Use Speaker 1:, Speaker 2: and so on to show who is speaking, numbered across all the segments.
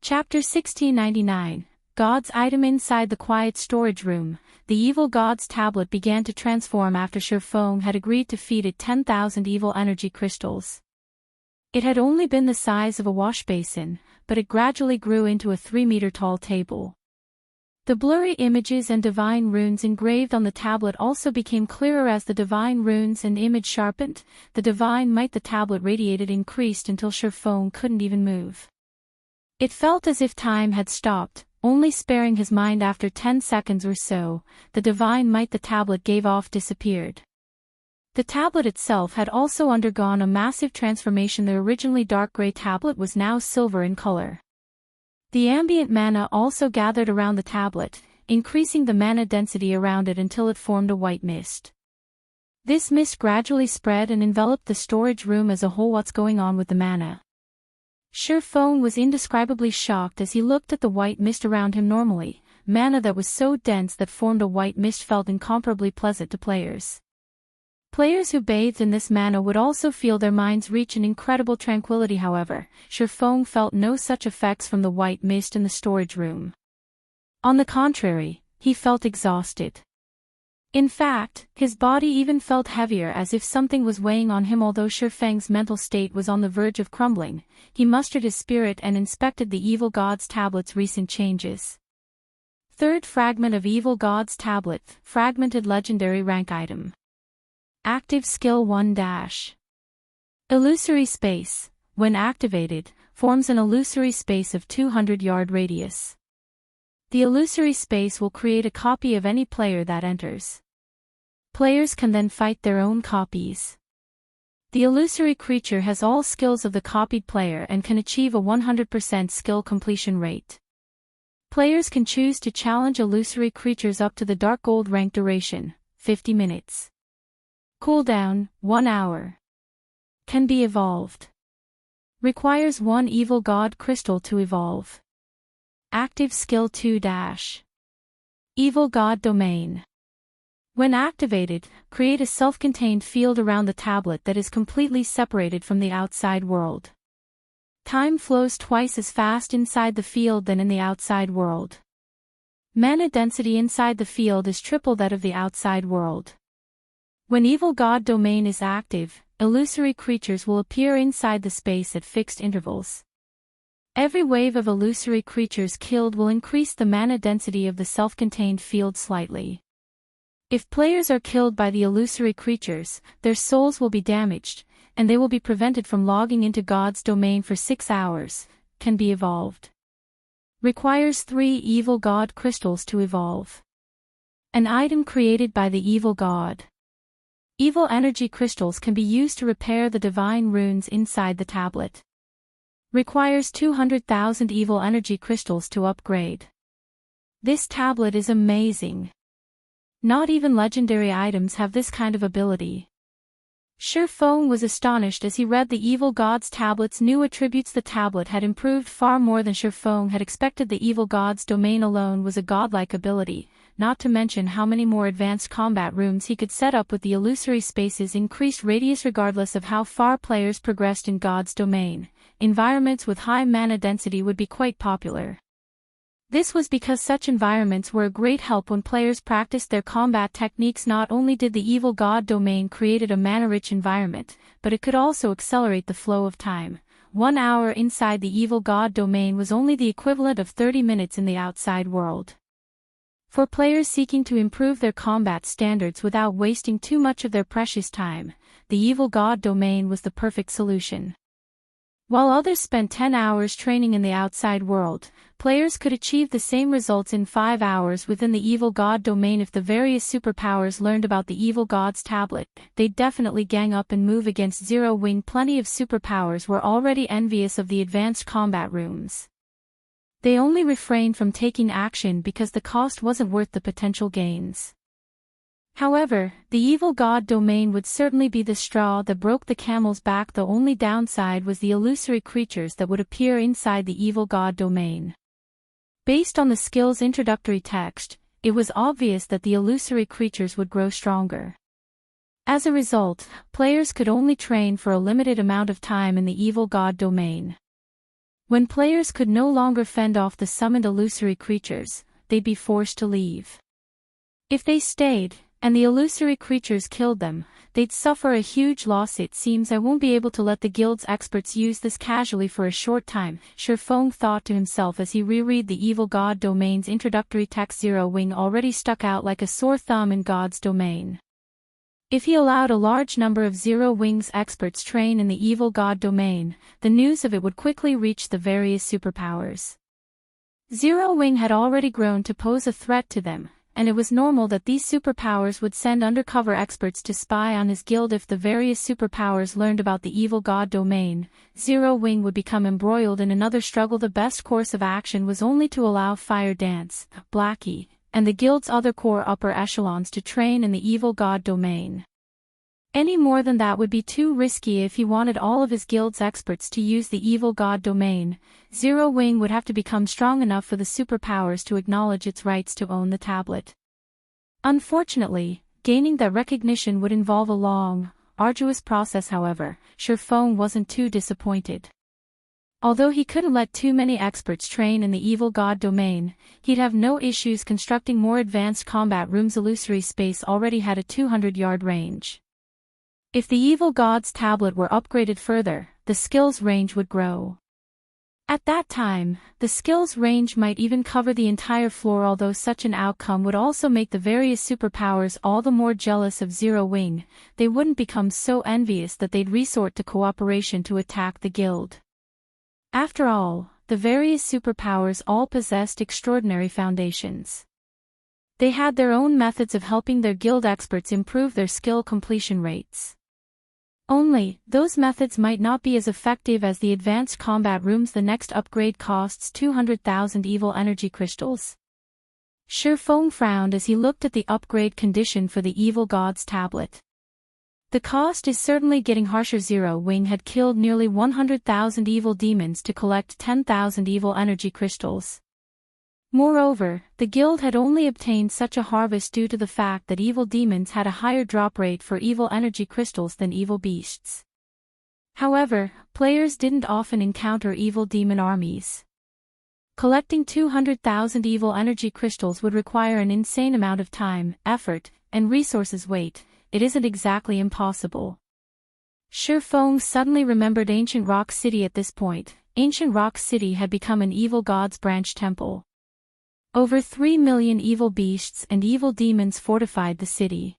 Speaker 1: Chapter 1699, God's Item. Inside the quiet storage room, the evil god's tablet began to transform after Silverwing had agreed to feed it 10,000 evil energy crystals. It had only been the size of a wash basin, but it gradually grew into a 3-meter-tall table. The blurry images and divine runes engraved on the tablet also became clearer as the divine runes and image sharpened. The divine might the tablet radiated increased until Silverwing couldn't even move. It felt as if time had stopped, only sparing his mind after 10 seconds or so. The divine might the tablet gave off disappeared. The tablet itself had also undergone a massive transformation. The originally dark gray tablet was now silver in color. The ambient mana also gathered around the tablet, increasing the mana density around it until it formed a white mist. This mist gradually spread and enveloped the storage room as a whole. What's going on with the mana? Silverwing was indescribably shocked as he looked at the white mist around him. Normally, mana that was so dense that formed a white mist felt incomparably pleasant to players. Players who bathed in this mana would also feel their minds reach an incredible tranquility. However, Silverwing felt no such effects from the white mist in the storage room. On the contrary, he felt exhausted. In fact, his body even felt heavier, as if something was weighing on him. Although Silverwing's mental state was on the verge of crumbling, he mustered his spirit and inspected the evil god's tablet's recent changes. Third fragment of evil god's tablet, fragmented legendary rank item. Active skill 1 - Illusory space, when activated, forms an illusory space of 200-yard radius. The illusory space will create a copy of any player that enters. Players can then fight their own copies. The illusory creature has all skills of the copied player and can achieve a 100% skill completion rate. Players can choose to challenge illusory creatures up to the dark gold rank. Duration, 50 minutes. Cooldown, 1 hour. Can be evolved. Requires 1 evil god crystal to evolve. Active skill 2 - Evil god domain. When activated, create a self-contained field around the tablet that is completely separated from the outside world. Time flows twice as fast inside the field than in the outside world. Mana density inside the field is triple that of the outside world. When Evil God Domain is active, illusory creatures will appear inside the space at fixed intervals. Every wave of illusory creatures killed will increase the mana density of the self-contained field slightly. If players are killed by the illusory creatures, their souls will be damaged, and they will be prevented from logging into God's domain for 6 hours. Can be evolved. Requires 3 evil god crystals to evolve. An item created by the evil god. Evil energy crystals can be used to repair the divine runes inside the tablet. Requires 200,000 evil energy crystals to upgrade. This tablet is amazing. Not even legendary items have this kind of ability. Silverwing was astonished as he read the evil god's tablet's new attributes. The tablet had improved far more than Silverwing had expected. The evil god's domain alone was a godlike ability, not to mention how many more advanced combat rooms he could set up with the illusory space's increased radius. Regardless of how far players progressed in God's domain, environments with high mana density would be quite popular. This was because such environments were a great help when players practiced their combat techniques. Not only did the evil god domain create a mana-rich environment, but it could also accelerate the flow of time. 1 hour inside the evil god domain was only the equivalent of 30 minutes in the outside world. For players seeking to improve their combat standards without wasting too much of their precious time, the evil god domain was the perfect solution. While others spent 10 hours training in the outside world, players could achieve the same results in 5 hours within the evil god domain. If the various superpowers learned about the evil god's tablet, they'd definitely gang up and move against Zero Wing. Plenty of superpowers were already envious of the advanced combat rooms. They only refrained from taking action because the cost wasn't worth the potential gains. However, the evil god domain would certainly be the straw that broke the camel's back. The only downside was the illusory creatures that would appear inside the evil god domain. Based on the skill's introductory text, it was obvious that the illusory creatures would grow stronger. As a result, players could only train for a limited amount of time in the evil god domain. When players could no longer fend off the summoned illusory creatures, they'd be forced to leave. If they stayed, and the illusory creatures killed them, they'd suffer a huge loss. It seems I won't be able to let the guild's experts use this casually for a short time, Shurfong thought to himself as he reread the Evil God Domain's introductory text. Zero Wing already stuck out like a sore thumb in God's domain. If he allowed a large number of Zero Wing's experts train in the Evil God Domain, the news of it would quickly reach the various superpowers. Zero Wing had already grown to pose a threat to them, and it was normal that these superpowers would send undercover experts to spy on his guild. If the various superpowers learned about the Evil God Domain, Zero Wing would become embroiled in another struggle. The best course of action was only to allow Fire Dance, Blackie, and the guild's other core upper echelons to train in the Evil God Domain. Any more than that would be too risky. If he wanted all of his guild's experts to use the Evil God Domain, Zero Wing would have to become strong enough for the superpowers to acknowledge its rights to own the tablet. Unfortunately, gaining that recognition would involve a long, arduous process. However, Shurfong wasn't too disappointed. Although he couldn't let too many experts train in the Evil God Domain, he'd have no issues constructing more advanced combat rooms. Illusory space already had a 200-yard range. If the Evil God's tablet were upgraded further, the skill's range would grow. At that time, the skill's range might even cover the entire floor. Although such an outcome would also make the various superpowers all the more jealous of Zero Wing, they wouldn't become so envious that they'd resort to cooperation to attack the guild. After all, the various superpowers all possessed extraordinary foundations. They had their own methods of helping their guild experts improve their skill completion rates. Only, those methods might not be as effective as the advanced combat rooms. The next upgrade costs 200,000 evil energy crystals. Shurfong frowned as he looked at the upgrade condition for the Evil God's tablet. The cost is certainly getting harsher. Zero Wing had killed nearly 100,000 evil demons to collect 10,000 evil energy crystals. Moreover, the guild had only obtained such a harvest due to the fact that evil demons had a higher drop rate for evil energy crystals than evil beasts. However, players didn't often encounter evil demon armies. Collecting 200,000 evil energy crystals would require an insane amount of time, effort, and resources. Wait, it isn't exactly impossible. Shurfong suddenly remembered Ancient Rock City. At this point, Ancient Rock City had become an evil god's branch temple. Over 3 million evil beasts and evil demons fortified the city.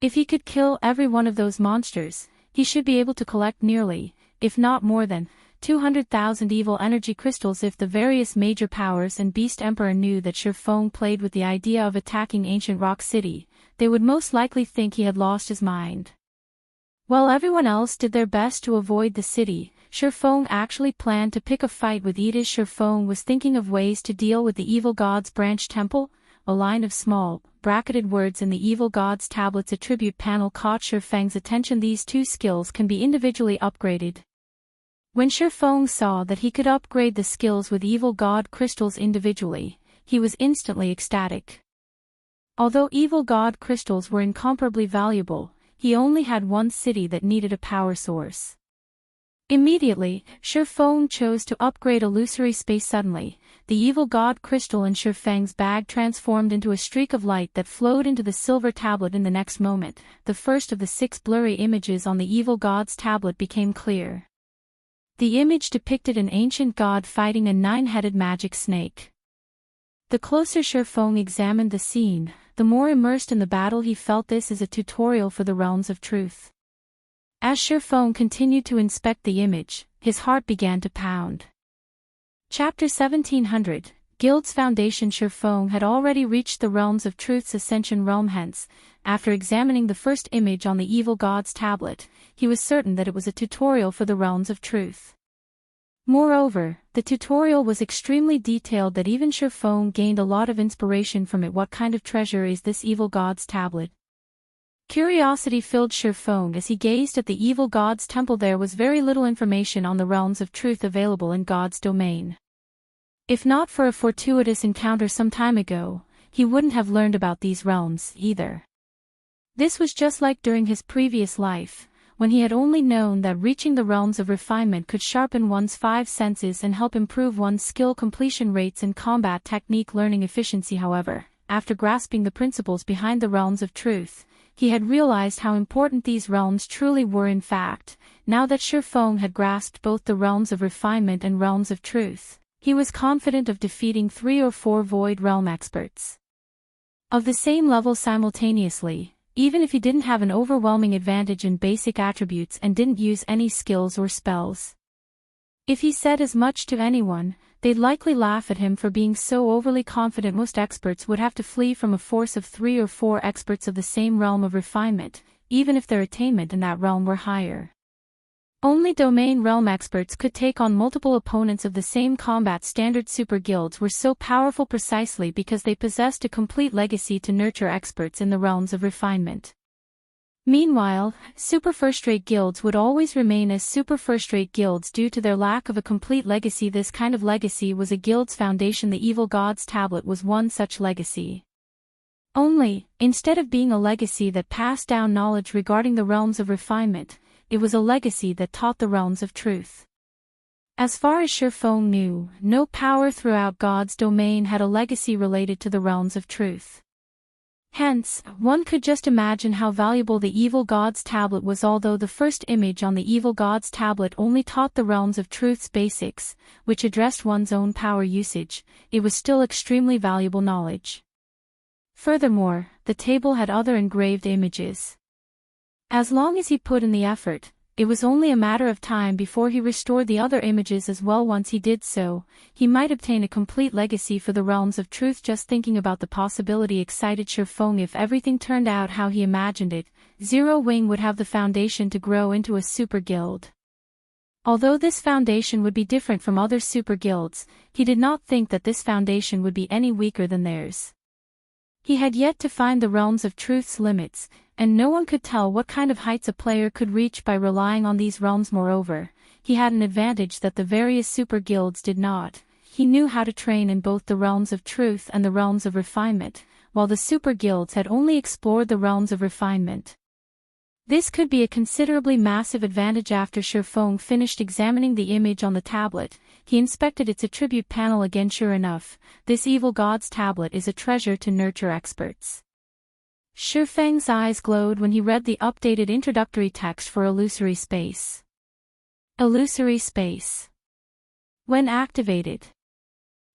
Speaker 1: If he could kill every one of those monsters, he should be able to collect nearly, if not more than, 200,000 evil energy crystals. If the various major powers and Beast Emperor knew that Shurfong played with the idea of attacking Ancient Rock City, they would most likely think he had lost his mind. While everyone else did their best to avoid the city, Shurfong actually planned to pick a fight with it. Shurfong was thinking of ways to deal with the Evil God's branch temple. A line of small, bracketed words in the Evil God's tablet's attribute panel caught Shurfeng's attention. These two skills can be individually upgraded. When Shurfong saw that he could upgrade the skills with Evil God crystals individually, he was instantly ecstatic. Although Evil God crystals were incomparably valuable, he only had one city that needed a power source. Immediately, Shurfong chose to upgrade Illusory Space. Suddenly, the Evil God crystal in Shurfeng's bag transformed into a streak of light that flowed into the silver tablet. In the next moment, the first of the 6 blurry images on the Evil God's tablet became clear. The image depicted an ancient god fighting a 9-headed magic snake. The closer Shurfong examined the scene, the more immersed in the battle he felt. This is a tutorial for the realms of truth. As Shurfong continued to inspect the image, his heart began to pound. Chapter 1700, Guild's Foundation. Shurfong had already reached the realms of truth's ascension realm. Hence, after examining the first image on the Evil God's tablet, he was certain that it was a tutorial for the realms of truth. Moreover, the tutorial was extremely detailed that even Shurfong gained a lot of inspiration from it. What kind of treasure is this Evil God's tablet? Curiosity filled Shurfong as he gazed at the Evil God's temple. There was very little information on the realms of truth available in God's domain. If not for a fortuitous encounter some time ago, he wouldn't have learned about these realms either. This was just like during his previous life, when he had only known that reaching the realms of refinement could sharpen one's 5 senses and help improve one's skill completion rates and combat technique learning efficiency. However, after grasping the principles behind the realms of truth, he had realized how important these realms truly were. In fact, now that Shifeng had grasped both the realms of refinement and realms of truth, he was confident of defeating 3 or 4 Void Realm experts of the same level simultaneously, even if he didn't have an overwhelming advantage in basic attributes and didn't use any skills or spells. If he said as much to anyone, they'd likely laugh at him for being so overly confident. Most experts would have to flee from a force of 3 or 4 experts of the same realm of refinement, even if their attainment in that realm were higher. Only domain realm experts could take on multiple opponents of the same combat. Standard super guilds were so powerful precisely because they possessed a complete legacy to nurture experts in the realms of refinement. Meanwhile, super first-rate guilds would always remain as super first-rate guilds due to their lack of a complete legacy. This kind of legacy was a guild's foundation. The Evil God's Tablet was one such legacy. Only, instead of being a legacy that passed down knowledge regarding the realms of refinement, it was a legacy that taught the realms of truth. As far as Shifeng knew, no power throughout God's domain had a legacy related to the realms of truth. Hence, one could just imagine how valuable the Evil God's Tablet was. Although the first image on the Evil God's Tablet only taught the realms of truth's basics, which addressed one's own power usage, it was still extremely valuable knowledge. Furthermore, the table had other engraved images. As long as he put in the effort, it was only a matter of time before he restored the other images as well. Once he did so, he might obtain a complete legacy for the realms of truth. Just thinking about the possibility excited Shifeng. If everything turned out how he imagined it, Zero Wing would have the foundation to grow into a super guild. Although this foundation would be different from other super guilds, he did not think that this foundation would be any weaker than theirs. He had yet to find the realms of truth's limits, and no one could tell what kind of heights a player could reach by relying on these realms. Moreover, he had an advantage that the various super guilds did not. He knew how to train in both the realms of truth and the realms of refinement, while the super guilds had only explored the realms of refinement. This could be a considerably massive advantage. After Shifeng finished examining the image on the tablet, he inspected its attribute panel again. Sure enough, this Evil God's Tablet is a treasure to nurture experts. Shifeng's eyes glowed when he read the updated introductory text for Illusory Space. Illusory Space. When activated.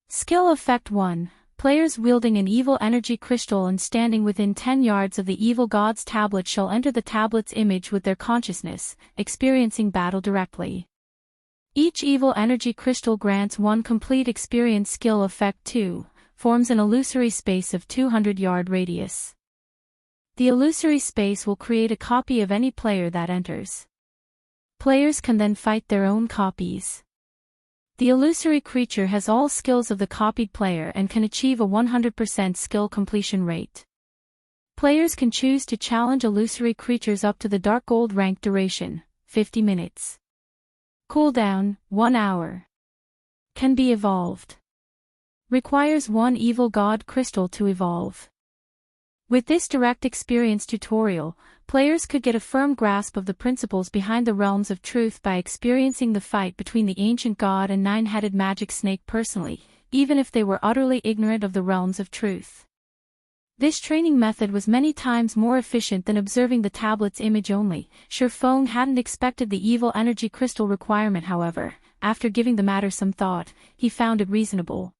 Speaker 1: Skill Effect 1. Players wielding an evil energy crystal and standing within 10 yards of the Evil God's Tablet shall enter the tablet's image with their consciousness, experiencing battle directly. Each evil energy crystal grants 1 complete experience. Skill Effect 2. Forms an illusory space of 200-yard radius. The illusory space will create a copy of any player that enters. Players can then fight their own copies. The illusory creature has all skills of the copied player and can achieve a 100% skill completion rate. Players can choose to challenge illusory creatures up to the Dark Gold rank. Duration, 50 minutes. Cooldown, 1 hour. Can be evolved. Requires 1 Evil God Crystal to evolve. With this direct experience tutorial, players could get a firm grasp of the principles behind the realms of truth by experiencing the fight between the ancient god and 9-headed magic snake personally, even if they were utterly ignorant of the realms of truth. This training method was many times more efficient than observing the tablet's image only. Shifeng hadn't expected the evil energy crystal requirement. However, after giving the matter some thought, he found it reasonable.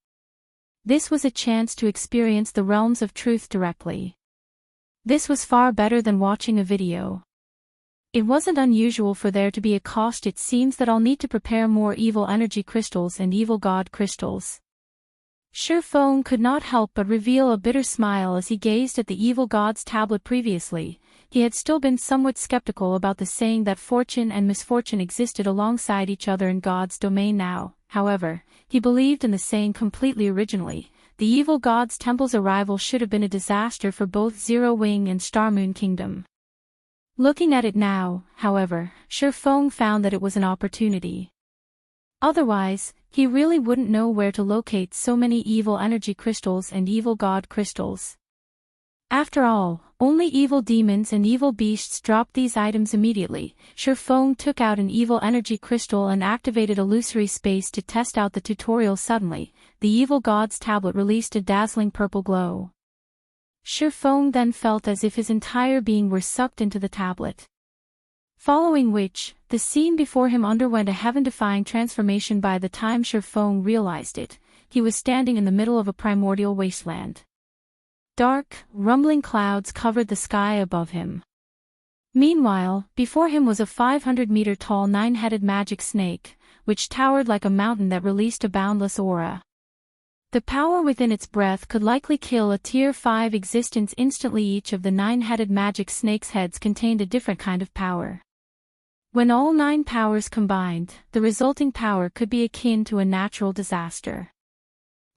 Speaker 1: This was a chance to experience the realms of truth directly. This was far better than watching a video. It wasn't unusual for there to be a cost. It seems that I'll need to prepare more evil energy crystals and evil god crystals. Shifeng could not help but reveal a bitter smile as he gazed at the Evil God's Tablet. Previously, he had still been somewhat skeptical about the saying that fortune and misfortune existed alongside each other in God's domain. Now, however, he believed in the saying completely. Originally, the Evil God's Temple's arrival should have been a disaster for both Zero Wing and Starmoon Kingdom. Looking at it now, however, Shifeng found that it was an opportunity. Otherwise, he really wouldn't know where to locate so many evil energy crystals and evil god crystals. After all, only evil demons and evil beasts dropped these items immediately. Shifeng took out an evil energy crystal and activated illusory space to test out the tutorial. Suddenly, the evil god's tablet released a dazzling purple glow. Shifeng then felt as if his entire being were sucked into the tablet. Following which, the scene before him underwent a heaven-defying transformation. By the time Shifeng realized it, he was standing in the middle of a primordial wasteland. Dark, rumbling clouds covered the sky above him. Meanwhile, before him was a 500-meter-tall nine-headed magic snake, which towered like a mountain that released a boundless aura. The power within its breath could likely kill a Tier 5 existence instantly. Each of the nine-headed magic snake's heads contained a different kind of power. When all 9 powers combined, the resulting power could be akin to a natural disaster.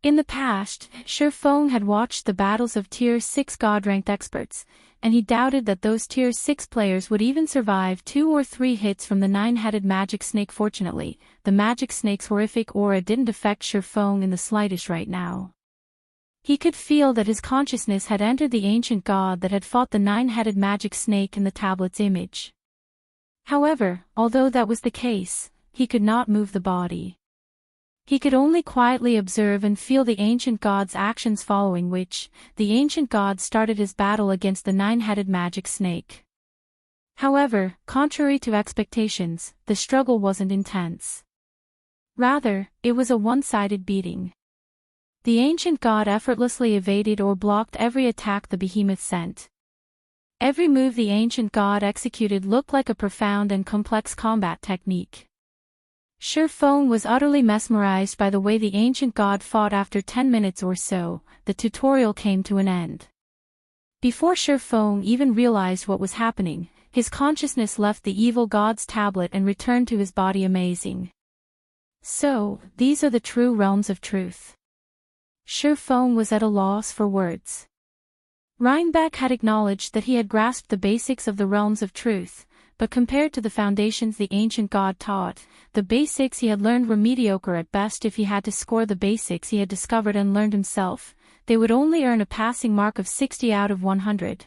Speaker 1: In the past, Shifeng had watched the battles of Tier 6 God-ranked experts, and he doubted that those Tier 6 players would even survive 2 or 3 hits from the nine-headed magic snake. Fortunately, the magic snake's horrific aura didn't affect Shifeng in the slightest right now. He could feel that his consciousness had entered the ancient god that had fought the nine-headed magic snake in the tablet's image. However, although that was the case, he could not move the body. He could only quietly observe and feel the ancient god's actions, following which, the ancient god started his battle against the nine-headed magic snake. However, contrary to expectations, the struggle wasn't intense. Rather, it was a one-sided beating. The ancient god effortlessly evaded or blocked every attack the behemoth sent. Every move the ancient god executed looked like a profound and complex combat technique. Shifeng was utterly mesmerized by the way the ancient god fought. After 10 minutes or so, the tutorial came to an end. Before Shifeng even realized what was happening, his consciousness left the evil god's tablet and returned to his body. Amazing. So, these are the true realms of truth. Shifeng was at a loss for words. Reinbeck had acknowledged that he had grasped the basics of the realms of truth, but compared to the foundations the ancient god taught, the basics he had learned were mediocre at best. If he had to score the basics he had discovered and learned himself, they would only earn a passing mark of 60 out of 100.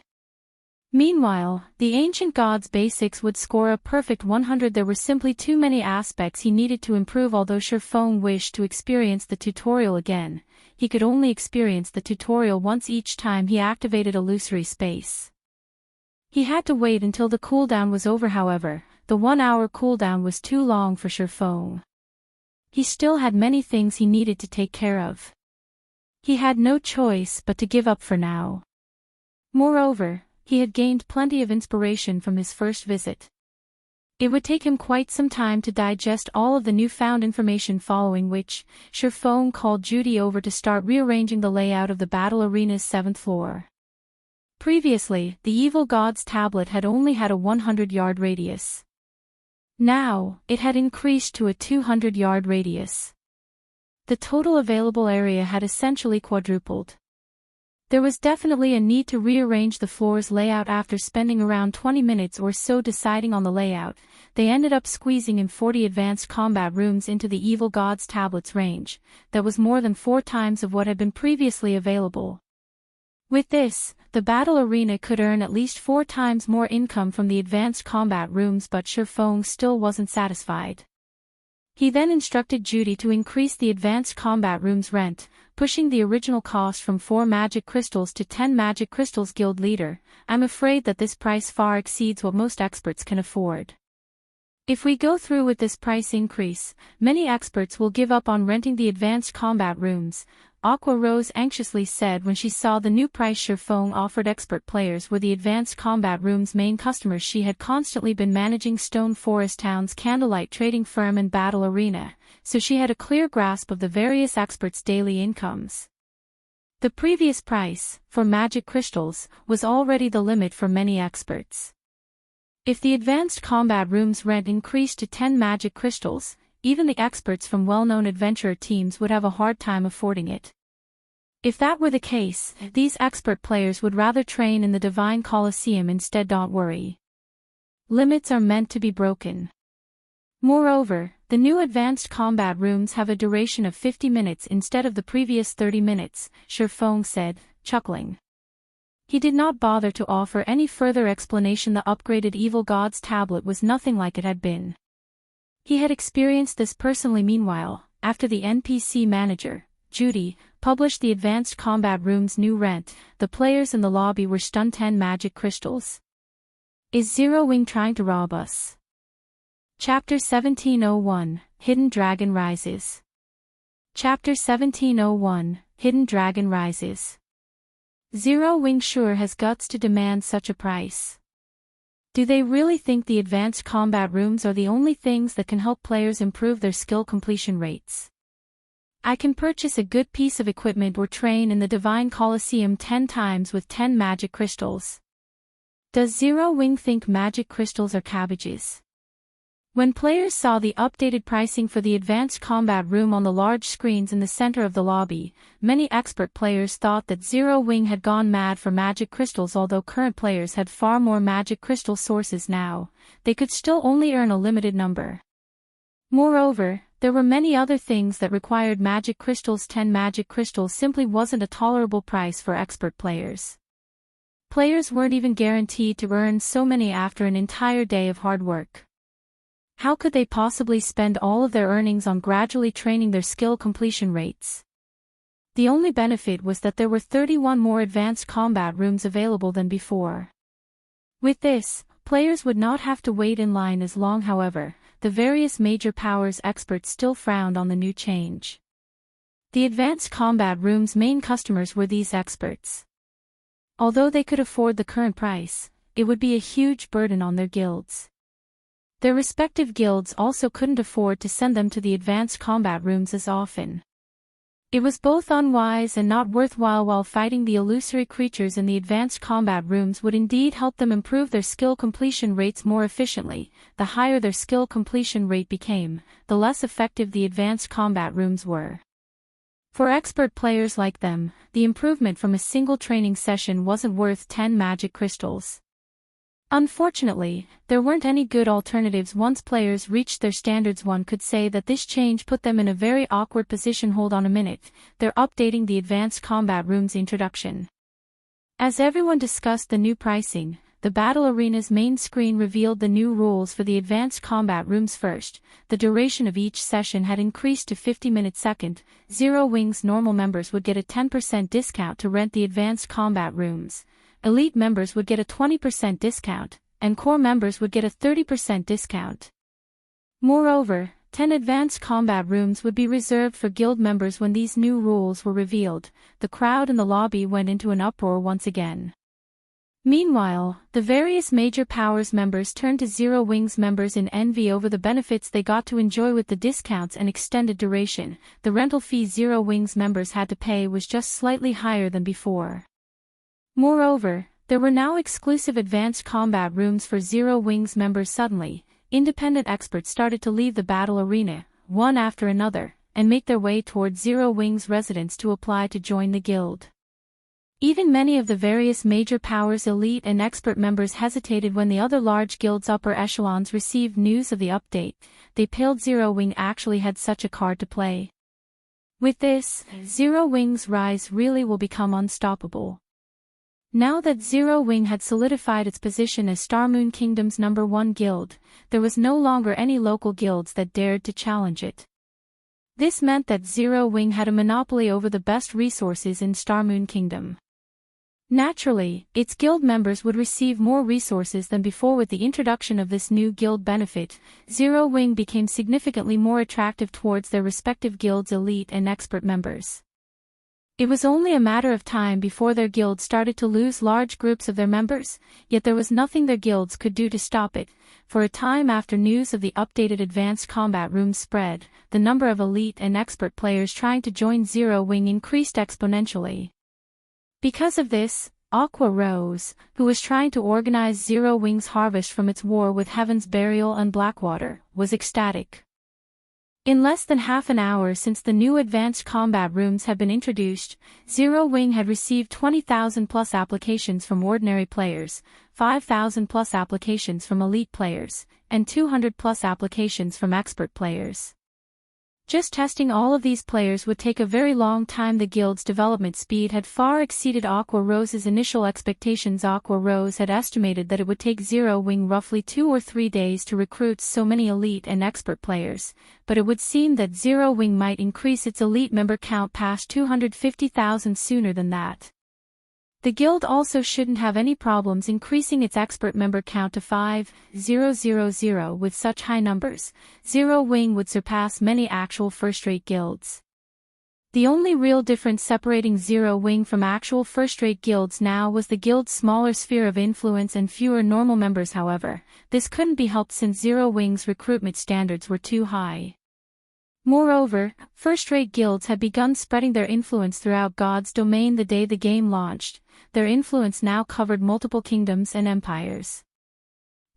Speaker 1: Meanwhile, the ancient god's basics would score a perfect 100. There were simply too many aspects he needed to improve. Although Shifeng wished to experience the tutorial again, he could only experience the tutorial once each time he activated illusory space. He had to wait until the cooldown was over. However, the 1-hour cooldown was too long for Shifeng. He still had many things he needed to take care of. He had no choice but to give up for now. Moreover, he had gained plenty of inspiration from his first visit. It would take him quite some time to digest all of the newfound information, following which, Shifeng called Judy over to start rearranging the layout of the battle arena's 7th floor. Previously, the evil god's tablet had only had a 100-yard radius. Now, it had increased to a 200-yard radius. The total available area had essentially quadrupled. There was definitely a need to rearrange the floor's layout. After spending around 20 minutes or so deciding on the layout, they ended up squeezing in 40 advanced combat rooms into the evil god's tablet's range. That was more than 4 times of what had been previously available. With this, the battle arena could earn at least 4 times more income from the advanced combat rooms, but Shifeng still wasn't satisfied. He then instructed Judy to increase the advanced combat room's rent, pushing the original cost from 4 magic crystals to 10 magic crystals. Guild leader, I'm afraid that this price far exceeds what most experts can afford. If we go through with this price increase, many experts will give up on renting the advanced combat rooms, Aqua Rose anxiously said when she saw the new price Shifeng offered. Expert players were the advanced combat room's main customers. She had constantly been managing Stone Forest Town's candlelight trading firm and battle arena, so she had a clear grasp of the various experts' daily incomes. The previous price, for magic crystals, was already the limit for many experts. If the advanced combat room's rent increased to 10 magic crystals, even the experts from well-known adventurer teams would have a hard time affording it. If that were the case, these expert players would rather train in the Divine Colosseum instead. Don't worry. Limits are meant to be broken. Moreover, the new advanced combat rooms have a duration of 50 minutes instead of the previous 30 minutes, Shifeng said, chuckling. He did not bother to offer any further explanation. The upgraded Evil God's tablet was nothing like it had been. He had experienced this personally. Meanwhile, after the NPC manager, Judy, published the Advanced Combat Room's new rent, the players in the lobby were stunned. 10 magic crystals. Is Zero Wing trying to rob us? Chapter 1701, Hidden Dragon Rises. Chapter 1701, Hidden Dragon Rises. Zero Wing sure has guts to demand such a price. Do they really think the advanced combat rooms are the only things that can help players improve their skill completion rates? I can purchase a good piece of equipment or train in the Divine Colosseum 10 times with 10 magic crystals. Does Zero Wing think magic crystals are cabbages? When players saw the updated pricing for the advanced combat room on the large screens in the center of the lobby, many expert players thought that Zero Wing had gone mad for magic crystals. Although current players had far more magic crystal sources now, they could still only earn a limited number. Moreover, there were many other things that required magic crystals. 10 magic crystals simply wasn't a tolerable price for expert players. Players weren't even guaranteed to earn so many after an entire day of hard work. How could they possibly spend all of their earnings on gradually training their skill completion rates? The only benefit was that there were 31 more advanced combat rooms available than before. With this, players would not have to wait in line as long. However, the various major powers experts still frowned on the new change. The advanced combat room's main customers were these experts. Although they could afford the current price, it would be a huge burden on their guilds. Their respective guilds also couldn't afford to send them to the advanced combat rooms as often. It was both unwise and not worthwhile. While fighting the illusory creatures in the advanced combat rooms would indeed help them improve their skill completion rates more efficiently, the higher their skill completion rate became, the less effective the advanced combat rooms were. For expert players like them, the improvement from a single training session wasn't worth 10 magic crystals. Unfortunately, there weren't any good alternatives once players reached their standards. One could say that this change put them in a very awkward position. Hold on a minute, they're updating the advanced combat room's introduction. As everyone discussed the new pricing, the battle arena's main screen revealed the new rules for the advanced combat rooms. First, the duration of each session had increased to 50 minutes. Second, Zero Wing's normal members would get a 10% discount to rent the advanced combat rooms. Elite members would get a 20% discount, and core members would get a 30% discount. Moreover, 10 advanced combat rooms would be reserved for guild members. When these new rules were revealed, the crowd in the lobby went into an uproar once again. Meanwhile, the various major powers members turned to Zero Wing's members in envy over the benefits they got to enjoy with the discounts and extended duration. The rental fee Zero Wing's members had to pay was just slightly higher than before. Moreover, there were now exclusive advanced combat rooms for Zero Wing's members. Suddenly, independent experts started to leave the battle arena, one after another, and make their way towards Zero Wing's residence to apply to join the guild. Even many of the various major powers' elite and expert members hesitated when the other large guilds' upper echelons received news of the update. They paled. Zero Wing actually had such a card to play. With this, Zero Wing's rise really will become unstoppable. Now that Zero Wing had solidified its position as Starmoon Kingdom's #1 guild, there was no longer any local guilds that dared to challenge it. This meant that Zero Wing had a monopoly over the best resources in Starmoon Kingdom. Naturally, its guild members would receive more resources than before. With the introduction of this new guild benefit, Zero Wing became significantly more attractive towards their respective guilds' elite and expert members. It was only a matter of time before their guilds started to lose large groups of their members, yet there was nothing their guilds could do to stop it. For a time after news of the updated advanced combat rooms spread, the number of elite and expert players trying to join Zero Wing increased exponentially. Because of this, Aqua Rose, who was trying to organize Zero Wing's harvest from its war with Heaven's Burial and Blackwater, was ecstatic. In less than half an hour since the new advanced combat rooms had been introduced, Zero Wing had received 20,000 plus applications from ordinary players, 5,000 plus applications from elite players, and 200 plus applications from expert players. Just testing all of these players would take a very long time. The guild's development speed had far exceeded Aqua Rose's initial expectations. Aqua Rose had estimated that it would take Zero Wing roughly 2 or 3 days to recruit so many elite and expert players, but it would seem that Zero Wing might increase its elite member count past 250,000 sooner than that. The guild also shouldn't have any problems increasing its expert member count to 5,000. With such high numbers, Zero Wing would surpass many actual first-rate guilds. The only real difference separating Zero Wing from actual first-rate guilds now was the guild's smaller sphere of influence and fewer normal members. However, this couldn't be helped since Zero Wing's recruitment standards were too high. Moreover, first-rate guilds had begun spreading their influence throughout God's domain the day the game launched. Their influence now covered multiple kingdoms and empires.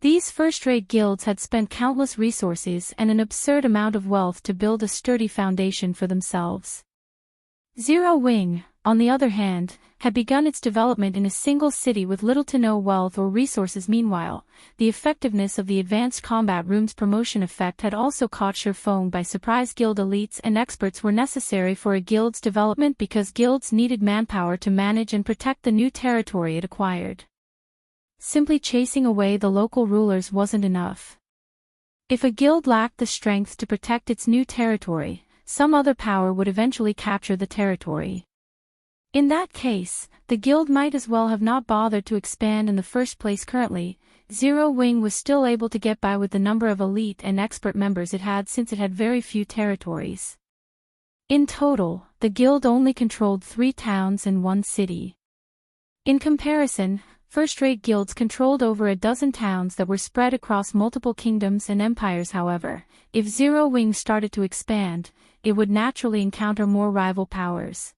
Speaker 1: These first-rate guilds had spent countless resources and an absurd amount of wealth to build a sturdy foundation for themselves. Zero Wing, on the other hand, had begun its development in a single city with little to no wealth or resources. Meanwhile, the effectiveness of the Advanced Combat Room's promotion effect had also caught Silverwing by surprise. Guild elites and experts were necessary for a guild's development because guilds needed manpower to manage and protect the new territory it acquired. Simply chasing away the local rulers wasn't enough. If a guild lacked the strength to protect its new territory, some other power would eventually capture the territory. In that case, the guild might as well have not bothered to expand in the first place. Currently, Zero Wing was still able to get by with the number of elite and expert members it had since it had very few territories. In total, the guild only controlled 3 towns and 1 city. In comparison, first-rate guilds controlled over a dozen towns that were spread across multiple kingdoms and empires. However, if Zero Wing started to expand, it would naturally encounter more rival powers.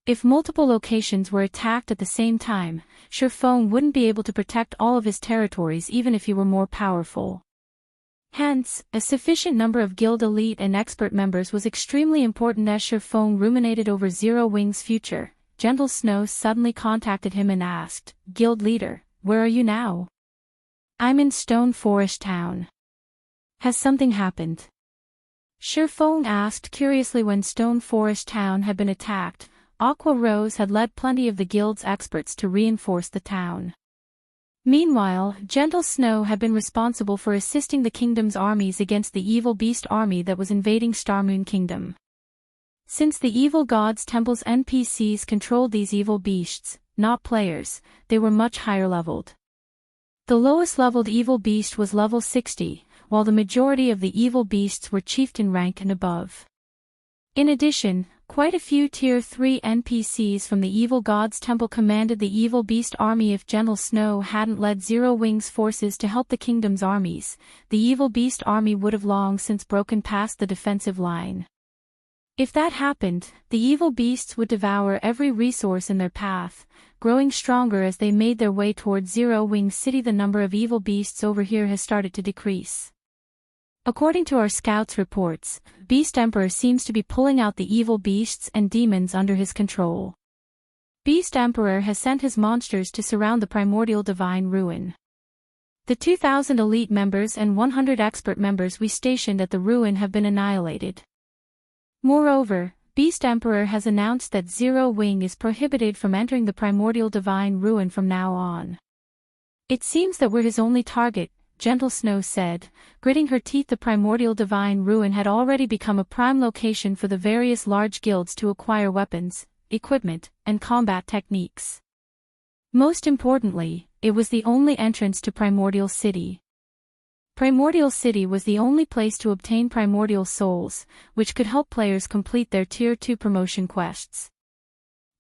Speaker 1: If multiple locations were attacked at the same time, Silverwing wouldn't be able to protect all of his territories even if he were more powerful. Hence, a sufficient number of guild elite and expert members was extremely important. As Silverwing ruminated over Zero Wing's future, Gentle Snow suddenly contacted him and asked, "Guild leader, where are you now?" "I'm in Stone Forest Town." "Has something happened?" Silverwing asked curiously. When Stone Forest Town had been attacked, Aqua Rose had led plenty of the guild's experts to reinforce the town. Meanwhile, Gentle Snow had been responsible for assisting the kingdom's armies against the evil beast army that was invading Starmoon Kingdom. Since the evil god's temple's NPCs controlled these evil beasts, not players, they were much higher leveled. The lowest leveled evil beast was level 60, while the majority of the evil beasts were chieftain rank and above. In addition, quite a few Tier 3 NPCs from the evil god's temple commanded the evil beast army. If Gentle Snow hadn't led Zero Wing's forces to help the kingdom's armies, the evil beast army would have long since broken past the defensive line. If that happened, the evil beasts would devour every resource in their path, growing stronger as they made their way towards Zero Wing City. The number of evil beasts over here has started to decrease. According to our scouts' reports, Beast Emperor seems to be pulling out the evil beasts and demons under his control. Beast Emperor has sent his monsters to surround the primordial divine ruin. The 2,000 elite members and 100 expert members we stationed at the ruin have been annihilated. Moreover, Beast Emperor has announced that Zero Wing is prohibited from entering the primordial divine ruin from now on. "It seems that we're his only target," Gentle Snow said, gritting her teeth. The primordial divine ruin had already become a prime location for the various large guilds to acquire weapons, equipment, and combat techniques. Most importantly, it was the only entrance to Primordial City. Primordial City was the only place to obtain primordial souls, which could help players complete their Tier 2 promotion quests.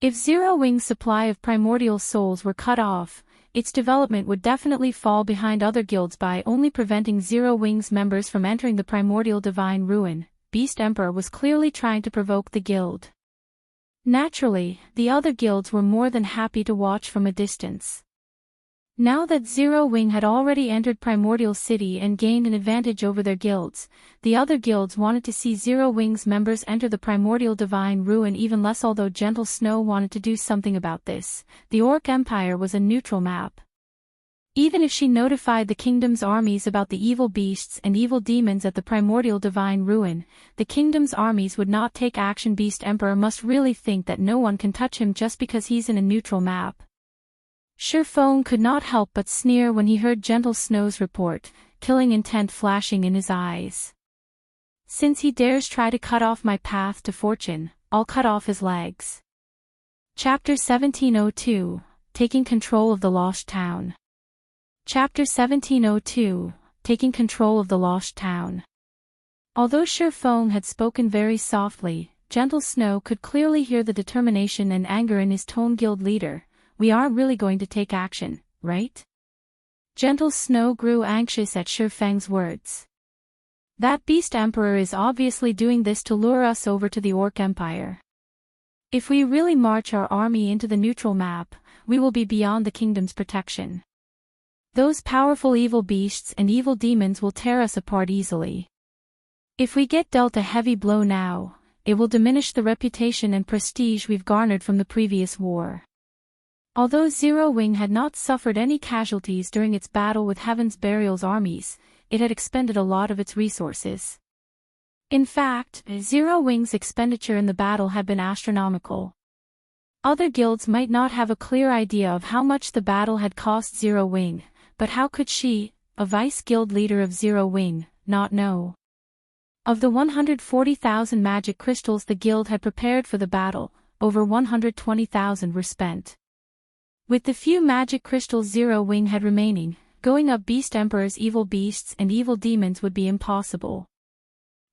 Speaker 1: If Zero Wing's supply of primordial souls were cut off, its development would definitely fall behind other guilds. By only preventing Zero Wing's members from entering the primordial divine ruin, Beast Emperor was clearly trying to provoke the guild. Naturally, the other guilds were more than happy to watch from a distance. Now that Zero Wing had already entered Primordial City and gained an advantage over their guilds, the other guilds wanted to see Zero Wing's members enter the Primordial Divine Ruin even less. Although Gentle Snow wanted to do something about this, the Orc Empire was a neutral map. Even if she notified the kingdom's armies about the evil beasts and evil demons at the primordial divine ruin, the kingdom's armies would not take action. Beast Emperor must really think that no one can touch him just because he's in a neutral map. Surefong could not help but sneer when he heard Gentle Snow's report, killing intent flashing in his eyes. Since he dares try to cut off my path to fortune, I'll cut off his legs. Chapter 1702, Taking Control of the Lost Town. Chapter 1702, Taking Control of the Lost Town. Although Surefong had spoken very softly, Gentle Snow could clearly hear the determination and anger in his tone. Guild leader, we aren't really going to take action, right? Gentle Snow grew anxious at Surefeng's words. That Beast Emperor is obviously doing this to lure us over to the Orc Empire. If we really march our army into the neutral map, we will be beyond the kingdom's protection. Those powerful evil beasts and evil demons will tear us apart easily. If we get dealt a heavy blow now, it will diminish the reputation and prestige we've garnered from the previous war. Although Zero Wing had not suffered any casualties during its battle with Heaven's Burial's armies, it had expended a lot of its resources. In fact, Zero Wing's expenditure in the battle had been astronomical. Other guilds might not have a clear idea of how much the battle had cost Zero Wing, but how could she, a vice-guild leader of Zero Wing, not know? Of the 140,000 magic crystals the guild had prepared for the battle, over 120,000 were spent. With the few magic crystals Zero Wing had remaining, going up Beast Emperor's evil beasts and evil demons would be impossible.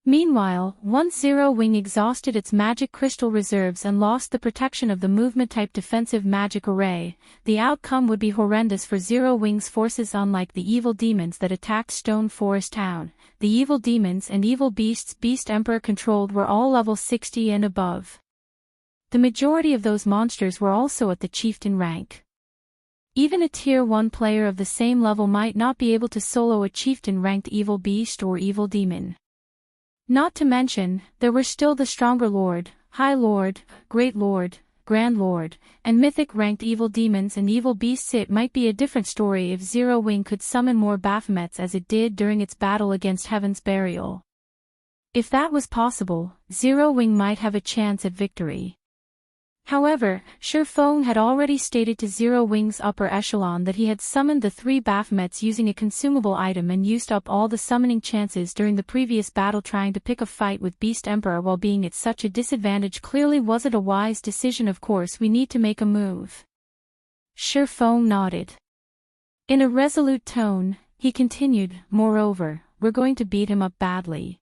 Speaker 1: Meanwhile, once Zero Wing exhausted its magic crystal reserves and lost the protection of the movement-type defensive magic array, the outcome would be horrendous for Zero Wing's forces. Unlike the evil demons that attacked Stone Forest Town, the evil demons and evil beasts Beast Emperor controlled were all level 60 and above. The majority of those monsters were also at the chieftain rank. Even a Tier 1 player of the same level might not be able to solo a chieftain-ranked evil beast or evil demon. Not to mention, there were still the stronger Lord, High Lord, Great Lord, Grand Lord, and Mythic-ranked evil demons and evil beasts. It might be a different story if Zero Wing could summon more Baphomets as it did during its battle against Heaven's Burial. If that was possible, Zero Wing might have a chance at victory. However, Surefong had already stated to Zero Wing's upper echelon that he had summoned the 3 Baphomets using a consumable item and used up all the summoning chances during the previous battle. Trying to pick a fight with Beast Emperor while being at such a disadvantage clearly wasn't a wise decision. Of course we need to make a move. Surefong nodded. In a resolute tone, he continued, moreover, we're going to beat him up badly.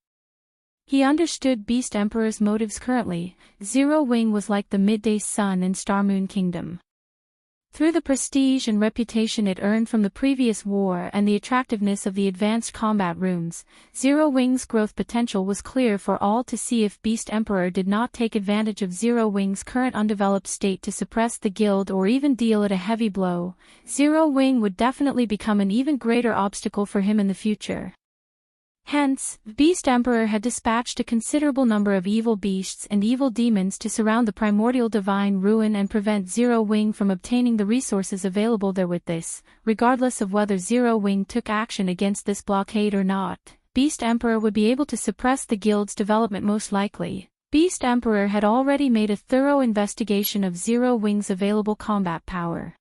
Speaker 1: He understood Beast Emperor's motives. Currently, Zero Wing was like the midday sun in Starmoon Kingdom. Through the prestige and reputation it earned from the previous war and the attractiveness of the advanced combat rooms, Zero Wing's growth potential was clear for all to see. If Beast Emperor did not take advantage of Zero Wing's current undeveloped state to suppress the guild or even deal it a heavy blow, Zero Wing would definitely become an even greater obstacle for him in the future. Hence, Beast Emperor had dispatched a considerable number of evil beasts and evil demons to surround the primordial divine ruin and prevent Zero Wing from obtaining the resources available there. With this, regardless of whether Zero Wing took action against this blockade or not, Beast Emperor would be able to suppress the guild's development. Most likely, Beast Emperor had already made a thorough investigation of Zero Wing's available combat power.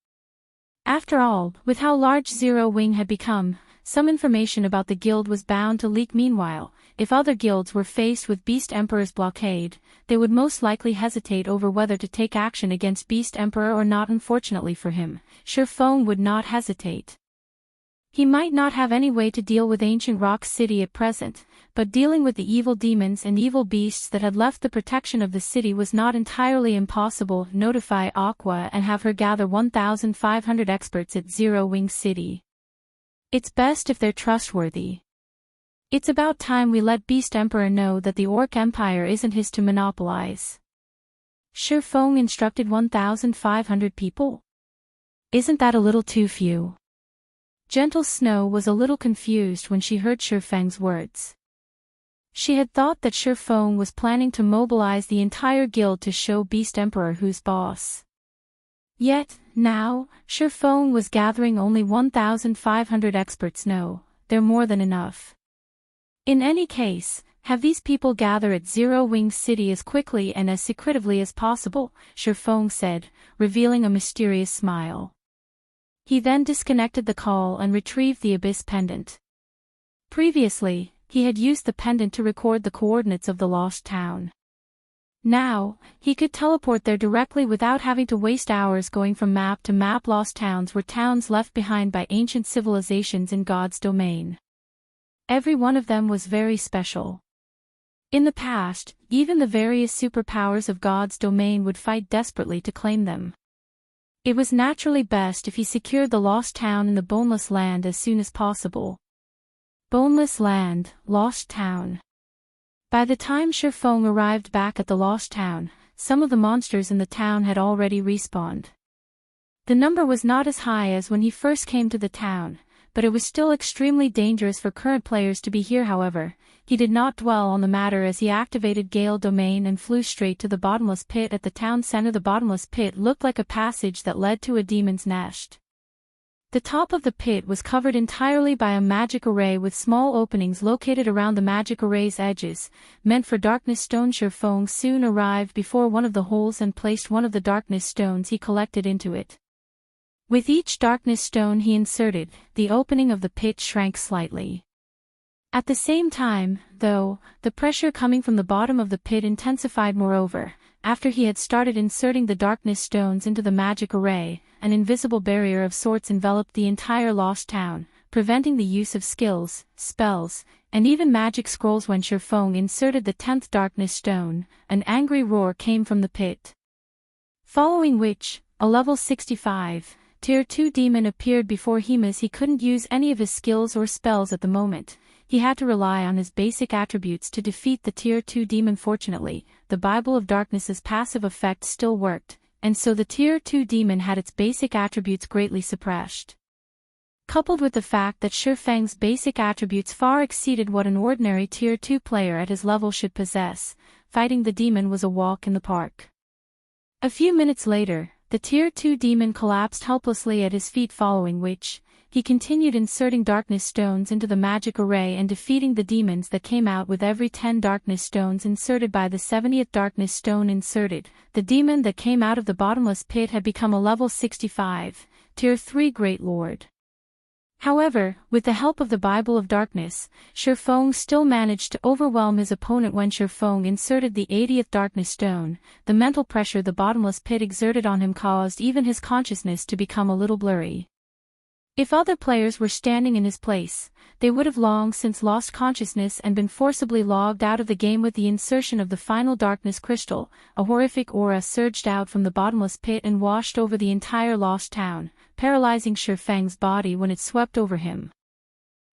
Speaker 1: After all, with how large Zero Wing had become, some information about the guild was bound to leak. Meanwhile, if other guilds were faced with Beast Emperor's blockade, they would most likely hesitate over whether to take action against Beast Emperor or not. Unfortunately for him, Surefong would not hesitate. He might not have any way to deal with Ancient Rock City at present, but dealing with the evil demons and evil beasts that had left the protection of the city was not entirely impossible. Notify Aqua and have her gather 1,500 experts at Zero Wing City. It's best if they're trustworthy. It's about time we let Beast Emperor know that the Orc Empire isn't his to monopolize. Surefong instructed 1,500 people? Isn't that a little too few? Gentle Snow was a little confused when she heard Surefeng's words. She had thought that Surefong was planning to mobilize the entire guild to show Beast Emperor who's boss. Yet, now, Shurfong was gathering only 1,500 experts. No, they're more than enough. In any case, have these people gather at Zero Wing City as quickly and as secretively as possible, Shurfong said, revealing a mysterious smile. He then disconnected the call and retrieved the Abyss pendant. Previously, he had used the pendant to record the coordinates of the lost town. Now, he could teleport there directly without having to waste hours going from map to map. Lost towns were towns left behind by ancient civilizations in God's domain. Every one of them was very special. In the past, even the various superpowers of God's domain would fight desperately to claim them. It was naturally best if he secured the lost town in the Boneless Land as soon as possible. Boneless Land, Lost Town. By the time Shurfong arrived back at the lost town, some of the monsters in the town had already respawned. The number was not as high as when he first came to the town, but it was still extremely dangerous for current players to be here. However, he did not dwell on the matter as he activated Gale Domain and flew straight to the bottomless pit at the town center. The bottomless pit looked like a passage that led to a demon's nest. The top of the pit was covered entirely by a magic array with small openings located around the magic array's edges, meant for darkness stone. Shurfong soon arrived before one of the holes and placed one of the darkness stones he collected into it. With each darkness stone he inserted, the opening of the pit shrank slightly. At the same time, though, the pressure coming from the bottom of the pit intensified. Moreover, after he had started inserting the darkness stones into the magic array, an invisible barrier of sorts enveloped the entire lost town, preventing the use of skills, spells, and even magic scrolls. When Shurfong inserted the 10th darkness stone, an angry roar came from the pit. Following which, a level 65, Tier 2 demon appeared before him. As he couldn't use any of his skills or spells at the moment, he had to rely on his basic attributes to defeat the Tier 2 demon. Fortunately, the Bible of Darkness's passive effect still worked, and so the Tier 2 demon had its basic attributes greatly suppressed. Coupled with the fact that Shurfeng's basic attributes far exceeded what an ordinary Tier 2 player at his level should possess, fighting the demon was a walk in the park. A few minutes later, the Tier 2 demon collapsed helplessly at his feet, following which, he continued inserting darkness stones into the magic array and defeating the demons that came out. With every 10 darkness stones inserted by the 70th darkness stone inserted, the demon that came out of the bottomless pit had become a level 65, Tier 3 Great Lord. However, with the help of the Bible of Darkness, Shurfong still managed to overwhelm his opponent. When Shurfong inserted the 80th darkness stone, the mental pressure the bottomless pit exerted on him caused even his consciousness to become a little blurry. If other players were standing in his place, they would have long since lost consciousness and been forcibly logged out of the game. With the insertion of the final darkness crystal, a horrific aura surged out from the bottomless pit and washed over the entire lost town, paralyzing Shurfeng's body when it swept over him.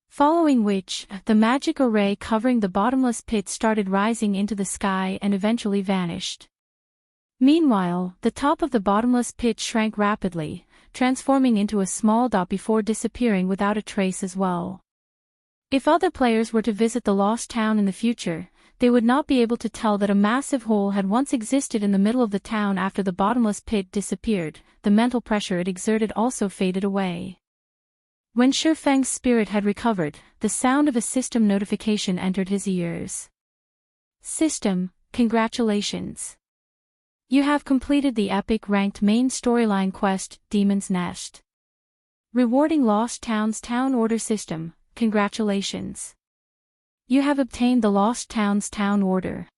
Speaker 1: Following which, the magic array covering the bottomless pit started rising into the sky and eventually vanished. Meanwhile, the top of the bottomless pit shrank rapidly, transforming into a small dot before disappearing without a trace as well. If other players were to visit the lost town in the future, they would not be able to tell that a massive hole had once existed in the middle of the town. After the bottomless pit disappeared, the mental pressure it exerted also faded away. When Shurfeng's spirit had recovered, the sound of a system notification entered his ears. System, congratulations. You have completed the epic ranked main storyline quest, Demon's Nest. Rewarding Lost Town's Town Order System, congratulations. You have obtained the Lost Town's Town Order.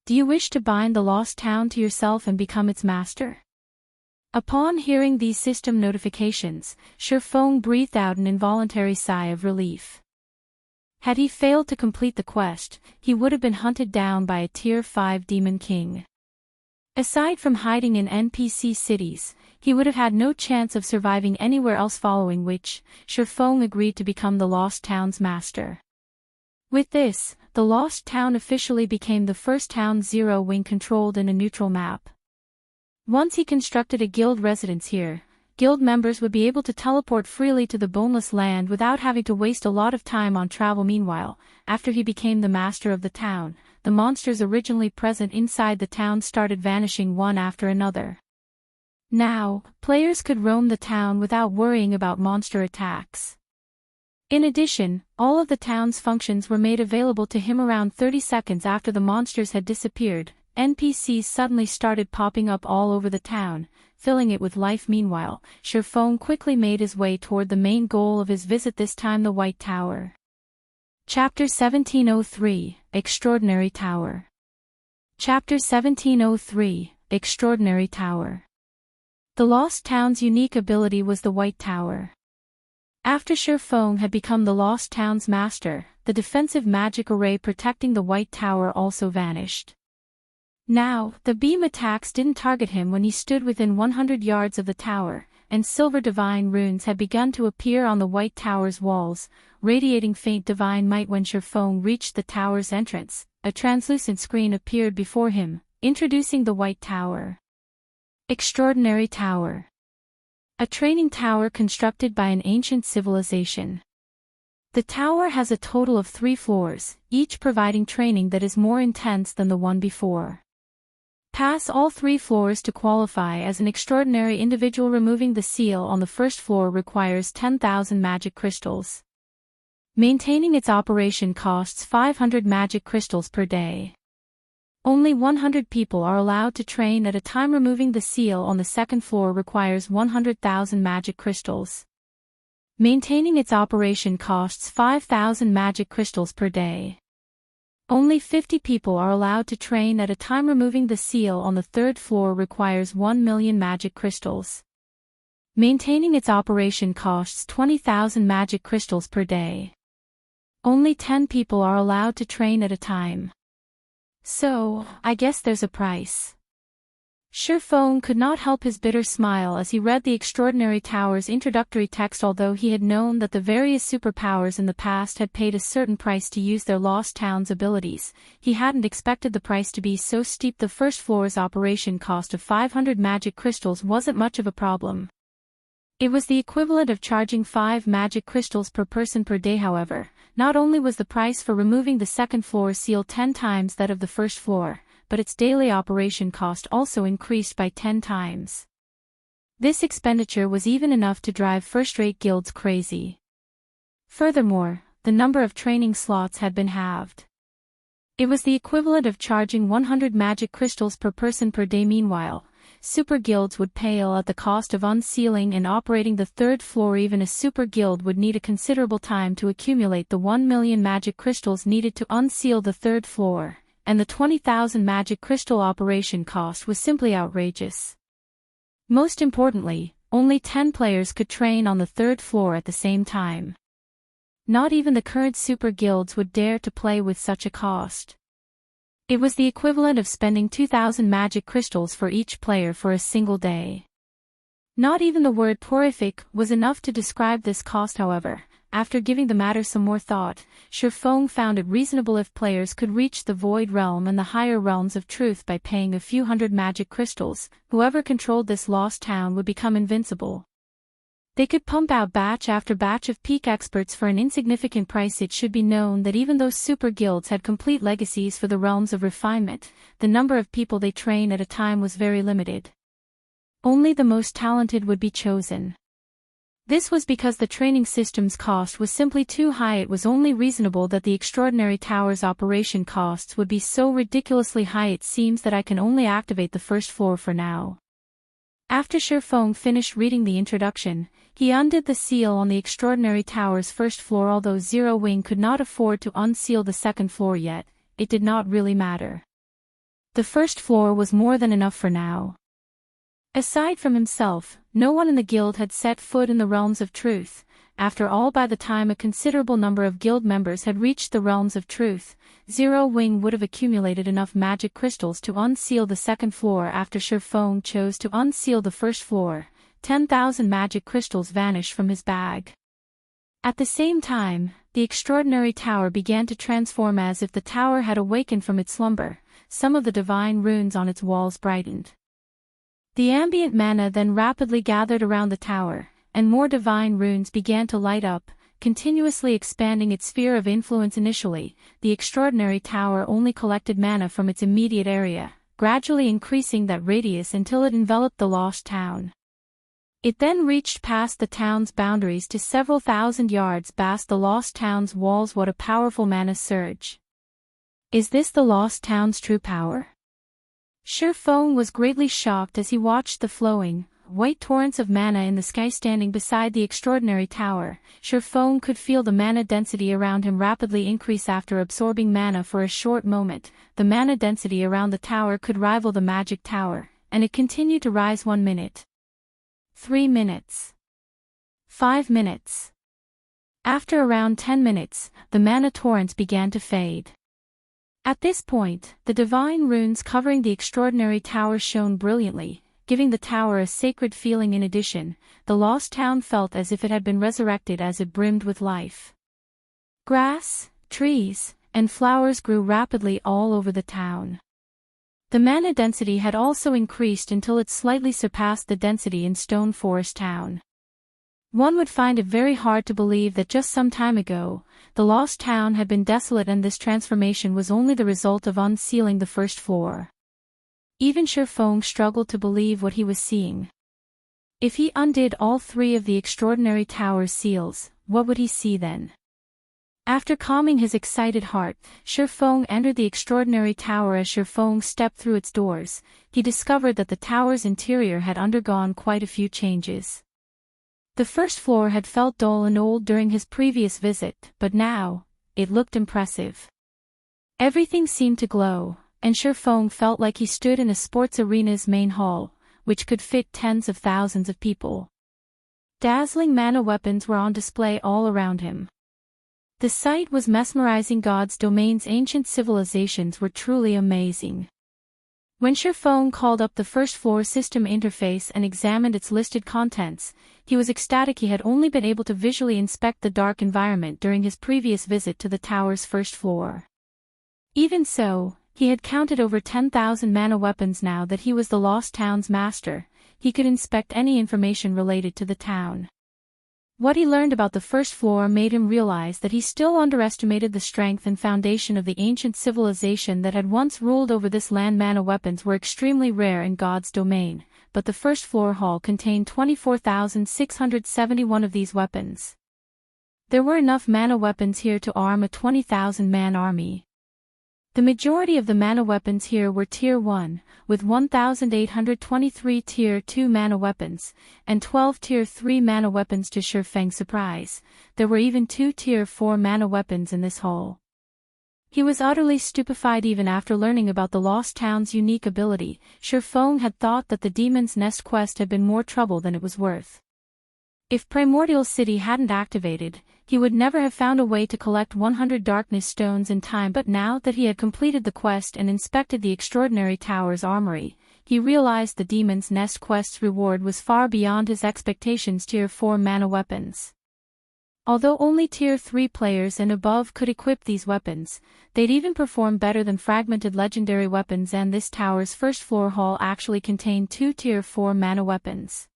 Speaker 1: Do you wish to bind the Lost Town to yourself and become its master? Upon hearing these system notifications, Shurfong breathed out an involuntary sigh of relief. Had he failed to complete the quest, he would have been hunted down by a Tier 5 Demon King. Aside from hiding in NPC cities, he would have had no chance of surviving anywhere else. Following which, Shurfong agreed to become the Lost Town's master. With this, the Lost Town officially became the first town Zero Wing controlled in a neutral map. Once he constructed a guild residence here, guild members would be able to teleport freely to the Boneless Land without having to waste a lot of time on travel. Meanwhile, after he became the master of the town, the monsters originally present inside the town started vanishing one after another. Now, players could roam the town without worrying about monster attacks. In addition, all of the town's functions were made available to him around 30 seconds after the monsters had disappeared. NPCs suddenly started popping up all over the town, filling it with life. Meanwhile, Sherfone quickly made his way toward the main goal of his visit, this time the White Tower. Chapter 1703, Extraordinary Tower. Chapter 1703, Extraordinary Tower. The Lost Town's unique ability was the White Tower. After Sherfone had become the Lost Town's master, the defensive magic array protecting the White Tower also vanished. Now, the beam attacks didn't target him when he stood within 100 yards of the tower, and silver divine runes had begun to appear on the White Tower's walls, radiating faint divine might. When Sherfone reached the tower's entrance, a translucent screen appeared before him, introducing the White Tower. Extraordinary Tower. A training tower constructed by an ancient civilization. The tower has a total of 3 floors, each providing training that is more intense than the one before. Pass all 3 floors to qualify as an extraordinary individual. Removing the seal on the first floor requires 10,000 magic crystals. Maintaining its operation costs 500 magic crystals per day. Only 100 people are allowed to train at a time. Removing the seal on the second floor requires 100,000 magic crystals. Maintaining its operation costs 5,000 magic crystals per day. Only 50 people are allowed to train at a time. Removing the seal on the third floor requires 1 million magic crystals. Maintaining its operation costs 20,000 magic crystals per day. Only 10 people are allowed to train at a time. So, I guess there's a price. Sherfone could not help his bitter smile as he read the Extraordinary Tower's introductory text. Although he had known that the various superpowers in the past had paid a certain price to use their Lost Town's abilities, he hadn't expected the price to be so steep. The first floor's operation cost of 500 magic crystals wasn't much of a problem. It was the equivalent of charging 5 magic crystals per person per day. However, not only was the price for removing the second floor seal 10 times that of the first floor, but its daily operation cost also increased by 10 times. This expenditure was even enough to drive first-rate guilds crazy. Furthermore, the number of training slots had been halved. It was the equivalent of charging 100 magic crystals per person per day. Meanwhile, super guilds would pale at the cost of unsealing and operating the third floor. Even a super guild would need a considerable time to accumulate the 1 million magic crystals needed to unseal the third floor, and the 20,000 magic crystal operation cost was simply outrageous. Most importantly, only 10 players could train on the third floor at the same time. Not even the current super guilds would dare to play with such a cost. It was the equivalent of spending 2,000 magic crystals for each player for a single day. Not even the word horrific was enough to describe this cost. However, after giving the matter some more thought, Sherfone found it reasonable if players could reach the Void Realm and the higher realms of truth by paying a few hundred magic crystals. Whoever controlled this lost town would become invincible. They could pump out batch after batch of peak experts for an insignificant price. It should be known that even though super guilds had complete legacies for the realms of refinement, the number of people they train at a time was very limited. Only the most talented would be chosen. This was because the training system's cost was simply too high. It was only reasonable that the Extraordinary Tower's operation costs would be so ridiculously high. It seems that I can only activate the first floor for now. After Sherfone finished reading the introduction, he undid the seal on the Extraordinary Tower's first floor. Although Zero Wing could not afford to unseal the second floor yet, it did not really matter. The first floor was more than enough for now. Aside from himself, no one in the guild had set foot in the realms of truth. After all, by the time a considerable number of guild members had reached the realms of truth, Zero Wing would have accumulated enough magic crystals to unseal the second floor. After Sherfone chose to unseal the first floor, 10,000 magic crystals vanished from his bag. At the same time, the Extraordinary Tower began to transform as if the tower had awakened from its slumber. Some of the divine runes on its walls brightened. The ambient mana then rapidly gathered around the tower, and more divine runes began to light up, continuously expanding its sphere of influence. Initially, the Extraordinary Tower only collected mana from its immediate area, gradually increasing that radius until it enveloped the lost town. It then reached past the town's boundaries to several thousand yards past the lost town's walls. What a powerful mana surge. Is this the lost town's true power? Shurfong was greatly shocked as he watched the flowing, white torrents of mana in the sky. Standing beside the extraordinary tower, Shurfong could feel the mana density around him rapidly increase after absorbing mana for a short moment. The mana density around the tower could rival the magic tower, and it continued to rise. 1 minute. 3 minutes. 5 minutes. After around 10 minutes, the mana torrents began to fade. At this point, the divine runes covering the extraordinary tower shone brilliantly, giving the tower a sacred feeling. In addition, the lost town felt as if it had been resurrected as it brimmed with life. Grass, trees, and flowers grew rapidly all over the town. The mana density had also increased until it slightly surpassed the density in Stone Forest Town. One would find it very hard to believe that just some time ago, the lost town had been desolate and this transformation was only the result of unsealing the first floor. Even Shurfong struggled to believe what he was seeing. If he undid all 3 of the extraordinary tower's seals, what would he see then? After calming his excited heart, Shurfong entered the extraordinary tower. As Shurfong stepped through its doors, he discovered that the tower's interior had undergone quite a few changes. The first floor had felt dull and old during his previous visit, but now, it looked impressive. Everything seemed to glow, and Shurfong felt like he stood in a sports arena's main hall, which could fit tens of thousands of people. Dazzling mana weapons were on display all around him. The sight was mesmerizing. God's domain's ancient civilizations were truly amazing. When Shurfong called up the first floor system interface and examined its listed contents, he was ecstatic. He had only been able to visually inspect the dark environment during his previous visit to the tower's first floor. Even so, he had counted over 10,000 mana weapons. Now that he was the lost town's master, he could inspect any information related to the town. What he learned about the first floor made him realize that he still underestimated the strength and foundation of the ancient civilization that had once ruled over this land. Mana weapons were extremely rare in God's domain, but the first floor hall contained 24,671 of these weapons. There were enough mana weapons here to arm a 20,000-man army. The majority of the mana weapons here were Tier 1, with 1,823 Tier 2 mana weapons, and 12 Tier 3 mana weapons. To Shurfeng's surprise, there were even 2 Tier 4 mana weapons in this hall. He was utterly stupefied. Even after learning about the Lost Town's unique ability, Shurfong had thought that the Demon's Nest quest had been more trouble than it was worth. If Primordial City hadn't activated, he would never have found a way to collect 100 Darkness Stones in time. But now that he had completed the quest and inspected the extraordinary tower's armory, he realized the Demon's Nest quest's reward was far beyond his expectations. Tier 4 mana weapons. Although only Tier 3 players and above could equip these weapons, they'd even perform better than fragmented legendary weapons, and this tower's first floor hall actually contained 2 Tier 4 mana weapons.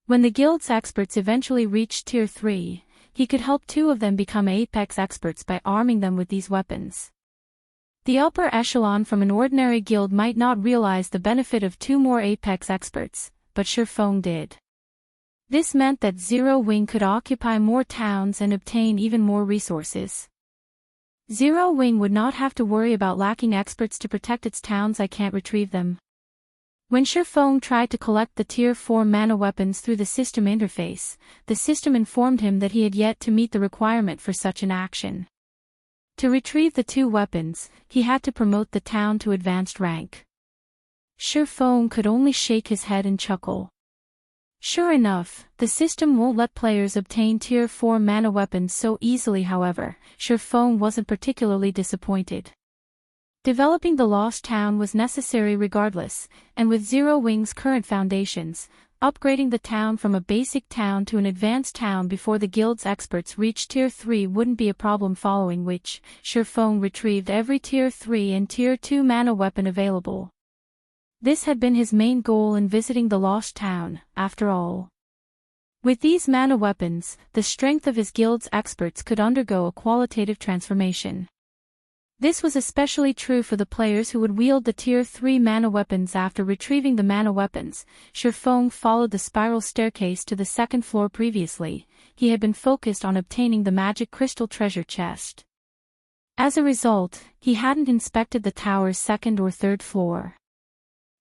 Speaker 1: When the guild's experts eventually reached Tier 3, he could help 2 of them become Apex experts by arming them with these weapons. The upper echelon from an ordinary guild might not realize the benefit of 2 more Apex experts, but Shurfong did. This meant that Zero Wing could occupy more towns and obtain even more resources. Zero Wing would not have to worry about lacking experts to protect its towns. I can't retrieve them. When Shurfong tried to collect the Tier 4 mana weapons through the system interface, the system informed him that he had yet to meet the requirement for such an action. To retrieve the 2 weapons, he had to promote the town to advanced rank. Shurfong could only shake his head and chuckle. Sure enough, the system won't let players obtain Tier 4 mana weapons so easily. However, Shurfong wasn't particularly disappointed. Developing the Lost Town was necessary regardless, and with Zero Wing's current foundations, upgrading the town from a basic town to an advanced town before the guild's experts reached Tier 3 wouldn't be a problem, following which, Shurfong retrieved every Tier 3 and Tier 2 mana weapon available. This had been his main goal in visiting the Lost Town, after all. With these mana weapons, the strength of his guild's experts could undergo a qualitative transformation. This was especially true for the players who would wield the Tier 3 mana weapons. After retrieving the mana weapons, Shurfong followed the spiral staircase to the second floor. Previously, he had been focused on obtaining the magic crystal treasure chest. As a result, he hadn't inspected the tower's second or third floor.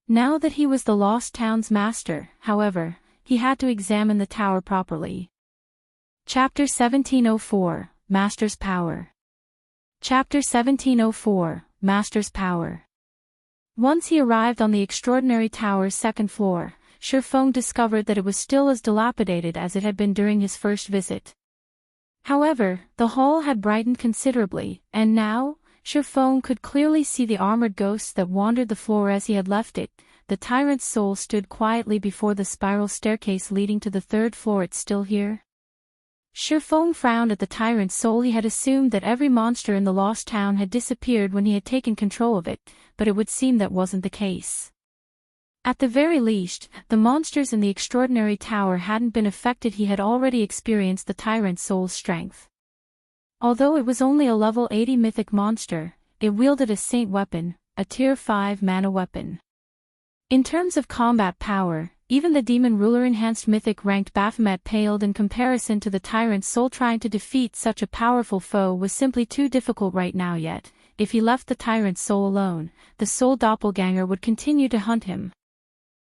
Speaker 1: Now that he was the Lost Town's master, however, he had to examine the tower properly. Chapter 1704, Master's Power. Chapter 1704, Master's Power. Once he arrived on the extraordinary tower's second floor, Shurfong discovered that it was still as dilapidated as it had been during his first visit. However, the hall had brightened considerably, and now, Shurfong could clearly see the armored ghosts that wandered the floor as he had left it. The tyrant's soul stood quietly before the spiral staircase leading to the third floor. It's still here? Shurfong frowned at the tyrant's soul. He had assumed that every monster in the Lost Town had disappeared when he had taken control of it, but it would seem that wasn't the case. At the very least, the monsters in the extraordinary tower hadn't been affected. He had already experienced the tyrant's soul's strength. Although it was only a level 80 mythic monster, it wielded a saint weapon, a tier 5 mana weapon. In terms of combat power, even the demon ruler enhanced mythic ranked Baphomet paled in comparison to the tyrant's soul. Trying to defeat such a powerful foe was simply too difficult right now. Yet, if he left the tyrant's soul alone, the soul doppelganger would continue to hunt him.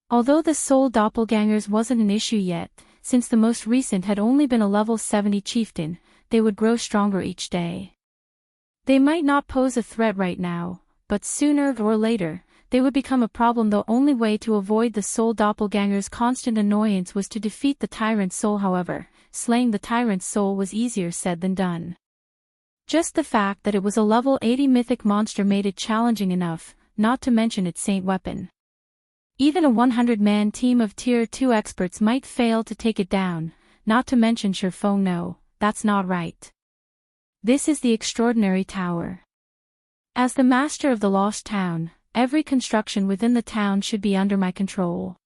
Speaker 1: Although the soul doppelgangers wasn't an issue yet, since the most recent had only been a level 70 chieftain, they would grow stronger each day. They might not pose a threat right now, but sooner or later, they would become a problem. The only way to avoid the soul doppelganger's constant annoyance was to defeat the tyrant's soul. However, slaying the tyrant's soul was easier said than done. Just the fact that it was a level 80 mythic monster made it challenging enough, not to mention its saint weapon. Even a 100-man team of tier 2 experts might fail to take it down, not to mention Shurfong. No, that's not right. This is the extraordinary tower. As the master of the Lost Town, every construction within the town should be under my control.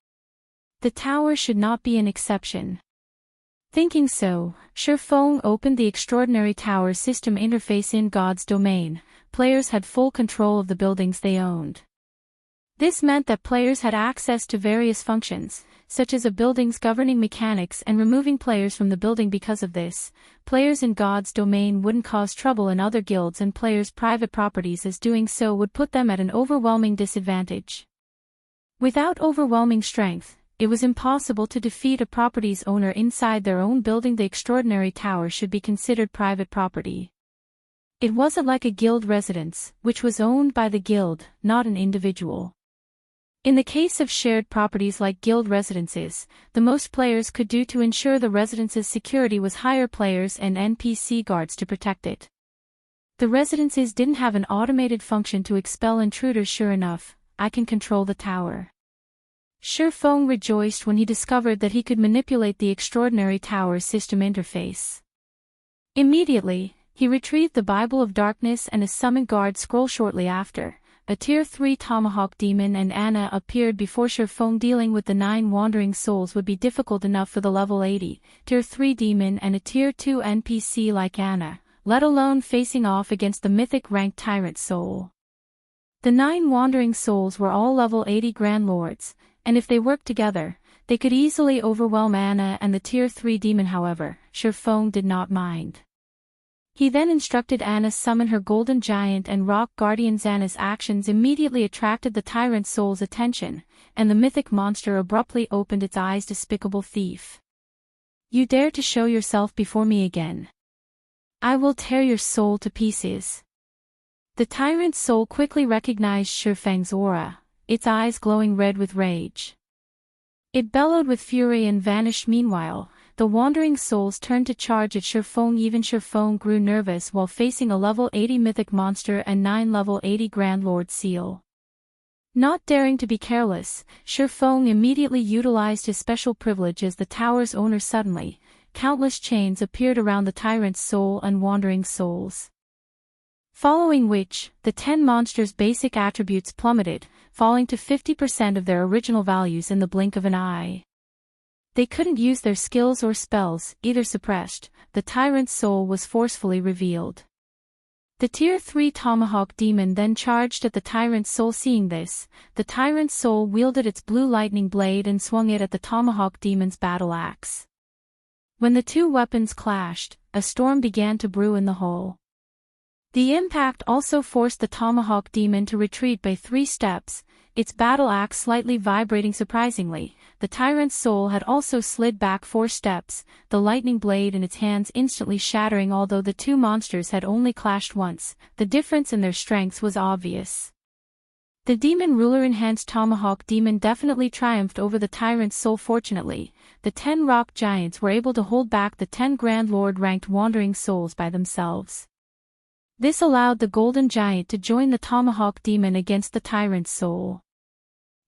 Speaker 1: The tower should not be an exception. Thinking so, Shurfong opened the extraordinary tower system interface. In God's domain, players had full control of the buildings they owned. This meant that players had access to various functions, such as a building's governing mechanics and removing players from the building. Because of this, players in God's domain wouldn't cause trouble in other guilds and players' private properties, as doing so would put them at an overwhelming disadvantage. Without overwhelming strength, it was impossible to defeat a property's owner inside their own building. The extraordinary tower should be considered private property. It wasn't like a guild residence, which was owned by the guild, not an individual. In the case of shared properties like guild residences, the most players could do to ensure the residence's security was hire players and NPC guards to protect it. The residences didn't have an automated function to expel intruders. Sure enough, I can control the tower. Shurfong rejoiced when he discovered that he could manipulate the extraordinary tower's system interface. Immediately, he retrieved the Bible of Darkness and a Summon Guard scroll. Shortly after, a tier 3 Tomahawk Demon and Anna appeared before Shurfong. Dealing with the 9 wandering souls would be difficult enough for the level 80, tier 3 Demon and a tier 2 NPC like Anna, let alone facing off against the mythic ranked tyrant soul. The 9 wandering souls were all level 80 Grand Lords, and if they worked together, they could easily overwhelm Anna and the tier 3 Demon. However, Shurfong did not mind. He then instructed Anna summon her Golden Giant and Rock Guardians. Anna's actions immediately attracted the tyrant soul's attention, and the mythic monster abruptly opened its eyes. Despicable thief! You dare to show yourself before me again? I will tear your soul to pieces. The tyrant's soul quickly recognized Shurfeng's aura, its eyes glowing red with rage. It bellowed with fury and vanished. Meanwhile, the wandering souls turned to charge at Shurfong. Even Shurfong grew nervous while facing a level 80 mythic monster and 9 level 80 Grand Lord seal. Not daring to be careless, Shurfong immediately utilized his special privilege as the tower's owner. Suddenly, countless chains appeared around the tyrant's soul and wandering souls. Following which, the 10 monsters' basic attributes plummeted, falling to 50% of their original values in the blink of an eye. They couldn't use their skills or spells, either suppressed. The tyrant's soul was forcefully revealed. The Tier 3 Tomahawk Demon then charged at the Tyrant's Soul. Seeing this, the Tyrant's Soul wielded its blue lightning blade and swung it at the Tomahawk Demon's battle axe. When the two weapons clashed, a storm began to brew in the hole. The impact also forced the Tomahawk Demon to retreat by 3 steps, its battle axe slightly vibrating. Surprisingly, the Tyrant's Soul had also slid back 4 steps, the lightning blade in its hands instantly shattering. Although the two monsters had only clashed once, the difference in their strengths was obvious. The Demon Ruler Enhanced Tomahawk Demon definitely triumphed over the Tyrant's Soul. Fortunately, the 10 rock giants were able to hold back the 10 Grand Lord ranked Wandering Souls by themselves. This allowed the Golden Giant to join the Tomahawk Demon against the Tyrant's Soul.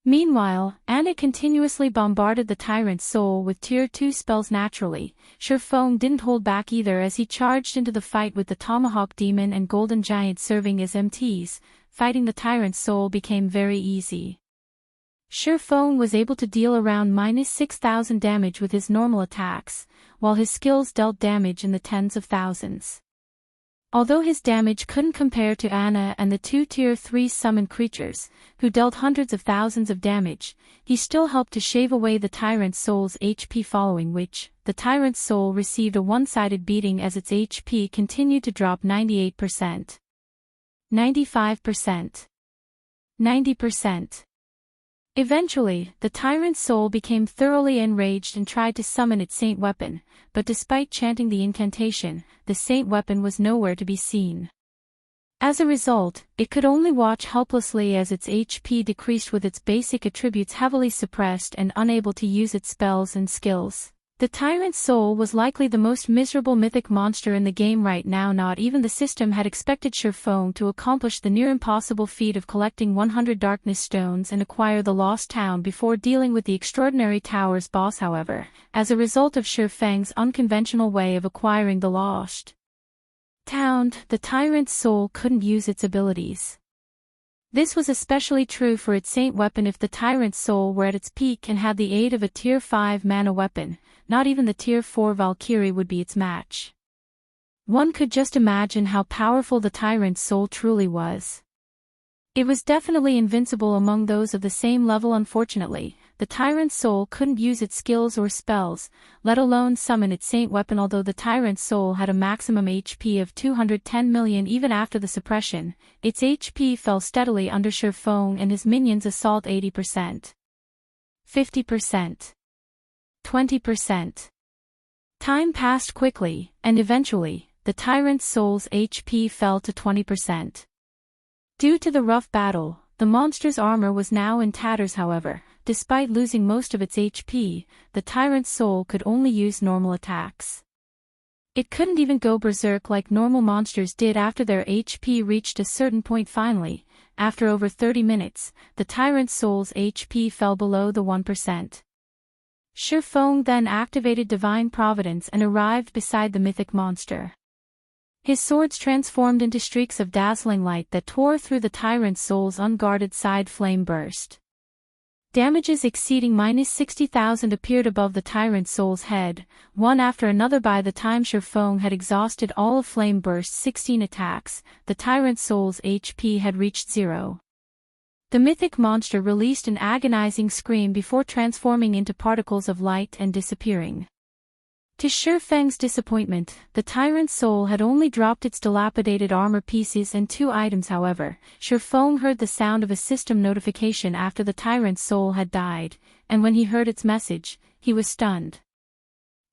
Speaker 1: Meanwhile, Anna continuously bombarded the Tyrant's Soul with Tier 2 spells. Naturally, Shurfeng didn't hold back either as he charged into the fight with the Tomahawk Demon and Golden Giant serving as MTs. Fighting the Tyrant's Soul became very easy. Shurfeng was able to deal around -6,000 damage with his normal attacks, while his skills dealt damage in the tens of thousands. Although his damage couldn't compare to Anna and the 2 Tier 3 summoned creatures, who dealt hundreds of thousands of damage, he still helped to shave away the Tyrant's Soul's HP, following which, the Tyrant's Soul received a one-sided beating as its HP continued to drop. 98%. 95%. 90%. Eventually, the Tyrant's Soul became thoroughly enraged and tried to summon its Saint Weapon, but despite chanting the incantation, the Saint Weapon was nowhere to be seen. As a result, it could only watch helplessly as its HP decreased, with its basic attributes heavily suppressed and unable to use its spells and skills. The Tyrant's Soul was likely the most miserable mythic monster in the game right now. Not even the system had expected Shurfeng to accomplish the near-impossible feat of collecting 100 Darkness Stones and acquire the Lost Town before dealing with the Extraordinary Tower's boss. However, as a result of Shurfeng's unconventional way of acquiring the Lost Town, the Tyrant's Soul couldn't use its abilities. This was especially true for its Saint Weapon. If the Tyrant's Soul were at its peak and had the aid of a Tier 5 mana weapon, not even the Tier 4 Valkyrie would be its match. One could just imagine how powerful the Tyrant's Soul truly was. It was definitely invincible among those of the same level. Unfortunately, the Tyrant's Soul couldn't use its skills or spells, let alone summon its Saint Weapon. Although the Tyrant's Soul had a maximum HP of 210 million even after the suppression, its HP fell steadily under Shurfeng and his minions' assault. 80%. 50%. 20%. Time passed quickly, and eventually, the Tyrant's Soul's HP fell to 20%. Due to the rough battle, the monster's armor was now in tatters. However, despite losing most of its HP, the Tyrant's Soul could only use normal attacks. It couldn't even go berserk like normal monsters did after their HP reached a certain point. Finally, after over 30 minutes, the Tyrant's Soul's HP fell below the 1%. Shurfeng then activated Divine Providence and arrived beside the mythic monster. His swords transformed into streaks of dazzling light that tore through the Tyrant's Soul's unguarded side. Flame burst. Damages exceeding -60,000 appeared above the Tyrant's Soul's head, one after another. By the time Shurfeng had exhausted all of Flame Burst's 16 attacks, the Tyrant's Soul's HP had reached 0. The mythic monster released an agonizing scream before transforming into particles of light and disappearing. To Shurfeng's disappointment, the Tyrant's Soul had only dropped its dilapidated armor pieces and 2 items. However, Shurfeng heard the sound of a system notification after the Tyrant's Soul had died, and when he heard its message, he was stunned.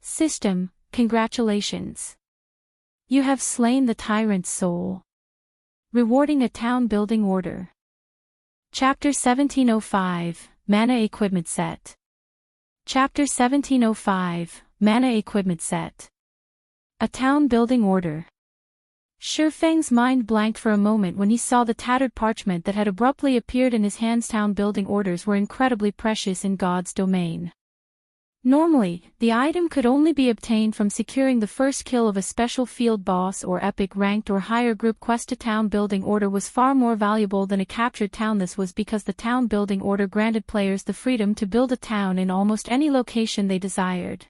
Speaker 1: System, congratulations. You have slain the Tyrant's Soul. Rewarding a town building order. Chapter 1705, Mana Equipment Set. Chapter 1705, Mana Equipment Set. A town building order. Shurfeng's mind blanked for a moment when he saw the tattered parchment that had abruptly appeared in his hands. Town building orders were incredibly precious in God's domain. Normally, the item could only be obtained from securing the first kill of a special field boss or epic ranked or higher group quest. A town building order was far more valuable than a captured town. This was because the town building order granted players the freedom to build a town in almost any location they desired.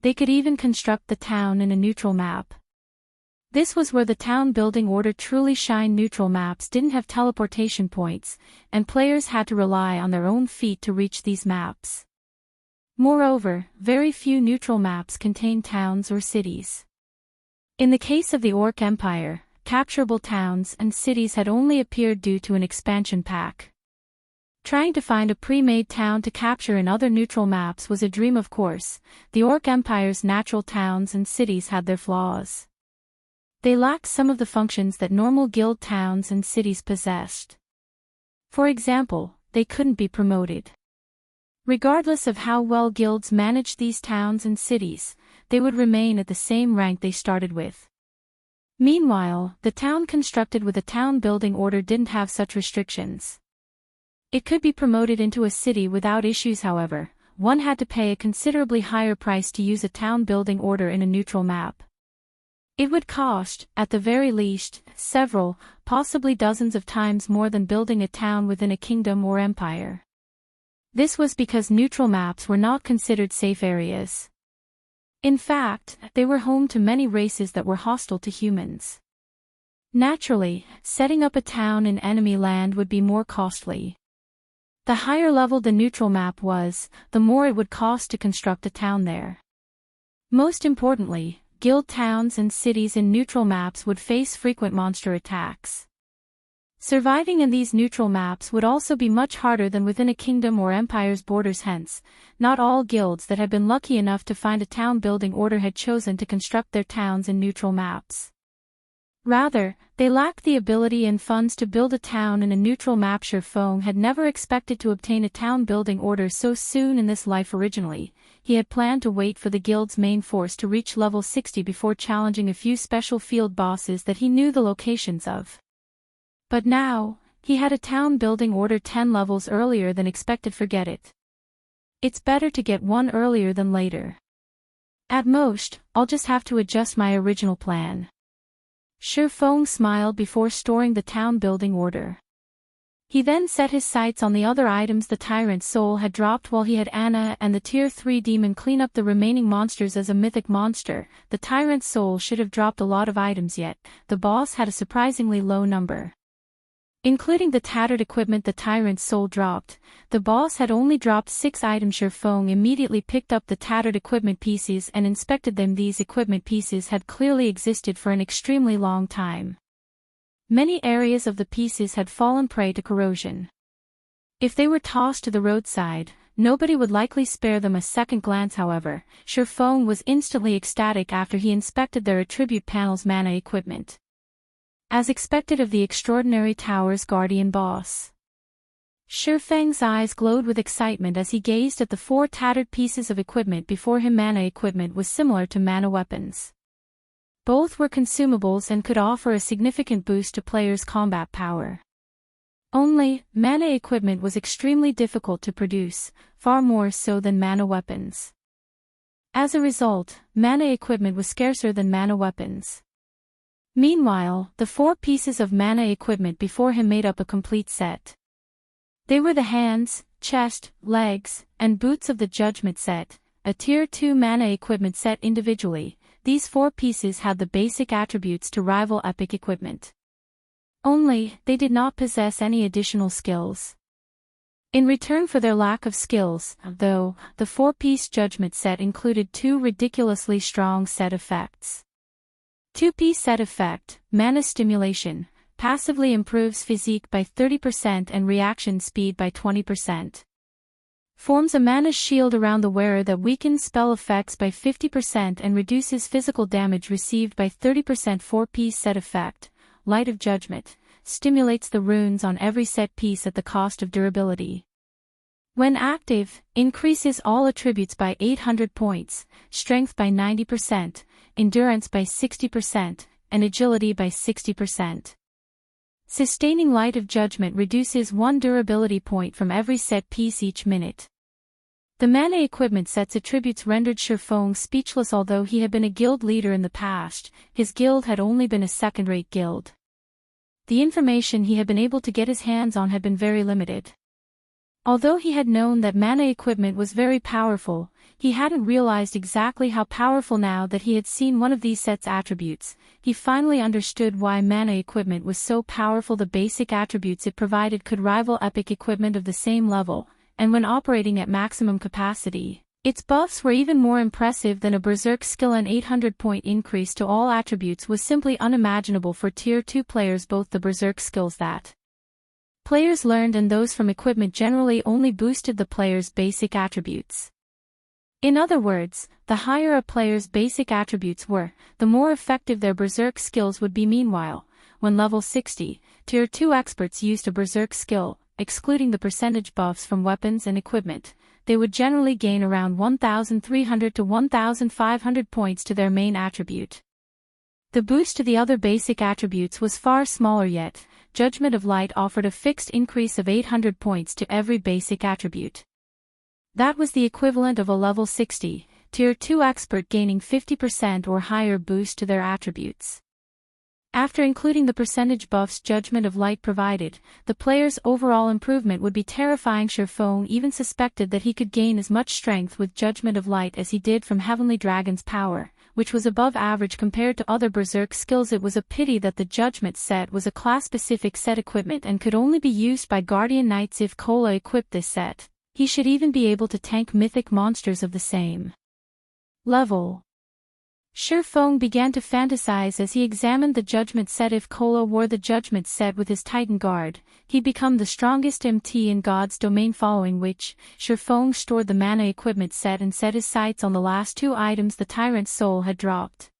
Speaker 1: They could even construct the town in a neutral map. This was where the town building order truly shined. Neutral maps didn't have teleportation points, and players had to rely on their own feet to reach these maps. Moreover, very few neutral maps contained towns or cities. In the case of the Orc Empire, capturable towns and cities had only appeared due to an expansion pack. Trying to find a pre-made town to capture in other neutral maps was a dream, of course. The Orc Empire's natural towns and cities had their flaws. They lacked some of the functions that normal guild towns and cities possessed. For example, they couldn't be promoted. Regardless of how well guilds managed these towns and cities, they would remain at the same rank they started with. Meanwhile, the town constructed with a town building order didn't have such restrictions. It could be promoted into a city without issues. However, one had to pay a considerably higher price to use a town building order in a neutral map. It would cost, at the very least, several, possibly dozens of times more than building a town within a kingdom or empire. This was because neutral maps were not considered safe areas. In fact, they were home to many races that were hostile to humans. Naturally, setting up a town in enemy land would be more costly. The higher level the neutral map was, the more it would cost to construct a town there. Most importantly, guild towns and cities in neutral maps would face frequent monster attacks. Surviving in these neutral maps would also be much harder than within a kingdom or empire's borders. Hence, not all guilds that had been lucky enough to find a town building order had chosen to construct their towns in neutral maps. Rather, they lacked the ability and funds to build a town in a neutral map. Silverwing had never expected to obtain a town building order so soon in this life. Originally, he had planned to wait for the guild's main force to reach level 60 before challenging a few special field bosses that he knew the locations of. But now, he had a town building order 10 levels earlier than expected. Forget it. It's better to get one earlier than later. At most, I'll just have to adjust my original plan. Silverwing smiled before storing the town building order. He then set his sights on the other items. The Tyrant's Soul had dropped while he had Anna and the Tier 3 demon clean up the remaining monsters. As a mythic monster, the Tyrant's Soul should have dropped a lot of items, yet the boss had a surprisingly low number. Including the tattered equipment the Tyrant's Soul dropped, the boss had only dropped 6 items. Silverwing immediately picked up the tattered equipment pieces and inspected them. These equipment pieces had clearly existed for an extremely long time. Many areas of the pieces had fallen prey to corrosion. If they were tossed to the roadside, nobody would likely spare them a second glance. However, Silverwing was instantly ecstatic after he inspected their attribute panel's mana equipment. As expected of the Extraordinary Tower's guardian boss, Silverwing's eyes glowed with excitement as he gazed at the 4 tattered pieces of equipment before him. Mana equipment was similar to mana weapons. Both were consumables and could offer a significant boost to players' combat power. Only, mana equipment was extremely difficult to produce, far more so than mana weapons. As a result, mana equipment was scarcer than mana weapons. Meanwhile, the 4 pieces of mana equipment before him made up a complete set. They were the hands, chest, legs, and boots of the Judgment set, a Tier 2 mana equipment set. Individually, these 4 pieces had the basic attributes to rival epic equipment. Only, they did not possess any additional skills. In return for their lack of skills, though, the 4-piece Judgment set included 2 ridiculously strong set effects. 2-piece set effect, Mana Stimulation, passively improves physique by 30% and reaction speed by 20%. Forms a mana shield around the wearer that weakens spell effects by 50% and reduces physical damage received by 30%. 4-piece set effect, Light of Judgment, stimulates the runes on every set piece at the cost of durability. When active, increases all attributes by 800 points, strength by 90%, endurance by 60%, and agility by 60%. Sustaining Light of Judgment reduces 1 durability point from every set piece each minute. The mana equipment set's attributes rendered Silverwing speechless. Although he had been a guild leader in the past, his guild had only been a second-rate guild. The information he had been able to get his hands on had been very limited. Although he had known that mana equipment was very powerful, he hadn't realized exactly how powerful. Now that he had seen one of these set's attributes, he finally understood why mana equipment was so powerful. The basic attributes it provided could rival epic equipment of the same level, and when operating at maximum capacity, its buffs were even more impressive than a berserk skill. An 800-point increase to all attributes was simply unimaginable for Tier 2 players. Both the berserk skills that players learned and those from equipment generally only boosted the player's basic attributes. In other words, the higher a player's basic attributes were, the more effective their berserk skills would be. Meanwhile, when level 60, Tier 2 experts used a berserk skill, excluding the percentage buffs from weapons and equipment, they would generally gain around 1,300 to 1,500 points to their main attribute. The boost to the other basic attributes was far smaller yet. Judgment of Light offered a fixed increase of 800 points to every basic attribute. That was the equivalent of a level 60, Tier 2 expert gaining 50% or higher boost to their attributes. After including the percentage buffs Judgment of Light provided, the player's overall improvement would be terrifying. Shurfong even suspected that he could gain as much strength with Judgment of Light as he did from Heavenly Dragon's power, which was above average compared to other berserk skills. It was a pity that the Judgment set was a class-specific set equipment and could only be used by Guardian Knights. If Kola equipped this set, he should even be able to tank mythic monsters of the same level. Shurfong began to fantasize as he examined the Judgment set. If Kola wore the Judgment set with his Titan Guard, he'd become the strongest MT in God's domain. Following which, Shurfong stored the mana equipment set and set his sights on the last two items the Tyrant's Soul had dropped.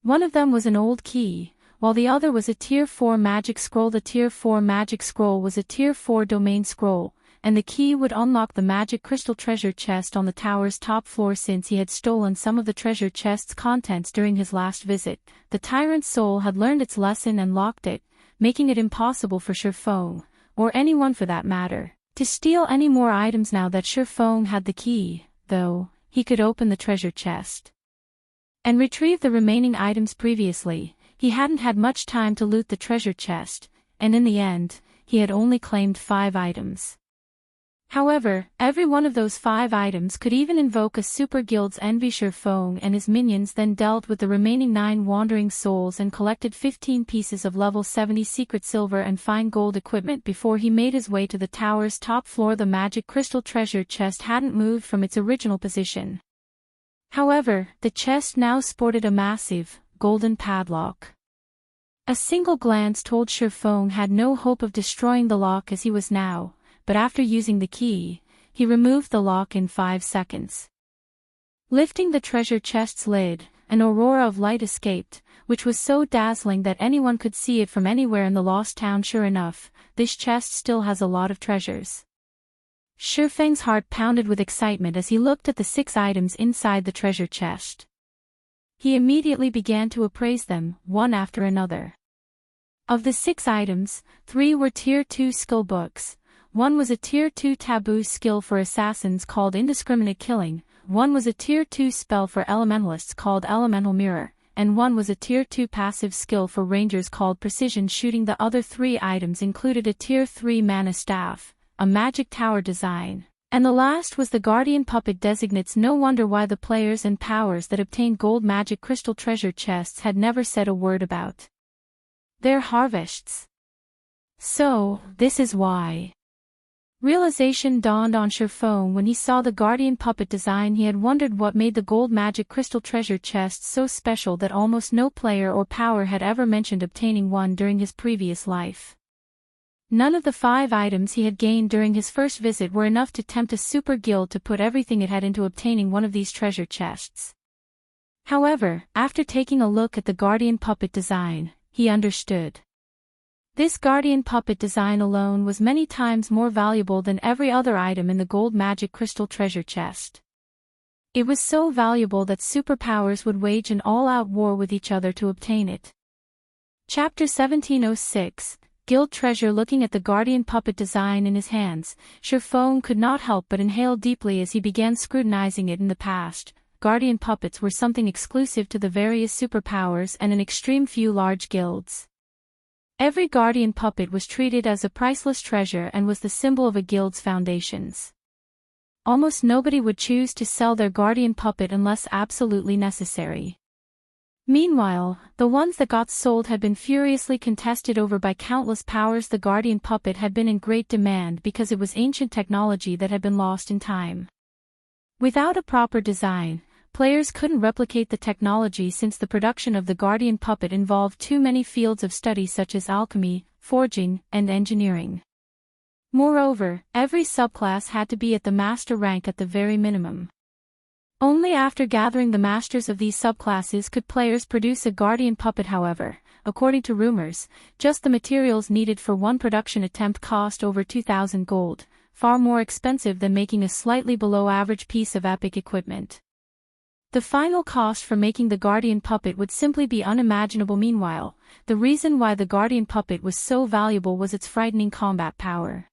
Speaker 1: One of them was an old key, while the other was a Tier 4 magic scroll. The Tier 4 magic scroll was a Tier 4 domain scroll, and the key would unlock the magic crystal treasure chest on the tower's top floor. Since he had stolen some of the treasure chest's contents during his last visit, the Tyrant's Soul had learned its lesson and locked it, making it impossible for Shurfong, or anyone for that matter, to steal any more items. Now that Shurfong had the key, though, he could open the treasure chest and retrieve the remaining items. Previously, he hadn't had much time to loot the treasure chest, and in the end, he had only claimed 5 items. However, every one of those 5 items could even invoke a super guild's envy. Shurfong and his minions then dealt with the remaining 9 wandering souls and collected 15 pieces of level 70 secret silver and fine gold equipment before he made his way to the tower's top floor. The magic crystal treasure chest hadn't moved from its original position. However, the chest now sported a massive, golden padlock. A single glance told Shurfong had no hope of destroying the lock as he was now, but after using the key, he removed the lock in 5 seconds. Lifting the treasure chest's lid, an aurora of light escaped, which was so dazzling that anyone could see it from anywhere in the lost town. Sure enough, this chest still has a lot of treasures. Shurfeng's heart pounded with excitement as he looked at the 6 items inside the treasure chest. He immediately began to appraise them, one after another. Of the 6 items, 3 were Tier 2 skill books. One was a Tier 2 taboo skill for assassins called Indiscriminate Killing, one was a Tier 2 spell for elementalists called Elemental Mirror, and one was a Tier 2 passive skill for rangers called Precision Shooting. The other 3 items included a Tier 3 mana staff, a magic tower design, and the last was the Guardian Puppet Designates. No wonder why the players and powers that obtained gold magic crystal treasure chests had never said a word about their harvests. So, this is why. Realization dawned on Shurfong when he saw the Guardian Puppet design. He had wondered what made the gold magic crystal treasure chests so special that almost no player or power had ever mentioned obtaining one during his previous life. None of the 5 items he had gained during his first visit were enough to tempt a super guild to put everything it had into obtaining one of these treasure chests. However, after taking a look at the Guardian Puppet design, he understood. This Guardian Puppet design alone was many times more valuable than every other item in the gold magic crystal treasure chest. It was so valuable that superpowers would wage an all-out war with each other to obtain it. Chapter 1706, Guild Treasure. Looking at the Guardian Puppet design in his hands, Shurfong could not help but inhale deeply as he began scrutinizing it. In the past, Guardian Puppets were something exclusive to the various superpowers and an extreme few large guilds. Every guardian puppet was treated as a priceless treasure and was the symbol of a guild's foundations. Almost nobody would choose to sell their guardian puppet unless absolutely necessary. Meanwhile, the ones that got sold had been furiously contested over by countless powers. The guardian puppet had been in great demand because it was ancient technology that had been lost in time. Without a proper design, players couldn't replicate the technology since the production of the guardian puppet involved too many fields of study such as alchemy, forging, and engineering. Moreover, every subclass had to be at the master rank at the very minimum. Only after gathering the masters of these subclasses could players produce a guardian puppet. However, according to rumors, just the materials needed for one production attempt cost over 2,000 gold, far more expensive than making a slightly below average piece of epic equipment. The final cost for making the guardian puppet would simply be unimaginable. Meanwhile, the reason why the guardian puppet was so valuable was its frightening combat power.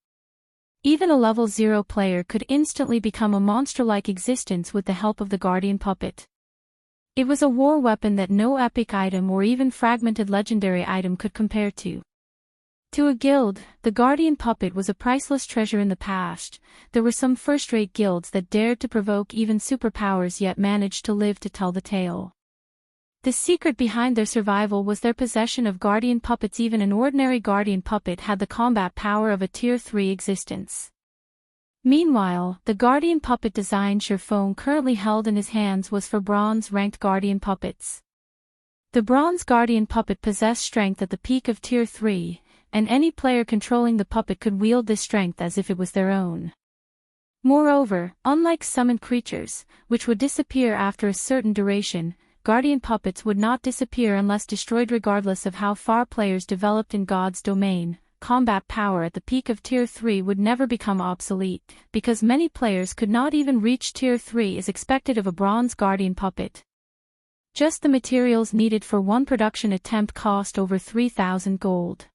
Speaker 1: Even a level 0 player could instantly become a monster-like existence with the help of the guardian puppet. It was a war weapon that no epic item or even fragmented legendary item could compare to. To a guild, the guardian puppet was a priceless treasure. In the past, there were some first-rate guilds that dared to provoke even superpowers yet managed to live to tell the tale. The secret behind their survival was their possession of guardian puppets. Even an ordinary guardian puppet had the combat power of a tier 3 existence. Meanwhile, the guardian puppet design Sherphone currently held in his hands was for bronze-ranked guardian puppets. The bronze guardian puppet possessed strength at the peak of tier 3, and any player controlling the puppet could wield this strength as if it was their own. Moreover, unlike summoned creatures, which would disappear after a certain duration, guardian puppets would not disappear unless destroyed. Regardless of how far players developed in God's domain, combat power at the peak of tier 3 would never become obsolete, because many players could not even reach tier 3 as expected of a bronze guardian puppet. Just the materials needed for one production attempt cost over 3,000 gold.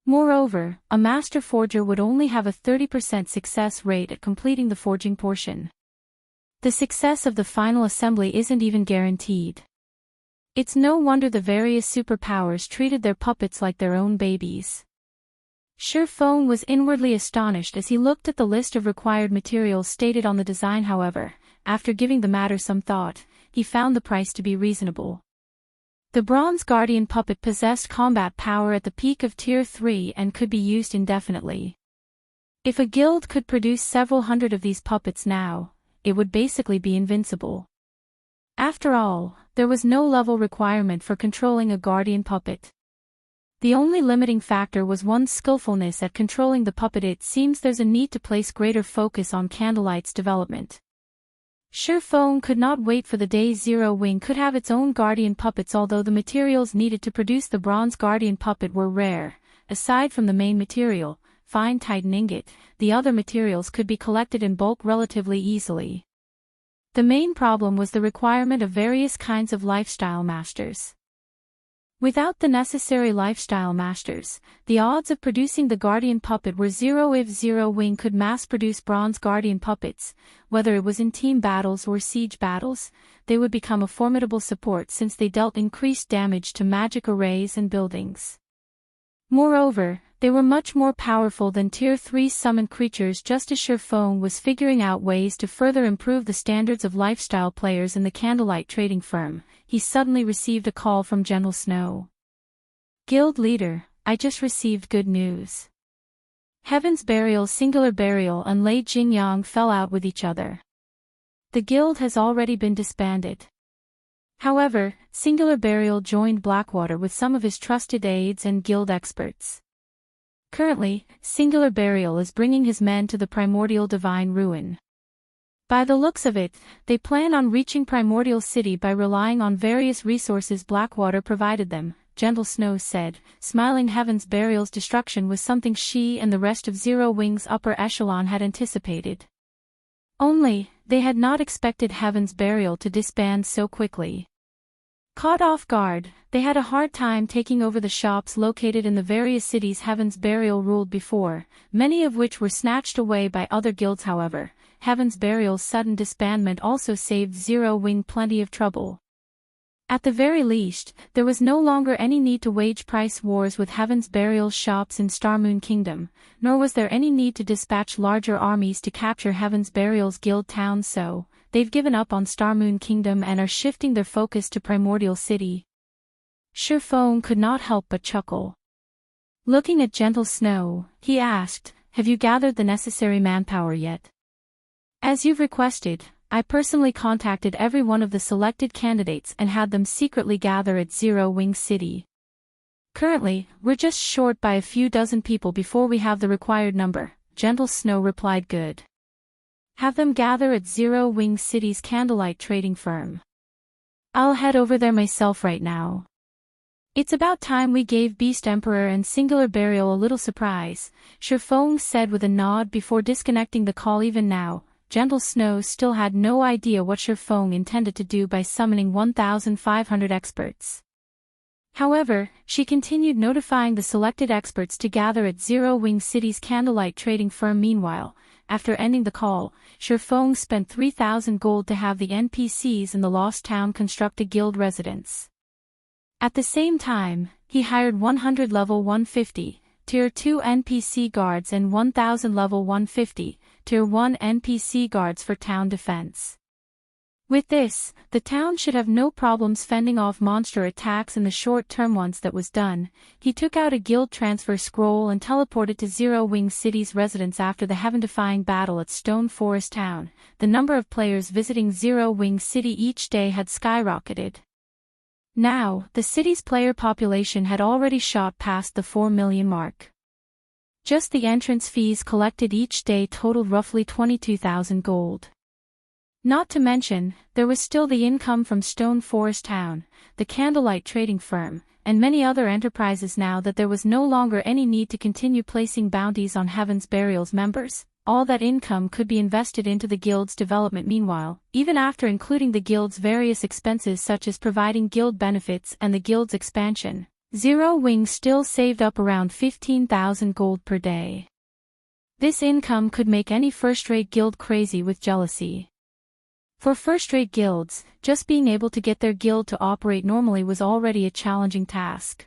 Speaker 1: Moreover, a master forger would only have a 30% success rate at completing the forging portion. The success of the final assembly isn't even guaranteed. It's no wonder the various superpowers treated their puppets like their own babies. Sherphone was inwardly astonished as he looked at the list of required materials stated on the design. However, after giving the matter some thought, he found the price to be reasonable. The bronze guardian puppet possessed combat power at the peak of tier 3 and could be used indefinitely. If a guild could produce several hundred of these puppets now, it would basically be invincible. After all, there was no level requirement for controlling a guardian puppet. The only limiting factor was one's skillfulness at controlling the puppet. It seems there's a need to place greater focus on Candlelight's development. Sherphone could not wait for the day Silverwing could have its own guardian puppets. Although the materials needed to produce the bronze guardian puppet were rare, aside from the main material, fine Titan ingot, the other materials could be collected in bulk relatively easily. The main problem was the requirement of various kinds of lifestyle masters. Without the necessary lifestyle masters, the odds of producing the guardian puppet were zero. If Silverwing could mass-produce bronze guardian puppets, whether it was in team battles or siege battles, they would become a formidable support since they dealt increased damage to magic arrays and buildings. Moreover, they were much more powerful than tier 3 summoned creatures. Just as Sherphone was figuring out ways to further improve the standards of lifestyle players in the Candlelight trading firm, he suddenly received a call from General Snow. Guild leader, I just received good news. Heaven's Burial, Singular Burial and Lei Jingyang fell out with each other. The guild has already been disbanded. However, Singular Burial joined Blackwater with some of his trusted aides and guild experts. Currently, Singular Burial is bringing his men to the primordial divine ruin. By the looks of it, they plan on reaching Primordial City by relying on various resources Blackwater provided them, Gentle Snow said, smiling. Heaven's Burial's destruction was something she and the rest of Silverwing's upper echelon had anticipated. Only, they had not expected Heaven's Burial to disband so quickly. Caught off guard, they had a hard time taking over the shops located in the various cities Heaven's Burial ruled before, many of which were snatched away by other guilds. However, Heaven's Burial's sudden disbandment also saved Silverwing plenty of trouble. At the very least, there was no longer any need to wage price wars with Heaven's Burial shops in Starmoon Kingdom, nor was there any need to dispatch larger armies to capture Heaven's Burial's guild towns, so they've given up on Starmoon Kingdom and are shifting their focus to Primordial City. Shurfong could not help but chuckle. Looking at Gentle Snow, he asked, "Have you gathered the necessary manpower yet?" "As you've requested, I personally contacted every one of the selected candidates and had them secretly gather at Zero Wing City. Currently, we're just short by a few dozen people before we have the required number," Gentle Snow replied. "Good. Have them gather at Zero Wing City's candlelight trading firm. I'll head over there myself right now. It's about time we gave Beast Emperor and Singular Burial a little surprise," Shurfong said with a nod before disconnecting the call. Even now, Gentle Snow still had no idea what Shurfong intended to do by summoning 1,500 experts. However, she continued notifying the selected experts to gather at Zero Wing City's candlelight trading firm. Meanwhile, after ending the call, Shurfong spent 3,000 gold to have the NPCs in the Lost Town construct a guild residence. At the same time, he hired 100 level 150, Tier 2 NPC guards and 1,000 level 150, Tier 1 NPC guards for town defense. With this, the town should have no problems fending off monster attacks in the short term. Once that was done, he took out a guild transfer scroll and teleported to Zero Wing City's residence. After the heaven-defying battle at Stone Forest Town, the number of players visiting Zero Wing City each day had skyrocketed. Now, the city's player population had already shot past the 4 million mark. Just the entrance fees collected each day totaled roughly 22,000 gold. Not to mention, there was still the income from Stone Forest Town, the candlelight trading firm, and many other enterprises. Now that there was no longer any need to continue placing bounties on Heaven's Burial's members, all that income could be invested into the guild's development. Meanwhile, even after including the guild's various expenses such as providing guild benefits and the guild's expansion, Zero Wing still saved up around 15,000 gold per day. This income could make any first-rate guild crazy with jealousy. For first-rate guilds, just being able to get their guild to operate normally was already a challenging task.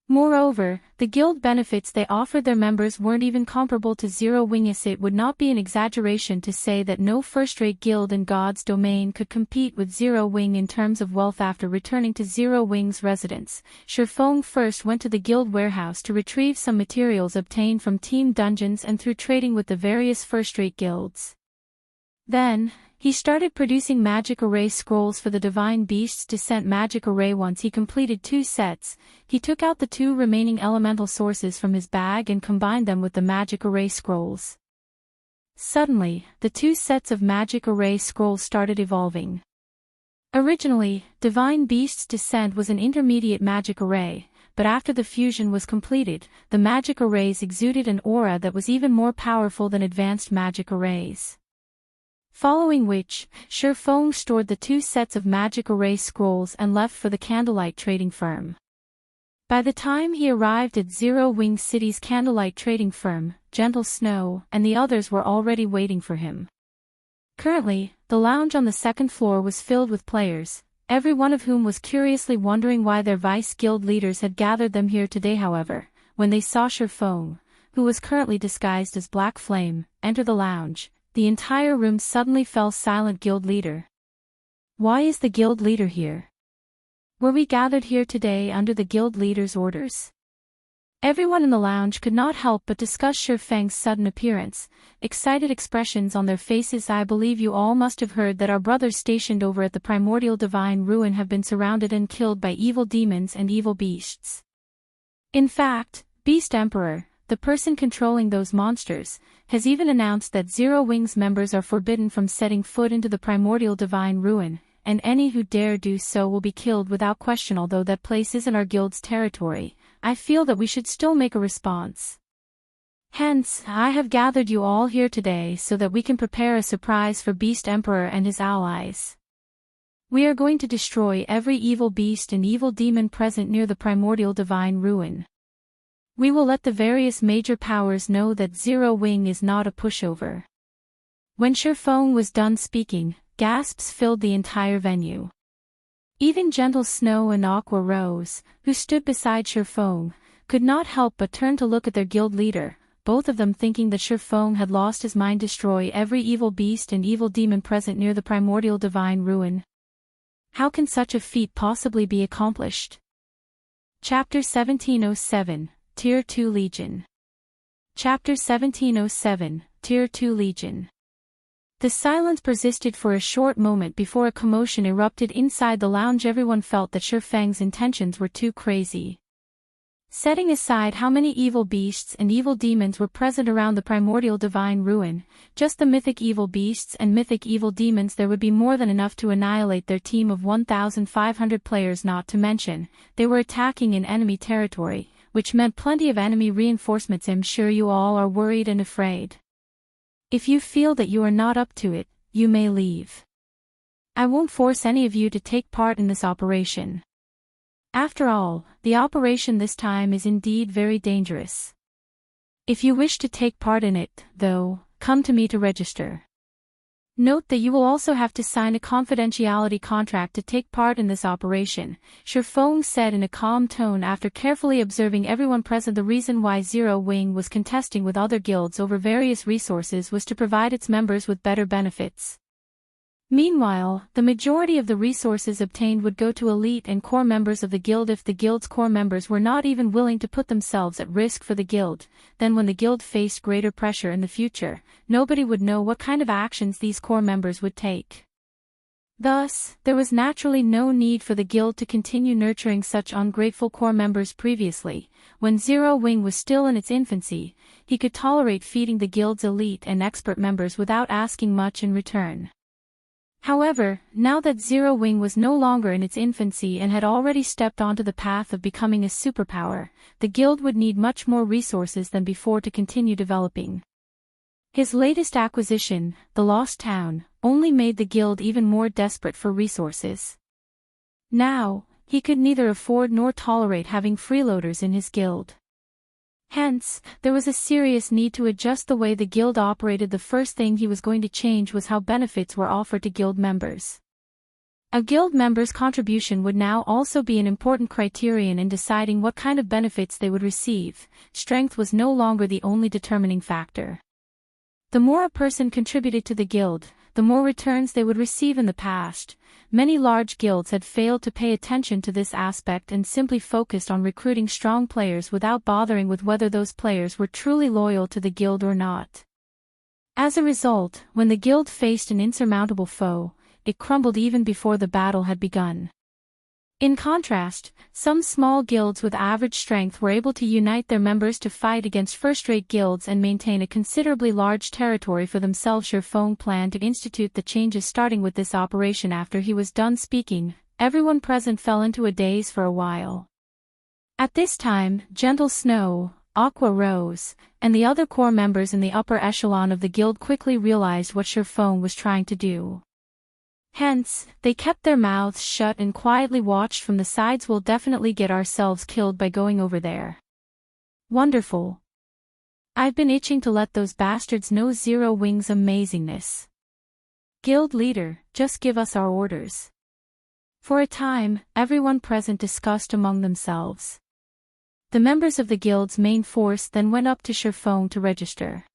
Speaker 1: Moreover, the guild benefits they offered their members weren't even comparable to Zero Wing's. It would not be an exaggeration to say that no first-rate guild in God's domain could compete with Zero Wing in terms of wealth. After returning to Zero Wing's residence, Shurfong first went to the guild warehouse to retrieve some materials obtained from team dungeons and through trading with the various first-rate guilds. Then, he started producing magic array scrolls for the Divine Beast's Descent magic array. Once he completed 2 sets, he took out the 2 remaining elemental sources from his bag and combined them with the magic array scrolls. Suddenly, the 2 sets of magic array scrolls started evolving. Originally, Divine Beast's Descent was an intermediate magic array, but after the fusion was completed, the magic arrays exuded an aura that was even more powerful than advanced magic arrays. Following which, Shurfong stored the 2 sets of magic array scrolls and left for the candlelight trading firm. By the time he arrived at Zero Wing City's candlelight trading firm, Gentle Snow and the others were already waiting for him. Currently, the lounge on the 2nd floor was filled with players, every one of whom was curiously wondering why their vice guild leaders had gathered them here today. However, when they saw Shurfong, who was currently disguised as Black Flame, enter the lounge, the entire room suddenly fell silent. Guild leader. Why is the guild leader here? Were we gathered here today under the guild leader's orders? Everyone in the lounge could not help but discuss Shurfeng's sudden appearance, excited expressions on their faces. I believe you all must have heard that our brothers stationed over at the Primordial Divine Ruin have been surrounded and killed by evil demons and evil beasts. In fact, Beast Emperor, the person controlling those monsters, has even announced that Zero Wing's members are forbidden from setting foot into the Primordial Divine Ruin, and any who dare do so will be killed without question. Although that place isn't our guild's territory, I feel that we should still make a response. Hence, I have gathered you all here today so that we can prepare a surprise for Beast Emperor and his allies. We are going to destroy every evil beast and evil demon present near the Primordial Divine Ruin. We will let the various major powers know that Zero Wing is not a pushover. When Shurfong was done speaking, gasps filled the entire venue. Even Gentle Snow and Aqua Rose, who stood beside Sherfong, could not help but turn to look at their guild leader, both of them thinking that Sherfong had lost his mind. Destroy every evil beast and evil demon present near the primordial divine ruin. How can such a feat possibly be accomplished? Chapter 1707, Tier 2 Legion. Chapter 1707, Tier 2 Legion. The silence persisted for a short moment before a commotion erupted inside the lounge. Everyone felt that Sherfang's intentions were too crazy. Setting aside how many evil beasts and evil demons were present around the primordial divine ruin, just the mythic evil beasts and mythic evil demons, there would be more than enough to annihilate their team of 1,500 players. Not to mention, they were attacking in enemy territory, which meant plenty of enemy reinforcements. I'm sure you all are worried and afraid. If you feel that you are not up to it, you may leave. I won't force any of you to take part in this operation. After all, the operation this time is indeed very dangerous. If you wish to take part in it, though, come to me to register. Note that you will also have to sign a confidentiality contract to take part in this operation, Sherfong said in a calm tone after carefully observing everyone present. The reason why Zero Wing was contesting with other guilds over various resources was to provide its members with better benefits. Meanwhile, the majority of the resources obtained would go to elite and core members of the guild. If the guild's core members were not even willing to put themselves at risk for the guild, then when the guild faced greater pressure in the future, nobody would know what kind of actions these core members would take. Thus, there was naturally no need for the guild to continue nurturing such ungrateful core members. Previously, when Zero Wing was still in its infancy, he could tolerate feeding the guild's elite and expert members without asking much in return. However, now that Zero Wing was no longer in its infancy and had already stepped onto the path of becoming a superpower, the guild would need much more resources than before to continue developing. His latest acquisition, the Lost Town, only made the guild even more desperate for resources. Now, he could neither afford nor tolerate having freeloaders in his guild. Hence, there was a serious need to adjust the way the guild operated. The first thing he was going to change was how benefits were offered to guild members. A guild member's contribution would now also be an important criterion in deciding what kind of benefits they would receive. Strength was no longer the only determining factor. The more a person contributed to the guild, the more returns they would receive. In the past, many large guilds had failed to pay attention to this aspect and simply focused on recruiting strong players without bothering with whether those players were truly loyal to the guild or not. As a result, when the guild faced an insurmountable foe, it crumbled even before the battle had begun. In contrast, some small guilds with average strength were able to unite their members to fight against first-rate guilds and maintain a considerably large territory for themselves. Sherfong planned to institute the changes starting with this operation. After he was done speaking, everyone present fell into a daze for a while. At this time, Gentle Snow, Aqua Rose, and the other core members in the upper echelon of the guild quickly realized what Sherfong was trying to do. Hence, they kept their mouths shut and quietly watched from the sides. We'll definitely get ourselves killed by going over there. Wonderful. I've been itching to let those bastards know Zero Wing's amazingness. Guild leader, just give us our orders. For a time, everyone present discussed among themselves. The members of the guild's main force then went up to Sherfong to register.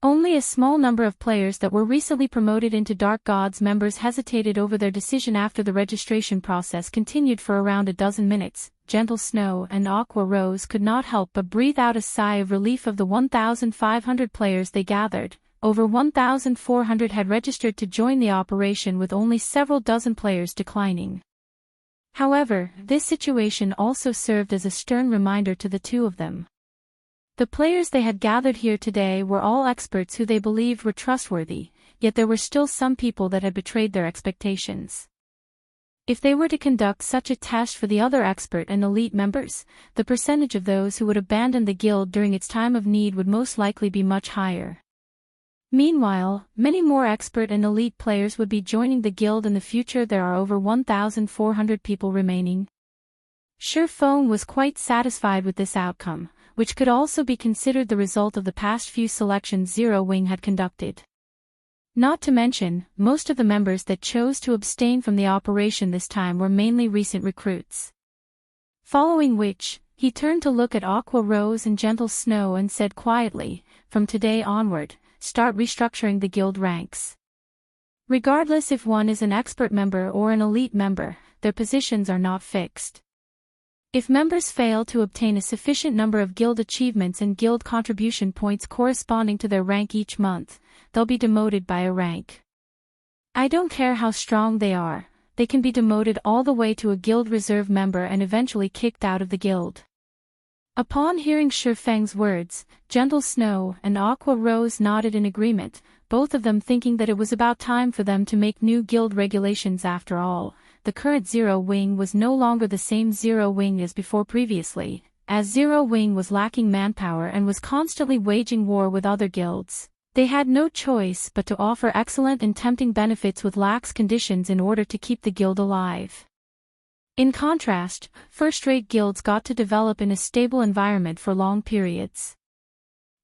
Speaker 1: Only a small number of players that were recently promoted into Dark Gods members hesitated over their decision. After the registration process continued for around a dozen minutes, Gentle Snow and Aqua Rose could not help but breathe out a sigh of relief. Of the 1,500 players they gathered, over 1,400 had registered to join the operation, with only several dozen players declining. However, this situation also served as a stern reminder to the two of them. The players they had gathered here today were all experts who they believed were trustworthy, yet there were still some people that had betrayed their expectations. If they were to conduct such a test for the other expert and elite members, the percentage of those who would abandon the guild during its time of need would most likely be much higher. Meanwhile, many more expert and elite players would be joining the guild in the future. There are over 1,400 people remaining. Sherfong was quite satisfied with this outcome, which could also be considered the result of the past few selections Zero Wing had conducted. Not to mention, most of the members that chose to abstain from the operation this time were mainly recent recruits. Following which, he turned to look at Aqua Rose and Gentle Snow and said quietly, "From today onward, start restructuring the guild ranks. Regardless if one is an expert member or an elite member, their positions are not fixed. If members fail to obtain a sufficient number of guild achievements and guild contribution points corresponding to their rank each month, they'll be demoted by a rank. I don't care how strong they are, they can be demoted all the way to a guild reserve member and eventually kicked out of the guild." Upon hearing Shifeng's words, Gentle Snow and Aqua Rose nodded in agreement, both of them thinking that it was about time for them to make new guild regulations after all. The current Zero Wing was no longer the same Zero Wing as before previously, as Zero Wing was lacking manpower and was constantly waging war with other guilds. They had no choice but to offer excellent and tempting benefits with lax conditions in order to keep the guild alive. In contrast, first-rate guilds got to develop in a stable environment for long periods.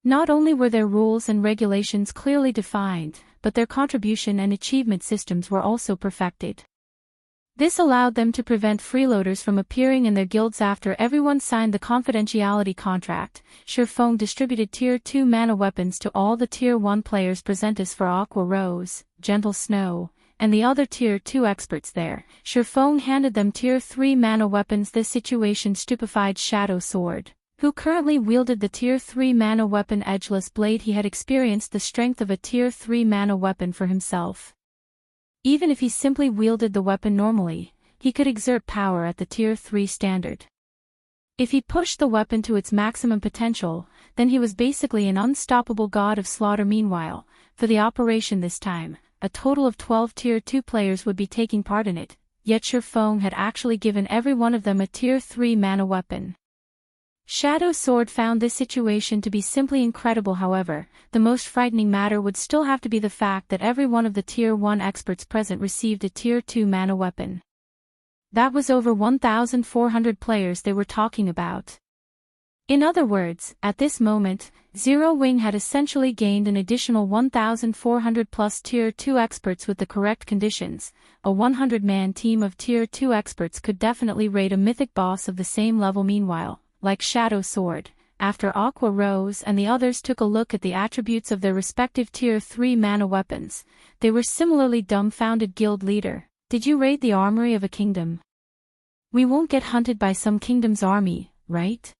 Speaker 1: Not only were their rules and regulations clearly defined, but their contribution and achievement systems were also perfected. This allowed them to prevent freeloaders from appearing in their guilds after everyone signed the confidentiality contract. Shifeng distributed Tier 2 mana weapons to all the Tier 1 players present as for Aqua Rose, Gentle Snow, and the other Tier 2 experts there. Shifeng handed them Tier 3 mana weapons. This situation stupefied Shadow Sword, who currently wielded the Tier 3 mana weapon Edgeless Blade. He had experienced the strength of a Tier 3 mana weapon for himself. Even if he simply wielded the weapon normally, he could exert power at the Tier 3 standard. If he pushed the weapon to its maximum potential, then he was basically an unstoppable god of slaughter. Meanwhile, for the operation this time, a total of 12 Tier 2 players would be taking part in it, yet Shifeng had actually given every one of them a Tier 3 mana weapon. Shadow Sword found this situation to be simply incredible. However, the most frightening matter would still have to be the fact that every one of the Tier 1 experts present received a Tier 2 mana weapon. That was over 1,400 players they were talking about. In other words, at this moment, Zero Wing had essentially gained an additional 1,400 plus Tier 2 experts with the correct conditions. A 100-man team of Tier 2 experts could definitely raid a mythic boss of the same level. Meanwhile, like Shadow Sword, after Aqua Rose and the others took a look at the attributes of their respective Tier 3 mana weapons, they were similarly dumbfounded. Guild leader, did you raid the armory of a kingdom? We won't get hunted by some kingdom's army, right?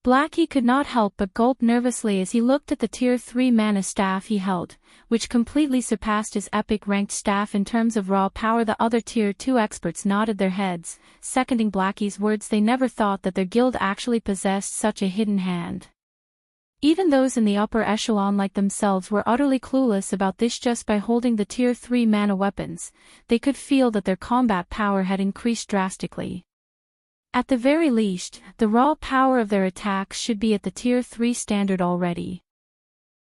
Speaker 1: Blackie could not help but gulp nervously as he looked at the Tier 3 mana staff he held, which completely surpassed his epic-ranked staff in terms of raw power. The other Tier 2 experts nodded their heads, seconding Blackie's words. They never thought that their guild actually possessed such a hidden hand. Even those in the upper echelon like themselves were utterly clueless about this. Just by holding the Tier 3 mana weapons, they could feel that their combat power had increased drastically. At the very least, the raw power of their attacks should be at the Tier 3 standard already.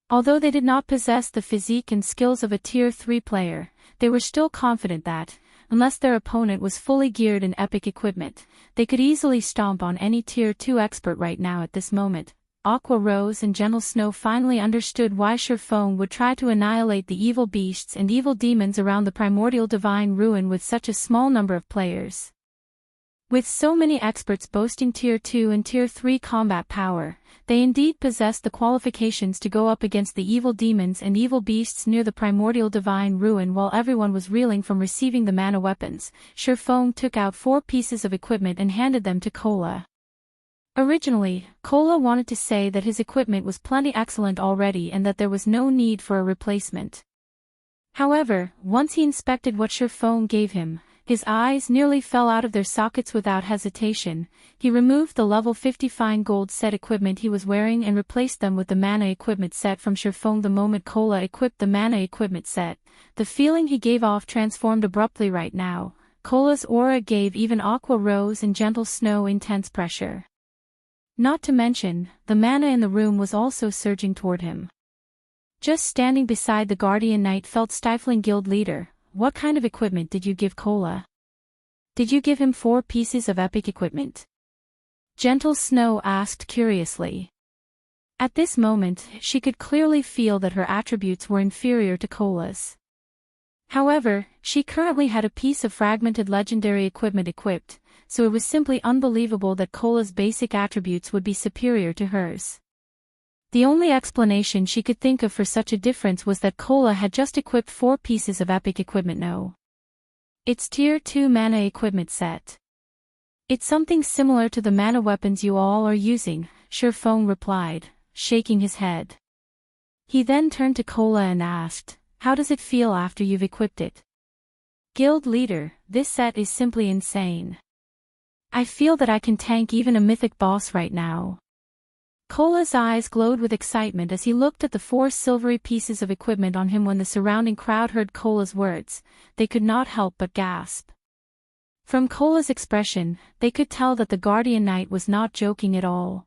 Speaker 1: Although they did not possess the physique and skills of a Tier 3 player, they were still confident that, unless their opponent was fully geared in epic equipment, they could easily stomp on any Tier 2 expert right now. At this moment, Aqua Rose and Gentle Snow finally understood why Shifeng would try to annihilate the evil beasts and evil demons around the primordial divine ruin with such a small number of players. With so many experts boasting Tier 2 and Tier 3 combat power, they indeed possessed the qualifications to go up against the evil demons and evil beasts near the primordial divine ruin. While everyone was reeling from receiving the mana weapons, Shifeng took out 4 pieces of equipment and handed them to Kola. Originally, Kola wanted to say that his equipment was plenty excellent already and that there was no need for a replacement. However, once he inspected what Shifeng gave him, his eyes nearly fell out of their sockets. Without hesitation, he removed the level 50 fine gold set equipment he was wearing and replaced them with the mana equipment set from Shifeng. The moment Kola equipped the mana equipment set, the feeling he gave off transformed abruptly. Right now, Kola's aura gave even Aqua Rose and Gentle Snow intense pressure. Not to mention, the mana in the room was also surging toward him. Just standing beside the Guardian Knight felt stifling. Guild leader, what kind of equipment did you give Kola? Did you give him 4 pieces of epic equipment? Gentle Snow asked curiously. At this moment, she could clearly feel that her attributes were inferior to Cola's. However, she currently had a piece of fragmented legendary equipment equipped, so it was simply unbelievable that Cola's basic attributes would be superior to hers. The only explanation she could think of for such a difference was that Cola had just equipped 4 pieces of epic equipment. No. It's Tier 2 mana equipment set. It's something similar to the mana weapons you all are using, Shurfeng replied, shaking his head. He then turned to Cola and asked, how does it feel after you've equipped it? Guild leader, this set is simply insane. I feel that I can tank even a mythic boss right now. Cola's eyes glowed with excitement as he looked at the 4 silvery pieces of equipment on him. When the surrounding crowd heard Cola's words, they could not help but gasp. From Cola's expression, they could tell that the Guardian Knight was not joking at all.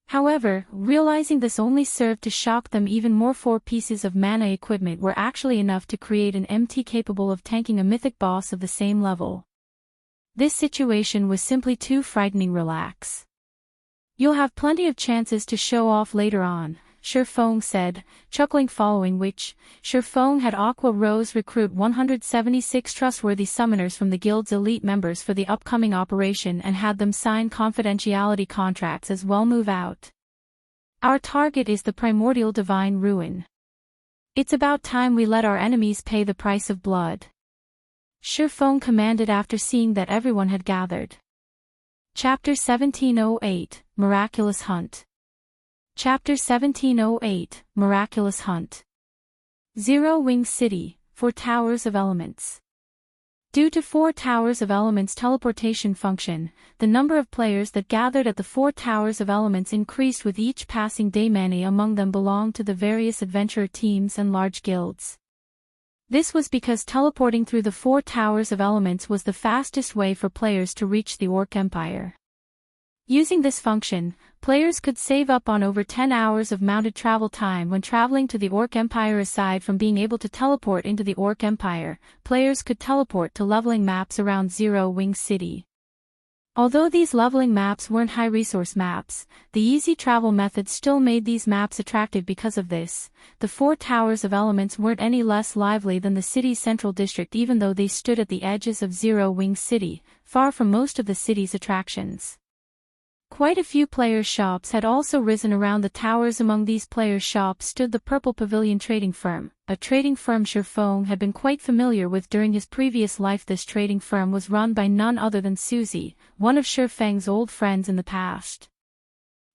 Speaker 1: However, realizing this only served to shock them even more, 4 pieces of mana equipment were actually enough to create an MT capable of tanking a mythic boss of the same level. This situation was simply too frightening. Relax. You'll have plenty of chances to show off later on, Shurfeng said, chuckling, following which, Shurfeng had Aqua Rose recruit 176 trustworthy summoners from the guild's elite members for the upcoming operation and had them sign confidentiality contracts as well. Move out. Our target is the primordial divine ruin. It's about time we let our enemies pay the price of blood. Shurfeng commanded after seeing that everyone had gathered. Chapter 1708, Miraculous Hunt. Chapter 1708, Miraculous Hunt. Zero Wing City, 4 Towers of Elements. Due to 4 Towers of Elements teleportation function, the number of players that gathered at the 4 Towers of Elements increased with each passing day. Many among them belonged to the various adventurer teams and large guilds. This was because teleporting through the 4 Towers of Elements was the fastest way for players to reach the Orc Empire. Using this function, players could save up on over 10 hours of mounted travel time when traveling to the Orc Empire. Aside from being able to teleport into the Orc Empire, players could teleport to leveling maps around Zero Wing City. Although these leveling maps weren't high-resource maps, the easy travel method still made these maps attractive. Because of this, the 4 Towers of Elements weren't any less lively than the city's central district, even though they stood at the edges of Zero Wing City, far from most of the city's attractions. Quite a few players' shops had also risen around the towers. Among these players' shops stood the Purple Pavilion Trading Firm, a trading firm Shurfeng had been quite familiar with during his previous life. This trading firm was run by none other than Susie, one of Shurfeng's old friends in the past.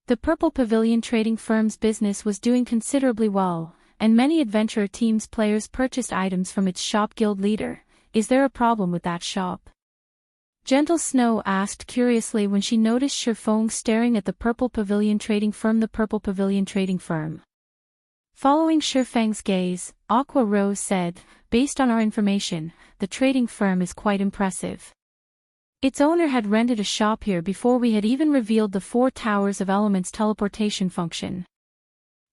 Speaker 1: The Purple Pavilion Trading Firm's business was doing considerably well, and many adventurer teams players purchased items from its shop. Guild leader, is there a problem with that shop? Gentle Snow asked curiously when she noticed Shurfeng staring at the Purple Pavilion Trading Firm. The Purple Pavilion Trading Firm. Following Shurfeng's gaze, Aqua Rose said, based on our information, the trading firm is quite impressive. Its owner had rented a shop here before we had even revealed the 4 Towers of Elements teleportation function.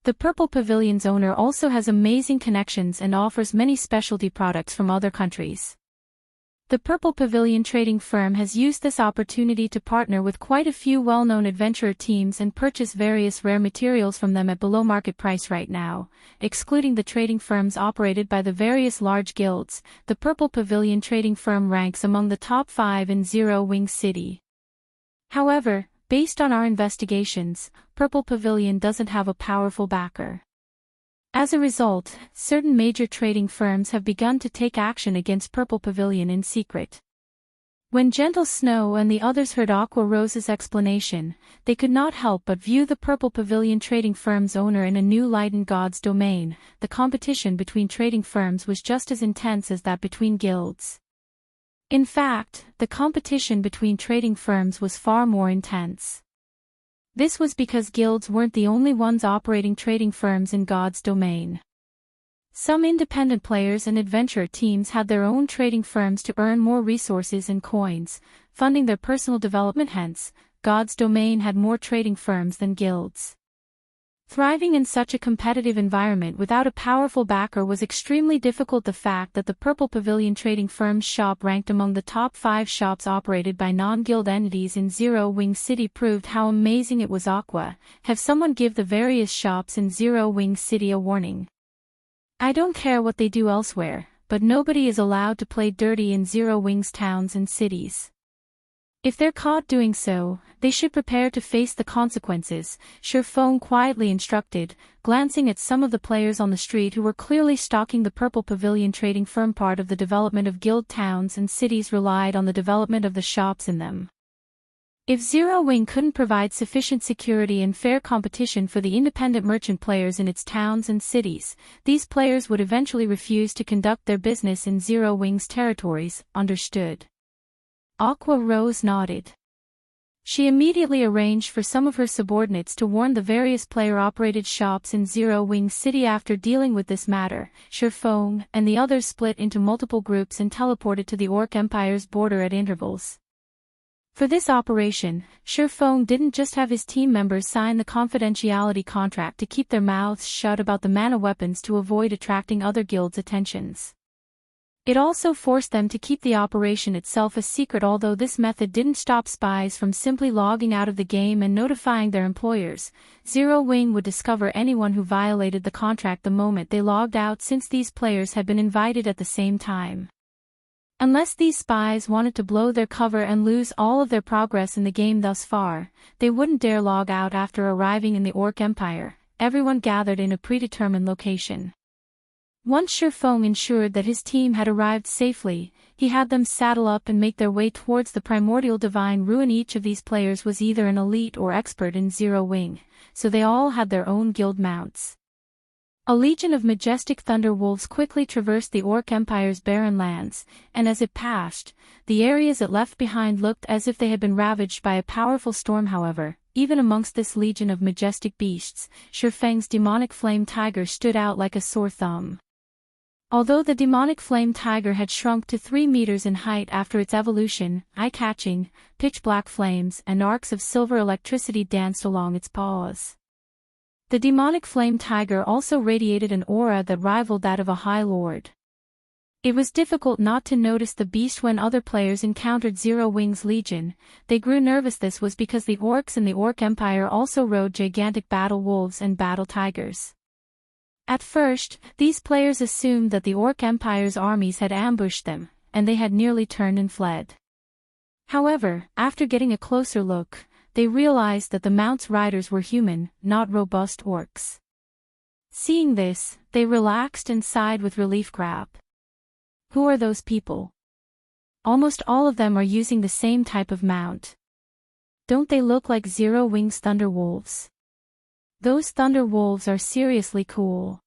Speaker 1: The Purple Pavilion's owner also has amazing connections and offers many specialty products from other countries. The Purple Pavilion Trading Firm has used this opportunity to partner with quite a few well-known adventurer teams and purchase various rare materials from them at below market price. Right now, excluding the trading firms operated by the various large guilds, the Purple Pavilion Trading Firm ranks among the top 5 in Zero Wing City. However, based on our investigations, Purple Pavilion doesn't have a powerful backer. As a result, certain major trading firms have begun to take action against Purple Pavilion in secret. When Gentle Snow and the others heard Aqua Rose's explanation, they could not help but view the Purple Pavilion trading firm's owner in a new light. In God's domain, the competition between trading firms was just as intense as that between guilds. In fact, the competition between trading firms was far more intense. This was because guilds weren't the only ones operating trading firms in God's domain. Some independent players and adventurer teams had their own trading firms to earn more resources and coins, funding their personal development. Hence, God's domain had more trading firms than guilds. Thriving in such a competitive environment without a powerful backer was extremely difficult. The fact that the Purple Pavilion trading firm's shop ranked among the top 5 shops operated by non-guild entities in Zero Wing City proved how amazing it was. Aqua, have someone give the various shops in Zero Wing City a warning. I don't care what they do elsewhere, but nobody is allowed to play dirty in Zero Wing's towns and cities. If they're caught doing so, they should prepare to face the consequences, Shurfong quietly instructed, glancing at some of the players on the street who were clearly stalking the Purple Pavilion trading firm. Part of the development of guild towns and cities relied on the development of the shops in them. If Zero Wing couldn't provide sufficient security and fair competition for the independent merchant players in its towns and cities, these players would eventually refuse to conduct their business in Zero Wing's territories. Understood. Aqua Rose nodded. She immediately arranged for some of her subordinates to warn the various player-operated shops in Zero Wing City. After dealing with this matter, Shurfong and the others split into multiple groups and teleported to the Orc Empire's border at intervals. For this operation, Shurfong didn't just have his team members sign the confidentiality contract to keep their mouths shut about the mana weapons to avoid attracting other guilds' attentions. It also forced them to keep the operation itself a secret. Although this method didn't stop spies from simply logging out of the game and notifying their employers, Zero Wing would discover anyone who violated the contract the moment they logged out, since these players had been invited at the same time. Unless these spies wanted to blow their cover and lose all of their progress in the game thus far, they wouldn't dare log out after arriving in the Orc Empire. Everyone gathered in a predetermined location. Once Shurfong ensured that his team had arrived safely, he had them saddle up and make their way towards the primordial divine ruin. Each of these players was either an elite or expert in Zero Wing, so they all had their own guild mounts. A legion of majestic thunder wolves quickly traversed the Orc Empire's barren lands, and as it passed, the areas it left behind looked as if they had been ravaged by a powerful storm. However, even amongst this legion of majestic beasts, Shurfeng's demonic flame tiger stood out like a sore thumb. Although the demonic flame tiger had shrunk to 3 meters in height after its evolution, eye-catching, pitch-black flames and arcs of silver electricity danced along its paws. The demonic flame tiger also radiated an aura that rivaled that of a High Lord. It was difficult not to notice the beast when other players encountered Zero Wing's legion. They grew nervous. This was because the orcs in the Orc Empire also rode gigantic battle wolves and battle tigers. At first, these players assumed that the Orc Empire's armies had ambushed them, and they had nearly turned and fled. However, after getting a closer look, they realized that the mount's riders were human, not robust orcs. Seeing this, they relaxed and sighed with relief. Crap. Who are those people? Almost all of them are using the same type of mount. Don't they look like Zero Wing's Thunder Wolves? Those Thunder Wolves are seriously cool.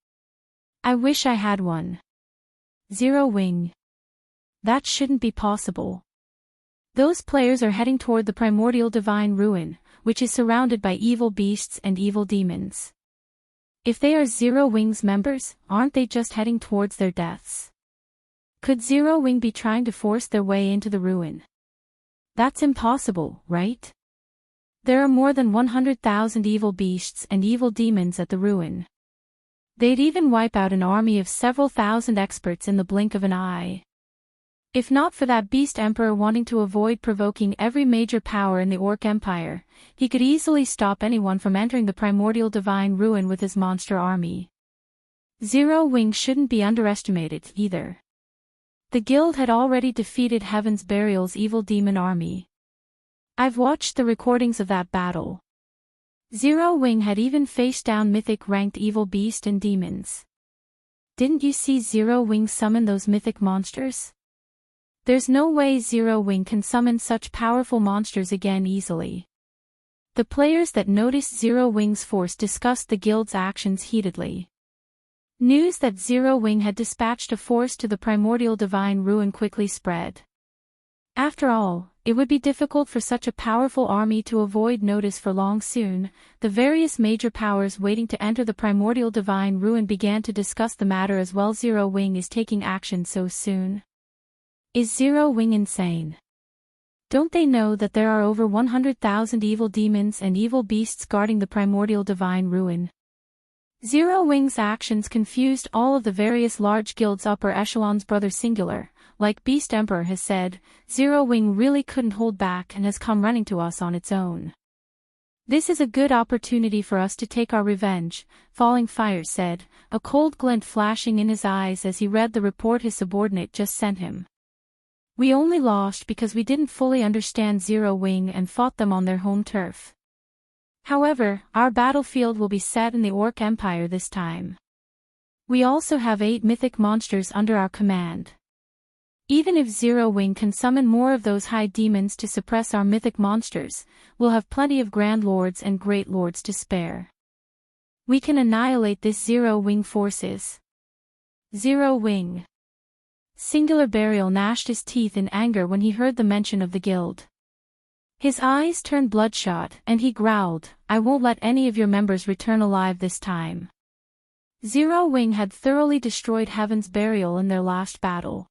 Speaker 1: I wish I had one. Zero Wing. That shouldn't be possible. Those players are heading toward the primordial divine ruin, which is surrounded by evil beasts and evil demons. If they are Zero Wing's members, aren't they just heading towards their deaths? Could Zero Wing be trying to force their way into the ruin? That's impossible, right? There are more than 100,000 evil beasts and evil demons at the ruin. They'd even wipe out an army of several thousand experts in the blink of an eye. If not for that beast emperor wanting to avoid provoking every major power in the Orc Empire, he could easily stop anyone from entering the primordial divine ruin with his monster army. Zero Wing shouldn't be underestimated, either. The guild had already defeated Heaven's Burial's evil demon army. I've watched the recordings of that battle. Zero Wing had even faced down mythic-ranked evil beast and demons. Didn't you see Zero Wing summon those mythic monsters? There's no way Zero Wing can summon such powerful monsters again easily. The players that noticed Zero Wing's force discussed the guild's actions heatedly. News that Zero Wing had dispatched a force to the primordial divine ruin quickly spread. After all, it would be difficult for such a powerful army to avoid notice for long. Soon, the various major powers waiting to enter the primordial divine ruin began to discuss the matter as well. Zero Wing is taking action so soon. Is Zero Wing insane? Don't they know that there are over 100,000 evil demons and evil beasts guarding the primordial divine ruin? Zero Wing's actions confused all of the various large guilds' upper echelons. Brother Singular, like Beast Emperor has said, Zero Wing really couldn't hold back and has come running to us on its own. This is a good opportunity for us to take our revenge, Falling Fire said, a cold glint flashing in his eyes as he read the report his subordinate just sent him. We only lost because we didn't fully understand Zero Wing and fought them on their home turf. However, our battlefield will be set in the Orc Empire this time. We also have 8 mythic monsters under our command. Even if Zero Wing can summon more of those high demons to suppress our mythic monsters, we'll have plenty of Grand Lords and Great Lords to spare. We can annihilate this Zero Wing forces. Zero Wing. Singular Burial gnashed his teeth in anger when he heard the mention of the guild. His eyes turned bloodshot and he growled, I won't let any of your members return alive this time. Zero Wing had thoroughly destroyed Heaven's Burial in their last battle.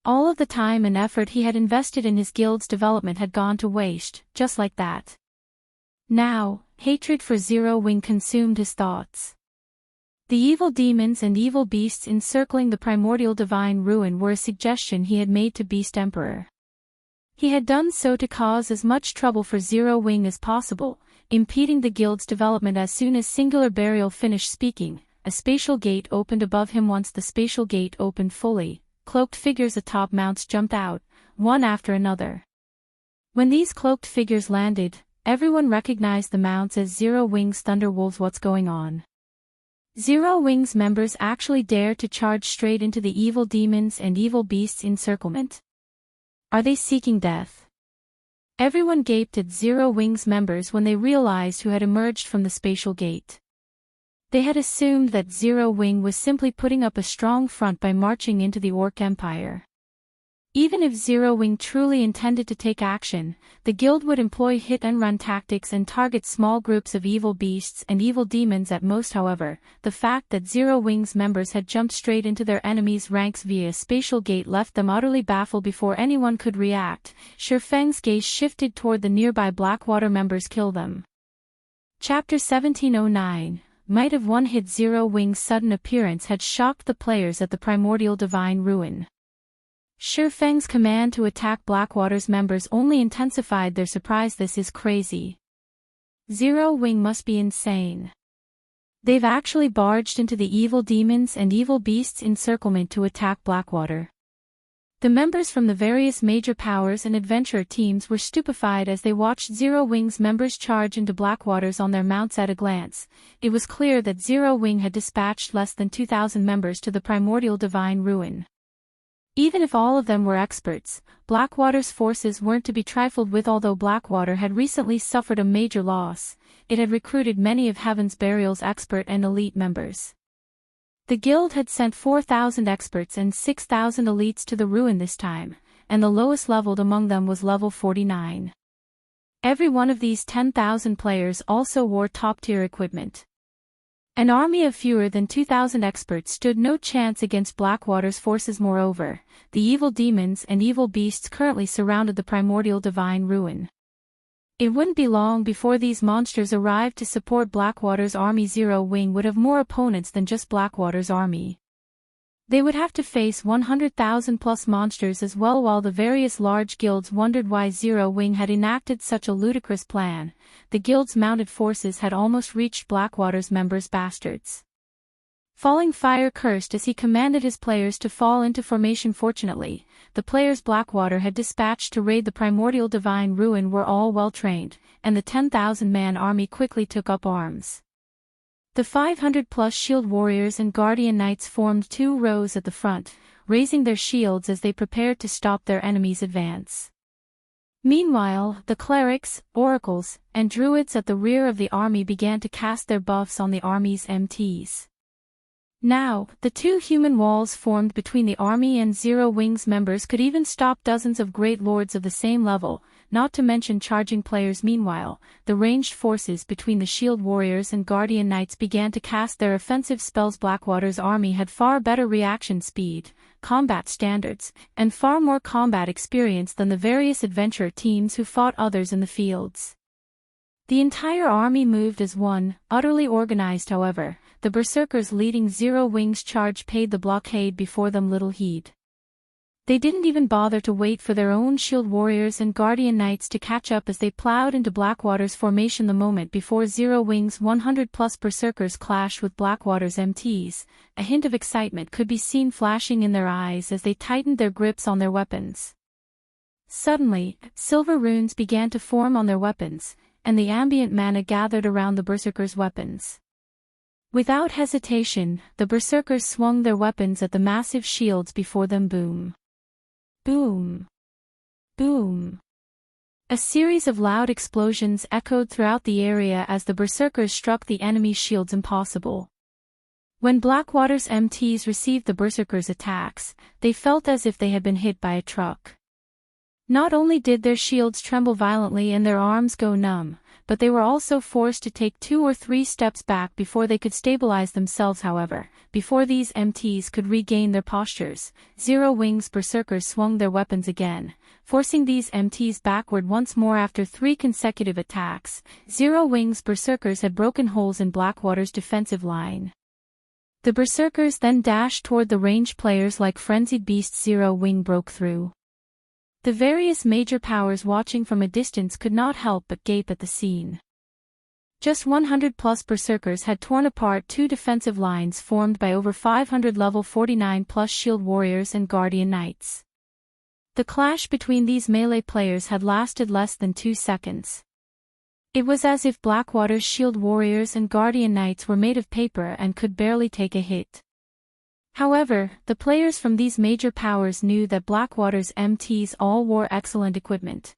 Speaker 1: All of the time and effort he had invested in his guild's development had gone to waste, just like that. Now, hatred for Zero Wing consumed his thoughts. The evil demons and evil beasts encircling the primordial divine ruin were a suggestion he had made to Beast Emperor. He had done so to cause as much trouble for Zero Wing as possible, impeding the guild's development. As soon as Singular Burial finished speaking, a spatial gate opened above him. Once the spatial gate opened fully, cloaked figures atop mounts jumped out, one after another. When these cloaked figures landed, everyone recognized the mounts as Zero Wing's Thunderwolves. What's going on? Zero Wing's members actually dared to charge straight into the evil demons and evil beasts' encirclement. Are they seeking death? Everyone gaped at Zero Wing's members when they realized who had emerged from the spatial gate. They had assumed that Zero Wing was simply putting up a strong front by marching into the Orc Empire. Even if Zero Wing truly intended to take action, the guild would employ hit-and-run tactics and target small groups of evil beasts and evil demons at most. However, the fact that Zero Wing's members had jumped straight into their enemies' ranks via a spatial gate left them utterly baffled. Before anyone could react, Shifeng's gaze shifted toward the nearby Blackwater members. Kill them. Chapter 1709. Might have one hit. Zero Wing's sudden appearance had shocked the players at the primordial divine ruin. Shifeng's command to attack Blackwater's members only intensified their surprise. This is crazy. Zero Wing must be insane. They've actually barged into the evil demons and evil beasts' encirclement to attack Blackwater. The members from the various major powers and adventurer teams were stupefied as they watched Zero Wing's members charge into Blackwater's on their mounts. At a glance, it was clear that Zero Wing had dispatched less than 2,000 members to the primordial divine ruin. Even if all of them were experts, Blackwater's forces weren't to be trifled with. Although Blackwater had recently suffered a major loss, it had recruited many of Heaven's Burial's expert and elite members. The guild had sent 4,000 experts and 6,000 elites to the ruin this time, and the lowest leveled among them was level 49. Every one of these 10,000 players also wore top-tier equipment. An army of fewer than 2,000 experts stood no chance against Blackwater's forces. Moreover, the evil demons and evil beasts currently surrounded the primordial divine ruin. It wouldn't be long before these monsters arrived to support Blackwater's army. Zero Wing would have more opponents than just Blackwater's army. They would have to face 100,000 plus monsters as well. While the various large guilds wondered why Zero Wing had enacted such a ludicrous plan, the guild's mounted forces had almost reached Blackwater's members. Bastards. Falling Fire cursed as he commanded his players to fall into formation. Fortunately, the players Blackwater had dispatched to raid the primordial divine ruin were all well trained, and the 10,000-man army quickly took up arms. The 500-plus shield warriors and guardian knights formed 2 rows at the front, raising their shields as they prepared to stop their enemy's advance. Meanwhile, the clerics, oracles, and druids at the rear of the army began to cast their buffs on the army's MTs. Now, the 2 human walls formed between the army and Zero Wing's members could even stop dozens of great lords of the same level, not to mention charging players. Meanwhile, the ranged forces between the shield warriors and guardian knights began to cast their offensive spells. Blackwater's army had far better reaction speed, combat standards, and far more combat experience than the various adventurer teams who fought others in the fields. The entire army moved as one, utterly organized. However, the Berserkers leading Zero Wing's charge paid the Blockade before them little heed. They didn't even bother to wait for their own Shield Warriors and Guardian Knights to catch up as they plowed into Blackwater's formation the moment before Zero Wing's 100-plus Berserkers clashed with Blackwater's MTs. A hint of excitement could be seen flashing in their eyes as they tightened their grips on their weapons. Suddenly, silver runes began to form on their weapons, and the ambient mana gathered around the Berserkers' weapons. Without hesitation, the Berserkers swung their weapons at the massive shields before them. Boom. Boom. Boom. A series of loud explosions echoed throughout the area as the Berserkers struck the enemy's shields. Impossible. When Blackwater's MTs received the Berserkers' attacks, they felt as if they had been hit by a truck. Not only did their shields tremble violently and their arms go numb, but they were also forced to take 2 or 3 steps back before they could stabilize themselves. However, before these MTs could regain their postures, Zero Wing's Berserkers swung their weapons again, forcing these MTs backward once more. After 3 consecutive attacks, Zero Wing's Berserkers had broken holes in Blackwater's defensive line. The Berserkers then dashed toward the ranged players like frenzied beasts. Zero Wing broke through. The various major powers watching from a distance could not help but gape at the scene. Just 100-plus Berserkers had torn apart 2 defensive lines formed by over 500 level 49-plus Shield Warriors and Guardian Knights. The clash between these melee players had lasted less than 2 seconds. It was as if Blackwater's Shield Warriors and Guardian Knights were made of paper and could barely take a hit. However, the players from these major powers knew that Blackwater's MTs all wore excellent equipment.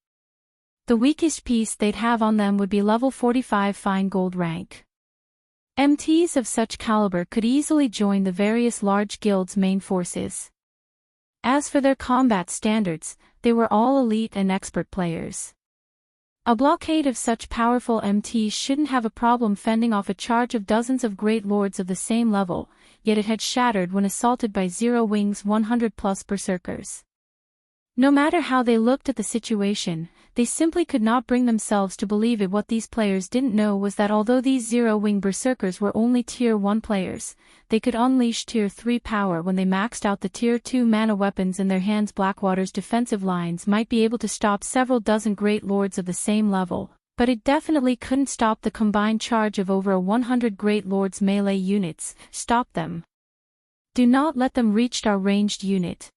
Speaker 1: The weakest piece they'd have on them would be level 45 fine gold rank. MTs of such caliber could easily join the various large guilds' main forces. As for their combat standards, they were all elite and expert players. A blockade of such powerful MTs shouldn't have a problem fending off a charge of dozens of great lords of the same level, yet it had shattered when assaulted by Zero Wing's 100-plus Berserkers. No matter how they looked at the situation, they simply could not bring themselves to believe it. What these players didn't know was that although these Zero Wing Berserkers were only Tier 1 players, they could unleash Tier 3 power when they maxed out the Tier 2 mana weapons in their hands. Blackwater's defensive lines might be able to stop several dozen great lords of the same level, but it definitely couldn't stop the combined charge of over 100 great lords' melee units. Stop them. Do not let them reach our ranged unit.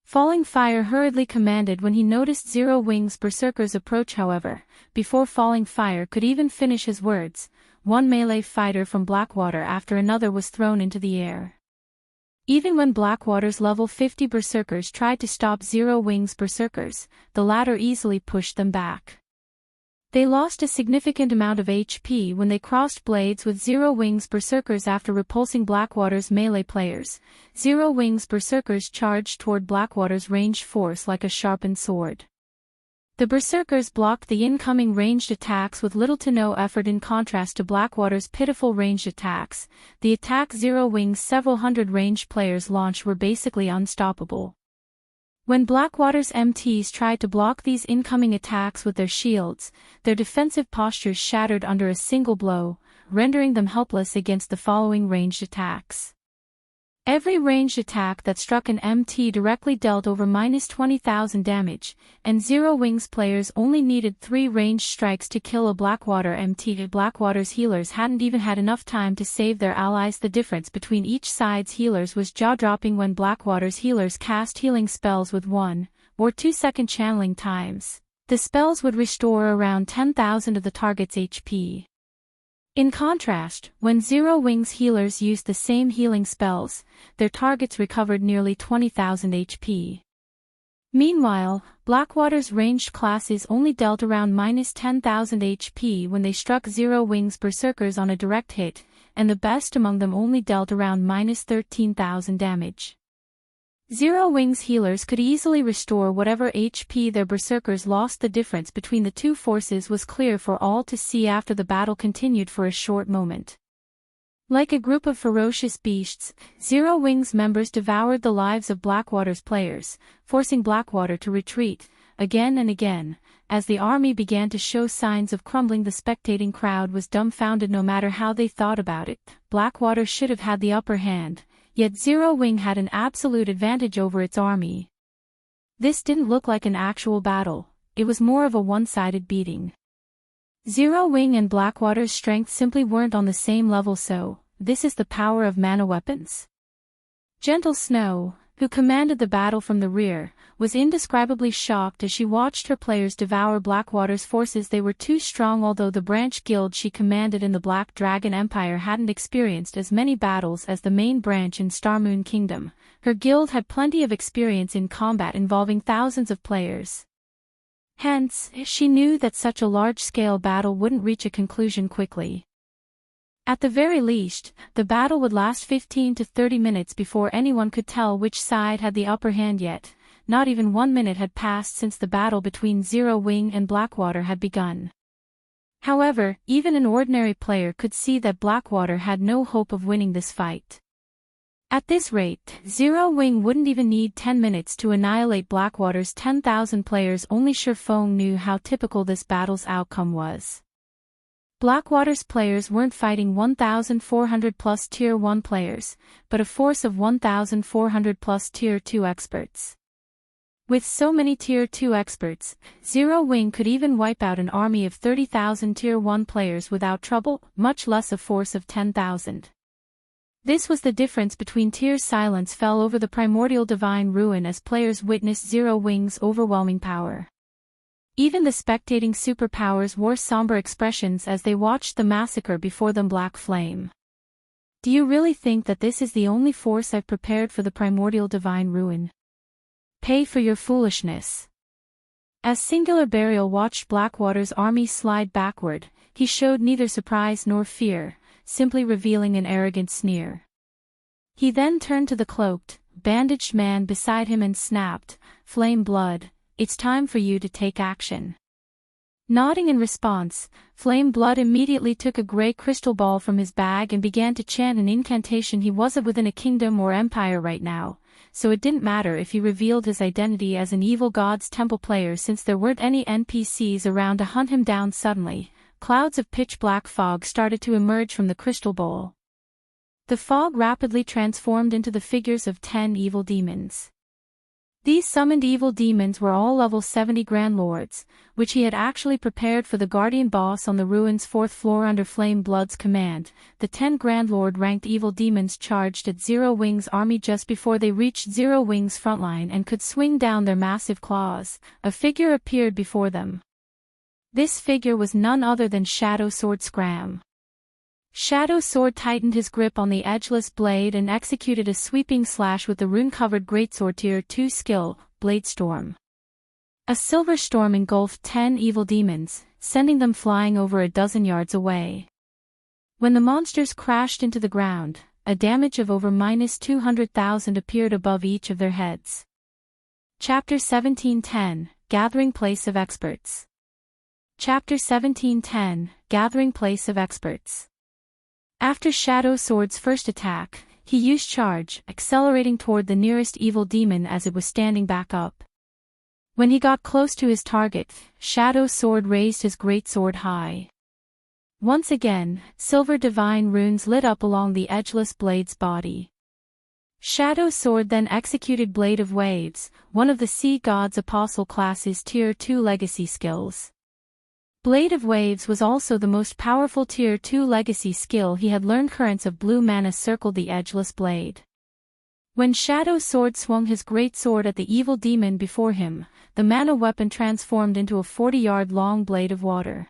Speaker 1: Falling Fire hurriedly commanded when he noticed Zero Wing's Berserkers approach. However, before Falling Fire could even finish his words, one melee fighter from Blackwater after another was thrown into the air. Even when Blackwater's level 50 Berserkers tried to stop Zero Wing's Berserkers, the latter easily pushed them back. They lost a significant amount of HP when they crossed blades with Zero Wing's Berserkers after repulsing Blackwater's melee players. Zero Wing's Berserkers charged toward Blackwater's ranged force like a sharpened sword. The Berserkers blocked the incoming ranged attacks with little to no effort. In contrast to Blackwater's pitiful ranged attacks, the attacks Zero Wing's several hundred ranged players launched were basically unstoppable. When Blackwater's MTs tried to block these incoming attacks with their shields, their defensive postures shattered under a single blow, rendering them helpless against the following ranged attacks. Every ranged attack that struck an MT directly dealt over -20,000 damage, and Zero Wing's players only needed 3 ranged strikes to kill a Blackwater MT. Blackwater's healers hadn't even had enough time to save their allies. The difference between each side's healers was jaw-dropping. When Blackwater's healers cast healing spells with 1 or 2 second channeling times, the spells would restore around 10,000 of the target's HP. In contrast, when Zero Wing's healers used the same healing spells, their targets recovered nearly 20,000 HP. Meanwhile, Blackwater's ranged classes only dealt around -10,000 HP when they struck Zero Wing's Berserkers on a direct hit, and the best among them only dealt around -13,000 damage. Zero Wing's healers could easily restore whatever HP their Berserkers lost. The difference between the two forces was clear for all to see after the battle continued for a short moment. Like a group of ferocious beasts, Zero Wing's members devoured the lives of Blackwater's players, forcing Blackwater to retreat, again and again. As the army began to show signs of crumbling, the spectating crowd was dumbfounded. No matter how they thought about it, Blackwater should have had the upper hand, yet Zero Wing had an absolute advantage over its army. This didn't look like an actual battle, it was more of a one-sided beating. Zero Wing and Blackwater's strength simply weren't on the same level. So, this is the power of mana weapons? Gentle Snow, who commanded the battle from the rear, was indescribably shocked as she watched her players devour Blackwater's forces. They were too strong. Although the branch guild she commanded in the Black Dragon Empire hadn't experienced as many battles as the main branch in Starmoon Kingdom, her guild had plenty of experience in combat involving thousands of players. Hence, she knew that such a large-scale battle wouldn't reach a conclusion quickly. At the very least, the battle would last 15 to 30 minutes before anyone could tell which side had the upper hand. Yet, not even 1 minute had passed since the battle between Zero Wing and Blackwater had begun. However, even an ordinary player could see that Blackwater had no hope of winning this fight. At this rate, Zero Wing wouldn't even need 10 minutes to annihilate Blackwater's 10,000 players. Only Shurfeng knew how typical this battle's outcome was. Blackwater's players weren't fighting 1,400 plus Tier 1 players, but a force of 1,400 plus Tier 2 experts. With so many Tier 2 experts, Zero Wing could even wipe out an army of 30,000 Tier 1 players without trouble, much less a force of 10,000. This was the difference between tiers. Silence fell over the primordial divine ruin as players witnessed Zero Wing's overwhelming power. Even the spectating superpowers wore somber expressions as they watched the massacre before them. Black Flame. Do you really think that this is the only force I've prepared for the primordial divine ruin? Pay for your foolishness. As Singular Burial watched Blackwater's army slide backward, he showed neither surprise nor fear, simply revealing an arrogant sneer. He then turned to the cloaked, bandaged man beside him and snapped, "Flame Blood, it's time for you to take action." Nodding in response, Flame Blood immediately took a gray crystal ball from his bag and began to chant an incantation. He wasn't within a kingdom or empire right now, so it didn't matter if he revealed his identity as an evil god's temple player, since there weren't any NPCs around to hunt him down. Suddenly, clouds of pitch-black fog started to emerge from the crystal bowl. The fog rapidly transformed into the figures of 10 evil demons. These summoned evil demons were all level 70 Grand Lords, which he had actually prepared for the Guardian boss on the ruin's 4th floor under Flame Blood's command. The 10 Grand Lord ranked evil demons charged at Zero Wing's army just before they reached Zero Wing's frontline and could swing down their massive claws. A figure appeared before them. This figure was none other than Shadow Sword Scram. Shadow Sword tightened his grip on the edgeless blade and executed a sweeping slash with the rune-covered greatsword. Tier 2 skill, Blade Storm. A silver storm engulfed 10 evil demons, sending them flying over a dozen yards away. When the monsters crashed into the ground, a damage of over -200,000 appeared above each of their heads. Chapter 1710, Gathering Place of Experts. Chapter 1710, Gathering Place of Experts. After Shadow Sword's first attack, he used Charge, accelerating toward the nearest evil demon as it was standing back up. When he got close to his target, Shadow Sword raised his greatsword high. Once again, silver divine runes lit up along the edgeless blade's body. Shadow Sword then executed Blade of Waves, one of the Sea God's Apostle class's Tier 2 legacy skills. Blade of Waves was also the most powerful Tier 2 legacy skill he had learned. Currents of blue mana circled the edgeless blade. When Shadow Sword swung his great sword at the evil demon before him, the mana weapon transformed into a 40-yard-long blade of water.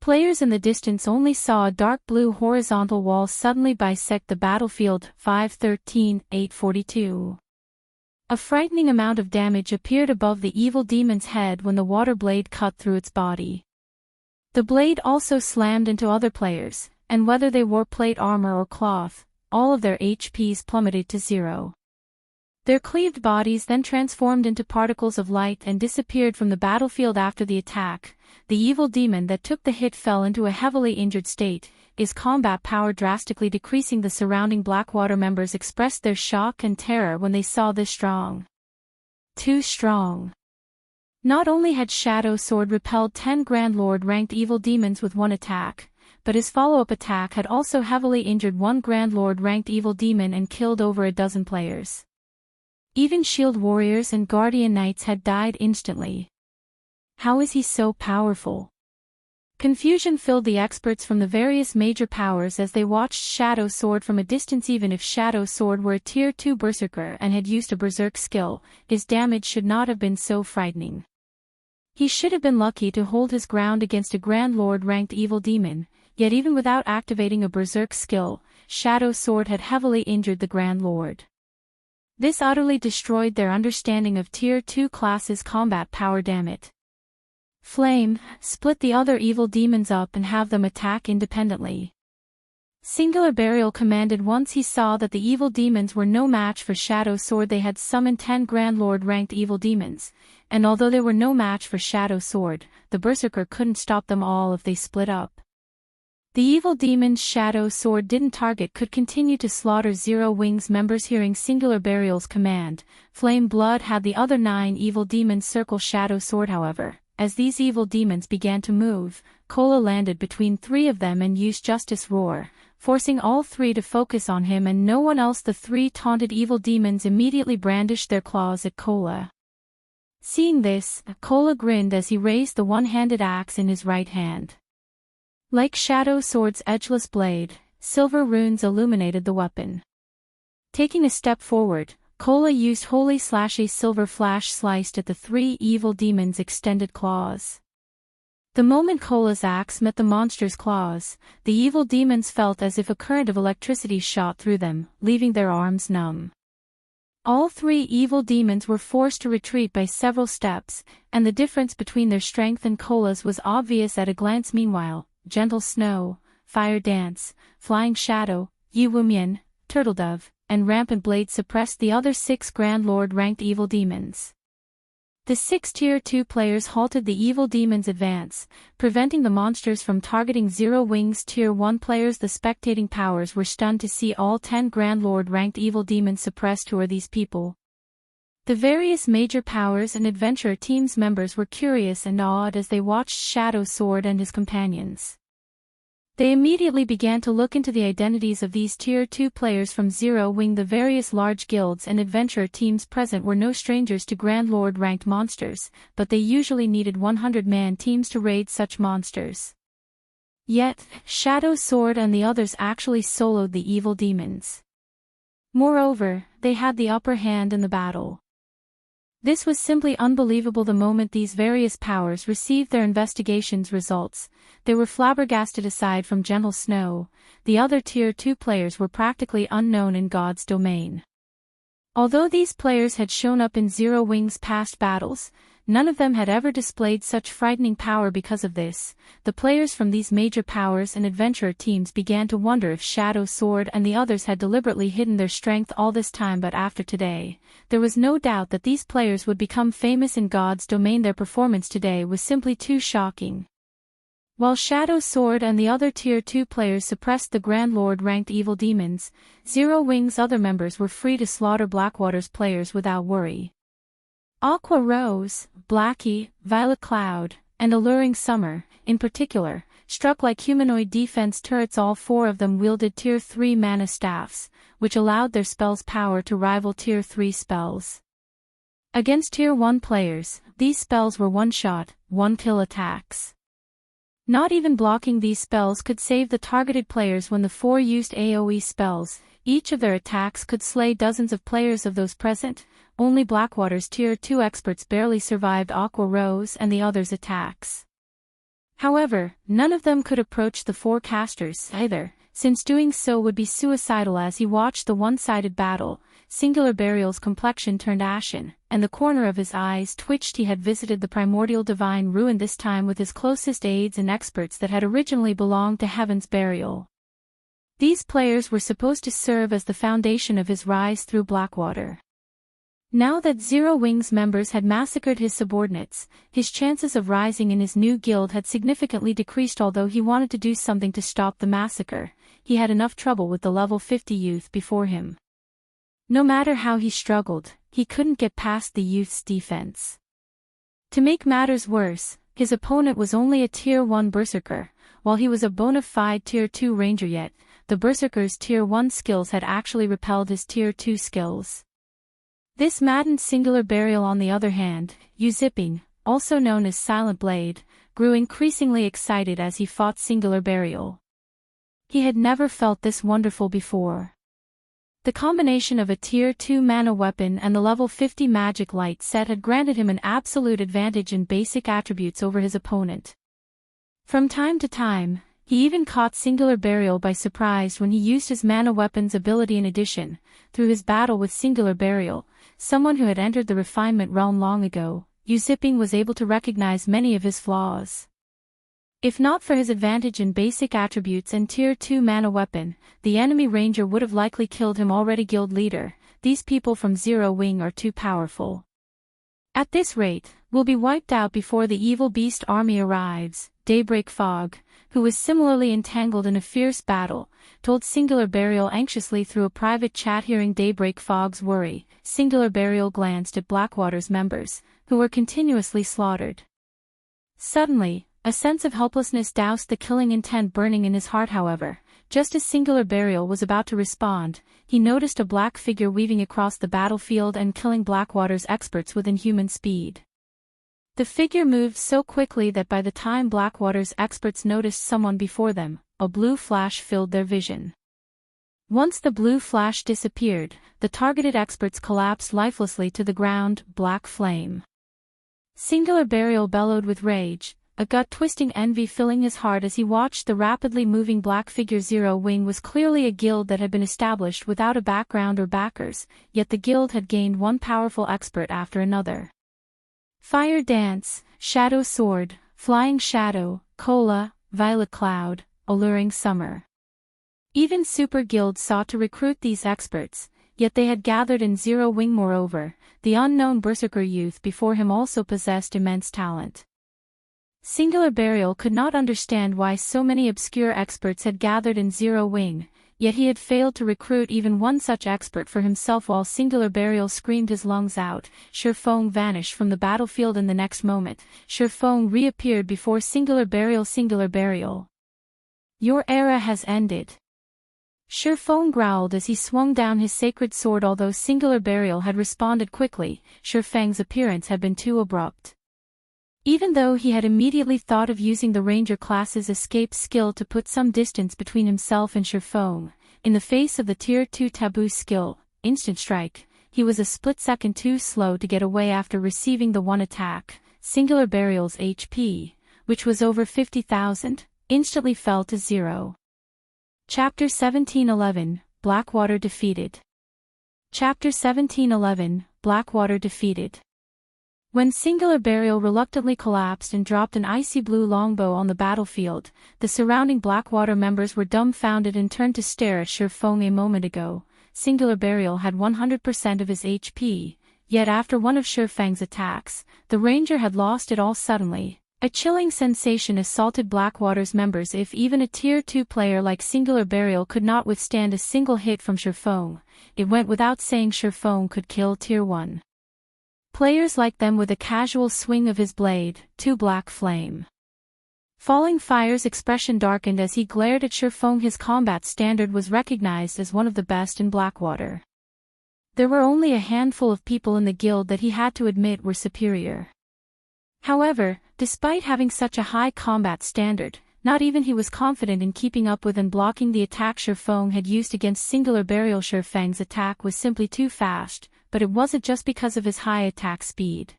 Speaker 1: Players in the distance only saw a dark blue horizontal wall suddenly bisect the battlefield. 513-842. A frightening amount of damage appeared above the evil demon's head when the water blade cut through its body. The blade also slammed into other players, and whether they wore plate armor or cloth, all of their HPs plummeted to 0. Their cleaved bodies then transformed into particles of light and disappeared from the battlefield. After the attack, the evil demon that took the hit fell into a heavily injured state, his combat power drastically decreasing. The surrounding Blackwater members expressed their shock and terror when they saw this strong. Too strong. Not only had Shadow Sword repelled 10 Grand Lord ranked evil demons with one attack, but his follow-up attack had also heavily injured one Grand Lord ranked evil demon and killed over a dozen players. Even Shield Warriors and Guardian Knights had died instantly. How is he so powerful? Confusion filled the experts from the various major powers as they watched Shadow Sword from a distance. Even if Shadow Sword were a Tier 2 Berserker and had used a Berserk skill, his damage should not have been so frightening. He should have been lucky to hold his ground against a Grand Lord ranked evil demon, yet even without activating a Berserk skill, Shadow Sword had heavily injured the Grand Lord. This utterly destroyed their understanding of Tier 2 classes' combat power. Damn it. Flame, split the other evil demons up and have them attack independently. Singular Burial commanded once he saw that the evil demons were no match for Shadow Sword. They had summoned 10 Grand Lord ranked evil demons, and although they were no match for Shadow Sword, the Berserker couldn't stop them all if they split up. The evil demons Shadow Sword didn't target could continue to slaughter Zero Wings members. Hearing Singular Burial's command, Flame Blood had the other 9 evil demons circle Shadow Sword. However, as these evil demons began to move, Kola landed between 3 of them and used Justice Roar, forcing all 3 to focus on him and no one else. The 3 taunted evil demons immediately brandished their claws at Kola. Seeing this, Kola grinned as he raised the one-handed axe in his right hand. Like Shadow Sword's edgeless blade, silver runes illuminated the weapon. Taking a step forward, Kola used Holy Slash. A silver flash sliced at the 3 evil demons' extended claws. The moment Kola's axe met the monster's claws, the evil demons felt as if a current of electricity shot through them, leaving their arms numb. All 3 evil demons were forced to retreat by several steps, and the difference between their strength and Kola's was obvious at a glance. Meanwhile, Gentle Snow, Fire Dance, Flying Shadow, Yi Wumian, Turtle Dove, and Rampant Blade suppressed the other 6 Grand Lord ranked evil demons. The 6 Tier 2 players halted the evil demons' advance, preventing the monsters from targeting Zero Wings Tier 1 players. The spectating powers were stunned to see all 10 Grand Lord ranked evil demons suppressed. Who are these people? The various major powers and adventurer teams members were curious and awed as they watched Shadow Sword and his companions. They immediately began to look into the identities of these Tier 2 players from Zero Wing. The various large guilds and adventurer teams present were no strangers to Grand Lord ranked monsters, but they usually needed 100-man teams to raid such monsters. Yet, Shadow Sword and the others actually soloed the evil demons. Moreover, they had the upper hand in the battle. This was simply unbelievable. The moment these various powers received their investigations results, they were flabbergasted. Aside from Gentle Snow, the other Tier 2 players were practically unknown in God's domain. Although these players had shown up in Zero Wing's past battles, none of them had ever displayed such frightening power. Because of this, the players from these major powers and adventurer teams began to wonder if Shadow Sword and the others had deliberately hidden their strength all this time. But after today, there was no doubt that these players would become famous in God's domain. Their performance today was simply too shocking. While Shadow Sword and the other Tier 2 players suppressed the Grand Lord ranked evil demons, Zero Wing's other members were free to slaughter Blackwater's players without worry. Aqua Rose, Blackie, Violet Cloud, and Alluring Summer, in particular, struck like humanoid defense turrets. All 4 of them wielded Tier 3 mana staffs, which allowed their spells' power to rival Tier 3 spells. Against Tier 1 players, these spells were one-shot, one-kill attacks. Not even blocking these spells could save the targeted players. When the 4 used AoE spells, each of their attacks could slay dozens of players. Of those present, only Blackwater's Tier 2 experts barely survived Aqua Rose and the others' attacks. However, none of them could approach the 4 casters either, since doing so would be suicidal. As he watched the one-sided battle, Singular Burial's complexion turned ashen, and the corner of his eyes twitched. He had visited the primordial divine ruin, this time with his closest aides and experts that had originally belonged to Heaven's Burial. These players were supposed to serve as the foundation of his rise through Blackwater. Now that Zero Wing's members had massacred his subordinates, his chances of rising in his new guild had significantly decreased. Although he wanted to do something to stop the massacre, he had enough trouble with the level 50 youth before him. No matter how he struggled, he couldn't get past the youth's defense. To make matters worse, his opponent was only a Tier 1 Berserker, while he was a bona fide Tier 2 Ranger. Yet, the Berserker's Tier 1 skills had actually repelled his Tier 2 skills. This maddened Singular Burial, on the other hand, Zipping, also known as Silent Blade, grew increasingly excited as he fought Singular Burial. He had never felt this wonderful before. The combination of a Tier 2 mana weapon and the level 50 magic light set had granted him an absolute advantage in basic attributes over his opponent. From time to time, he even caught Singular Burial by surprise when he used his mana weapon's ability. In addition, through his battle with Singular Burial, someone who had entered the refinement realm long ago, Zipping was able to recognize many of his flaws. If not for his advantage in basic attributes and Tier 2 mana weapon, the enemy ranger would have likely killed him already. Guild leader, these people from Zero Wing are too powerful. At this rate, we'll be wiped out before the evil beast army arrives. Daybreak Fog, who was similarly entangled in a fierce battle, told Singular Burial anxiously through a private chat. Hearing Daybreak Fog's worry, Singular Burial glanced at Blackwater's members, who were continuously slaughtered. Suddenly, a sense of helplessness doused the killing intent burning in his heart. However, just as Singular Burial was about to respond, he noticed a black figure weaving across the battlefield and killing Blackwater's experts with inhuman speed. The figure moved so quickly that by the time Blackwater's experts noticed someone before them, a blue flash filled their vision. Once the blue flash disappeared, the targeted experts collapsed lifelessly to the ground. Black flame. Singular Burial bellowed with rage, a gut-twisting envy filling his heart as he watched the rapidly moving black figure. Zero Wing was clearly a guild that had been established without a background or backers, yet the guild had gained one powerful expert after another. Fire Dance, Shadow Sword, Flying Shadow, Cola, Violet Cloud, Alluring Summer. Even super guilds sought to recruit these experts, yet they had gathered in Zero Wing. Moreover, the unknown Berserker youth before him also possessed immense talent. Singular Burial could not understand why so many obscure experts had gathered in Zero Wing, yet he had failed to recruit even one such expert for himself. While Singular Burial screamed his lungs out, Shurfong vanished from the battlefield. In the next moment, Shurfong reappeared before Singular Burial. Singular Burial, your era has ended. Shurfong growled as he swung down his sacred sword. Although Singular Burial had responded quickly, Shurfeng's appearance had been too abrupt. Even though he had immediately thought of using the Ranger class's escape skill to put some distance between himself and Shurfong, in the face of the Tier 2 taboo skill, Instant Strike, he was a split second too slow to get away. After receiving the one attack, Singular Burial's HP, which was over 50,000, instantly fell to 0. Chapter 1711, Blackwater defeated. Chapter 1711, Blackwater defeated. When Singular Burial reluctantly collapsed and dropped an icy blue longbow on the battlefield, the surrounding Blackwater members were dumbfounded and turned to stare at Shurfong. A moment ago, Singular Burial had 100% of his HP, yet after one of Shurfeng's attacks, the Ranger had lost it all suddenly. A chilling sensation assaulted Blackwater's members. If even a Tier 2 player like Singular Burial could not withstand a single hit from Shurfong, it went without saying Shurfong could kill Tier 1 players like them with a casual swing of his blade. To Black Flame. Falling Fire's expression darkened as he glared at Shurfong. His combat standard was recognized as one of the best in Blackwater. There were only a handful of people in the guild that he had to admit were superior. However, despite having such a high combat standard, not even he was confident in keeping up with and blocking the attack Shurfong had used against Singular Burial. Shurfeng's attack was simply too fast, but it wasn't just because of his high attack speed.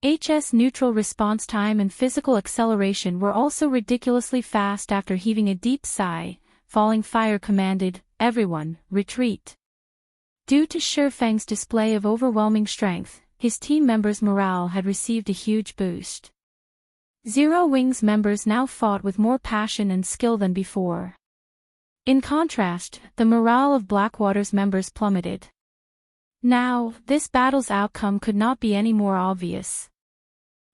Speaker 1: HS neutral response time and physical acceleration were also ridiculously fast. After heaving a deep sigh, Falling Fire commanded, "Everyone, retreat." Due to Shurfeng's display of overwhelming strength, his team members' morale had received a huge boost. Zero Wing's members now fought with more passion and skill than before. In contrast, the morale of Blackwater's members plummeted. Now, this battle's outcome could not be any more obvious.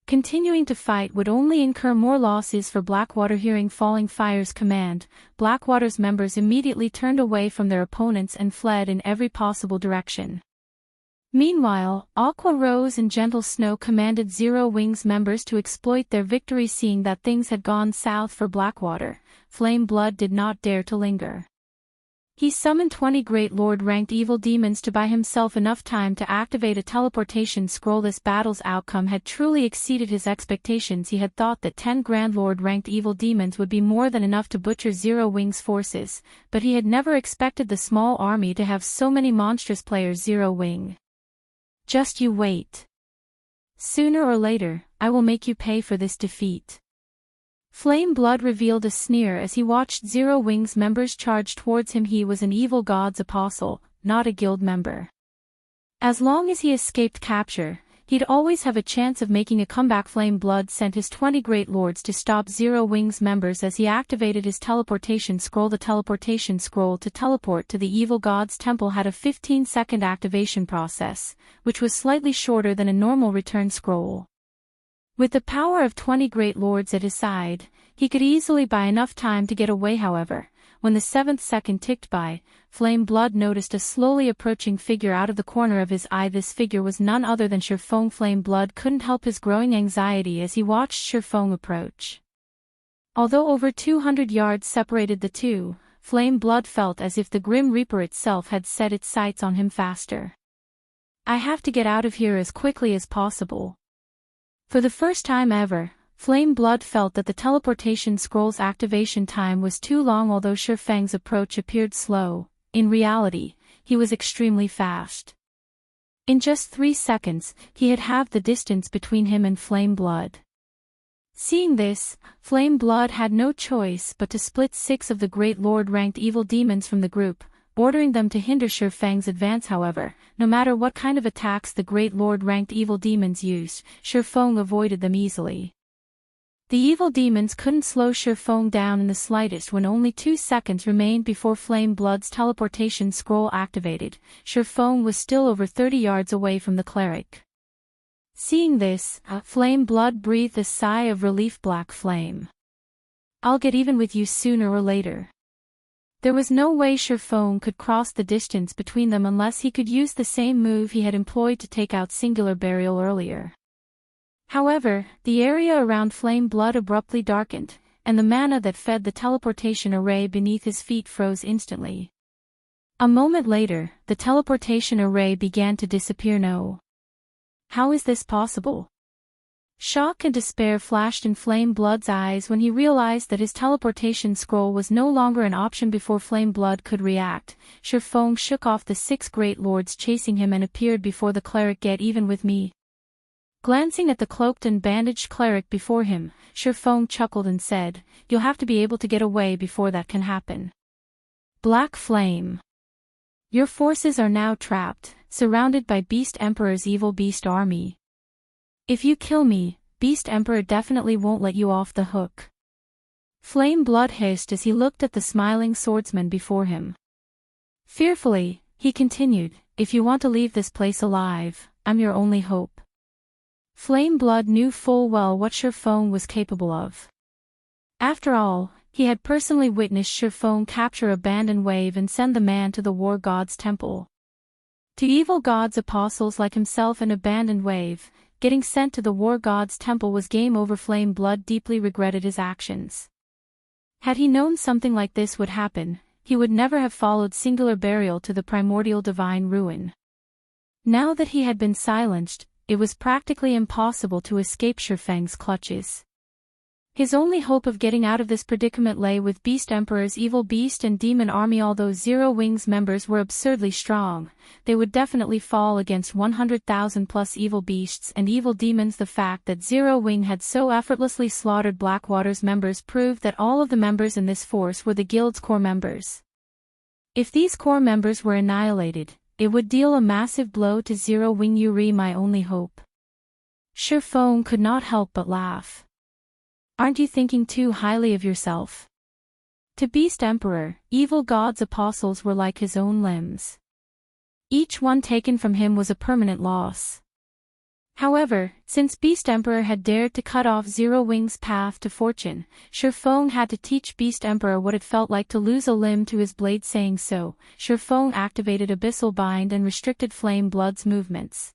Speaker 1: Continuing to fight would only incur more losses for Blackwater. Hearing Falling Fire's command, Blackwater's members immediately turned away from their opponents and fled in every possible direction. Meanwhile, Aqua Rose and Gentle Snow commanded Zero Wings members to exploit their victory. Seeing that things had gone south for Blackwater, Flame Blood did not dare to linger. He summoned 20 Great Lord-ranked evil demons to buy himself enough time to activate a teleportation scroll. This battle's outcome had truly exceeded his expectations. He had thought that 10 Grand Lord-ranked evil demons would be more than enough to butcher Zero Wing's forces, but he had never expected the small army to have so many monstrous players. Zero Wing. Just you wait. Sooner or later, I will make you pay for this defeat. Flame Blood revealed a sneer as he watched Zero Wing's members charge towards him. He was an evil god's apostle, not a guild member. As long as he escaped capture, he'd always have a chance of making a comeback. Flame Blood sent his 20 Great Lords to stop Zero Wing's members as he activated his teleportation scroll. The teleportation scroll to teleport to the evil god's temple had a 15-second activation process, which was slightly shorter than a normal return scroll. With the power of 20 Great Lords at his side, he could easily buy enough time to get away. However, when the 7th second ticked by, Flame Blood noticed a slowly approaching figure out of the corner of his eye. This figure was none other than Shurfong. Flame Blood couldn't help his growing anxiety as he watched Shurfong approach. Although over 200 yards separated the two, Flame Blood felt as if the Grim Reaper itself had set its sights on him faster. I have to get out of here as quickly as possible. For the first time ever, Flame Blood felt that the teleportation scroll's activation time was too long. Although Shurfeng's approach appeared slow, in reality, he was extremely fast. In just 3 seconds, he had halved the distance between him and Flame Blood. Seeing this, Flame Blood had no choice but to split 6 of the Great Lord-ranked evil demons from the group, ordering them to hinder Shurfeng's advance. However, no matter what kind of attacks the Great Lord-ranked evil demons used, Shurfeng avoided them easily. The evil demons couldn't slow Shurfeng down in the slightest. When only 2 seconds remained before Flame Blood's teleportation scroll activated, Shurfeng was still over 30 yards away from the cleric. Seeing this, Flame Blood breathed a sigh of relief. Black Flame. I'll get even with you sooner or later. There was no way Shurfeng could cross the distance between them unless he could use the same move he had employed to take out Singular Burial earlier. However, the area around Flame Blood abruptly darkened, and the mana that fed the teleportation array beneath his feet froze instantly. A moment later, the teleportation array began to disappear. No. How is this possible? Shock and despair flashed in Flame Blood's eyes when he realized that his teleportation scroll was no longer an option. Before Flame Blood could react, Shurfeng shook off the 6 Great Lords chasing him and appeared before the cleric. Get even with me. Glancing at the cloaked and bandaged cleric before him, Shurfeng chuckled and said, You'll have to be able to get away before that can happen. Black Flame. Your forces are now trapped, surrounded by Beast Emperor's evil beast army. If you kill me, Beast Emperor definitely won't let you off the hook. Flame Blood hissed as he looked at the smiling swordsman before him. Fearfully, he continued, If you want to leave this place alive, I'm your only hope. Flame Blood knew full well what Shurfeng was capable of. After all, he had personally witnessed Shurfeng capture a abandoned wave and send the man to the war god's temple. To evil gods apostles like himself, an abandoned wave, getting sent to the war god's temple was game over. Flame Blood deeply regretted his actions. Had he known something like this would happen, he would never have followed Singular Burial to the primordial divine ruin. Now that he had been silenced, it was practically impossible to escape Shurfeng's clutches. His only hope of getting out of this predicament lay with Beast Emperor's evil beast and demon army. Although Zero Wing's members were absurdly strong, they would definitely fall against 100,000 plus evil beasts and evil demons. The fact that Zero Wing had so effortlessly slaughtered Blackwater's members proved that all of the members in this force were the guild's core members. If these core members were annihilated, it would deal a massive blow to Zero Wing. Yuri, my only hope. Shurfeng could not help but laugh. Aren't you thinking too highly of yourself? To Beast Emperor, evil gods apostles were like his own limbs. Each one taken from him was a permanent loss. However, since Beast Emperor had dared to cut off Zero Wing's path to fortune, Shurfeng had to teach Beast Emperor what it felt like to lose a limb to his blade. Saying so, Shurfeng activated Abyssal Bind and restricted Flame Blood's movements.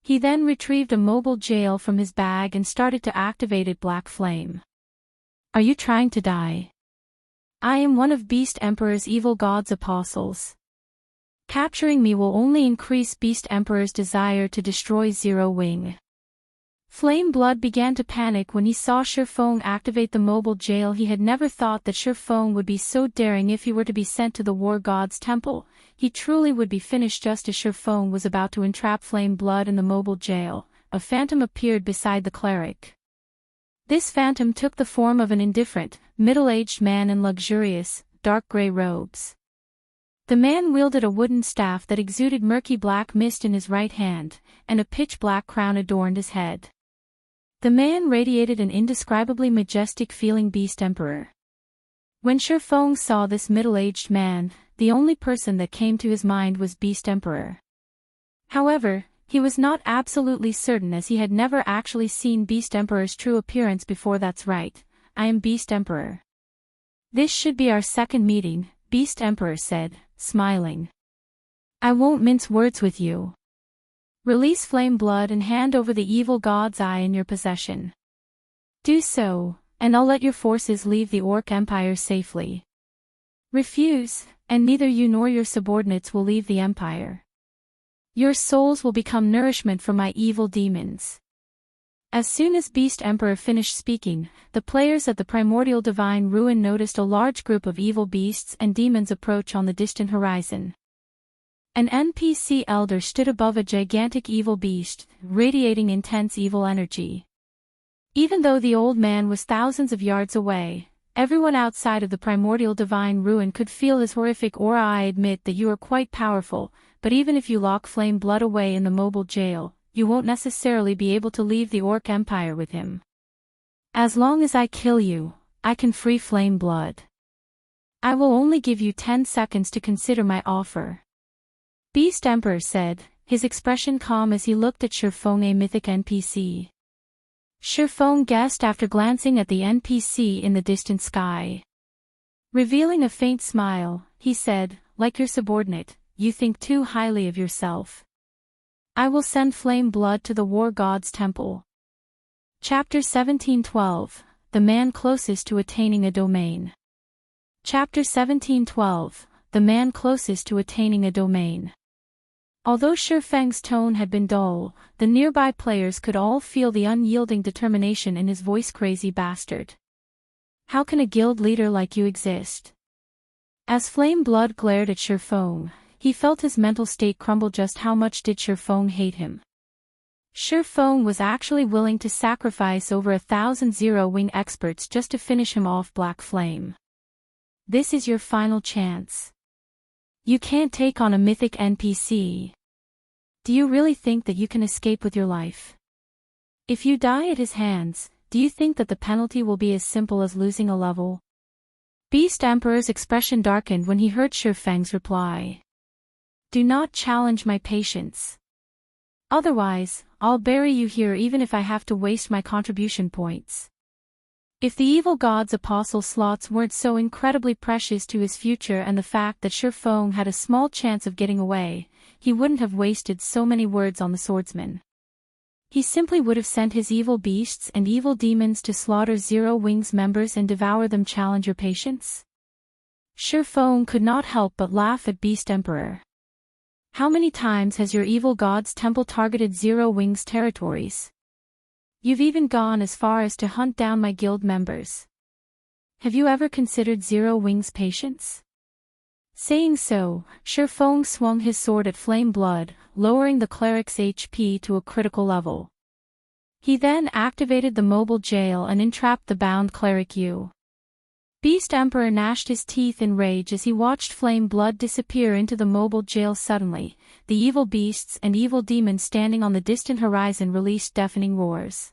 Speaker 1: He then retrieved a mobile jail from his bag and started to activate it. Black Flame. Are you trying to die? I am one of Beast Emperor's evil god's apostles. Capturing me will only increase Beast Emperor's desire to destroy Zero Wing. Flame Blood began to panic when he saw Shurfeng activate the mobile jail. He had never thought that Shurfeng would be so daring. If he were to be sent to the War God's temple, he truly would be finished. Just as Shurfeng was about to entrap Flame Blood in the mobile jail, a phantom appeared beside the cleric. This phantom took the form of an indifferent, middle-aged man in luxurious, dark gray robes. The man wielded a wooden staff that exuded murky black mist in his right hand, and a pitch-black crown adorned his head. The man radiated an indescribably majestic feeling. Beast Emperor. When Shurfeng saw this middle-aged man, the only person that came to his mind was Beast Emperor. However, he was not absolutely certain, as he had never actually seen Beast Emperor's true appearance before. That's right, I am Beast Emperor. This should be our second meeting, Beast Emperor said, smiling. I won't mince words with you. Release Flame Blood and hand over the evil god's eye in your possession. Do so, and I'll let your forces leave the Orc Empire safely. Refuse, and neither you nor your subordinates will leave the Empire. Your souls will become nourishment for my evil demons. As soon as Beast Emperor finished speaking, the players at the Primordial Divine Ruin noticed a large group of evil beasts and demons approach on the distant horizon. An NPC elder stood above a gigantic evil beast, radiating intense evil energy. Even though the old man was thousands of yards away, everyone outside of the Primordial Divine Ruin could feel his horrific aura. I admit that you are quite powerful, but even if you lock Flame Blood away in the mobile jail, you won't necessarily be able to leave the Orc Empire with him. As long as I kill you, I can free Flame Blood. I will only give you 10 seconds to consider my offer. Beast Emperor said, his expression calm as he looked at Shurfeng, a mythic NPC. Shurfeng guessed after glancing at the NPC in the distant sky. Revealing a faint smile, he said, like your subordinate, you think too highly of yourself. I will send Flame Blood to the War God's temple. Chapter 1712, The Man Closest to Attaining a Domain. Chapter 1712, The Man Closest to Attaining a Domain. Although Shurfeng's tone had been dull, the nearby players could all feel the unyielding determination in his voice. Crazy bastard. How can a guild leader like you exist? As Flame Blood glared at Shurfeng, he felt his mental state crumble. Just how much did Shurfeng hate him? Shurfeng was actually willing to sacrifice over 1,000 Zero-Wing experts just to finish him off. Black Flame. This is your final chance. You can't take on a mythic NPC. Do you really think that you can escape with your life? If you die at his hands, do you think that the penalty will be as simple as losing a level? Beast Emperor's expression darkened when he heard Shurfeng's reply. Do not challenge my patience. Otherwise, I'll bury you here even if I have to waste my contribution points. If the evil god's apostle slots weren't so incredibly precious to his future and the fact that Shurfeng had a small chance of getting away, he wouldn't have wasted so many words on the swordsman. He simply would have sent his evil beasts and evil demons to slaughter Zero Wing's members and devour them. Challenge your patience? Shurfeng could not help but laugh at Beast Emperor. How many times has your evil god's temple targeted Zero Wing's territories? You've even gone as far as to hunt down my guild members. Have you ever considered Zero Wing's patience? Saying so, Shurfeng swung his sword at Flame Blood, lowering the cleric's HP to a critical level. He then activated the mobile jail and entrapped the bound cleric. Beast Emperor gnashed his teeth in rage as he watched Flame Blood disappear into the mobile jail. Suddenly, the evil beasts and evil demons standing on the distant horizon released deafening roars.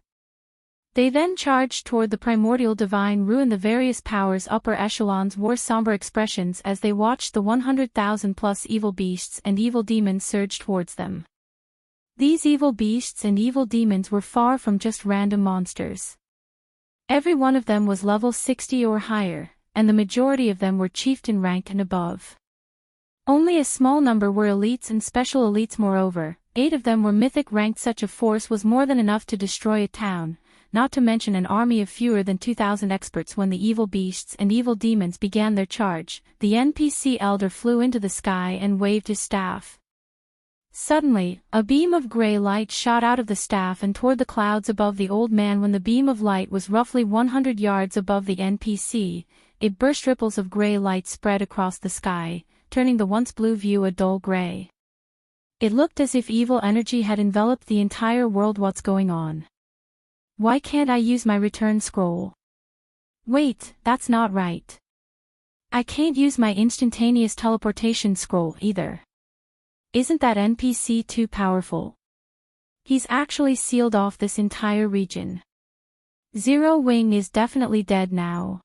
Speaker 1: They then charged toward the primordial divine ruin. The various powers' upper echelons wore somber expressions as they watched the 100,000 plus evil beasts and evil demons surge towards them. These evil beasts and evil demons were far from just random monsters. Every one of them was level 60 or higher, and the majority of them were chieftain rank and above. Only a small number were elites and special elites. Moreover, 8 of them were mythic ranked. Such a force was more than enough to destroy a town, not to mention an army of fewer than 2,000 experts. When the evil beasts and evil demons began their charge, the NPC elder flew into the sky and waved his staff. Suddenly, a beam of gray light shot out of the staff and toward the clouds above the old man. When the beam of light was roughly 100 yards above the NPC, it burst. Ripples of gray light spread across the sky, turning the once blue view a dull gray. It looked as if evil energy had enveloped the entire world. What's going on? Why can't I use my return scroll? Wait, that's not right. I can't use my instantaneous teleportation scroll either. Isn't that NPC too powerful? He's actually sealed off this entire region. Zero Wing is definitely dead now.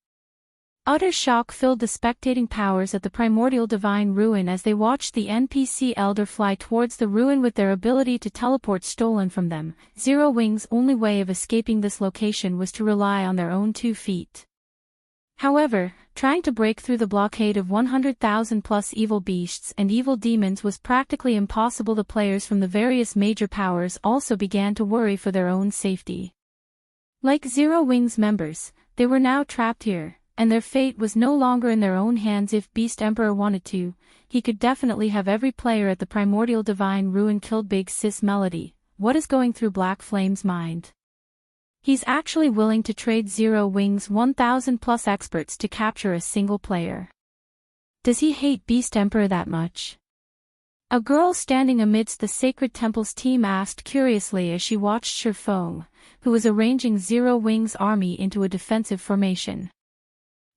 Speaker 1: Utter shock filled the spectating powers at the primordial divine ruin as they watched the NPC elder fly towards the ruin with their ability to teleport stolen from them. Zero Wing's only way of escaping this location was to rely on their own 2 feet. However, trying to break through the blockade of 100,000 plus evil beasts and evil demons was practically impossible. The players from the various major powers also began to worry for their own safety. Like Zero Wing's members, they were now trapped here, and their fate was no longer in their own hands. If Beast Emperor wanted to, he could definitely have every player at the primordial divine ruin killed. Big Sis Melody, what is going through Black Flame's mind? He's actually willing to trade Zero Wing's 1,000 plus experts to capture a single player. Does he hate Beast Emperor that much? A girl standing amidst the Sacred Temple's team asked curiously as she watched Shifeng, who was arranging Zero Wing's army into a defensive formation.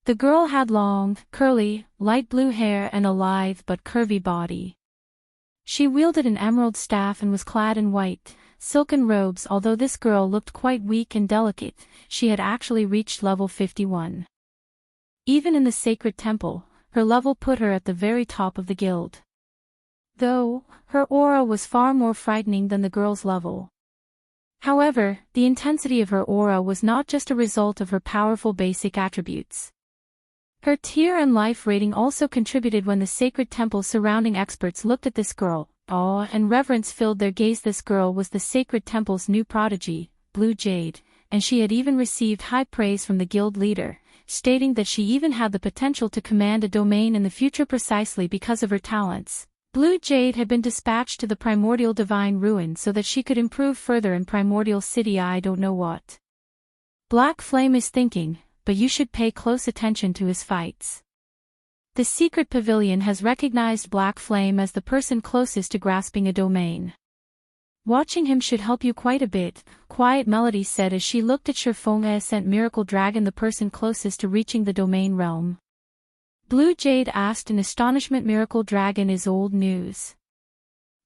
Speaker 1: The girl had long, curly, light blue hair and a lithe but curvy body. She wielded an emerald staff and was clad in white, silken robes. Although this girl looked quite weak and delicate, she had actually reached level 51. Even in the Sacred Temple, her level put her at the very top of the guild. Though, her aura was far more frightening than the girl's level. However, the intensity of her aura was not just a result of her powerful basic attributes. Her tier and life rating also contributed. When the Sacred Temple's surrounding experts looked at this girl, awe and reverence filled their gaze. This girl was the Sacred Temple's new prodigy, Blue Jade, and she had even received high praise from the guild leader, stating that she even had the potential to command a domain in the future. Precisely because of her talents, Blue Jade had been dispatched to the primordial divine ruin so that she could improve further in Primordial City. I don't know what Black Flame is thinking, but you should pay close attention to his fights. The Secret Pavilion has recognized Black Flame as the person closest to grasping a domain. Watching him should help you quite a bit, Quiet Melody said as she looked at Shifeng Ascent Miracle Dragon, the person closest to reaching the domain realm. Blue Jade asked in astonishment. Miracle Dragon is old news.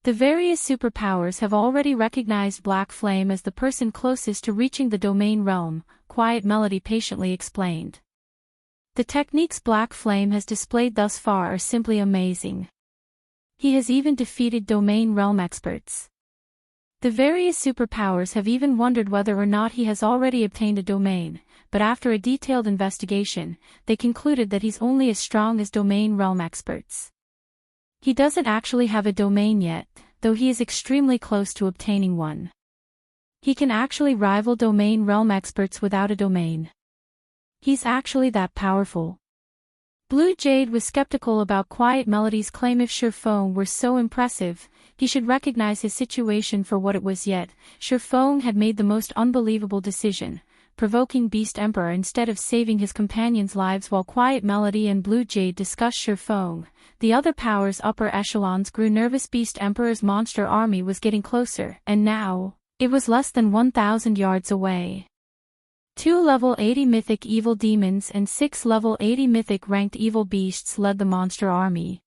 Speaker 1: The various superpowers have already recognized Black Flame as the person closest to reaching the domain realm, Quiet Melody patiently explained. The techniques Black Flame has displayed thus far are simply amazing. He has even defeated domain realm experts. The various superpowers have even wondered whether or not he has already obtained a domain, but after a detailed investigation, they concluded that he's only as strong as domain realm experts. He doesn't actually have a domain yet, though he is extremely close to obtaining one. He can actually rival domain realm experts without a domain. He's actually that powerful. Blue Jade was skeptical about Quiet Melody's claim. If Shifeng were so impressive, he should recognize his situation for what it was. Yet, Shifeng had made the most unbelievable decision, provoking Beast Emperor instead of saving his companions' lives. While Quiet Melody and Blue Jade discussed Shifeng, the other powers' upper echelons grew nervous. Beast Emperor's monster army was getting closer, and now, it was less than 1,000 yards away. 2 level 80 mythic evil demons and 6 level 80 mythic ranked evil beasts led the monster army.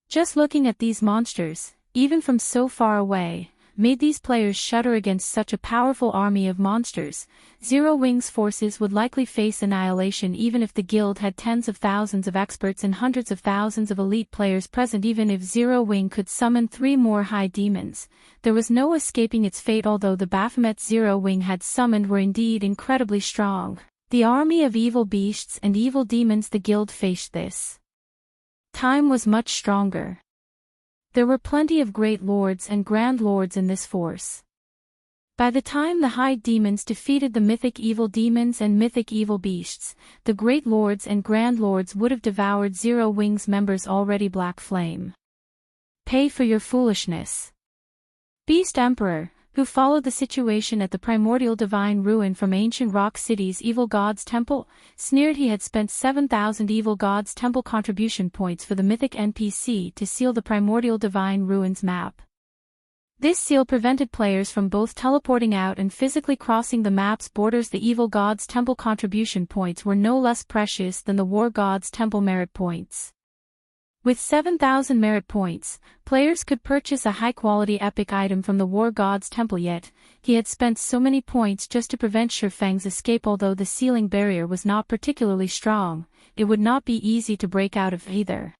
Speaker 1: Just looking at these monsters, even from so far away, made these players shudder against such a powerful army of monsters. Zero Wing's forces would likely face annihilation even if the guild had tens of thousands of experts and hundreds of thousands of elite players present. Even if Zero Wing could summon 3 more high demons, there was no escaping its fate. Although the Baphomets Zero Wing had summoned were indeed incredibly strong, the army of evil beasts and evil demons the guild faced this time was much stronger. There were plenty of great lords and grand lords in this force. By the time the high demons defeated the mythic evil demons and mythic evil beasts, the great lords and grand lords would have devoured Zero Wing's members already. Black Flame. Pay for your foolishness. Beast Emperor, who followed the situation at the primordial divine ruin from ancient rock city's evil god's temple, sneered he had spent 7,000 evil god's temple contribution points for the mythic NPC to seal the primordial divine ruins map. This seal prevented players from both teleporting out and physically crossing the map's borders. The evil god's temple contribution points were no less precious than the war god's temple merit points. With 7,000 merit points, players could purchase a high-quality epic item from the War God's Temple. Yet, he had spent so many points just to prevent Shurfeng's escape. Although the sealing barrier was not particularly strong, it would not be easy to break out of either.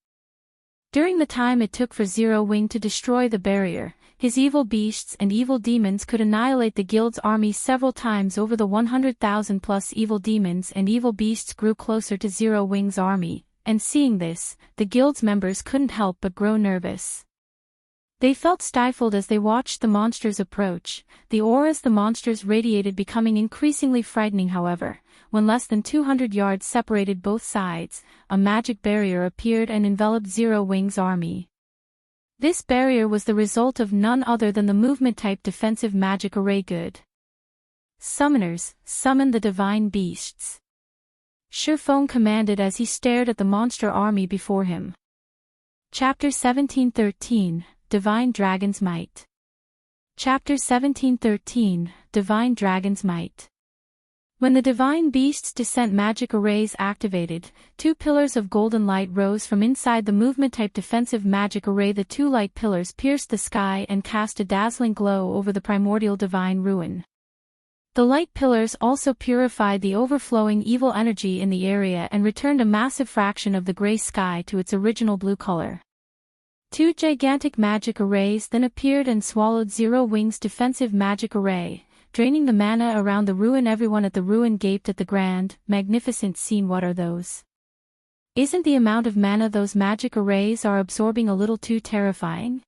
Speaker 1: During the time it took for Zero Wing to destroy the barrier, his evil beasts and evil demons could annihilate the guild's army several times over. The 100,000 plus evil demons and evil beasts grew closer to Zero Wing's army, and seeing this, the guild's members couldn't help but grow nervous. They felt stifled as they watched the monsters approach, the auras the monsters radiated becoming increasingly frightening. However, when less than 200 yards separated both sides, a magic barrier appeared and enveloped Zero Wing's army. This barrier was the result of none other than the movement-type defensive magic array. Good summoners, summon the divine beasts. Shurfeng commanded as he stared at the monster army before him. Chapter 1713, Divine Dragon's Might. Chapter 1713, Divine Dragon's Might. When the Divine Beast's Descent magic arrays activated, 2 pillars of golden light rose from inside the movement-type defensive magic array. The 2 light pillars pierced the sky and cast a dazzling glow over the primordial divine ruin. The light pillars also purified the overflowing evil energy in the area and returned a massive fraction of the gray sky to its original blue color. 2 gigantic magic arrays then appeared and swallowed Zero Wing's defensive magic array, draining the mana around the ruin. Everyone at the ruin gaped at the grand, magnificent scene. What are those? Isn't the amount of mana those magic arrays are absorbing a little too terrifying?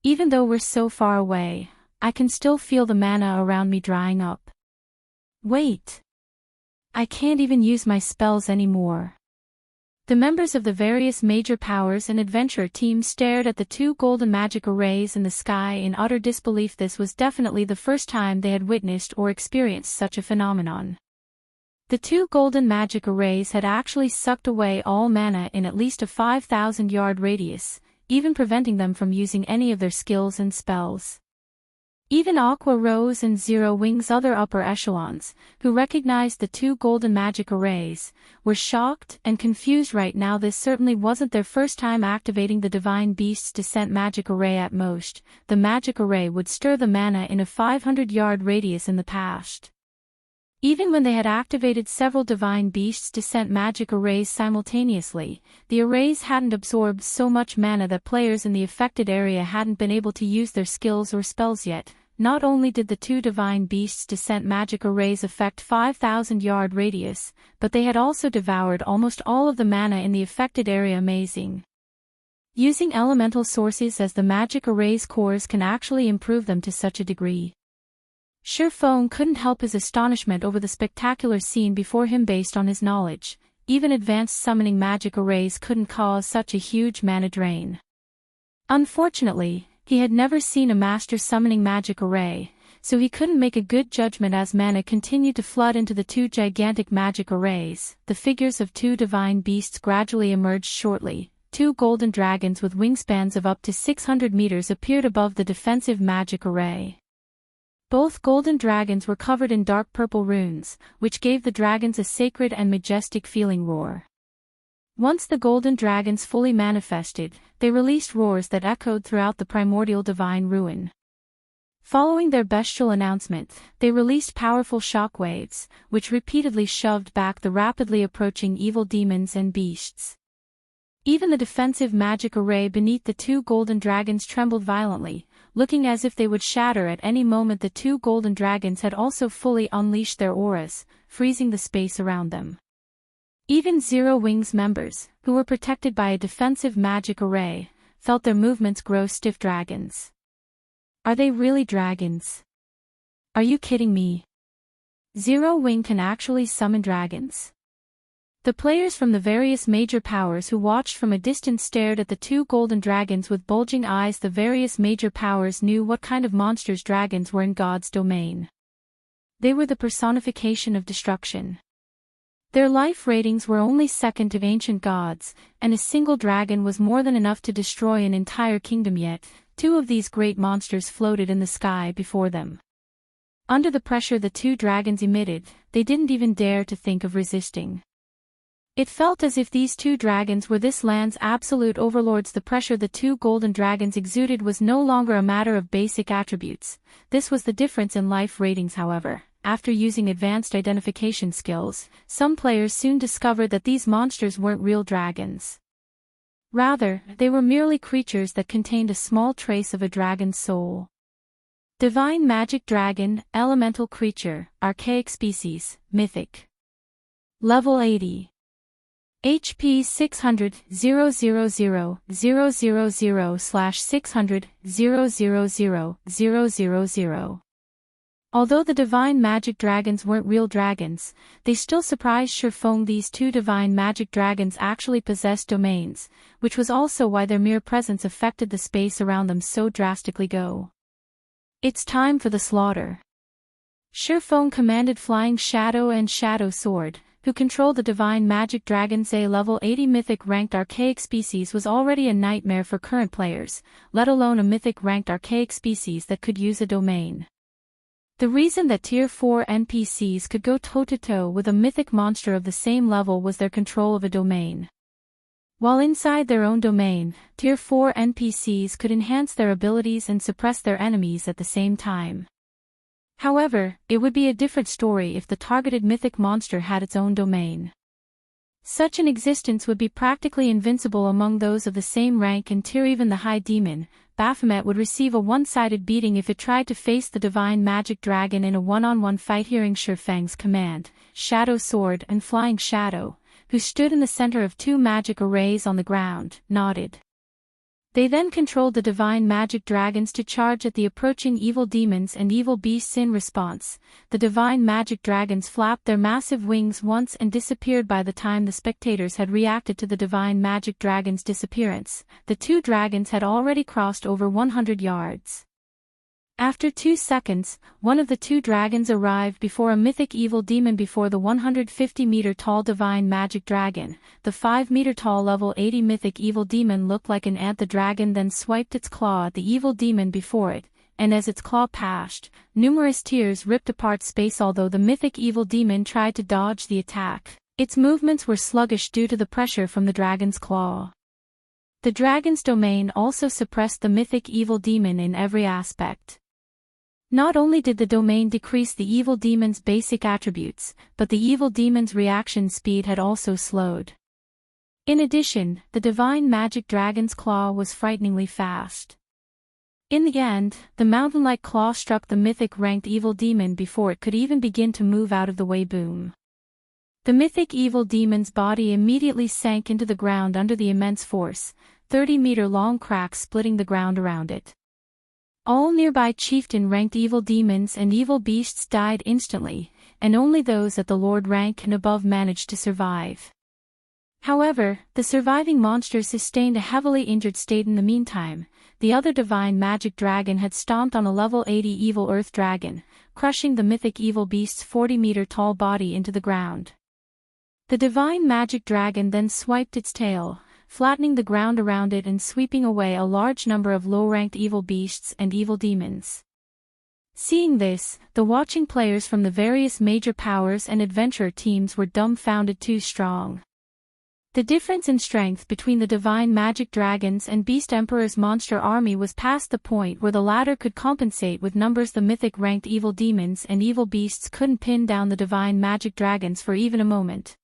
Speaker 1: Even though we're so far away, I can still feel the mana around me drying up. Wait! I can't even use my spells anymore. The members of the various major powers and adventure teams stared at the 2 golden magic arrays in the sky in utter disbelief. This was definitely the first time they had witnessed or experienced such a phenomenon. The 2 golden magic arrays had actually sucked away all mana in at least a 5,000-yard radius, even preventing them from using any of their skills and spells. Even Aqua Rose and Zero Wing's other upper echelons, who recognized the 2 golden magic arrays, were shocked and confused right now. This certainly wasn't their first time activating the Divine Beast's Descent magic array. At most, the magic array would stir the mana in a 500-yard radius in the past. Even when they had activated several Divine Beast's Descent magic arrays simultaneously, the arrays hadn't absorbed so much mana that players in the affected area hadn't been able to use their skills or spells yet. Not only did the 2 Divine Beast's Descent magic arrays affect 5,000-yard radius, but they had also devoured almost all of the mana in the affected area. Amazing. Using elemental sources as the magic array's cores can actually improve them to such a degree. Shurfeng couldn't help his astonishment over the spectacular scene before him. Based on his knowledge, even advanced summoning magic arrays couldn't cause such a huge mana drain. Unfortunately, he had never seen a master summoning magic array, so he couldn't make a good judgment as mana continued to flood into the 2 gigantic magic arrays. The figures of 2 divine beasts gradually emerged shortly. 2 golden dragons with wingspans of up to 600 meters appeared above the defensive magic array. Both golden dragons were covered in dark purple runes, which gave the dragons a sacred and majestic feeling roar. Once the golden dragons fully manifested, they released roars that echoed throughout the primordial divine ruin. Following their bestial announcement, they released powerful shockwaves, which repeatedly shoved back the rapidly approaching evil demons and beasts. Even the defensive magic array beneath the two golden dragons trembled violently, looking as if they would shatter at any moment. The two golden dragons had also fully unleashed their auras, freezing the space around them. Even Zero Wing's members, who were protected by a defensive magic array, felt their movements grow stiff. Dragons. Are they really dragons? Are you kidding me? Zero Wing can actually summon dragons. The players from the various major powers who watched from a distance stared at the two golden dragons with bulging eyes. The various major powers knew what kind of monsters dragons were in God's domain. They were the personification of destruction. Their life ratings were only second to ancient gods, and a single dragon was more than enough to destroy an entire kingdom. Yet, two of these great monsters floated in the sky before them. Under the pressure the two dragons emitted, they didn't even dare to think of resisting. It felt as if these two dragons were this land's absolute overlords. The pressure the two golden dragons exuded was no longer a matter of basic attributes. This was the difference in life ratings. However, after using advanced identification skills, some players soon discovered that these monsters weren't real dragons. Rather, they were merely creatures that contained a small trace of a dragon's soul. Divine Magic Dragon, Elemental Creature, Archaic Species, Mythic. Level 80. HP 600 000/600 000. Although the Divine Magic Dragons weren't real dragons, they still surprised Shurfeng. These two Divine Magic Dragons actually possessed domains, which was also why their mere presence affected the space around them so drastically. Go. It's time for the slaughter. Shurfeng commanded Flying Shadow and Shadow Sword, who controlled the Divine Magic Dragons. A level 80 Mythic ranked archaic species was already a nightmare for current players, let alone a Mythic ranked archaic species that could use a domain. The reason that Tier 4 NPCs could go toe-to-toe with a mythic monster of the same level was their control of a domain. While inside their own domain, Tier 4 NPCs could enhance their abilities and suppress their enemies at the same time. However, it would be a different story if the targeted mythic monster had its own domain. Such an existence would be practically invincible among those of the same rank and tier. Even the High Demon, Baphomet, would receive a one-sided beating if it tried to face the Divine Magic Dragon in a one-on-one fight. Hearing Shurfeng's command, Shadow Sword and Flying Shadow, who stood in the center of two magic arrays on the ground, nodded. They then controlled the Divine Magic Dragons to charge at the approaching evil demons and evil beasts. In response, the Divine Magic Dragons flapped their massive wings once and disappeared. By the time the spectators had reacted to the Divine Magic Dragons' disappearance, the two dragons had already crossed over 100 yards. After 2 seconds, one of the two dragons arrived before a mythic evil demon. Before the 150-meter-tall Divine Magic Dragon, the 5-meter-tall level 80 mythic evil demon looked like an ant. The dragon then swiped its claw at the evil demon before it, and as its claw passed, numerous tears ripped apart space. Although the mythic evil demon tried to dodge the attack, its movements were sluggish due to the pressure from the dragon's claw. The dragon's domain also suppressed the mythic evil demon in every aspect. Not only did the domain decrease the evil demon's basic attributes, but the evil demon's reaction speed had also slowed. In addition, the Divine Magic Dragon's claw was frighteningly fast. In the end, the mountain-like claw struck the mythic-ranked evil demon before it could even begin to move out of the way. Boom. The mythic evil demon's body immediately sank into the ground under the immense force, 30-meter-long cracks splitting the ground around it. All nearby chieftain-ranked evil demons and evil beasts died instantly, and only those at the Lord rank and above managed to survive. However, the surviving monsters sustained a heavily injured state. In the meantime, the other Divine Magic Dragon had stomped on a level 80 evil Earth Dragon, crushing the mythic evil beast's 40-meter-tall body into the ground. The Divine Magic Dragon then swiped its tail, flattening the ground around it and sweeping away a large number of low-ranked evil beasts and evil demons. Seeing this, the watching players from the various major powers and adventurer teams were dumbfounded. Too strong. The difference in strength between the divine magic dragons and Beast Emperor's monster army was past the point where the latter could compensate with numbers. The mythic ranked evil demons and evil beasts couldn't pin down the divine magic dragons for even a moment.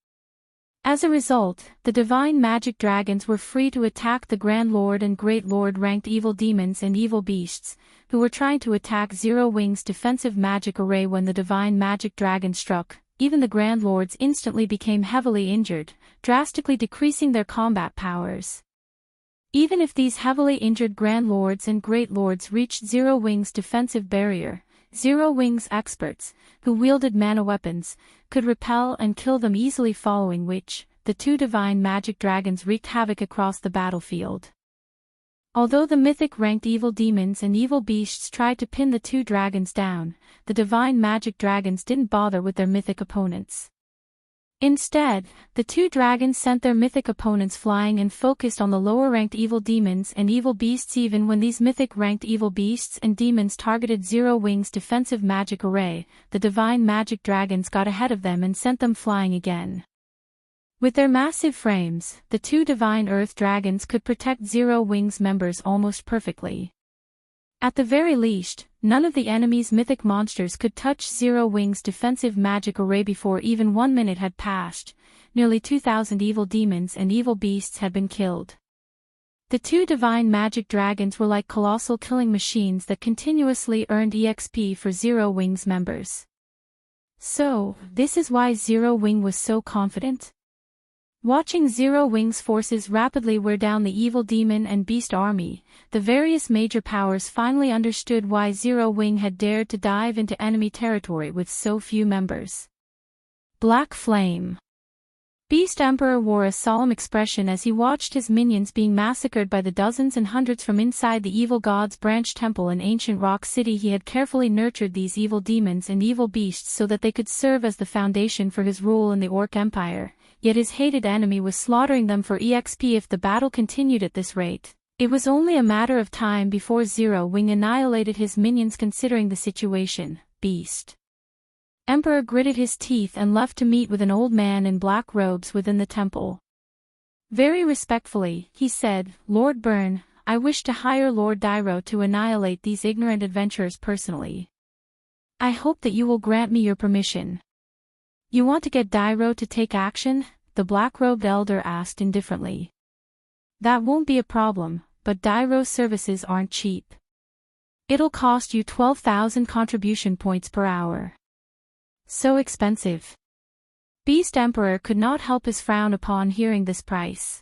Speaker 1: As a result, the divine magic dragons were free to attack the Grand Lord and Great Lord ranked evil demons and evil beasts, who were trying to attack Zero Wing's defensive magic array. When the divine magic dragon struck, even the Grand Lords instantly became heavily injured, drastically decreasing their combat powers. Even if these heavily injured Grand Lords and Great Lords reached Zero Wing's defensive barrier, Zero Wing's experts, who wielded mana weapons, could repel and kill them easily, following which, the two divine magic dragons wreaked havoc across the battlefield. Although the mythic-ranked evil demons and evil beasts tried to pin the two dragons down, the divine magic dragons didn't bother with their mythic opponents. Instead, the two dragons sent their mythic opponents flying and focused on the lower-ranked evil demons and evil beasts. Even when these mythic-ranked evil beasts and demons targeted Zero Wing's defensive magic array, the divine magic dragons got ahead of them and sent them flying again. With their massive frames, the two divine earth dragons could protect Zero Wing's members almost perfectly. At the very least, none of the enemy's mythic monsters could touch Zero Wing's defensive magic array. Before even 1 minute had passed, nearly 2,000 evil demons and evil beasts had been killed. The two divine magic dragons were like colossal killing machines that continuously earned EXP for Zero Wing's members. So, this is why Zero Wing was so confident. Watching Zero Wing's forces rapidly wear down the evil demon and beast army, the various major powers finally understood why Zero Wing had dared to dive into enemy territory with so few members. Black Flame. Beast Emperor wore a solemn expression as he watched his minions being massacred by the dozens and hundreds from inside the evil god's branch temple in ancient Rock City. He had carefully nurtured these evil demons and evil beasts so that they could serve as the foundation for his rule in the Orc Empire. Yet his hated enemy was slaughtering them for EXP. If the battle continued at this rate, it was only a matter of time before Zero Wing annihilated his minions. Considering the situation, Beast Emperor gritted his teeth and left to meet with an old man in black robes within the temple. Very respectfully, he said, "Lord Byrne, I wish to hire Lord Dairo to annihilate these ignorant adventurers personally. I hope that you will grant me your permission." "You want to get Dairo to take action?" the black-robed elder asked indifferently. "That won't be a problem, but Dairo's services aren't cheap. It'll cost you 12,000 contribution points per hour." So expensive. Beast Emperor could not help his frown upon hearing this price.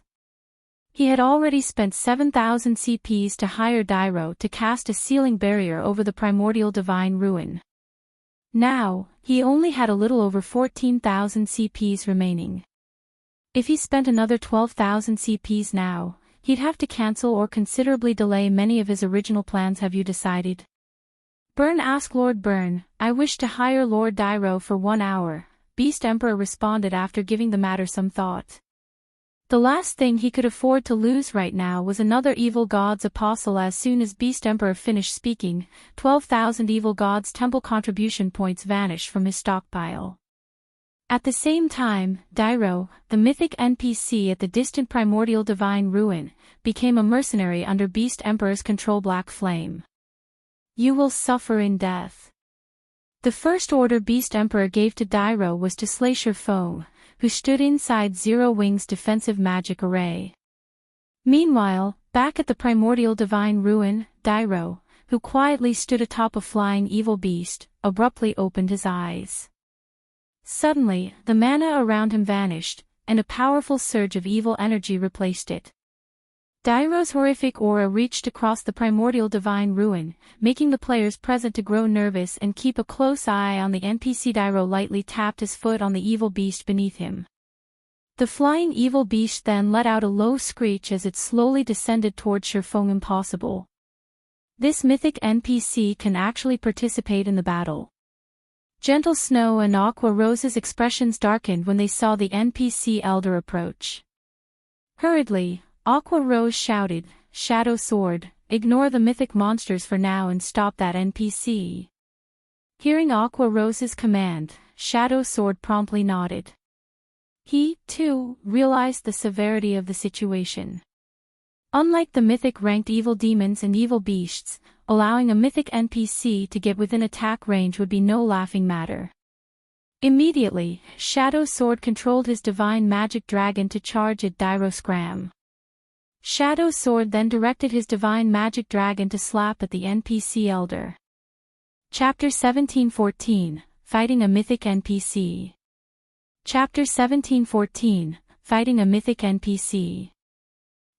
Speaker 1: He had already spent 7,000 CPs to hire Dairo to cast a sealing barrier over the primordial divine ruin. Now, he only had a little over 14,000 CPs remaining. If he spent another 12,000 CPs now, he'd have to cancel or considerably delay many of his original plans. "Have you decided?" Byrne asked Lord Byrne. "I wish to hire Lord Dairo for 1 hour, Beast Emperor responded after giving the matter some thought. The last thing he could afford to lose right now was another evil god's apostle. As soon as Beast Emperor finished speaking, 12,000 evil god's temple contribution points vanished from his stockpile. At the same time, Dairo, the mythic NPC at the distant primordial divine ruin, became a mercenary under Beast Emperor's control. Black Flame. "You will suffer in death." The first order Beast Emperor gave to Dairo was to slay Shurfong, who stood inside Zero Wing's defensive magic array. Meanwhile, back at the primordial divine ruin, Dairo, who quietly stood atop a flying evil beast, abruptly opened his eyes. Suddenly, the mana around him vanished, and a powerful surge of evil energy replaced it. Dairo's horrific aura reached across the primordial divine ruin, making the players present to grow nervous and keep a close eye on the NPC. Dairo lightly tapped his foot on the evil beast beneath him. The flying evil beast then let out a low screech as it slowly descended toward Shurfong. Impossible. This mythic NPC can actually participate in the battle. Gentle Snow and Aqua Rose's expressions darkened when they saw the NPC elder approach. Hurriedly, Aqua Rose shouted, "Shadow Sword, ignore the mythic monsters for now and stop that NPC." Hearing Aqua Rose's command, Shadow Sword promptly nodded. He, too, realized the severity of the situation. Unlike the mythic-ranked evil demons and evil beasts, allowing a mythic NPC to get within attack range would be no laughing matter. Immediately, Shadow Sword controlled his divine magic dragon to charge at Dairo Scram. Shadow Sword then directed his divine magic dragon to slap at the NPC Elder. Chapter 1714, Fighting a Mythic NPC. Chapter 1714, Fighting a Mythic NPC.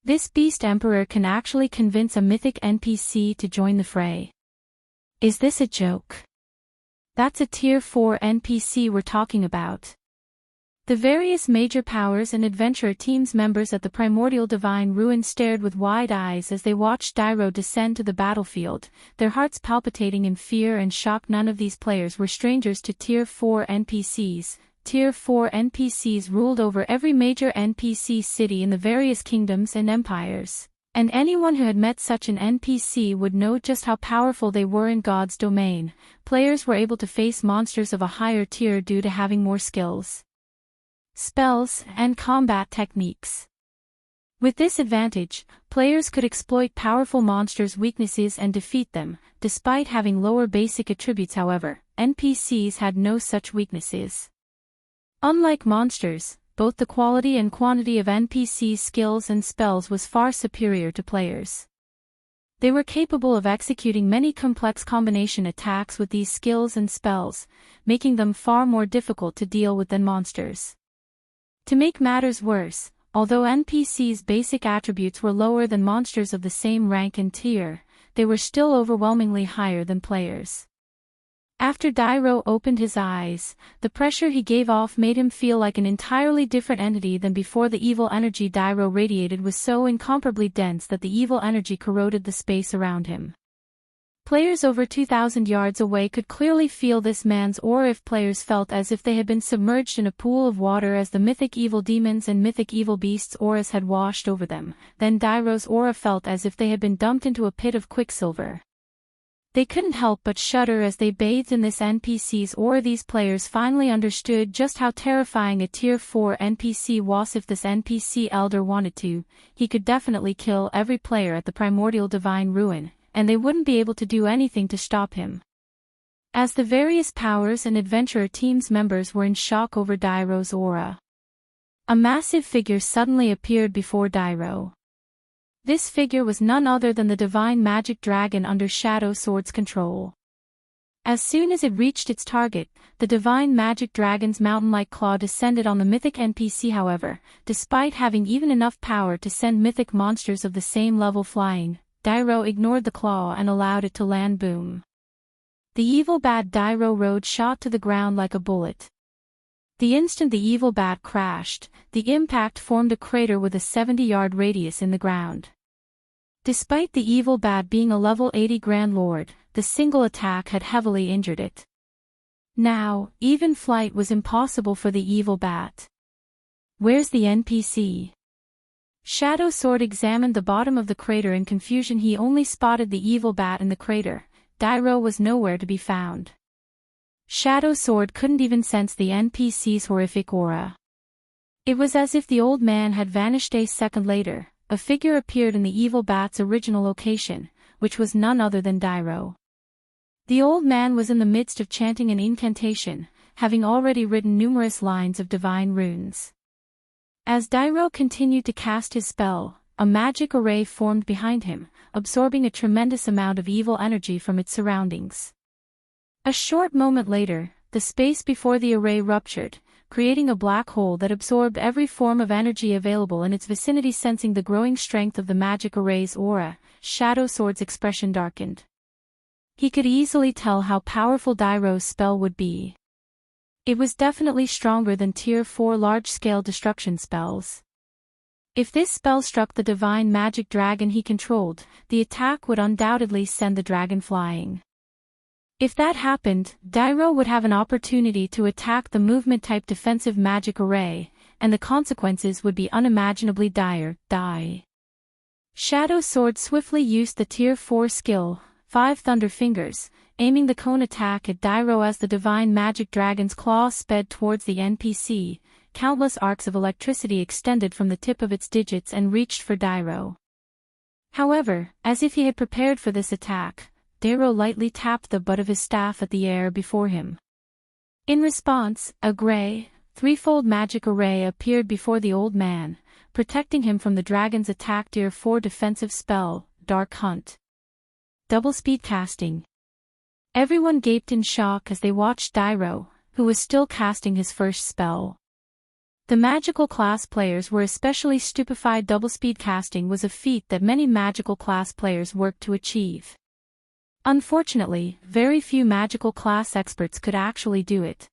Speaker 1: This Beast Emperor can actually convince a mythic NPC to join the fray. Is this a joke? That's a Tier 4 NPC we're talking about. The various major powers and adventurer teams members at the Primordial Divine Ruin stared with wide eyes as they watched Dairo descend to the battlefield, their hearts palpitating in fear and shock. None of these players were strangers to Tier 4 NPCs. Tier 4 NPCs ruled over every major NPC city in the various kingdoms and empires, and anyone who had met such an NPC would know just how powerful they were in God's domain. Players were able to face monsters of a higher tier due to having more skills, spells, and combat techniques. With this advantage, players could exploit powerful monsters' weaknesses and defeat them. Despite having lower basic attributes, however, NPCs had no such weaknesses. Unlike monsters, both the quality and quantity of NPCs' skills and spells was far superior to players. They were capable of executing many complex combination attacks with these skills and spells, making them far more difficult to deal with than monsters. To make matters worse, although NPCs' basic attributes were lower than monsters of the same rank and tier, they were still overwhelmingly higher than players. After Dairo opened his eyes, the pressure he gave off made him feel like an entirely different entity than before. The evil energy Dairo radiated was so incomparably dense that the evil energy corroded the space around him. Players over 2,000 yards away could clearly feel this man's aura. If players felt as if they had been submerged in a pool of water as the mythic evil demons and mythic evil beasts' auras had washed over them, then Dairo's aura felt as if they had been dumped into a pit of quicksilver. They couldn't help but shudder as they bathed in this NPC's aura. These players finally understood just how terrifying a Tier 4 NPC was. If this NPC Elder wanted to, he could definitely kill every player at the Primordial Divine Ruin, and they wouldn't be able to do anything to stop him. As the various powers and adventurer teams members were in shock over Dairo's aura, a massive figure suddenly appeared before Dairo. This figure was none other than the divine magic dragon under Shadow Sword's control. As soon as it reached its target, the divine magic dragon's mountain-like claw descended on the mythic NPC. However, despite having even enough power to send mythic monsters of the same level flying, Dairo ignored the claw and allowed it to land. Boom. The evil bat Dairo rode shot to the ground like a bullet. The instant the evil bat crashed, the impact formed a crater with a 70-yard radius in the ground. Despite the evil bat being a level 80 Grand Lord, the single attack had heavily injured it. Now, even flight was impossible for the evil bat. Where's the NPC? Shadow Sword examined the bottom of the crater in confusion. He only spotted the evil bat in the crater. Dairo was nowhere to be found. Shadow Sword couldn't even sense the NPC's horrific aura. It was as if the old man had vanished. A second later, a figure appeared in the evil bat's original location, which was none other than Dairo. The old man was in the midst of chanting an incantation, having already written numerous lines of divine runes. As Dairo continued to cast his spell, a magic array formed behind him, absorbing a tremendous amount of evil energy from its surroundings. A short moment later, the space before the array ruptured, creating a black hole that absorbed every form of energy available in its vicinity. Sensing the growing strength of the magic array's aura, Shadow Sword's expression darkened. He could easily tell how powerful Dairo's spell would be. It was definitely stronger than Tier 4 large-scale destruction spells. If this spell struck the divine magic dragon he controlled, the attack would undoubtedly send the dragon flying. If that happened, Dairo would have an opportunity to attack the movement-type defensive magic array, and the consequences would be unimaginably dire. Shadow Sword swiftly used the Tier 4 skill, 5 Thunder Fingers, aiming the cone attack at Dairo as the divine magic dragon's claw sped towards the NPC. countless arcs of electricity extended from the tip of its digits and reached for Dairo. However, as if he had prepared for this attack, Dairo lightly tapped the butt of his staff at the air before him. In response, a gray, threefold magic array appeared before the old man, protecting him from the dragon's attack. Tier 4 defensive spell, Dark Hunt. Double speed casting. Everyone gaped in shock as they watched Dairo, who was still casting his first spell. The magical class players were especially stupefied. Double speed casting was a feat that many magical class players worked to achieve. Unfortunately, very few magical class experts could actually do it.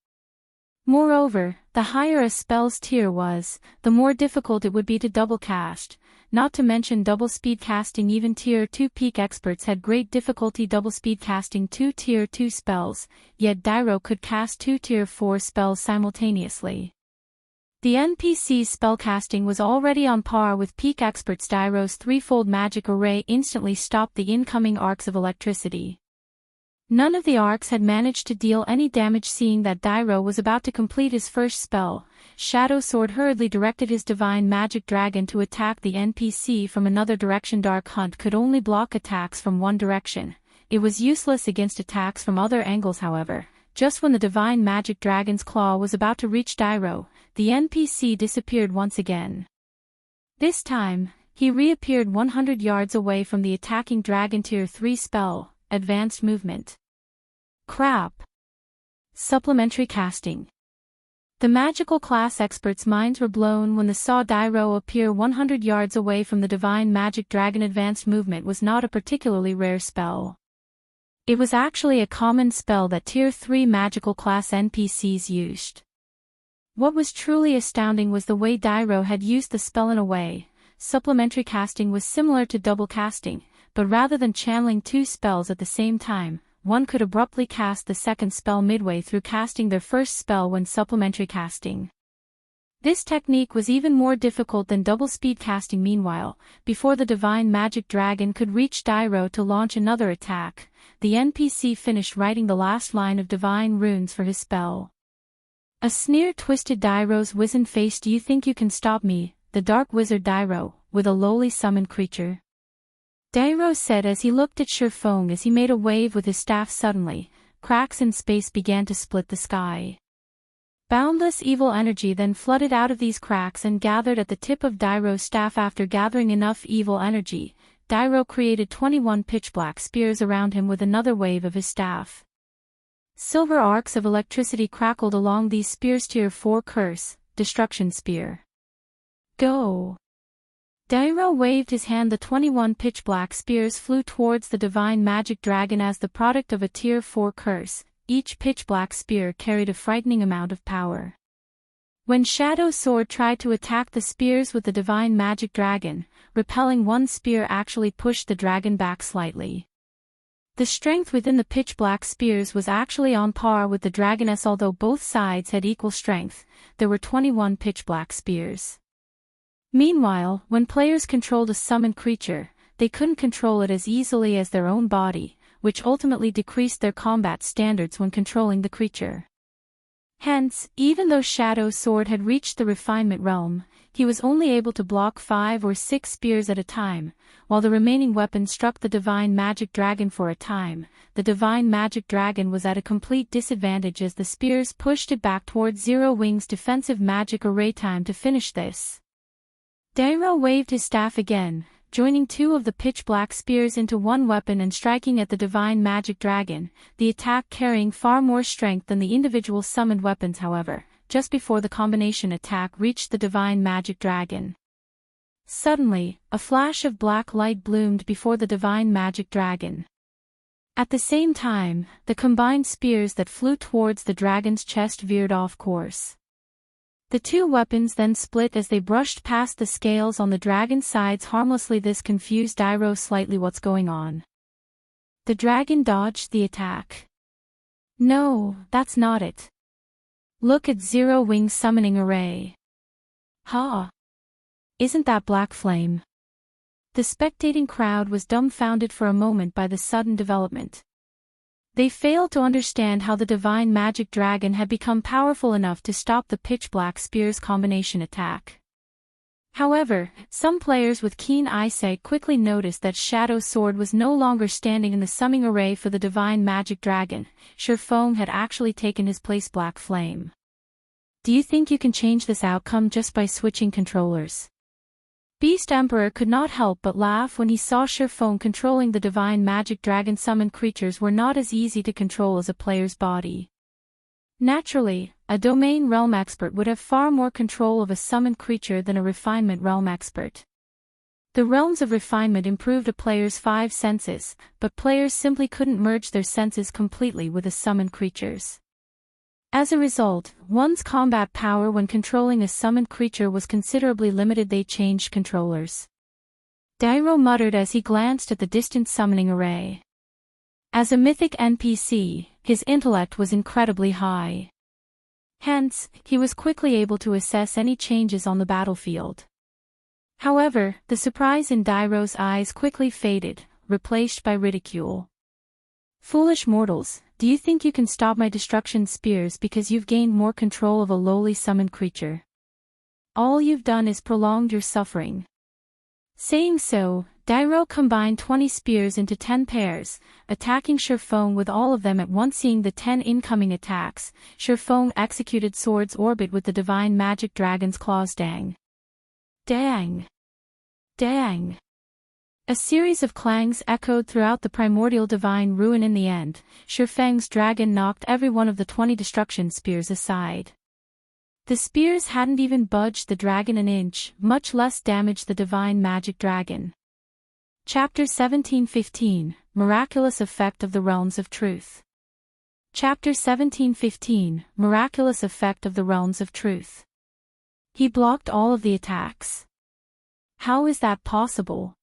Speaker 1: Moreover, the higher a spell's tier was, the more difficult it would be to double cast, not to mention double speed casting. Even tier 2 peak experts had great difficulty double speed casting 2 tier 2 spells, yet Dairo could cast 2 tier 4 spells simultaneously. The NPC's spellcasting was already on par with peak experts. Dairo's threefold magic array instantly stopped the incoming arcs of electricity. None of the arcs had managed to deal any damage. Seeing that Dairo was about to complete his first spell, Shadow Sword hurriedly directed his divine magic dragon to attack the NPC from another direction. Dark Hunt could only block attacks from one direction. It was useless against attacks from other angles. However, just when the divine magic dragon's claw was about to reach Dairo, the NPC disappeared once again. This time, he reappeared 100 yards away from the attacking dragon. Tier 3 spell, Advanced Movement. Crap. Supplementary casting. The magical class experts' minds were blown when they saw Dairo appear 100 yards away from the divine magic dragon. Advanced Movement was not a particularly rare spell. It was actually a common spell that tier 3 magical class NPCs used. What was truly astounding was the way Dairo had used the spell. In a way, supplementary casting was similar to double casting, but rather than channeling two spells at the same time, one could abruptly cast the second spell midway through casting their first spell when supplementary casting. This technique was even more difficult than double speed casting. Meanwhile, before the divine magic dragon could reach Dairo to launch another attack, the NPC finished writing the last line of divine runes for his spell. A sneer twisted Dairo's wizened face. Do you think you can stop me, the dark wizard Dairo, with a lowly summoned creature? Dairo said as he looked at Shurfong as he made a wave with his staff. Suddenly, cracks in space began to split the sky. Boundless evil energy then flooded out of these cracks and gathered at the tip of Dairo's staff. After gathering enough evil energy, Dairo created 21 pitch-black spears around him with another wave of his staff. Silver arcs of electricity crackled along these spears. Tier 4 Curse, Destruction Spear. Go! Dairo waved his hand. The 21 pitch-black spears flew towards the divine magic dragon as the product of a tier 4 curse. Each pitch-black spear carried a frightening amount of power. When Shadow Sword tried to attack the spears with the divine magic dragon, repelling one spear actually pushed the dragon back slightly. The strength within the pitch-black spears was actually on par with the dragoness. Although both sides had equal strength, there were 21 pitch-black spears. Meanwhile, when players controlled a summoned creature, they couldn't control it as easily as their own body, which ultimately decreased their combat standards when controlling the creature. Hence, even though Shadow Sword had reached the refinement realm, he was only able to block 5 or 6 spears at a time, while the remaining weapon struck the divine magic dragon. For a time, the divine magic dragon was at a complete disadvantage as the spears pushed it back towards Zero Wing's defensive magic array. Time to finish this. Dairo waved his staff again, joining 2 of the pitch-black spears into one weapon and striking at the divine magic dragon, the attack carrying far more strength than the individual summoned weapons. However, just before the combination attack reached the divine magic dragon, suddenly, a flash of black light bloomed before the divine magic dragon. At the same time, the combined spears that flew towards the dragon's chest veered off course. The 2 weapons then split as they brushed past the scales on the dragon's sides harmlessly. This confused Dairo slightly. What's going on? The dragon dodged the attack. No, that's not it. Look at Zero Wing's summoning array. Ha! Isn't that black flame? The spectating crowd was dumbfounded for a moment by the sudden development. They failed to understand how the divine magic dragon had become powerful enough to stop the pitch-black spear's combination attack. However, some players with keen eyesight quickly noticed that Shadow Sword was no longer standing in the summoning array for the divine magic dragon. Shurfong had actually taken his place. Black Flame. Do you think you can change this outcome just by switching controllers? Beast Emperor could not help but laugh when he saw Shurfong controlling the divine magic dragon. Summoned creatures were not as easy to control as a player's body. Naturally, a domain realm expert would have far more control of a summoned creature than a refinement realm expert. The realms of refinement improved a player's 5 senses, but players simply couldn't merge their senses completely with a summoned creature's. As a result, one's combat power when controlling a summoned creature was considerably limited. They changed controllers. Dairo muttered as he glanced at the distant summoning array. As a mythic NPC, his intellect was incredibly high. Hence, he was quickly able to assess any changes on the battlefield. However, the surprise in Dairo's eyes quickly faded, replaced by ridicule. Foolish mortals, do you think you can stop my destruction spears because you've gained more control of a lowly summoned creature? All you've done is prolonged your suffering. Saying so, Dairo combined 20 spears into 10 pairs, attacking Shurfong with all of them at once. Seeing the 10 incoming attacks, Shurfong executed Sword's Orbit with the divine magic dragon's claws. Dang! Dang! Dang! A series of clangs echoed throughout the primordial divine ruin. In the end, Shurfeng's dragon knocked every one of the 20 destruction spears aside. The spears hadn't even budged the dragon an inch, much less damaged the divine magic dragon. Chapter 1715, Miraculous Effect of the Realms of Truth. Chapter 1715, Miraculous Effect of the Realms of Truth. He blocked all of the attacks. How is that possible?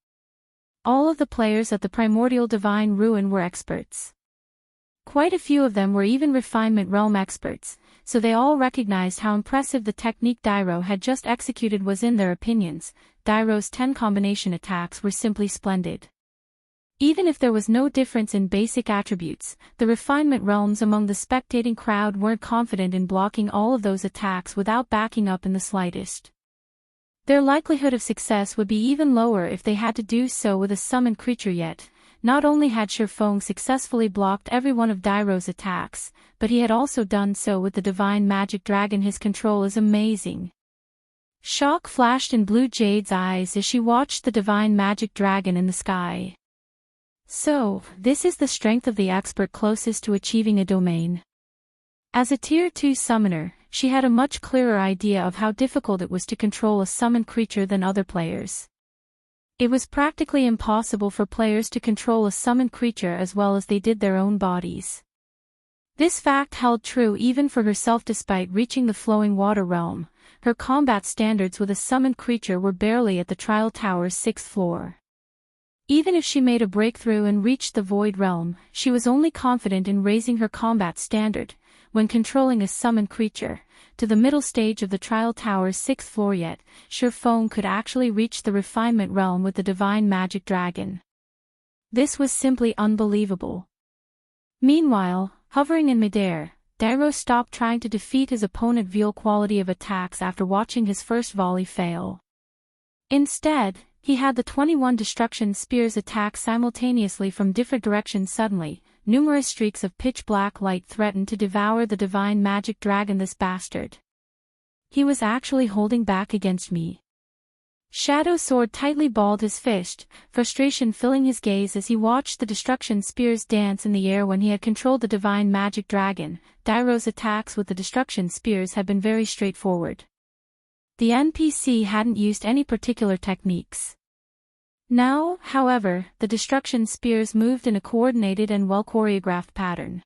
Speaker 1: All of the players at the primordial divine ruin were experts. Quite a few of them were even refinement realm experts, so they all recognized how impressive the technique Dairo had just executed was. In their opinions, Dairo's 10 combination attacks were simply splendid. Even if there was no difference in basic attributes, the refinement realms among the spectating crowd weren't confident in blocking all of those attacks without backing up in the slightest. Their likelihood of success would be even lower if they had to do so with a summoned creature. Yet, not only had Shurfong successfully blocked every one of Dairo's attacks, but he had also done so with the divine magic dragon. His control is amazing. Shock flashed in Blue Jade's eyes as she watched the divine magic dragon in the sky. So, this is the strength of the expert closest to achieving a domain. As a Tier 2 summoner, she had a much clearer idea of how difficult it was to control a summoned creature than other players. It was practically impossible for players to control a summoned creature as well as they did their own bodies. This fact held true even for herself. Despite reaching the flowing water realm, her combat standards with a summoned creature were barely at the Trial Tower's 6th floor. Even if she made a breakthrough and reached the Void Realm, she was only confident in raising her combat standard, when controlling a summoned creature, to the middle stage of the Trial Tower's 6th floor. Yet, Shurfong could actually reach the refinement realm with the divine magic dragon. This was simply unbelievable. Meanwhile, hovering in midair, Dairo stopped trying to defeat his opponent via quality of attacks after watching his first volley fail. Instead, he had the 21 destruction spears attack simultaneously from different directions. Suddenly, numerous streaks of pitch-black light threatened to devour the divine magic dragon. This bastard. He was actually holding back against me. Shadow Sword tightly balled his fist, frustration filling his gaze as he watched the destruction spears dance in the air. When he had controlled the divine magic dragon, Dairo's attacks with the destruction spears had been very straightforward. The NPC hadn't used any particular techniques. Now, however, the destruction spears moved in a coordinated and well-choreographed pattern.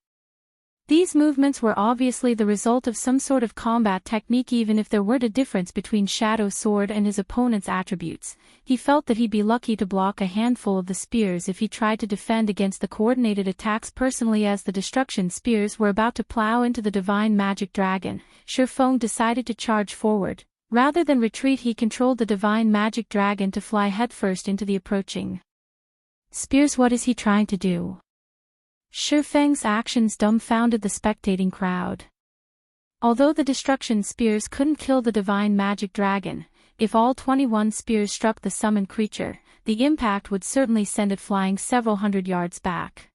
Speaker 1: These movements were obviously the result of some sort of combat technique. Even if there weren't a difference between Shadow Sword and his opponent's attributes, he felt that he'd be lucky to block a handful of the spears if he tried to defend against the coordinated attacks personally. As the destruction spears were about to plow into the divine magic dragon, Shurfong decided to charge forward. Rather than retreat, he controlled the divine magic dragon to fly headfirst into the approaching spears. What is he trying to do? Shifeng's actions dumbfounded the spectating crowd. Although the destruction spears couldn't kill the divine magic dragon, if all 21 spears struck the summoned creature, the impact would certainly send it flying several hundred yards back.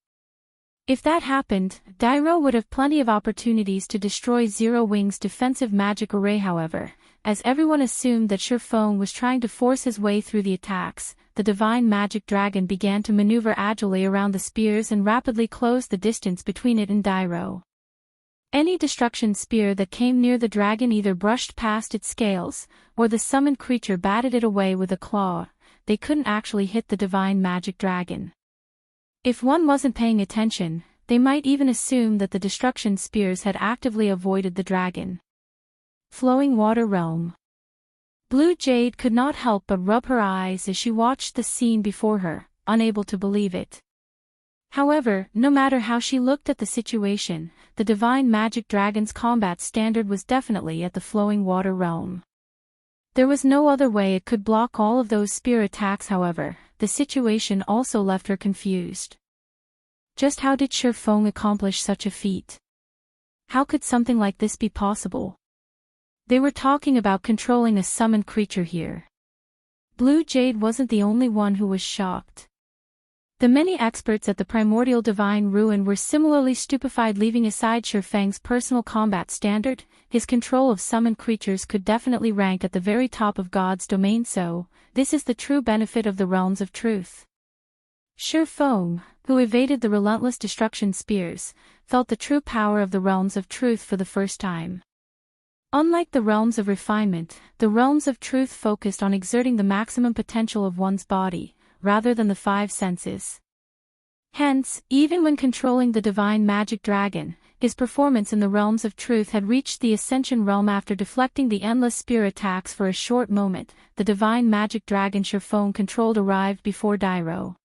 Speaker 1: If that happened, Dairo would have plenty of opportunities to destroy Zero Wing's defensive magic array. However, as everyone assumed that Shifeng was trying to force his way through the attacks, the divine magic dragon began to maneuver agilely around the spears and rapidly closed the distance between it and Dairo. Any destruction spear that came near the dragon either brushed past its scales, or the summoned creature batted it away with a claw. They couldn't actually hit the divine magic dragon. If one wasn't paying attention, they might even assume that the destruction spears had actively avoided the dragon. Flowing Water Realm. Blue Jade could not help but rub her eyes as she watched the scene before her, unable to believe it. However, no matter how she looked at the situation, the divine magic dragon's combat standard was definitely at the Flowing Water Realm. There was no other way it could block all of those spear attacks. However, the situation also left her confused. Just how did Shifeng accomplish such a feat? How could something like this be possible? They were talking about controlling a summoned creature here. Blue Jade wasn't the only one who was shocked. The many experts at the primordial divine ruin were similarly stupefied. Leaving aside Shifeng's personal combat standard, his control of summoned creatures could definitely rank at the very top of God's domain. So, this is the true benefit of the realms of truth. Shifeng, who evaded the relentless destruction spears, felt the true power of the realms of truth for the first time. Unlike the realms of refinement, the realms of truth focused on exerting the maximum potential of one's body, rather than the five senses. Hence, even when controlling the divine magic dragon, his performance in the realms of truth had reached the ascension realm. After deflecting the endless spear attacks for a short moment, the divine magic dragon Shifeng controlled arrived before Dairo.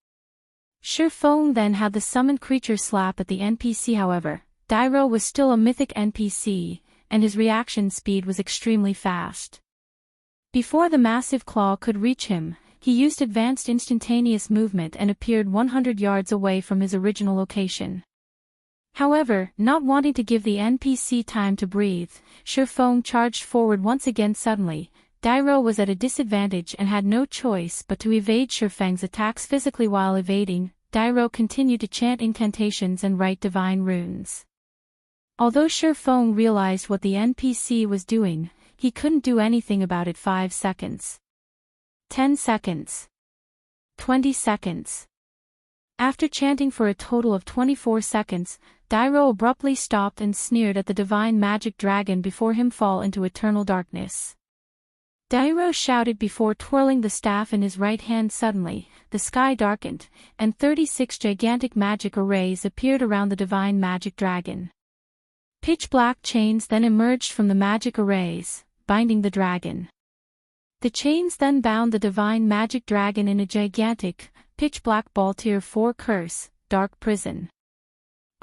Speaker 1: Shifeng then had the summoned creature slap at the NPC. However, Dairo was still a mythic NPC, and his reaction speed was extremely fast. Before the massive claw could reach him, he used advanced instantaneous movement and appeared 100 yards away from his original location. However, not wanting to give the NPC time to breathe, Shifeng charged forward once again. Suddenly, Dairo was at a disadvantage and had no choice but to evade Shifeng's attacks physically. While evading, Dairo continued to chant incantations and write divine runes. Although Shifeng realized what the NPC was doing, he couldn't do anything about it. 5 seconds. 10 seconds. 20 seconds. After chanting for a total of 24 seconds, Dairo abruptly stopped and sneered at the divine magic dragon before him fall into eternal darkness. Dairo shouted before twirling the staff in his right hand. Suddenly, the sky darkened, and 36 gigantic magic arrays appeared around the divine magic dragon. Pitch black chains then emerged from the magic arrays, binding the dragon. The chains then bound the divine magic dragon in a gigantic, pitch-black ball Tier 4 curse, dark prison.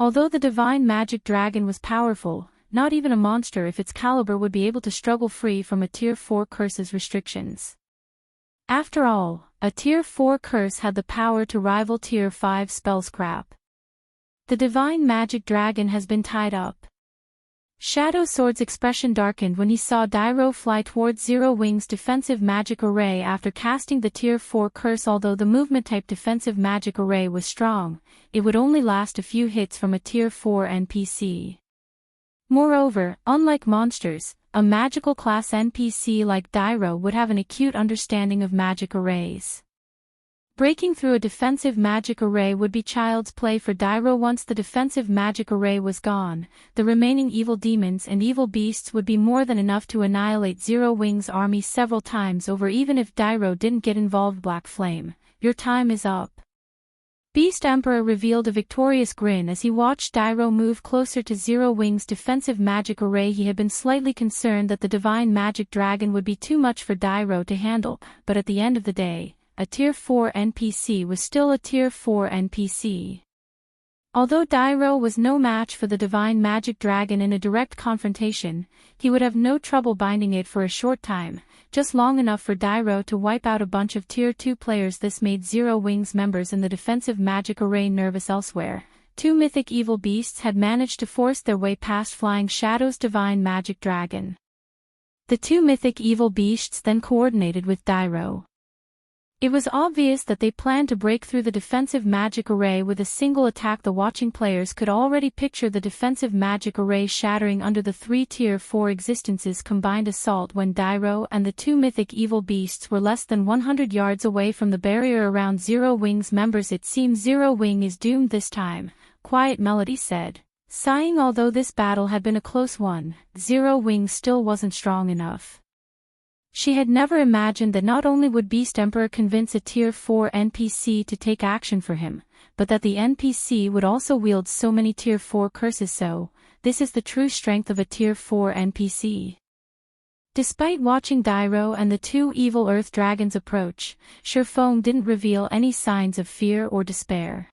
Speaker 1: Although the divine magic dragon was powerful, not even a monster of its caliber would be able to struggle free from a Tier 4 curse's restrictions. After all, a Tier 4 curse had the power to rival Tier 5 spell scrap. The divine magic dragon has been tied up. Shadow Sword's expression darkened when he saw Dairo fly towards Zero Wing's defensive magic array after casting the Tier 4 curse. Although the movement-type defensive magic array was strong, it would only last a few hits from a Tier 4 NPC. Moreover, unlike monsters, a magical class NPC like Dairo would have an acute understanding of magic arrays. Breaking through a defensive magic array would be child's play for Dairo. Once the defensive magic array was gone, the remaining evil demons and evil beasts would be more than enough to annihilate Zero Wing's army several times over. Even if Dairo didn't get involved. Black Flame, your time is up. Beast Emperor revealed a victorious grin as he watched Dairo move closer to Zero Wing's defensive magic array. He had been slightly concerned that the divine magic dragon would be too much for Dairo to handle, but at the end of the day, a Tier 4 NPC was still a Tier 4 NPC. Although Dairo was no match for the divine magic dragon in a direct confrontation, he would have no trouble binding it for a short time, just long enough for Dairo to wipe out a bunch of Tier 2 players. This made Zero Wing's members in the defensive magic array nervous. Elsewhere, two mythic evil beasts had managed to force their way past Flying Shadow's divine magic dragon. The two mythic evil beasts then coordinated with Dyro. It was obvious that they planned to break through the defensive magic array with a single attack. The watching players could already picture the defensive magic array shattering under the three Tier 4 existences combined assault when Dyro and the two mythic evil beasts were less than 100 yards away from the barrier around Zero Wing's members. It seems Zero Wing is doomed this time, Quiet Melody said. Sighing, although this battle had been a close one, Zero Wing still wasn't strong enough. She had never imagined that not only would Beast Emperor convince a Tier 4 NPC to take action for him, but that the NPC would also wield so many Tier 4 curses. So, this is the true strength of a Tier 4 NPC. Despite watching Dyro and the two evil Earth Dragons approach, Shurfong didn't reveal any signs of fear or despair.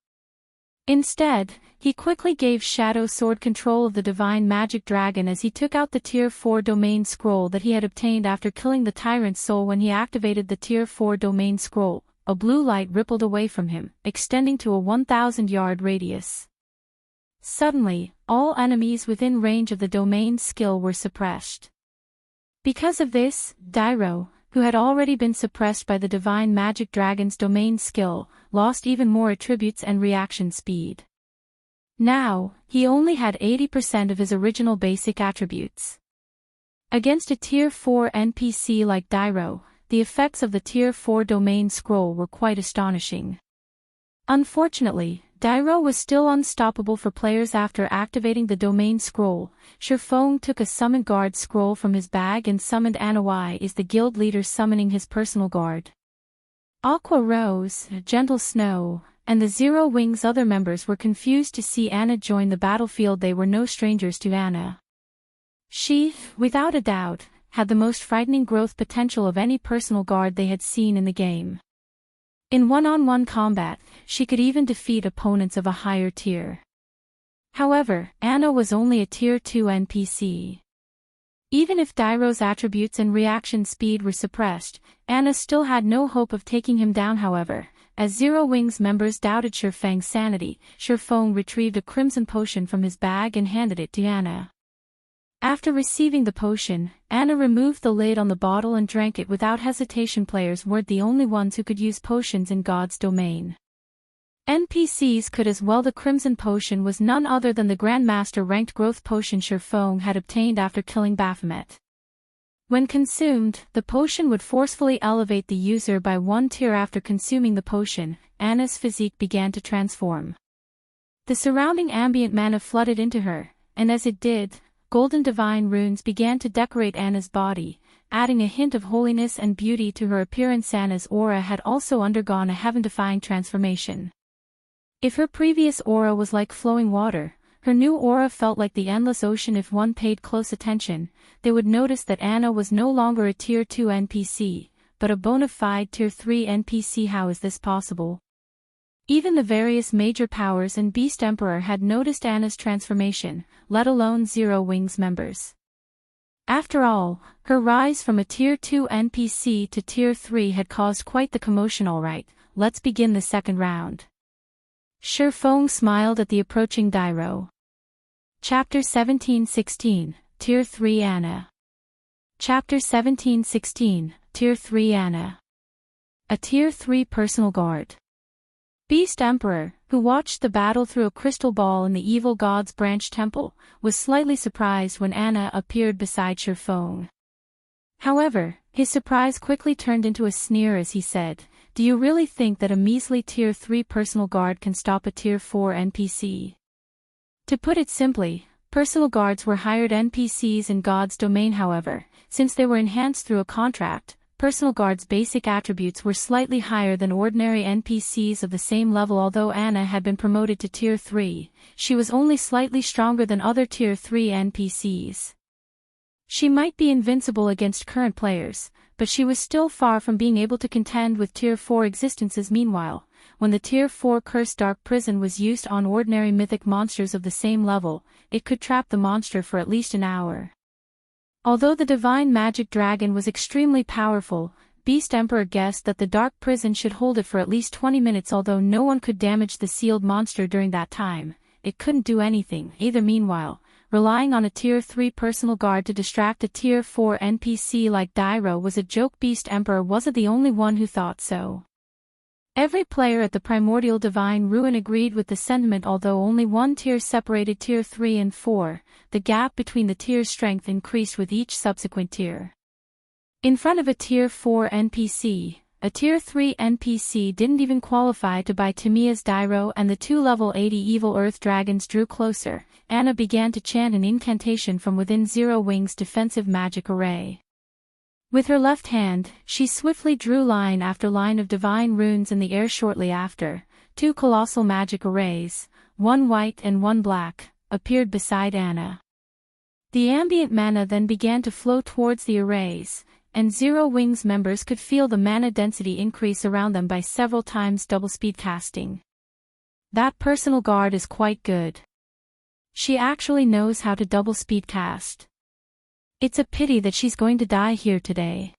Speaker 1: Instead, he quickly gave Shadow Sword control of the Divine Magic Dragon as he took out the Tier 4 Domain Scroll that he had obtained after killing the Tyrant Soul. When he activated the Tier 4 Domain Scroll, a blue light rippled away from him, extending to a 1,000-yard radius. Suddenly, all enemies within range of the Domain skill were suppressed. Because of this, Dyro, who had already been suppressed by the Divine Magic Dragon's Domain skill, lost even more attributes and reaction speed. Now, he only had 80% of his original basic attributes. Against a Tier 4 NPC like Dyro, the effects of the Tier 4 Domain Scroll were quite astonishing. Unfortunately, Dyro was still unstoppable for players. After activating the Domain Scroll, Shurfong took a Summon Guard scroll from his bag and summoned Anna. Y is the guild leader summoning his personal guard. Aqua Rose, Gentle Snow, and the Zero Wing's other members were confused to see Anna join the battlefield. They were no strangers to Anna. She, without a doubt, had the most frightening growth potential of any personal guard they had seen in the game. In one-on-one combat, she could even defeat opponents of a higher tier. However, Anna was only a Tier 2 NPC. Even if Dyro's attributes and reaction speed were suppressed, Anna still had no hope of taking him down. However, as Zero Wing's members doubted Shurfang's sanity, Shurfong retrieved a crimson potion from his bag and handed it to Anna. After receiving the potion, Anna removed the lid on the bottle and drank it without hesitation. Players weren't the only ones who could use potions in God's domain. NPCs could as well. The crimson potion was none other than the Grandmaster ranked growth potion Shurfong had obtained after killing Baphomet. When consumed, the potion would forcefully elevate the user by one tier. After consuming the potion, Anna's physique began to transform. The surrounding ambient mana flooded into her, and as it did, golden divine runes began to decorate Anna's body, adding a hint of holiness and beauty to her appearance. Anna's aura had also undergone a heaven-defying transformation. If her previous aura was like flowing water, her new aura felt like the endless ocean. If one paid close attention, they would notice that Anna was no longer a Tier 2 NPC, but a bona fide Tier 3 NPC. How is this possible? Even the various major powers and Beast Emperor had noticed Anna's transformation, let alone Zero Wing's members. After all, her rise from a Tier 2 NPC to Tier 3 had caused quite the commotion. Alright, let's begin the second round. Shurfong smiled at the approaching Dyro. Chapter 1716, Tier 3 Anna. Chapter 1716, Tier 3 Anna. A Tier 3 Personal Guard. Beast Emperor, who watched the battle through a crystal ball in the Evil God's Branch Temple, was slightly surprised when Anna appeared beside Shurfong. However, his surprise quickly turned into a sneer as he said, "Do you really think that a measly Tier 3 personal guard can stop a Tier 4 NPC?" To put it simply, personal guards were hired NPCs in God's domain. However, since they were enhanced through a contract, personal guards' basic attributes were slightly higher than ordinary NPCs of the same level. Although Anna had been promoted to Tier 3, she was only slightly stronger than other Tier 3 NPCs. She might be invincible against current players, but she was still far from being able to contend with Tier 4 existences. Meanwhile, when the Tier 4 Cursed Dark Prison was used on ordinary mythic monsters of the same level, it could trap the monster for at least an hour. Although the Divine Magic Dragon was extremely powerful, Beast Emperor guessed that the Dark Prison should hold it for at least 20 minutes. Although no one could damage the sealed monster during that time, it couldn't do anything either. Meanwhile, relying on a Tier 3 personal guard to distract a Tier 4 NPC like Dairo was a joke. Beast Emperor wasn't the only one who thought so. Every player at the Primordial Divine Ruin agreed with the sentiment. Although only one tier separated Tier 3 and 4, the gap between the tiers' strength increased with each subsequent tier. In front of a Tier 4 NPC, a Tier 3 NPC didn't even qualify to buy Tamiya's Dairo, and the two level 80 evil earth dragons drew closer. Anna began to chant an incantation from within Zero Wing's defensive magic array. With her left hand, she swiftly drew line after line of divine runes in the air. Shortly after, two colossal magic arrays, one white and one black, appeared beside Anna. The ambient mana then began to flow towards the arrays, and Zero Wing's members could feel the mana density increase around them by several times. Double speed casting. That personal guard is quite good. She actually knows how to double speed cast. It's a pity that she's going to die here today.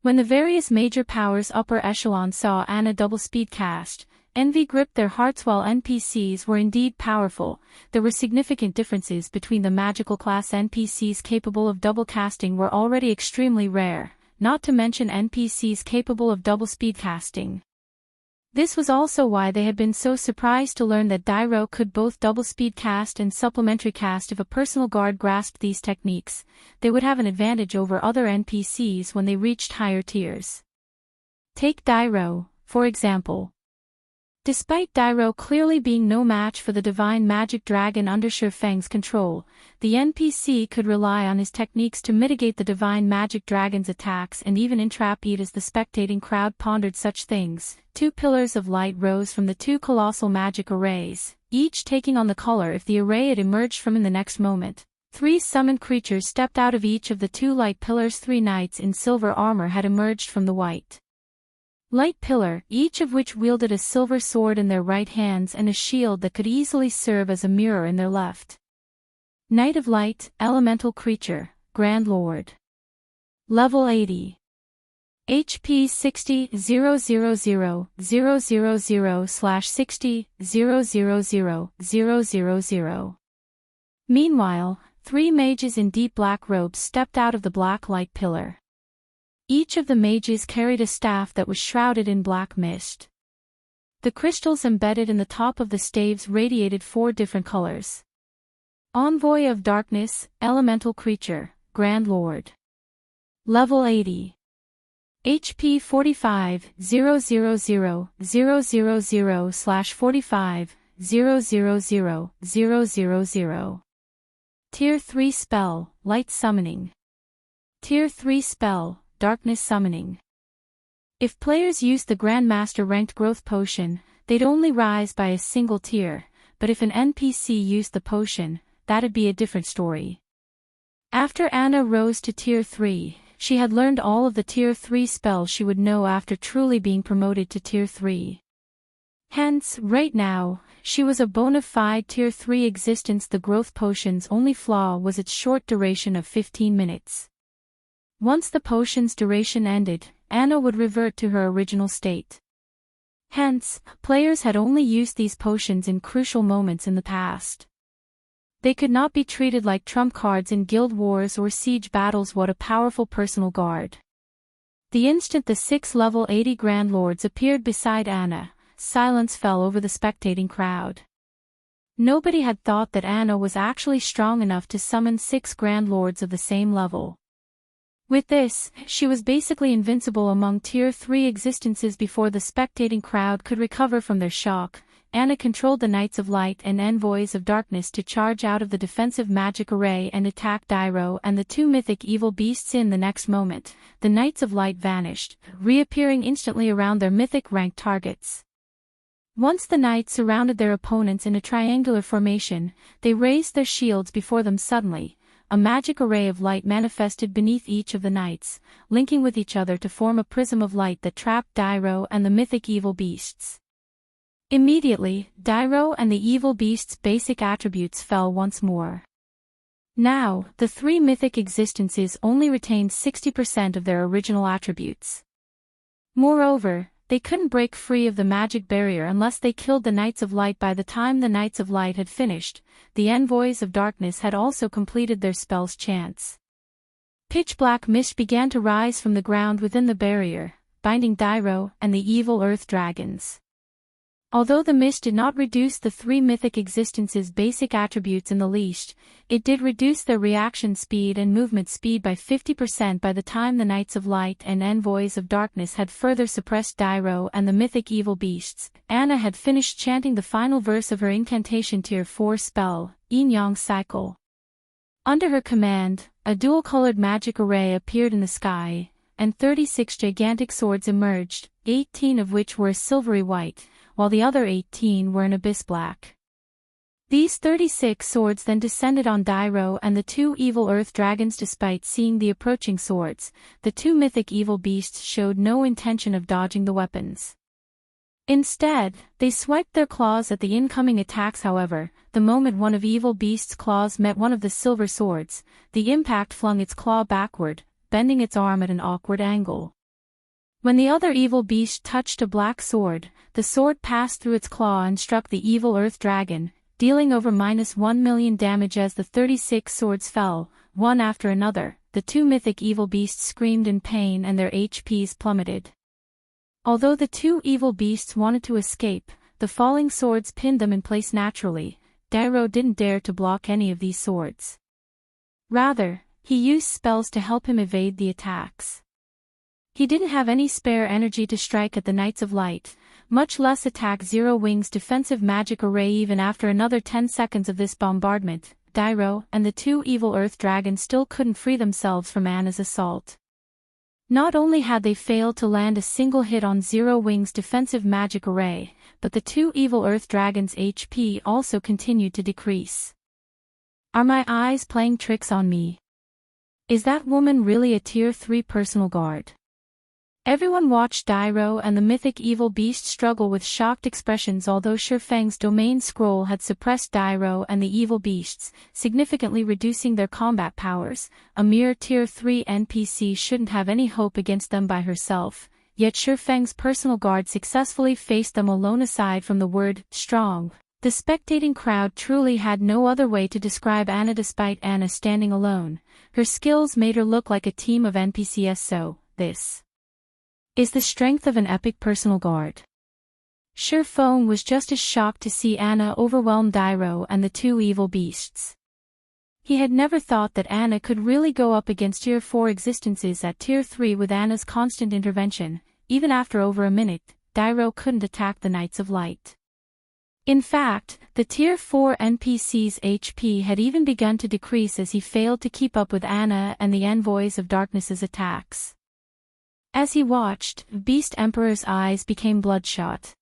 Speaker 1: When the various major powers upper echelon saw Anna double speed cast, envy gripped their hearts. While NPCs were indeed powerful, there were significant differences between the magical class. NPCs capable of double casting were already extremely rare, not to mention NPCs capable of double speed casting. This was also why they had been so surprised to learn that Dairo could both double speed cast and supplementary cast. If a personal guard grasped these techniques, they would have an advantage over other NPCs when they reached higher tiers. Take Dairo, for example. Despite Dairo clearly being no match for the divine magic dragon under Shi Feng's control, the NPC could rely on his techniques to mitigate the divine magic dragon's attacks and even entrap it. As the spectating crowd pondered such things, two pillars of light rose from the two colossal magic arrays, each taking on the color if the array it emerged from. In the next moment, three summoned creatures stepped out of each of the two light pillars. Three knights in silver armor had emerged from the white light pillar, each of which wielded a silver sword in their right hands and a shield that could easily serve as a mirror in their left. Knight of Light, elemental creature, Grand Lord. Level 80. HP 60,000/60,000,000. Meanwhile, three mages in deep black robes stepped out of the black light pillar. Each of the mages carried a staff that was shrouded in black mist. The crystals embedded in the top of the staves radiated four different colors. Envoy of Darkness, elemental creature, Grand Lord. Level 80. HP 45,000/45,000,000. Tier 3 spell, Light Summoning. Tier 3 spell, Darkness Summoning. If players used the Grandmaster ranked growth potion, they'd only rise by a single tier, but if an NPC used the potion, that'd be a different story. After Anna rose to Tier 3, she had learned all of the Tier 3 spells she would know after truly being promoted to Tier 3. Hence, right now, she was a bona fide Tier 3 existence. The growth potion's only flaw was its short duration of 15 minutes. Once the potion's duration ended, Anna would revert to her original state. Hence, players had only used these potions in crucial moments in the past. They could not be treated like trump cards in guild wars or siege battles. What a powerful personal guard. The instant the 6 level 80 Grand Lords appeared beside Anna, silence fell over the spectating crowd. Nobody had thought that Anna was actually strong enough to summon 6 Grand Lords of the same level. With this, she was basically invincible among Tier 3 existences. Before the spectating crowd could recover from their shock, Anna controlled the Knights of Light and Envoys of Darkness to charge out of the defensive magic array and attack Dairo and the two mythic evil beasts. In the next moment, the Knights of Light vanished, reappearing instantly around their mythic ranked targets. Once the knights surrounded their opponents in a triangular formation, they raised their shields before them. Suddenly, a magic array of light manifested beneath each of the knights, linking with each other to form a prism of light that trapped Dairo and the mythic evil beasts. Immediately, Dairo and the evil beasts' basic attributes fell once more. Now, the three mythic existences only retained 60% of their original attributes. Moreover, they couldn't break free of the magic barrier unless they killed the Knights of Light. By the time the Knights of Light had finished, the Envoys of Darkness had also completed their spell's chants. Pitch-black mist began to rise from the ground within the barrier, binding Dyro and the evil earth dragons. Although the mist did not reduce the three mythic existences' basic attributes in the least, it did reduce their reaction speed and movement speed by 50%. By the time the Knights of Light and Envoys of Darkness had further suppressed Dyro and the mythic evil beasts, Anna had finished chanting the final verse of her incantation Tier 4 spell, Yin-Yang Cycle. Under her command, a dual-colored magic array appeared in the sky, and 36 gigantic swords emerged, 18 of which were a silvery white, while the other 18 were an abyss black. These 36 swords then descended on Dyro and the two evil earth dragons. Despite seeing the approaching swords, the two mythic evil beasts showed no intention of dodging the weapons. Instead, they swiped their claws at the incoming attacks. However, the moment one of evil beast's claws met one of the silver swords, the impact flung its claw backward, bending its arm at an awkward angle. When the other evil beast touched a black sword, the sword passed through its claw and struck the evil earth dragon, dealing over -1 million damage. As the 36 swords fell, one after another, the two mythic evil beasts screamed in pain and their HPs plummeted. Although the two evil beasts wanted to escape, the falling swords pinned them in place naturally. Dyro didn't dare to block any of these swords. Rather, he used spells to help him evade the attacks. He didn't have any spare energy to strike at the Knights of Light, much less attack Zero Wing's defensive magic array. Even after another 10 seconds of this bombardment, Dyro and the two evil earth dragons still couldn't free themselves from Anna's assault. Not only had they failed to land a single hit on Zero Wing's defensive magic array, but the two evil earth dragons' HP also continued to decrease. Are my eyes playing tricks on me? Is that woman really a Tier 3 personal guard? Everyone watched Dyro and the mythic evil beast struggle with shocked expressions. Although Shifeng's domain scroll had suppressed Dyro and the evil beasts, significantly reducing their combat powers, a mere Tier 3 NPC shouldn't have any hope against them by herself, yet Shifeng's personal guard successfully faced them alone. Aside from the word strong, the spectating crowd truly had no other way to describe Anna. Despite Anna standing alone, her skills made her look like a team of NPCs. So, this is the strength of an epic personal guard. Shifeng was just as shocked to see Anna overwhelm Dyro and the two evil beasts. He had never thought that Anna could really go up against Tier 4 existences at Tier 3 with Anna's constant intervention. Even after over a minute, Dyro couldn't attack the Knights of Light. In fact, the Tier 4 NPC's HP had even begun to decrease as he failed to keep up with Anna and the Envoys of Darkness's attacks. As he watched, Beast Emperor's eyes became bloodshot.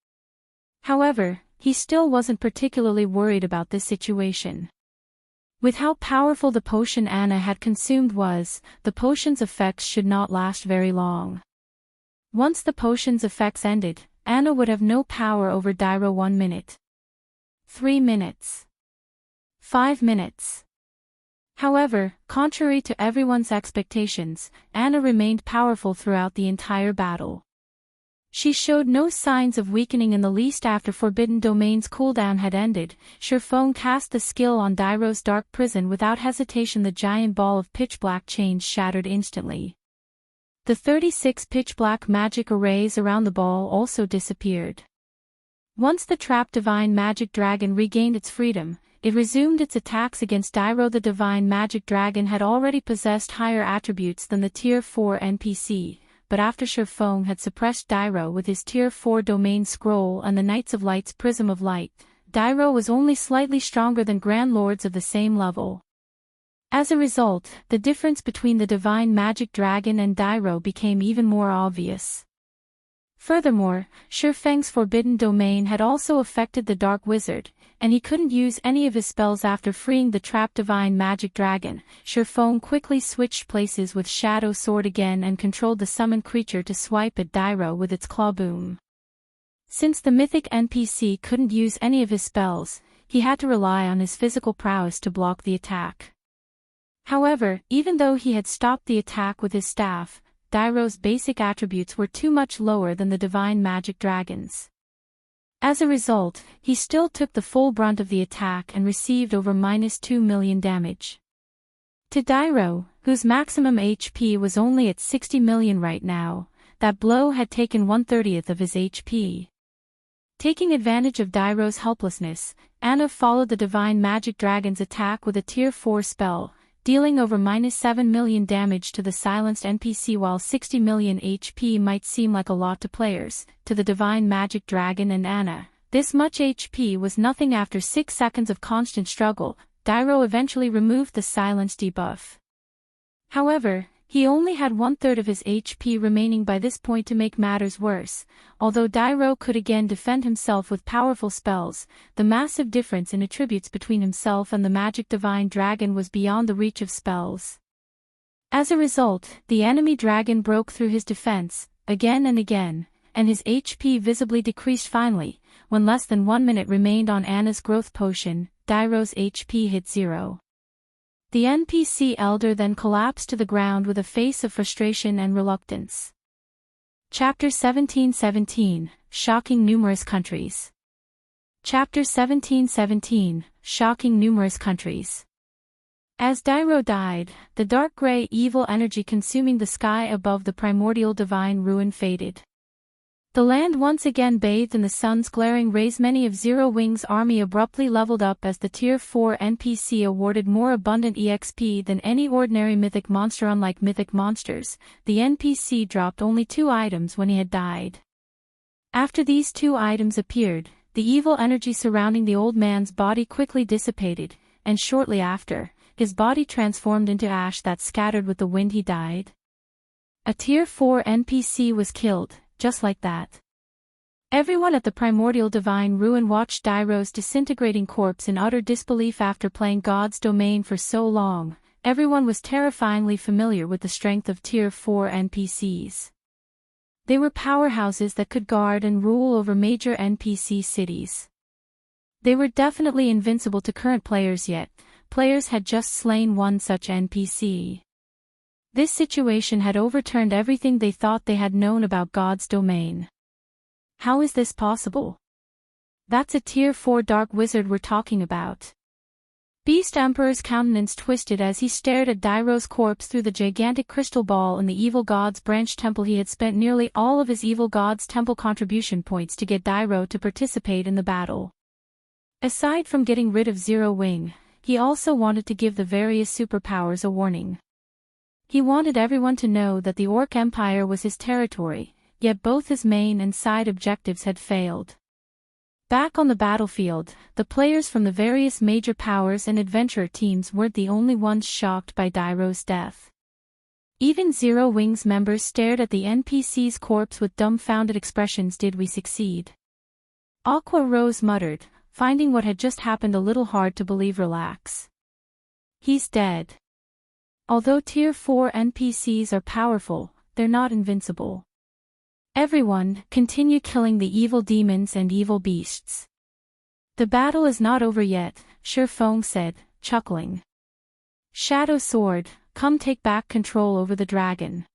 Speaker 1: However, he still wasn't particularly worried about this situation. With how powerful the potion Anna had consumed was, the potion's effects should not last very long. Once the potion's effects ended, Anna would have no power over Dyro. 1 minute. 3 minutes. 5 minutes. However, contrary to everyone's expectations, Anna remained powerful throughout the entire battle. She showed no signs of weakening in the least. After Forbidden Domain's cooldown had ended, Shifeng cast the skill on Dyro's dark prison. Without hesitation, the giant ball of pitch-black chains shattered instantly. The 36 pitch-black magic arrays around the ball also disappeared. Once the trapped divine magic dragon regained its freedom, it resumed its attacks against Dyro. The divine magic dragon had already possessed higher attributes than the Tier 4 NPC, but after Shifeng had suppressed Dyro with his Tier 4 domain scroll and the Knights of Light's Prism of Light, Dyro was only slightly stronger than Grand Lords of the same level. As a result, the difference between the divine magic dragon and Dyro became even more obvious. Furthermore, Shifeng's Forbidden Domain had also affected the Dark Wizard, and he couldn't use any of his spells. After freeing the trapped divine magic dragon, Shifeng quickly switched places with Shadow Sword again and controlled the summoned creature to swipe at Dyro with its claw boom. Since the mythic NPC couldn't use any of his spells, he had to rely on his physical prowess to block the attack. However, even though he had stopped the attack with his staff, Dairo's basic attributes were too much lower than the divine magic dragon's. As a result, he still took the full brunt of the attack and received over -2 million damage. To Dairo, whose maximum HP was only at 60 million right now, that blow had taken 1/30th of his HP. Taking advantage of Dairo's helplessness, Anna followed the divine magic dragon's attack with a tier 4 spell, dealing over -7 million damage to the silenced NPC. While 60 million HP might seem like a lot to players, to the divine magic dragon and Anna, this much HP was nothing. After 6 seconds of constant struggle, Dairo eventually removed the silence debuff. However, he only had 1/3 of his HP remaining by this point. To make matters worse, although Dairo could again defend himself with powerful spells, the massive difference in attributes between himself and the magic divine dragon was beyond the reach of spells. As a result, the enemy dragon broke through his defense, again and again, and his HP visibly decreased. Finally, when less than 1 minute remained on Anna's growth potion, Dairo's HP hit 0. The NPC elder then collapsed to the ground with a face of frustration and reluctance. Chapter 17:17, Shocking Numerous Countries. Chapter 17:17, Shocking Numerous Countries. As Dairo died, the dark gray evil energy consuming the sky above the primordial divine ruin faded. The land once again bathed in the sun's glaring rays. Many of Zero Wing's army abruptly leveled up as the Tier 4 NPC awarded more abundant EXP than any ordinary mythic monster. Unlike mythic monsters, the NPC dropped only 2 items when he had died. After these 2 items appeared, the evil energy surrounding the old man's body quickly dissipated, and shortly after, his body transformed into ash that scattered with the wind. He died. A Tier 4 NPC was killed, just like that. Everyone at the primordial divine ruin watched Dairo's disintegrating corpse in utter disbelief. After playing God's Domain for so long, everyone was terrifyingly familiar with the strength of Tier 4 NPCs. They were powerhouses that could guard and rule over major NPC cities. They were definitely invincible to current players, yet players had just slain one such NPC. This situation had overturned everything they thought they had known about God's Domain. How is this possible? That's a Tier 4 dark wizard we're talking about. Beast Emperor's countenance twisted as he stared at Dairo's corpse through the gigantic crystal ball in the Evil God's branch temple. He had spent nearly all of his Evil God's temple contribution points to get Dairo to participate in the battle. Aside from getting rid of Zero Wing, he also wanted to give the various superpowers a warning. He wanted everyone to know that the Orc Empire was his territory, yet both his main and side objectives had failed. Back on the battlefield, the players from the various major powers and adventurer teams weren't the only ones shocked by Dairo's death. Even Zero Wing's members stared at the NPC's corpse with dumbfounded expressions. Did we succeed? Aqua Rose muttered, finding what had just happened a little hard to believe. Relax. He's dead. Although Tier 4 NPCs are powerful, they're not invincible. Everyone, continue killing the evil demons and evil beasts. The battle is not over yet, Shurfong said, chuckling. Shadow Sword, come take back control over the dragon.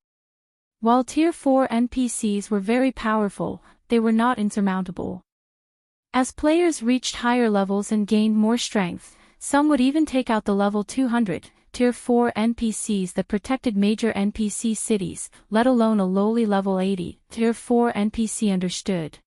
Speaker 1: While Tier 4 NPCs were very powerful, they were not insurmountable. As players reached higher levels and gained more strength, some would even take out the level 200. Tier 4 NPCs that protected major NPC cities, let alone a lowly level 80, Tier 4 NPC understood.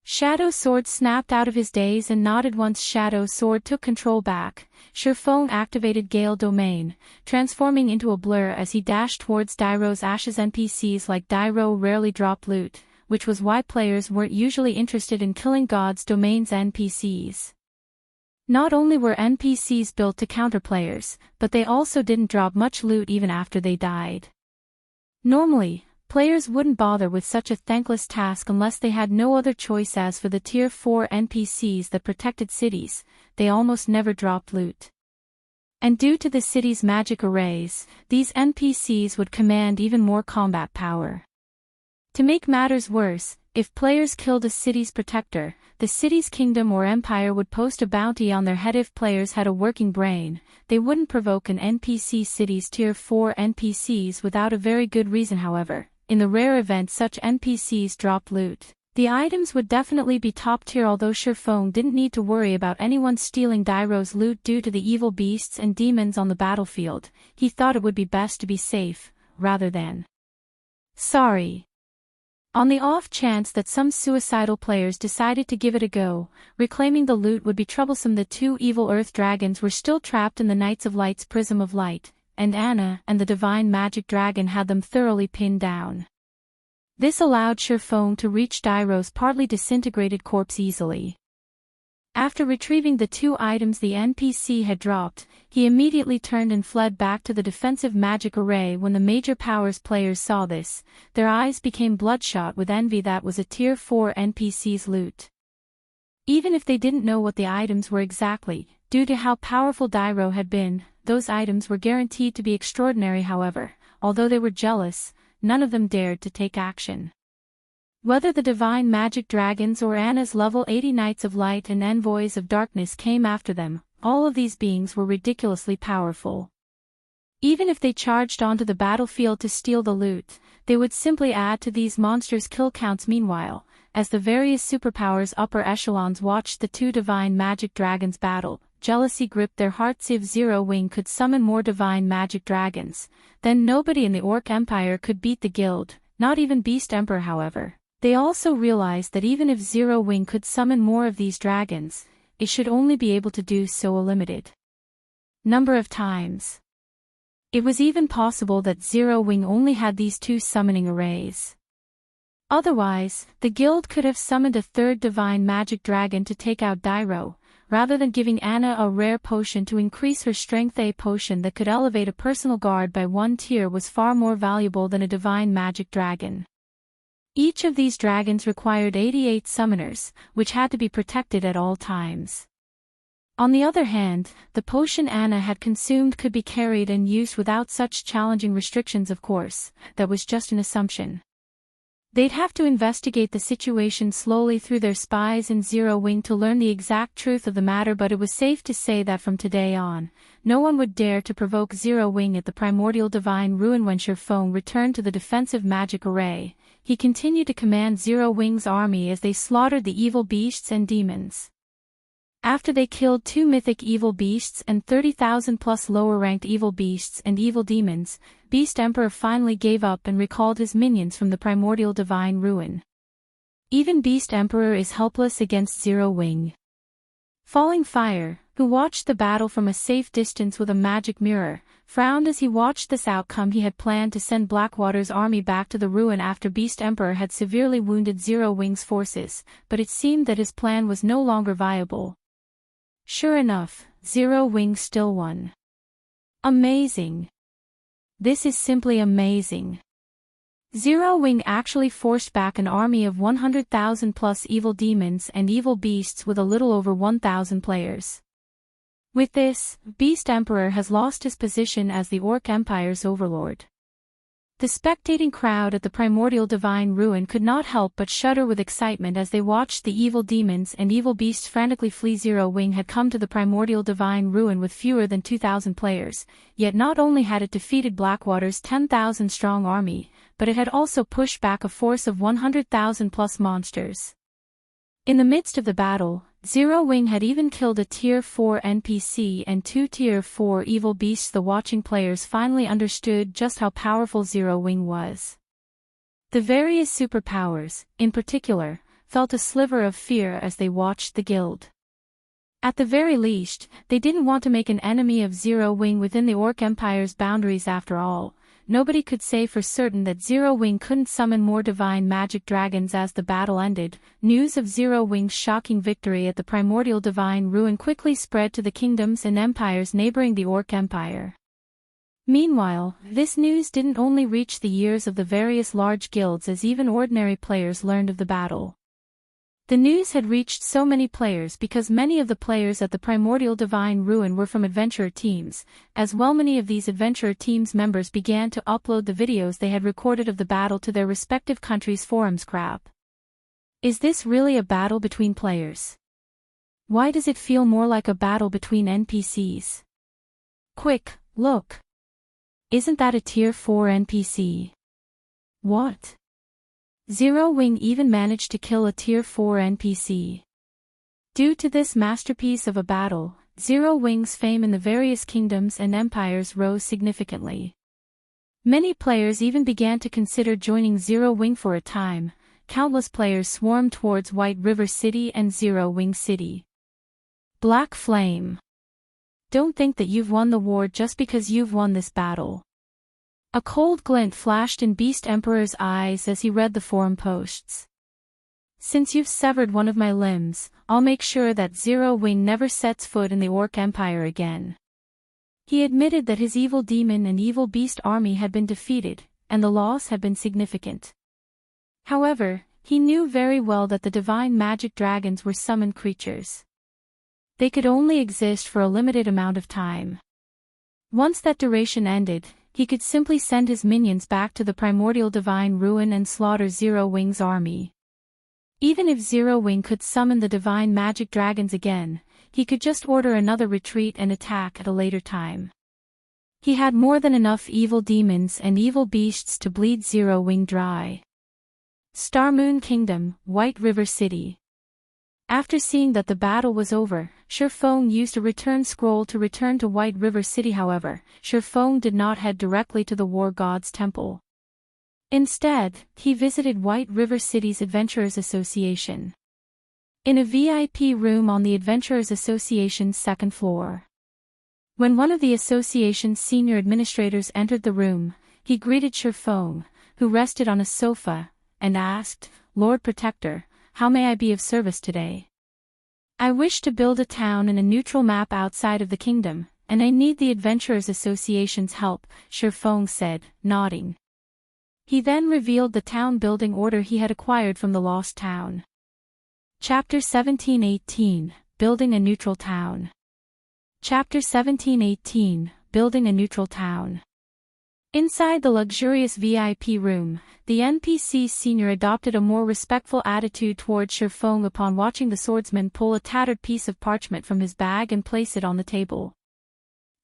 Speaker 1: Shadow Sword snapped out of his daze and nodded. Once Shadow Sword took control back, Shurfong activated Gale Domain, transforming into a blur as he dashed towards Dairo's ashes. NPCs like Dairo rarely dropped loot, which was why players weren't usually interested in killing God's Domain's NPCs. Not only were NPCs built to counter players, but they also didn't drop much loot even after they died. Normally, players wouldn't bother with such a thankless task unless they had no other choice. As for the Tier 4 NPCs that protected cities, they almost never dropped loot. And due to the city's magic arrays, these NPCs would command even more combat power. To make matters worse, If players killed a city's protector, the city's kingdom or empire would post a bounty on their head. If players had a working brain, they wouldn't provoke an NPC city's tier 4 NPCs without a very good reason. However, in the rare event such NPCs dropped loot, the items would definitely be top tier. Although Shurfong didn't need to worry about anyone stealing Dairo's loot due to the evil beasts and demons on the battlefield, he thought it would be best to be safe, rather than sorry. On the off chance that some suicidal players decided to give it a go, reclaiming the loot would be troublesome. The two evil earth dragons were still trapped in the Knights of Light's Prism of Light, and Anna and the divine magic dragon had them thoroughly pinned down. This allowed Shurfong to reach Dairo's partly disintegrated corpse easily. After retrieving the two items the NPC had dropped, he immediately turned and fled back to the defensive magic array. When the major powers players saw this, their eyes became bloodshot with envy. That was a tier 4 NPC's loot. Even if they didn't know what the items were exactly, due to how powerful Dairo had been, those items were guaranteed to be extraordinary. However, although they were jealous, none of them dared to take action. Whether the divine magic dragons or Anna's level 80 Knights of Light and envoys of darkness came after them, all of these beings were ridiculously powerful. Even if they charged onto the battlefield to steal the loot, they would simply add to these monsters' kill counts. Meanwhile, as the various superpowers' upper echelons watched the two divine magic dragons battle, jealousy gripped their hearts. If Zero-Wing could summon more divine magic dragons, then nobody in the Orc Empire could beat the guild, not even Beast Emperor. However, they also realized that even if Zero-Wing could summon more of these dragons, it should only be able to do so a limited number of times. It was even possible that Zero-Wing only had these two summoning arrays. Otherwise, the guild could have summoned a third divine magic dragon to take out Dairo, rather than giving Anna a rare potion to increase her strength. A potion that could elevate a personal guard by 1 tier was far more valuable than a divine magic dragon. Each of these dragons required 88 summoners, which had to be protected at all times. On the other hand, the potion Anna had consumed could be carried and used without such challenging restrictions. Of course, that was just an assumption. They'd have to investigate the situation slowly through their spies and Zero-Wing to learn the exact truth of the matter, but it was safe to say that from today on, no one would dare to provoke Zero-Wing at the primordial divine ruin. When Shurfong returned to the defensive magic array, he continued to command Zero-Wing's army as they slaughtered the evil beasts and demons. After they killed 2 mythic evil beasts and 30,000 plus lower-ranked evil beasts and evil demons, Beast Emperor finally gave up and recalled his minions from the primordial divine ruin. Even Beast Emperor is helpless against Zero-Wing. Falling Fire, who watched the battle from a safe distance with a magic mirror, frowned as he watched this outcome. He had planned to send Blackwater's army back to the ruin after Beast Emperor had severely wounded Zero-Wing's forces, but it seemed that his plan was no longer viable. Sure enough, Zero-Wing still won. Amazing. This is simply amazing. Zero-Wing actually forced back an army of 100,000 plus evil demons and evil beasts with a little over 1,000 players. With this, Beast Emperor has lost his position as the Orc Empire's overlord. The spectating crowd at the primordial divine ruin could not help but shudder with excitement as they watched the evil demons and evil beasts frantically flee. Zero-Wing had come to the primordial divine ruin with fewer than 2,000 players, yet not only had it defeated Blackwater's 10,000 strong army, but it had also pushed back a force of 100,000 plus monsters. In the midst of the battle, Zero-Wing had even killed a tier 4 NPC and 2 tier 4 evil beasts. The watching players finally understood just how powerful Zero-Wing was. The various superpowers, in particular, felt a sliver of fear as they watched the guild. At the very least, they didn't want to make an enemy of Zero-Wing within the Orc Empire's boundaries. After all, nobody could say for certain that Zero-Wing couldn't summon more divine magic dragons. As the battle ended, news of Zero-Wing's shocking victory at the primordial divine ruin quickly spread to the kingdoms and empires neighboring the Orc Empire. Meanwhile, this news didn't only reach the ears of the various large guilds, as even ordinary players learned of the battle. The news had reached so many players because many of the players at the primordial divine ruin were from adventurer teams. As well, many of these adventurer teams members began to upload the videos they had recorded of the battle to their respective countries' forums. Crap. Is this really a battle between players? Why does it feel more like a battle between NPCs? Quick, look. Isn't that a tier 4 NPC? What? Zero-Wing even managed to kill a tier 4 NPC. Due to this masterpiece of a battle, Zero-Wing's fame in the various kingdoms and empires rose significantly. Many players even began to consider joining Zero-Wing for a time. Countless players swarmed towards White River City and Zero-Wing City. Black Flame. Don't think that you've won the war just because you've won this battle. A cold glint flashed in Beast Emperor's eyes as he read the forum posts. Since you've severed one of my limbs, I'll make sure that Zero-Wing never sets foot in the Orc Empire again. He admitted that his evil demon and evil beast army had been defeated, and the loss had been significant. However, he knew very well that the divine magic dragons were summoned creatures. They could only exist for a limited amount of time. Once that duration ended, he could simply send his minions back to the primordial divine ruin and slaughter Zero-Wing's army. Even if Zero-Wing could summon the divine magic dragons again, he could just order another retreat and attack at a later time. He had more than enough evil demons and evil beasts to bleed Zero-Wing dry. Starmoon Kingdom, White River City. After seeing that the battle was over, Shurfeng used a return scroll to return to White River City. However, Shurfeng did not head directly to the War God's Temple. Instead, he visited White River City's Adventurers Association. In a VIP room on the Adventurers Association's second floor. When one of the association's senior administrators entered the room, he greeted Shurfeng, who rested on a sofa, and asked, "Lord Protector, how may I be of service today? I wish to build a town and a neutral map outside of the kingdom, and I need the Adventurers Association's help," Shurfeng said, nodding. He then revealed the town building order he had acquired from the Lost Town. Chapter 1718, Building a Neutral Town. Chapter 1718, Building a Neutral Town. Inside the luxurious VIP room, the NPC senior adopted a more respectful attitude towards Shurfeng upon watching the swordsman pull a tattered piece of parchment from his bag and place it on the table.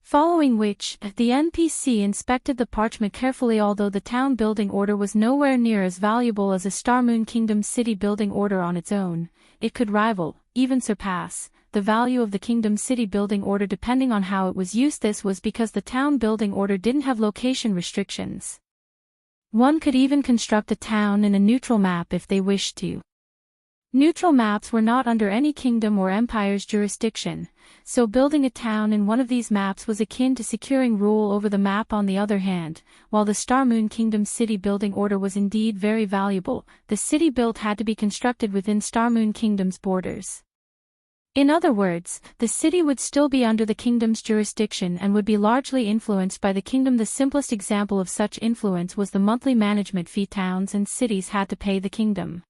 Speaker 1: Following which, the NPC inspected the parchment carefully. Although the town building order was nowhere near as valuable as a Starmoon Kingdom city building order on its own, it could rival, even surpass, the value of the Kingdom City building order depending on how it was used. This was because the town building order didn't have location restrictions. One could even construct a town in a neutral map if they wished to. Neutral maps were not under any kingdom or empire's jurisdiction, so building a town in one of these maps was akin to securing rule over the map. On the other hand, while the Starmoon Kingdom city building order was indeed very valuable, the city built had to be constructed within Starmoon Kingdom's borders. In other words, the city would still be under the kingdom's jurisdiction and would be largely influenced by the kingdom. The simplest example of such influence was the monthly management fee towns and cities had to pay the kingdom.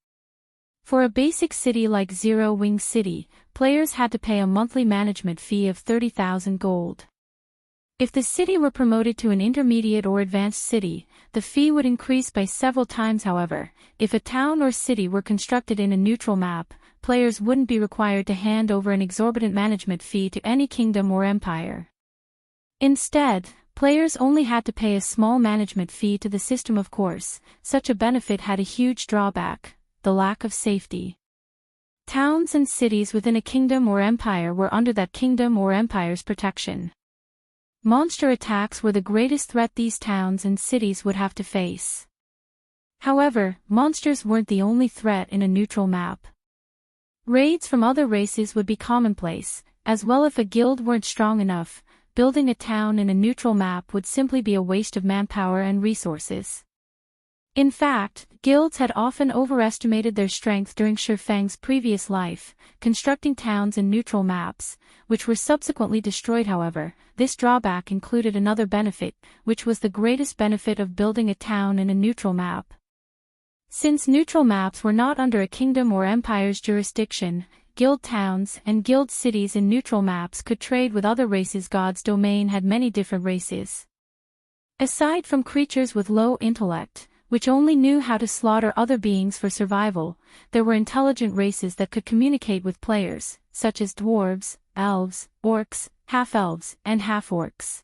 Speaker 1: For a basic city like Zero-Wing City, players had to pay a monthly management fee of 30,000 gold. If the city were promoted to an intermediate or advanced city, the fee would increase by several times. However, if a town or city were constructed in a neutral map, players wouldn't be required to hand over an exorbitant management fee to any kingdom or empire. Instead, players only had to pay a small management fee to the system. Of course, such a benefit had a huge drawback: the lack of safety. Towns and cities within a kingdom or empire were under that kingdom or empire's protection. Monster attacks were the greatest threat these towns and cities would have to face. However, monsters weren't the only threat in a neutral map. Raids from other races would be commonplace, as well. If a guild weren't strong enough, building a town in a neutral map would simply be a waste of manpower and resources. In fact, guilds had often overestimated their strength during Shurfeng's previous life, constructing towns in neutral maps, which were subsequently destroyed. However, this drawback included another benefit, which was the greatest benefit of building a town in a neutral map. Since neutral maps were not under a kingdom or empire's jurisdiction, guild towns and guild cities in neutral maps could trade with other races. God's domain had many different races. Aside from creatures with low intellect, which only knew how to slaughter other beings for survival. There were intelligent races that could communicate with players, such as dwarves, elves, orcs, half-elves, and half-orcs.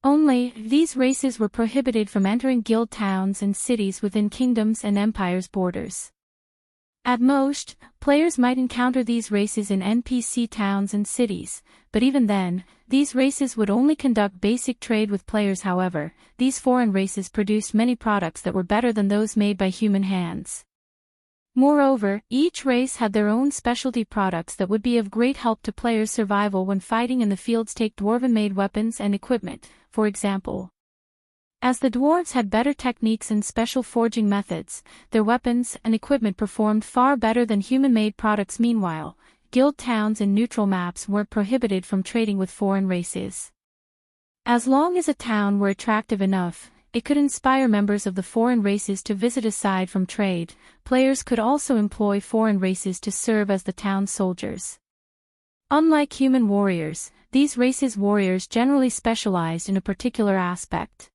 Speaker 1: Only, these races were prohibited from entering guild towns and cities within kingdoms and empires' borders. At most, players might encounter these races in NPC towns and cities, but even then, these races would only conduct basic trade with players. However, these foreign races produced many products that were better than those made by human hands. Moreover, each race had their own specialty products that would be of great help to players' survival when fighting in the fields. Take dwarven-made weapons and equipment, for example. As the dwarves had better techniques and special forging methods, their weapons and equipment performed far better than human-made products. Meanwhile, guild towns and neutral maps weren't prohibited from trading with foreign races. As long as a town were attractive enough, it could inspire members of the foreign races to visit. Aside from trade, players could also employ foreign races to serve as the town's soldiers. Unlike human warriors, these races' warriors generally specialized in a particular aspect.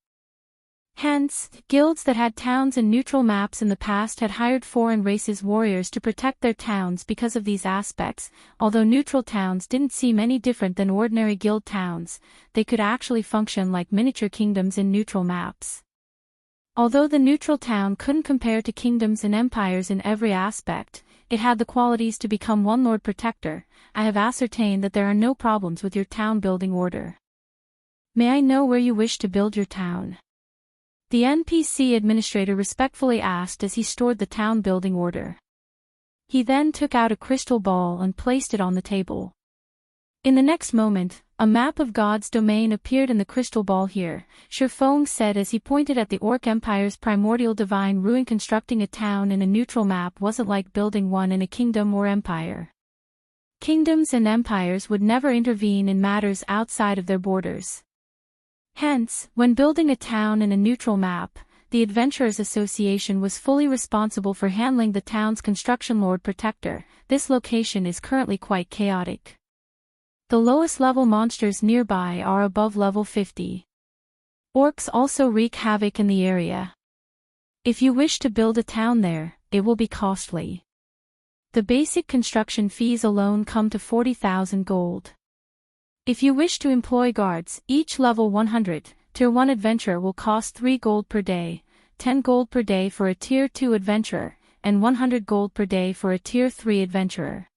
Speaker 1: Hence, guilds that had towns and neutral maps in the past had hired foreign races' warriors to protect their towns because of these aspects. Although neutral towns didn't seem any different than ordinary guild towns, they could actually function like miniature kingdoms in neutral maps. Although the neutral town couldn't compare to kingdoms and empires in every aspect, it had the qualities to become one Lord Protector. I have ascertained that there are no problems with your town building order. May I know where you wish to build your town? The NPC administrator respectfully asked as he stored the town building order. He then took out a crystal ball and placed it on the table. In the next moment, a map of God's domain appeared in the crystal ball. Here, Silverwing said as he pointed at the Orc Empire's primordial divine ruin. Constructing a town in a neutral map wasn't like building one in a kingdom or empire. Kingdoms and empires would never intervene in matters outside of their borders. Hence, when building a town in a neutral map, the Adventurers Association was fully responsible for handling the town's construction. Lord Protector, this location is currently quite chaotic. The lowest level monsters nearby are above level 50. Orcs also wreak havoc in the area. If you wish to build a town there, it will be costly. The basic construction fees alone come to 40,000 gold. If you wish to employ guards, each level 100, Tier 1 adventurer will cost 3 gold per day, 10 gold per day for a Tier 2 adventurer, and 100 gold per day for a Tier 3 adventurer.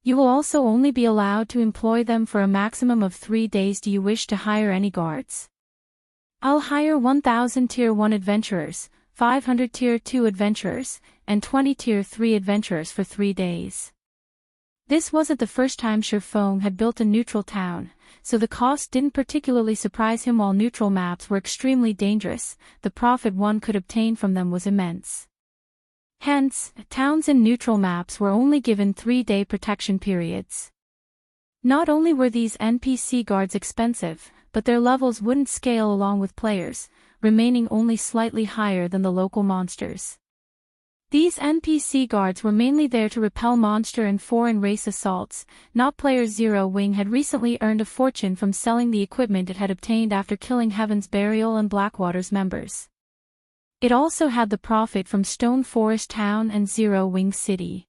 Speaker 1: You will also only be allowed to employ them for a maximum of 3 days. Do you wish to hire any guards? I'll hire 1,000 Tier 1 adventurers, 500 Tier 2 adventurers, and 20 Tier 3 adventurers for 3 days. This wasn't the first time Silverwing had built a neutral town, so the cost didn't particularly surprise him. While neutral maps were extremely dangerous, the profit one could obtain from them was immense. Hence, towns in neutral maps were only given 3-day protection periods. Not only were these NPC guards expensive, but their levels wouldn't scale along with players, remaining only slightly higher than the local monsters. These NPC guards were mainly there to repel monster and foreign race assaults, not players. Silverwing had recently earned a fortune from selling the equipment it had obtained after killing Heaven's Burial and Blackwater's members. It also had the profit from Stone Forest Town and Silverwing City.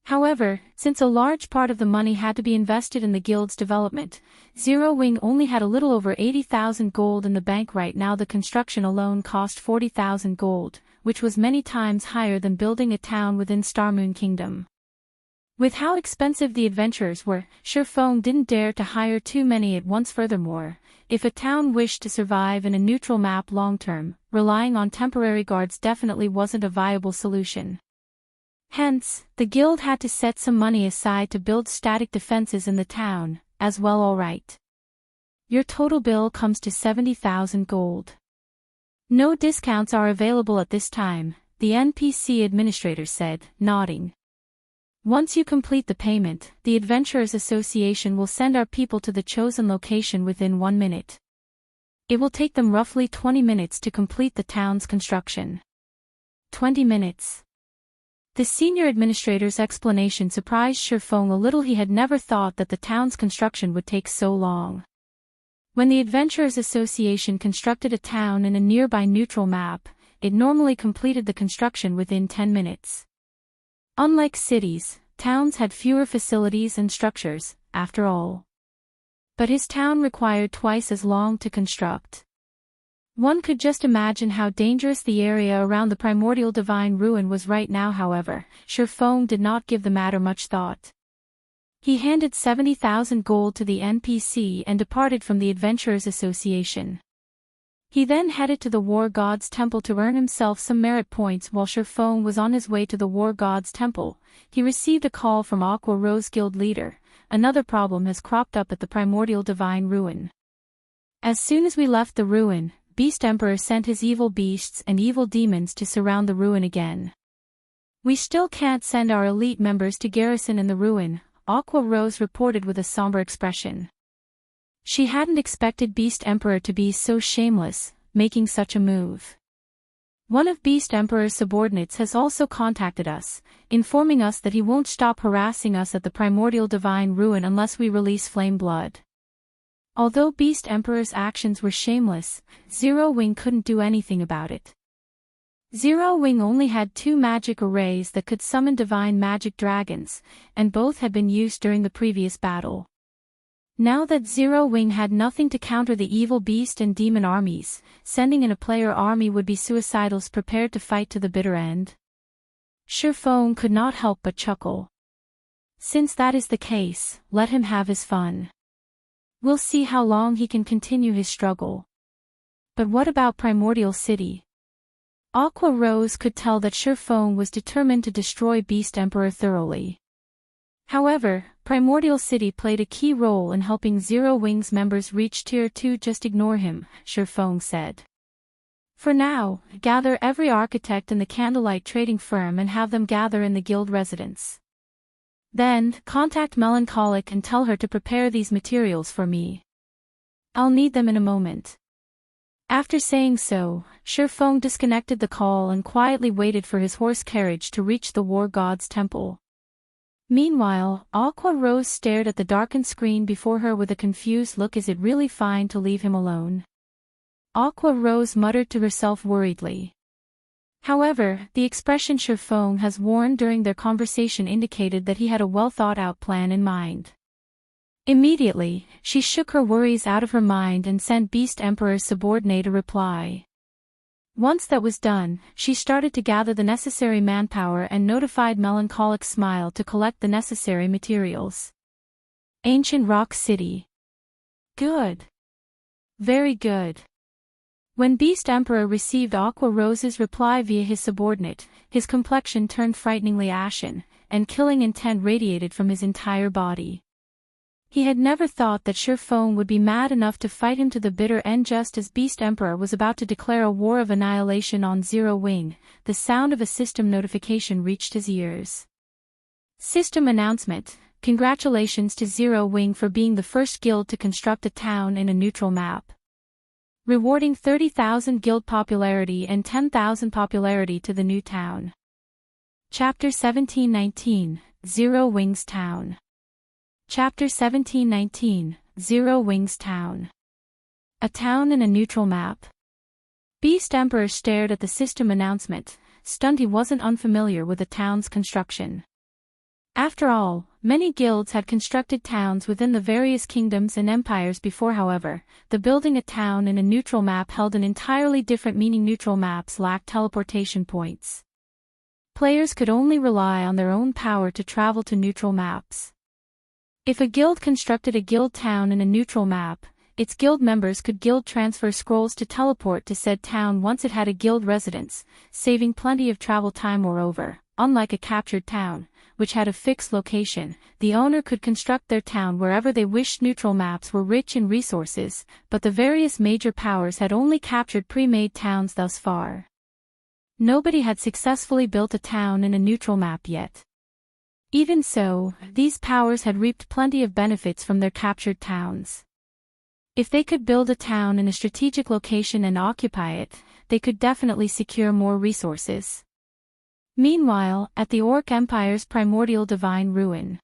Speaker 1: However, since a large part of the money had to be invested in the guild's development, Silverwing only had a little over 80,000 gold in the bank right now. The construction alone cost 40,000 gold, which was many times higher than building a town within Starmoon Kingdom. With how expensive the adventurers were, Silverwing didn't dare to hire too many at once. Furthermore, if a town wished to survive in a neutral map long-term, relying on temporary guards definitely wasn't a viable solution. Hence, the guild had to set some money aside to build static defenses in the town, as well. Alright. Your total bill comes to 70,000 gold. No discounts are available at this time, the NPC administrator said, nodding. Once you complete the payment, the Adventurers Association will send our people to the chosen location within 1 minute. It will take them roughly 20 minutes to complete the town's construction. 20 minutes. The senior administrator's explanation surprised Silverwing a little. He had never thought that the town's construction would take so long. When the Adventurers Association constructed a town in a nearby neutral map, it normally completed the construction within 10 minutes. Unlike cities, towns had fewer facilities and structures, after all. But his town required twice as long to construct. One could just imagine how dangerous the area around the primordial divine ruin was right now. However, Shurfong did not give the matter much thought. He handed 70,000 gold to the NPC and departed from the Adventurers Association. He then headed to the War God's Temple to earn himself some merit points. While Shurfong was on his way to the War God's Temple, he received a call from Aqua Rose Guild leader. Another problem has cropped up at the primordial divine ruin. As soon as we left the ruin, Beast Emperor sent his evil beasts and evil demons to surround the ruin again. We still can't send our elite members to garrison in the ruin, Aqua Rose reported with a somber expression. She hadn't expected Beast Emperor to be so shameless, making such a move. One of Beast Emperor's subordinates has also contacted us, informing us that he won't stop harassing us at the primordial divine ruin unless we release Flame Blood. Although Beast Emperor's actions were shameless, Zero Wing couldn't do anything about it. Zero Wing only had 2 magic arrays that could summon divine magic dragons, and both had been used during the previous battle. Now that Zero Wing had nothing to counter the evil beast and demon armies, sending in a player army would be suicidals prepared to fight to the bitter end. Shurfong could not help but chuckle. Since that is the case, let him have his fun. We'll see how long he can continue his struggle. But what about Primordial City? Aqua Rose could tell that Shurfong was determined to destroy Beast Emperor thoroughly. However, Primordial City played a key role in helping Zero Wing's members reach Tier 2. Just ignore him, Shurfong said. For now, gather every architect in the Candlelight trading firm and have them gather in the guild residence. Then, contact Melancholic and tell her to prepare these materials for me. I'll need them in a moment. After saying so, Shurfong disconnected the call and quietly waited for his horse carriage to reach the War God's Temple. Meanwhile, Aqua Rose stared at the darkened screen before her with a confused look. Is it really fine to leave him alone? Aqua Rose muttered to herself worriedly. However, the expression Shurfong has worn during their conversation indicated that he had a well-thought-out plan in mind. Immediately, she shook her worries out of her mind and sent Beast Emperor's subordinate a reply. Once that was done, she started to gather the necessary manpower and notified Melancholic Smile to collect the necessary materials. Ancient Rock City. Good. Very good. When Beast Emperor received Aqua Rose's reply via his subordinate, his complexion turned frighteningly ashen, and killing intent radiated from his entire body. He had never thought that Shurfong would be mad enough to fight him to the bitter end. Just as Beast Emperor was about to declare a war of annihilation on Zero Wing, the sound of a system notification reached his ears. System announcement: congratulations to Zero Wing for being the first guild to construct a town in a neutral map. Rewarding 30,000 guild popularity and 10,000 popularity to the new town. Chapter 1719, Zero Wing's Town. Chapter 1719, Zero Wing's Town. A town in a neutral map. Beast Emperor stared at the system announcement, stunned. He wasn't unfamiliar with the town's construction. After all, many guilds had constructed towns within the various kingdoms and empires before. However, the building a town in a neutral map held an entirely different meaning. Neutral maps lacked teleportation points. Players could only rely on their own power to travel to neutral maps. If a guild constructed a guild town in a neutral map, its guild members could guild transfer scrolls to teleport to said town once it had a guild residence, saving plenty of travel time. Moreover, unlike a captured town, which had a fixed location, the owner could construct their town wherever they wished. Neutral maps were rich in resources, but the various major powers had only captured pre-made towns thus far. Nobody had successfully built a town in a neutral map yet. Even so, these powers had reaped plenty of benefits from their captured towns. If they could build a town in a strategic location and occupy it, they could definitely secure more resources. Meanwhile, at the Orc Empire's primordial divine ruin,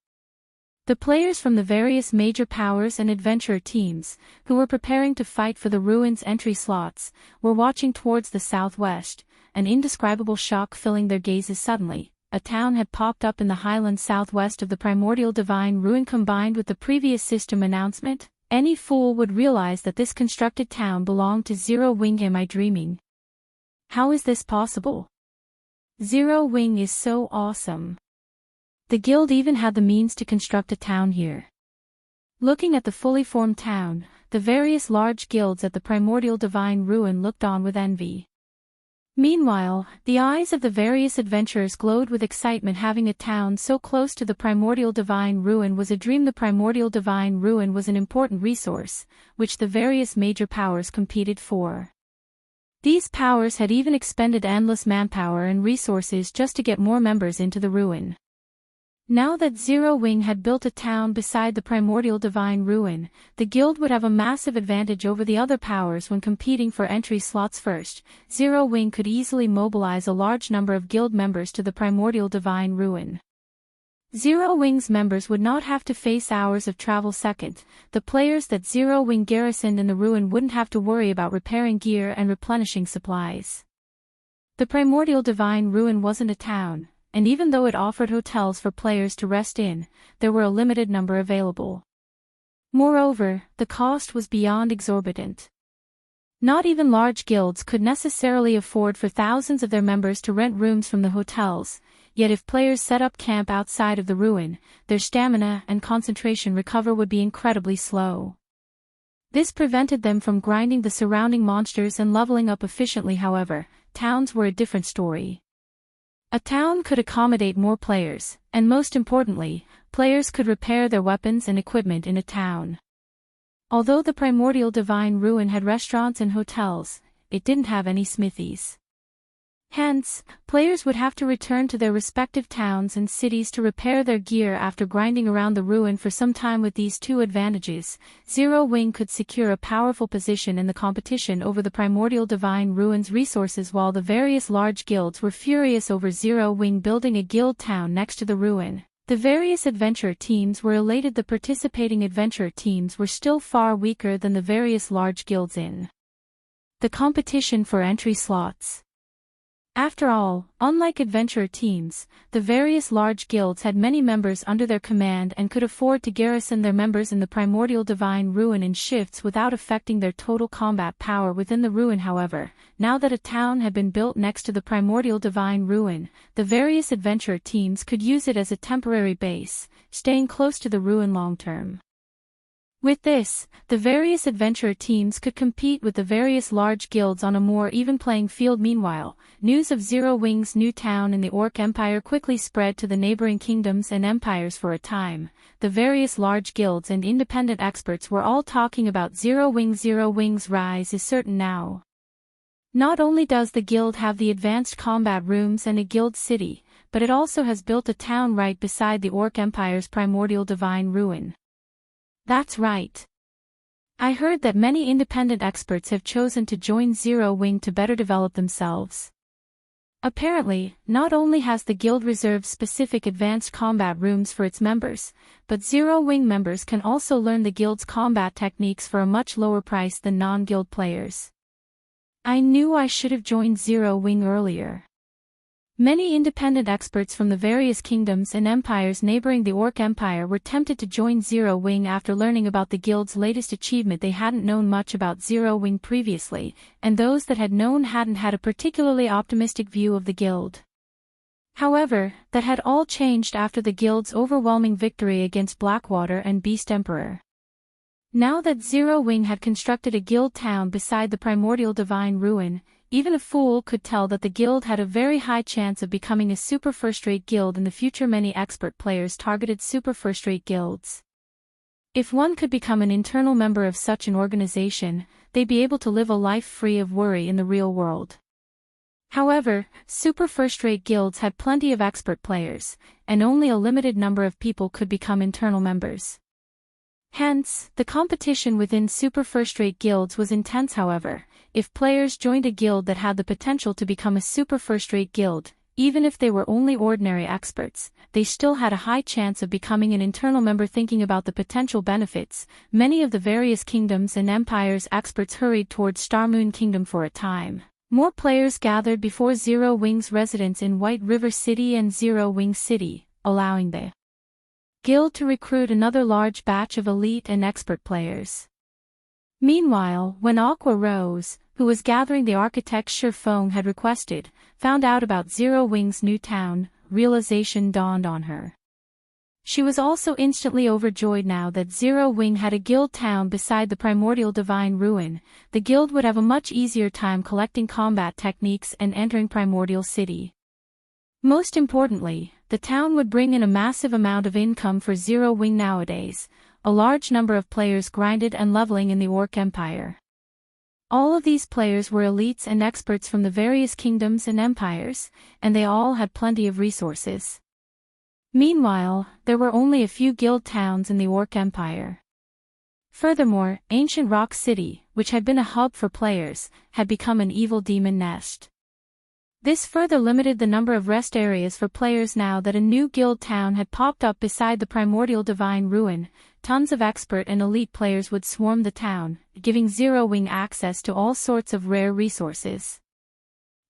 Speaker 1: the players from the various major powers and adventurer teams, who were preparing to fight for the ruin's entry slots, were watching towards the southwest, an indescribable shock filling their gazes suddenly. A town had popped up in the highlands southwest of the primordial divine ruin. Combined with the previous system announcement, any fool would realize that this constructed town belonged to Zero Wing. Am I dreaming? How is this possible? Zero Wing is so awesome. The guild even had the means to construct a town here. Looking at the fully formed town, the various large guilds at the primordial divine ruin looked on with envy. Meanwhile, the eyes of the various adventurers glowed with excitement. Having a town so close to the primordial divine ruin was a dream. The primordial divine ruin was an important resource, which the various major powers competed for. These powers had even expended endless manpower and resources just to get more members into the ruin. Now that Zero Wing had built a town beside the primordial divine ruin, the guild would have a massive advantage over the other powers when competing for entry slots. First, Zero Wing could easily mobilize a large number of guild members to the primordial divine ruin. Zero Wing's members would not have to face hours of travel. Second, the players that Zero Wing garrisoned in the ruin wouldn't have to worry about repairing gear and replenishing supplies. The primordial divine ruin wasn't a town, and even though it offered hotels for players to rest in, there were a limited number available. Moreover, the cost was beyond exorbitant. Not even large guilds could necessarily afford for thousands of their members to rent rooms from the hotels, yet if players set up camp outside of the ruin, their stamina and concentration recovery would be incredibly slow. This prevented them from grinding the surrounding monsters and leveling up efficiently. However, towns were a different story. A town could accommodate more players, and most importantly, players could repair their weapons and equipment in a town. Although the primordial divine ruin had restaurants and hotels, it didn't have any smithies. Hence, players would have to return to their respective towns and cities to repair their gear after grinding around the ruin for some time. With these two advantages, Zero Wing could secure a powerful position in the competition over the primordial divine ruin's resources. While the various large guilds were furious over Zero Wing building a guild town next to the ruin, the various adventure teams were elated. The participating adventure teams were still far weaker than the various large guilds in the competition for entry slots. After all, unlike adventurer teams, the various large guilds had many members under their command and could afford to garrison their members in the primordial divine ruin in shifts without affecting their total combat power within the ruin. However, now that a town had been built next to the primordial divine ruin, the various adventurer teams could use it as a temporary base, staying close to the ruin long term. With this, the various adventurer teams could compete with the various large guilds on a more even playing field. Meanwhile, news of Zero Wing's new town in the Orc Empire quickly spread to the neighboring kingdoms and empires. For a time, the various large guilds and independent experts were all talking about Zero Wing. Zero Wing's rise is certain now. Not only does the guild have the advanced combat rooms and a guild city, but it also has built a town right beside the Orc Empire's primordial divine ruin. That's right. I heard that many independent experts have chosen to join Zero Wing to better develop themselves. Apparently, not only has the guild reserved specific advanced combat rooms for its members, but Zero Wing members can also learn the guild's combat techniques for a much lower price than non-guild players. I knew I should have joined Zero Wing earlier. Many independent experts from the various kingdoms and empires neighboring the Orc Empire were tempted to join Zero Wing after learning about the guild's latest achievement. They hadn't known much about Zero Wing previously, and those that had known hadn't had a particularly optimistic view of the guild. However, that had all changed after the guild's overwhelming victory against Blackwater and Beast Emperor. Now that Zero Wing had constructed a guild town beside the primordial divine ruin, even a fool could tell that the guild had a very high chance of becoming a super first-rate guild in the future. Many expert players targeted super first-rate guilds. If one could become an internal member of such an organization, they'd be able to live a life free of worry in the real world. However, super first-rate guilds had plenty of expert players, and only a limited number of people could become internal members. Hence, the competition within super first-rate guilds was intense. However, if players joined a guild that had the potential to become a super first-rate guild, even if they were only ordinary experts, they still had a high chance of becoming an internal member. Thinking about the potential benefits, many of the various kingdoms and empires' experts hurried towards Starmoon Kingdom for a time. More players gathered before Zero Wing's residence in White River City and Zero Wing City, allowing the guild to recruit another large batch of elite and expert players. Meanwhile, when Aqua Rose, who was gathering the architects Shurfeng had requested, found out about Zero Wing's new town, realization dawned on her. She was also instantly overjoyed now that Zero Wing had a guild town beside the primordial divine ruin. The guild would have a much easier time collecting combat techniques and entering Primordial City. Most importantly, the town would bring in a massive amount of income for Zero Wing nowadays. A large number of players grinded and leveling in the Orc Empire. All of these players were elites and experts from the various kingdoms and empires, and they all had plenty of resources. Meanwhile, there were only a few guild towns in the Orc Empire. Furthermore, Ancient Rock City, which had been a hub for players, had become an evil demon nest. This further limited the number of rest areas for players now that a new guild town had popped up beside the primordial divine ruin. Tons of expert and elite players would swarm the town, giving Zero Wing access to all sorts of rare resources.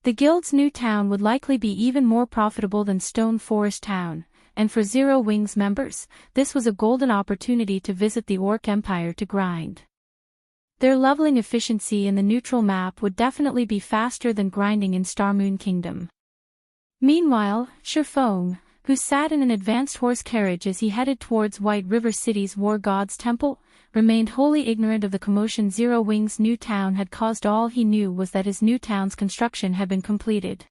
Speaker 1: The guild's new town would likely be even more profitable than Stone Forest Town, and for Zero Wing's members, this was a golden opportunity to visit the Orc Empire to grind. Their leveling efficiency in the neutral map would definitely be faster than grinding in Starmoon Kingdom. Meanwhile, Shurfeng, who sat in an advanced horse carriage as he headed towards White River City's War God's Temple, remained wholly ignorant of the commotion Zero Wing's new town had caused. All he knew was that his new town's construction had been completed.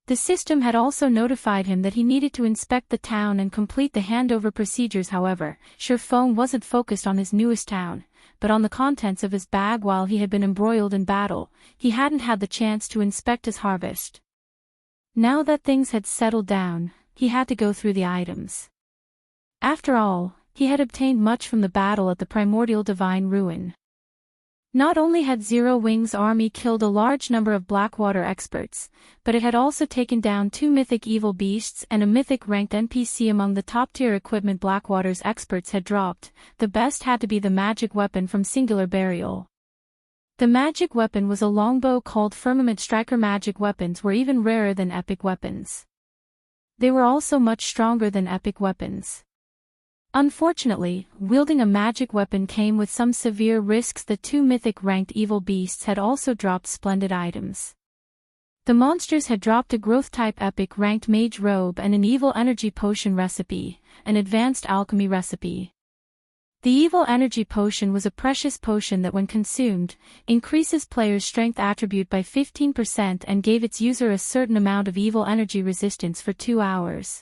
Speaker 1: The system had also notified him that he needed to inspect the town and complete the handover procedures. However, Shurfeng wasn't focused on his newest town, but on the contents of his bag. While he had been embroiled in battle, he hadn't had the chance to inspect his harvest. Now that things had settled down, he had to go through the items. After all, he had obtained much from the battle at the primordial divine ruin. Not only had Zero Wing's army killed a large number of Blackwater experts, but it had also taken down 2 mythic evil beasts and a mythic ranked NPC. Among the top-tier equipment Blackwater's experts had dropped, the best had to be the magic weapon from Singular Burial. The magic weapon was a longbow called Firmament Striker. Magic weapons were even rarer than epic weapons. They were also much stronger than epic weapons. Unfortunately, wielding a magic weapon came with some severe risks. The 2 mythic-ranked evil beasts had also dropped splendid items. The monsters had dropped a growth-type epic-ranked mage robe and an evil energy potion recipe, an advanced alchemy recipe. The evil energy potion was a precious potion that when consumed, increases players' strength attribute by 15% and gave its user a certain amount of evil energy resistance for 2 hours.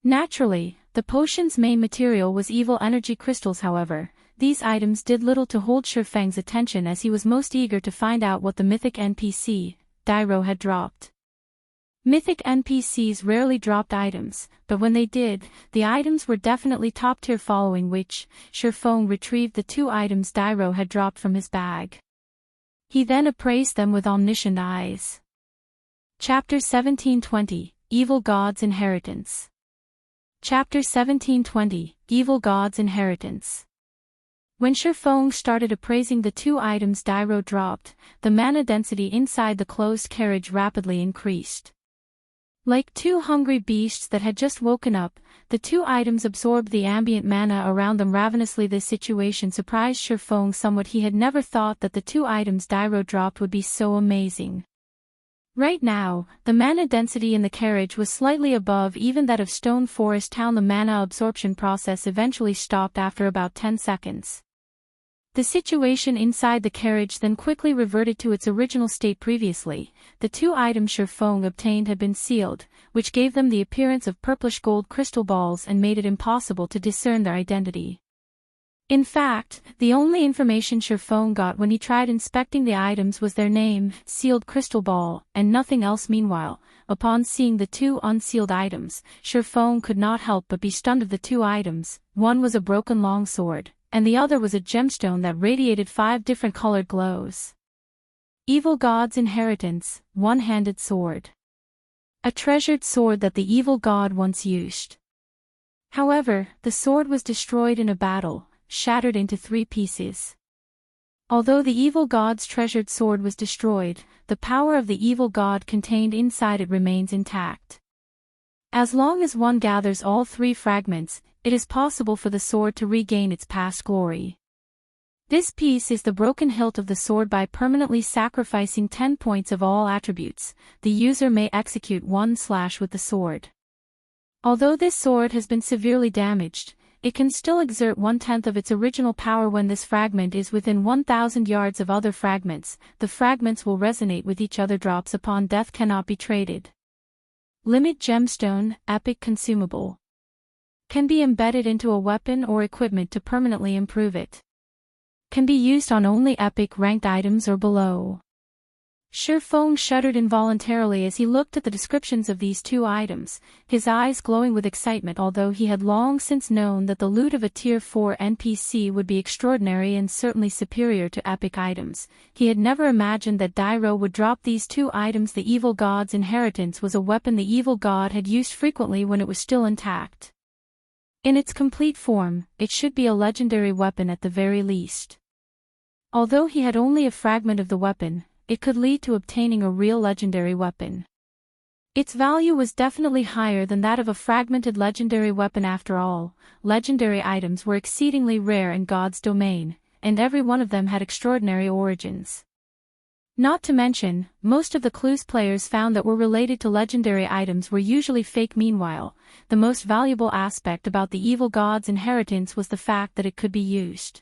Speaker 1: Naturally, the potion's main material was evil energy crystals. However, these items did little to hold Shurfeng's attention as he was most eager to find out what the mythic NPC, Dairo, had dropped. Mythic NPCs rarely dropped items, but when they did, the items were definitely top-tier. Following which, Shurfeng retrieved the 2 items Dairo had dropped from his bag. He then appraised them with omniscient eyes. Chapter 1720, Evil God's Inheritance. Chapter 1720, Evil God's Inheritance. When Shurfeng started appraising the 2 items Dairo dropped, the mana density inside the closed carriage rapidly increased. Like 2 hungry beasts that had just woken up, the 2 items absorbed the ambient mana around them ravenously. This situation surprised Shurfeng somewhat. He had never thought that the 2 items Dairo dropped would be so amazing. Right now, the mana density in the carriage was slightly above even that of Stone Forest Town. The mana absorption process eventually stopped after about 10 seconds. The situation inside the carriage then quickly reverted to its original state. Previously, the 2 items Shurfeng obtained had been sealed, which gave them the appearance of purplish gold crystal balls and made it impossible to discern their identity. In fact, the only information Shurfeng got when he tried inspecting the items was their name, sealed crystal ball, and nothing else. Meanwhile, upon seeing the 2 unsealed items, Shurfeng could not help but be stunned. Of the 2 items, one was a broken longsword, and the other was a gemstone that radiated 5 different colored glows. Evil God's Inheritance, One-Handed Sword. A treasured sword that the evil god once used. However, the sword was destroyed in a battle, shattered into 3 pieces. Although the evil god's treasured sword was destroyed, the power of the evil god contained inside it remains intact. As long as one gathers all 3 fragments, it is possible for the sword to regain its past glory. This piece is the broken hilt of the sword. By permanently sacrificing 10 points of all attributes, the user may execute 1 slash with the sword. Although this sword has been severely damaged, it can still exert 1/10 of its original power. When this fragment is within 1,000 yards of other fragments, the fragments will resonate with each other. Drops upon death cannot be traded. Limit Gemstone, Epic Consumable. Can be embedded into a weapon or equipment to permanently improve it. Can be used on only epic ranked items or below. Shurfong shuddered involuntarily as he looked at the descriptions of these 2 items, his eyes glowing with excitement. Although he had long since known that the loot of a Tier 4 NPC would be extraordinary and certainly superior to epic items, he had never imagined that Dairo would drop these 2 items. The evil god's inheritance was a weapon the evil god had used frequently when it was still intact. In its complete form, it should be a legendary weapon at the very least. Although he had only a fragment of the weapon, it could lead to obtaining a real legendary weapon. Its value was definitely higher than that of a fragmented legendary weapon. After all, legendary items were exceedingly rare in God's domain, and every one of them had extraordinary origins. Not to mention, most of the clues players found that were related to legendary items were usually fake. Meanwhile, the most valuable aspect about the evil god's inheritance was the fact that it could be used.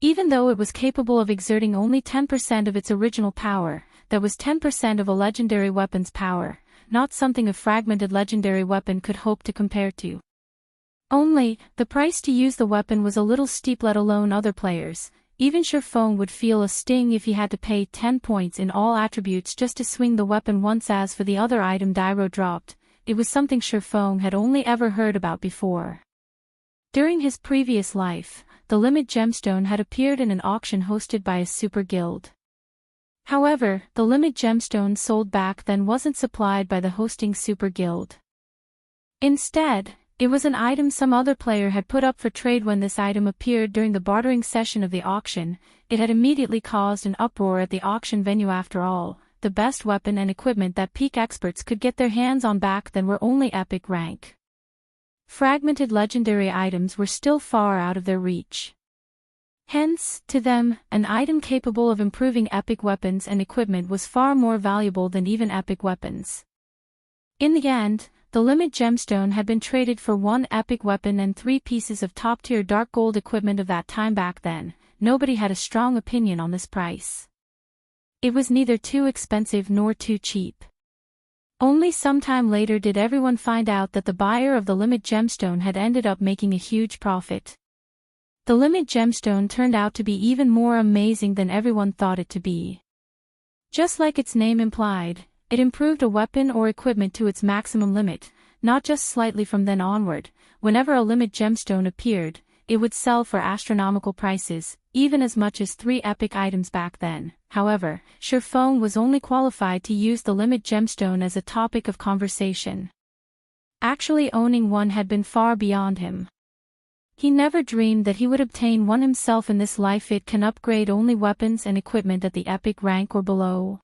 Speaker 1: Even though it was capable of exerting only 10% of its original power, that was 10% of a legendary weapon's power, not something a fragmented legendary weapon could hope to compare to. Only, the price to use the weapon was a little steep, let alone other players. Even Shurfong would feel a sting if he had to pay 10 points in all attributes just to swing the weapon once. As for the other item Dairo dropped, it was something Shurfong had only ever heard about before. During his previous life, the Limit Gemstone had appeared in an auction hosted by a super guild. However, the Limit Gemstone sold back then wasn't supplied by the hosting super guild. Instead, it was an item some other player had put up for trade. When this item appeared during the bartering session of the auction, it had immediately caused an uproar at the auction venue. After all, the best weapon and equipment that peak experts could get their hands on back then were only epic rank. Fragmented legendary items were still far out of their reach. Hence, to them, an item capable of improving epic weapons and equipment was far more valuable than even epic weapons. In the end, the Limit Gemstone had been traded for 1 epic weapon and 3 pieces of top-tier dark gold equipment. Of that time back then, nobody had a strong opinion on this price. It was neither too expensive nor too cheap. Only sometime later did everyone find out that the buyer of the Limit Gemstone had ended up making a huge profit. The Limit Gemstone turned out to be even more amazing than everyone thought it to be. Just like its name implied, it improved a weapon or equipment to its maximum limit, not just slightly. From then onward, whenever a Limit Gemstone appeared, it would sell for astronomical prices, even as much as 3 epic items back then. However, Shurfong was only qualified to use the Limit Gemstone as a topic of conversation. Actually owning one had been far beyond him. He never dreamed that he would obtain one himself in this life. It can upgrade only weapons and equipment at the epic rank or below.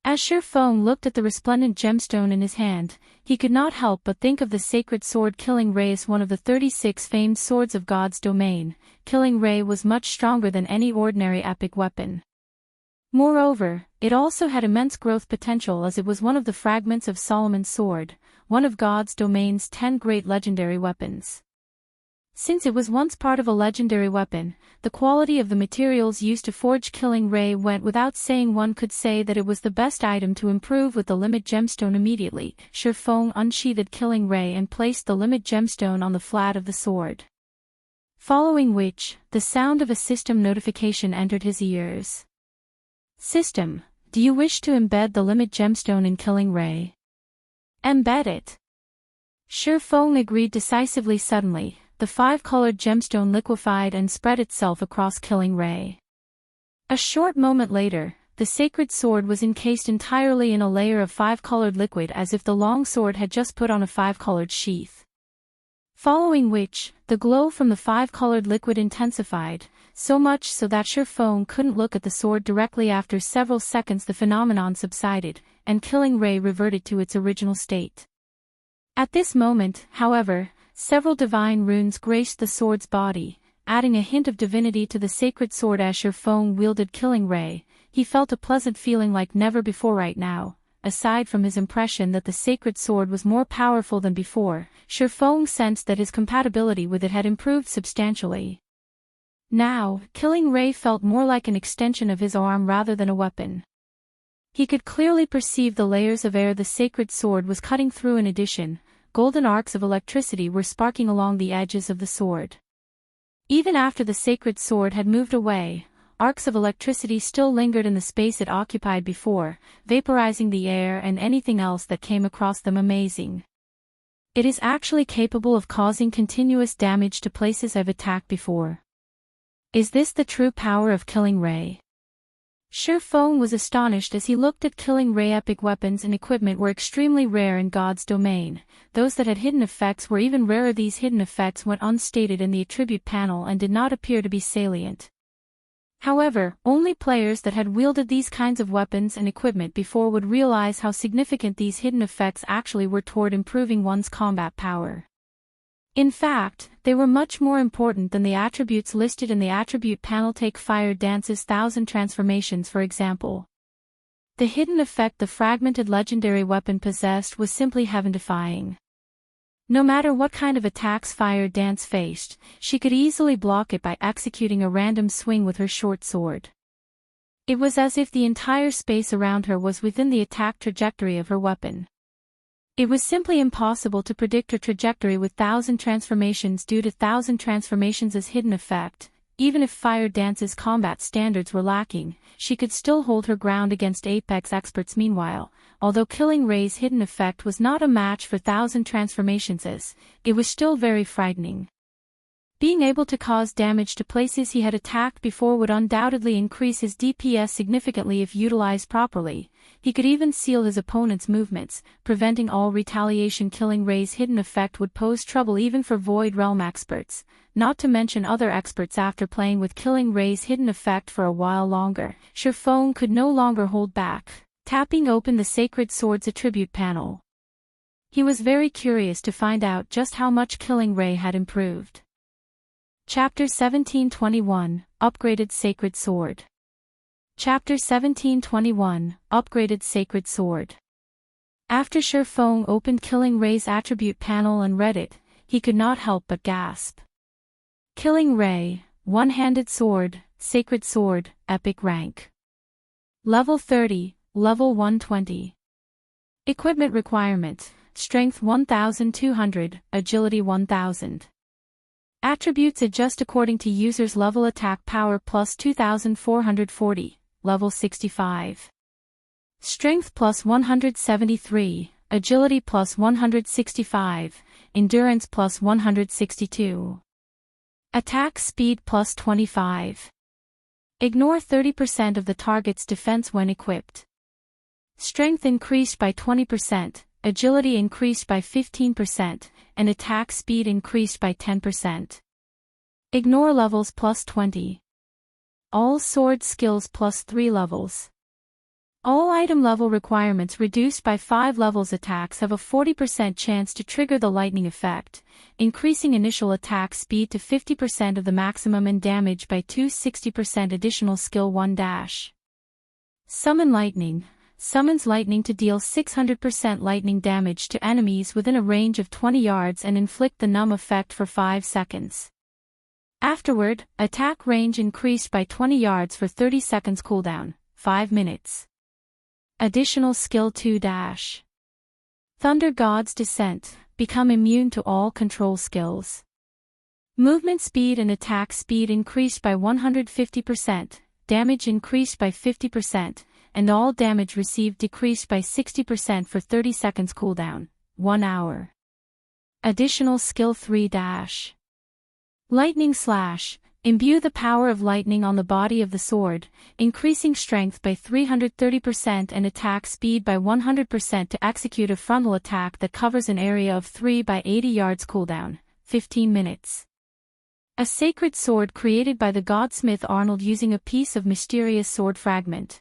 Speaker 1: As Shurfong looked at the resplendent gemstone in his hand, he could not help but think of the sacred sword Killing Ray. One of the 36 famed swords of God's domain, Killing Ray was much stronger than any ordinary epic weapon. Moreover, it also had immense growth potential as it was one of the fragments of Solomon's sword, one of God's domain's 10 great legendary weapons. Since it was once part of a legendary weapon, the quality of the materials used to forge Killing Ray went without saying. One could say that it was the best item to improve with the Limit Gemstone. Immediately, Shurfong unsheathed Killing Ray and placed the Limit Gemstone on the flat of the sword. Following which, the sound of a system notification entered his ears. System, do you wish to embed the Limit Gemstone in Killing Ray? Embed it. Shurfong agreed decisively. Suddenly, the 5-colored gemstone liquefied and spread itself across Killing Ray. A short moment later, the sacred sword was encased entirely in a layer of 5-colored liquid, as if the long sword had just put on a 5-colored sheath. Following which, the glow from the 5-colored liquid intensified, so much so that Shurfong couldn't look at the sword directly. After several seconds the phenomenon subsided, and Killing Ray reverted to its original state. At this moment, however, several divine runes graced the sword's body, adding a hint of divinity to the sacred sword. As Shurfong wielded Killing Ray, he felt a pleasant feeling like never before right now. Aside from his impression that the sacred sword was more powerful than before, Shurfong sensed that his compatibility with it had improved substantially. Now, Killing Ray felt more like an extension of his arm rather than a weapon. He could clearly perceive the layers of air the sacred sword was cutting through. In addition, golden arcs of electricity were sparking along the edges of the sword. Even after the sacred sword had moved away, arcs of electricity still lingered in the space it occupied before, vaporizing the air and anything else that came across them. Amazing. It is actually capable of causing continuous damage to places I've attacked before. Is this the true power of Killing Ray? Shurfong was astonished as he looked at Killing Ray. Epic weapons and equipment were extremely rare in God's domain. Those that had hidden effects were even rarer. These hidden effects went unstated in the attribute panel and did not appear to be salient. However, only players that had wielded these kinds of weapons and equipment before would realize how significant these hidden effects actually were toward improving one's combat power. In fact, they were much more important than the attributes listed in the attribute panel. Take Fire Dance's 1,000 transformations for example. The hidden effect the fragmented legendary weapon possessed was simply heaven-defying. No matter what kind of attacks Fire Dance faced, she could easily block it by executing a random swing with her short sword. It was as if the entire space around her was within the attack trajectory of her weapon. It was simply impossible to predict her trajectory with 1,000 transformations due to 1,000 transformations as hidden effect. Even if Fire Dance's combat standards were lacking, she could still hold her ground against Apex experts. Meanwhile, although Killing Ray's hidden effect was not a match for 1,000 transformations as, it was still very frightening. Being able to cause damage to places he had attacked before would undoubtedly increase his DPS significantly if utilized properly. He could even seal his opponent's movements, preventing all retaliation. Killing Ray's hidden effect would pose trouble even for Void Realm experts, not to mention other experts. After playing with Killing Ray's hidden effect for a while longer, Shurfong could no longer hold back, tapping open the Sacred Sword's attribute panel. He was very curious to find out just how much Killing Ray had improved. Chapter 1721, Upgraded Sacred Sword. Chapter 1721, Upgraded Sacred Sword. After Shurfong opened Killing Ray's attribute panel and read it, he could not help but gasp. Killing Ray, One-Handed Sword, Sacred Sword, Epic Rank. Level 30, Level 120. Equipment Requirement, Strength 1200, Agility 1000. Attributes adjust according to user's level. Attack power plus 2440, level 65. Strength plus 173, agility plus 165, endurance plus 162. Attack speed plus 25. Ignore 30% of the target's defense when equipped. Strength increased by 20%, agility increased by 15%, and attack speed increased by 10%. Ignore levels plus 20. All sword skills plus 3 levels. All item level requirements reduced by 5 levels. Attacks have a 40% chance to trigger the lightning effect, increasing initial attack speed to 50% of the maximum and damage by 260%. Additional skill 1 dash. Summon Lightning. Summons lightning to deal 600% lightning damage to enemies within a range of 20 yards and inflict the numb effect for 5 seconds. Afterward, attack range increased by 20 yards for 30 seconds. Cooldown, 5 minutes. Additional skill 2 dash. Thunder God's Descent. Become immune to all control skills. Movement speed and attack speed increased by 150%, damage increased by 50%, and all damage received decreased by 60% for 30 seconds. Cooldown, 1 hour. Additional skill 3 dash. Lightning Slash. Imbue the power of lightning on the body of the sword, increasing strength by 330% and attack speed by 100% to execute a frontal attack that covers an area of 3 by 80 yards. Cooldown, 15 minutes. A sacred sword created by the godsmith Arnold using a piece of mysterious sword fragment.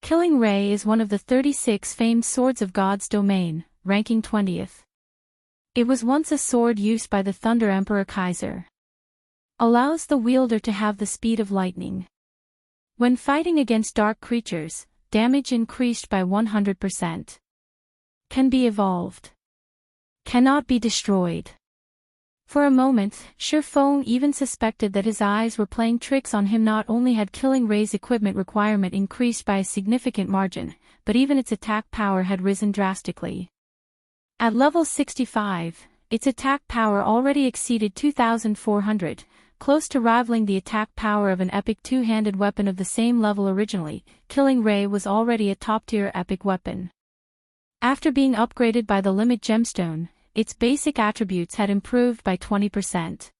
Speaker 1: Killing Ray is one of the 36 famed swords of God's domain, ranking 20th. It was once a sword used by the Thunder Emperor Kaiser. Allows the wielder to have the speed of lightning. When fighting against dark creatures, damage increased by 100%. Can be evolved. Cannot be destroyed. For a moment, Shurfong even suspected that his eyes were playing tricks on him. Not only had Killing Ray's equipment requirement increased by a significant margin, but even its attack power had risen drastically. At level 65, its attack power already exceeded 2,400, close to rivaling the attack power of an epic two-handed weapon of the same level originally. Killing Ray was already a top-tier epic weapon. After being upgraded by the Limit Gemstone, its basic attributes had improved by 20%.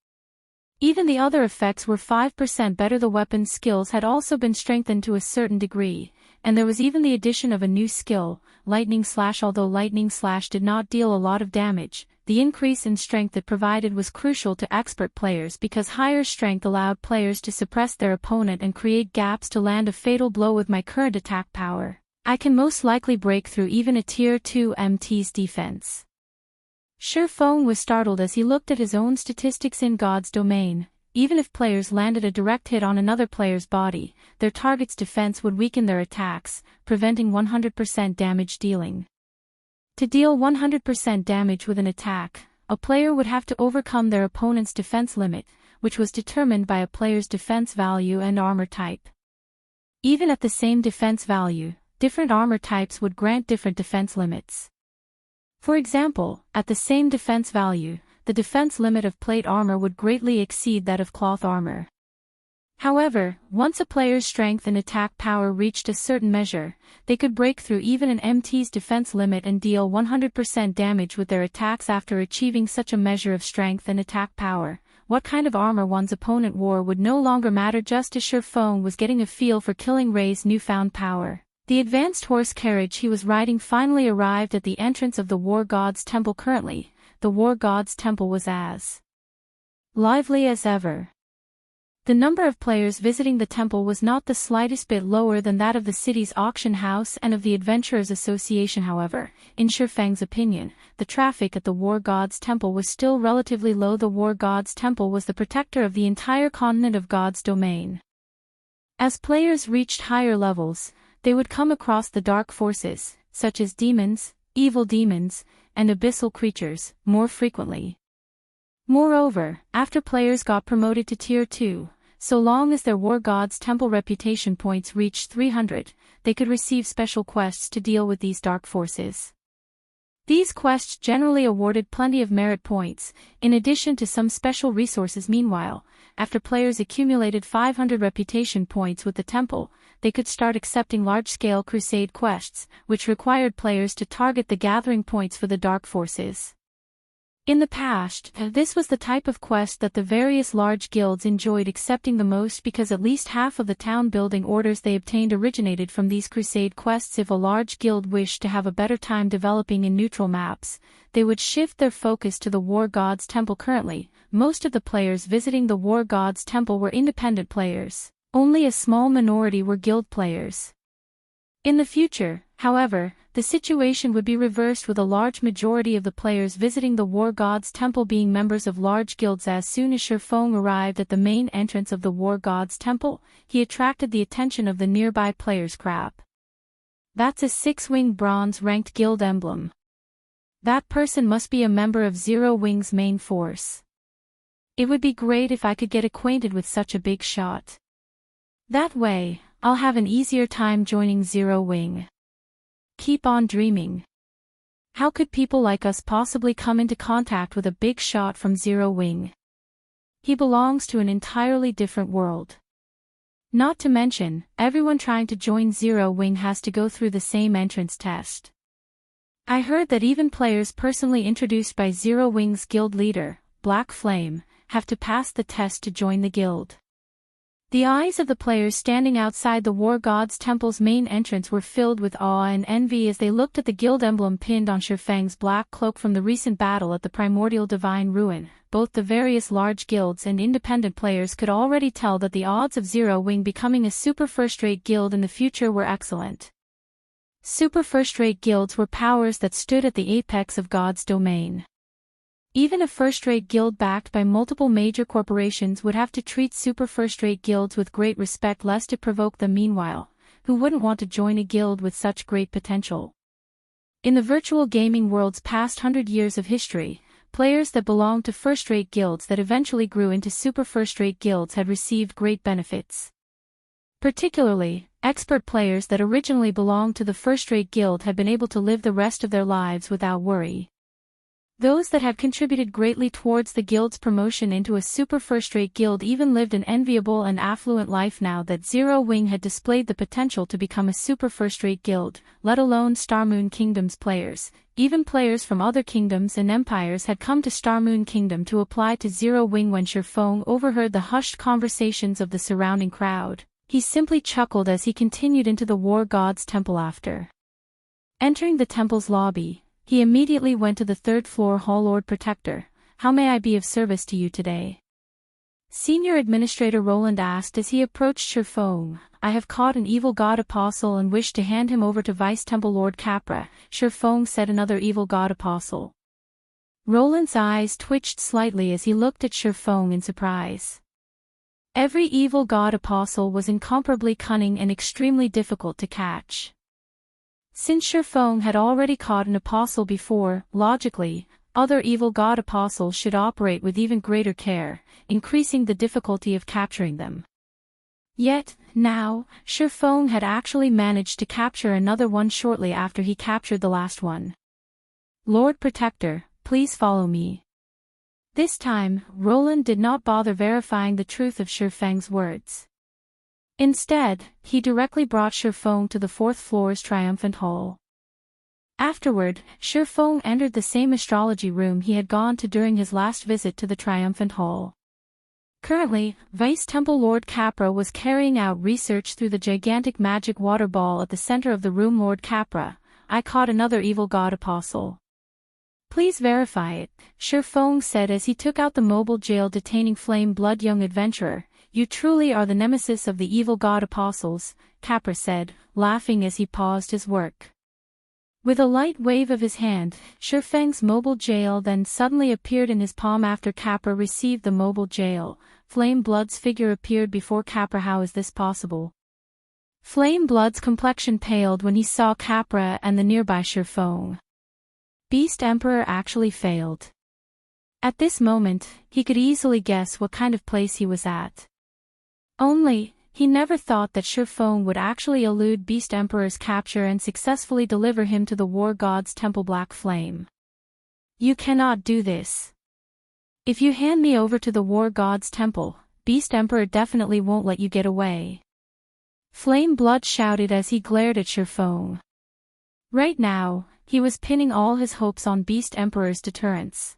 Speaker 1: Even the other effects were 5% better. The weapon's skills had also been strengthened to a certain degree, and there was even the addition of a new skill, Lightning Slash. Although Lightning Slash did not deal a lot of damage, the increase in strength it provided was crucial to expert players because higher strength allowed players to suppress their opponent and create gaps to land a fatal blow. With my current attack power, I can most likely break through even a tier 2 MT's defense. Shurfong was startled as he looked at his own statistics in God's domain. Even if players landed a direct hit on another player's body, their target's defense would weaken their attacks, preventing 100% damage dealing. To deal 100% damage with an attack, a player would have to overcome their opponent's defense limit, which was determined by a player's defense value and armor type. Even at the same defense value, different armor types would grant different defense limits. For example, at the same defense value, the defense limit of plate armor would greatly exceed that of cloth armor. However, once a player's strength and attack power reached a certain measure, they could break through even an MT's defense limit and deal 100% damage with their attacks. After achieving such a measure of strength and attack power, what kind of armor one's opponent wore would no longer matter. Just as Shurfong was getting a feel for Killing Ray's newfound power, the advanced horse carriage he was riding finally arrived at the entrance of the War God's Temple. Currently, the War God's Temple was as lively as ever. The number of players visiting the temple was not the slightest bit lower than that of the city's auction house and of the Adventurers Association. However, in Shurfeng's opinion, the traffic at the War God's Temple was still relatively low. The War God's Temple was the protector of the entire continent of God's domain. As players reached higher levels, they would come across the dark forces, such as demons, evil demons, and abyssal creatures, more frequently. Moreover, after players got promoted to Tier 2, so long as their War God's Temple reputation points reached 300, they could receive special quests to deal with these dark forces. These quests generally awarded plenty of merit points, in addition to some special resources. Meanwhile, after players accumulated 500 reputation points with the temple, they could start accepting large-scale crusade quests, which required players to target the gathering points for the dark forces. In the past, this was the type of quest that the various large guilds enjoyed accepting the most because at least half of the town-building orders they obtained originated from these crusade quests. If a large guild wished to have a better time developing in neutral maps, they would shift their focus to the War God's Temple. Currently, most of the players visiting the War God's Temple were independent players. Only a small minority were guild players. In the future, however, the situation would be reversed, with a large majority of the players visiting the War God's Temple being members of large guilds. As soon as Shurfong arrived at the main entrance of the War God's Temple, he attracted the attention of the nearby players. Crap. That's a 6-wing bronze-ranked guild emblem. That person must be a member of Zero Wing's main force. It would be great if I could get acquainted with such a big shot. That way, I'll have an easier time joining Zero Wing. Keep on dreaming. How could people like us possibly come into contact with a big shot from Zero Wing? He belongs to an entirely different world. Not to mention, everyone trying to join Zero Wing has to go through the same entrance test. I heard that even players personally introduced by Zero Wing's guild leader, Black Flame, have to pass the test to join the guild. The eyes of the players standing outside the War God's Temple's main entrance were filled with awe and envy as they looked at the guild emblem pinned on Shurfeng's black cloak from the recent battle at the primordial divine ruin. both the various large guilds and independent players could already tell that the odds of Zero Wing becoming a super first-rate guild in the future were excellent. Super first-rate guilds were powers that stood at the apex of God's domain. Even a first-rate guild backed by multiple major corporations would have to treat super first-rate guilds with great respect lest it provoke them. Meanwhile, who wouldn't want to join a guild with such great potential? In the virtual gaming world's past 100 years of history, players that belonged to first-rate guilds that eventually grew into super first-rate guilds had received great benefits. Particularly, expert players that originally belonged to the first-rate guild had been able to live the rest of their lives without worry. Those that had contributed greatly towards the guild's promotion into a super first-rate guild even lived an enviable and affluent life now that Zero Wing had displayed the potential to become a super first-rate guild, let alone Starmoon Kingdom's players. Even players from other kingdoms and empires had come to Starmoon Kingdom to apply to Zero Wing. When Shifeng overheard the hushed conversations of the surrounding crowd, he simply chuckled as he continued into the War God's temple. After entering the temple's lobby, he immediately went to the third-floor hall. Lord Protector, how may I be of service to you today? Senior Administrator Roland asked as he approached Shifeng. I have caught an evil god apostle and wish to hand him over to Vice Temple Lord Capra, Shifeng said. Another evil god apostle? Roland's eyes twitched slightly as he looked at Shifeng in surprise. Every evil god apostle was incomparably cunning and extremely difficult to catch. Since Shifeng had already caught an apostle before, logically, other evil god apostles should operate with even greater care, increasing the difficulty of capturing them. Yet, now, Shifeng had actually managed to capture another one shortly after he captured the last one. Lord Protector, please follow me. This time, Roland did not bother verifying the truth of Shifeng's words. Instead, he directly brought Shifeng to the fourth floor's triumphant hall. Afterward, Shifeng entered the same astrology room he had gone to during his last visit to the triumphant hall. Currently, Vice Temple Lord Capra was carrying out research through the gigantic magic water ball at the center of the room. Lord Capra, I caught another evil god apostle. Please verify it, Shifeng said as he took out the mobile jail detaining Flame Blood. Young adventurer, you truly are the nemesis of the evil god apostles, Capra said, laughing as he paused his work. With a light wave of his hand, Shifeng's mobile jail then suddenly appeared in his palm. After Capra received the mobile jail, Flame Blood's figure appeared before Capra. How is this possible? Flame Blood's complexion paled when he saw Capra and the nearby Shifeng. Beast Emperor actually failed. At this moment, he could easily guess what kind of place he was at. Only, he never thought that Shifeng would actually elude Beast Emperor's capture and successfully deliver him to the War God's Temple. Black Flame. You cannot do this. If you hand me over to the War God's Temple, Beast Emperor definitely won't let you get away. Flame Blood shouted as he glared at Shifeng. Right now, he was pinning all his hopes on Beast Emperor's deterrence.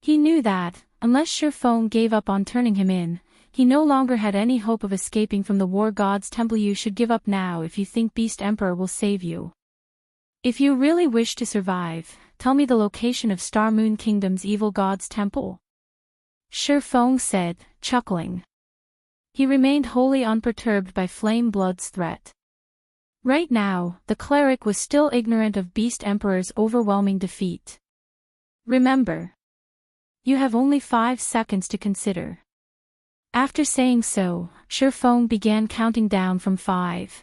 Speaker 1: He knew that, unless Shifeng gave up on turning him in, he no longer had any hope of escaping from the War God's Temple. You should give up now if you think Beast Emperor will save you. If you really wish to survive, tell me the location of Starmoon Kingdom's evil God's Temple. Shifeng said, chuckling. He remained wholly unperturbed by Flame Blood's threat. Right now, the cleric was still ignorant of Beast Emperor's overwhelming defeat. Remember. You have only 5 seconds to consider. After saying so, Shifeng began counting down from 5.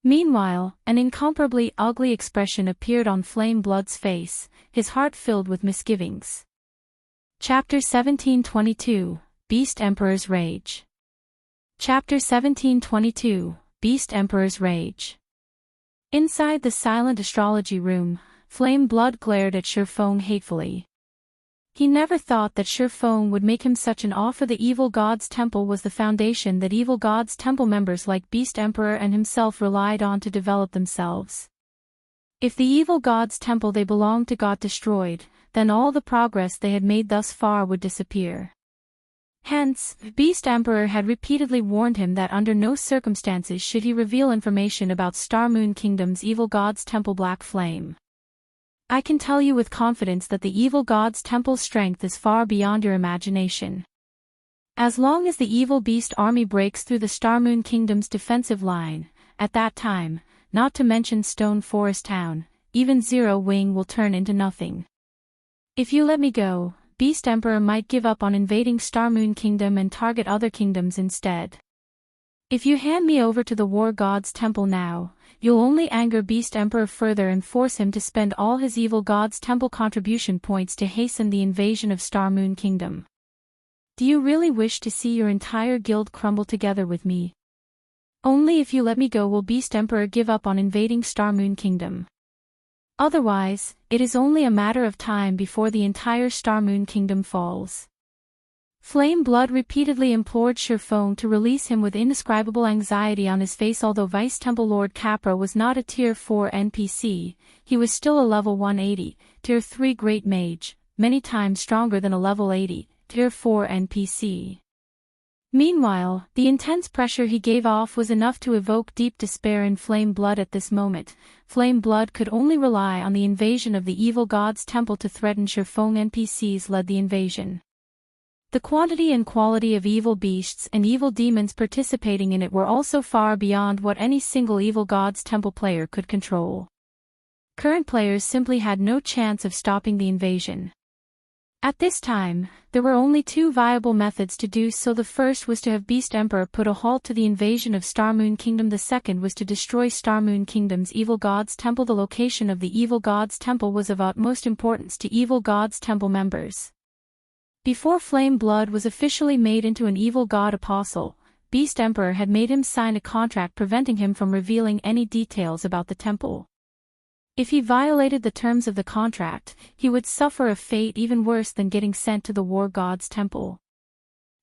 Speaker 1: Meanwhile, an incomparably ugly expression appeared on Flame Blood's face, his heart filled with misgivings. Chapter 1722, Beast Emperor's Rage. Chapter 1722, Beast Emperor's Rage. Inside the silent astrology room, Flame Blood glared at Shifeng hatefully. He never thought that Shifeng would make him such an offer. The Evil God's Temple was the foundation that Evil God's Temple members like Beast Emperor and himself relied on to develop themselves. If the Evil God's Temple they belonged to got destroyed, then all the progress they had made thus far would disappear. Hence, Beast Emperor had repeatedly warned him that under no circumstances should he reveal information about Starmoon Kingdom's Evil God's Temple Black Flame. I can tell you with confidence that the evil god's temple's strength is far beyond your imagination. As long as the evil beast army breaks through the Starmoon Kingdom's defensive line, at that time, not to mention Stone Forest Town, even Zero Wing will turn into nothing. If you let me go, Beast Emperor might give up on invading Starmoon Kingdom and target other kingdoms instead. If you hand me over to the War God's temple now, you'll only anger Beast Emperor further and force him to spend all his evil god's temple contribution points to hasten the invasion of Starmoon Kingdom. Do you really wish to see your entire guild crumble together with me? Only if you let me go will Beast Emperor give up on invading Starmoon Kingdom. Otherwise, it is only a matter of time before the entire Starmoon Kingdom falls. Flame Blood repeatedly implored Shurfong to release him with indescribable anxiety on his face. Although Vice Temple Lord Capra was not a Tier 4 NPC, he was still a level 180, Tier 3 Great Mage, many times stronger than a level 80, Tier 4 NPC. Meanwhile, the intense pressure he gave off was enough to evoke deep despair in Flame Blood at this moment. Flame Blood could only rely on the invasion of the evil god's temple to threaten Shurfong. NPCs led the invasion. The quantity and quality of evil beasts and evil demons participating in it were also far beyond what any single evil god's temple player could control. Current players simply had no chance of stopping the invasion. At this time, there were only two viable methods to do so. The first was to have Beast Emperor put a halt to the invasion of Starmoon Kingdom. The second was to destroy Starmoon Kingdom's evil god's temple. The location of the evil god's temple was of utmost importance to evil god's temple members. Before Flame Blood was officially made into an evil god apostle, Beast Emperor had made him sign a contract preventing him from revealing any details about the temple. If he violated the terms of the contract, he would suffer a fate even worse than getting sent to the War God's temple.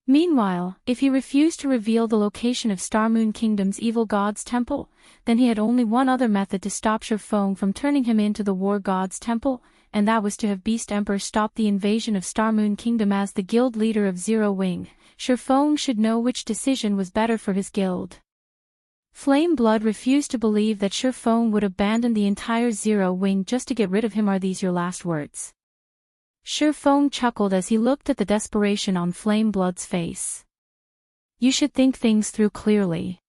Speaker 1: Meanwhile, if he refused to reveal the location of Starmoon Kingdom's evil god's temple, then he had only one other method to stop Shurfong from turning him into the War God's temple, and that was to have Beast Emperor stop the invasion of Starmoon Kingdom. As the guild leader of Zero Wing, Shurfong should know which decision was better for his guild. Flame Blood refused to believe that Shurfong would abandon the entire Zero Wing just to get rid of him. Are these your last words? Shurfong chuckled as he looked at the desperation on Flame Blood's face. You should think things through clearly.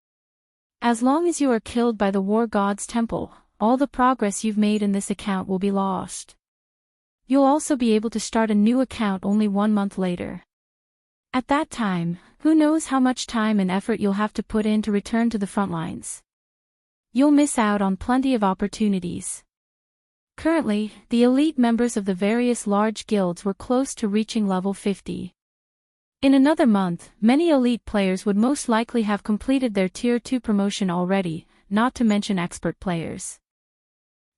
Speaker 1: As long as you are killed by the War God's temple, all the progress you've made in this account will be lost. You'll also be able to start a new account only 1 month later. At that time, who knows how much time and effort you'll have to put in to return to the front lines. You'll miss out on plenty of opportunities. Currently, the elite members of the various large guilds were close to reaching level 50. In another month, many elite players would most likely have completed their Tier 2 promotion already, not to mention expert players.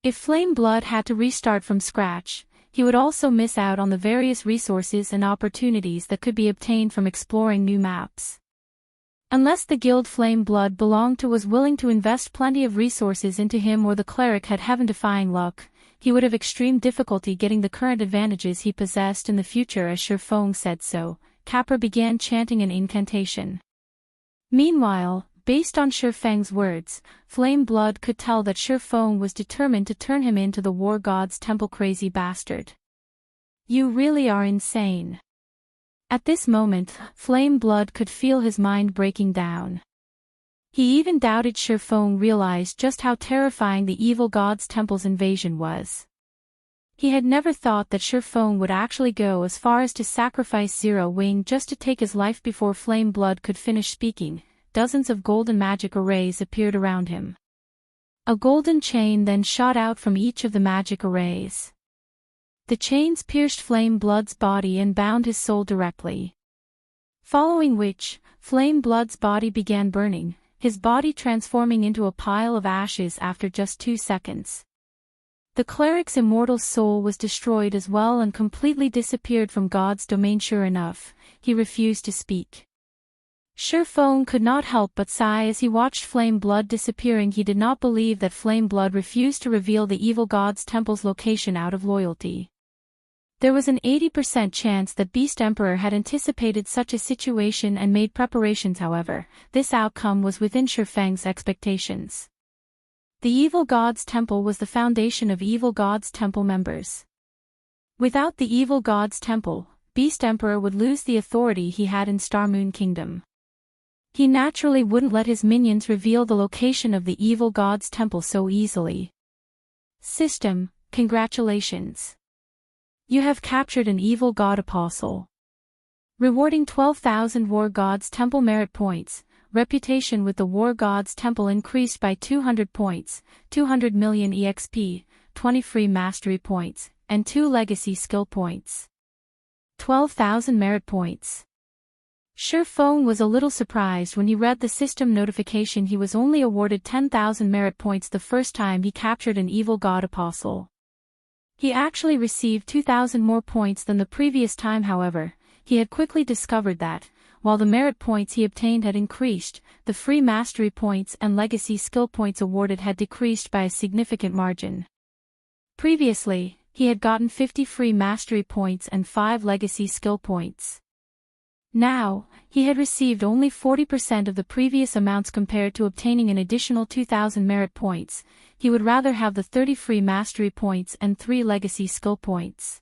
Speaker 1: If Flame Blood had to restart from scratch, he would also miss out on the various resources and opportunities that could be obtained from exploring new maps. Unless the guild Flame Blood belonged to was willing to invest plenty of resources into him, or the cleric had heaven-defying luck, he would have extreme difficulty getting the current advantages he possessed in the future. As Shurfong said so, Capra began chanting an incantation. Meanwhile, based on Shurfeng's words, Flame Blood could tell that Shurfong was determined to turn him into the War God's temple. Crazy bastard. You really are insane. At this moment, Flame Blood could feel his mind breaking down. He even doubted Shurfong realized just how terrifying the evil god's temple's invasion was. He had never thought that Shurfong would actually go as far as to sacrifice Zero Wing just to take his life. Before Flame Blood could finish speaking, dozens of golden magic arrays appeared around him. A golden chain then shot out from each of the magic arrays. The chains pierced Flame Blood's body and bound his soul directly. Following which, Flame Blood's body began burning, his body transforming into a pile of ashes after just 2 seconds. The cleric's immortal soul was destroyed as well and completely disappeared from God's domain. Sure enough, he refused to speak. Shurfong could not help but sigh as he watched Flame Blood disappearing. He did not believe that Flame Blood refused to reveal the evil god's temple's location out of loyalty. There was an 80% chance that Beast Emperor had anticipated such a situation and made preparations. However, this outcome was within Shurfeng's expectations. The Evil Gods Temple was the foundation of Evil Gods Temple members. Without the Evil Gods Temple, Beast Emperor would lose the authority he had in Starmoon Kingdom. He naturally wouldn't let his minions reveal the location of the Evil Gods Temple so easily. System, congratulations. You have captured an Evil God Apostle. Rewarding 12,000 War Gods Temple merit points. Reputation with the War Gods Temple increased by 200 points, 200 million EXP, 20 free mastery points, and 2 legacy skill points. 12,000 merit points. Sherfone was a little surprised when he read the system notification he was only awarded 10,000 merit points the first time he captured an Evil God Apostle. He actually received 2,000 more points than the previous time. However, he had quickly discovered that, while the merit points he obtained had increased, the free mastery points and legacy skill points awarded had decreased by a significant margin. Previously, he had gotten 50 free mastery points and 5 legacy skill points. Now, he had received only 40% of the previous amounts compared to obtaining an additional 2,000 merit points. He would rather have the 30 free mastery points and 3 legacy skill points.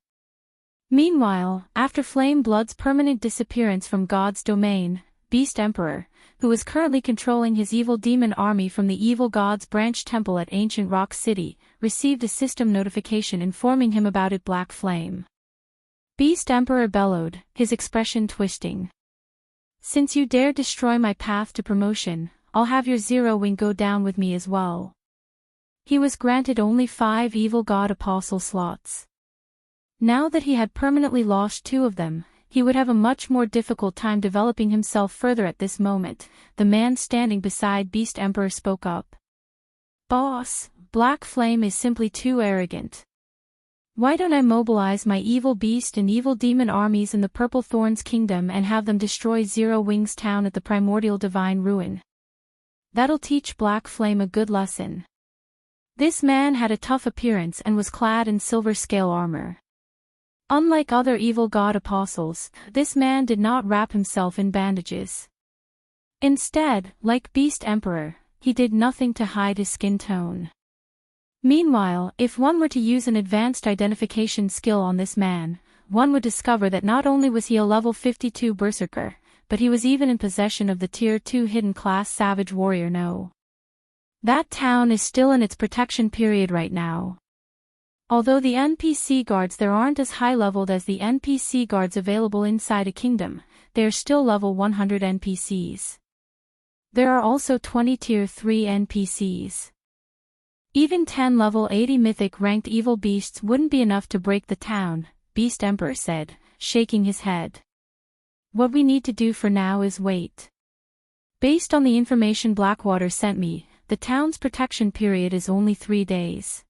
Speaker 1: Meanwhile, after Flame Blood's permanent disappearance from God's domain, Beast Emperor, who was currently controlling his evil demon army from the Evil Gods Branch Temple at Ancient Rock City, received a system notification informing him about it. Black Flame. Beast Emperor bellowed, his expression twisting. Since you dare destroy my path to promotion, I'll have your Zero Wing go down with me as well. He was granted only 5 Evil God Apostle slots. Now that he had permanently lost 2 of them, he would have a much more difficult time developing himself further at this moment. The man standing beside Beast Emperor spoke up. Boss, Black Flame is simply too arrogant. Why don't I mobilize my evil beast and evil demon armies in the Purple Thorns Kingdom and have them destroy Zero Wings Town at the Primordial Divine Ruin? That'll teach Black Flame a good lesson. This man had a tough appearance and was clad in silver scale armor. Unlike other Evil God Apostles, this man did not wrap himself in bandages. Instead, like Beast Emperor, he did nothing to hide his skin tone. Meanwhile, if one were to use an advanced identification skill on this man, one would discover that not only was he a level 52 Berserker, but he was even in possession of the Tier 2 hidden class Savage Warrior. No. That town is still in its protection period right now. Although the NPC guards there aren't as high-leveled as the NPC guards available inside a kingdom, they are still level 100 NPCs. There are also 20 Tier 3 NPCs. Even 10 level 80 mythic ranked evil beasts wouldn't be enough to break the town, Beast Emperor said, shaking his head. What we need to do for now is wait. Based on the information Blackwater sent me, the town's protection period is only 3 days.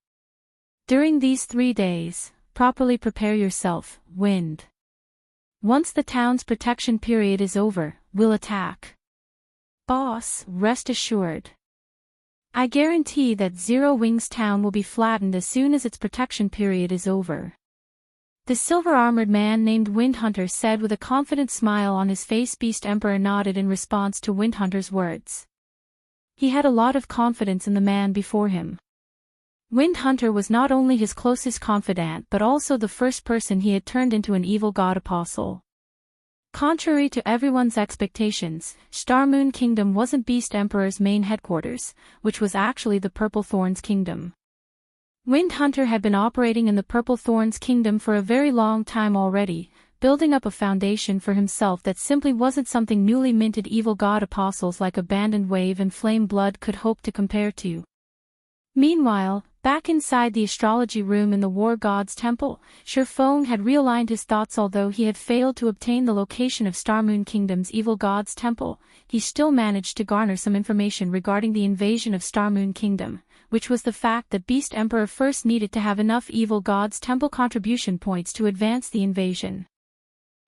Speaker 1: During these 3 days, properly prepare yourself, Wind. Once the town's protection period is over, we'll attack. Boss, rest assured. I guarantee that Zero Wings Town will be flattened as soon as its protection period is over. The silver-armored man named Windhunter said with a confident smile on his face. Beast Emperor nodded in response to Windhunter's words. He had a lot of confidence in the man before him. Windhunter was not only his closest confidant but also the first person he had turned into an Evil God Apostle. Contrary to everyone's expectations, Starmoon Kingdom wasn't Beast Emperor's main headquarters, which was actually the Purple Thorns Kingdom. Windhunter had been operating in the Purple Thorns Kingdom for a very long time already, building up a foundation for himself that simply wasn't something newly minted Evil God Apostles like Abandoned Wave and Flame Blood could hope to compare to. Meanwhile, back inside the astrology room in the War Gods Temple, Sherfone had realigned his thoughts. Although he had failed to obtain the location of Starmoon Kingdom's Evil Gods Temple, he still managed to garner some information regarding the invasion of Starmoon Kingdom, which was the fact that Beast Emperor first needed to have enough Evil Gods Temple contribution points to advance the invasion.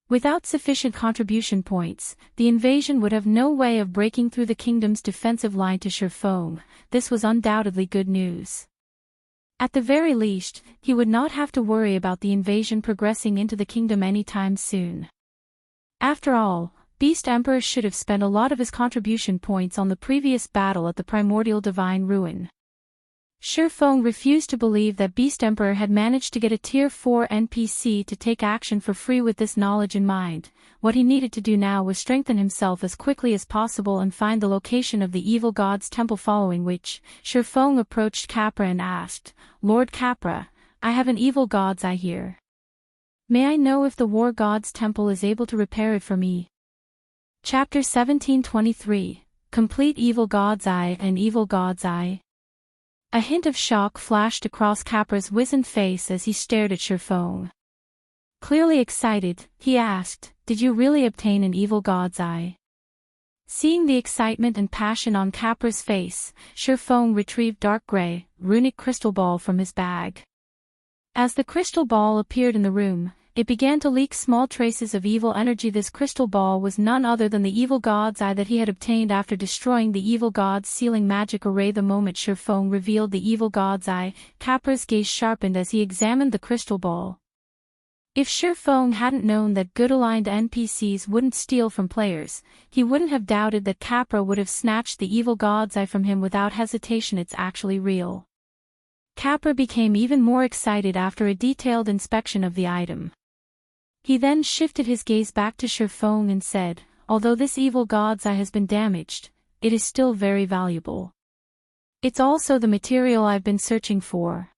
Speaker 1: Without sufficient contribution points, the invasion would have no way of breaking through the kingdom's defensive line to Sherfone. This was undoubtedly good news. At the very least, he would not have to worry about the invasion progressing into the kingdom anytime soon. After all, Beast Emperor should have spent a lot of his contribution points on the previous battle at the Primordial Divine Ruin. Shifeng refused to believe that Beast Emperor had managed to get a Tier 4 NPC to take action for free. With this knowledge in mind, what he needed to do now was strengthen himself as quickly as possible and find the location of the evil god's temple, following which, Shifeng approached Capra and asked, "Lord Capra, I have an evil god's eye here. May I know if the war god's temple is able to repair it for me?" Chapter 1723, Complete Evil God's Eye and Evil God's Eye. A hint of shock flashed across Capra's wizened face as he stared at Shifeng. Clearly excited, he asked, "Did you really obtain an evil god's eye?" Seeing the excitement and passion on Capra's face, Shifeng retrieved dark gray, runic crystal ball from his bag. As the crystal ball appeared in the room, it began to leak small traces of evil energy. This crystal ball was none other than the evil god's eye that he had obtained after destroying the evil god's sealing magic array. The moment Shifeng revealed the evil god's eye, Capra's gaze sharpened as he examined the crystal ball. If Shifeng hadn't known that good-aligned NPCs wouldn't steal from players, he wouldn't have doubted that Capra would have snatched the evil god's eye from him without hesitation. It's actually real. Capra became even more excited after a detailed inspection of the item. He then shifted his gaze back to Shifeng and said, "Although this evil god's eye has been damaged, it is still very valuable. It's also the material I've been searching for.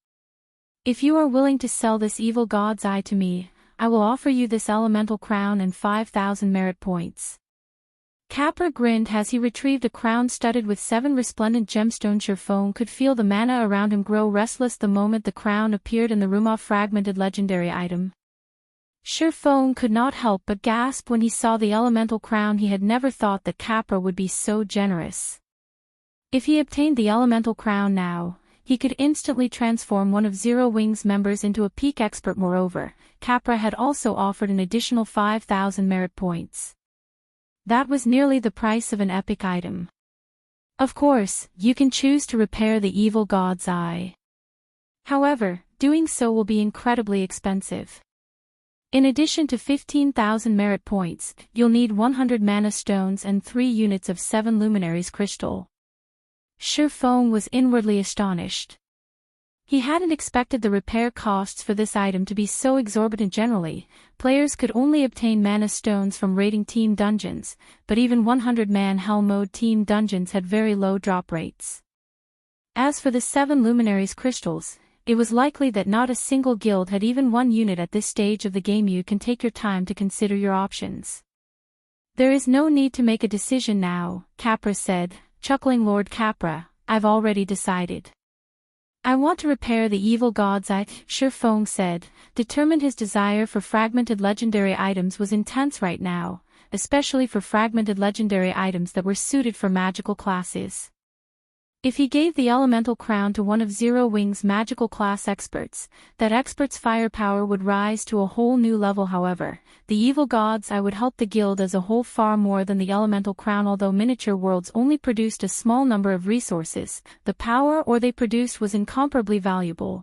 Speaker 1: If you are willing to sell this evil god's eye to me, I will offer you this elemental crown and 5,000 merit points." Capra grinned as he retrieved a crown studded with 7 resplendent gemstones. Shifeng could feel the mana around him grow restless the moment the crown appeared in the room. A fragmented legendary item. Shifeng could not help but gasp when he saw the elemental crown. He had never thought that Capra would be so generous. If he obtained the elemental crown now, he could instantly transform one of Zero Wing's members into a peak expert. Moreover, Capra had also offered an additional 5,000 merit points. That was nearly the price of an epic item. Of course, you can choose to repair the evil god's eye. However, doing so will be incredibly expensive. In addition to 15,000 merit points, you'll need 100 mana stones and 3 units of 7 luminaries crystal. Shifeng was inwardly astonished. He hadn't expected the repair costs for this item to be so exorbitant. Generally, players could only obtain mana stones from raiding team dungeons, but even 100-man Hell Mode team dungeons had very low drop rates. As for the 7 luminaries crystals, it was likely that not a single guild had even 1 unit at this stage of the game. You can take your time to consider your options. "There is no need to make a decision now," Capra said, chuckling. "Lord Capra, I've already decided. I want to repair the evil god's eye," Shifeng said, determined. His desire for fragmented legendary items was intense right now, especially for fragmented legendary items that were suited for magical classes. If he gave the elemental crown to one of Zero Wing's magical class experts, that expert's firepower would rise to a whole new level. However, the evil god's eye would help the guild as a whole far more than the elemental crown. Although miniature worlds only produced a small number of resources, the power ore they produced was incomparably valuable.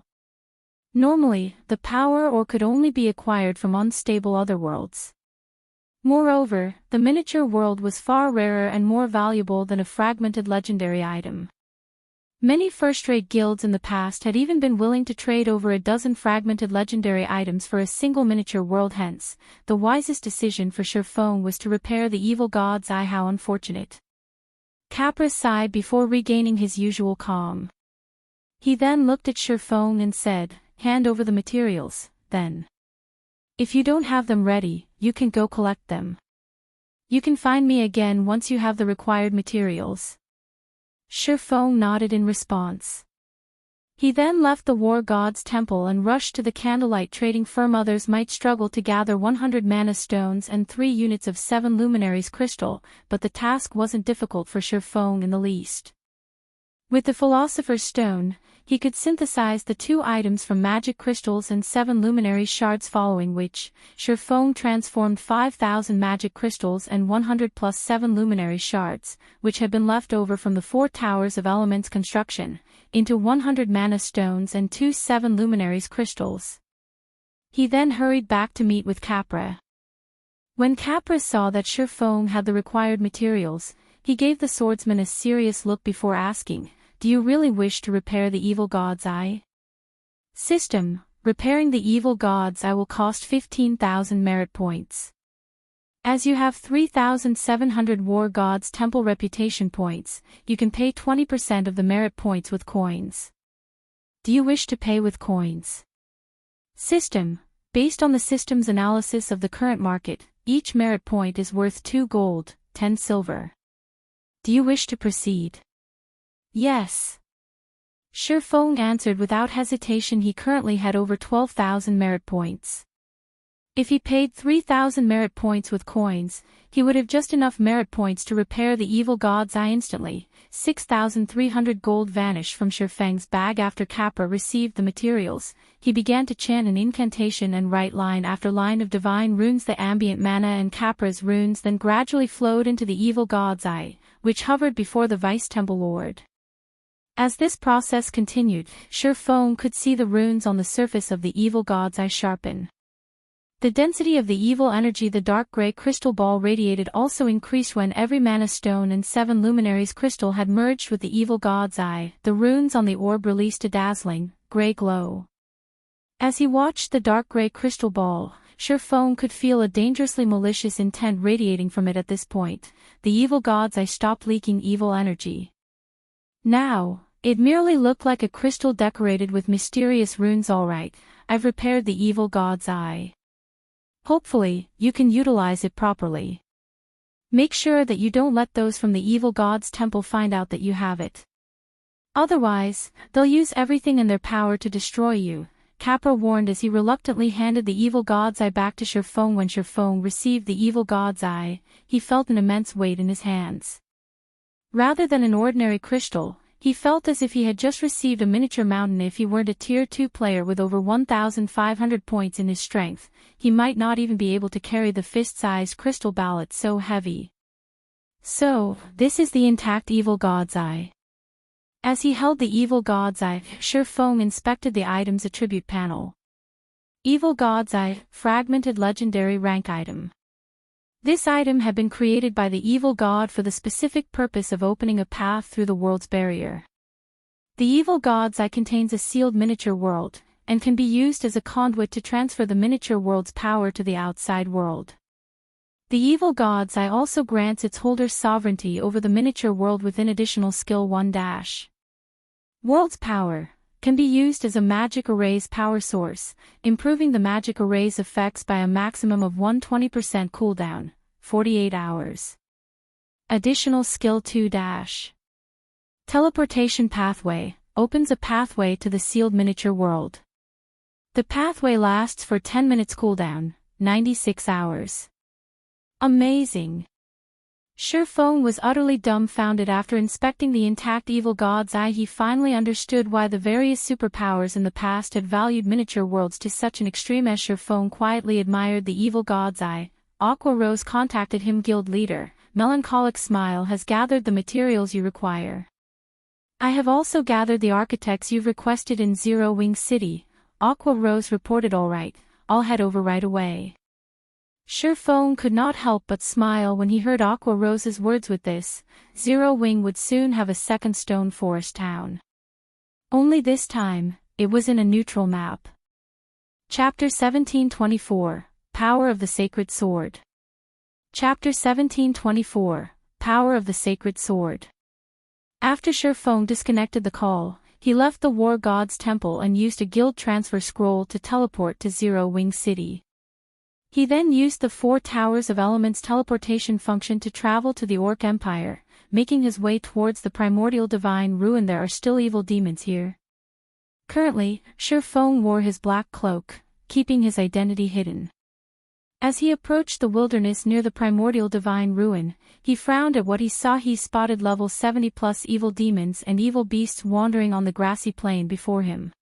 Speaker 1: Normally, the power ore could only be acquired from unstable other worlds. Moreover, the miniature world was far rarer and more valuable than a fragmented legendary item. Many first-rate guilds in the past had even been willing to trade over a dozen fragmented legendary items for a single miniature world. Hence, the wisest decision for Shifeng was to repair the evil god's eye. How unfortunate. Capra sighed before regaining his usual calm. He then looked at Shifeng and said, "Hand over the materials, then. If you don't have them ready, you can go collect them. You can find me again once you have the required materials." Shifeng nodded in response. He then left the war god's temple and rushed to the candlelight trading firm. Others might struggle to gather 100 mana stones and 3 units of 7 luminaries crystal, but the task wasn't difficult for Shifeng in the least. With the Philosopher's Stone, he could synthesize the 2 items from magic crystals and 7 luminary shards, following which, Shifeng transformed 5,000 magic crystals and 100 plus 7 luminary shards, which had been left over from the 4 towers of elements construction, into 100 mana stones and 2 7 luminaries crystals. He then hurried back to meet with Capra. When Capra saw that Shifeng had the required materials, he gave the swordsman a serious look before asking, do you really wish to repair the evil god's eye? System: repairing the evil god's eye will cost 15,000 merit points. As you have 3,700 War God's Temple reputation points, you can pay 20% of the merit points with coins. Do you wish to pay with coins? System: based on the system's analysis of the current market, each merit point is worth 2 gold, 10 silver. Do you wish to proceed? Yes. Shurfeng answered without hesitation. He currently had over 12,000 merit points. If he paid 3,000 merit points with coins, he would have just enough merit points to repair the evil god's eye instantly. 6,300 gold vanished from Shurfeng's bag after Kappa received the materials. He began to chant an incantation and write line after line of divine runes. The ambient mana and Kappa's runes then gradually flowed into the evil god's eye, which hovered before the Vice Temple Lord. As this process continued, Shurfeng could see the runes on the surface of the evil god's eye sharpen. The density of the evil energy the dark gray crystal ball radiated also increased when every mana stone and 7 luminaries crystal had merged with the evil god's eye. The runes on the orb released a dazzling, gray glow. As he watched the dark gray crystal ball, Shurfeng could feel a dangerously malicious intent radiating from it. At this point, the evil god's eye stopped leaking evil energy. Now, it merely looked like a crystal decorated with mysterious runes. Alright, I've repaired the evil god's eye. Hopefully, you can utilize it properly. Make sure that you don't let those from the evil god's temple find out that you have it. Otherwise, they'll use everything in their power to destroy you, Kappa warned as he reluctantly handed the evil god's eye back to Shurfeng. When Shurfeng received the evil god's eye, he felt an immense weight in his hands. Rather than an ordinary crystal, he felt as if he had just received a miniature mountain. If he weren't a Tier 2 player with over 1,500 points in his strength, he might not even be able to carry the fist-sized crystal ball. It's so heavy. So, this is the intact evil god's eye. As he held the evil god's eye, Shurfeng inspected the item's attribute panel. Evil god's eye, fragmented legendary rank item. This item had been created by the evil god for the specific purpose of opening a path through the world's barrier. The evil god's eye contains a sealed miniature world, and can be used as a conduit to transfer the miniature world's power to the outside world. The evil god's eye also grants its holder sovereignty over the miniature world within additional skill 1-. World's power can be used as a magic array's power source, improving the magic array's effects by a maximum of 120% cooldown, 48 hours. Additional skill 2-. Teleportation pathway opens a pathway to the sealed miniature world. The pathway lasts for 10 minutes cooldown, 96 hours. Amazing! Shurfeng was utterly dumbfounded after inspecting the intact evil god's eye. He finally understood why the various superpowers in the past had valued miniature worlds to such an extreme. As Shurfeng quietly admired the evil god's eye, Aqua Rose contacted him. Guild leader, Melancholic Smile has gathered the materials you require. I have also gathered the architects you've requested in Zero Wing City, Aqua Rose reported. Alright, I'll head over right away. Shurfeng could not help but smile when he heard Aqua Rose's words. With this, Zero Wing would soon have a second stone forest town. Only this time, it was in a neutral map. Chapter 1724, Power of the Sacred Sword. Chapter 1724, Power of the Sacred Sword. After Shurfeng disconnected the call, he left the War God's Temple and used a guild transfer scroll to teleport to Zero Wing City. He then used the 4 Towers of Elements teleportation function to travel to the Orc Empire, making his way towards the primordial divine ruin. There are still evil demons here. Currently, Shurfeng wore his black cloak, keeping his identity hidden. As he approached the wilderness near the primordial divine ruin, he frowned at what he saw. He spotted level 70+ evil demons and evil beasts wandering on the grassy plain before him.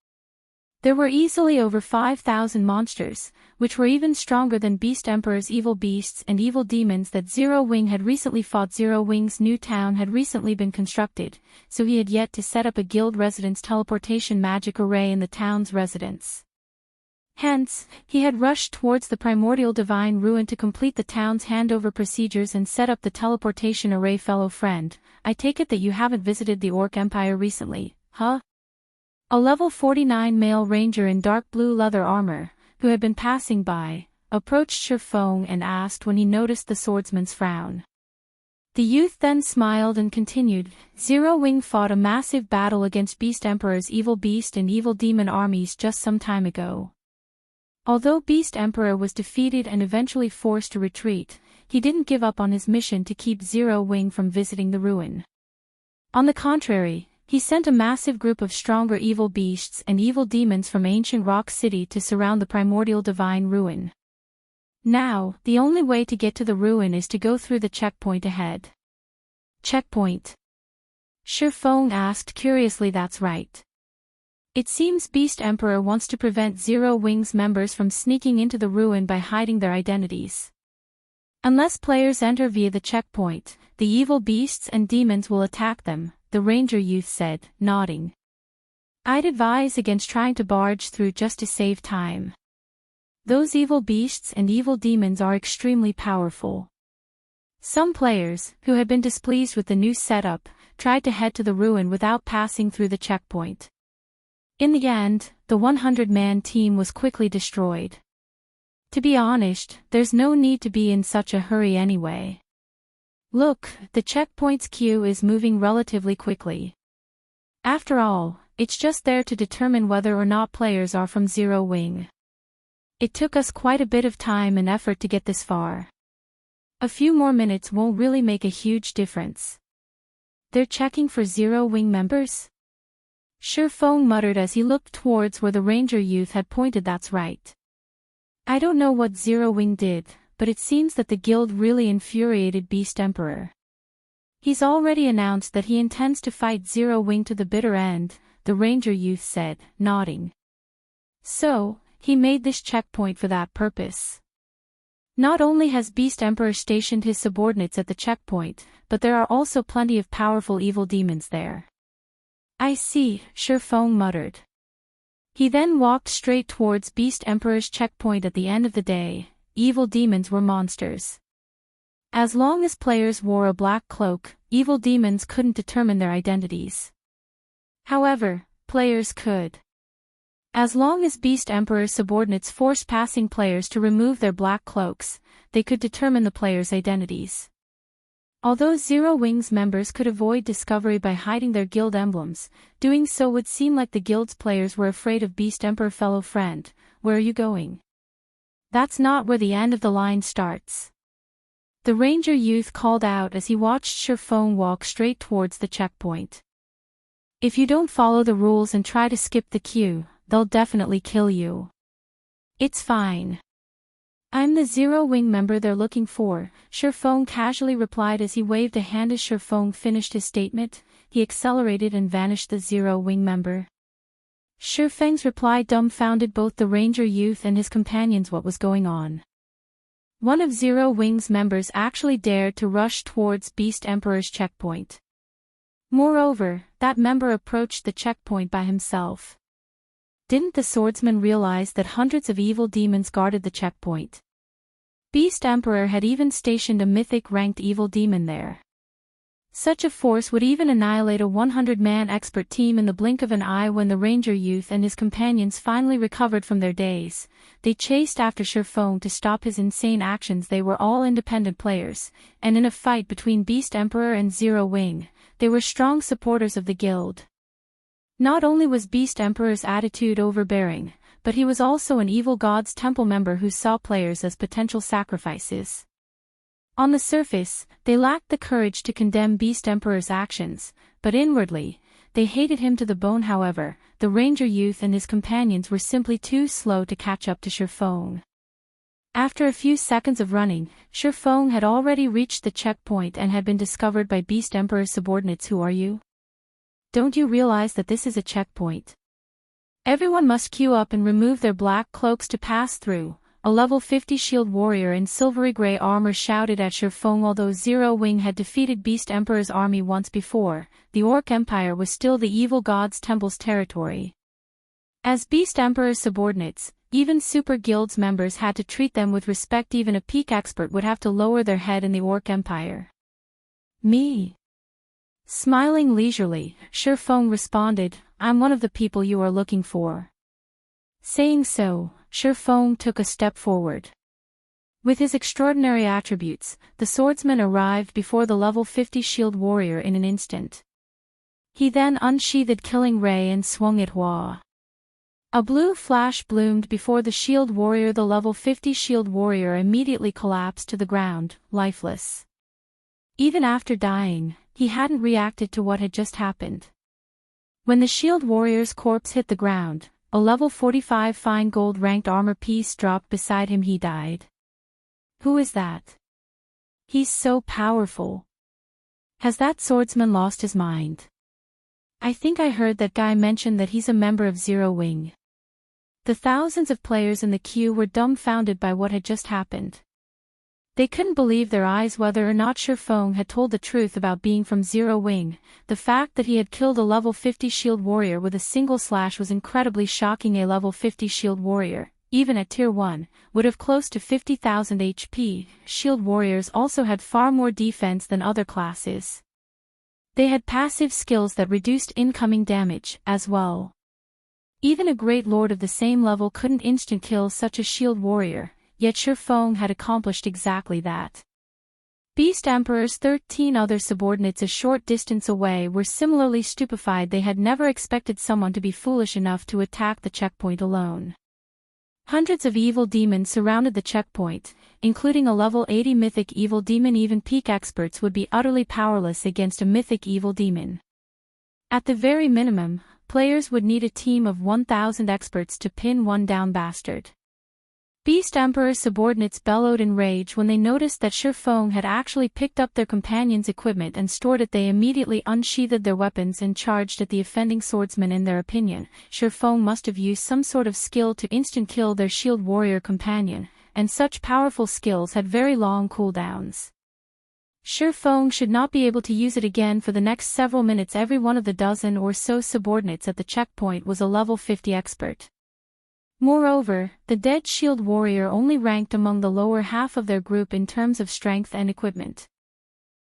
Speaker 1: There were easily over 5,000 monsters, which were even stronger than Beast Emperor's evil beasts and evil demons that Zero Wing had recently fought. Zero Wing's new town had recently been constructed, so he had yet to set up a guild residence teleportation magic array in the town's residence. Hence, he had rushed towards the primordial divine ruin to complete the town's handover procedures and set up the teleportation array. Fellow friend, I take it that you haven't visited the Orc Empire recently, huh? A level 49 male ranger in dark blue leather armor, who had been passing by, approached Shurfong and asked when he noticed the swordsman's frown. The youth then smiled and continued, Zero Wing fought a massive battle against Beast Emperor's evil beast and evil demon armies just some time ago. Although Beast Emperor was defeated and eventually forced to retreat, he didn't give up on his mission to keep Zero Wing from visiting the ruin. On the contrary, he sent a massive group of stronger evil beasts and evil demons from ancient Rock City to surround the primordial divine ruin. Now, the only way to get to the ruin is to go through the checkpoint ahead. Checkpoint? Shurfong asked curiously. That's right. It seems Beast Emperor wants to prevent Zero Wing's members from sneaking into the ruin by hiding their identities. Unless players enter via the checkpoint, the evil beasts and demons will attack them, the ranger youth said, nodding. I'd advise against trying to barge through just to save time. Those evil beasts and evil demons are extremely powerful. Some players, who had been displeased with the new setup, tried to head to the ruin without passing through the checkpoint. In the end, the 100-man team was quickly destroyed. To be honest, there's no need to be in such a hurry anyway. Look, the checkpoint's queue is moving relatively quickly. After all, it's just there to determine whether or not players are from Zero Wing. It took us quite a bit of time and effort to get this far. A few more minutes won't really make a huge difference. They're checking for Zero Wing members? Shurfong muttered as he looked towards where the ranger youth had pointed. That's right. I don't know what Zero Wing did, but it seems that the guild really infuriated Beast Emperor. He's already announced that he intends to fight Zero Wing to the bitter end, the ranger youth said, nodding. So, he made this checkpoint for that purpose. Not only has Beast Emperor stationed his subordinates at the checkpoint, but there are also plenty of powerful evil demons there. I see, Shurfong muttered. He then walked straight towards Beast Emperor's checkpoint. At the end of the day, evil demons were monsters. As long as players wore a black cloak, evil demons couldn't determine their identities. However, players could. As long as Beast Emperor's subordinates forced passing players to remove their black cloaks, they could determine the players' identities. Although Zero Wing's members could avoid discovery by hiding their guild emblems, doing so would seem like the guild's players were afraid of Beast Emperor. Fellow friend, where are you going? That's not where the end of the line starts. The ranger youth called out as he watched Shurfong walk straight towards the checkpoint. If you don't follow the rules and try to skip the queue, they'll definitely kill you. It's fine. I'm the Zero Wing member they're looking for, Shurfong casually replied as he waved a hand. As Shurfong finished his statement, he accelerated and vanished. The Zero Wing member. Shurfeng's reply dumbfounded both the ranger youth and his companions. What was going on? One of Zero Wing's members actually dared to rush towards Beast Emperor's checkpoint. Moreover, that member approached the checkpoint by himself. Didn't the swordsman realize that hundreds of evil demons guarded the checkpoint? Beast Emperor had even stationed a mythic-ranked evil demon there. Such a force would even annihilate a 100-man expert team in the blink of an eye. When the ranger youth and his companions finally recovered from their daze, they chased after Shurfong to stop his insane actions. They were all independent players, and in a fight between Beast Emperor and Zero Wing, they were strong supporters of the guild. Not only was Beast Emperor's attitude overbearing, but he was also an evil god's temple member who saw players as potential sacrifices. On the surface, they lacked the courage to condemn Beast Emperor's actions, but inwardly, they hated him to the bone. However, the ranger youth and his companions were simply too slow to catch up to Shurfong. After a few seconds of running, Shurfong had already reached the checkpoint and had been discovered by Beast Emperor's subordinates. Who are you? Don't you realize that this is a checkpoint? Everyone must queue up and remove their black cloaks to pass through, a level 50 shield warrior in silvery gray armor shouted at Shurfong. Although Zero Wing had defeated Beast Emperor's army once before, the Orc Empire was still the evil god's temple's territory. As Beast Emperor's subordinates, Even Super Guild's members had to treat them with respect. Even a peak expert would have to lower their head in the Orc Empire. Me? Smiling leisurely, Shifeng responded, I'm one of the people you are looking for. Saying so, Shifeng took a step forward. With his extraordinary attributes, the swordsman arrived before the level 50 shield warrior in an instant. He then unsheathed Killing Ray and swung it Hua. A blue flash bloomed before the shield warrior. The level 50 shield warrior immediately collapsed to the ground, lifeless. Even after dying, he hadn't reacted to what had just happened. When the shield warrior's corpse hit the ground, a level 45 fine gold ranked armor piece dropped beside him. He died. Who is that? He's so powerful. Has that swordsman lost his mind? I think I heard that guy mention that he's a member of Zero Wing. The thousands of players in the queue were dumbfounded by what had just happened. They couldn't believe their eyes whether or not Shifeng had told the truth about being from Zero Wing. The fact that he had killed a level 50 shield warrior with a single slash was incredibly shocking. A level 50 shield warrior, even at tier 1, would have close to 50,000 HP. Shield warriors also had far more defense than other classes. They had passive skills that reduced incoming damage, as well. Even a great lord of the same level couldn't instant kill such a shield warrior, yet Shifeng had accomplished exactly that. Beast Emperor's 13 other subordinates a short distance away were similarly stupefied. They had never expected someone to be foolish enough to attack the checkpoint alone. Hundreds of evil demons surrounded the checkpoint, including a level 80 mythic evil demon. Even peak experts would be utterly powerless against a mythic evil demon. At the very minimum, players would need a team of 1,000 experts to pin one down bastard. Beast Emperor's subordinates bellowed in rage when they noticed that Shifeng had actually picked up their companion's equipment and stored it. They immediately unsheathed their weapons and charged at the offending swordsman. In their opinion, Shifeng must have used some sort of skill to instant kill their shield warrior companion, and such powerful skills had very long cooldowns. Shifeng should not be able to use it again for the next several minutes. Every one of the dozen or so subordinates at the checkpoint was a level 50 expert. Moreover, the dead shield warrior only ranked among the lower half of their group in terms of strength and equipment.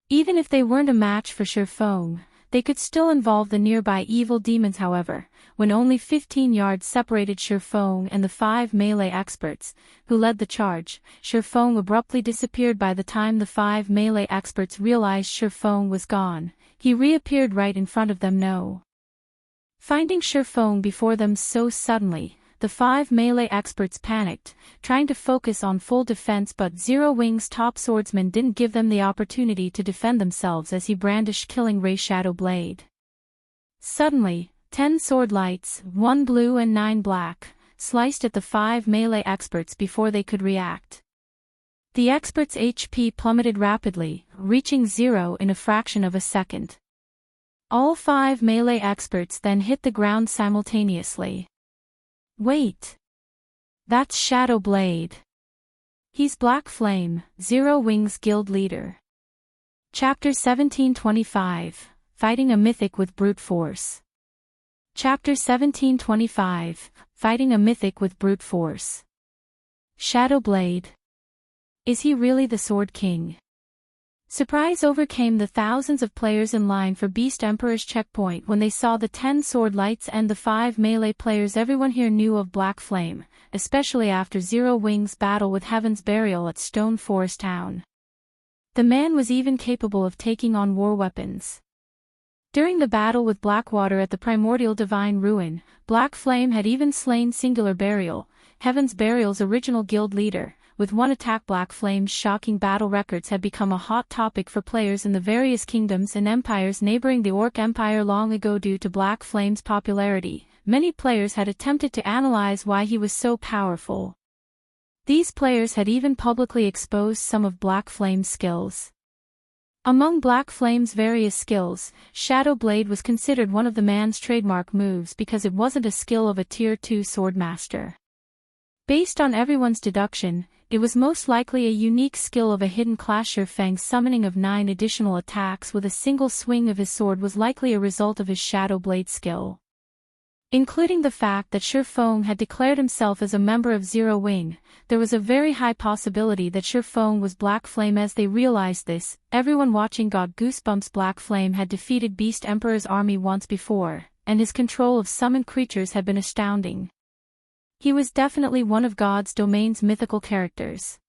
Speaker 1: Even if they weren't a match for Shifeng, they could still involve the nearby evil demons. However, when only 15 yards separated Shifeng and the 5 melee experts, who led the charge, Shifeng abruptly disappeared. By the time the 5 melee experts realized Shifeng was gone, he reappeared right in front of them. No. Finding Shifeng before them so suddenly, the 5 melee experts panicked, trying to focus on full defense, but Zero Wing's top swordsman didn't give them the opportunity to defend themselves as he brandished Killing Ray Shadow Blade. Suddenly, 10 sword lights, 1 blue and 9 black, sliced at the 5 melee experts before they could react. The experts' HP plummeted rapidly, reaching 0 in a fraction of a second. All 5 melee experts then hit the ground simultaneously. Wait. That's Shadow Blade. He's Black Flame, Zero Wing's guild leader. Chapter 1725, Fighting a Mythic with Brute Force. Chapter 1725, Fighting a Mythic with Brute Force. Shadow Blade. Is he really the Sword King? Surprise overcame the thousands of players in line for Beast Emperor's checkpoint when they saw the 10 sword lights and the 5 melee players. Everyone here knew of Black Flame, especially after Zero Wing's battle with Heaven's Burial at Stone Forest Town. The man was even capable of taking on war weapons. During the battle with Blackwater at the Primordial Divine Ruin, Black Flame had even slain Singular Burial, Heaven's Burial's original guild leader. With one attack, Black Flame's shocking battle records had become a hot topic for players in the various kingdoms and empires neighboring the Orc Empire. Long ago, due to Black Flame's popularity, many players had attempted to analyze why he was so powerful. These players had even publicly exposed some of Black Flame's skills. Among Black Flame's various skills, Shadow Blade was considered one of the man's trademark moves because it wasn't a skill of a Tier 2 swordmaster. Based on everyone's deduction, it was most likely a unique skill of a hidden class. Shifeng's summoning of 9 additional attacks with a single swing of his sword was likely a result of his Shadow Blade skill. Including the fact that Feng had declared himself as a member of Zero Wing, there was a very high possibility that Feng was Black Flame. As they realized this, everyone watching got goosebumps. Black Flame had defeated Beast Emperor's army once before, and his control of summoned creatures had been astounding. He was definitely one of God's domain's mythical characters.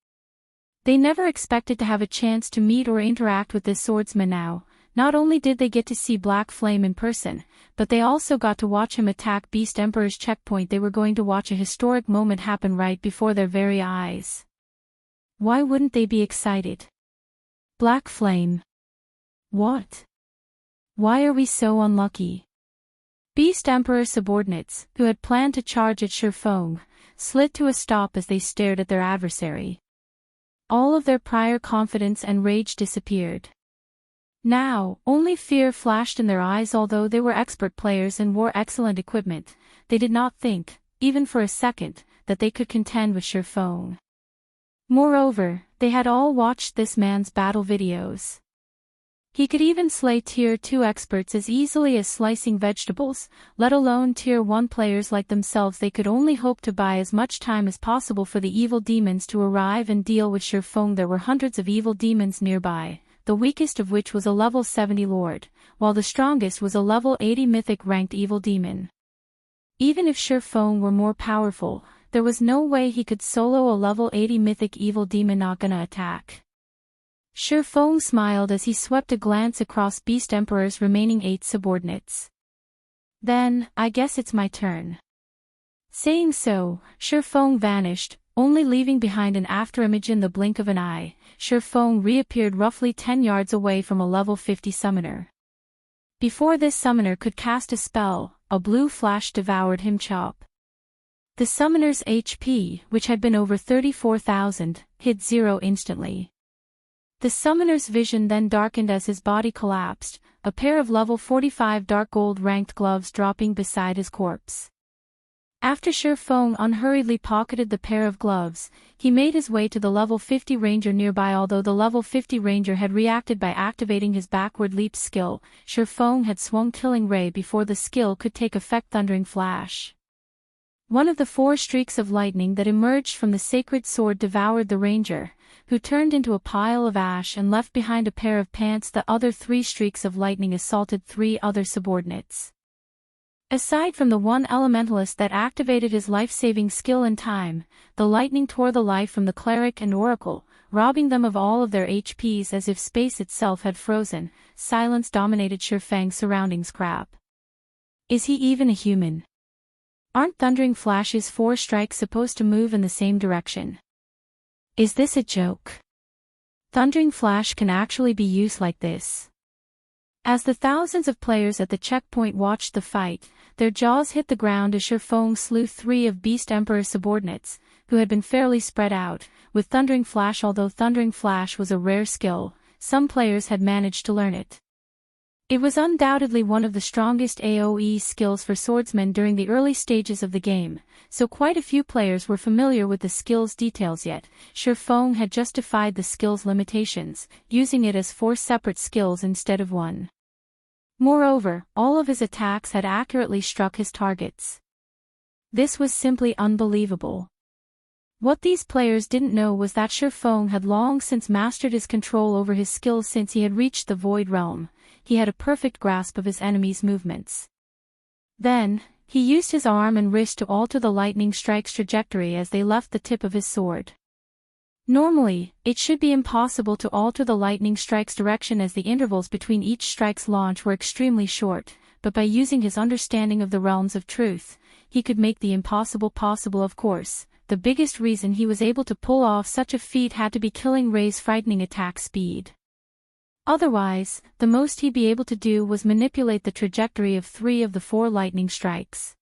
Speaker 1: They never expected to have a chance to meet or interact with this swordsman now. Not only did they get to see Black Flame in person, but they also got to watch him attack Beast Emperor's checkpoint. They were going to watch a historic moment happen right before their very eyes. Why wouldn't they be excited? Black Flame. What? Why are we so unlucky? Beast Emperor's subordinates, who had planned to charge at Feng, slid to a stop as they stared at their adversary. All of their prior confidence and rage disappeared. Now, only fear flashed in their eyes. Although they were expert players and wore excellent equipment, they did not think, even for a second, that they could contend with Feng. Moreover, they had all watched this man's battle videos. He could even slay Tier 2 experts as easily as slicing vegetables, let alone Tier 1 players like themselves. They could only hope to buy as much time as possible for the evil demons to arrive and deal with Feng. There were hundreds of evil demons nearby, the weakest of which was a level 70 lord, while the strongest was a level 80 mythic ranked evil demon. Even if Feng were more powerful, there was no way he could solo a level 80 mythic evil demon. Not gonna attack. Feng smiled as he swept a glance across Beast Emperor's remaining 8 subordinates. Then, I guess it's my turn. Saying so, Feng vanished, only leaving behind an afterimage. In the blink of an eye, Feng reappeared roughly 10 yards away from a level 50 summoner. Before this summoner could cast a spell, a blue flash devoured him. Chop. The summoner's HP, which had been over 34,000, hit 0 instantly. The summoner's vision then darkened as his body collapsed, a pair of level 45 dark gold ranked gloves dropping beside his corpse. After Feng unhurriedly pocketed the pair of gloves, he made his way to the level 50 ranger nearby. Although the level 50 ranger had reacted by activating his backward leap skill, Feng had swung Killing Ray before the skill could take effect. Thundering Flash. One of the 4 streaks of lightning that emerged from the sacred sword devoured the ranger, who turned into a pile of ash and left behind a pair of pants. The other 3 streaks of lightning assaulted 3 other subordinates. Aside from the one elementalist that activated his life-saving skill in time, the lightning tore the life from the cleric and oracle, robbing them of all of their HPs as if space itself had frozen. Silence dominated Feng's surroundings. Crap. Is he even a human? Aren't Thundering Flash's 4 strikes supposed to move in the same direction? Is this a joke? Thundering Flash can actually be used like this. As the thousands of players at the checkpoint watched the fight, their jaws hit the ground as Feng slew 3 of Beast Emperor's subordinates, who had been fairly spread out, with Thundering Flash. Although Thundering Flash was a rare skill, some players had managed to learn it. It was undoubtedly one of the strongest AoE skills for swordsmen during the early stages of the game, so quite a few players were familiar with the skill's details. Yet, Feng had justified the skill's limitations, using it as 4 separate skills instead of 1. Moreover, all of his attacks had accurately struck his targets. This was simply unbelievable. What these players didn't know was that Feng had long since mastered his control over his skills. Since he had reached the Void Realm, he had a perfect grasp of his enemy's movements. Then, he used his arm and wrist to alter the lightning strike's trajectory as they left the tip of his sword. Normally, it should be impossible to alter the lightning strike's direction as the intervals between each strike's launch were extremely short, but by using his understanding of the realms of truth, he could make the impossible possible. Of course, the biggest reason he was able to pull off such a feat had to be Killing Ray's frightening attack speed. Otherwise, the most he'd be able to do was manipulate the trajectory of 3 of the 4 lightning strikes.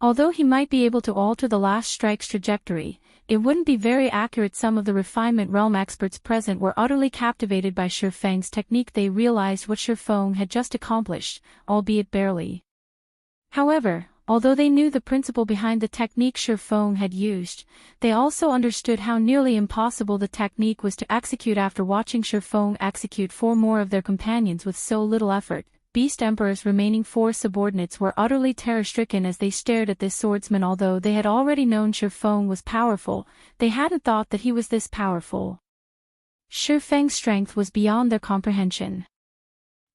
Speaker 1: Although he might be able to alter the last strike's trajectory, it wouldn't be very accurate. Some of the refinement realm experts present were utterly captivated by Feng's technique. They realized what Feng had just accomplished, albeit barely. However, although they knew the principle behind the technique Feng had used, they also understood how nearly impossible the technique was to execute. After watching Feng execute 4 more of their companions with so little effort, Beast Emperor's remaining 4 subordinates were utterly terror-stricken as they stared at this swordsman. Although they had already known Shifeng was powerful, they hadn't thought that he was this powerful. Shifeng's strength was beyond their comprehension.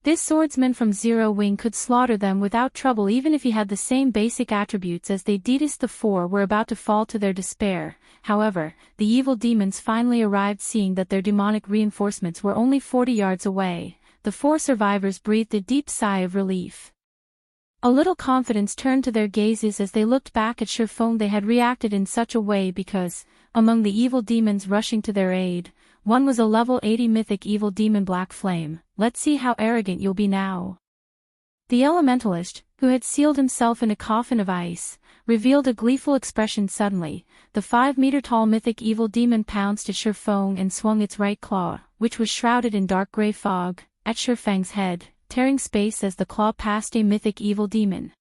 Speaker 1: This swordsman from Zero Wing could slaughter them without trouble even if he had the same basic attributes as they did. The 4 were about to fall to their despair. However, the evil demons finally arrived. Seeing that their demonic reinforcements were only 40 yards away, the 4 survivors breathed a deep sigh of relief. A little confidence turned to their gazes as they looked back at Shifeng. They had reacted in such a way because, among the evil demons rushing to their aid, one was a level 80 mythic evil demon Black Flame. Let's see how arrogant you'll be now. The elementalist, who had sealed himself in a coffin of ice, revealed a gleeful expression suddenly. The 5-meter-tall mythic evil demon pounced at Shifeng and swung its right claw, which was shrouded in dark gray fog, at Shifeng's head, tearing space as the claw passed a mythic evil demon.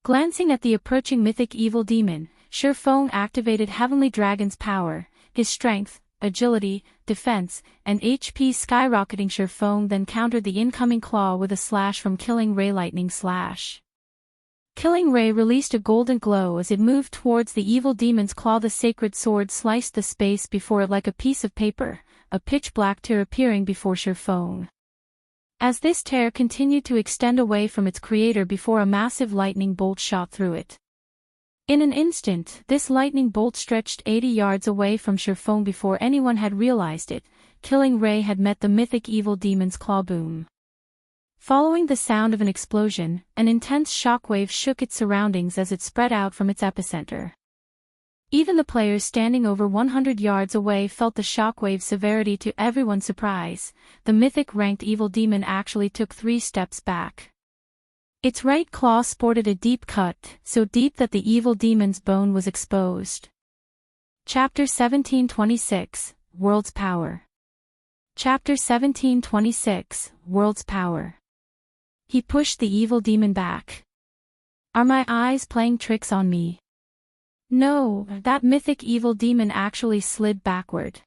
Speaker 1: Glancing at the approaching mythic evil demon, Shifeng activated Heavenly Dragon's power, his strength, agility, defense, and HP skyrocketing. Shifeng then countered the incoming claw with a slash from Killing Ray Lightning Slash. Killing Ray released a golden glow as it moved towards the evil demon's claw. The sacred sword sliced the space before it like a piece of paper, a pitch-black tear appearing before Shifeng. As this tear continued to extend away from its creator before a massive lightning bolt shot through it. In an instant, this lightning bolt stretched 80 yards away from Shifeng. Before anyone had realized it, Killing Ray had met the mythic evil demon's claw. Boom. Following the sound of an explosion, an intense shockwave shook its surroundings as it spread out from its epicenter. Even the players standing over 100 yards away felt the shockwave's severity. To everyone's surprise, the mythic-ranked evil demon actually took 3 steps back. Its right claw sported a deep cut, so deep that the evil demon's bone was exposed. Chapter 1726, World's Power. Chapter 1726, World's Power. He pushed the evil demon back. Are my eyes playing tricks on me? No, that mythic evil demon actually slid backward.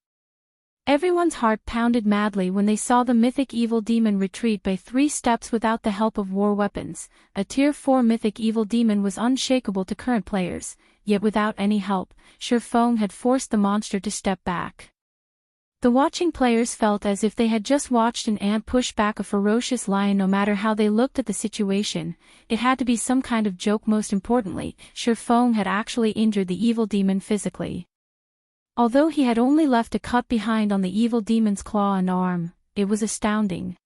Speaker 1: Everyone's heart pounded madly when they saw the mythic evil demon retreat by 3 steps without the help of war weapons. A Tier 4 mythic evil demon was unshakable to current players, yet without any help, Shifeng had forced the monster to step back. The watching players felt as if they had just watched an ant push back a ferocious lion. No matter how they looked at the situation, it had to be some kind of joke. Most importantly, Shifeng had actually injured the evil demon physically. Although he had only left a cut behind on the evil demon's claw and arm, it was astounding.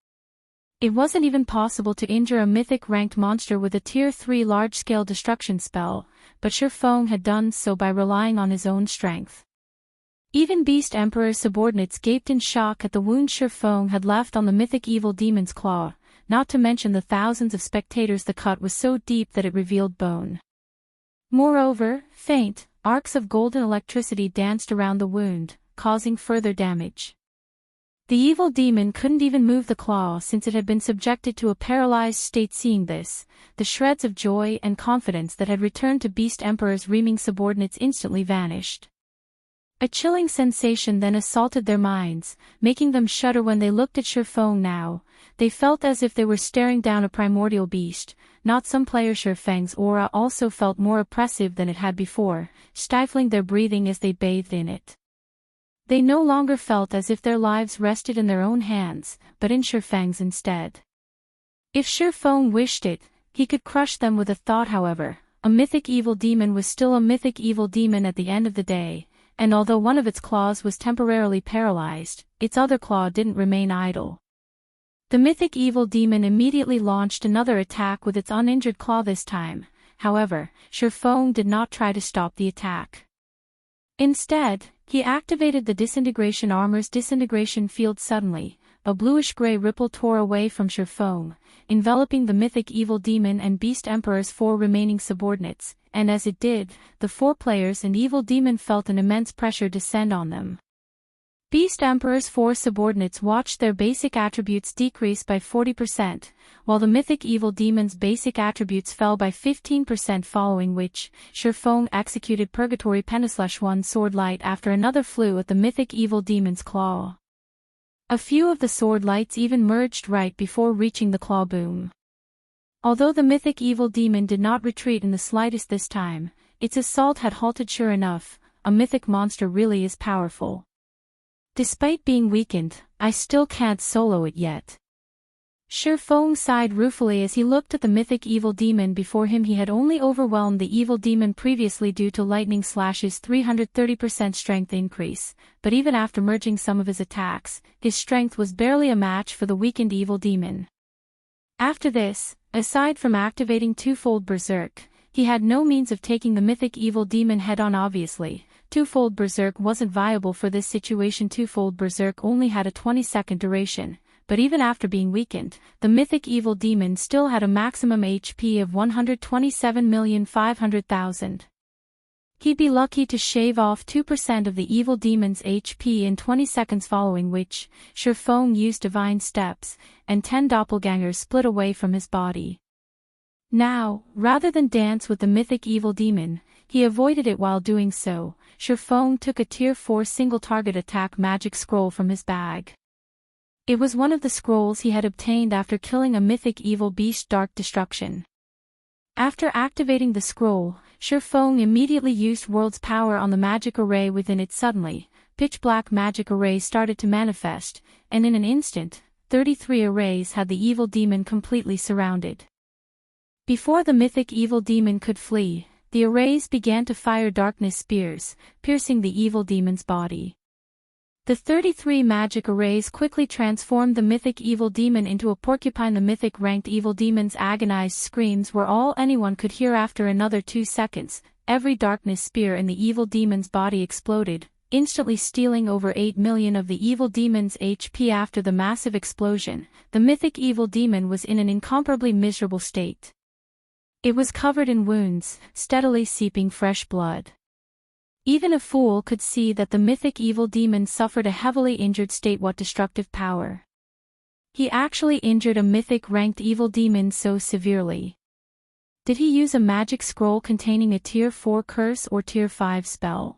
Speaker 1: It wasn't even possible to injure a mythic-ranked monster with a Tier 3 large-scale destruction spell, but Shifeng had done so by relying on his own strength. Even Beast Emperor's subordinates gaped in shock at the wound Shifeng had left on the mythic evil demon's claw, not to mention the thousands of spectators. The cut was so deep that it revealed bone. Moreover, faint arcs of golden electricity danced around the wound, causing further damage. The evil demon couldn't even move the claw since it had been subjected to a paralyzed state. Seeing this, the shreds of joy and confidence that had returned to Beast Emperor's reaming subordinates instantly vanished. A chilling sensation then assaulted their minds, making them shudder when they looked at Shifeng now. They felt as if they were staring down a primordial beast. Not some player. Shifeng's aura also felt more oppressive than it had before, stifling their breathing as they bathed in it. They no longer felt as if their lives rested in their own hands, but in Shifeng's instead. If Shifeng wished it, he could crush them with a thought. However, a mythic evil demon was still a mythic evil demon at the end of the day, and although one of its claws was temporarily paralyzed, its other claw didn't remain idle. The mythic evil demon immediately launched another attack with its uninjured claw this time. However, Shifeng did not try to stop the attack. Instead, he activated the disintegration armor's disintegration field. Suddenly, a bluish-gray ripple tore away from Shifeng, enveloping the mythic evil demon and Beast Emperor's 4 remaining subordinates, and as it did, the 4 players and evil demon felt an immense pressure descend on them. Beast Emperor's 4 subordinates watched their basic attributes decrease by 40%, while the mythic evil demon's basic attributes fell by 15%, following which, Shifeng executed Purgatory Penna/1 sword light after another flew at the mythic evil demon's claw. A few of the sword lights even merged right before reaching the claw. Boom. Although the mythic evil demon did not retreat in the slightest this time, its assault had halted. Sure enough, a mythic monster really is powerful. Despite being weakened, I still can't solo it yet. Shifeng sighed ruefully as he looked at the mythic evil demon before him. He had only overwhelmed the evil demon previously due to Lightning Slash's 330% strength increase, but even after merging some of his attacks, his strength was barely a match for the weakened evil demon. After this, aside from activating Twofold Berserk, he had no means of taking the mythic evil demon head-on. Obviously, Twofold Berserk wasn't viable for this situation. Twofold Berserk only had a 20-second duration, but even after being weakened, the mythic evil demon still had a maximum HP of 127,500,000. He'd be lucky to shave off 2% of the evil demon's HP in 20 seconds, following which, Shifeng used Divine Steps, and 10 doppelgangers split away from his body. Now, rather than dance with the mythic evil demon, he avoided it. While doing so, Shifeng took a Tier 4 single-target attack magic scroll from his bag. It was one of the scrolls he had obtained after killing a mythic evil beast, Dark Destruction. After activating the scroll, Shifeng immediately used World's Power on the magic array within it. Suddenly, pitch-black magic arrays started to manifest, and in an instant, 33 arrays had the evil demon completely surrounded. Before the mythic evil demon could flee, the arrays began to fire darkness spears, piercing the evil demon's body. The 33 magic arrays quickly transformed the mythic evil demon into a porcupine. The mythic ranked evil demon's agonized screams were all anyone could hear. After another 2 seconds, every darkness spear in the evil demon's body exploded, instantly stealing over 8 million of the evil demon's HP. After the massive explosion, the mythic evil demon was in an incomparably miserable state. It was covered in wounds, steadily seeping fresh blood. Even a fool could see that the mythic evil demon suffered a heavily injured state. What destructive power! He actually injured a mythic-ranked evil demon so severely. Did he use a magic scroll containing a Tier 4 curse or Tier 5 spell?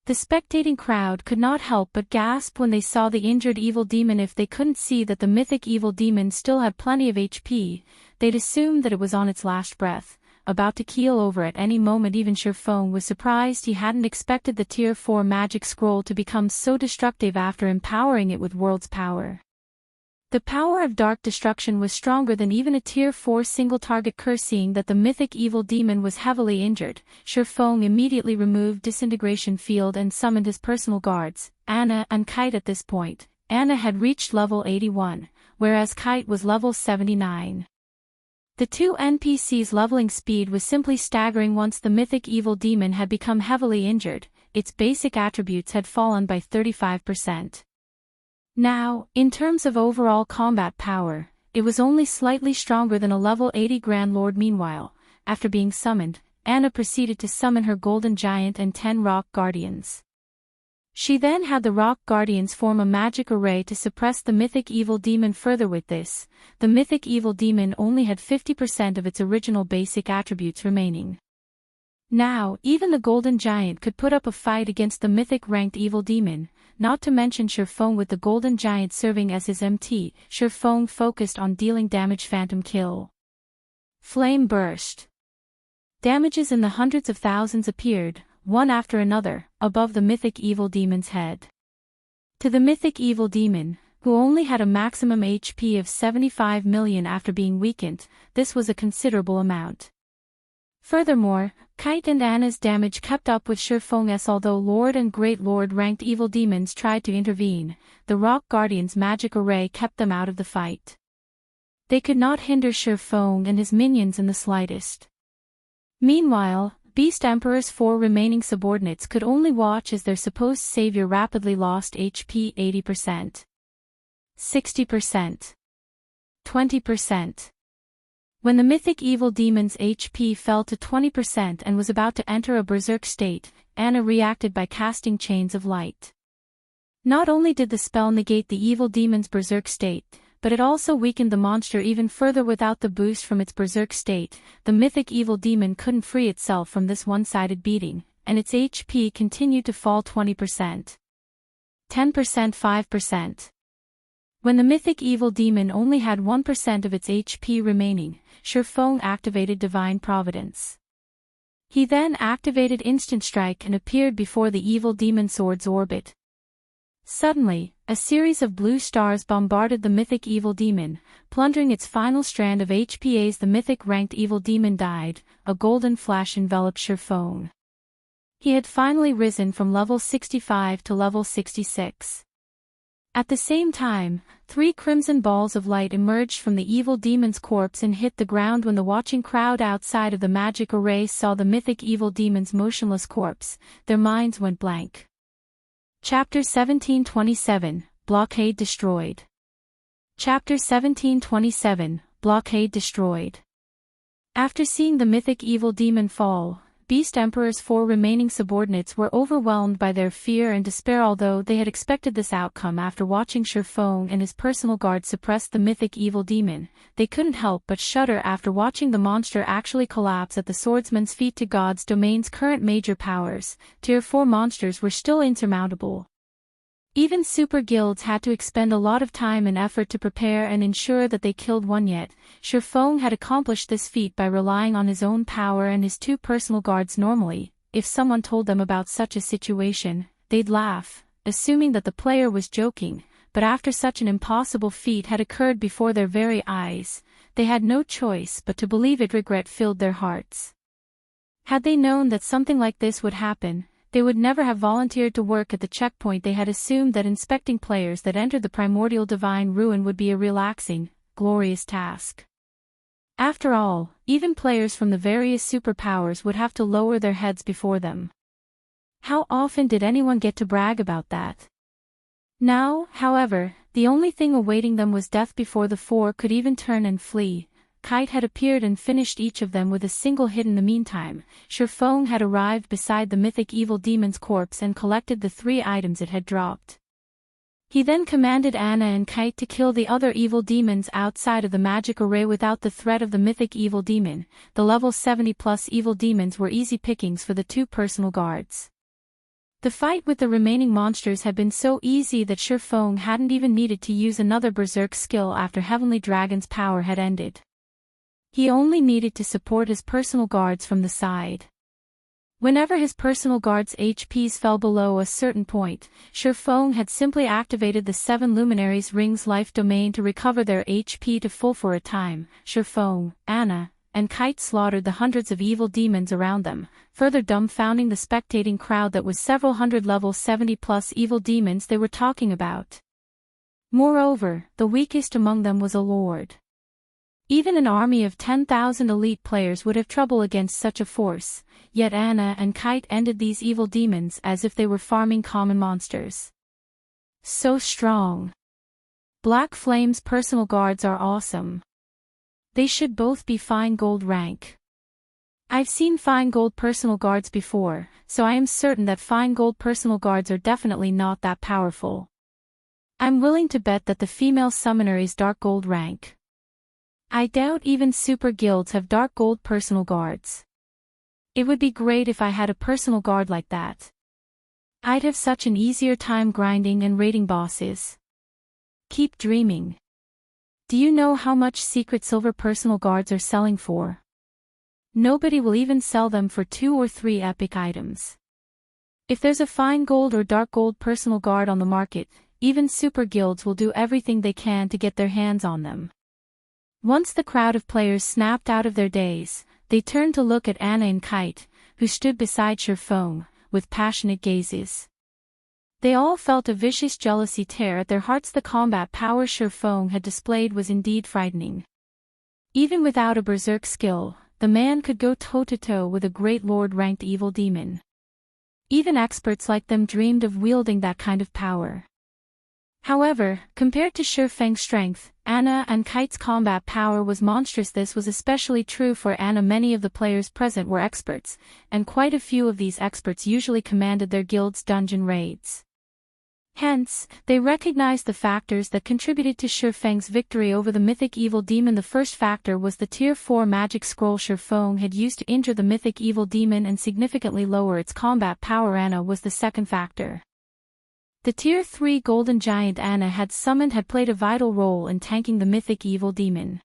Speaker 1: The spectating crowd could not help but gasp when they saw the injured evil demon. If they couldn't see that the mythic evil demon still had plenty of HP, they'd assume that it was on its last breath, about to keel over at any moment. Even Shifeng was surprised. He hadn't expected the Tier 4 magic scroll to become so destructive after empowering it with World's Power. The power of Dark Destruction was stronger than even a Tier 4 single-target curse. Seeing that the mythic evil demon was heavily injured, Shifeng immediately removed Disintegration Field and summoned his personal guards, Anna and Kite. At this point, Anna had reached level 81, whereas Kite was level 79. The two NPCs' leveling speed was simply staggering. Once the mythic evil demon had become heavily injured, its basic attributes had fallen by 35%. Now, in terms of overall combat power, it was only slightly stronger than a level 80 Grand Lord. Meanwhile, after being summoned, Anna proceeded to summon her Golden Giant and 10 Rock Guardians. She then had the Rock Guardians form a magic array to suppress the mythic evil demon further. With this, the mythic evil demon only had 50% of its original basic attributes remaining. Now, even the Golden Giant could put up a fight against the mythic-ranked evil demon, not to mention Shifeng. With the Golden Giant serving as his MT, Shifeng focused on dealing damage. Phantom Kill. Flame Burst. Damages in the hundreds of thousands appeared, one after another, above the mythic evil demon's head. To the mythic evil demon, who only had a maximum HP of 75 million after being weakened, this was a considerable amount. Furthermore, Kite and Anna's damage kept up with Shifeng's. Although Lord and Great Lord ranked evil demons tried to intervene, the Rock Guardians' magic array kept them out of the fight. They could not hinder Shifeng and his minions in the slightest. Meanwhile, Beast Emperor's 4 remaining subordinates could only watch as their supposed savior rapidly lost HP. 80%. 60%. 20%. When the mythic evil demon's HP fell to 20% and was about to enter a berserk state, Anna reacted by casting Chains of Light. Not only did the spell negate the evil demon's berserk state, but it also weakened the monster even further. Without the boost from its berserk state, the mythic evil demon couldn't free itself from this one-sided beating, and its HP continued to fall. 20%. 10%. 5%. When the Mythic Evil Demon only had 1% of its HP remaining, Shurfeng activated Divine Providence. He then activated Instant Strike and appeared before the Evil Demon Sword's orbit. Suddenly, a series of blue stars bombarded the Mythic Evil Demon, plundering its final strand of HP. As the Mythic ranked Evil Demon died, a golden flash enveloped Shurfeng. He had finally risen from level 65 to level 66. At the same time, 3 crimson balls of light emerged from the evil demon's corpse and hit the ground. When the watching crowd outside of the magic array saw the mythic evil demon's motionless corpse, their minds went blank. Chapter 1727, Blockade Destroyed. Chapter 1727, Blockade Destroyed. After seeing the mythic evil demon fall, Beast Emperor's 4 remaining subordinates were overwhelmed by their fear and despair. Although they had expected this outcome after watching Shurfeng and his personal guard suppress the mythic evil demon, they couldn't help but shudder after watching the monster actually collapse at the swordsman's feet. To God's domain's current major powers, Tier 4 monsters were still insurmountable. Even super guilds had to expend a lot of time and effort to prepare and ensure that they killed one. Yet, Shurfeng had accomplished this feat by relying on his own power and his 2 personal guards. Normally, if someone told them about such a situation, they'd laugh, assuming that the player was joking, but after such an impossible feat had occurred before their very eyes, they had no choice but to believe it. Regret filled their hearts. Had they known that something like this would happen, they would never have volunteered to work at the checkpoint. They had assumed that inspecting players that entered the primordial divine ruin would be a relaxing, glorious task. After all, even players from the various superpowers would have to lower their heads before them. How often did anyone get to brag about that? Now, however, the only thing awaiting them was death. Before the 4 could even turn and flee, Kite had appeared and finished each of them with a single hit. In the meantime, Shurfeng had arrived beside the mythic evil demon's corpse and collected the 3 items it had dropped. He then commanded Anna and Kite to kill the other evil demons outside of the magic array without the threat of the mythic evil demon. The level 70+ evil demons were easy pickings for the 2 personal guards. The fight with the remaining monsters had been so easy that Shurfeng hadn't even needed to use another berserk skill after Heavenly Dragon's power had ended. He only needed to support his personal guards from the side. Whenever his personal guards' HPs fell below a certain point, Shurfeng had simply activated the 7 Luminaries' Rings life domain to recover their HP to full. For a time, Shurfeng, Anna, and Kite slaughtered the hundreds of evil demons around them, further dumbfounding the spectating crowd that was several hundred level 70+ evil demons they were talking about. Moreover, the weakest among them was a lord. Even an army of 10,000 elite players would have trouble against such a force, yet Anna and Kite ended these evil demons as if they were farming common monsters. So strong. Black Flame's personal guards are awesome. They should both be fine gold rank. I've seen fine gold personal guards before, so I am certain that fine gold personal guards are definitely not that powerful. I'm willing to bet that the female summoner is dark gold rank. I doubt even super guilds have dark gold personal guards. It would be great if I had a personal guard like that. I'd have such an easier time grinding and raiding bosses. Keep dreaming. Do you know how much secret silver personal guards are selling for? Nobody will even sell them for 2 or 3 epic items. If there's a fine gold or dark gold personal guard on the market, even super guilds will do everything they can to get their hands on them. Once the crowd of players snapped out of their daze, they turned to look at Anna and Kite, who stood beside Shurfeng, with passionate gazes. They all felt a vicious jealousy tear at their hearts. The combat power Shurfeng had displayed was indeed frightening. Even without a berserk skill, the man could go toe-to-toe with a great lord-ranked evil demon. Even experts like them dreamed of wielding that kind of power. However, compared to Shurfeng's strength, Anna and Kite's combat power was monstrous. This was especially true for Anna. Many of the players present were experts, and quite a few of these experts usually commanded their guild's dungeon raids. Hence, they recognized the factors that contributed to Shurfeng's victory over the mythic evil demon. The first factor was the Tier 4 magic scroll Shurfeng had used to injure the mythic evil demon and significantly lower its combat power. Anna was the second factor. The Tier 3 Golden Giant Anna had played a vital role in tanking the mythic evil demon.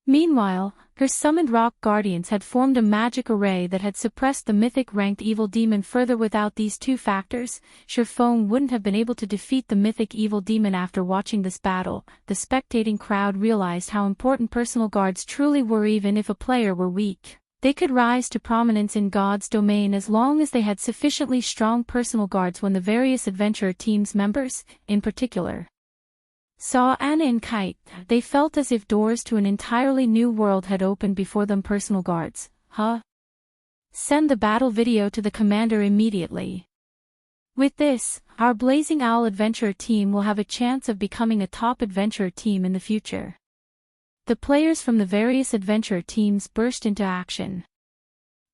Speaker 1: Meanwhile, her summoned rock guardians had formed a magic array that had suppressed the mythic-ranked evil demon further. Without these two factors, Shurfeng wouldn't have been able to defeat the mythic evil demon. After watching this battle, the spectating crowd realized how important personal guards truly were. Even if a player were weak, they could rise to prominence in God's domain as long as they had sufficiently strong personal guards. When the various adventurer teams members, in particular, saw Anna and Kite, they felt as if doors to an entirely new world had opened before them. Personal guards, huh? Send the battle video to the commander immediately. With this, our Blazing Owl adventurer team will have a chance of becoming a top adventurer team in the future. The players from the various adventurer teams burst into action.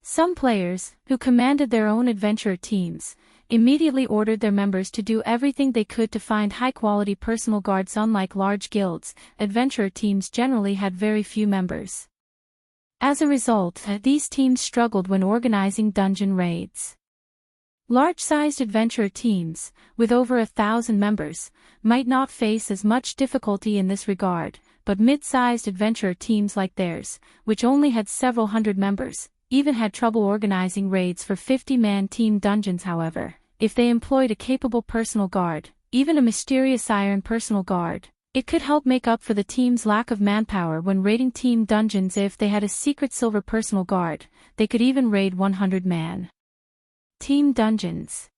Speaker 1: Some players, who commanded their own adventurer teams, immediately ordered their members to do everything they could to find high-quality personal guards. Unlike large guilds, adventurer teams generally had very few members. As a result, these teams struggled when organizing dungeon raids. Large-sized adventurer teams, with over 1,000 members, might not face as much difficulty in this regard, but mid-sized adventurer teams like theirs, which only had several hundred members, even had trouble organizing raids for 50-man team dungeons. However, if they employed a capable personal guard, even a mysterious iron personal guard, it could help make up for the team's lack of manpower when raiding team dungeons. If they had a secret silver personal guard, they could even raid 100-man team dungeons.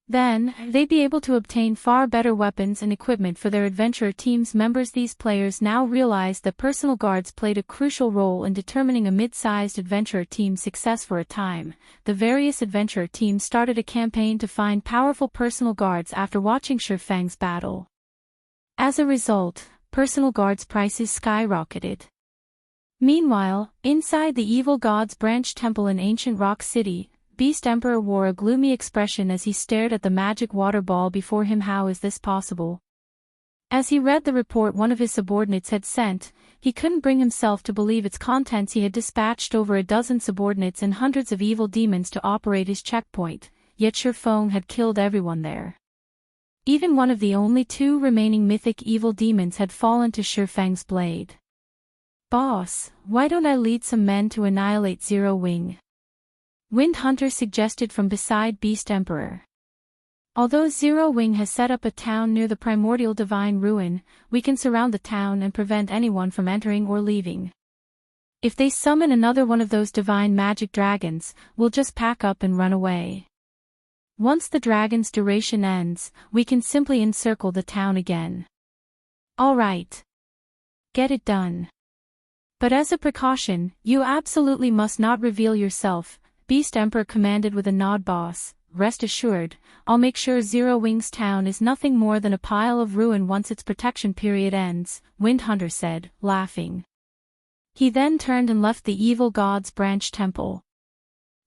Speaker 1: Then, they'd be able to obtain far better weapons and equipment for their adventurer team's members. These players now realized that personal guards played a crucial role in determining a mid-sized adventurer team's success. For a time, the various adventurer teams started a campaign to find powerful personal guards after watching Shurfeng's battle. As a result, personal guards' prices skyrocketed. Meanwhile, inside the Evil God's Branch Temple in Ancient Rock City, Beast Emperor wore a gloomy expression as he stared at the magic water ball before him. How is this possible? As he read the report one of his subordinates had sent, he couldn't bring himself to believe its contents. He had dispatched over a dozen subordinates and hundreds of evil demons to operate his checkpoint, yet Shurfeng had killed everyone there. Even one of the only two remaining mythic evil demons had fallen to Shurfeng's blade. "Boss, why don't I lead some men to annihilate Zero Wing?" Wind Hunter suggested from beside Beast Emperor. "Although Zero Wing has set up a town near the primordial divine ruin, we can surround the town and prevent anyone from entering or leaving. If they summon another one of those divine magic dragons, we'll just pack up and run away. Once the dragon's duration ends, we can simply encircle the town again." "All right. Get it done. But as a precaution, you absolutely must not reveal yourself," Beast Emperor commanded with a nod. "Boss, rest assured, I'll make sure Zero Wing's town is nothing more than a pile of ruin once its protection period ends," Wind Hunter said, laughing. He then turned and left the Evil God's Branch Temple.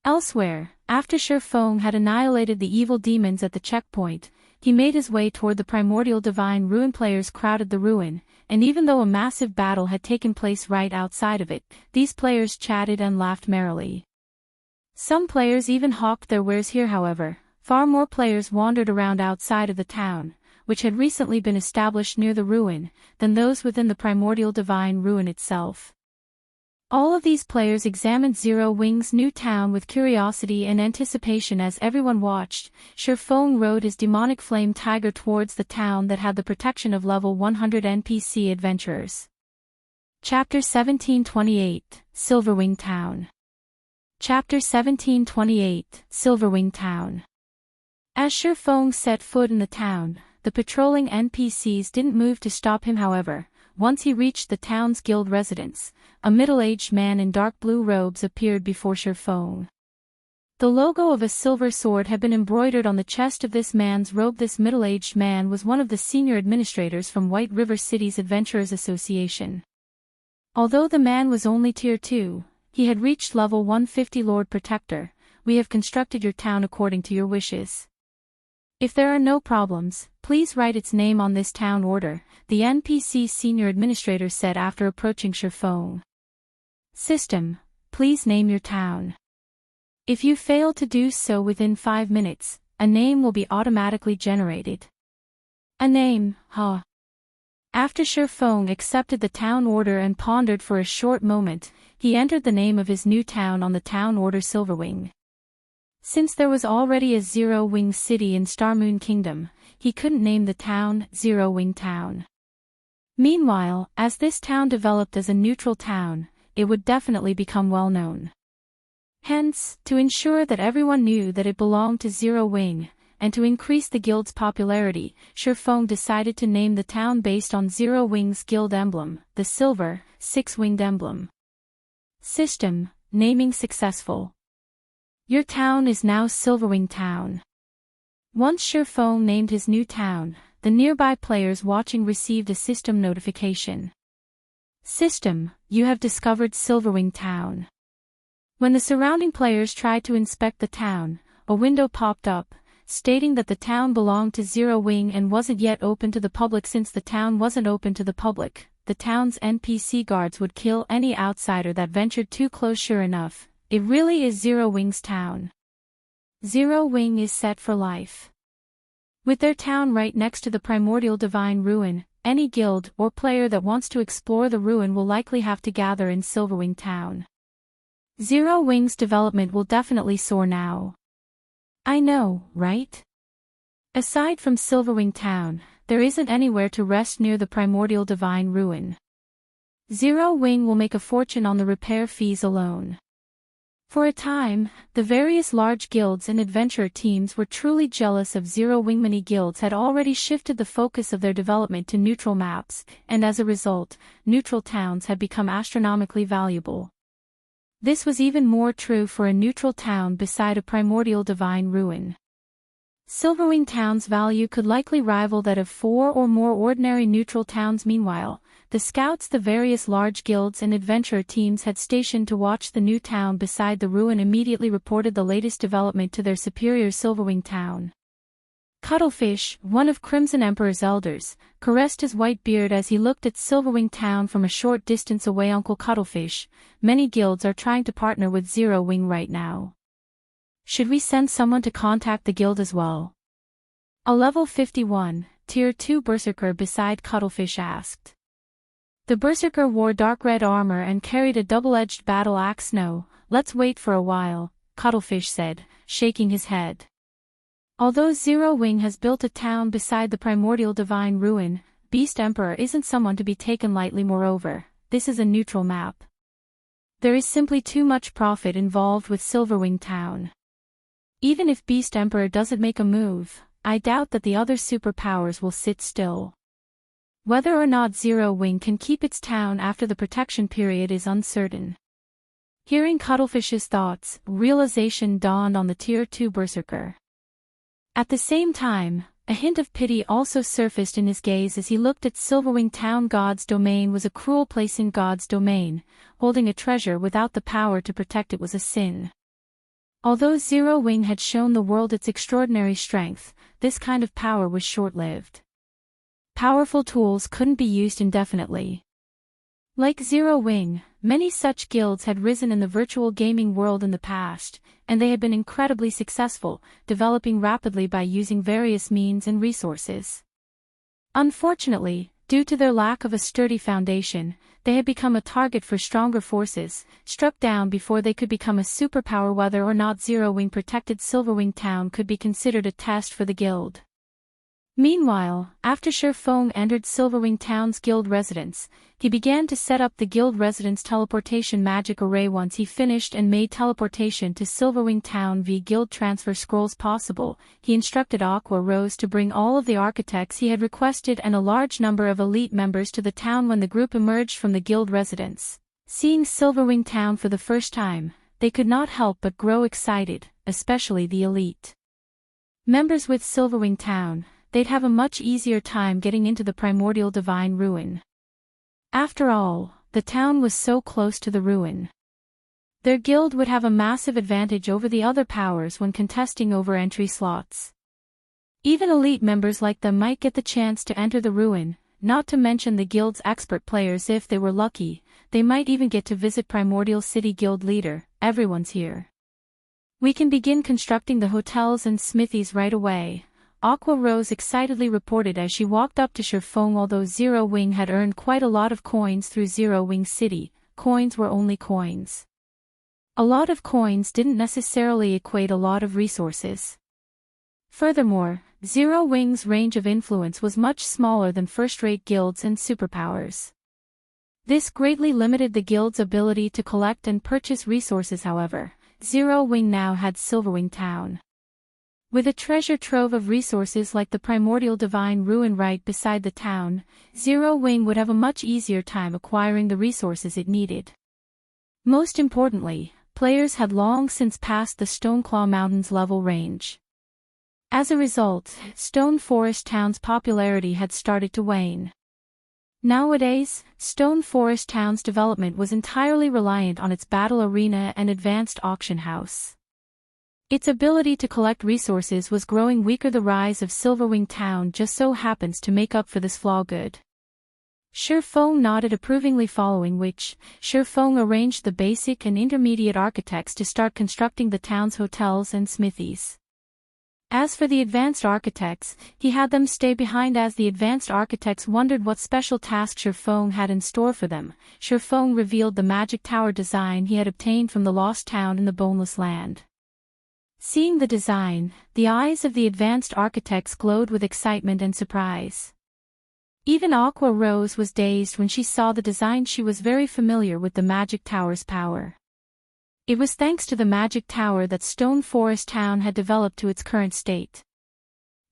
Speaker 1: Elsewhere, after Shurfeng had annihilated the evil demons at the checkpoint, he made his way toward the primordial divine ruin. Players crowded the ruin, and even though a massive battle had taken place right outside of it, these players chatted and laughed merrily. Some players even hawked their wares here. However, far more players wandered around outside of the town, which had recently been established near the ruin, than those within the primordial divine ruin itself. All of these players examined Zero Wing's new town with curiosity and anticipation. As everyone watched, Shurfeng rode his demonic flame tiger towards the town that had the protection of level 100 NPC adventurers. Chapter 1728, Silverwing Town. Chapter 1728, Silverwing Town. As Shurfeng set foot in the town, the patrolling NPCs didn't move to stop him. However, once he reached the town's guild residence, a middle-aged man in dark blue robes appeared before Shurfeng. The logo of a silver sword had been embroidered on the chest of this man's robe. This middle-aged man was one of the senior administrators from White River City's Adventurers Association. Although the man was only Tier 2, he had reached level 150. "Lord Protector, we have constructed your town according to your wishes. If there are no problems, please write its name on this town order," the NPC senior administrator said after approaching Shurfeng. "System, please name your town. If you fail to do so within 5 minutes, a name will be automatically generated. A name, huh? After Sherfong accepted the town order and pondered for a short moment, he entered the name of his new town on the town order Silverwing. Since there was already a Zero-Wing city in Starmoon Kingdom, he couldn't name the town Zero-Wing Town. Meanwhile, as this town developed as a neutral town, it would definitely become well known. Hence, to ensure that everyone knew that it belonged to Zero-Wing, and to increase the guild's popularity, Sherfong decided to name the town based on Zero-Wing's guild emblem, the silver, six-winged emblem. System, naming successful. Your town is now Silverwing Town. Once Sherfong named his new town, the nearby players watching received a system notification. System, you have discovered Silverwing Town. When the surrounding players tried to inspect the town, a window popped up, stating that the town belonged to Zero-Wing and wasn't yet open to the public. Since the town wasn't open to the public, the town's NPC guards would kill any outsider that ventured too close. Sure enough, it really is Zero-Wing's town. Zero-Wing is set for life. With their town right next to the primordial divine ruin, any guild or player that wants to explore the ruin will likely have to gather in Silverwing Town. Zero-Wing's development will definitely soar now. I know, right? Aside from Silverwing Town, there isn't anywhere to rest near the primordial divine ruin. Zero-Wing will make a fortune on the repair fees alone. For a time, the various large guilds and adventurer teams were truly jealous of Zero-Wing. Many guilds had already shifted the focus of their development to neutral maps, and as a result, neutral towns had become astronomically valuable. This was even more true for a neutral town beside a primordial divine ruin. Silverwing Town's value could likely rival that of 4 or more ordinary neutral towns. Meanwhile, the scouts, the various large guilds and adventurer teams had stationed to watch the new town beside the ruin, immediately reported the latest development to their superior Silverwing Town. Cuttlefish, one of Crimson Emperor's elders, caressed his white beard as he looked at Silverwing Town from a short distance away. Uncle Cuttlefish, many guilds are trying to partner with Zero-Wing right now. Should we send someone to contact the guild as well? A level 51, Tier 2 Berserker beside Cuttlefish asked. The Berserker wore dark red armor and carried a double-edged battle axe. No, let's wait for a while, Cuttlefish said, shaking his head. Although Zero-Wing has built a town beside the primordial divine ruin, Beast Emperor isn't someone to be taken lightly. Moreover, this is a neutral map. There is simply too much profit involved with Silverwing Town. Even if Beast Emperor doesn't make a move, I doubt that the other superpowers will sit still. Whether or not Zero-Wing can keep its town after the protection period is uncertain. Hearing Cuttlefish's thoughts, realization dawned on the Tier 2 Berserker. At the same time, a hint of pity also surfaced in his gaze as he looked at Silverwing Town. God's domain was a cruel place. In God's domain, holding a treasure without the power to protect it was a sin. Although Zero-Wing had shown the world its extraordinary strength, this kind of power was short-lived. Powerful tools couldn't be used indefinitely. Like Zero-Wing, many such guilds had risen in the virtual gaming world in the past, and they had been incredibly successful, developing rapidly by using various means and resources. Unfortunately, due to their lack of a sturdy foundation, they had become a target for stronger forces, struck down before they could become a superpower. Whether or not Zero-Wing protected Silverwing Town could be considered a test for the guild. Meanwhile, after Sherfong entered Silverwing Town's guild residence, he began to set up the guild residence teleportation magic array. Once he finished and made teleportation to Silverwing Town via guild transfer scrolls possible, he instructed Aqua Rose to bring all of the architects he had requested and a large number of elite members to the town. When the group emerged from the guild residence, seeing Silverwing Town for the first time, they could not help but grow excited, especially the elite members. With Silverwing Town, they'd have a much easier time getting into the primordial divine ruin. After all, the town was so close to the ruin. Their guild would have a massive advantage over the other powers when contesting over entry slots. Even elite members like them might get the chance to enter the ruin, not to mention the guild's expert players. If they were lucky, they might even get to visit Primordial City Guild leader. Everyone's here. We can begin constructing the hotels and smithies right away, Aqua Rose excitedly reported as she walked up to Sherfong. Although Zero Wing had earned quite a lot of coins through Zero Wing City, coins were only coins. A lot of coins didn't necessarily equate a lot of resources. Furthermore, Zero Wing's range of influence was much smaller than first-rate guilds and superpowers. This greatly limited the guild's ability to collect and purchase resources. However, Zero Wing now had Silverwing Town. With a treasure trove of resources like the primordial divine ruin right beside the town, Zero Wing would have a much easier time acquiring the resources it needed. Most importantly, players had long since passed the Stoneclaw Mountains level range. As a result, Stone Forest Town's popularity had started to wane. Nowadays, Stone Forest Town's development was entirely reliant on its battle arena and advanced auction house. Its ability to collect resources was growing weaker. The rise of Silverwing Town just so happens to make up for this flaw. Good. Sherfong nodded approvingly, following which, Sherfong arranged the basic and intermediate architects to start constructing the town's hotels and smithies. As for the advanced architects, he had them stay behind as the advanced architects wondered what special task Sherfong had in store for them. Sherfong revealed the magic tower design he had obtained from the lost town in the Boneless Land. Seeing the design, the eyes of the advanced architects glowed with excitement and surprise. Even Aqua Rose was dazed when she saw the design. She was very familiar with the magic tower's power. It was thanks to the magic tower that Stone Forest Town had developed to its current state.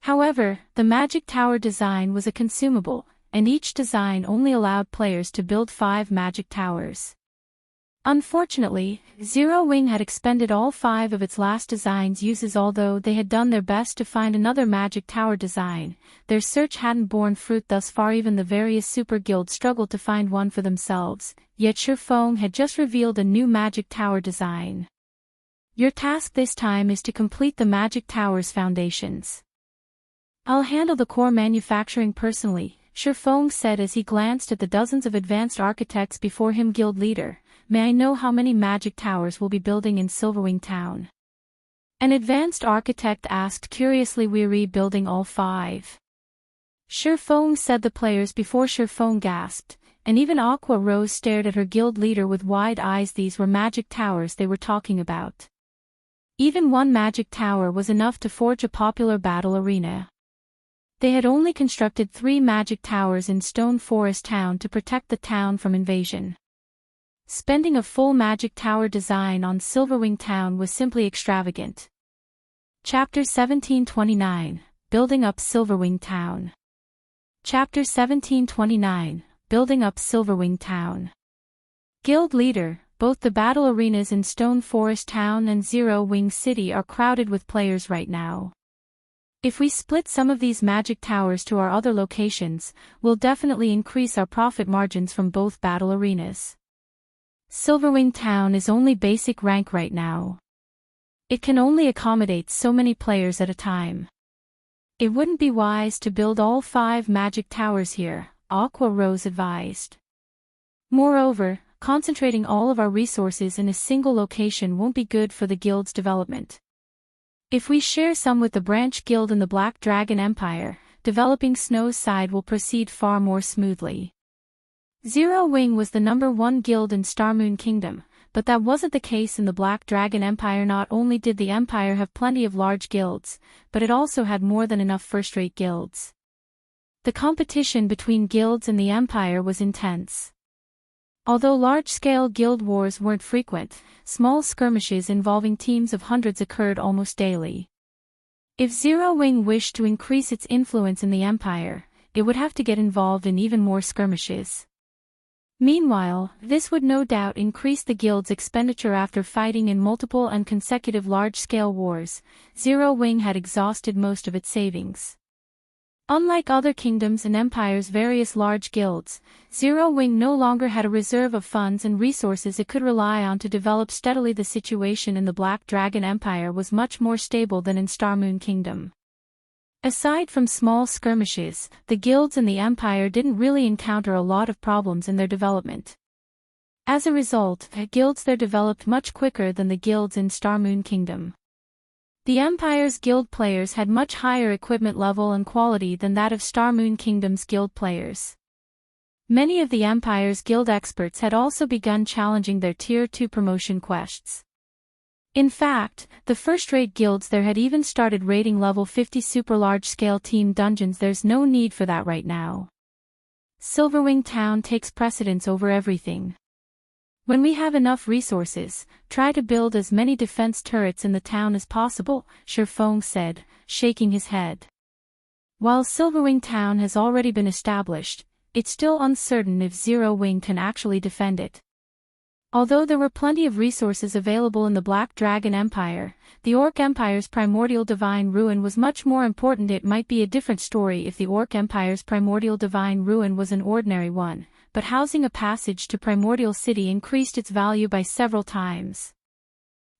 Speaker 1: However, the magic tower design was a consumable, and each design only allowed players to build 5 magic towers. Unfortunately, Zero Wing had expended all 5 of its last design's uses. Although they had done their best to find another magic tower design, their search hadn't borne fruit thus far. Even the various super guilds struggled to find one for themselves, yet Sherfong had just revealed a new magic tower design. Your task this time is to complete the magic tower's foundations. I'll handle the core manufacturing personally, Sherfong said as he glanced at the dozens of advanced architects before him. Guild leader, may I know how many magic towers we'll be building in Silverwing Town? An advanced architect asked curiously. We're building all 5. Sherfong said the players before Sherfong gasped, and even Aqua Rose stared at her guild leader with wide eyes. These were magic towers they were talking about. Even one magic tower was enough to forge a popular battle arena. They had only constructed 3 magic towers in Stone Forest Town to protect the town from invasion. Spending a full magic tower design on Silverwing Town was simply extravagant. Chapter 1729, Building Up Silverwing Town. Chapter 1729, Building Up Silverwing Town. Guild leader, both the battle arenas in Stone Forest Town and Zero Wing City are crowded with players right now. If we split some of these magic towers to our other locations, we'll definitely increase our profit margins from both battle arenas. Silverwing Town is only basic rank right now. It can only accommodate so many players at a time. It wouldn't be wise to build all 5 magic towers here, Aqua Rose advised. Moreover, concentrating all of our resources in a single location won't be good for the guild's development. If we share some with the branch guild in the Black Dragon Empire, developing Snow's side will proceed far more smoothly. Zero Wing was the #1 guild in Starmoon Kingdom, but that wasn't the case in the Black Dragon Empire. Not only did the empire have plenty of large guilds, but it also had more than enough first-rate guilds. The competition between guilds in the empire was intense. Although large-scale guild wars weren't frequent, small skirmishes involving teams of hundreds occurred almost daily. If Zero Wing wished to increase its influence in the empire, it would have to get involved in even more skirmishes. Meanwhile, this would no doubt increase the guild's expenditure. After fighting in multiple and consecutive large-scale wars, Zero Wing had exhausted most of its savings. Unlike other kingdoms and empires' various large guilds, Zero Wing no longer had a reserve of funds and resources it could rely on to develop steadily. The situation in the Black Dragon Empire was much more stable than in Starmoon Kingdom. Aside from small skirmishes, the guilds in the empire didn't really encounter a lot of problems in their development. As a result, the guilds there developed much quicker than the guilds in Starmoon Kingdom. The Empire's guild players had much higher equipment level and quality than that of Starmoon Kingdom's guild players. Many of the Empire's guild experts had also begun challenging their Tier 2 promotion quests. In fact, the first-rate guilds there had even started raiding level 50 super large-scale team dungeons. There's no need for that right now. Silverwing Town takes precedence over everything. When we have enough resources, try to build as many defense turrets in the town as possible, Shifeng said, shaking his head. While Silverwing Town has already been established, it's still uncertain if Zero Wing can actually defend it. Although there were plenty of resources available in the Black Dragon Empire, the Orc Empire's primordial divine ruin was much more important. It might be a different story if the Orc Empire's primordial divine ruin was an ordinary one, but housing a passage to Primordial City increased its value by several times.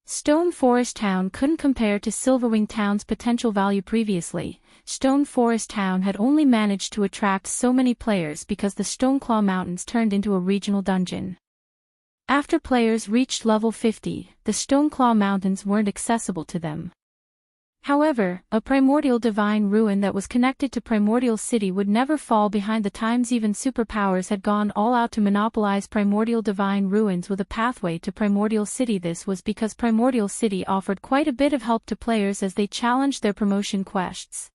Speaker 1: Stone Forest Town couldn't compare to Silverwing Town's potential value previously. Stone Forest Town had only managed to attract so many players because the Stoneclaw Mountains turned into a regional dungeon. After players reached level 50, the Stoneclaw Mountains weren't accessible to them. However, a primordial divine ruin that was connected to Primordial City would never fall behind the times. Even superpowers had gone all out to monopolize primordial divine ruins with a pathway to Primordial City. This was because Primordial City offered quite a bit of help to players as they challenged their promotion quests.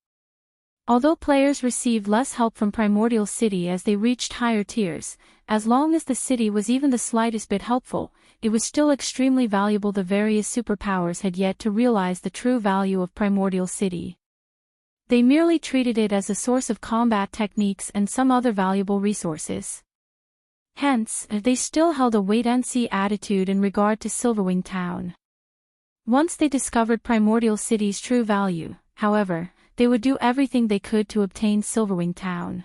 Speaker 1: Although players received less help from Primordial City as they reached higher tiers, as long as the city was even the slightest bit helpful, it was still extremely valuable. The various superpowers had yet to realize the true value of Primordial City. They merely treated it as a source of combat techniques and some other valuable resources. Hence, they still held a wait-and-see attitude in regard to Silverwing Town. Once they discovered Primordial City's true value, however, they would do everything they could to obtain Silverwing Town.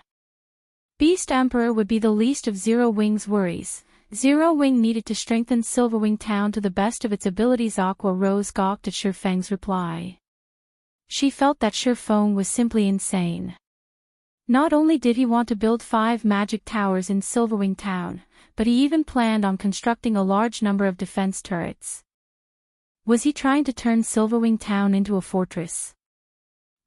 Speaker 1: Beast Emperor would be the least of Zero Wing's worries. Zero Wing needed to strengthen Silverwing Town to the best of its abilities. Aqua Rose gawked at Shifeng's reply. She felt that Shifeng was simply insane. Not only did he want to build 5 magic towers in Silverwing Town, but he even planned on constructing a large number of defense turrets. Was he trying to turn Silverwing Town into a fortress?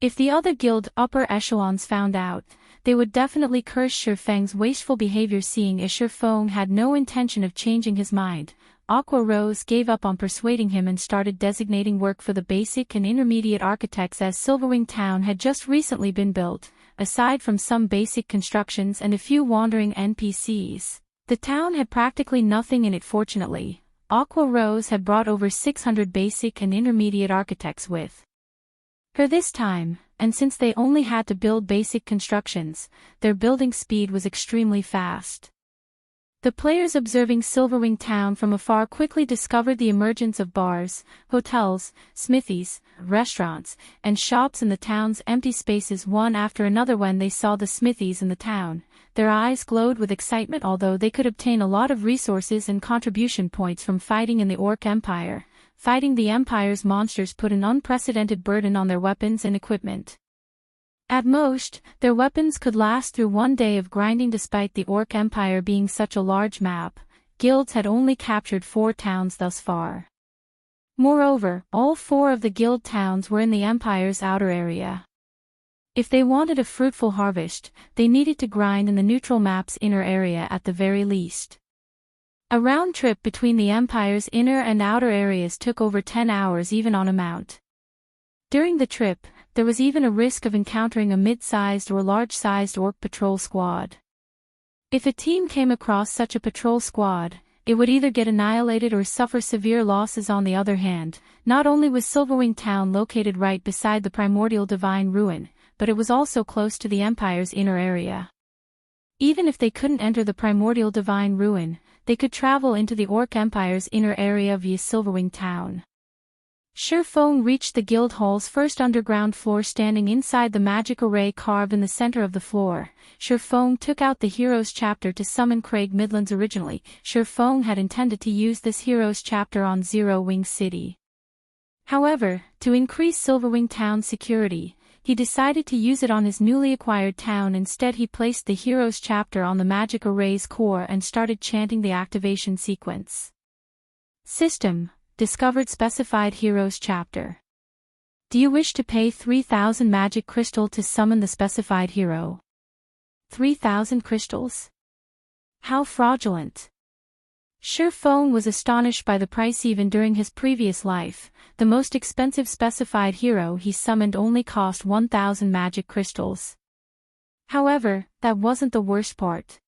Speaker 1: If the other guild upper echelons found out, they would definitely curse Shifeng's wasteful behavior. Seeing as Shifeng had no intention of changing his mind, Aqua Rose gave up on persuading him and started designating work for the basic and intermediate architects. As Silverwing Town had just recently been built, aside from some basic constructions and a few wandering NPCs, the town had practically nothing in it. Fortunately, Aqua Rose had brought over 600 basic and intermediate architects with her this time, and since they only had to build basic constructions, their building speed was extremely fast. The players observing Silverwing Town from afar quickly discovered the emergence of bars, hotels, smithies, restaurants, and shops in the town's empty spaces one after another. When they saw the smithies in the town, their eyes glowed with excitement. Although they could obtain a lot of resources and contribution points from fighting in the Orc Empire, fighting the Empire's monsters put an unprecedented burden on their weapons and equipment. At most, their weapons could last through one day of grinding. Despite the Orc Empire being such a large map, guilds had only captured 4 towns thus far. Moreover, all 4 of the guild towns were in the Empire's outer area. If they wanted a fruitful harvest, they needed to grind in the neutral map's inner area at the very least. A round trip between the Empire's inner and outer areas took over 10 hours even on a mount. During the trip, there was even a risk of encountering a mid-sized or large-sized Orc patrol squad. If a team came across such a patrol squad, it would either get annihilated or suffer severe losses. On the other hand, not only was Silverwing Town located right beside the primordial divine ruin, but it was also close to the Empire's inner area. Even if they couldn't enter the primordial divine ruin, they could travel into the Orc Empire's inner area via Silverwing Town. Shifeng reached the guild hall's first underground floor. Standing inside the magic array carved in the center of the floor, Shifeng took out the Heroes chapter to summon Craig Midlands. Originally, Shifeng had intended to use this Heroes chapter on Zero Wing City. However, to increase Silverwing Town's security, he decided to use it on his newly acquired town. Instead, he placed the Heroes chapter on the magic array's core and started chanting the activation sequence. System: discovered specified Heroes chapter. Do you wish to pay 3,000 magic crystal to summon the specified hero? 3,000 crystals? How fraudulent. Phone was astonished by the price. Even during his previous life, the most expensive specified hero he summoned only cost 1,000 magic crystals. However, that wasn't the worst part.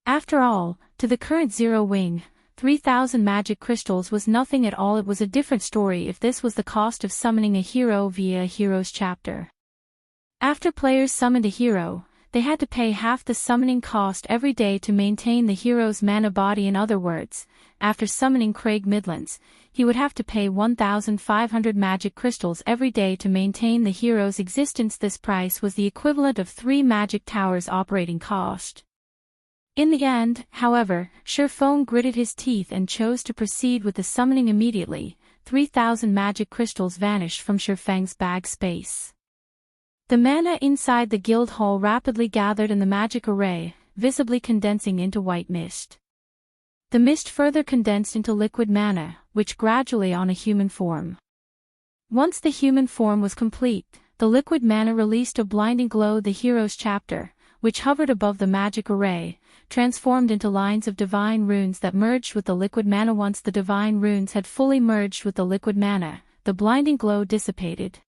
Speaker 1: After all, to the current Zero Wing, 3,000 magic crystals was nothing at all. It was a different story if this was the cost of summoning a hero via a hero's chapter. After players summoned a hero, they had to pay half the summoning cost every day to maintain the hero's mana body. In other words, after summoning Craig Midlands, he would have to pay 1,500 magic crystals every day to maintain the hero's existence. This price was the equivalent of 3 magic towers' operating cost. In the end, however, Phone gritted his teeth and chose to proceed with the summoning immediately. 3,000 magic crystals vanished from Feng's bag space. The mana inside the guild hall rapidly gathered in the magic array, visibly condensing into white mist. The mist further condensed into liquid mana, which gradually on a human form. Once the human form was complete, the liquid mana released a blinding glow. The hero's chapter, which hovered above the magic array, transformed into lines of divine runes that merged with the liquid mana. Once the divine runes had fully merged with the liquid mana, the blinding glow dissipated.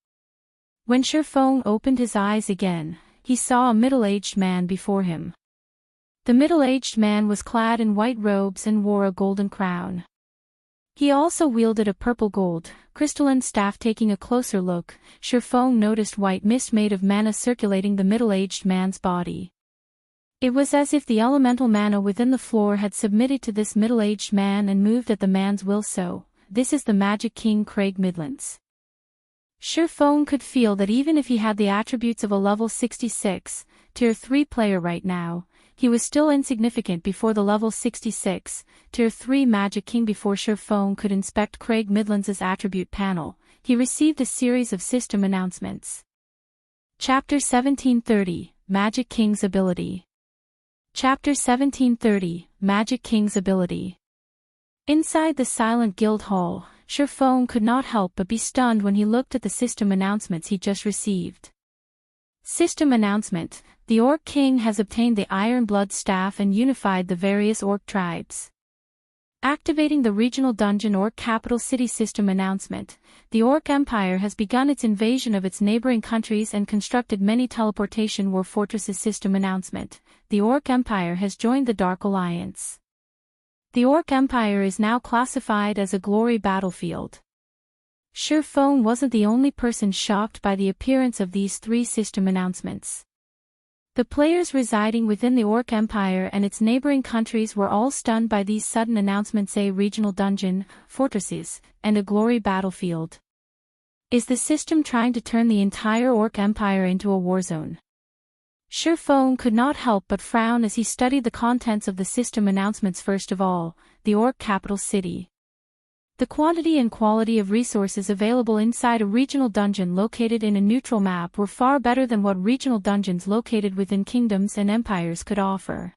Speaker 1: When Phone opened his eyes again, he saw a middle-aged man before him. The middle-aged man was clad in white robes and wore a golden crown. He also wielded a purple gold, crystalline staff. Taking a closer look, Phone noticed white mist made of mana circulating the middle-aged man's body. It was as if the elemental mana within the floor had submitted to this middle-aged man and moved at the man's will. So, this is the Magic King Craig Midlands. Phone could feel that even if he had the attributes of a level 66, tier 3 player right now, he was still insignificant before the level 66, tier 3 Magic King. Before Phone could inspect Craig Midlands' attribute panel, he received a series of system announcements. Chapter 1730, Magic King's Ability. Chapter 1730, Magic King's Ability. Inside the silent guild hall, Phone could not help but be stunned when he looked at the system announcements he just received. System announcement: the Orc King has obtained the Iron Blood Staff and unified the various Orc tribes. Activating the regional dungeon Orc capital city. System announcement: the Orc Empire has begun its invasion of its neighboring countries and constructed many teleportation war fortresses. System announcement: the Orc Empire has joined the Dark Alliance. The Orc Empire is now classified as a glory battlefield. Phone wasn't the only person shocked by the appearance of these 3 system announcements. The players residing within the Orc Empire and its neighboring countries were all stunned by these sudden announcements: a regional dungeon, fortresses, and a glory battlefield. Is the system trying to turn the entire Orc Empire into a war zone? Phone could not help but frown as he studied the contents of the system announcements. First of all, the Orc capital city. The quantity and quality of resources available inside a regional dungeon located in a neutral map were far better than what regional dungeons located within kingdoms and empires could offer.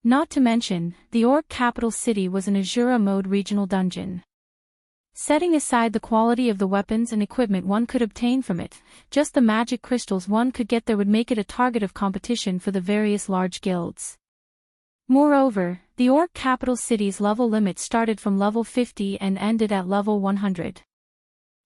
Speaker 1: Not to mention, the Orc capital city was an Asura mode regional dungeon. Setting aside the quality of the weapons and equipment one could obtain from it, just the magic crystals one could get there would make it a target of competition for the various large guilds. Moreover, the Orc capital city's level limit started from level 50 and ended at level 100.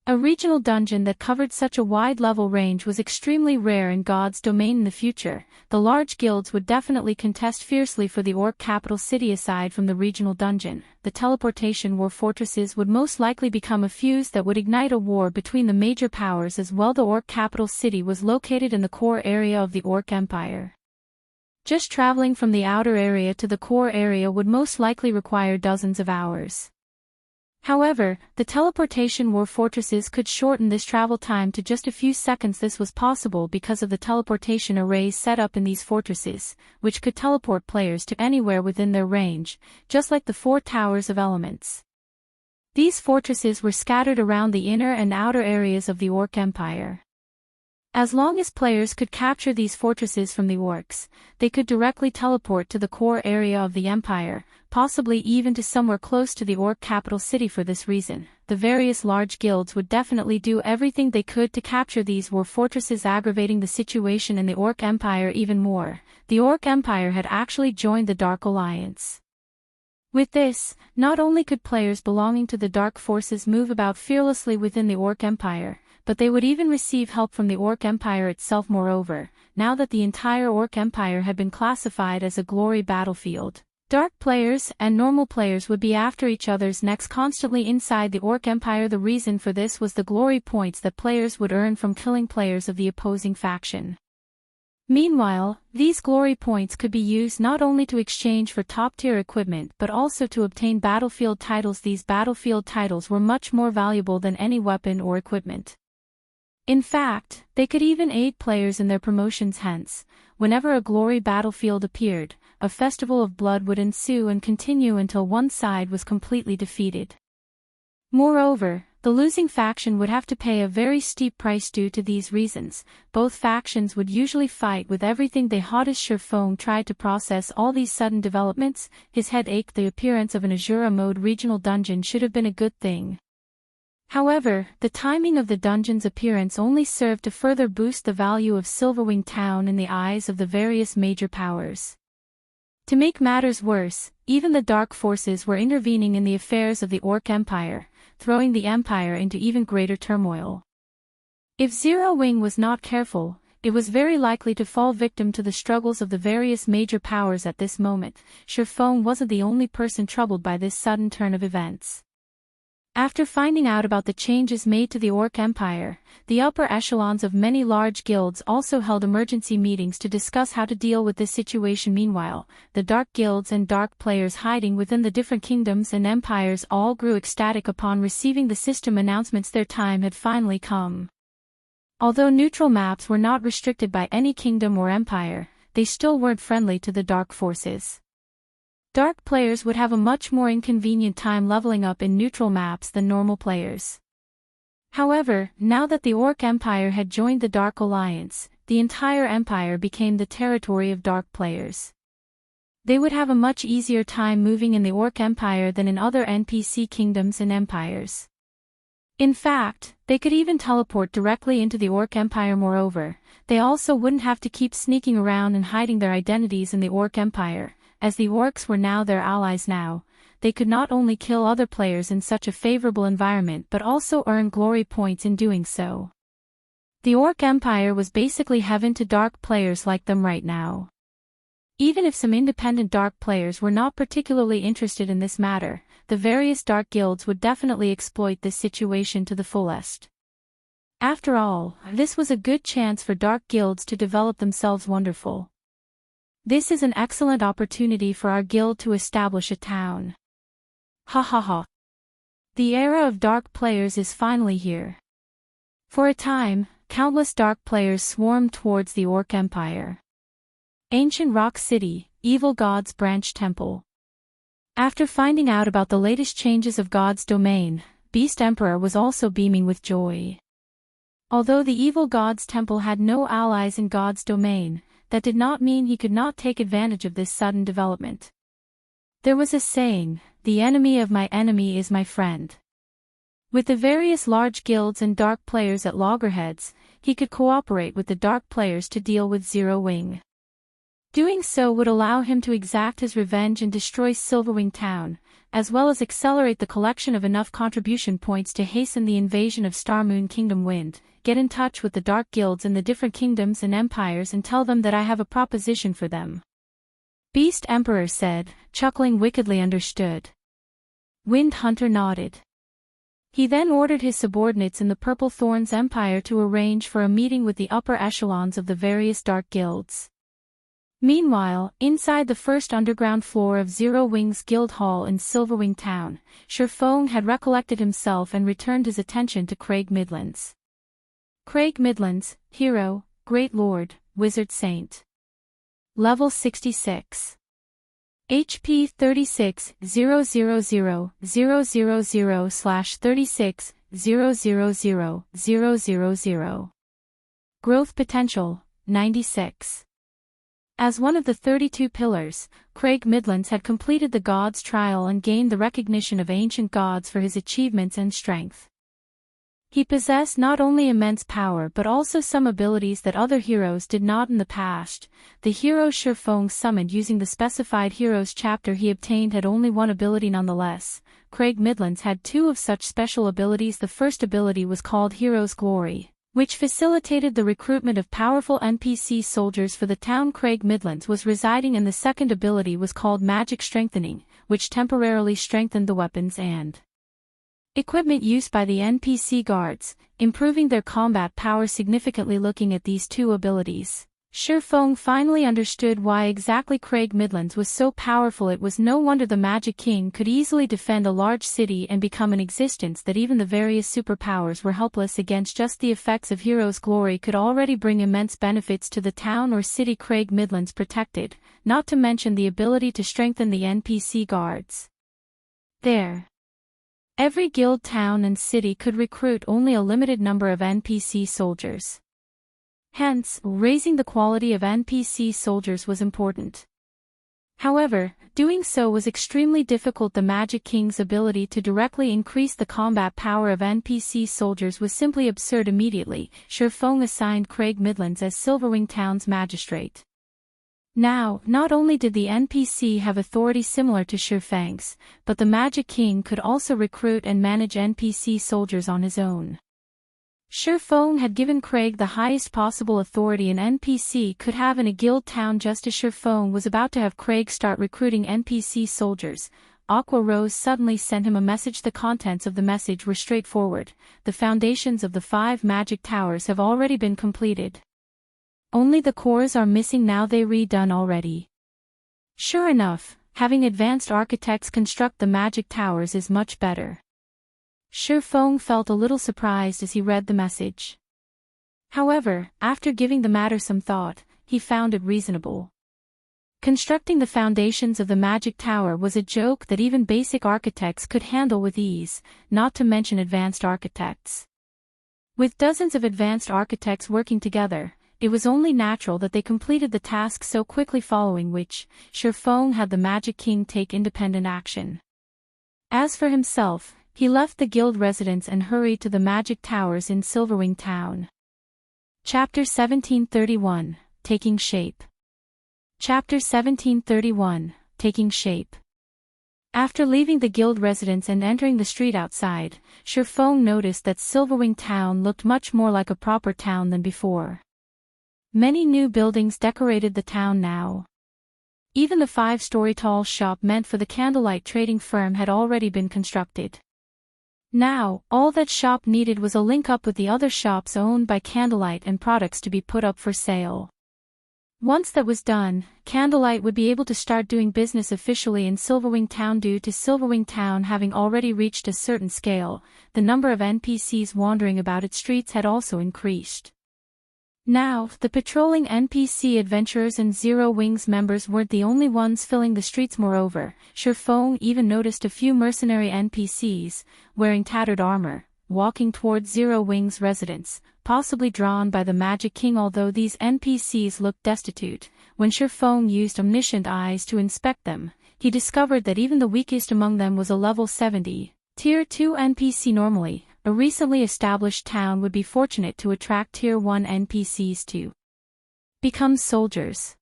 Speaker 1: A regional dungeon that covered such a wide level range was extremely rare in God's domain. In the future, the large guilds would definitely contest fiercely for the Orc capital city. Aside from the regional dungeon, the teleportation war fortresses would most likely become a fuse that would ignite a war between the major powers as well. The Orc capital city was located in the core area of the Orc Empire. Just traveling from the outer area to the core area would most likely require dozens of hours. However, the teleportation war fortresses could shorten this travel time to just a few seconds. This was possible because of the teleportation arrays set up in these fortresses, which could teleport players to anywhere within their range, just like the 4 towers of elements. These fortresses were scattered around the inner and outer areas of the Orc Empire. As long as players could capture these fortresses from the orcs, they could directly teleport to the core area of the empire, possibly even to somewhere close to the orc capital city. For this reason, the various large guilds would definitely do everything they could to capture these war fortresses, aggravating the situation in the orc empire even more. The orc empire had actually joined the Dark Alliance. With this, not only could players belonging to the Dark Forces move about fearlessly within the orc empire, but they would even receive help from the orc empire itself. Moreover, now that the entire orc empire had been classified as a glory battlefield, dark players and normal players would be after each other's necks constantly inside the orc empire. The reason for this was the glory points that players would earn from killing players of the opposing faction. Meanwhile, these glory points could be used not only to exchange for top-tier equipment but also to obtain battlefield titles. These battlefield titles were much more valuable than any weapon or equipment. In fact, they could even aid players in their promotions. Hence, whenever a glory battlefield appeared, a festival of blood would ensue and continue until one side was completely defeated. Moreover, the losing faction would have to pay a very steep price. Due to these reasons, both factions would usually fight with everything they had. As Shurfong tried to process all these sudden developments, his head ached. The appearance of an Asura mode regional dungeon should have been a good thing. However, the timing of the dungeon's appearance only served to further boost the value of Silverwing Town in the eyes of the various major powers. To make matters worse, even the Dark Forces were intervening in the affairs of the Orc Empire, throwing the Empire into even greater turmoil. If Zero Wing was not careful, it was very likely to fall victim to the struggles of the various major powers at this moment. Shurfong wasn't the only person troubled by this sudden turn of events. After finding out about the changes made to the Orc Empire, the upper echelons of many large guilds also held emergency meetings to discuss how to deal with this situation. Meanwhile, the dark guilds and dark players hiding within the different kingdoms and empires all grew ecstatic upon receiving the system announcements. Their time had finally come. Although neutral maps were not restricted by any kingdom or empire, they still weren't friendly to the dark forces. Dark players would have a much more inconvenient time leveling up in neutral maps than normal players. However, now that the Orc Empire had joined the Dark Alliance, the entire empire became the territory of dark players. They would have a much easier time moving in the Orc Empire than in other NPC kingdoms and empires. In fact, they could even teleport directly into the Orc Empire. Moreover, they also wouldn't have to keep sneaking around and hiding their identities in the Orc Empire. As the orcs were now their allies now, they could not only kill other players in such a favorable environment but also earn glory points in doing so. The Orc Empire was basically heaven to dark players like them right now. Even if some independent dark players were not particularly interested in this matter, the various dark guilds would definitely exploit this situation to the fullest. After all, this was a good chance for dark guilds to develop themselves wonderful. This is an excellent opportunity for our guild to establish a town. Ha ha ha. The era of dark players is finally here. For a time, countless dark players swarmed towards the Orc Empire. Ancient Rock City, Evil God's Branch Temple. After finding out about the latest changes of God's domain, Beast Emperor was also beaming with joy. Although the Evil God's Temple had no allies in God's domain, that did not mean he could not take advantage of this sudden development. There was a saying, "The enemy of my enemy is my friend." With the various large guilds and dark players at loggerheads, he could cooperate with the dark players to deal with Zero Wing. Doing so would allow him to exact his revenge and destroy Silverwing Town, as well as accelerate the collection of enough contribution points to hasten the invasion of Starmoon Kingdom Wind. Get in touch with the dark guilds in the different kingdoms and empires and tell them that I have a proposition for them. Beast Emperor said, chuckling wickedly. Understood. Wind Hunter nodded. He then ordered his subordinates in the Purple Thorns Empire to arrange for a meeting with the upper echelons of the various dark guilds. Meanwhile, inside the first underground floor of Zero Wing's guild hall in Silverwing Town, Shurfong had recollected himself and returned his attention to Craig Midlands. Craig Midlands, Hero, Great Lord, Wizard Saint. Level 66. HP 36,000,000/36,000,000. Growth potential, 96. As one of the 32 pillars, Craig Midlands had completed the Gods Trial and gained the recognition of ancient gods for his achievements and strength. He possessed not only immense power but also some abilities that other heroes did not in the past. The hero Shurfong summoned using the specified heroes chapter he obtained had only one ability nonetheless. Craig Midlands had two of such special abilities. The first ability was called Hero's Glory, which facilitated the recruitment of powerful NPC soldiers for the town Craig Midlands was residing, and the second ability was called Magic Strengthening, which temporarily strengthened the weapons and equipment used by the NPC guards, improving their combat power significantly. Looking at these two abilities, Shurfong finally understood why exactly Craig Midlands was so powerful. It was no wonder the Magic King could easily defend a large city and become an existence that even the various superpowers were helpless against. Just the effects of Hero's Glory could already bring immense benefits to the town or city Craig Midlands protected, not to mention the ability to strengthen the NPC guards there. Every guild, town and city could recruit only a limited number of NPC soldiers. Hence, raising the quality of NPC soldiers was important. However, doing so was extremely difficult. The Magic King's ability to directly increase the combat power of NPC soldiers was simply absurd. Immediately, Shurfong assigned Craig Midlands as Silverwing Town's magistrate. Now, not only did the NPC have authority similar to Shurfang's, but the Magic King could also recruit and manage NPC soldiers on his own. Shurfong had given Craig the highest possible authority an NPC could have in a guild town. Just as Shurfong was about to have Craig start recruiting NPC soldiers, Aqua Rose suddenly sent him a message. The contents of the message were straightforward. The foundations of the 5 magic towers have already been completed. Only the cores are missing now. They redone already. Sure enough, having advanced architects construct the magic towers is much better. Shurfong felt a little surprised as he read the message. However, after giving the matter some thought, he found it reasonable. Constructing the foundations of the magic tower was a joke that even basic architects could handle with ease, not to mention advanced architects. With dozens of advanced architects working together, it was only natural that they completed the task so quickly, following which, Shurfong had the Magic King take independent action. As for himself, he left the guild residence and hurried to the magic towers in Silverwing Town. Chapter 1731, Taking Shape. Chapter 1731, Taking Shape. After leaving the guild residence and entering the street outside, Shurfong noticed that Silverwing Town looked much more like a proper town than before. Many new buildings decorated the town now. Even the 5-story tall shop meant for the candlelight trading firm had already been constructed. Now, all that shop needed was a link up with the other shops owned by Candlelight and products to be put up for sale. Once that was done, Candlelight would be able to start doing business officially in Silverwing Town. Due to Silverwing Town having already reached a certain scale, the number of NPCs wandering about its streets had also increased. Now, the patrolling NPC adventurers and Zero Wings members weren't the only ones filling the streets. Moreover, Shurfong even noticed a few mercenary NPCs, wearing tattered armor, walking towards Zero Wings' residence, possibly drawn by the Magic King. Although these NPCs looked destitute, when Shurfong used omniscient eyes to inspect them, he discovered that even the weakest among them was a level 70, Tier 2 NPC. Normally, a recently established town would be fortunate to attract Tier 1 NPCs to become soldiers.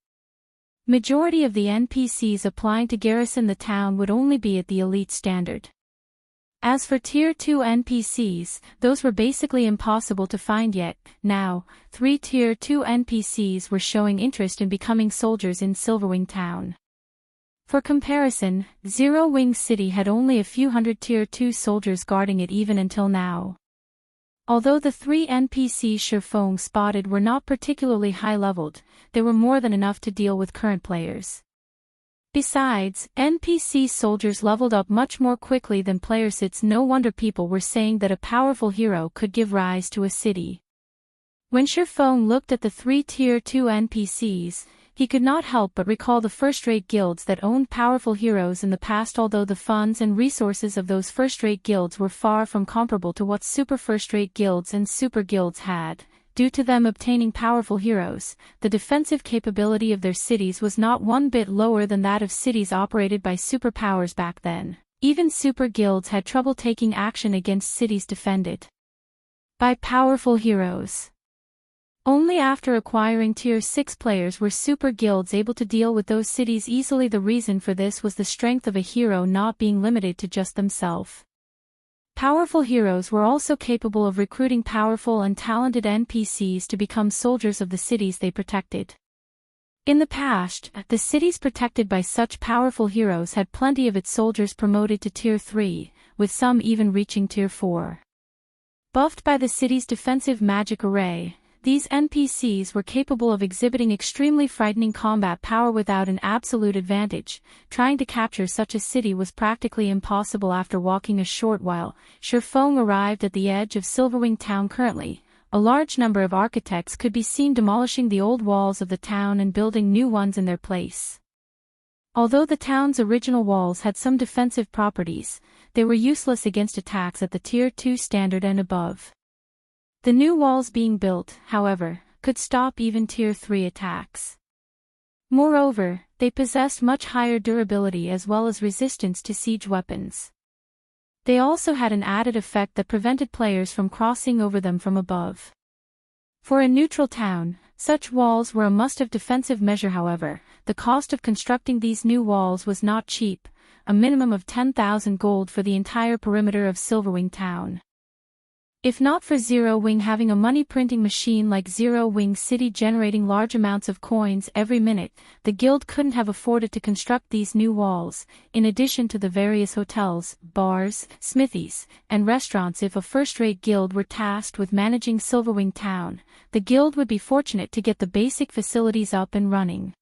Speaker 1: Majority of the NPCs applying to garrison the town would only be at the elite standard. As for Tier 2 NPCs, those were basically impossible to find yet. Now, 3 Tier 2 NPCs were showing interest in becoming soldiers in Silverwing Town. For comparison, Zero Wing City had only a few hundred Tier 2 soldiers guarding it even until now. Although the 3 NPCs Shurfong spotted were not particularly high-leveled, they were more than enough to deal with current players. Besides, NPC soldiers leveled up much more quickly than players. It's no wonder people were saying that a powerful hero could give rise to a city. When Shurfong looked at the 3 Tier 2 NPCs, he could not help but recall the first-rate guilds that owned powerful heroes in the past. Although the funds and resources of those first-rate guilds were far from comparable to what super first-rate guilds and super guilds had, due to them obtaining powerful heroes, the defensive capability of their cities was not one bit lower than that of cities operated by superpowers back then. Even super guilds had trouble taking action against cities defended by powerful heroes. Only after acquiring Tier 6 players were super guilds able to deal with those cities easily. The reason for this was the strength of a hero not being limited to just themselves. Powerful heroes were also capable of recruiting powerful and talented NPCs to become soldiers of the cities they protected. In the past, the cities protected by such powerful heroes had plenty of its soldiers promoted to Tier 3, with some even reaching Tier 4. Buffed by the city's defensive magic array, these NPCs were capable of exhibiting extremely frightening combat power without an absolute advantage. Trying to capture such a city was practically impossible. After walking a short while, Shurfong arrived at the edge of Silverwing town. Currently, a large number of architects could be seen demolishing the old walls of the town and building new ones in their place. Although the town's original walls had some defensive properties, they were useless against attacks at the Tier 2 standard and above. The new walls being built, however, could stop even Tier 3 attacks. Moreover, they possessed much higher durability as well as resistance to siege weapons. They also had an added effect that prevented players from crossing over them from above. For a neutral town, such walls were a must-have defensive measure. However, the cost of constructing these new walls was not cheap, a minimum of 10,000 gold for the entire perimeter of Silverwing town. If not for Zero Wing having a money-printing machine like Zero Wing City generating large amounts of coins every minute, the guild couldn't have afforded to construct these new walls, in addition to the various hotels, bars, smithies, and restaurants. If a first-rate guild were tasked with managing Silverwing town, the guild would be fortunate to get the basic facilities up and running.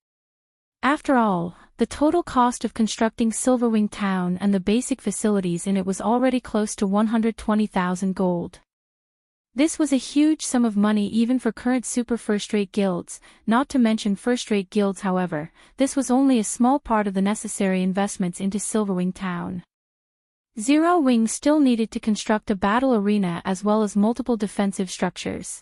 Speaker 1: After all, the total cost of constructing Silverwing town and the basic facilities in it was already close to 120,000 gold. This was a huge sum of money even for current super first-rate guilds, not to mention first-rate guilds. However, this was only a small part of the necessary investments into Silverwing town. Zero Wing still needed to construct a battle arena as well as multiple defensive structures.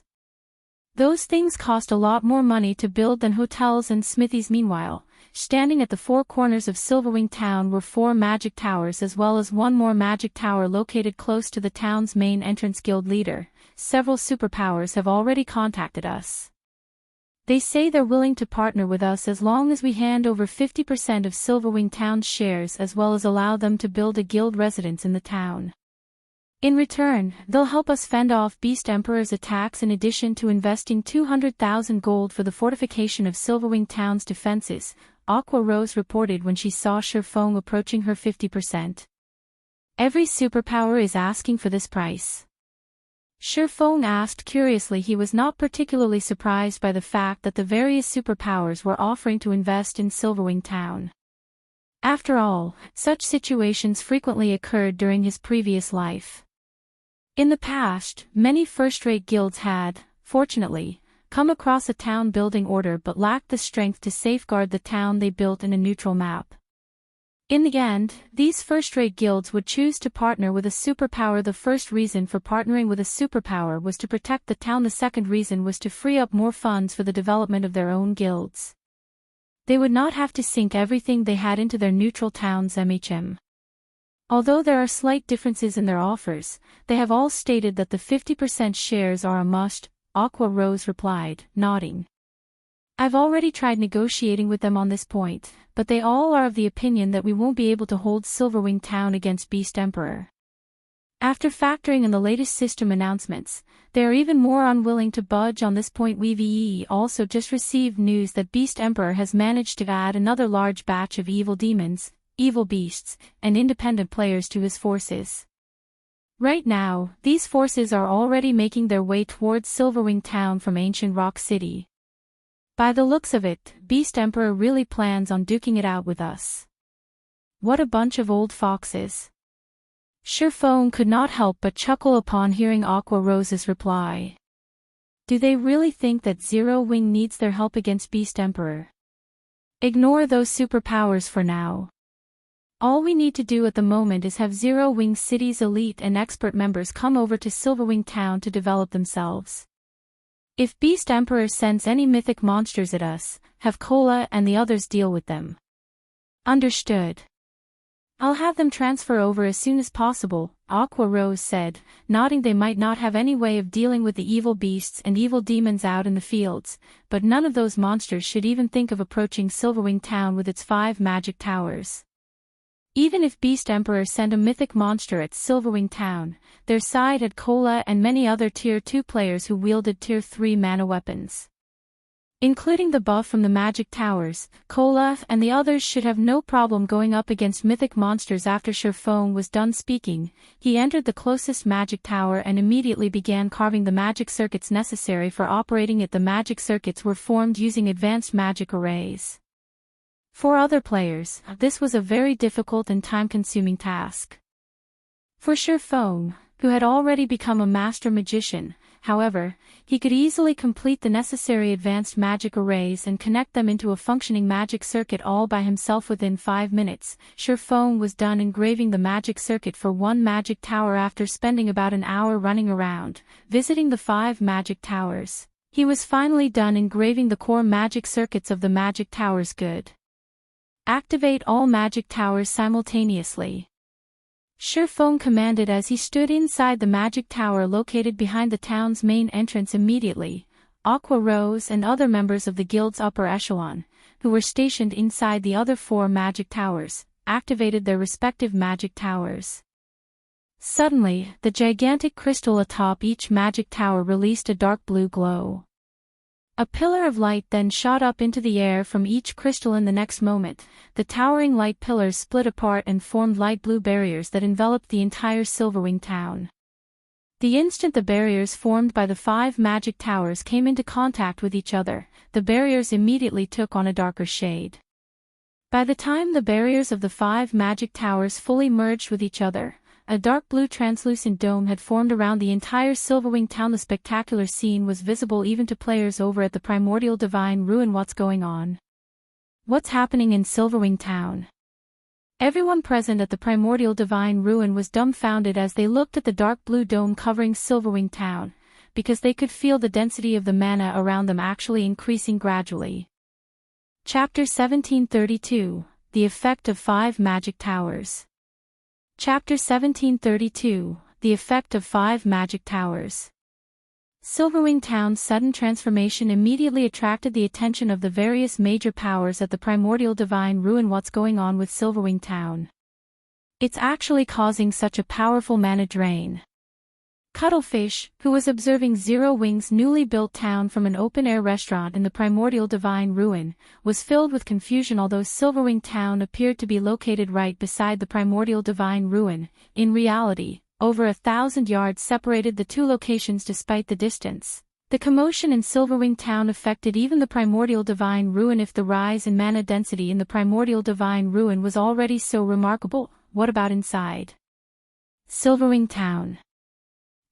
Speaker 1: Those things cost a lot more money to build than hotels and smithies. Meanwhile, standing at the four corners of Silverwing town were 4 magic towers as well as one more magic tower located close to the town's main entrance. Guild leader, several superpowers have already contacted us. They say they're willing to partner with us as long as we hand over 50% of Silverwing town's shares as well as allow them to build a guild residence in the town. In return, they'll help us fend off Beast Emperor's attacks in addition to investing 200,000 gold for the fortification of Silverwing town's defenses, Aqua Rose reported when she saw Shurfong approaching her 50%. Every superpower is asking for this price. Shurfong asked curiously. He was not particularly surprised by the fact that the various superpowers were offering to invest in Silverwing town. After all, such situations frequently occurred during his previous life. In the past, many first-rate guilds had, fortunately, come across a town-building order but lacked the strength to safeguard the town they built in a neutral map. In the end, these first-rate guilds would choose to partner with a superpower. The first reason for partnering with a superpower was to protect the town. The second reason was to free up more funds for the development of their own guilds. They would not have to sink everything they had into their neutral towns. Although there are slight differences in their offers, they have all stated that the 50% shares are a must, Aqua Rose replied, nodding. I've already tried negotiating with them on this point, but they all are of the opinion that we won't be able to hold Silverwing town against Beast Emperor. After factoring in the latest system announcements, they are even more unwilling to budge on this point. We've also just received news that Beast Emperor has managed to add another large batch of evil demons, evil beasts, and independent players to his forces. Right now, these forces are already making their way towards Silverwing town from Ancient Rock City. By the looks of it, Beast Emperor really plans on duking it out with us. What a bunch of old foxes. Shurfong could not help but chuckle upon hearing Aqua Rose's reply. Do they really think that Zero Wing needs their help against Beast Emperor? Ignore those superpowers for now. All we need to do at the moment is have Zero Wing City's elite and expert members come over to Silverwing town to develop themselves. If Beast Emperor sends any mythic monsters at us, have Cola and the others deal with them. Understood. I'll have them transfer over as soon as possible, Aqua Rose said, nodding. They might not have any way of dealing with the evil beasts and evil demons out in the fields, but none of those monsters should even think of approaching Silverwing Town with its 5 magic towers. Even if Beast Emperor sent a mythic monster at Silverwing Town, their side had Cola and many other Tier 2 players who wielded Tier 3 mana weapons. Including the buff from the magic towers, Cola and the others should have no problem going up against mythic monsters. After Sherfone was done speaking, he entered the closest magic tower and immediately began carving the magic circuits necessary for operating it. The magic circuits were formed using advanced magic arrays. For other players, this was a very difficult and time-consuming task. For Sherfone, who had already become a master magician, however, he could easily complete the necessary advanced magic arrays and connect them into a functioning magic circuit all by himself within 5 minutes. Sherfone was done engraving the magic circuit for one magic tower after spending about an hour running around, visiting the 5 magic towers. He was finally done engraving the core magic circuits of the magic towers. Good. Activate all magic towers simultaneously. Sherfone commanded as he stood inside the magic tower located behind the town's main entrance. Immediately, Aqua Rose and other members of the guild's upper echelon, who were stationed inside the other 4 magic towers, activated their respective magic towers. Suddenly, the gigantic crystal atop each magic tower released a dark blue glow. A pillar of light then shot up into the air from each crystal. In the next moment, the towering light pillars split apart and formed light blue barriers that enveloped the entire Silverwing Town. The instant the barriers formed by the 5 magic towers came into contact with each other, the barriers immediately took on a darker shade. By the time the barriers of the 5 magic towers fully merged with each other, a dark blue translucent dome had formed around the entire Silverwing Town. The spectacular scene was visible even to players over at the Primordial Divine Ruin. What's going on? What's happening in Silverwing Town? Everyone present at the Primordial Divine Ruin was dumbfounded as they looked at the dark blue dome covering Silverwing Town, because they could feel the density of the mana around them actually increasing gradually. Chapter 1732, The Effect of 5 Magic Towers. Chapter 1732, The Effect of 5 Magic Towers. Silverwing Town's sudden transformation immediately attracted the attention of the various major powers at the Primordial Divine Ruin. What's going on with Silverwing Town? It's actually causing such a powerful mana drain. Cuttlefish, who was observing Zero Wing's newly built town from an open-air restaurant in the Primordial Divine Ruin, was filled with confusion. Although Silverwing Town appeared to be located right beside the Primordial Divine Ruin, in reality, over 1,000 yards separated the 2 locations. Despite the distance, the commotion in Silverwing Town affected even the Primordial Divine Ruin. If the rise in mana density in the Primordial Divine Ruin was already so remarkable, what about inside Silverwing Town?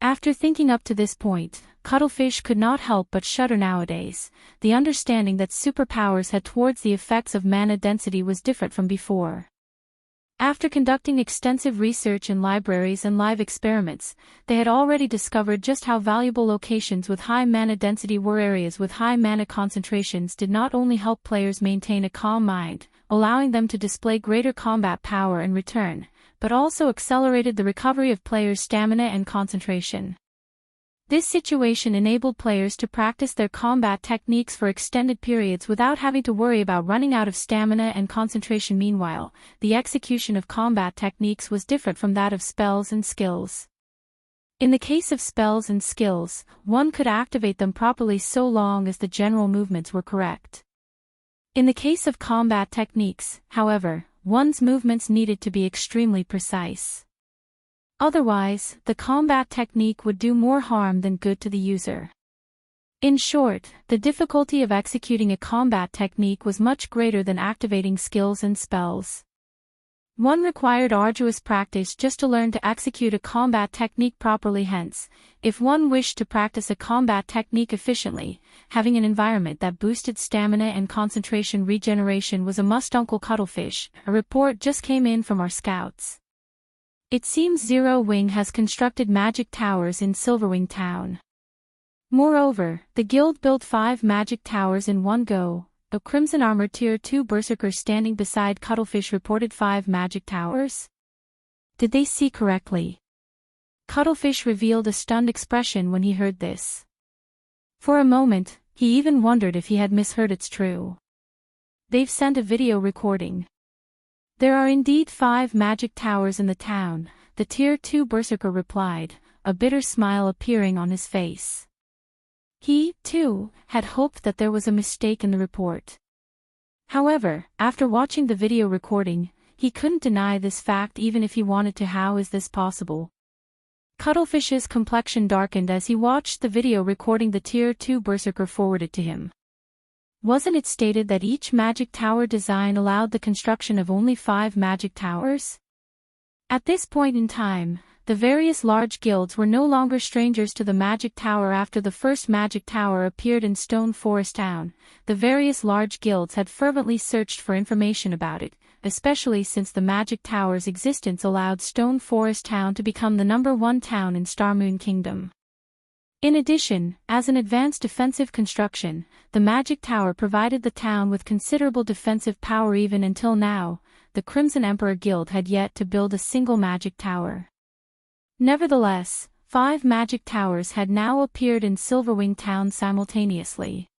Speaker 1: After thinking up to this point, Cuttlefish could not help but shudder. Nowadays, the understanding that superpowers had towards the effects of mana density was different from before. After conducting extensive research in libraries and live experiments, they had already discovered just how valuable locations with high mana density were. Areas with high mana concentrations did not only help players maintain a calm mind, allowing them to display greater combat power in return, but also accelerated the recovery of players' stamina and concentration. This situation enabled players to practice their combat techniques for extended periods without having to worry about running out of stamina and concentration. Meanwhile, the execution of combat techniques was different from that of spells and skills. In the case of spells and skills, one could activate them properly so long as the general movements were correct. In the case of combat techniques, however, one's movements needed to be extremely precise. Otherwise, the combat technique would do more harm than good to the user. In short, the difficulty of executing a combat technique was much greater than activating skills and spells. One required arduous practice just to learn to execute a combat technique properly. Hence, if one wished to practice a combat technique efficiently, having an environment that boosted stamina and concentration regeneration was a must. Uncle Cuttlefish, a report just came in from our scouts. It seems Zero Wing has constructed magic towers in Silverwing Town. Moreover, the guild built 5 magic towers in one go. A Crimson Armor Tier 2 berserker standing beside Cuttlefish reported 5 magic towers. Did they see correctly? Cuttlefish revealed a stunned expression when he heard this. For a moment, he even wondered if he had misheard. It's true. They've sent a video recording. There are indeed 5 magic towers in the town, the Tier 2 berserker replied, a bitter smile appearing on his face. He, too, had hoped that there was a mistake in the report. However, after watching the video recording, he couldn't deny this fact even if he wanted to. How is this possible? Cuttlefish's complexion darkened as he watched the video recording the Tier 2 berserker forwarded to him. Wasn't it stated that each magic tower design allowed the construction of only 5 magic towers? At this point in time, the various large guilds were no longer strangers to the magic tower. After the first magic tower appeared in Stone Forest Town, the various large guilds had fervently searched for information about it, especially since the magic tower's existence allowed Stone Forest Town to become the #1 town in Starmoon Kingdom. In addition, as an advanced defensive construction, the magic tower provided the town with considerable defensive power. Even until now, the Crimson Emperor Guild had yet to build a single magic tower. Nevertheless, 5 magic towers had now appeared in Silverwing Town simultaneously.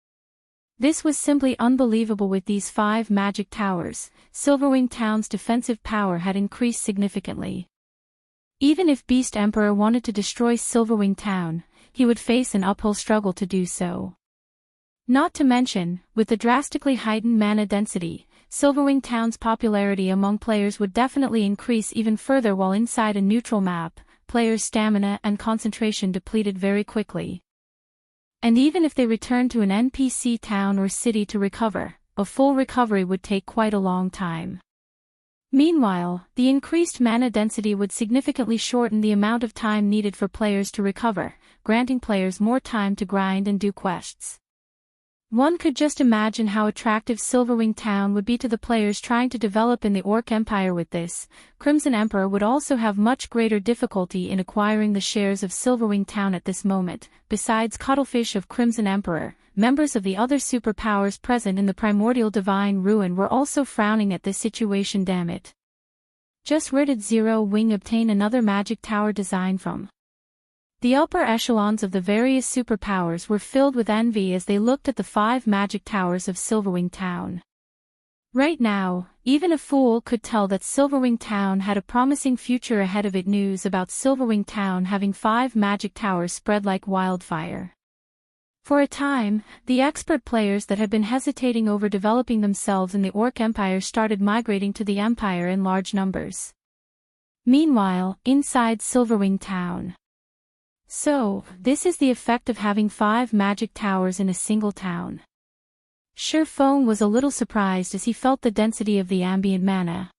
Speaker 1: This was simply unbelievable. With these 5 magic towers, Silverwing Town's defensive power had increased significantly. Even if Beast Emperor wanted to destroy Silverwing Town, he would face an uphill struggle to do so. Not to mention, with the drastically heightened mana density, Silverwing Town's popularity among players would definitely increase even further. While inside a neutral map, players' stamina and concentration depleted very quickly. And even if they returned to an NPC town or city to recover, a full recovery would take quite a long time. Meanwhile, the increased mana density would significantly shorten the amount of time needed for players to recover, granting players more time to grind and do quests. One could just imagine how attractive Silverwing Town would be to the players trying to develop in the Orc Empire. With this, Crimson Emperor would also have much greater difficulty in acquiring the shares of Silverwing Town at this moment. Besides Cuttlefish of Crimson Emperor, members of the other superpowers present in the Primordial Divine Ruin were also frowning at this situation. Damn it. Just where did Zero Wing obtain another magic tower design from? The upper echelons of the various superpowers were filled with envy as they looked at the 5 magic towers of Silverwing Town. Right now, even a fool could tell that Silverwing Town had a promising future ahead of it. News about Silverwing Town having 5 magic towers spread like wildfire. For a time, the expert players that had been hesitating over developing themselves in the Orc Empire started migrating to the Empire in large numbers. Meanwhile, inside Silverwing Town. So, this is the effect of having 5 magic towers in a single town. Sherfone was a little surprised as he felt the density of the ambient mana.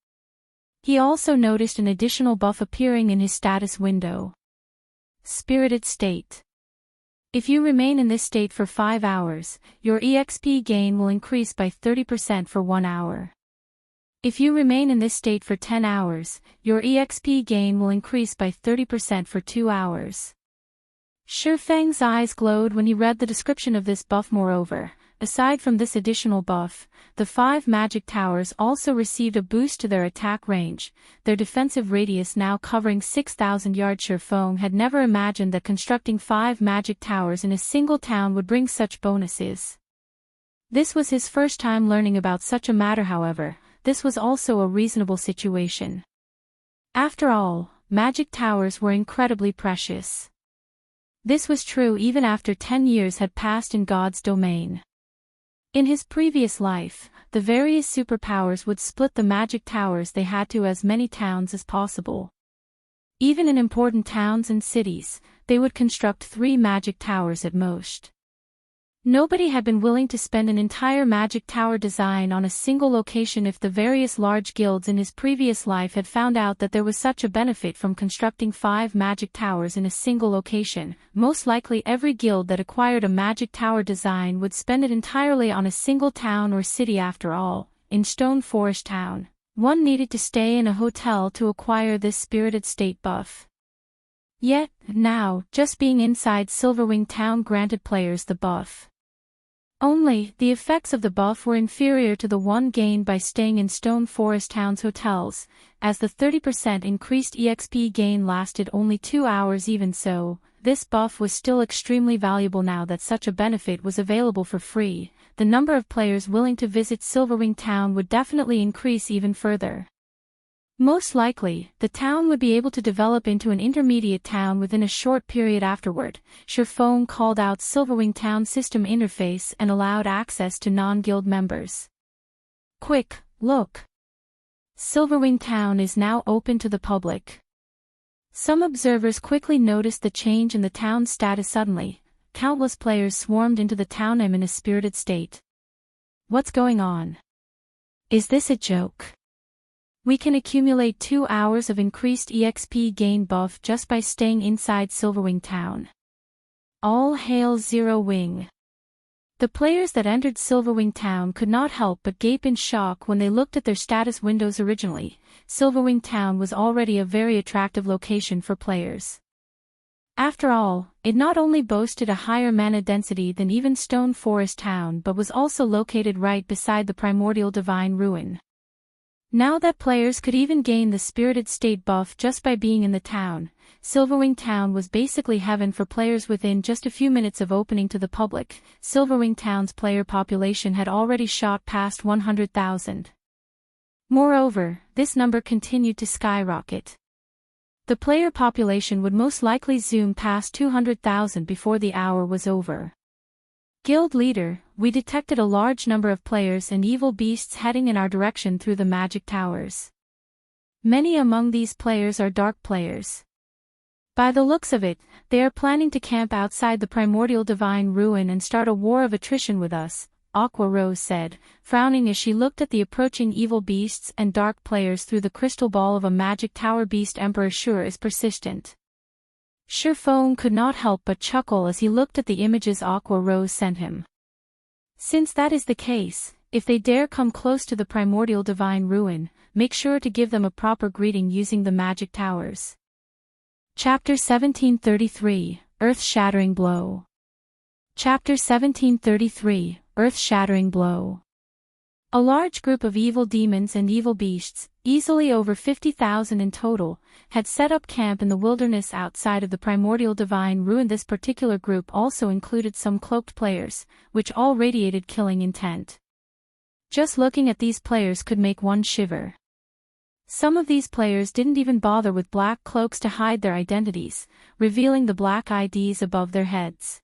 Speaker 1: He also noticed an additional buff appearing in his status window. Spirited State. If you remain in this state for 5 hours, your EXP gain will increase by 30% for 1 hour. If you remain in this state for 10 hours, your EXP gain will increase by 30% for 2 hours. Sherfang's eyes glowed when he read the description of this buff. Moreover, aside from this additional buff, the 5 magic towers also received a boost to their attack range, their defensive radius now covering 6,000 yards. Sherfang had never imagined that constructing 5 magic towers in a single town would bring such bonuses. This was his first time learning about such a matter. However, this was also a reasonable situation. After all, magic towers were incredibly precious. This was true even after 10 years had passed in God's domain. In his previous life, the various superpowers would split the magic towers they had to as many towns as possible. Even in important towns and cities, they would construct 3 magic towers at most. Nobody had been willing to spend an entire magic tower design on a single location. If the various large guilds in his previous life had found out that there was such a benefit from constructing 5 magic towers in a single location, most likely every guild that acquired a magic tower design would spend it entirely on a single town or city. After all, in Stone Forest Town, one needed to stay in a hotel to acquire this Spirited State buff. Yet, now, just being inside Silverwing Town granted players the buff. Only, the effects of the buff were inferior to the one gained by staying in Stone Forest Town's hotels, as the 30% increased EXP gain lasted only 2 hours. Even so, this buff was still extremely valuable. Now that such a benefit was available for free, the number of players willing to visit Silverwing Town would definitely increase even further. Most likely, the town would be able to develop into an intermediate town within a short period afterward. Phone called out Silverwing Town system interface and allowed access to non-guild members. Quick, look! Silverwing Town is now open to the public. Some observers quickly noticed the change in the town's status. Suddenly, countless players swarmed into the town. I'm in a spirited state. What's going on? Is this a joke? We can accumulate 2 hours of increased EXP gain buff just by staying inside Silverwing Town. All hail Zero Wing. The players that entered Silverwing Town could not help but gape in shock when they looked at their status windows. Originally, Silverwing Town was already a very attractive location for players. After all, it not only boasted a higher mana density than even Stone Forest Town but was also located right beside the primordial divine ruin. Now that players could even gain the spirited state buff just by being in the town, Silverwing Town was basically heaven for players. Within just a few minutes of opening to the public, Silverwing Town's player population had already shot past 100,000. Moreover, this number continued to skyrocket. The player population would most likely zoom past 200,000 before the hour was over. Guild leader, we detected a large number of players and evil beasts heading in our direction through the magic towers. Many among these players are dark players. By the looks of it, they are planning to camp outside the primordial divine ruin and start a war of attrition with us, Aqua Rose said, frowning as she looked at the approaching evil beasts and dark players through the crystal ball of a magic tower. Beast Emperor Asura is persistent. Phone could not help but chuckle as he looked at the images Aqua Rose sent him. Since that is the case, if they dare come close to the primordial divine ruin, make sure to give them a proper greeting using the magic towers. Chapter 1733, Earth-shattering blow. Chapter 1733, Earth-shattering blow. A large group of evil demons and evil beasts, easily over 50,000 in total, had set up camp in the wilderness outside of the primordial divine ruin. This particular group also included some cloaked players, which all radiated killing intent. Just looking at these players could make one shiver. Some of these players didn't even bother with black cloaks to hide their identities, revealing the black IDs above their heads.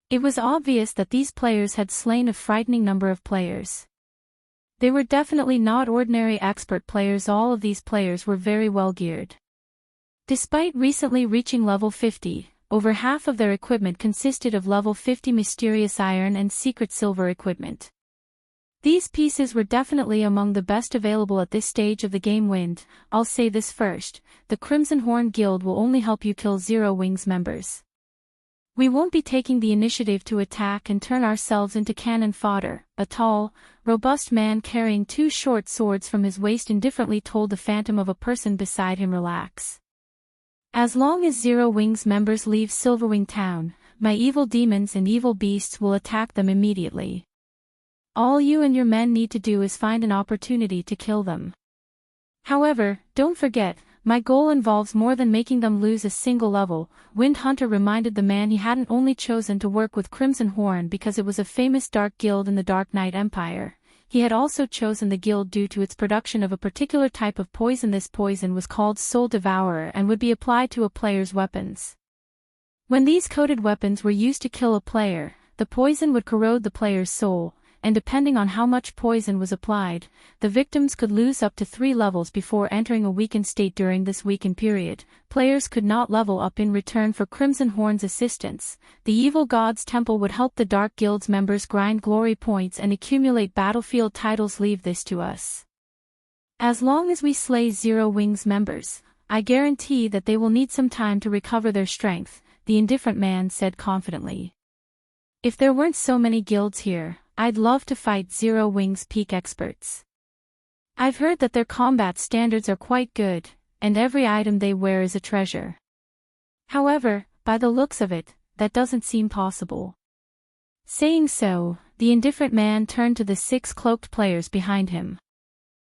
Speaker 1: It was obvious that these players had slain a frightening number of players. They were definitely not ordinary expert players. All of these players were very well geared. Despite recently reaching level 50, over half of their equipment consisted of level 50 mysterious iron and secret silver equipment. These pieces were definitely among the best available at this stage of the game. I'll say this first, the Crimson Horn Guild will only help you kill Zero Wings members. We won't be taking the initiative to attack and turn ourselves into cannon fodder, a tall, robust man carrying 2 short swords from his waist indifferently told the phantom of a person beside him. Relax. As long as Zero Wings members leave Silverwing Town, my evil demons and evil beasts will attack them immediately. All you and your men need to do is find an opportunity to kill them. However, don't forget, my goal involves more than making them lose a single level. Wind Hunter reminded the man he hadn't only chosen to work with Crimson Horn because it was a famous dark guild in the Dark Knight Empire. He had also chosen the guild due to its production of a particular type of poison. This poison was called Soul Devourer and would be applied to a player's weapons. When these coated weapons were used to kill a player, the poison would corrode the player's soul, and depending on how much poison was applied, the victims could lose up to 3 levels before entering a weakened state. During this weakened period, players could not level up. In return for Crimson Horn's assistance, the Evil God's Temple would help the Dark Guild's members grind glory points and accumulate battlefield titles. Leave this to us. As long as we slay Zero Wings members, I guarantee that they will need some time to recover their strength, the indifferent man said confidently. If there weren't so many guilds here, I'd love to fight Zero Wings peak experts. I've heard that their combat standards are quite good, and every item they wear is a treasure. However, by the looks of it, that doesn't seem possible. Saying so, the indifferent man turned to the 6 cloaked players behind him.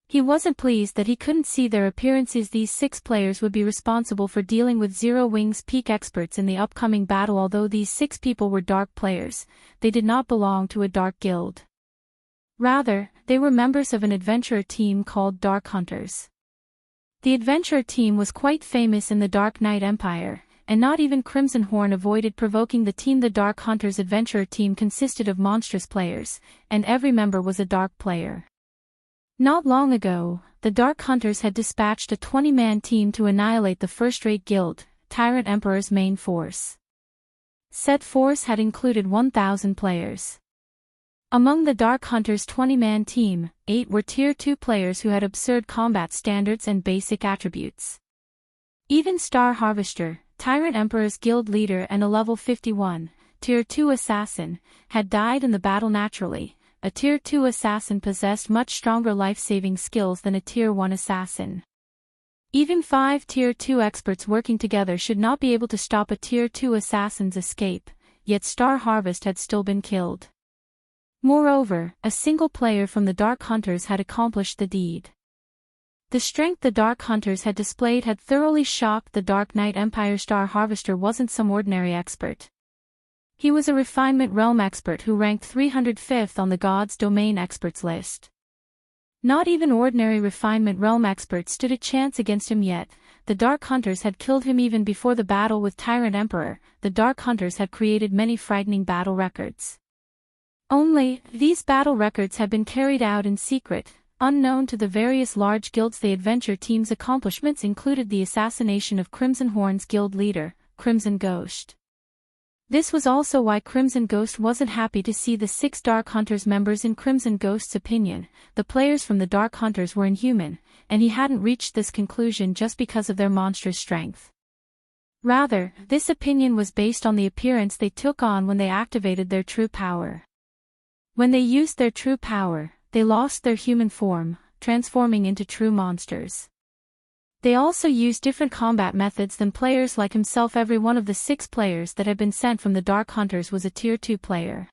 Speaker 1: He wasn't pleased that he couldn't see their appearances. These 6 players would be responsible for dealing with Zero Wing's peak experts in the upcoming battle. Although these 6 people were dark players, they did not belong to a dark guild. Rather, they were members of an adventurer team called Dark Hunters. The adventurer team was quite famous in the Dark Knight Empire, and not even Crimson Horn avoided provoking the team. The Dark Hunters adventurer team consisted of monstrous players, and every member was a dark player. Not long ago, the Dark Hunters had dispatched a 20-man team to annihilate the first-rate guild, Tyrant Emperor's main force. Said force had included 1,000 players. Among the Dark Hunters' 20-man team, 8 were Tier 2 players who had absurd combat standards and basic attributes. Even Star Harvester, Tyrant Emperor's guild leader and a level 51, Tier 2 assassin, had died in the battle naturally. A Tier 2 assassin possessed much stronger life-saving skills than a Tier 1 assassin. Even 5 Tier 2 experts working together should not be able to stop a Tier 2 assassin's escape, yet Star Harvest had still been killed. Moreover, a single player from the Dark Hunters had accomplished the deed. The strength the Dark Hunters had displayed had thoroughly shocked the Dark Knight Empire. Star Harvester wasn't some ordinary expert. He was a Refinement Realm expert who ranked 305th on the God's Domain experts list. Not even ordinary Refinement Realm experts stood a chance against him yet. The Dark Hunters had killed him even before the battle with Tyrant Emperor. The Dark Hunters had created many frightening battle records. Only, these battle records had been carried out in secret, unknown to the various large guilds. The adventure team's accomplishments included the assassination of Crimson Horn's guild leader, Crimson Ghost. This was also why Crimson Ghost wasn't happy to see the 6 Dark Hunters members. In Crimson Ghost's opinion, the players from the Dark Hunters were inhuman, and he hadn't reached this conclusion just because of their monstrous strength. Rather, this opinion was based on the appearance they took on when they activated their true power. When they used their true power, they lost their human form, transforming into true monsters. They also used different combat methods than players like himself. Every one of the 6 players that had been sent from the Dark Hunters was a Tier 2 player.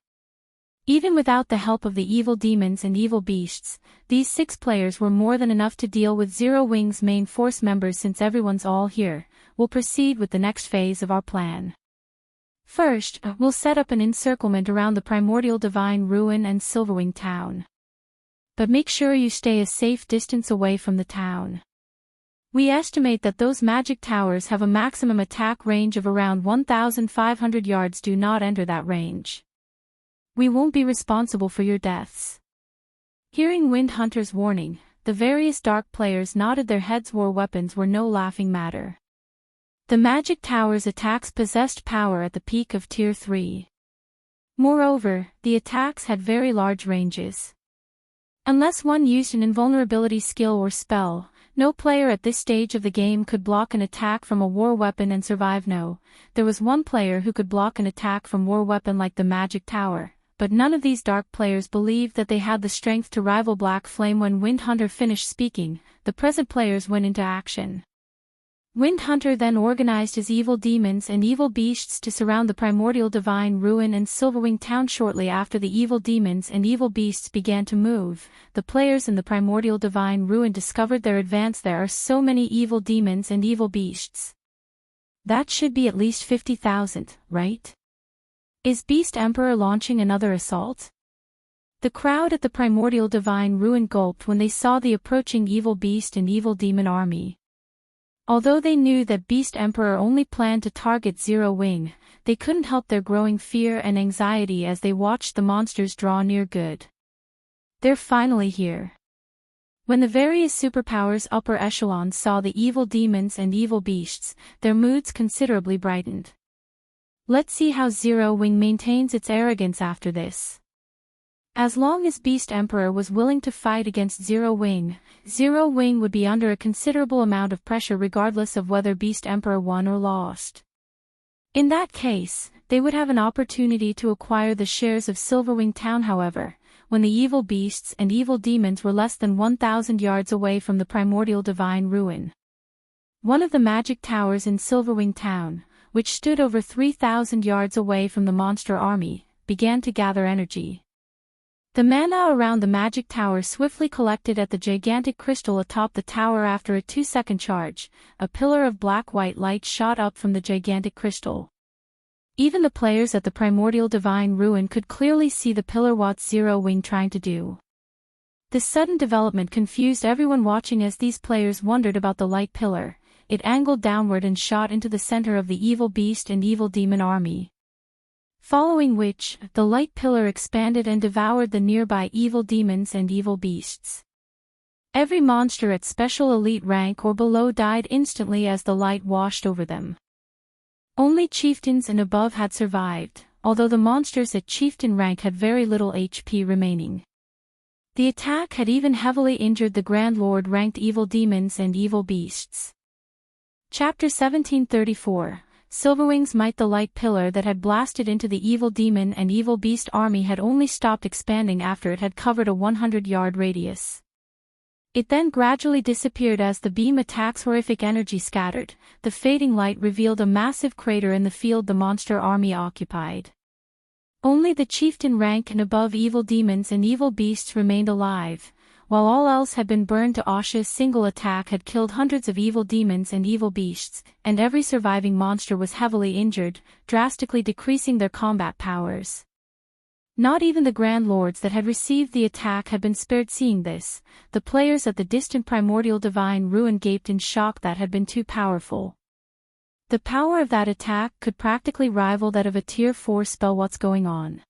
Speaker 1: Even without the help of the evil demons and evil beasts, these 6 players were more than enough to deal with Zero Wing's main force members. Since everyone's all here, we'll proceed with the next phase of our plan. First, we'll set up an encirclement around the Primordial Divine Ruin and Silverwing town. But make sure you stay a safe distance away from the town. We estimate that those magic towers have a maximum attack range of around 1,500 yards. Do not enter that range. We won't be responsible for your deaths. Hearing Wind Hunter's warning, the various dark players nodded their heads. War weapons were no laughing matter. The magic tower's attacks possessed power at the peak of Tier 3. Moreover, the attacks had very large ranges. Unless one used an invulnerability skill or spell, no player at this stage of the game could block an attack from a war weapon and survive. No, there was one player who could block an attack from war weapon like the magic tower, but none of these dark players believed that they had the strength to rival Black Flame. When Wind Hunter finished speaking, the present players went into action. Wind Hunter then organized his evil demons and evil beasts to surround the Primordial Divine Ruin and Silverwing town. Shortly after the evil demons and evil beasts began to move, the players in the Primordial Divine Ruin discovered their advance. There are so many evil demons and evil beasts. That should be at least 50,000, right? Is Beast Emperor launching another assault? The crowd at the Primordial Divine Ruin gulped when they saw the approaching evil beast and evil demon army. Although they knew that Beast Emperor only planned to target Zero Wing, they couldn't help their growing fear and anxiety as they watched the monsters draw near. Good. They're finally here. When the various superpowers upper echelons saw the evil demons and evil beasts, their moods considerably brightened. Let's see how Zero Wing maintains its arrogance after this. As long as Beast Emperor was willing to fight against Zero Wing would be under a considerable amount of pressure regardless of whether Beast Emperor won or lost. In that case, they would have an opportunity to acquire the shares of Silverwing town. However, when the evil beasts and evil demons were less than 1,000 yards away from the Primordial Divine Ruin, one of the magic towers in Silverwing town, which stood over 3,000 yards away from the monster army, began to gather energy. The mana around the magic tower swiftly collected at the gigantic crystal atop the tower. After a 2-second charge, a pillar of black-white light shot up from the gigantic crystal. Even the players at the primordial divine ruin could clearly see the pillar what Zero-Wing trying to do. This sudden development confused everyone watching as these players wondered about the light pillar. It angled downward and shot into the center of the evil beast and evil demon army. Following which, the light pillar expanded and devoured the nearby evil demons and evil beasts. Every monster at special elite rank or below died instantly as the light washed over them. Only chieftains and above had survived, although the monsters at chieftain rank had very little HP remaining. The attack had even heavily injured the Grand Lord ranked evil demons and evil beasts. Chapter 1734. Silverwing's might. The light pillar that had blasted into the evil demon and evil beast army had only stopped expanding after it had covered a 100-yard radius. It then gradually disappeared as the beam attack's horrific energy scattered. The fading light revealed a massive crater in the field the monster army occupied. Only the chieftain rank and above evil demons and evil beasts remained alive, while all else had been burned to ash. A single attack had killed hundreds of evil demons and evil beasts, and every surviving monster was heavily injured, drastically decreasing their combat powers. Not even the Grand Lords that had received the attack had been spared. Seeing this, the players at the distant primordial divine ruin gaped in shock. That had been too powerful. The power of that attack could practically rival that of a tier 4 spell. What's going on?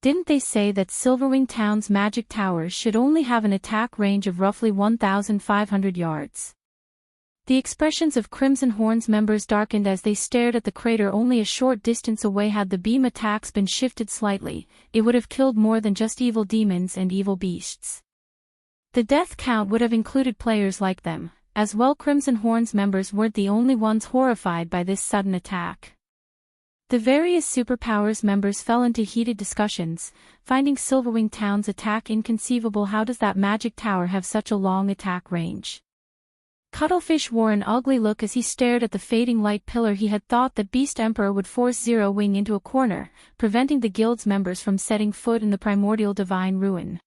Speaker 1: Didn't they say that Silverwing Town's magic towers should only have an attack range of roughly 1,500 yards? The expressions of Crimson Horn's members darkened as they stared at the crater only a short distance away. Had the beam attacks been shifted slightly, it would have killed more than just evil demons and evil beasts. The death count would have included players like them, as well. Crimson Horn's members weren't the only ones horrified by this sudden attack. The various superpowers members fell into heated discussions, finding Silverwing Town's attack inconceivable. How does that magic tower have such a long attack range? Cuttlefish wore an ugly look as he stared at the fading light pillar. He had thought that Beast Emperor would force Zero-Wing into a corner, preventing the guild's members from setting foot in the primordial divine ruin.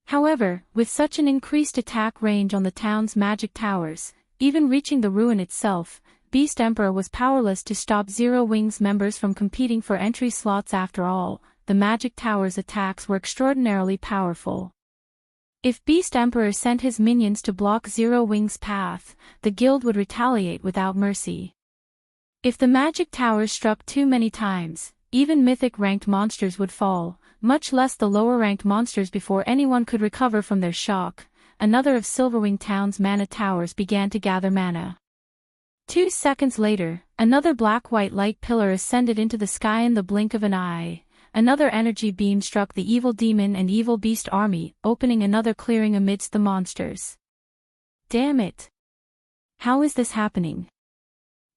Speaker 1: However, with such an increased attack range on the town's magic towers, even reaching the ruin itself, Beast Emperor was powerless to stop Zero-Wing's members from competing for entry slots. After all, the magic tower's attacks were extraordinarily powerful. If Beast Emperor sent his minions to block Zero-Wing's path, the guild would retaliate without mercy. If the magic towers struck too many times, even mythic-ranked monsters would fall, much less the lower-ranked monsters. Before anyone could recover from their shock, another of Silverwing Town's mana towers began to gather mana. 2 seconds later, another black-white light pillar ascended into the sky in the blink of an eye. Another energy beam struck the evil demon and evil beast army, opening another clearing amidst the monsters. Damn it! How is this happening?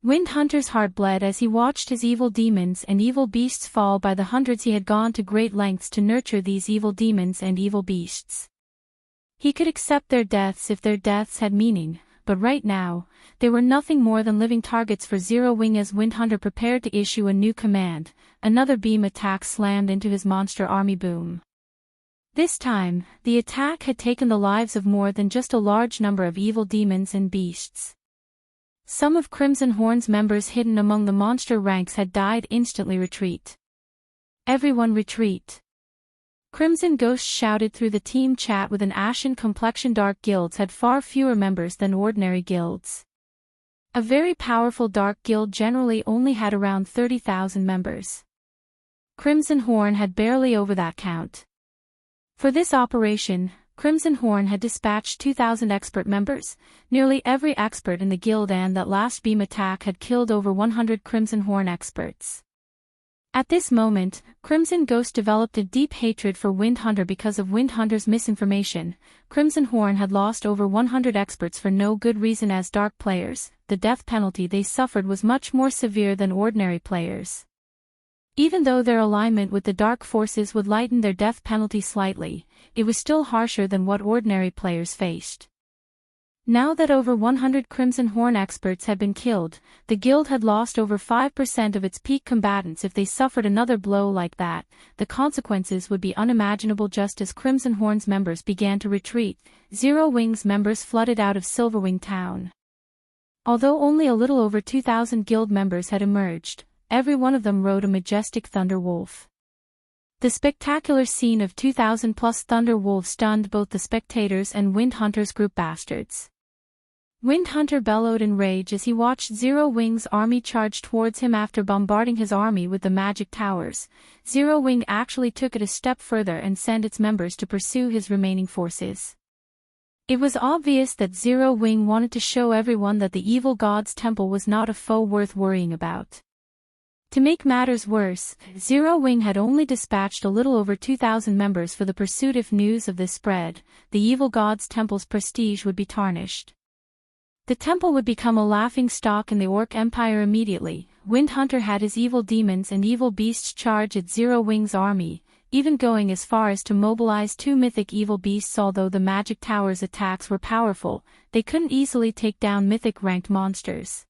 Speaker 1: Wind Hunter's heart bled as he watched his evil demons and evil beasts fall by the hundreds. He had gone to great lengths to nurture these evil demons and evil beasts. He could accept their deaths if their deaths had meaning, but right now, they were nothing more than living targets for Zero-Wing. As Wind Hunter prepared to issue a new command, another beam attack slammed into his monster army. Boom. This time, the attack had taken the lives of more than just a large number of evil demons and beasts. Some of Crimson Horn's members hidden among the monster ranks had died instantly. Retreat. Everyone retreat. Crimson Ghost shouted through the team chat with an ashen complexion. Dark guilds had far fewer members than ordinary guilds. A very powerful dark guild generally only had around 30,000 members. Crimson Horn had barely over that count. For this operation, Crimson Horn had dispatched 2,000 expert members, nearly every expert in the guild, and that last beam attack had killed over 100 Crimson Horn experts. At this moment, Crimson Ghost developed a deep hatred for Wind Hunter because of Wind Hunter's misinformation. Crimson Horn had lost over 100 experts for no good reason. As dark players, the death penalty they suffered was much more severe than ordinary players. Even though their alignment with the dark forces would lighten their death penalty slightly, it was still harsher than what ordinary players faced. Now that over 100 Crimson Horn experts had been killed, the guild had lost over 5% of its peak combatants. If they suffered another blow like that, the consequences would be unimaginable. Just as Crimson Horn's members began to retreat, Zero Wing's members flooded out of Silverwing town. Although only a little over 2,000 guild members had emerged, every one of them rode a majestic thunder wolf. The spectacular scene of 2,000+ thunder wolves stunned both the spectators and Wind Hunter's group bastards. Wind Hunter bellowed in rage as he watched Zero Wing's army charge towards him. After bombarding his army with the magic towers, Zero Wing actually took it a step further and sent its members to pursue his remaining forces. It was obvious that Zero Wing wanted to show everyone that the evil god's temple was not a foe worth worrying about. To make matters worse, Zero Wing had only dispatched a little over 2,000 members for the pursuit. If news of this spread, the evil god's temple's prestige would be tarnished. The temple would become a laughingstock in the Orc Empire immediately. Wind Hunter had his evil demons and evil beasts charge at Zero Wing's army, even going as far as to mobilize 2 mythic evil beasts. Although the magic tower's attacks were powerful, they couldn't easily take down mythic-ranked monsters.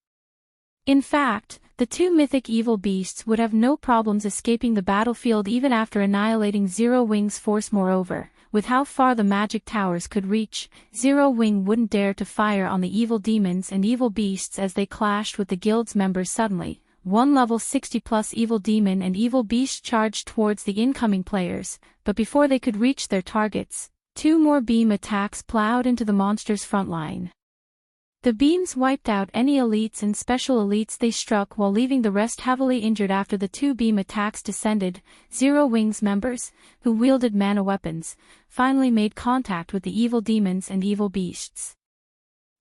Speaker 1: In fact, the 2 mythic evil beasts would have no problems escaping the battlefield even after annihilating Zero Wing's force. Moreover, with how far the magic towers could reach, Zero Wing wouldn't dare to fire on the evil demons and evil beasts as they clashed with the guild's members. Suddenly, one level 60+ evil demon and evil beast charged towards the incoming players, but before they could reach their targets, 2 more beam attacks plowed into the monster's front line. The beams wiped out any elites and special elites they struck, while leaving the rest heavily injured. After the 2 beam attacks descended, Zero Wing's members, who wielded mana weapons, finally made contact with the evil demons and evil beasts.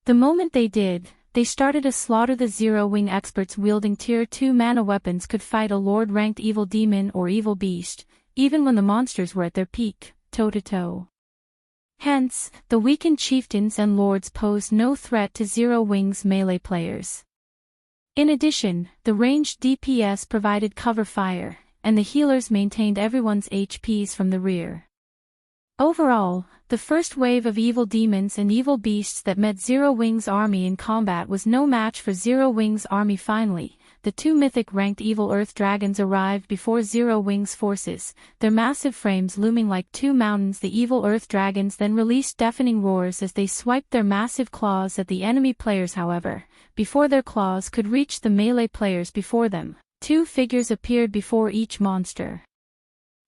Speaker 1: The moment they did, they started a slaughter. The Zero Wing experts wielding Tier 2 mana weapons could fight a Lord-ranked evil demon or evil beast, even when the monsters were at their peak, toe-to-toe. Hence, the weakened chieftains and lords posed no threat to Zero Wing's melee players. In addition, the ranged DPS provided cover fire, and the healers maintained everyone's HPs from the rear. Overall, the first wave of evil demons and evil beasts that met Zero Wing's army in combat was no match for Zero Wing's army. Finally, the 2 mythic-ranked evil earth dragons arrived before Zero Wing's forces, their massive frames looming like 2 mountains. The evil earth dragons then released deafening roars as they swiped their massive claws at the enemy players. However, before their claws could reach the melee players before them, 2 figures appeared before each monster.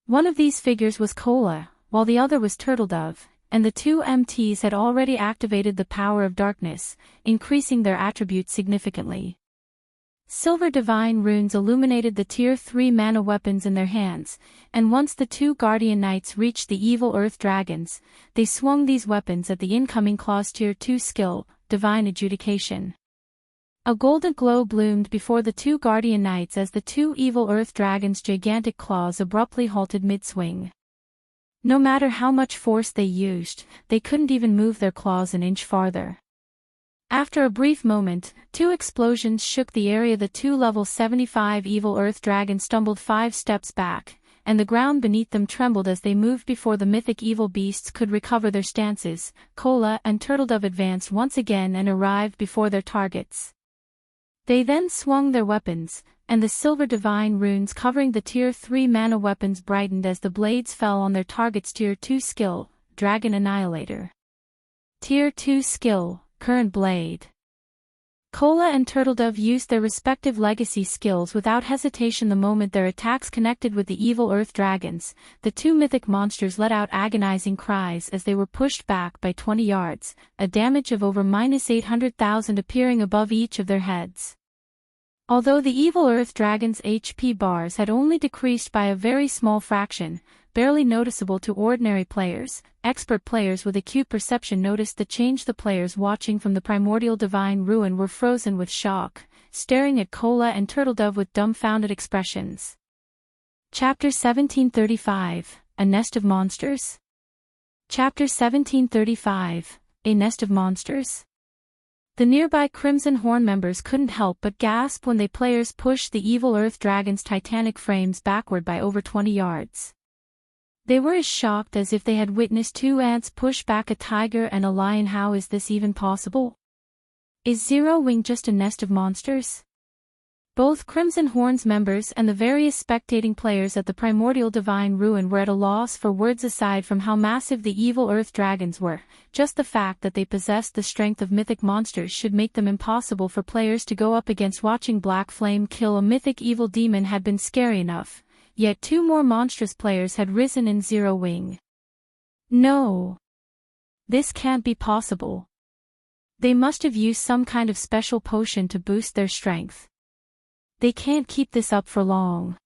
Speaker 1: One of these figures was Kola, while the other was Turtledove, and the 2 MTs had already activated the power of darkness, increasing their attributes significantly. Silver divine runes illuminated the Tier 3 mana weapons in their hands, and once the 2 Guardian Knights reached the evil Earth Dragons, they swung these weapons at the incoming claws. Tier 2 skill, Divine Adjudication. A golden glow bloomed before the 2 Guardian Knights as the 2 evil Earth Dragons' gigantic claws abruptly halted mid-swing. No matter how much force they used, they couldn't even move their claws an inch farther. After a brief moment, 2 explosions shook the area. The 2 level 75 evil earth dragons stumbled 5 steps back, and the ground beneath them trembled as they moved before the mythic evil beasts could recover their stances. Kola and Turtledove advanced once again and arrived before their targets. They then swung their weapons, and the silver divine runes covering the Tier 3 mana weapons brightened as the blades fell on their targets. Tier 2 skill, Dragon Annihilator. Tier 2 skill, Current Blade. Kola and Turtledove used their respective legacy skills without hesitation the moment their attacks connected with the evil earth dragons. The 2 mythic monsters let out agonizing cries as they were pushed back by 20 yards, a damage of over -800,000 appearing above each of their heads. Although the evil earth dragons' HP bars had only decreased by a very small fraction, barely noticeable to ordinary players, expert players with acute perception noticed the change. The players watching from the primordial divine ruin were frozen with shock, staring at Kola and Turtledove with dumbfounded expressions. Chapter 1735, A Nest of Monsters. Chapter 1735, A Nest of Monsters. The nearby Crimson Horn members couldn't help but gasp when the players pushed the evil earth dragon's titanic frames backward by over 20 yards. They were as shocked as if they had witnessed two ants push back a tiger and a lion. How is this even possible? Is Zero Wing just a nest of monsters? Both Crimson Horn's members and the various spectating players at the Primordial Divine Ruin were at a loss for words. Aside from how massive the evil earth dragons were, just the fact that they possessed the strength of mythic monsters should make them impossible for players to go up against. Watching Black Flame kill a mythic evil demon had been scary enough, yet two more monstrous players had risen in Zero Wing. No. This can't be possible. They must have used some kind of special potion to boost their strength. They can't keep this up for long.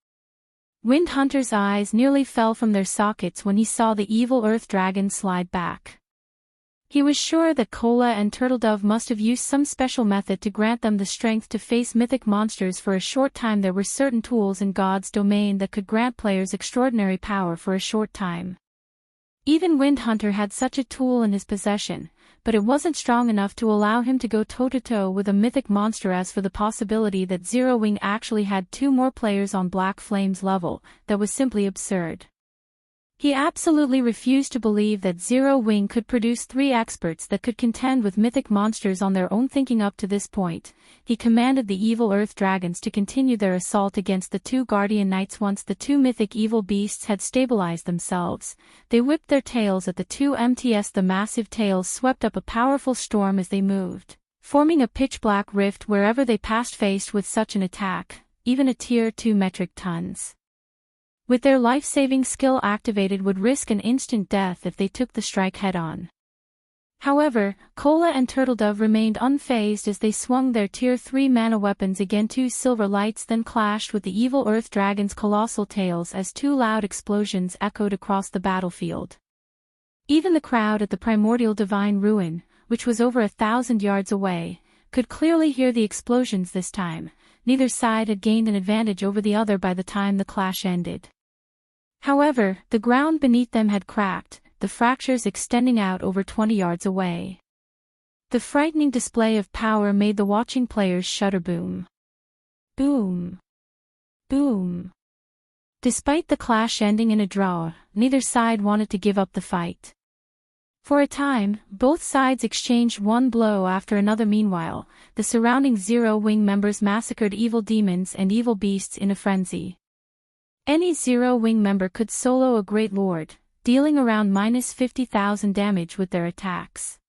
Speaker 1: Wind Hunter's eyes nearly fell from their sockets when he saw the evil earth dragon slide back. He was sure that Cola and Turtledove must have used some special method to grant them the strength to face mythic monsters for a short time. There were certain tools in God's domain that could grant players extraordinary power for a short time. Even Wind Hunter had such a tool in his possession, but it wasn't strong enough to allow him to go toe-to-toe with a mythic monster. As for the possibility that Zero Wing actually had two more players on Black Flame's level, that was simply absurd. He absolutely refused to believe that Zero Wing could produce three experts that could contend with mythic monsters on their own. Thinking up to this point, he commanded the evil earth dragons to continue their assault against the two guardian knights. Once the two mythic evil beasts had stabilized themselves, they whipped their tails at the two MTS. The massive tails swept up a powerful storm as they moved, forming a pitch-black rift wherever they passed. Faced with such an attack, even a Tier 2 metric tons with their life-saving skill activated would risk an instant death if they took the strike head-on. However, Cola and Turtledove remained unfazed as they swung their Tier 3 mana weapons again. Two silver lights then clashed with the evil earth dragon's colossal tails as two loud explosions echoed across the battlefield. Even the crowd at the Primordial Divine Ruin, which was over 1,000 yards away, could clearly hear the explosions this time. Neither side had gained an advantage over the other by the time the clash ended. However, the ground beneath them had cracked, the fractures extending out over 20 yards away. The frightening display of power made the watching players shudder. Boom. Boom. Boom. Despite the clash ending in a draw, neither side wanted to give up the fight. For a time, both sides exchanged one blow after another. Meanwhile, the surrounding Zero Wing members massacred evil demons and evil beasts in a frenzy. Any Zero Wing member could solo a Great Lord, dealing around -50,000 damage with their attacks.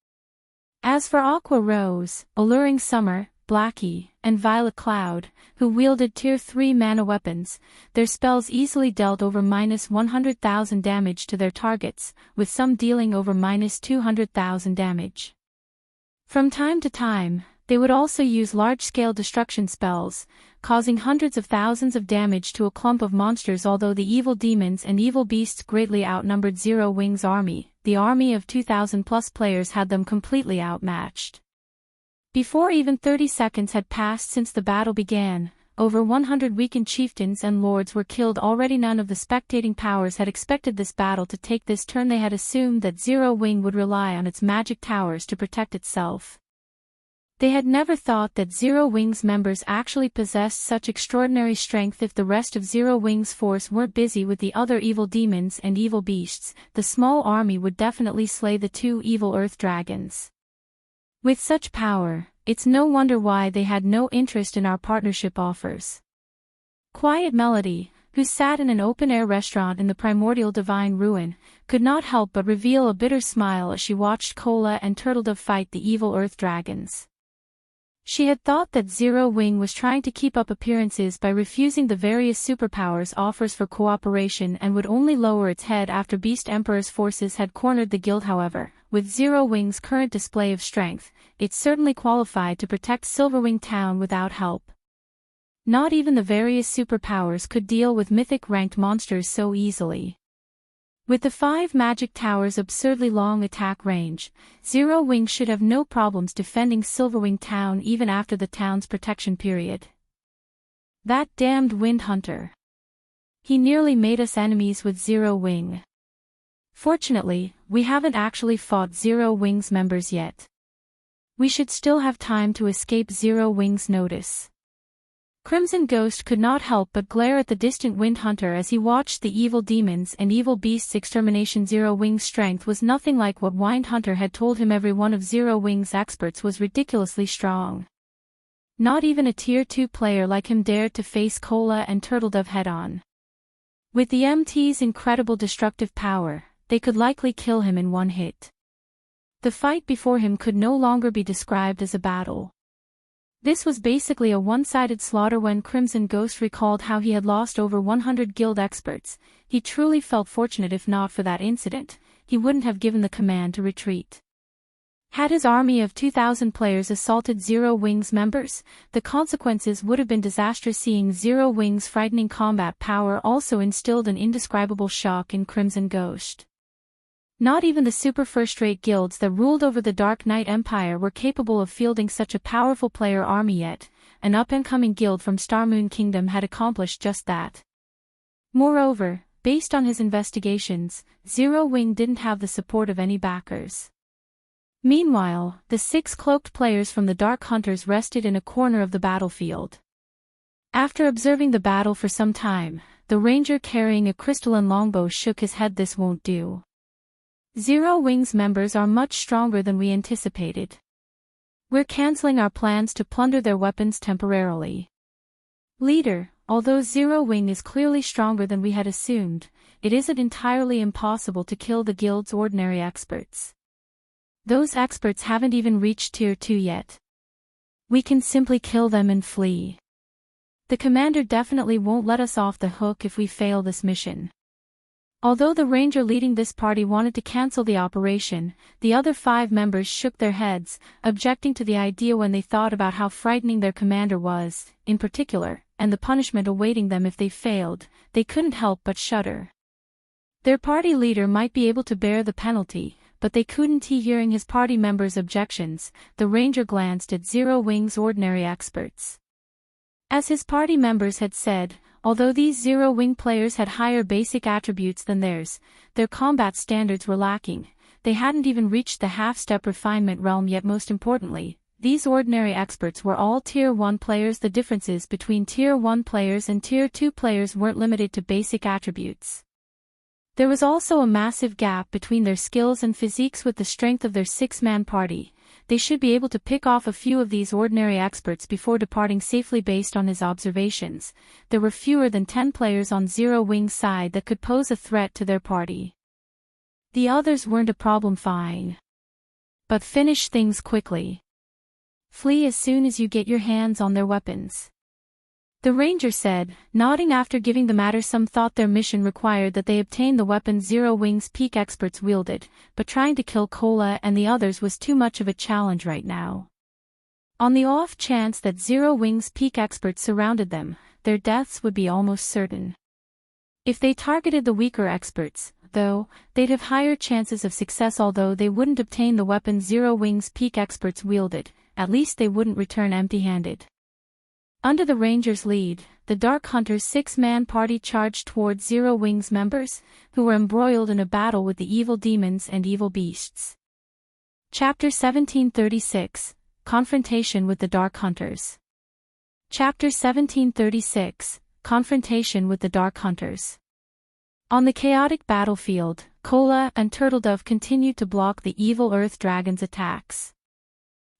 Speaker 1: As for Aqua Rose, Alluring Summer, Blackie, and Violet Cloud, who wielded Tier 3 mana weapons, their spells easily dealt over -100,000 damage to their targets, with some dealing over -200,000 damage. From time to time, they would also use large-scale destruction spells, causing hundreds of thousands of damage to a clump of monsters. Although the evil demons and evil beasts greatly outnumbered Zero Wing's army, the army of 2,000+ players had them completely outmatched. Before even 30 seconds had passed since the battle began, over 100 weakened chieftains and lords were killed already. None of the spectating powers had expected this battle to take this turn. They had assumed that Zero Wing would rely on its magic towers to protect itself. They had never thought that Zero Wing's members actually possessed such extraordinary strength. If the rest of Zero Wing's force weren't busy with the other evil demons and evil beasts, the small army would definitely slay the two evil earth dragons. With such power, it's no wonder why they had no interest in our partnership offers. Quiet Melody, who sat in an open-air restaurant in the Primordial Divine Ruin, could not help but reveal a bitter smile as she watched Cola and Turtledove fight the evil earth dragons. She had thought that Zero Wing was trying to keep up appearances by refusing the various superpowers offers for cooperation and would only lower its head after Beast Emperor's forces had cornered the guild. However, with Zero Wing's current display of strength, it certainly qualified to protect Silverwing Town without help. Not even the various superpowers could deal with mythic-ranked monsters so easily. With the 5 magic towers' absurdly long attack range, Zero Wing should have no problems defending Silverwing Town even after the town's protection period. That damned Wind Hunter. He nearly made us enemies with Zero Wing. Fortunately, we haven't actually fought Zero Wing's members yet. We should still have time to escape Zero Wing's notice. Crimson Ghost could not help but glare at the distant Wind Hunter as he watched the evil demons and evil beasts' extermination. Zero Wing's strength was nothing like what Wind Hunter had told him. Every one of Zero Wing's experts was ridiculously strong. Not even a Tier 2 player like him dared to face Cola and Turtledove head-on. With the MT's incredible destructive power, they could likely kill him in one hit. The fight before him could no longer be described as a battle. This was basically a one-sided slaughter. When Crimson Ghost recalled how he had lost over 100 guild experts, he truly felt fortunate. If not for that incident, he wouldn't have given the command to retreat. Had his army of 2,000 players assaulted Zero Wing's members, the consequences would have been disastrous. Seeing Zero Wing's frightening combat power also instilled an indescribable shock in Crimson Ghost. Not even the super first-rate guilds that ruled over the Dark Knight Empire were capable of fielding such a powerful player army yet. An up-and-coming guild from Starmoon Kingdom had accomplished just that. Moreover, based on his investigations, Zero Wing didn't have the support of any backers. Meanwhile, the 6 cloaked players from the Dark Hunters rested in a corner of the battlefield. After observing the battle for some time, the ranger carrying a crystalline longbow shook his head. This won't do. Zero Wing's members are much stronger than we anticipated. We're canceling our plans to plunder their weapons temporarily. Leader, although Zero Wing is clearly stronger than we had assumed, it isn't entirely impossible to kill the guild's ordinary experts. Those experts haven't even reached Tier 2 yet. We can simply kill them and flee. The commander definitely won't let us off the hook if we fail this mission. Although the ranger leading this party wanted to cancel the operation, the other 5 members shook their heads, objecting to the idea when they thought about how frightening their commander was, in particular, and the punishment awaiting them if they failed. They couldn't help but shudder. Their party leader might be able to bear the penalty, but they couldn't. Hearing his party members' objections, the ranger glanced at Zero Wing's ordinary experts. As his party members had said, although these Zero Wing players had higher basic attributes than theirs, their combat standards were lacking. They hadn't even reached the half-step refinement realm yet. Most importantly, these ordinary experts were all Tier 1 players. The differences between Tier 1 players and Tier 2 players weren't limited to basic attributes. There was also a massive gap between their skills and physiques. With the strength of their 6-man party, they should be able to pick off a few of these ordinary experts before departing safely. Based on his observations, there were fewer than 10 players on Zero Wing's side that could pose a threat to their party. The others weren't a problem. Fine. But finish things quickly. Flee as soon as you get your hands on their weapons. The ranger said, nodding after giving the matter some thought. Their mission required that they obtain the weapons Zero Wing's peak experts wielded, but trying to kill Cola and the others was too much of a challenge right now. On the off chance that Zero Wing's peak experts surrounded them, their deaths would be almost certain. If they targeted the weaker experts, though, they'd have higher chances of success. Although they wouldn't obtain the weapons Zero Wing's peak experts wielded, at least they wouldn't return empty-handed. Under the ranger's lead, the Dark Hunter's 6-man party charged towards Zero Wing's members, who were embroiled in a battle with the evil demons and evil beasts. Chapter 1736, Confrontation with the Dark Hunters. Chapter 1736, Confrontation with the Dark Hunters. On the chaotic battlefield, Cola and Turtledove continued to block the evil Earth Dragon's attacks.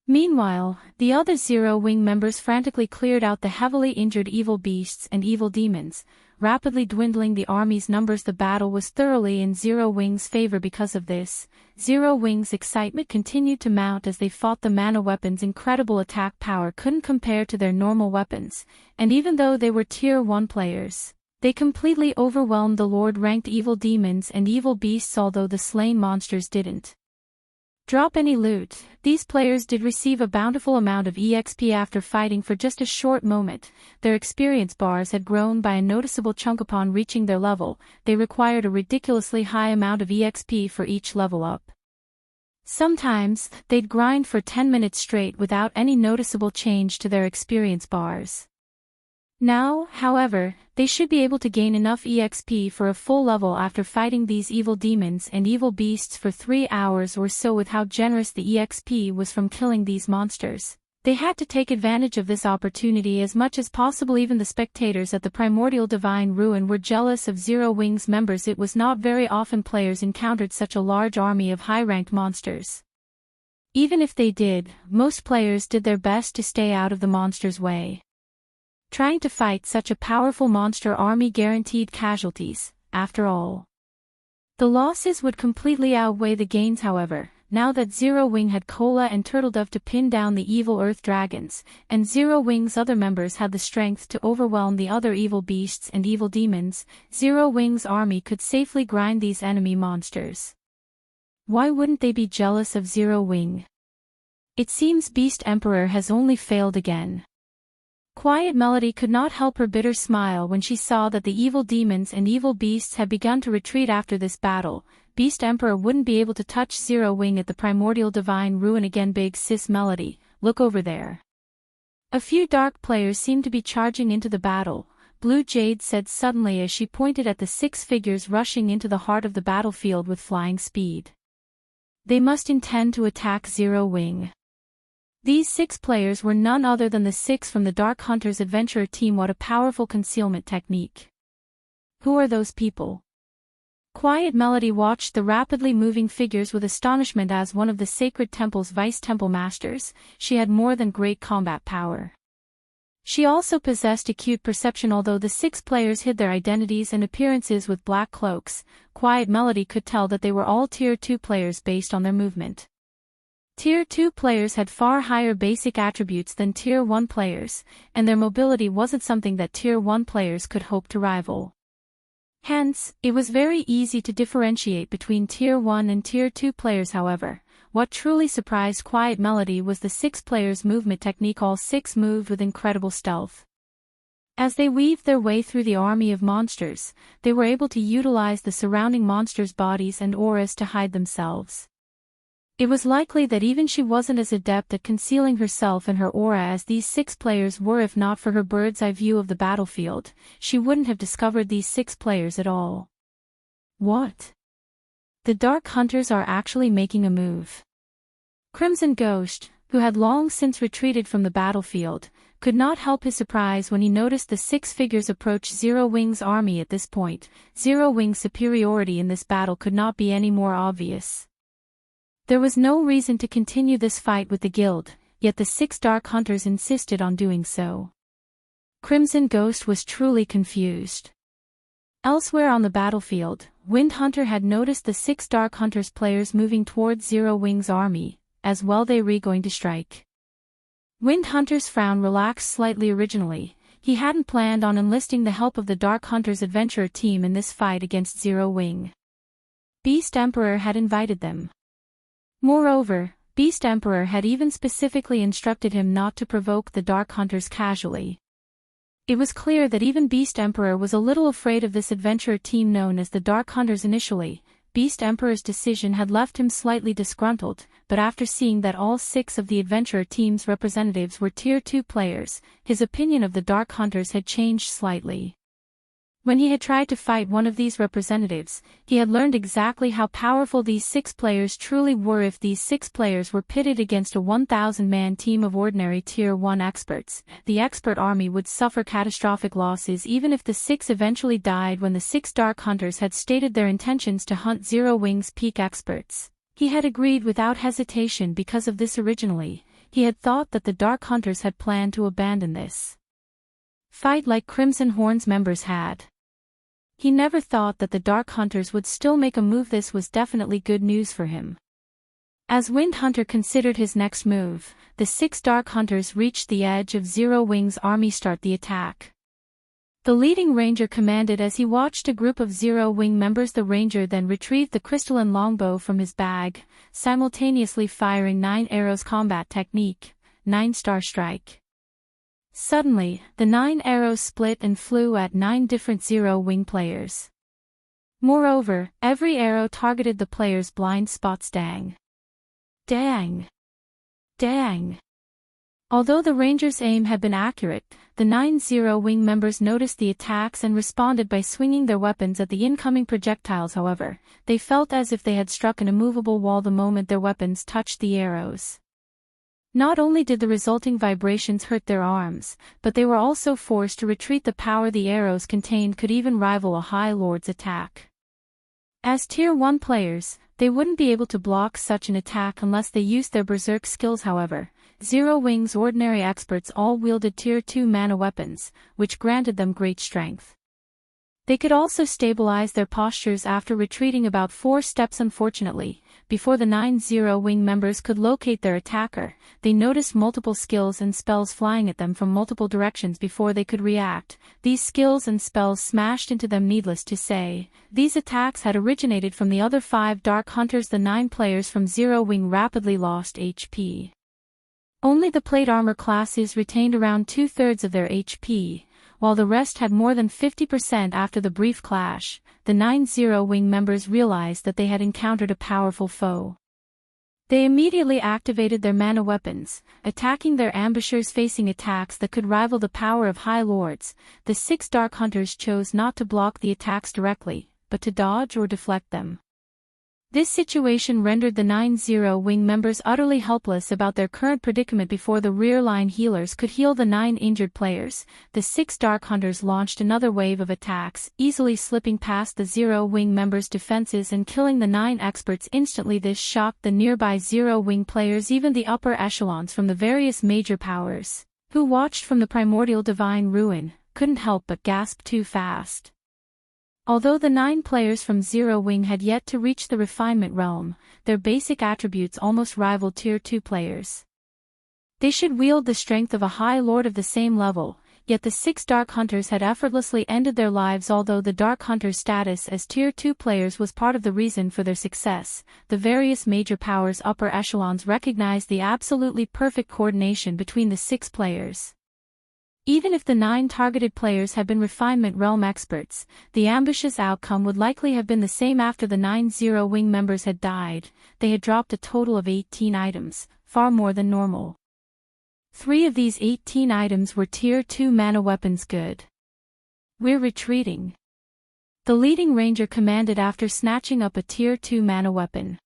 Speaker 1: Meanwhile, the other Zero Wing members frantically cleared out the heavily injured evil beasts and evil demons, rapidly dwindling the army's numbers. The battle was thoroughly in Zero Wing's favor. Because of this, Zero Wing's excitement continued to mount as they fought. The mana weapons' incredible attack power couldn't compare to their normal weapons, and even though they were Tier 1 players, they completely overwhelmed the Lord-ranked evil demons and evil beasts. Although the slain monsters didn't drop any loot, these players did receive a bountiful amount of EXP. After fighting for just a short moment, their experience bars had grown by a noticeable chunk. Upon reaching their level, they required a ridiculously high amount of EXP for each level up. Sometimes, they'd grind for 10 minutes straight without any noticeable change to their experience bars. Now, however, they should be able to gain enough EXP for a full level after fighting these evil demons and evil beasts for 3 hours or so. With how generous the EXP was from killing these monsters, They had to take advantage of this opportunity as much as possible. Even the spectators at the Primordial Divine Ruin were jealous of Zero Wing's members. It was not very often players encountered such a large army of high-ranked monsters. Even if they did, most players did their best to stay out of the monster's way. Trying to fight such a powerful monster army guaranteed casualties, after all. The losses would completely outweigh the gains, however, now that Zero Wing had Cola and Turtledove to pin down the evil Earth Dragons, and Zero Wing's other members had the strength to overwhelm the other evil beasts and evil demons. Zero Wing's army could safely grind these enemy monsters. Why wouldn't they be jealous of Zero Wing? It seems Beast Emperor has only failed again. Quiet Melody could not help her bitter smile when she saw that the evil demons and evil beasts had begun to retreat after this battle. Beast Emperor wouldn't be able to touch Zero Wing at the Primordial Divine Ruin again. Big sis Melody, look over there. A few dark players seemed to be charging into the battle, Blue Jade said suddenly as she pointed at the 6 figures rushing into the heart of the battlefield with flying speed. They must intend to attack Zero Wing. These 6 players were none other than the 6 from the Dark Hunters Adventurer team. What a powerful concealment technique. Who are those people? Quiet Melody watched the rapidly moving figures with astonishment. As one of the Sacred Temple's Vice Temple Masters, she had more than great combat power. She also possessed acute perception. Although the 6 players hid their identities and appearances with black cloaks, Quiet Melody could tell that they were all Tier 2 players based on their movement. Tier 2 players had far higher basic attributes than Tier 1 players, and their mobility wasn't something that Tier 1 players could hope to rival. Hence, it was very easy to differentiate between Tier 1 and Tier 2 players. However, what truly surprised Quiet Melody was the 6 players' movement technique. All 6 moved with incredible stealth. As they weaved their way through the army of monsters, they were able to utilize the surrounding monsters' bodies and auras to hide themselves. It was likely that even she wasn't as adept at concealing herself and her aura as these 6 players were. If not for her bird's-eye view of the battlefield, she wouldn't have discovered these 6 players at all. What? The Dark Hunters are actually making a move. Crimson Ghost, who had long since retreated from the battlefield, could not help his surprise when he noticed the 6 figures approach Zero Wing's army. At this point, Zero Wing's superiority in this battle could not be any more obvious. There was no reason to continue this fight with the guild, yet the 6 Dark Hunters insisted on doing so. Crimson Ghost was truly confused. Elsewhere on the battlefield, Wind Hunter had noticed the 6 Dark Hunters players moving towards Zero Wing's army, as well they were going to strike. Wind Hunter's frown relaxed slightly. Originally, he hadn't planned on enlisting the help of the Dark Hunters Adventurer team in this fight against Zero Wing. Beast Emperor had invited them. Moreover, Beast Emperor had even specifically instructed him not to provoke the Dark Hunters casually. It was clear that even Beast Emperor was a little afraid of this adventurer team known as the Dark Hunters. Initially, Beast Emperor's decision had left him slightly disgruntled, but after seeing that all 6 of the adventurer team's representatives were Tier 2 players, his opinion of the Dark Hunters had changed slightly. When he had tried to fight one of these representatives, he had learned exactly how powerful these 6 players truly were. If these 6 players were pitted against a 1,000-man team of ordinary Tier 1 experts, the expert army would suffer catastrophic losses. Even if the 6 eventually died when the 6 Dark Hunters had stated their intentions to hunt Zero Wing's peak experts, he had agreed without hesitation. Because of this, originally, he had thought that the Dark Hunters had planned to abandon this fight like Crimson Horn's members had. He never thought that the Dark Hunters would still make a move. This was definitely good news for him. As Wind Hunter considered his next move, the 6 Dark Hunters reached the edge of Zero Wing's army. Start the attack. The leading ranger commanded as he watched a group of Zero Wing members. The ranger then retrieved the crystalline longbow from his bag, simultaneously firing 9 arrows. Combat technique, 9-star strike. Suddenly, the 9 arrows split and flew at 9 different Zero Wing players. Moreover, every arrow targeted the player's blind spots. Dang! Dang! Dang! Although the ranger's aim had been accurate, the 9 Zero Wing members noticed the attacks and responded by swinging their weapons at the incoming projectiles. However, they felt as if they had struck an immovable wall the moment their weapons touched the arrows. Not only did the resulting vibrations hurt their arms, but they were also forced to retreat. The power the arrows contained could even rival a High Lord's attack. As Tier 1 players, they wouldn't be able to block such an attack unless they used their berserk skills. However, Zero Wing's ordinary experts all wielded Tier 2 mana weapons, which granted them great strength. They could also stabilize their postures after retreating about 4 steps. Unfortunately, before the 9 Zero Wing members could locate their attacker, they noticed multiple skills and spells flying at them from multiple directions. Before they could react, these skills and spells smashed into them. Needless to say, these attacks had originated from the other 5 Dark Hunters. The 9 players from Zero Wing rapidly lost HP. Only the plate armor classes retained around 2/3 of their HP, while the rest had more than 50%. After the brief clash, the 9 Zero Wing members realized that they had encountered a powerful foe. They immediately activated their mana weapons, attacking their ambushers. Facing attacks that could rival the power of High Lords, the 6 Dark Hunters chose not to block the attacks directly, but to dodge or deflect them. This situation rendered the 9 Zero Wing members utterly helpless about their current predicament. Before the rear-line healers could heal the 9 injured players, the 6 Dark Hunters launched another wave of attacks, easily slipping past the Zero Wing members' defenses and killing the 9 experts instantly. This shocked the nearby Zero Wing players. Even the upper echelons from the various major powers, who watched from the primordial divine ruin, couldn't help but gasp too fast. Although the 9 players from Zero Wing had yet to reach the refinement realm, their basic attributes almost rivaled Tier 2 players. They should wield the strength of a High Lord of the same level, yet the 6 Dark Hunters had effortlessly ended their lives. Although the Dark Hunter's status as Tier 2 players was part of the reason for their success, the various major powers' upper echelons recognized the absolutely perfect coordination between the 6 players. Even if the 9 targeted players had been refinement realm experts, the ambitious outcome would likely have been the same. After the 9 Zero Wing members had died, they had dropped a total of 18 items, far more than normal. 3 of these 18 items were Tier 2 mana weapons. Good. We're retreating, the leading ranger commanded after snatching up a Tier 2 mana weapon.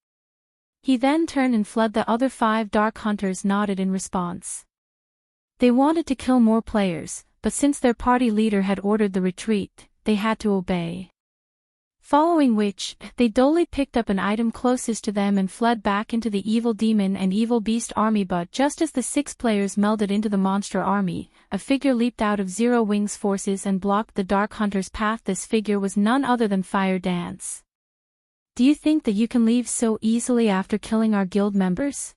Speaker 1: He then turned and fled. The other 5 Dark Hunters nodded in response. They wanted to kill more players, but since their party leader had ordered the retreat, they had to obey. Following which, they dully picked up an item closest to them and fled back into the evil demon and evil beast army. But just as the 6 players melded into the monster army, a figure leaped out of Zero Wing's forces and blocked the Dark Hunter's path. This figure was none other than Fire Dance. Do you think that you can leave so easily after killing our guild members?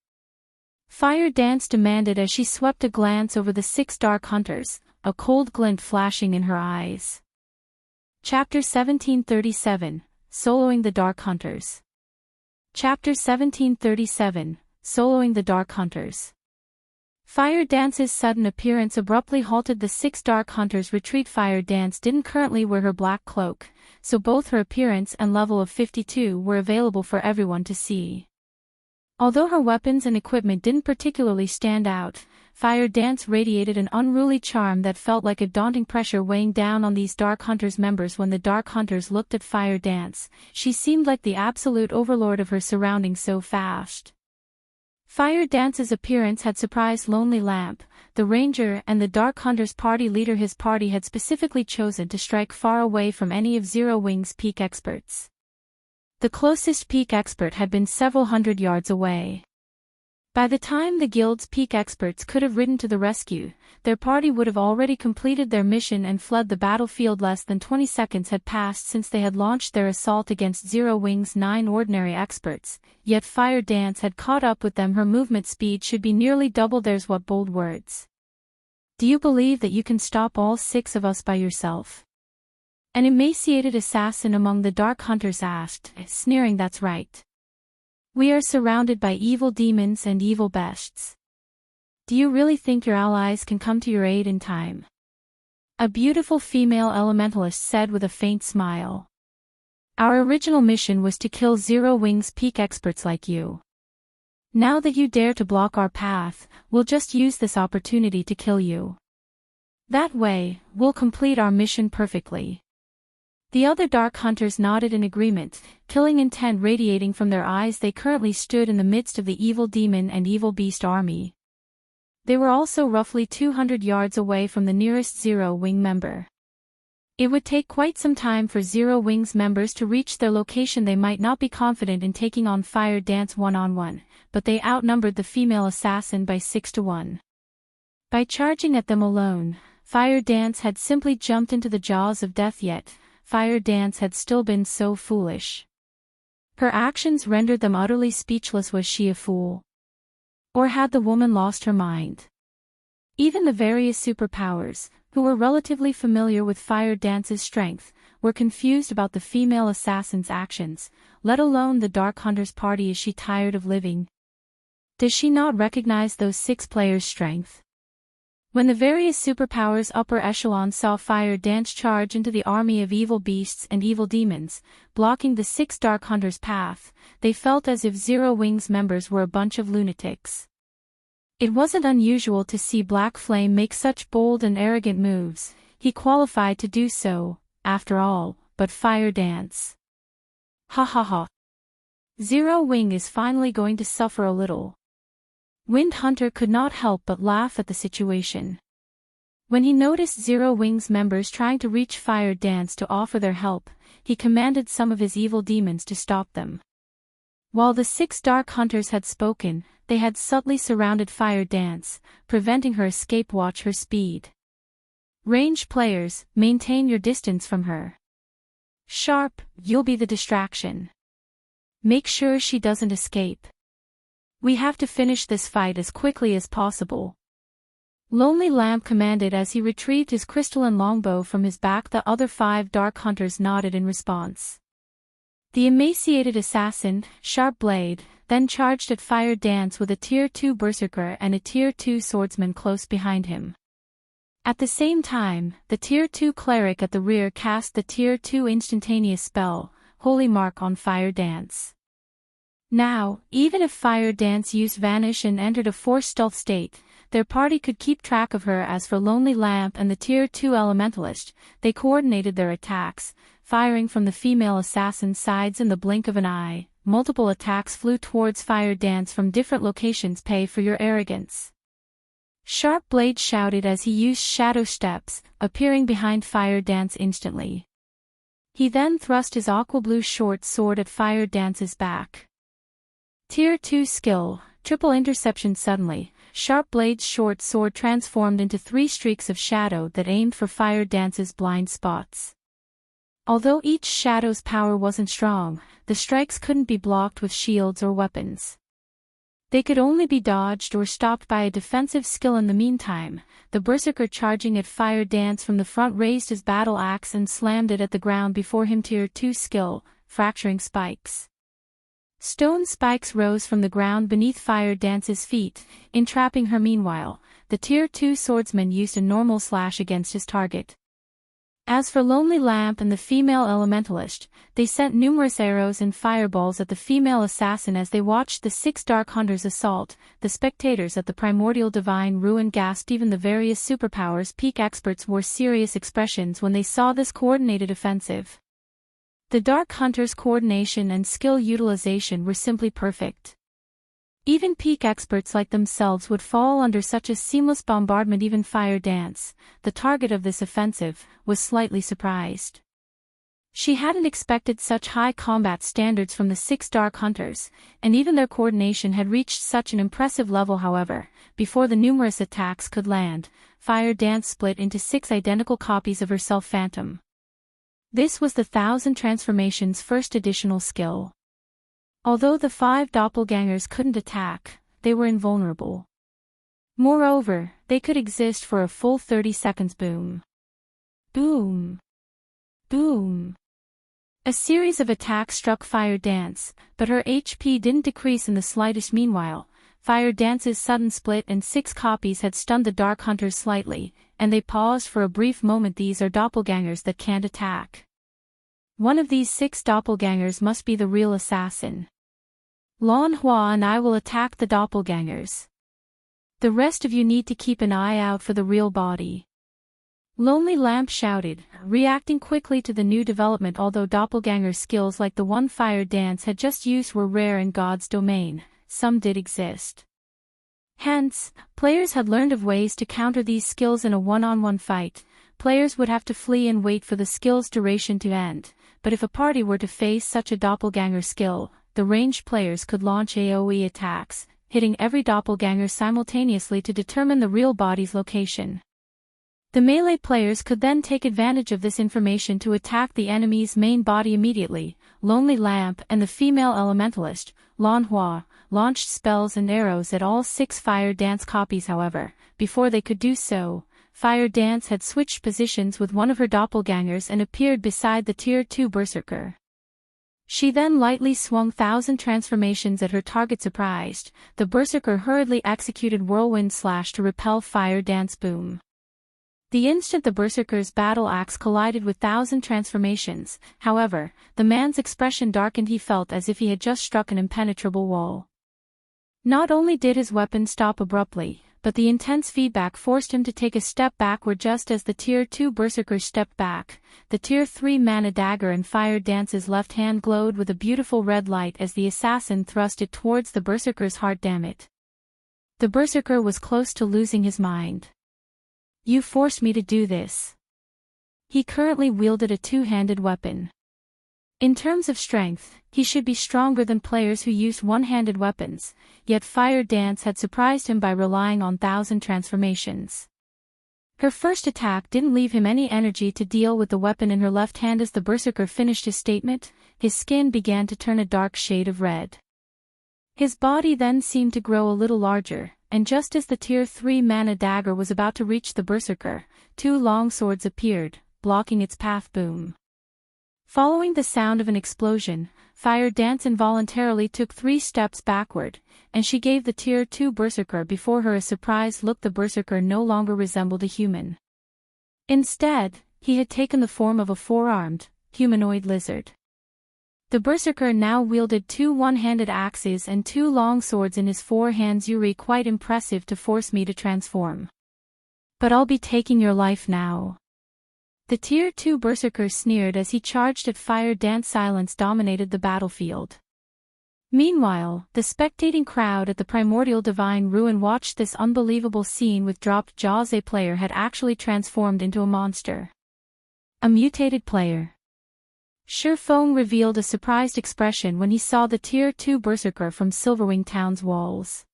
Speaker 1: Fire Dance demanded as she swept a glance over the 6 Dark Hunters, a cold glint flashing in her eyes. Chapter 1737, Soloing the Dark Hunters. Chapter 1737, Soloing the Dark Hunters. Fire Dance's sudden appearance abruptly halted the 6 Dark Hunters' retreat. Fire Dance didn't currently wear her black cloak, so both her appearance and level of 52 were available for everyone to see. Although her weapons and equipment didn't particularly stand out, Fire Dance radiated an unruly charm that felt like a daunting pressure weighing down on these Dark Hunters members. When the Dark Hunters looked at Fire Dance, she seemed like the absolute overlord of her surroundings. So fast. Fire Dance's appearance had surprised Lonely Lamp, the ranger and the Dark Hunters' party leader. His party had specifically chosen to strike far away from any of Zero Wing's peak experts. The closest peak expert had been several hundred yards away. By the time the guild's peak experts could have ridden to the rescue, their party would have already completed their mission and fled the battlefield. Less than 20 seconds had passed since they had launched their assault against Zero Wing's 9 ordinary experts, yet Fire Dance had caught up with them. Her movement speed should be nearly double theirs. What bold words! Do you believe that you can stop all 6 of us by yourself? An emaciated assassin among the Dark Hunters asked, sneering. That's right. We are surrounded by evil demons and evil beasts. Do you really think your allies can come to your aid in time? A beautiful female elementalist said with a faint smile. Our original mission was to kill Zero Wing's peak experts like you. Now that you dare to block our path, we'll just use this opportunity to kill you. That way, we'll complete our mission perfectly. The other Dark Hunters nodded in agreement, killing intent radiating from their eyes. They currently stood in the midst of the evil demon and evil beast army. They were also roughly 200 yards away from the nearest Zero Wing member. It would take quite some time for Zero Wing's members to reach their location. They might not be confident in taking on Fire Dance one-on-one, but they outnumbered the female assassin by 6-1. By charging at them alone, Fire Dance had simply jumped into the jaws of death, yet Fire Dance had still been so foolish. Her actions rendered them utterly speechless. Was she a fool? Or had the woman lost her mind? Even the various superpowers, who were relatively familiar with Fire Dance's strength, were confused about the female assassin's actions, let alone the Dark Hunter's party. Is she tired of living? Does she not recognize those 6 players' strength? When the various superpowers' upper echelon saw Fire Dance charge into the army of evil beasts and evil demons, blocking the 6 Dark Hunters' path, they felt as if Zero Wing's members were a bunch of lunatics. It wasn't unusual to see Black Flame make such bold and arrogant moves. He qualified to do so, after all, but Fire Dance. Ha ha ha. Zero Wing is finally going to suffer a little. Wind Hunter could not help but laugh at the situation. When he noticed Zero Wing's members trying to reach Fire Dance to offer their help, he commanded some of his evil demons to stop them. While the 6 Dark Hunters had spoken, they had subtly surrounded Fire Dance, preventing her escape. Watch her speed. Ranged players, maintain your distance from her. Sharp, you'll be the distraction. Make sure she doesn't escape. We have to finish this fight as quickly as possible. Lonely Lamp commanded as he retrieved his crystalline longbow from his back. The other 5 Dark Hunters nodded in response. The emaciated assassin, Sharp Blade, then charged at Fire Dance with a Tier 2 Berserker and a Tier 2 Swordsman close behind him. At the same time, the Tier 2 Cleric at the rear cast the Tier 2 instantaneous spell, Holy Mark, on Fire Dance. Now, even if Fire Dance used Vanish and entered a forced stealth state, their party could keep track of her. As for Lonely Lamp and the Tier 2 Elementalist, they coordinated their attacks, firing from the female assassin's sides in the blink of an eye. Multiple attacks flew towards Fire Dance from different locations. Pay for your arrogance. Sharp Blade shouted as he used Shadow Steps, appearing behind Fire Dance instantly. He then thrust his aqua blue short sword at Fire Dance's back. Tier 2 skill, Triple Interception. Suddenly, Sharp Blade's short sword transformed into 3 streaks of shadow that aimed for Fire Dance's blind spots. Although each shadow's power wasn't strong, the strikes couldn't be blocked with shields or weapons. They could only be dodged or stopped by a defensive skill. In the meantime, the Berserker charging at Fire Dance from the front raised his battle axe and slammed it at the ground before him. Tier 2 skill, Fracturing Spikes. Stone spikes rose from the ground beneath Fire Dance's feet, entrapping her. Meanwhile, the Tier 2 Swordsman used a normal slash against his target. As for Lonely Lamp and the female Elementalist, they sent numerous arrows and fireballs at the female assassin. As they watched the 6 Dark Hunters assault, the spectators at the Primordial Divine Ruin gasped. Even the various superpowers' peak experts wore serious expressions when they saw this coordinated offensive. The Dark Hunters' coordination and skill utilization were simply perfect. Even peak experts like themselves would fall under such a seamless bombardment. Even Fire Dance, the target of this offensive, was slightly surprised. She hadn't expected such high combat standards from the 6 Dark Hunters, and even their coordination had reached such an impressive level. However, before the numerous attacks could land, Fire Dance split into 6 identical copies of herself. Phantom. This was the 1000 Transformations' first additional skill. Although the 5 doppelgangers couldn't attack, they were invulnerable. Moreover, they could exist for a full 30 seconds. Boom. Boom. Boom. A series of attacks struck Fire Dance, but her HP didn't decrease in the slightest. Meanwhile, Fire Dance's sudden split and 6 copies had stunned the Dark Hunters slightly, and they paused for a brief moment. These are doppelgangers that can't attack. One of these 6 doppelgangers must be the real assassin. Lan Hua and I will attack the doppelgangers. The rest of you need to keep an eye out for the real body. Lonely Lamp shouted, reacting quickly to the new development. Although doppelganger skills like the one Fire Dance had just used were rare in God's domain, some did exist. Hence, players had learned of ways to counter these skills in a one-on-one fight. Players would have to flee and wait for the skill's duration to end, but if a party were to face such a doppelganger skill, the ranged players could launch AoE attacks, hitting every doppelganger simultaneously to determine the real body's location. The melee players could then take advantage of this information to attack the enemy's main body immediately. Lonely Lamp and the female elementalist, Lan Hua, launched spells and arrows at all 6 Fire Dance copies. However, before they could do so, Fire Dance had switched positions with one of her doppelgangers and appeared beside the Tier 2 Berserker. She then lightly swung 1,000 transformations at her target. Surprised, the Berserker hurriedly executed Whirlwind Slash to repel Fire Dance boom. The instant the Berserker's battle axe collided with 1,000 transformations, however, the man's expression darkened. He felt as if he had just struck an impenetrable wall. Not only did his weapon stop abruptly, but the intense feedback forced him to take a step backward. Just as the Tier 2 Berserker stepped back, the Tier 3 Mana Dagger in Fire Dance's left hand glowed with a beautiful red light as the assassin thrust it towards the Berserker's heart. Damn it. The Berserker was close to losing his mind. You forced me to do this. He currently wielded a two-handed weapon. In terms of strength, he should be stronger than players who used one-handed weapons, yet Fire Dance had surprised him by relying on 1,000 transformations. Her first attack didn't leave him any energy to deal with the weapon in her left hand. As the Berserker finished his statement, his skin began to turn a dark shade of red. His body then seemed to grow a little larger, and just as the Tier 3 Mana Dagger was about to reach the Berserker, 2 longswords appeared, blocking its path. Boom. Following the sound of an explosion, Fire Dance involuntarily took 3 steps backward, and she gave the Tier 2 Berserker before her a surprised look. The Berserker no longer resembled a human. Instead, he had taken the form of a 4-armed, humanoid lizard. The Berserker now wielded 2 one-handed axes and 2 long swords in his 4 hands. Yuri, quite impressive to force me to transform. But I'll be taking your life now. The Tier 2 Berserker sneered as he charged at Fire Dance. Silence dominated the battlefield. Meanwhile, the spectating crowd at the Primordial Divine Ruin watched this unbelievable scene with dropped jaws. A player had actually transformed into a monster. A mutated player. Shurfong revealed a surprised expression when he saw the Tier 2 Berserker from Silverwing Town's walls.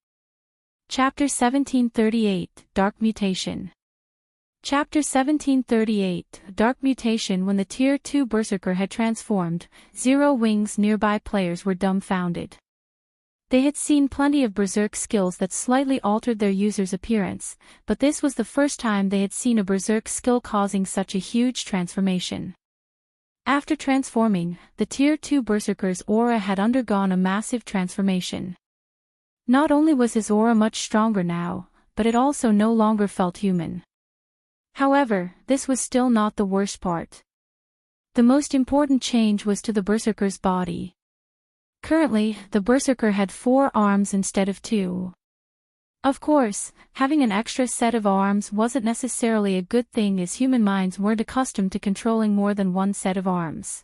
Speaker 1: Chapter 1738, Dark Mutation. Chapter 1738, Dark Mutation. When the Tier 2 Berserker had transformed, Zero Wings nearby players were dumbfounded. They had seen plenty of berserk skills that slightly altered their user's appearance, but this was the first time they had seen a berserk skill causing such a huge transformation. After transforming, the Tier 2 Berserker's aura had undergone a massive transformation. Not only was his aura much stronger now, but it also no longer felt human. However, this was still not the worst part. The most important change was to the Berserker's body. Currently, the Berserker had 4 arms instead of 2. Of course, having an extra set of arms wasn't necessarily a good thing, as human minds weren't accustomed to controlling more than 1 set of arms.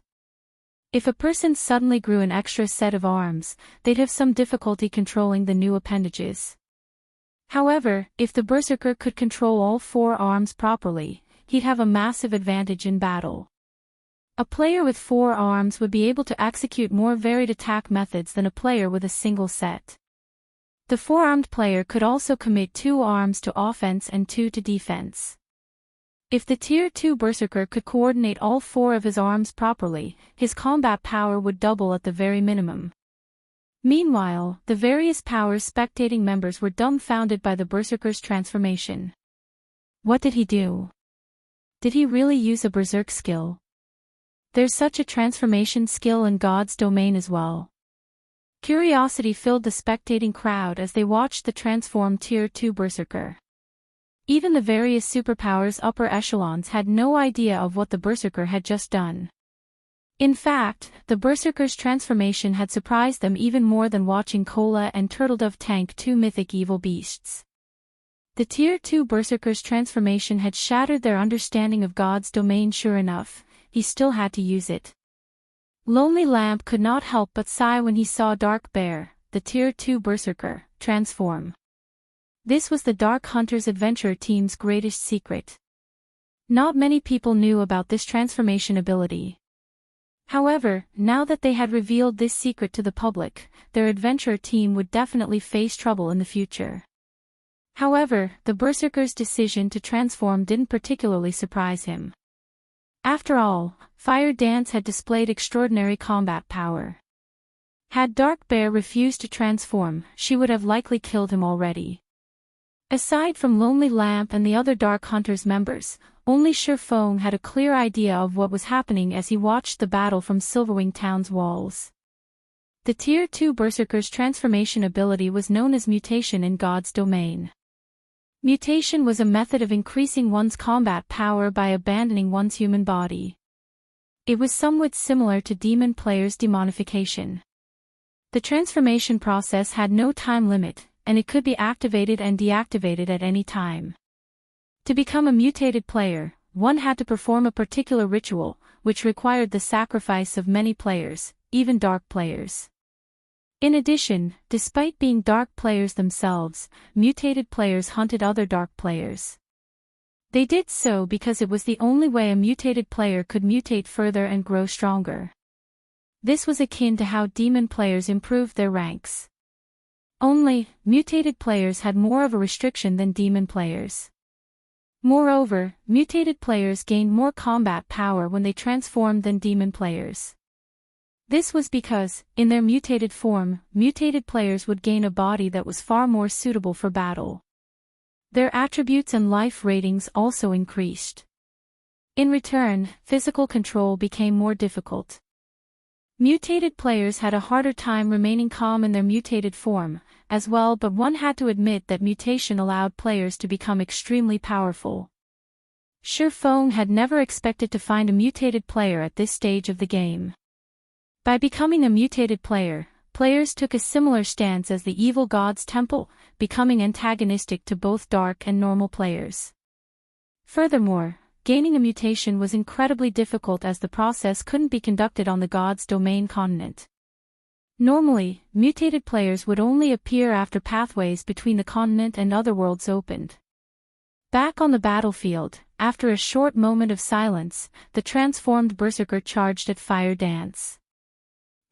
Speaker 1: If a person suddenly grew an extra set of arms, they'd have some difficulty controlling the new appendages. However, if the Berserker could control all 4 arms properly, he'd have a massive advantage in battle. A player with 4 arms would be able to execute more varied attack methods than a player with a single set. The 4-armed player could also commit 2 arms to offense and 2 to defense. If the Tier 2 Berserker could coordinate all 4 of his arms properly, his combat power would double at the very minimum. Meanwhile, the various powers spectating members were dumbfounded by the Berserker's transformation. What did he do? Did he really use a berserk skill? There's such a transformation skill in God's domain as well. Curiosity filled the spectating crowd as they watched the transformed Tier 2 Berserker. Even the various superpowers upper echelons had no idea of what the Berserker had just done. In fact, the Berserker's transformation had surprised them even more than watching Cola and Turtledove tank 2 mythic evil beasts. The Tier 2 Berserker's transformation had shattered their understanding of God's domain. Sure enough, he still had to use it. Lonely Lamp could not help but sigh when he saw Dark Bear, the Tier 2 Berserker, transform. This was the Dark Hunter's adventure team's greatest secret. Not many people knew about this transformation ability. However, now that they had revealed this secret to the public, their adventure team would definitely face trouble in the future. However, the Berserker's decision to transform didn't particularly surprise him. After all, Fire Dance had displayed extraordinary combat power. Had Dark Bear refused to transform, she would have likely killed him already. Aside from Lonely Lamp and the other Dark Hunters members, only Shifeng had a clear idea of what was happening as he watched the battle from Silverwing Town's walls. The Tier 2 Berserker's transformation ability was known as Mutation in God's domain. Mutation was a method of increasing one's combat power by abandoning one's human body. It was somewhat similar to Demon Player's demonification. The transformation process had no time limit, and it could be activated and deactivated at any time. To become a mutated player, one had to perform a particular ritual, which required the sacrifice of many players, even dark players. In addition, despite being dark players themselves, mutated players hunted other dark players. They did so because it was the only way a mutated player could mutate further and grow stronger. This was akin to how demon players improved their ranks. Only, mutated players had more of a restriction than demon players. Moreover, mutated players gained more combat power when they transformed than demon players. This was because, in their mutated form, mutated players would gain a body that was far more suitable for battle. Their attributes and life ratings also increased. In return, physical control became more difficult. Mutated players had a harder time remaining calm in their mutated form, as well, but one had to admit that mutation allowed players to become extremely powerful. Shifeng had never expected to find a mutated player at this stage of the game. By becoming a mutated player, players took a similar stance as the evil god's temple, becoming antagonistic to both dark and normal players. Furthermore, gaining a mutation was incredibly difficult as the process couldn't be conducted on the god's domain continent. Normally, mutated players would only appear after pathways between the continent and other worlds opened. Back on the battlefield, after a short moment of silence, the transformed Berserker charged at Fire Dance.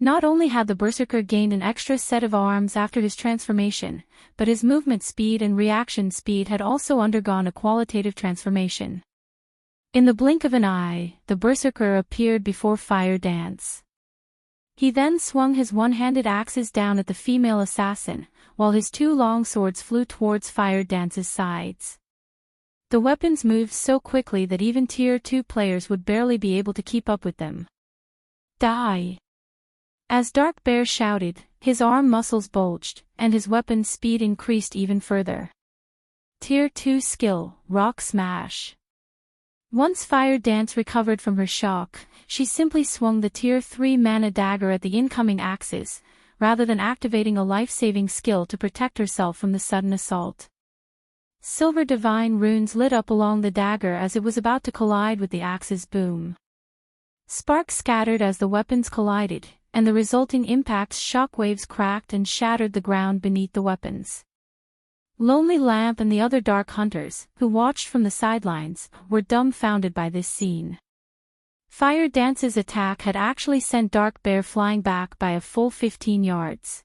Speaker 1: Not only had the Berserker gained an extra set of arms after his transformation, but his movement speed and reaction speed had also undergone a qualitative transformation. In the blink of an eye, the Berserker appeared before Fire Dance. He then swung his one-handed axes down at the female assassin, while his two long swords flew towards Fire Dance's sides. The weapons moved so quickly that even Tier 2 players would barely be able to keep up with them. Die! As Dark Bear shouted, his arm muscles bulged, and his weapon's speed increased even further. Tier 2 skill, Rock Smash. Once Fire Dance recovered from her shock, she simply swung the Tier 3 mana dagger at the incoming axes, rather than activating a life-saving skill to protect herself from the sudden assault. Silver divine runes lit up along the dagger as it was about to collide with the axe's boom. Sparks scattered as the weapons collided, and the resulting impact's shockwaves cracked and shattered the ground beneath the weapons. Lonely Lamp and the other Dark Hunters, who watched from the sidelines, were dumbfounded by this scene. Fire Dance's attack had actually sent Dark Bear flying back by a full 15 yards.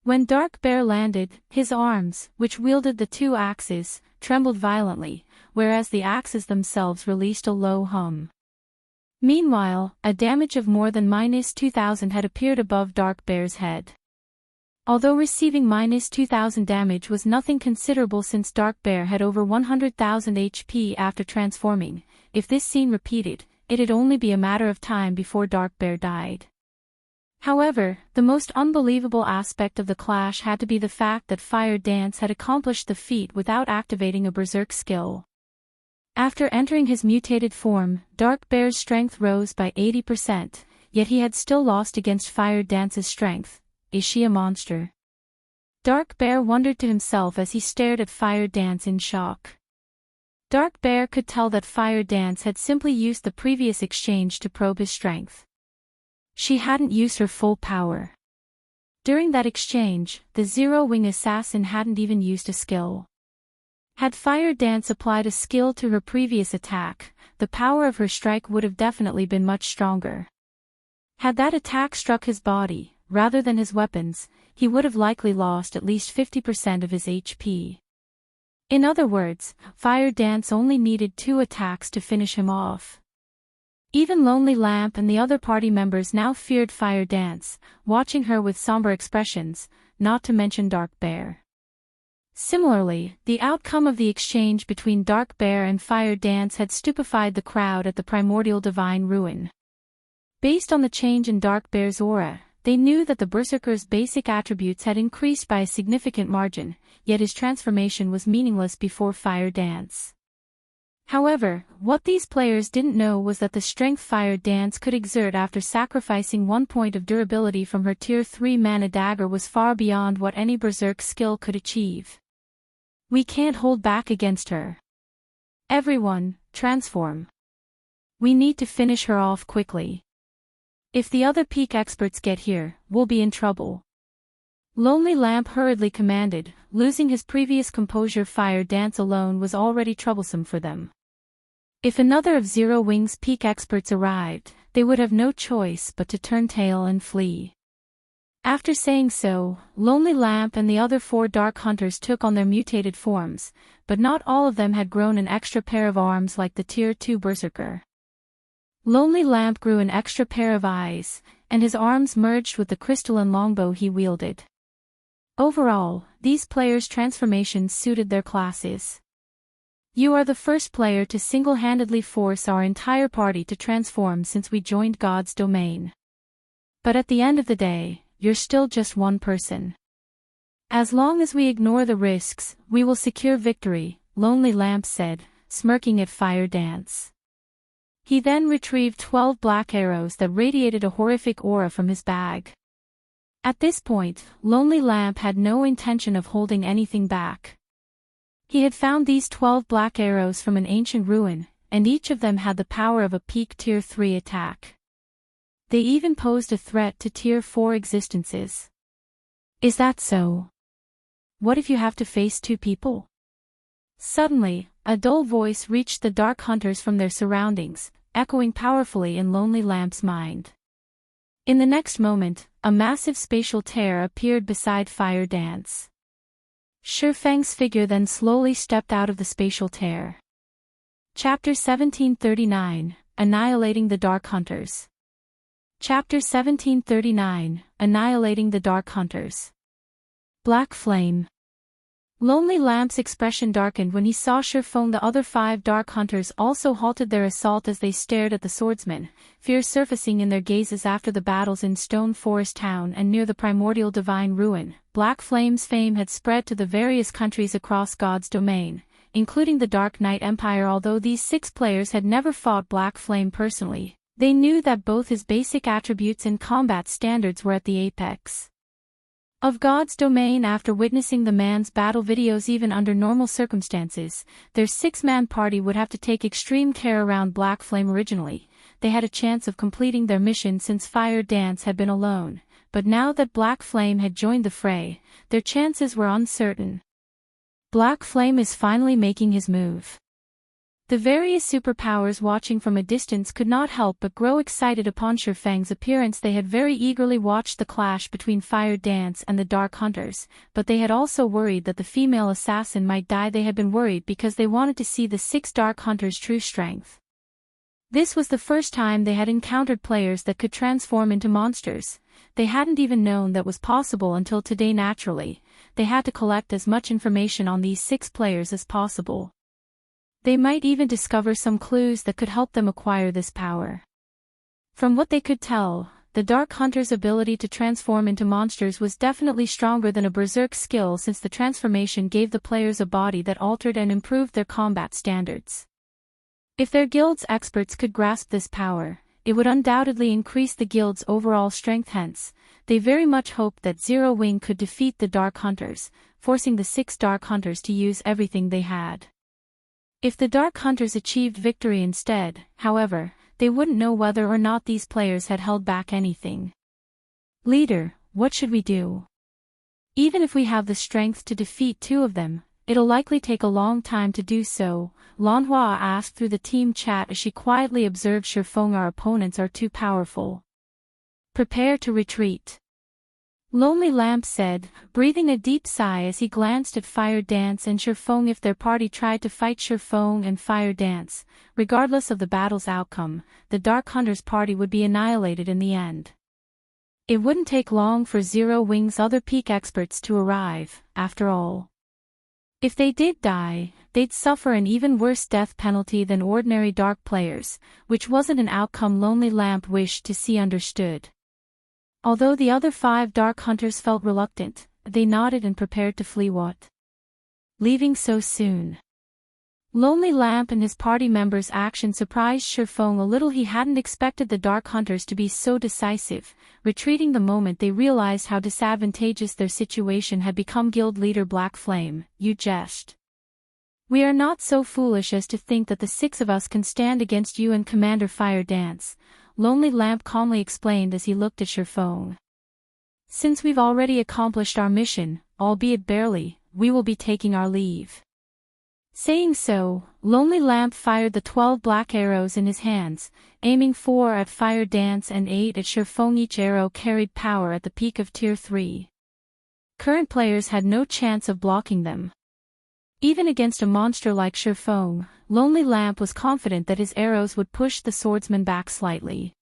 Speaker 1: When Dark Bear landed, his arms, which wielded the two axes, trembled violently, whereas the axes themselves released a low hum. Meanwhile, a damage of more than -2,000 had appeared above Dark Bear's head. Although receiving -2,000 damage was nothing considerable since Dark Bear had over 100,000 HP after transforming, if this scene repeated, it'd only be a matter of time before Dark Bear died. However, the most unbelievable aspect of the clash had to be the fact that Fire Dance had accomplished the feat without activating a berserk skill. After entering his mutated form, Dark Bear's strength rose by 80%, yet he had still lost against Fire Dance's strength. Is she a monster? Dark Bear wondered to himself as he stared at Fire Dance in shock. Dark Bear could tell that Fire Dance had simply used the previous exchange to probe his strength. She hadn't used her full power. During that exchange, the Zero-Wing assassin hadn't even used a skill. Had Fire Dance applied a skill to her previous attack, the power of her strike would have definitely been much stronger. Had that attack struck his body, rather than his weapons, he would have likely lost at least 50% of his HP. In other words, Fire Dance only needed 2 attacks to finish him off. Even Lonely Lamp and the other party members now feared Fire Dance, watching her with somber expressions, not to mention Dark Bear. Similarly, the outcome of the exchange between Dark Bear and Fire Dance had stupefied the crowd at the primordial divine ruin. Based on the change in Dark Bear's aura, they knew that the Berserker's basic attributes had increased by a significant margin, yet his transformation was meaningless before Fire Dance. However, what these players didn't know was that the strength Fire Dance could exert after sacrificing 1 point of durability from her Tier 3 mana dagger was far beyond what any Berserk skill could achieve. We can't hold back against her. Everyone, transform. We need to finish her off quickly. If the other peak experts get here, we'll be in trouble. Lonely Lamp hurriedly commanded, losing his previous composure. Fire Dance alone was already troublesome for them. If another of Zero-Wing's peak experts arrived, they would have no choice but to turn tail and flee. After saying so, Lonely Lamp and the other 4 Dark Hunters took on their mutated forms, but not all of them had grown an extra pair of arms like the Tier 2 Berserker. Lonely Lamp grew an extra pair of eyes, and his arms merged with the crystalline longbow he wielded. Overall, these players' transformations suited their classes. You are the first player to single-handedly force our entire party to transform since we joined God's domain. But at the end of the day, you're still just one person. As long as we ignore the risks, we will secure victory, Lonely Lamp said, smirking at Fire Dance. He then retrieved 12 black arrows that radiated a horrific aura from his bag. At this point, Lonely Lamp had no intention of holding anything back. He had found these 12 black arrows from an ancient ruin, and each of them had the power of a peak Tier 3 attack. They even posed a threat to Tier 4 existences. Is that so? What if you have to face 2 people? Suddenly, a dull voice reached the Dark Hunters from their surroundings, echoing powerfully in Lonely Lamp's mind. In the next moment, a massive spatial tear appeared beside Fire Dance. Shifang's figure then slowly stepped out of the spatial tear. Chapter 1739, Annihilating the Dark Hunters. Chapter 1739, Annihilating the Dark Hunters. Black Flame. Lonely Lamp's expression darkened when he saw Shifang. The other 5 Dark Hunters also halted their assault as they stared at the swordsmen, fear surfacing in their gazes after the battles in Stone Forest Town and near the primordial divine ruin. Black Flame's fame had spread to the various countries across God's domain, including the Dark Knight Empire. Although these 6 players had never fought Black Flame personally, they knew that both his basic attributes and combat standards were at the apex of God's domain. After witnessing the man's battle videos, even under normal circumstances, their 6-man party would have to take extreme care around Black Flame. Originally, they had a chance of completing their mission since Fire Dance had been alone, but now that Black Flame had joined the fray, their chances were uncertain. Black Flame is finally making his move. The various superpowers watching from a distance could not help but grow excited upon Shifang's appearance. They had very eagerly watched the clash between Fire Dance and the Dark Hunters, but they had also worried that the female assassin might die. They had been worried because they wanted to see the 6 Dark Hunters' true strength. This was the first time they had encountered players that could transform into monsters. They hadn't even known that was possible until today. Naturally, they had to collect as much information on these 6 players as possible. They might even discover some clues that could help them acquire this power. From what they could tell, the Dark Hunter's ability to transform into monsters was definitely stronger than a Berserk skill, since the transformation gave the players a body that altered and improved their combat standards. If their guild's experts could grasp this power, it would undoubtedly increase the guild's overall strength. Hence, they very much hoped that Zero-Wing could defeat the Dark Hunters, forcing the 6 Dark Hunters to use everything they had. If the Dark Hunters achieved victory instead, however, they wouldn't know whether or not these players had held back anything. Leader, what should we do? Even if we have the strength to defeat 2 of them, it'll likely take a long time to do so, Lanhua asked through the team chat as she quietly observed Shifeng. Our opponents are too powerful. Prepare to retreat. Lonely Lamp said, breathing a deep sigh as he glanced at Fire Dance and Shifeng. If their party tried to fight Shifeng and Fire Dance, regardless of the battle's outcome, the Dark Hunter's party would be annihilated in the end. It wouldn't take long for Zero Wing's other peak experts to arrive, after all. If they did die, they'd suffer an even worse death penalty than ordinary dark players, which wasn't an outcome Lonely Lamp wished to see understood. Although the other 5 Dark Hunters felt reluctant, they nodded and prepared to flee. What? Leaving so soon? Lonely Lamp and his party members' action surprised Shifeng a little. He hadn't expected the Dark Hunters to be so decisive, retreating the moment they realized how disadvantageous their situation had become. Guild leader Black Flame, you jest. We are not so foolish as to think that the 6 of us can stand against you and Commander Fire Dance, Lonely Lamp calmly explained as he looked at Shifeng. Since we've already accomplished our mission, albeit barely, we will be taking our leave. Saying so, Lonely Lamp fired the 12 black arrows in his hands, aiming 4 at Fire Dance and 8 at Shifeng. Each arrow carried power at the peak of Tier 3. Current players had no chance of blocking them. Even against a monster like Shifeng, Lonely Lamp was confident that his arrows would push the swordsman back slightly.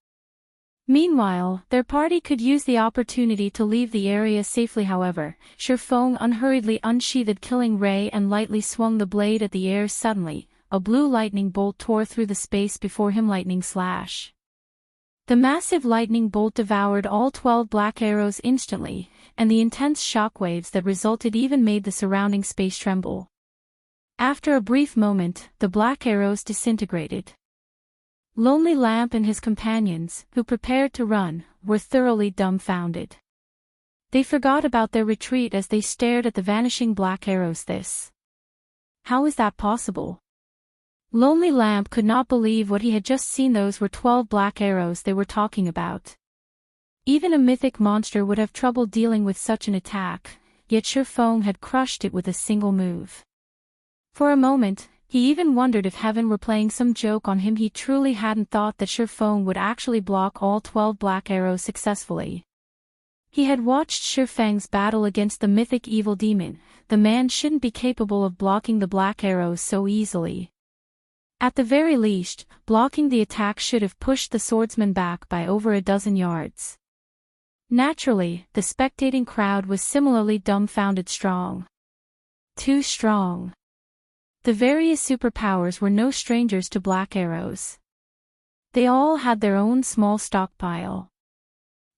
Speaker 1: Meanwhile, their party could use the opportunity to leave the area safely. However, Shifeng unhurriedly unsheathed Killing Ray and lightly swung the blade at the air. Suddenly, a blue lightning bolt tore through the space before him. Lightning slash. The massive lightning bolt devoured all 12 black arrows instantly, and the intense shockwaves that resulted even made the surrounding space tremble. After a brief moment, the black arrows disintegrated. Lonely Lamp and his companions, who prepared to run, were thoroughly dumbfounded. They forgot about their retreat as they stared at the vanishing black arrows. How is that possible? Lonely Lamp could not believe what he had just seen. Those were 12 black arrows they were talking about. Even a mythic monster would have trouble dealing with such an attack, yet Shifeng had crushed it with a single move. For a moment, he even wondered if heaven were playing some joke on him. He truly hadn't thought that Shifeng would actually block all 12 black arrows successfully. He had watched Shifeng's battle against the mythic evil demon. The man shouldn't be capable of blocking the black arrows so easily. At the very least, blocking the attack should have pushed the swordsman back by over a dozen yards. Naturally, the spectating crowd was similarly dumbfounded. Strong. Too strong. The various superpowers were no strangers to black arrows. They all had their own small stockpile.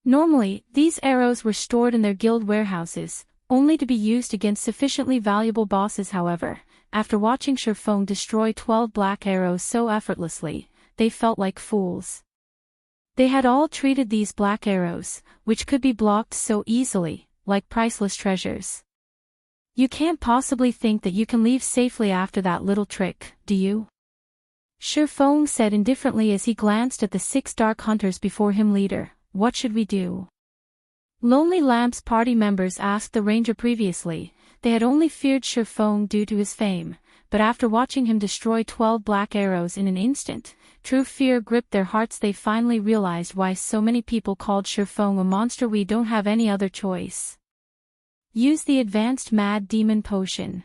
Speaker 1: Normally, these arrows were stored in their guild warehouses, only to be used against sufficiently valuable bosses. However, after watching Shifeng destroy 12 black arrows so effortlessly, they felt like fools. They had all treated these black arrows, which could be blocked so easily, like priceless treasures. You can't possibly think that you can leave safely after that little trick, do you? Shifeng said indifferently as he glanced at the 6 Dark Hunters before him. Leader, what should we do? Lonely Lamp's party members asked the ranger previously. They had only feared Shifeng due to his fame, but after watching him destroy 12 black arrows in an instant, true fear gripped their hearts. They finally realized why so many people called Shifeng a monster. We don't have any other choice. Use the advanced Mad Demon Potion.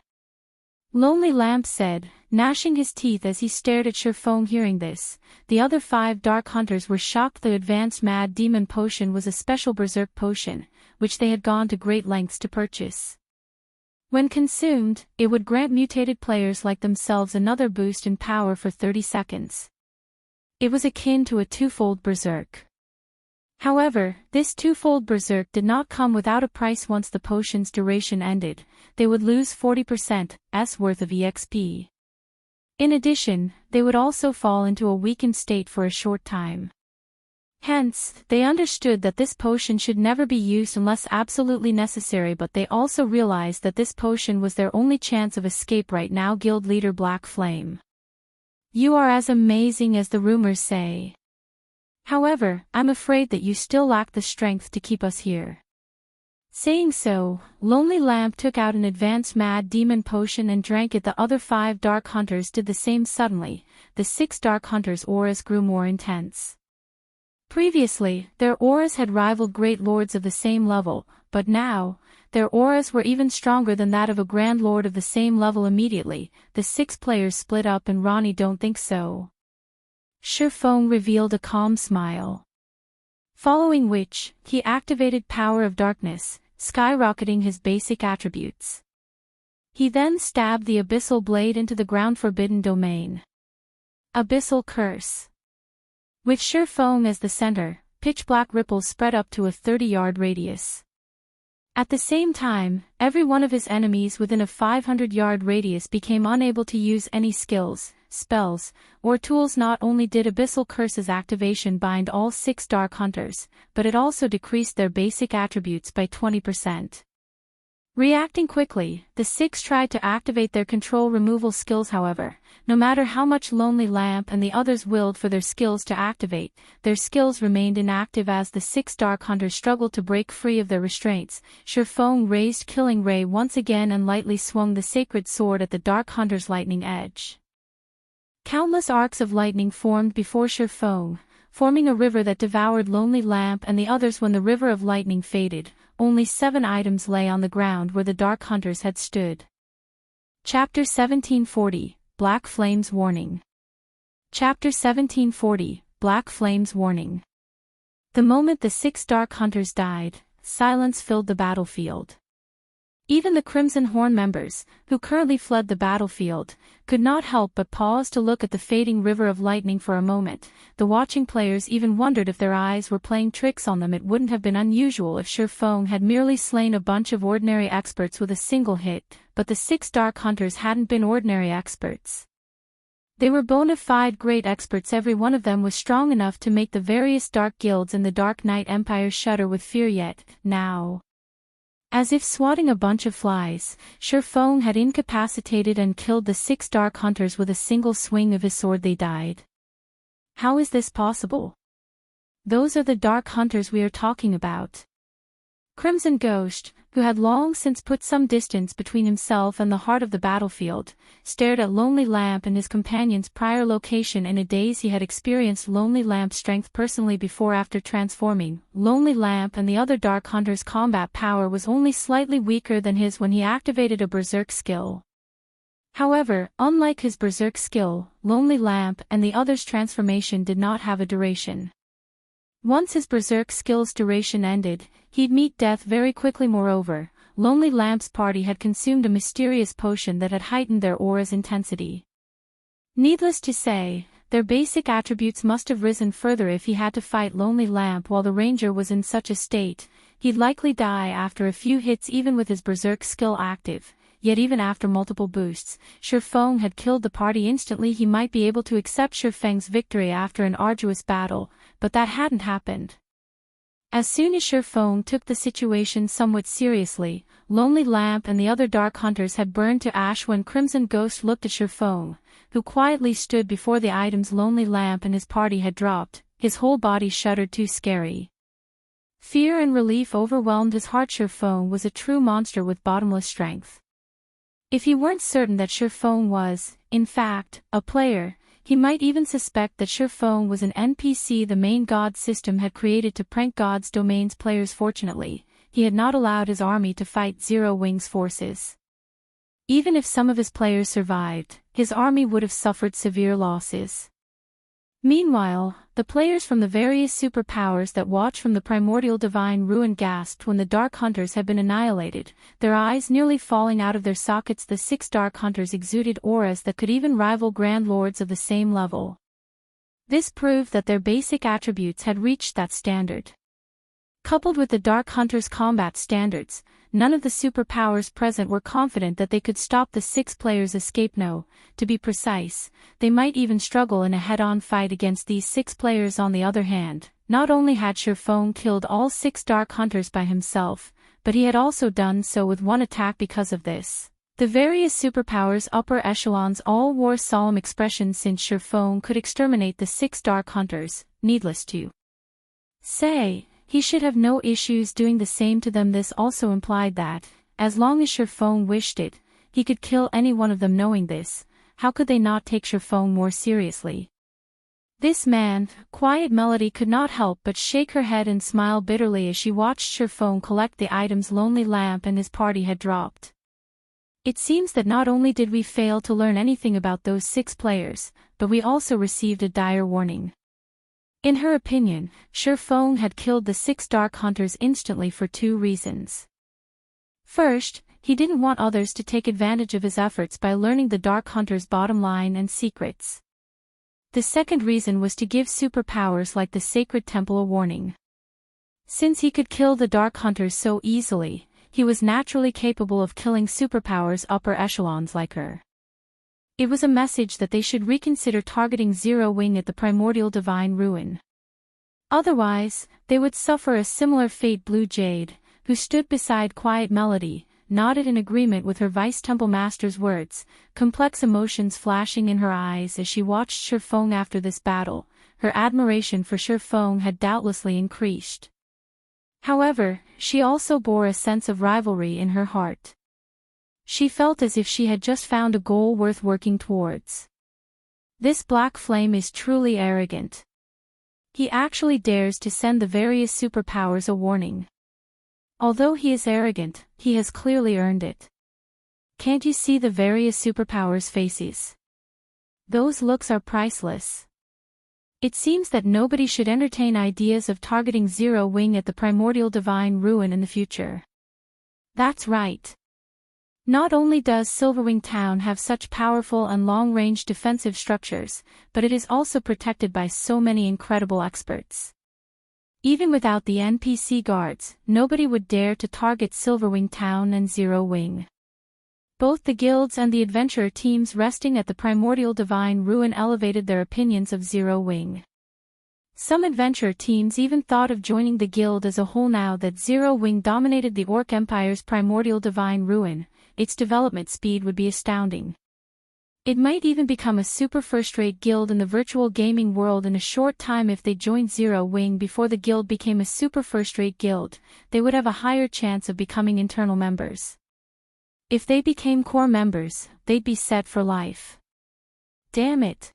Speaker 1: Lonely Lamp said, gnashing his teeth as he stared at Shifeng. Hearing this, the other 5 Dark Hunters were shocked. The advanced Mad Demon Potion was a special berserk potion, which they had gone to great lengths to purchase. When consumed, it would grant mutated players like themselves another boost in power for 30 seconds. It was akin to a twofold berserk. However, this twofold berserk did not come without a price. Once the potion's duration ended, they would lose 40%'s worth of EXP. In addition, they would also fall into a weakened state for a short time. Hence, they understood that this potion should never be used unless absolutely necessary, but they also realized that this potion was their only chance of escape right now. Guild leader Black Flame. You are as amazing as the rumors say. However, I'm afraid that you still lack the strength to keep us here. Saying so, Lonely Lamp took out an advanced Mad Demon potion and drank it. The other 5 Dark Hunters did the same. Suddenly, the 6 Dark Hunters' auras grew more intense. Previously, their auras had rivaled great lords of the same level, but now, their auras were even stronger than that of a Grand Lord of the same level. Immediately, the 6 players split up and Ronnie don't think so. Shifeng revealed a calm smile. Following which, he activated Power of Darkness, skyrocketing his basic attributes. He then stabbed the Abyssal Blade into the ground. Forbidden Domain. Abyssal Curse. With Shifeng as the center, pitch-black ripples spread up to a 30-yard radius. At the same time, every one of his enemies within a 500-yard radius became unable to use any skills, spells, or tools. Not only did Abyssal Curse's activation bind all 6 Dark Hunters, but it also decreased their basic attributes by 20%. Reacting quickly, the 6 tried to activate their control removal skills. However, no matter how much Lonely Lamp and the others willed for their skills to activate, their skills remained inactive as the 6 Dark Hunters struggled to break free of their restraints. Shifeng raised Killing Ray once again and lightly swung the sacred sword at the Dark Hunter's lightning edge. Countless arcs of lightning formed before Shifeng, forming a river that devoured Lonely Lamp and the others. When the river of lightning faded, only 7 items lay on the ground where the Dark Hunters had stood. Chapter 1740, Black Flames Warning. Chapter 1740, Black Flames Warning. The moment the 6 Dark Hunters died, silence filled the battlefield. Even the Crimson Horn members, who currently fled the battlefield, could not help but pause to look at the fading river of lightning for a moment. The watching players even wondered if their eyes were playing tricks on them. It wouldn't have been unusual if Shifeng had merely slain a bunch of ordinary experts with a single hit, but the 6 Dark Hunters hadn't been ordinary experts. They were bona fide great experts. Every one of them was strong enough to make the various dark guilds in the Dark Knight Empire shudder with fear. Yet, now, as if swatting a bunch of flies, Shifeng had incapacitated and killed the 6 Dark Hunters with a single swing of his sword. They died. How is this possible? Those are the Dark Hunters we are talking about. Crimson Ghost, who had long since put some distance between himself and the heart of the battlefield, stared at Lonely Lamp and his companion's prior location in a daze. He had experienced Lonely Lamp's strength personally before. After transforming, Lonely Lamp and the other Dark Hunters' combat power was only slightly weaker than his when he activated a Berserk skill. However, unlike his Berserk skill, Lonely Lamp and the others' transformation did not have a duration. Once his Berserk skill's duration ended, he'd meet death very quickly. Moreover, Lonely Lamp's party had consumed a mysterious potion that had heightened their aura's intensity. Needless to say, their basic attributes must have risen further. If he had to fight Lonely Lamp while the Ranger was in such a state, he'd likely die after a few hits even with his Berserk skill active. Yet even after multiple boosts, Shifeng had killed the party instantly. He might be able to accept Shifeng's victory after an arduous battle, but that hadn't happened. As soon as Shifeng took the situation somewhat seriously, Lonely Lamp and the other Dark Hunters had burned to ash. When Crimson Ghost looked at Shifeng, who quietly stood before the items Lonely Lamp and his party had dropped, his whole body shuddered. Too scary. Fear and relief overwhelmed his heart. Shifeng was a true monster with bottomless strength. If he weren't certain that Shifeng was, in fact, a player, he might even suspect that Shifeng was an NPC the main god system had created to prank God's Domain's players. Fortunately, he had not allowed his army to fight Zero Wing's forces. Even if some of his players survived, his army would have suffered severe losses. Meanwhile, the players from the various superpowers that watched from the primordial divine ruin gasped when the Dark Hunters had been annihilated, their eyes nearly falling out of their sockets. The 6 Dark Hunters exuded auras that could even rival Grand Lords of the same level. This proved that their basic attributes had reached that standard. Coupled with the Dark Hunters' combat standards, none of the superpowers present were confident that they could stop the 6 players' escape. No, to be precise, they might even struggle in a head-on fight against these 6 players. On the other hand, not only had Shifeng killed all 6 Dark Hunters by himself, but he had also done so with one attack. Because of this, the various superpowers' upper echelons all wore solemn expressions. Since Shifeng could exterminate the 6 Dark Hunters, needless to say, he should have no issues doing the same to them. This also implied that, as long as Shurfong wished it, he could kill any one of them. Knowing this, how could they not take Shurfong more seriously? This man, Quiet Melody, could not help but shake her head and smile bitterly as she watched Shurfong collect the items Lonely Lamp and his party had dropped. It seems that not only did we fail to learn anything about those 6 players, but we also received a dire warning. In her opinion, Shurfong had killed the 6 Dark Hunters instantly for 2 reasons. First, he didn't want others to take advantage of his efforts by learning the Dark Hunters' bottom line and secrets. The second reason was to give superpowers like the Sacred Temple a warning. Since he could kill the Dark Hunters so easily, he was naturally capable of killing superpowers upper echelons like her. It was a message that they should reconsider targeting Zero Wing at the Primordial Divine Ruin. Otherwise, they would suffer a similar fate. Blue Jade, who stood beside Quiet Melody, nodded in agreement with her Vice Temple Master's words, complex emotions flashing in her eyes as she watched Shurfong. After this battle, her admiration for Shurfong had doubtlessly increased. However, she also bore a sense of rivalry in her heart. She felt as if she had just found a goal worth working towards. This Black Flame is truly arrogant. He actually dares to send the various superpowers a warning. Although he is arrogant, he has clearly earned it. Can't you see the various superpowers' faces? Those looks are priceless. It seems that nobody should entertain ideas of targeting Zero Wing at the Primordial Divine Ruin in the future. That's right. Not only does Silverwing Town have such powerful and long-range defensive structures, but it is also protected by so many incredible experts. Even without the NPC guards, nobody would dare to target Silverwing Town and Zero Wing. Both the guilds and the adventurer teams resting at the Primordial Divine Ruin elevated their opinions of Zero Wing. Some adventurer teams even thought of joining the guild as a whole. Now that Zero Wing dominated the Orc Empire's Primordial Divine Ruin, its development speed would be astounding. It might even become a super first-rate guild in the virtual gaming world in a short time. If they joined Zero Wing before the guild became a super first-rate guild, they would have a higher chance of becoming internal members. If they became core members, they'd be set for life. Damn it.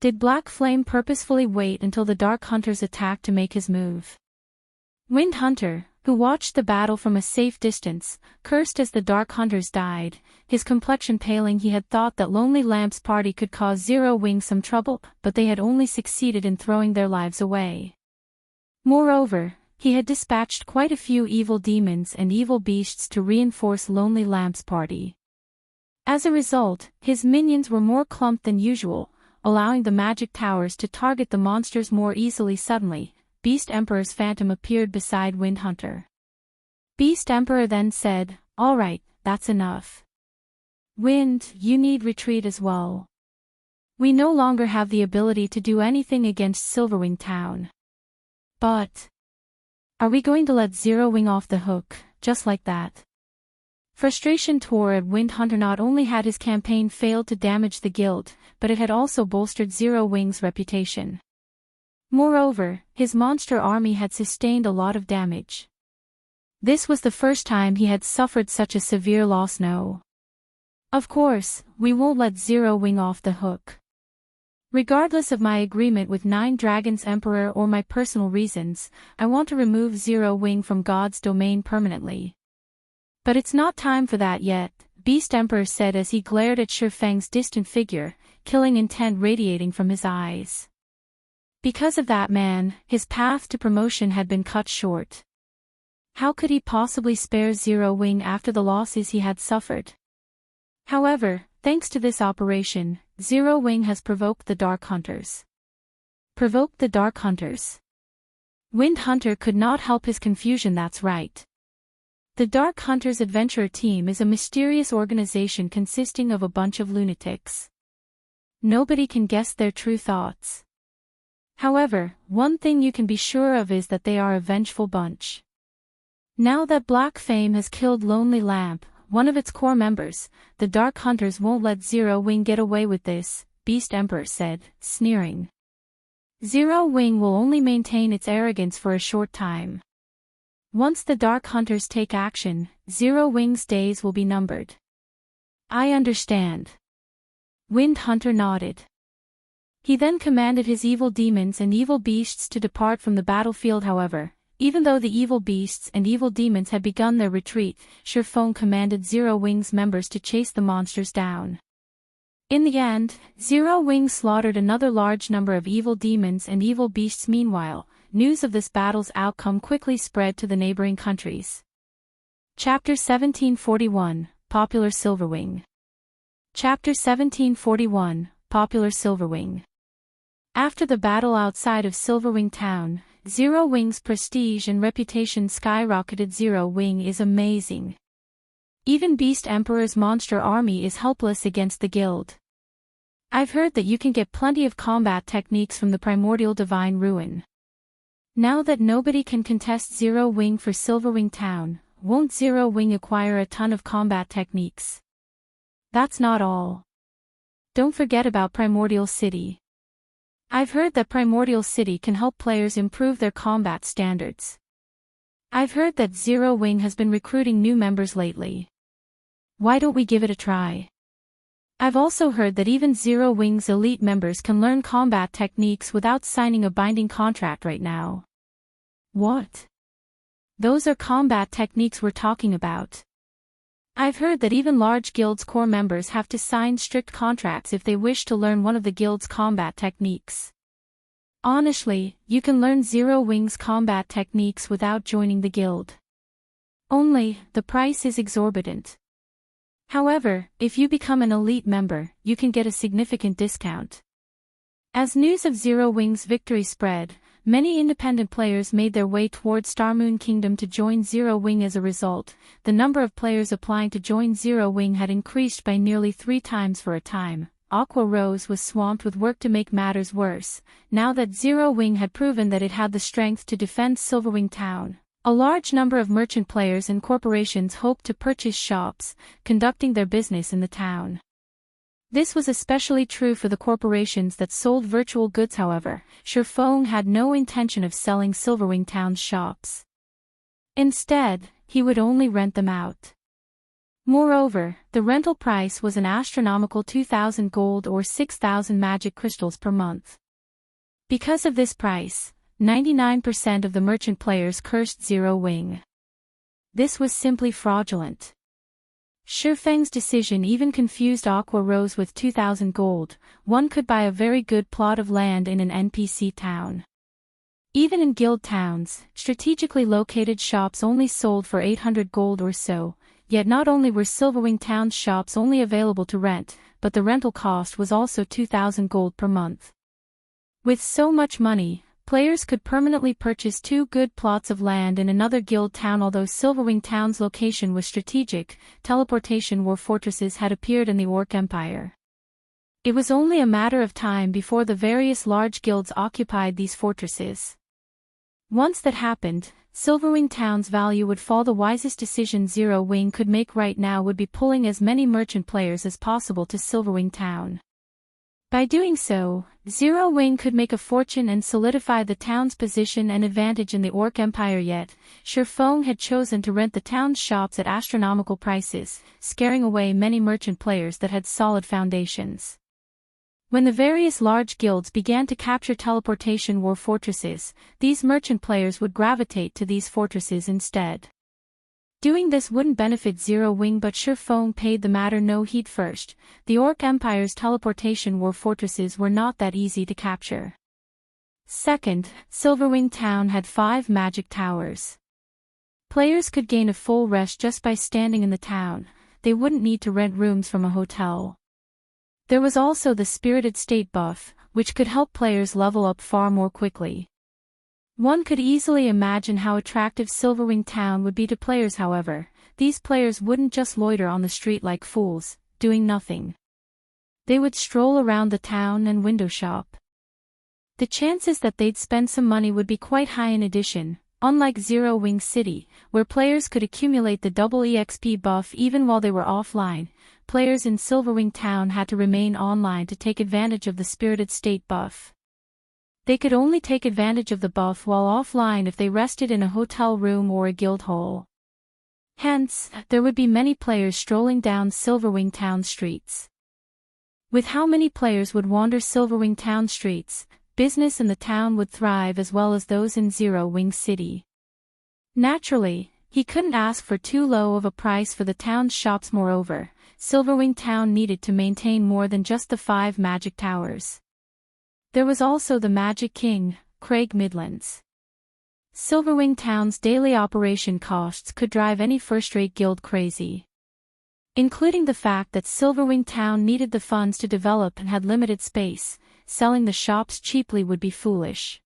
Speaker 1: Did Black Flame purposefully wait until the Dark Hunters attacked to make his move? Wind Hunter, who watched the battle from a safe distance, cursed as the Dark Hunters died, his complexion paling. He had thought that Lonely Lamp's party could cause Zero Wing some trouble, but they had only succeeded in throwing their lives away. Moreover, he had dispatched quite a few evil demons and evil beasts to reinforce Lonely Lamp's party. As a result, his minions were more clumped than usual, allowing the magic towers to target the monsters more easily. Suddenly, Beast Emperor's phantom appeared beside Wind Hunter. Beast Emperor then said, "All right, that's enough. Wind, you need retreat as well. We no longer have the ability to do anything against Silverwing Town. But are we going to let Zero Wing off the hook, just like that?" Frustration tore at Wind Hunter. Not only had his campaign failed to damage the guild, but it had also bolstered Zero Wing's reputation. Moreover, his monster army had sustained a lot of damage. This was the first time he had suffered such a severe loss. No. Of course, we won't let Zero Wing off the hook. Regardless of my agreement with Nine Dragons Emperor or my personal reasons, I want to remove Zero Wing from God's domain permanently. But it's not time for that yet, Beast Emperor said as he glared at Shurfeng's distant figure, killing intent radiating from his eyes. Because of that man, his path to promotion had been cut short. How could he possibly spare Zero Wing after the losses he had suffered? However, thanks to this operation, Zero Wing has provoked the Dark Hunters. Provoked the Dark Hunters? Wind Hunter could not help his confusion. That's right. The Dark Hunters Adventurer Team is a mysterious organization consisting of a bunch of lunatics. Nobody can guess their true thoughts. However, one thing you can be sure of is that they are a vengeful bunch. Now that Black Flame has killed Lonely Lamp, one of its core members, the Dark Hunters won't let Zero Wing get away with this, Beast Emperor said, sneering. Zero Wing will only maintain its arrogance for a short time. Once the Dark Hunters take action, Zero Wing's days will be numbered. I understand. Wind Hunter nodded. He then commanded his evil demons and evil beasts to depart from the battlefield. However, even though the evil beasts and evil demons had begun their retreat, Shurfong commanded Zero Wing's members to chase the monsters down. In the end, Zero Wing slaughtered another large number of evil demons and evil beasts. Meanwhile, news of this battle's outcome quickly spread to the neighboring countries. Chapter 1741, Popular Silverwing. Chapter 1741, Popular Silverwing. After the battle outside of Silverwing Town, Zero Wing's prestige and reputation skyrocketed. Zero Wing is amazing. Even Beast Emperor's monster army is helpless against the guild. I've heard that you can get plenty of combat techniques from the primordial divine ruin. Now that nobody can contest Zero Wing for Silverwing Town, won't Zero Wing acquire a ton of combat techniques? That's not all. Don't forget about Primordial City. I've heard that Primordial City can help players improve their combat standards. I've heard that Zero Wing has been recruiting new members lately. Why don't we give it a try? I've also heard that even Zero Wing's elite members can learn combat techniques without signing a binding contract right now. What? Those are combat techniques we're talking about. I've heard that even large guilds' core members have to sign strict contracts if they wish to learn one of the guild's combat techniques. Honestly, you can learn Zero Wing's combat techniques without joining the guild. Only, the price is exorbitant. However, if you become an elite member, you can get a significant discount. As news of Zero Wing's victory spread, many independent players made their way toward Starmoon Kingdom to join Zero Wing. As a result, the number of players applying to join Zero Wing had increased by nearly 3 times. For a time, Aqua Rose was swamped with work. To make matters worse, now that Zero Wing had proven that it had the strength to defend Silverwing Town, a large number of merchant players and corporations hoped to purchase shops, conducting their business in the town. This was especially true for the corporations that sold virtual goods. However, Shurfong had no intention of selling Silverwing Town's shops. Instead, he would only rent them out. Moreover, the rental price was an astronomical 2,000 gold or 6,000 magic crystals per month. Because of this price, 99% of the merchant players cursed Zero Wing. This was simply fraudulent. Shurfeng's decision even confused Aqua Rose. With 2,000 gold, one could buy a very good plot of land in an NPC town. Even in guild towns, strategically located shops only sold for 800 gold or so, yet not only were Silverwing Town's shops only available to rent, but the rental cost was also 2,000 gold per month. With so much money, players could permanently purchase 2 good plots of land in another guild town. Although Silverwing Town's location was strategic, teleportation war fortresses had appeared in the Orc Empire. It was only a matter of time before the various large guilds occupied these fortresses. Once that happened, Silverwing Town's value would fall. The wisest decision Zero Wing could make right now would be pulling as many merchant players as possible to Silverwing Town. By doing so, Zero Wing could make a fortune and solidify the town's position and advantage in the Orc Empire. Yet, Shurfong had chosen to rent the town's shops at astronomical prices, scaring away many merchant players that had solid foundations. When the various large guilds began to capture teleportation war fortresses, these merchant players would gravitate to these fortresses instead. Doing this wouldn't benefit Zero Wing, but Shurfong paid the matter no heed. First, the Orc Empire's teleportation war fortresses were not that easy to capture. Second, Silverwing Town had 5 magic towers. Players could gain a full rest just by standing in the town. They wouldn't need to rent rooms from a hotel. There was also the Spirited State buff, which could help players level up far more quickly. One could easily imagine how attractive Silverwing Town would be to players. However, these players wouldn't just loiter on the street like fools, doing nothing. They would stroll around the town and window shop. The chances that they'd spend some money would be quite high. In addition, unlike Zero Wing City, where players could accumulate the double EXP buff even while they were offline, players in Silverwing Town had to remain online to take advantage of the Spirited State buff. They could only take advantage of the buff while offline if they rested in a hotel room or a guild hall. Hence, there would be many players strolling down Silverwing town streets. With how many players would wander Silverwing town streets, business in the town would thrive as well as those in Zero Wing City. Naturally, he couldn't ask for too low of a price for the town's shops. Moreover, Silverwing town needed to maintain more than just the 5 magic towers. There was also the Magic King, Craig Midlands. Silverwing town's daily operation costs could drive any first-rate guild crazy. Including the fact that Silverwing town needed the funds to develop and had limited space, selling the shops cheaply would be foolish.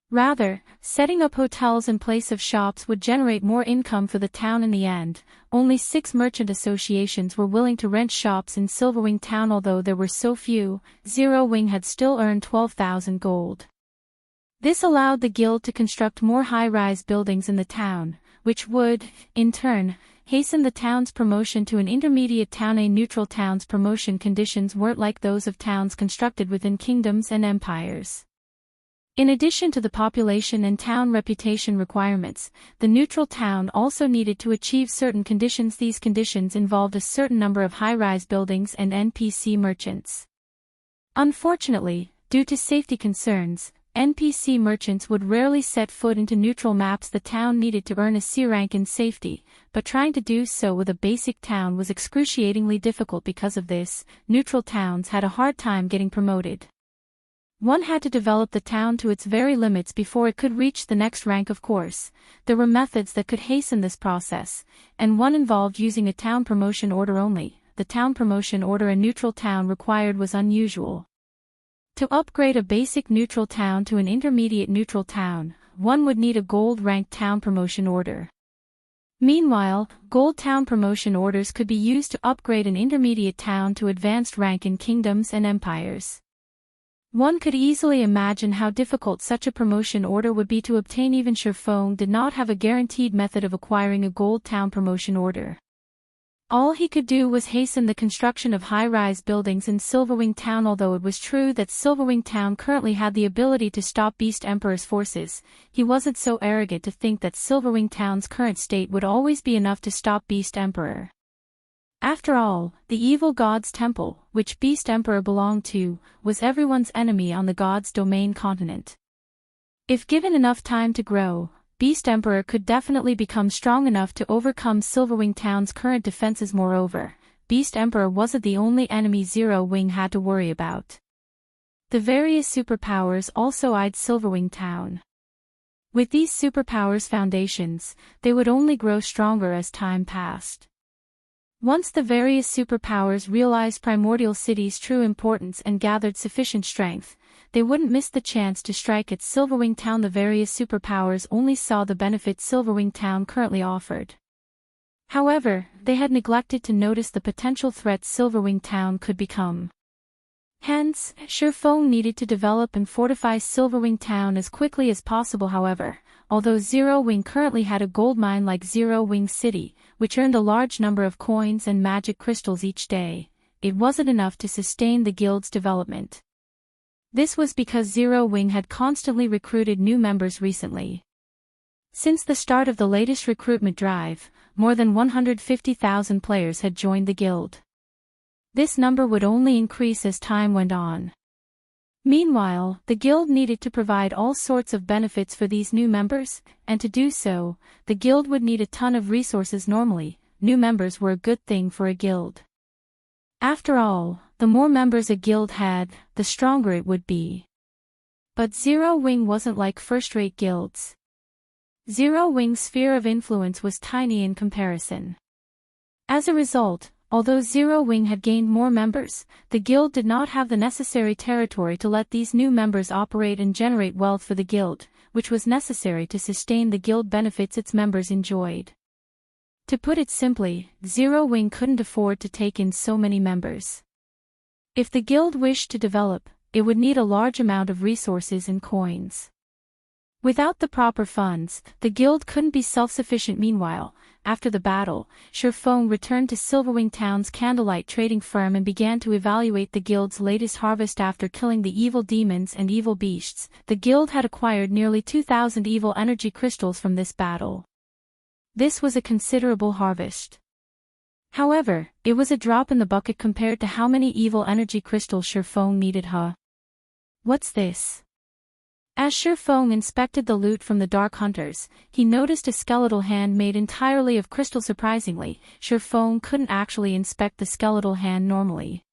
Speaker 1: Rather, setting up hotels in place of shops would generate more income for the town in the end. Only 6 merchant associations were willing to rent shops in Silverwing town. Although there were so few, Zero Wing had still earned 12,000 gold. This allowed the guild to construct more high-rise buildings in the town, which would, in turn, hasten the town's promotion to an intermediate town. A neutral town's promotion conditions weren't like those of towns constructed within kingdoms and empires. In addition to the population and town reputation requirements, the neutral town also needed to achieve certain conditions. These conditions involved a certain number of high-rise buildings and NPC merchants. Unfortunately, due to safety concerns, NPC merchants would rarely set foot into neutral maps. The town needed to earn a C rank in safety, but trying to do so with a basic town was excruciatingly difficult. Because of this, neutral towns had a hard time getting promoted. One had to develop the town to its very limits before it could reach the next rank. Of course, there were methods that could hasten this process, and one involved using a town promotion order only. The town promotion order a neutral town required was unusual. To upgrade a basic neutral town to an intermediate neutral town, one would need a gold-ranked town promotion order. Meanwhile, gold town promotion orders could be used to upgrade an intermediate town to advanced rank in kingdoms and empires. One could easily imagine how difficult such a promotion order would be to obtain. Even Shurfong did not have a guaranteed method of acquiring a gold town promotion order. All he could do was hasten the construction of high-rise buildings in Silverwing town. Although it was true that Silverwing town currently had the ability to stop Beast Emperor's forces, he wasn't so arrogant to think that Silverwing town's current state would always be enough to stop Beast Emperor. After all, the evil god's temple, which Beast Emperor belonged to, was everyone's enemy on the god's domain continent. If given enough time to grow, Beast Emperor could definitely become strong enough to overcome Silverwing town's current defenses. Moreover, Beast Emperor wasn't the only enemy Zero Wing had to worry about. The various superpowers also eyed Silverwing town. With these superpowers' foundations, they would only grow stronger as time passed. Once the various superpowers realized Primordial City's true importance and gathered sufficient strength, they wouldn't miss the chance to strike at Silverwing town. The various superpowers only saw the benefits Silverwing town currently offered. However, they had neglected to notice the potential threat Silverwing town could become. Hence, Shurfong needed to develop and fortify Silverwing town as quickly as possible. However, although Zero Wing currently had a gold mine like Zero Wing City, which earned a large number of coins and magic crystals each day, it wasn't enough to sustain the guild's development. This was because Zero Wing had constantly recruited new members recently. Since the start of the latest recruitment drive, more than 150,000 players had joined the guild. This number would only increase as time went on. Meanwhile, the guild needed to provide all sorts of benefits for these new members, and to do so, the guild would need a ton of resources. Normally, new members were a good thing for a guild. After all, the more members a guild had, the stronger it would be. But Zero Wing wasn't like first-rate guilds. Zero Wing's sphere of influence was tiny in comparison. As a result, although Zero Wing had gained more members, the guild did not have the necessary territory to let these new members operate and generate wealth for the guild, which was necessary to sustain the guild benefits its members enjoyed. To put it simply, Zero Wing couldn't afford to take in so many members. If the guild wished to develop, it would need a large amount of resources and coins. Without the proper funds, the guild couldn't be self-sufficient. Meanwhile, after the battle, Shurfong returned to Silverwing Town's candlelight trading firm and began to evaluate the guild's latest harvest. After killing the evil demons and evil beasts, the guild had acquired nearly 2,000 evil energy crystals from this battle. This was a considerable harvest. However, it was a drop in the bucket compared to how many evil energy crystals Shurfong needed. What's this? As Shurfong inspected the loot from the Dark Hunters, he noticed a skeletal hand made entirely of crystal. Surprisingly, Shurfong couldn't actually inspect the skeletal hand normally.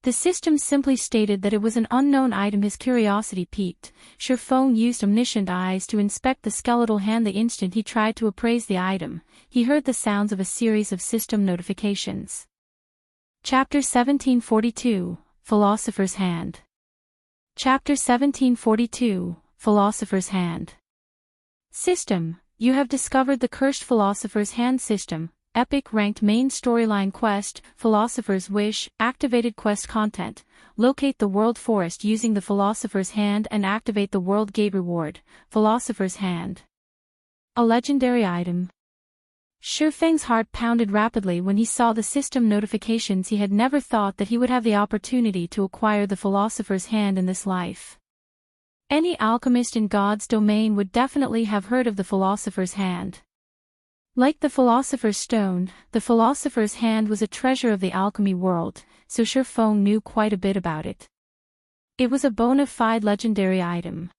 Speaker 1: The system simply stated that it was an unknown item. His curiosity piqued. Shurfong used omniscient eyes to inspect the skeletal hand. The instant he tried to appraise the item, he heard the sounds of a series of system notifications. Chapter 1742, Philosopher's Hand. Chapter 1742, Philosopher's Hand. System: you have discovered the cursed Philosopher's Hand system. Epic ranked main storyline quest, Philosopher's Wish, activated quest content. Locate the World Forest using the Philosopher's Hand and activate the World Gate reward, Philosopher's Hand. A legendary item. Shurfeng's heart pounded rapidly when he saw the system notifications. He had never thought that he would have the opportunity to acquire the Philosopher's Hand in this life. Any alchemist in God's domain would definitely have heard of the Philosopher's Hand. Like the Philosopher's Stone, the Philosopher's Hand was a treasure of the alchemy world, so Shurfong knew quite a bit about it. It was a bona fide legendary item.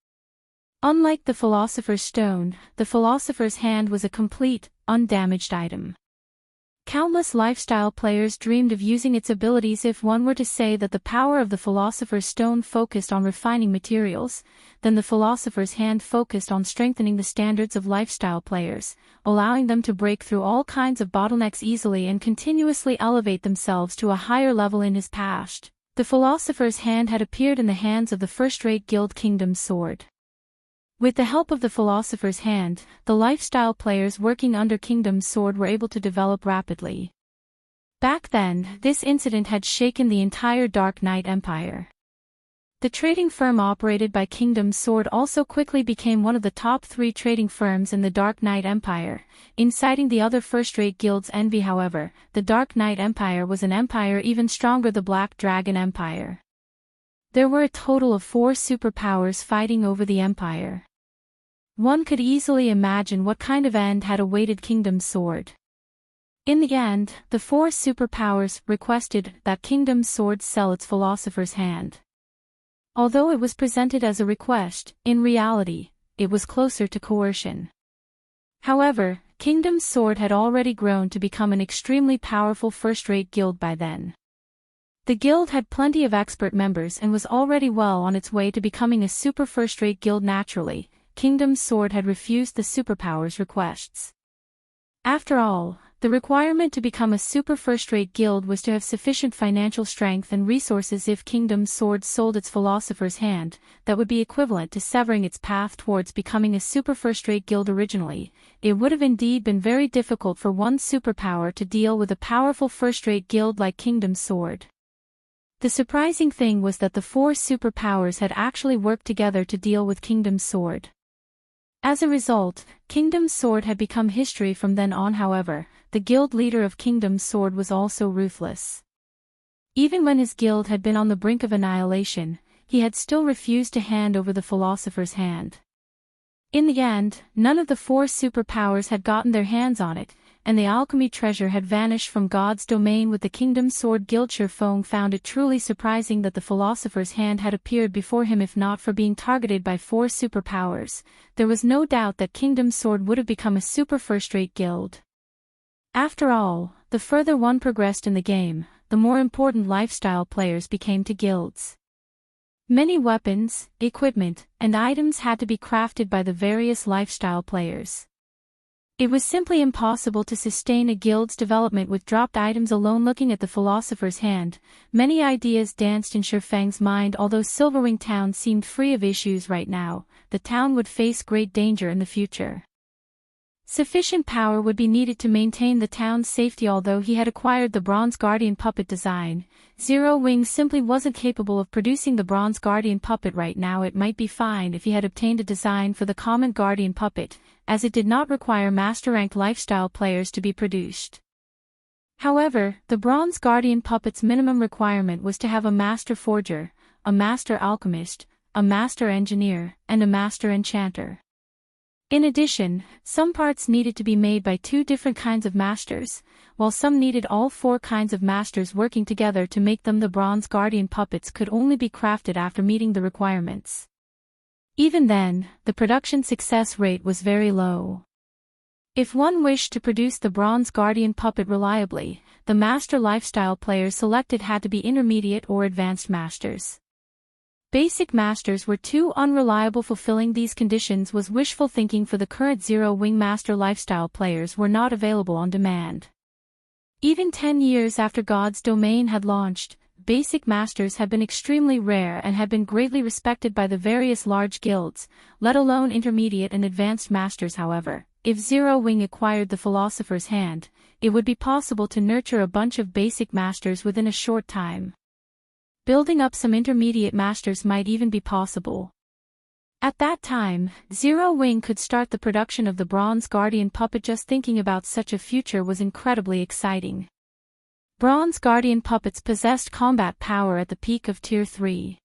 Speaker 1: Unlike the Philosopher's Stone, the Philosopher's Hand was a complete, undamaged item. Countless lifestyle players dreamed of using its abilities. If one were to say that the power of the Philosopher's Stone focused on refining materials, then the Philosopher's Hand focused on strengthening the standards of lifestyle players, allowing them to break through all kinds of bottlenecks easily and continuously elevate themselves to a higher level. In his past, the Philosopher's Hand had appeared in the hands of the first-rate guild Kingdom's Sword. With the help of the Philosopher's Hand, the lifestyle players working under Kingdom's Sword were able to develop rapidly. Back then, this incident had shaken the entire Dark Knight Empire. The trading firm operated by Kingdom's Sword also quickly became one of the top 3 trading firms in the Dark Knight Empire, inciting the other first-rate guilds' envy. However, the Dark Knight Empire was an empire even stronger, the Black Dragon Empire. There were a total of 4 superpowers fighting over the empire. One could easily imagine what kind of end had awaited Kingdom's Sword. In the end, the 4 superpowers requested that Kingdom's Sword sell its Philosopher's Hand. Although it was presented as a request, in reality, it was closer to coercion. However, Kingdom's Sword had already grown to become an extremely powerful first-rate guild by then. The guild had plenty of expert members and was already well on its way to becoming a super first-rate guild. Naturally, Kingdom's Sword had refused the superpowers requests. After all, the requirement to become a super first-rate guild was to have sufficient financial strength and resources. If Kingdom's Sword sold its Philosopher's Hand, that would be equivalent to severing its path towards becoming a super first-rate guild. Originally, it would have indeed been very difficult for one superpower to deal with a powerful first-rate guild like Kingdom's Sword. The surprising thing was that the 4 superpowers had actually worked together to deal with Kingdom's Sword. As a result, Kingdom's Sword had become history from then on. However, the guild leader of Kingdom's Sword was also ruthless. Even when his guild had been on the brink of annihilation, he had still refused to hand over the Philosopher's Hand. In the end, none of the 4 superpowers had gotten their hands on it, and the alchemy treasure had vanished from God's domain with the Kingdom's Sword guild. Shurfong found it truly surprising that the Philosopher's Hand had appeared before him. If not for being targeted by 4 superpowers, there was no doubt that Kingdom's Sword would have become a super first-rate guild. After all, the further one progressed in the game, the more important lifestyle players became to guilds. Many weapons, equipment, and items had to be crafted by the various lifestyle players. It was simply impossible to sustain a guild's development with dropped items alone. Looking at the Philosopher's Hand, many ideas danced in Shurfeng's mind. Although Silverwing Town seemed free of issues right now, the town would face great danger in the future. Sufficient power would be needed to maintain the town's safety. Although he had acquired the Bronze Guardian puppet design, Zero Wing simply wasn't capable of producing the Bronze Guardian puppet right now. It might be fine if he had obtained a design for the common Guardian puppet, as it did not require master-ranked lifestyle players to be produced. However, the Bronze Guardian puppet's minimum requirement was to have a Master Forger, a Master Alchemist, a Master Engineer, and a Master Enchanter. In addition, some parts needed to be made by 2 different kinds of masters, while some needed all 4 kinds of masters working together to make them. The Bronze Guardian puppets could only be crafted after meeting the requirements. Even then, the production success rate was very low. If one wished to produce the Bronze Guardian puppet reliably, the master lifestyle players selected had to be intermediate or advanced masters. Basic masters were too unreliable. Fulfilling these conditions was wishful thinking, for the current Zero Wing master lifestyle players were not available on demand. Even 10 years after God's Domain had launched, basic masters had been extremely rare and had been greatly respected by the various large guilds, let alone intermediate and advanced masters. However, if Zero Wing acquired the Philosopher's Hand, it would be possible to nurture a bunch of basic masters within a short time. Building up some intermediate masters might even be possible. At that time, Zero Wing could start the production of the Bronze Guardian puppet. Just thinking about such a future was incredibly exciting. Bronze Guardian puppets possessed combat power at the peak of Tier 3.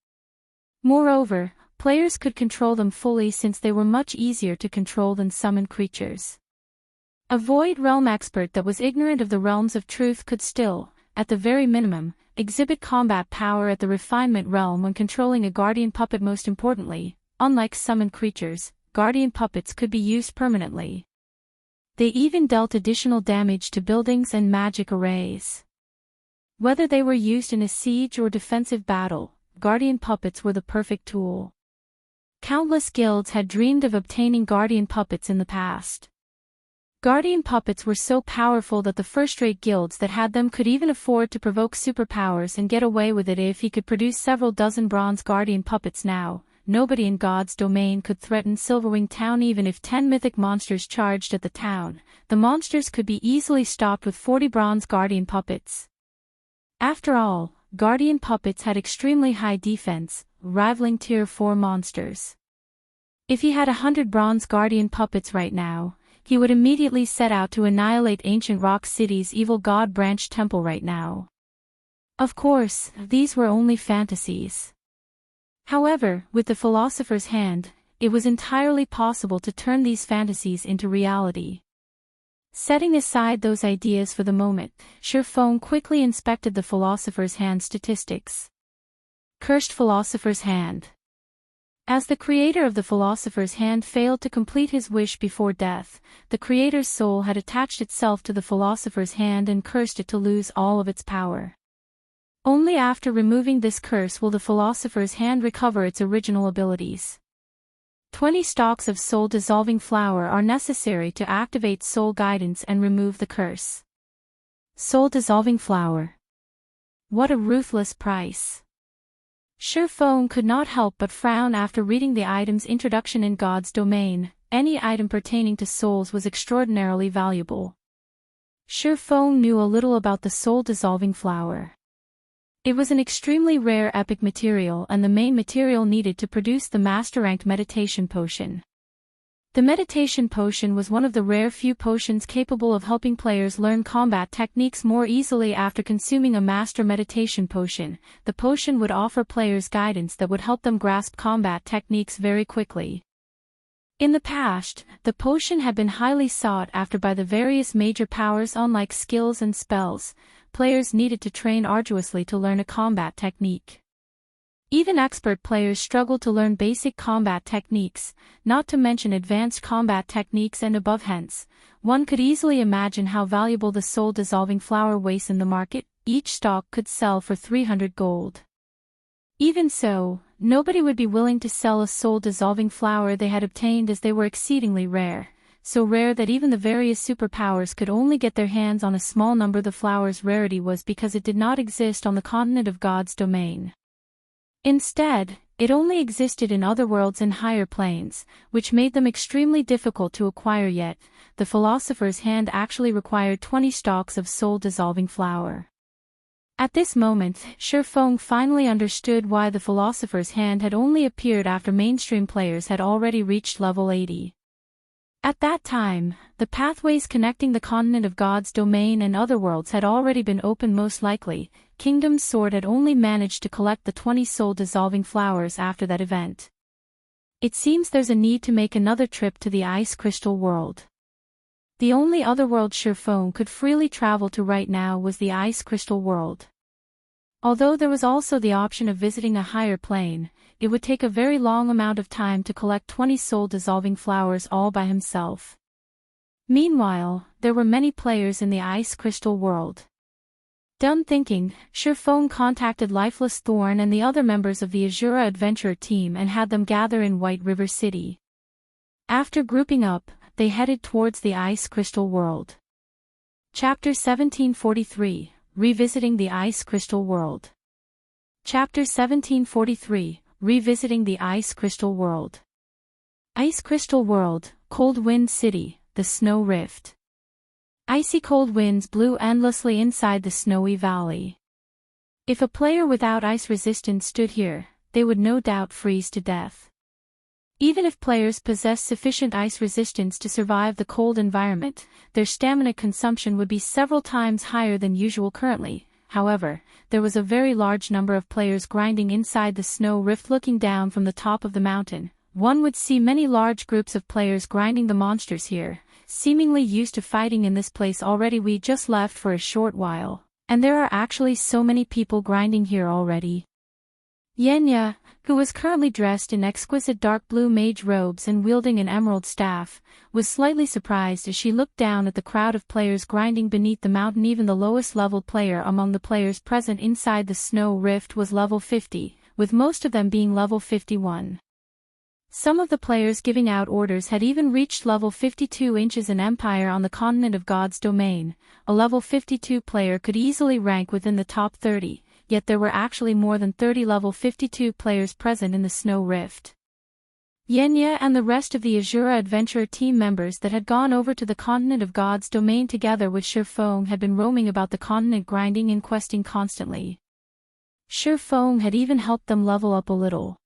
Speaker 1: Moreover, players could control them fully since they were much easier to control than summoned creatures. A Void Realm expert that was ignorant of the realms of truth could still, at the very minimum, exhibit combat power at the refinement realm when controlling a guardian puppet. Most importantly, unlike summoned creatures, guardian puppets could be used permanently. They even dealt additional damage to buildings and magic arrays. Whether they were used in a siege or defensive battle, guardian puppets were the perfect tool. Countless guilds had dreamed of obtaining guardian puppets in the past. Guardian puppets were so powerful that the first-rate guilds that had them could even afford to provoke superpowers and get away with it. If he could produce several dozen bronze guardian puppets now, nobody in God's Domain could threaten Silverwing Town. Even if 10 mythic monsters charged at the town, the monsters could be easily stopped with 40 bronze guardian puppets. After all, guardian puppets had extremely high defense, rivaling Tier 4 monsters. If he had 100 bronze guardian puppets right now, he would immediately set out to annihilate Ancient Rock City's evil god branch temple right now. Of course, these were only fantasies. However, with the Philosopher's Hand, it was entirely possible to turn these fantasies into reality. Setting aside those ideas for the moment, Sherfone quickly inspected the Philosopher's Hand statistics. Cursed Philosopher's Hand. As the creator of the Philosopher's Hand failed to complete his wish before death, the creator's soul had attached itself to the Philosopher's Hand and cursed it to lose all of its power. Only after removing this curse will the Philosopher's Hand recover its original abilities. 20 stalks of soul-dissolving flower are necessary to activate soul guidance and remove the curse. Soul-dissolving flower. What a ruthless price. Sherfone could not help but frown after reading the item's introduction. In God's Domain, any item pertaining to souls was extraordinarily valuable. Sherfone knew a little about the soul-dissolving flower. It was an extremely rare epic material and the main material needed to produce the master-ranked meditation potion. The meditation potion was one of the rare few potions capable of helping players learn combat techniques more easily. After consuming a master meditation potion, the potion would offer players guidance that would help them grasp combat techniques very quickly. In the past, the potion had been highly sought after by the various major powers. Unlike skills and spells, players needed to train arduously to learn a combat technique. Even expert players struggled to learn basic combat techniques, not to mention advanced combat techniques and above. Hence, one could easily imagine how valuable the soul-dissolving flower was in the market. Each stalk could sell for 300 gold. Even so, nobody would be willing to sell a soul-dissolving flower they had obtained, as they were exceedingly rare, so rare that even the various superpowers could only get their hands on a small number. The flower's rarity was because it did not exist on the continent of God's Domain. Instead, It only existed in other worlds and higher planes, which made them extremely difficult to acquire, yet the Philosopher's hand actually required 20 stalks of soul-dissolving flower. At this moment, Shifeng finally understood why the Philosopher's hand had only appeared after mainstream players had already reached level 80. At that time, the pathways connecting the continent of God's domain and other worlds had already been opened. Most likely, Kingdom's sword had only managed to collect the 20 soul-dissolving flowers after that event. It seems there's a need to make another trip to the Ice Crystal world. The only other world Shifeng could freely travel to right now was the Ice Crystal world. Although there was also the option of visiting a higher plane, it would take a very long amount of time to collect 20 soul-dissolving flowers all by himself. Meanwhile, there were many players in the Ice Crystal world. Done thinking, Shifeng contacted Lifeless Thorn and the other members of the Asura adventurer team and had them gather in White River City. After grouping up, they headed towards the Ice Crystal world. Chapter 1743, Revisiting the Ice Crystal world. Chapter 1743, Revisiting the Ice Crystal world. Ice Crystal world, Cold Wind City, the Snow Rift. Icy cold winds blew endlessly inside the snowy valley. If a player without ice resistance stood here, they would no doubt freeze to death. Even if players possessed sufficient ice resistance to survive the cold environment, their stamina consumption would be several times higher than usual currently. However, there was a very large number of players grinding inside the snow rift looking down from the top of the mountain. One would see many large groups of players grinding the monsters here, seemingly used to fighting in this place already. We just left for a short while, and there are actually so many people grinding here already. Yenya, who was currently dressed in exquisite dark blue mage robes and wielding an emerald staff, was slightly surprised as she looked down at the crowd of players grinding beneath the mountain. Even the lowest level player among the players present inside the snow rift was level 50, with most of them being level 51. Some of the players giving out orders had even reached level 52 inches. An empire on the continent of God's domain, a level 52 player could easily rank within the top 30, yet there were actually more than 30 level 52 players present in the snow rift. Yenya and the rest of the Asura adventurer team members that had gone over to the continent of God's domain together with Shifeng had been roaming about the continent grinding and questing constantly. Shifeng had even helped them level up a little.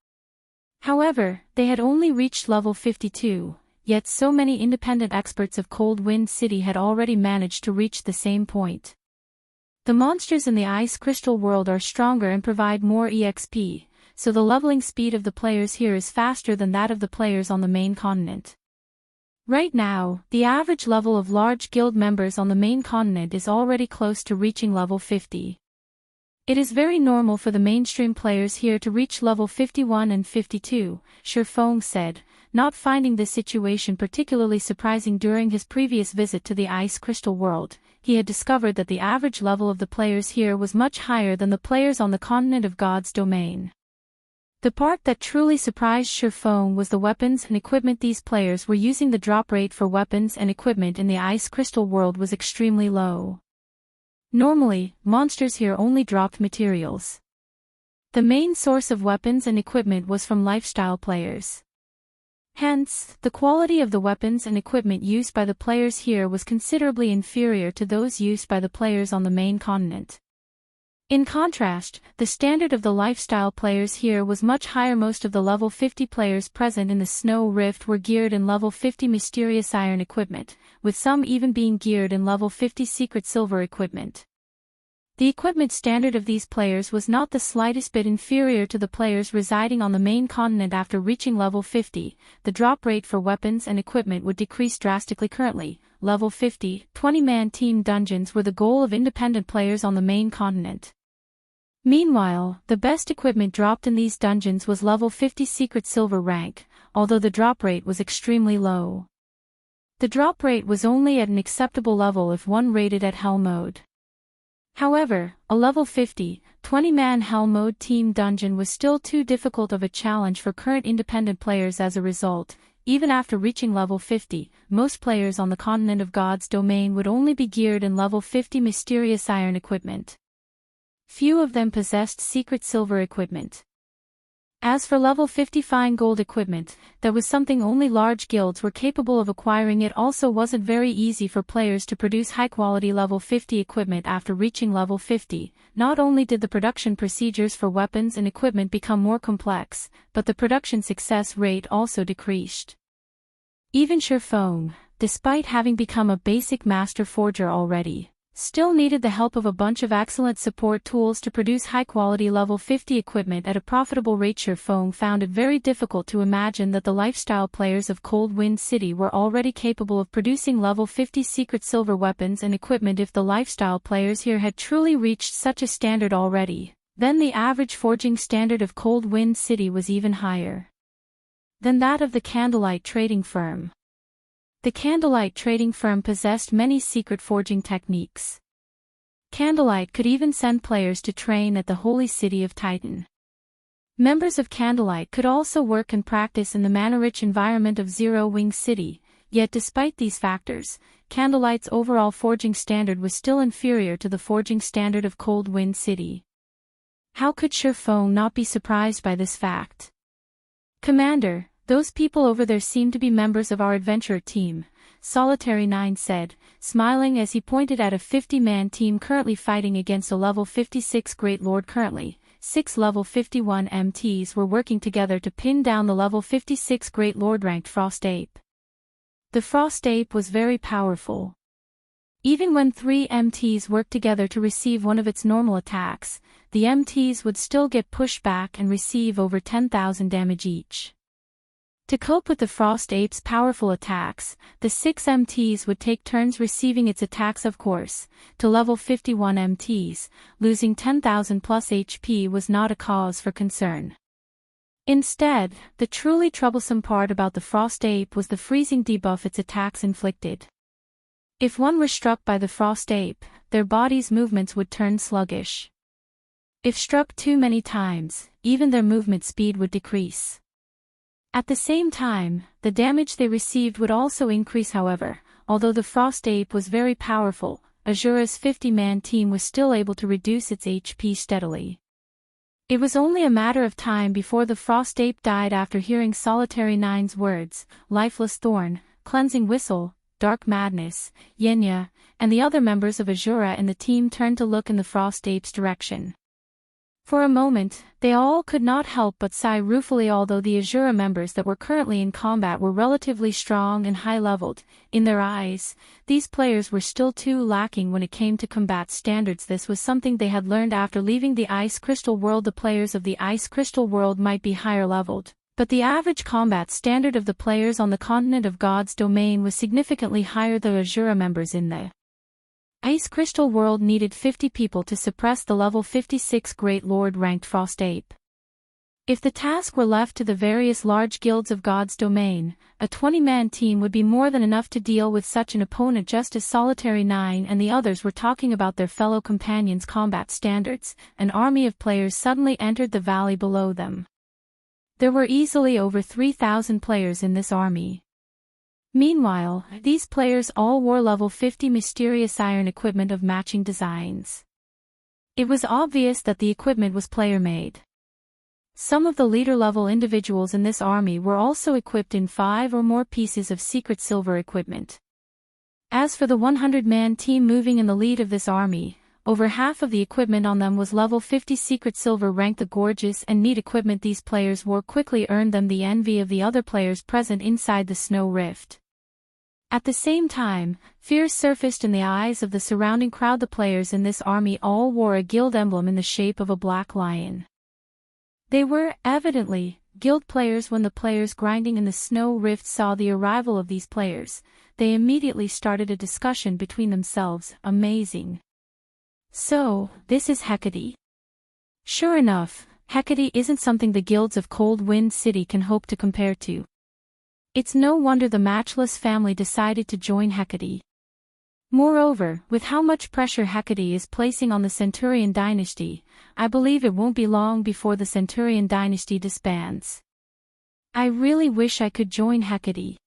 Speaker 1: However, they had only reached level 52, yet so many independent experts of Cold Wind City had already managed to reach the same point. The monsters in the Ice Crystal world are stronger and provide more EXP, so the leveling speed of the players here is faster than that of the players on the main continent. Right now, the average level of large guild members on the main continent is already close to reaching level 50. It is very normal for the mainstream players here to reach level 51 and 52, Shifeng said, not finding this situation particularly surprising. During his previous visit to the Ice Crystal world, he had discovered that the average level of the players here was much higher than the players on the continent of God's domain. The part that truly surprised Shifeng was the weapons and equipment these players were using. The drop rate for weapons and equipment in the Ice Crystal world was extremely low. Normally, monsters here only dropped materials. The main source of weapons and equipment was from lifestyle players. Hence, the quality of the weapons and equipment used by the players here was considerably inferior to those used by the players on the main continent. In contrast, the standard of the lifestyle players here was much higher. Most of the level 50 players present in the Snow Rift were geared in level 50 mysterious iron equipment, with some even being geared in level 50 secret silver equipment. The equipment standard of these players was not the slightest bit inferior to the players residing on the main continent. After reaching level 50, the drop rate for weapons and equipment would decrease drastically. Currently, level 50, 20-man team dungeons were the goal of independent players on the main continent. Meanwhile, the best equipment dropped in these dungeons was level 50 secret silver rank, although the drop rate was extremely low. The drop rate was only at an acceptable level if one rated at Hell mode. However, a level 50, 20-man Hell mode team dungeon was still too difficult of a challenge for current independent players. As a result, even after reaching level 50, most players on the continent of God's domain would only be geared in level 50 mysterious iron equipment. Few of them possessed secret silver equipment. As for level 50 fine gold equipment, that was something only large guilds were capable of acquiring. It also wasn't very easy for players to produce high-quality level 50 equipment after reaching level 50. Not only did the production procedures for weapons and equipment become more complex, but the production success rate also decreased. Even Silverwing, despite having become a basic master forger already, still needed the help of a bunch of excellent support tools to produce high-quality level 50 equipment at a profitable rate. Silverwing found it very difficult to imagine that the lifestyle players of Cold Wind City were already capable of producing level 50 secret silver weapons and equipment. If the lifestyle players here had truly reached such a standard already, then the average forging standard of Cold Wind City was even higher than that of the Candlelight trading firm. The Candlelight trading firm possessed many secret forging techniques. Candlelight could even send players to train at the holy city of Titan. Members of Candlelight could also work and practice in the mana-rich environment of Zero Wing City, yet despite these factors, Candlelight's overall forging standard was still inferior to the forging standard of Cold Wind City. How could Silverwing not be surprised by this fact? "Commander, those people over there seem to be members of our adventurer team," Solitary 9 said, smiling as he pointed at a 50-man team currently fighting against a level 56 Great Lord. Currently, 6 level 51 MTs were working together to pin down the level 56 Great Lord ranked Frost Ape. The Frost Ape was very powerful. Even when 3 MTs worked together to receive one of its normal attacks, the MTs would still get pushed back and receive over 10,000 damage each. To cope with the Frost Ape's powerful attacks, the 6 MTs would take turns receiving its attacks. Of course, to level 51 MTs, losing 10,000 plus HP was not a cause for concern. Instead, the truly troublesome part about the Frost Ape was the freezing debuff its attacks inflicted. If one were struck by the Frost Ape, their body's movements would turn sluggish. If struck too many times, even their movement speed would decrease. At the same time, the damage they received would also increase. However, although the Frost Ape was very powerful, Asura's 50-man team was still able to reduce its HP steadily. It was only a matter of time before the Frost Ape died. After hearing Solitary 9's words, Lifeless Thorn, Cleansing Whistle, Dark Madness, Yenya, and the other members of Asura and the team turned to look in the Frost Ape's direction. For a moment, they all could not help but sigh ruefully. Although the Asura members that were currently in combat were relatively strong and high-leveled, in their eyes, these players were still too lacking when it came to combat standards. This was something they had learned after leaving the Ice Crystal world. The players of the Ice Crystal world might be higher-leveled, but the average combat standard of the players on the continent of God's domain was significantly higher. The Asura members in the Ice Crystal world needed 50 people to suppress the level 56 Great Lord ranked Frost Ape. If the task were left to the various large guilds of God's domain, a 20-man team would be more than enough to deal with such an opponent. Just as Solitary 9 and the others were talking about their fellow companions' combat standards, an army of players suddenly entered the valley below them. There were easily over 3,000 players in this army. Meanwhile, these players all wore level 50 mysterious iron equipment of matching designs. It was obvious that the equipment was player-made. Some of the leader-level individuals in this army were also equipped in 5 or more pieces of secret silver equipment. As for the 100-man team moving in the lead of this army, over half of the equipment on them was level 50 secret silver rank. The gorgeous and neat equipment these players wore quickly earned them the envy of the other players present inside the snow rift. At the same time, fear surfaced in the eyes of the surrounding crowd. The players in this army all wore a guild emblem in the shape of a black lion. They were, evidently, guild players. When the players grinding in the snow rift saw the arrival of these players, they immediately started a discussion between themselves. Amazing. So, this is Hecate. Sure enough, Hecate isn't something the guilds of Cold Wind City can hope to compare to. It's no wonder the Matchless family decided to join Hecate. Moreover, with how much pressure Hecate is placing on the Centurion dynasty, I believe it won't be long before the Centurion dynasty disbands. I really wish I could join Hecate.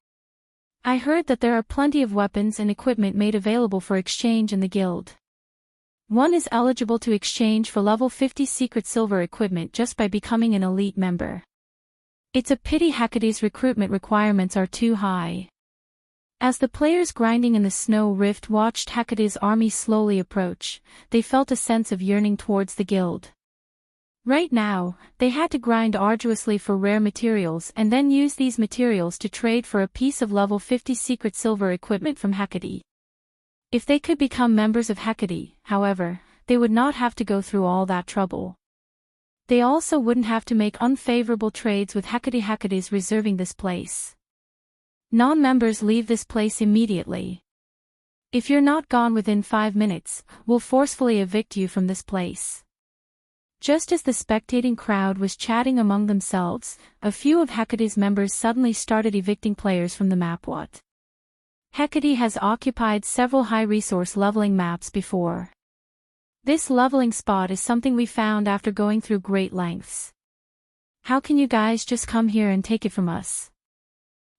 Speaker 1: I heard that there are plenty of weapons and equipment made available for exchange in the guild. One is eligible to exchange for level 50 secret silver equipment just by becoming an elite member. It's a pity Hecate's recruitment requirements are too high. As the players grinding in the snow rift watched Hecate's army slowly approach, they felt a sense of yearning towards the guild. Right now, they had to grind arduously for rare materials and then use these materials to trade for a piece of level 50 secret silver equipment from Hecate. If they could become members of Hecate, however, they would not have to go through all that trouble. They also wouldn't have to make unfavorable trades with Hecate. Hecate's reserving this place. Non-members leave this place immediately. If you're not gone within 5 minutes, we'll forcefully evict you from this place. Just as the spectating crowd was chatting among themselves, a few of Hecate's members suddenly started evicting players from the map. What? Hecate has occupied several high-resource leveling maps before. This leveling spot is something we found after going through great lengths. How can you guys just come here and take it from us?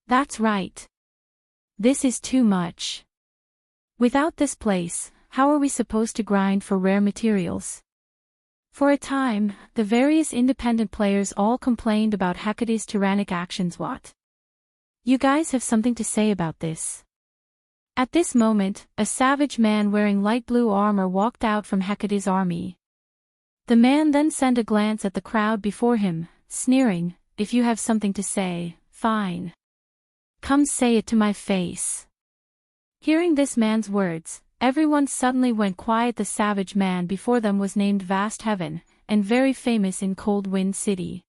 Speaker 1: That's right. This is too much. Without this place, how are we supposed to grind for rare materials? For a time, the various independent players all complained about Hecate's tyrannic actions. What? You guys have something to say about this? At this moment, a savage man wearing light blue armor walked out from Hecate's army. The man then sent a glance at the crowd before him, sneering, "If you have something to say, fine. Come say it to my face." Hearing this man's words, everyone suddenly went quiet. The savage man before them was named Vast Heaven, and very famous in Cold Wind City.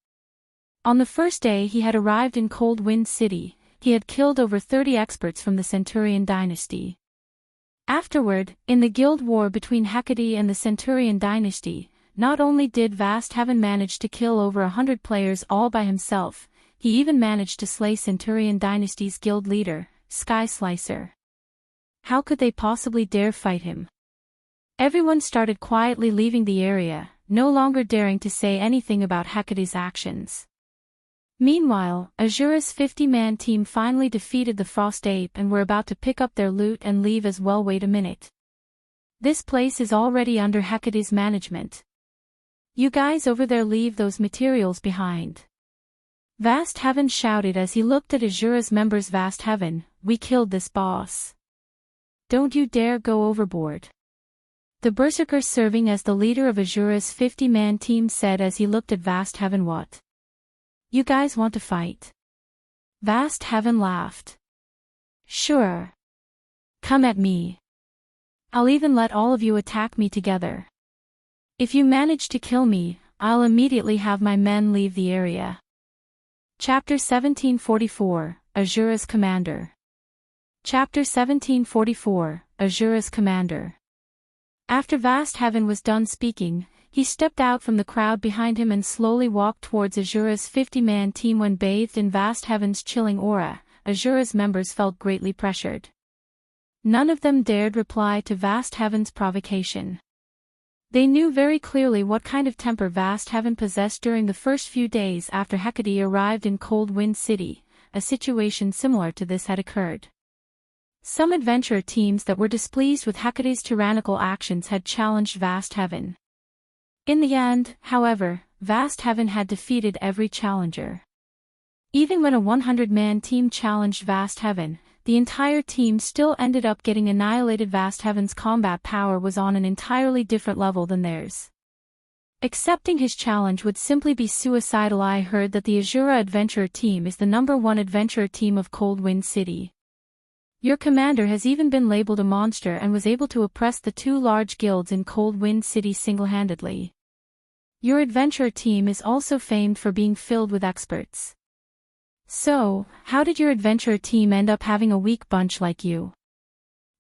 Speaker 1: On the first day he had arrived in Cold Wind City, he had killed over 30 experts from the Centurion dynasty. Afterward, in the guild war between Hecate and the Centurion dynasty, not only did Vast Heaven manage to kill over 100 players all by himself, he even managed to slay Centurion dynasty's guild leader, Sky Slicer. How could they possibly dare fight him? Everyone started quietly leaving the area, no longer daring to say anything about Hecate's actions. Meanwhile, Asura's 50-man team finally defeated the Frost Ape and were about to pick up their loot and leave as well. Wait a minute. This place is already under Hecate's management. You guys over there leave those materials behind. Vast Heaven shouted as he looked at Asura's members. Vast Heaven, we killed this boss. Don't you dare go overboard. The berserker serving as the leader of Asura's 50-man team said as he looked at Vast Heaven. What? You guys want to fight? Vast Heaven laughed. Sure. Come at me. I'll even let all of you attack me together. If you manage to kill me, I'll immediately have my men leave the area. Chapter 1744, Asura's Commander. Chapter 1744, Asura's Commander. After Vast Heaven was done speaking, he stepped out from the crowd behind him and slowly walked towards Asura's 50-man team. When bathed in Vast Heaven's chilling aura, Asura's members felt greatly pressured. None of them dared reply to Vast Heaven's provocation. They knew very clearly what kind of temper Vast Heaven possessed during the first few days after Hecate arrived in Cold Wind City. A situation similar to this had occurred. Some adventurer teams that were displeased with Hecate's tyrannical actions had challenged Vast Heaven. In the end, however, Vast Heaven had defeated every challenger. Even when a 100-man team challenged Vast Heaven, the entire team still ended up getting annihilated. Vast Heaven's combat power was on an entirely different level than theirs. Accepting his challenge would simply be suicidal. I heard that the Asura Adventurer team is the #1 adventurer team of Cold Wind City. Your commander has even been labeled a monster and was able to oppress the 2 large guilds in Cold Wind City single-handedly. Your adventurer team is also famed for being filled with experts. So, how did your adventurer team end up having a weak bunch like you?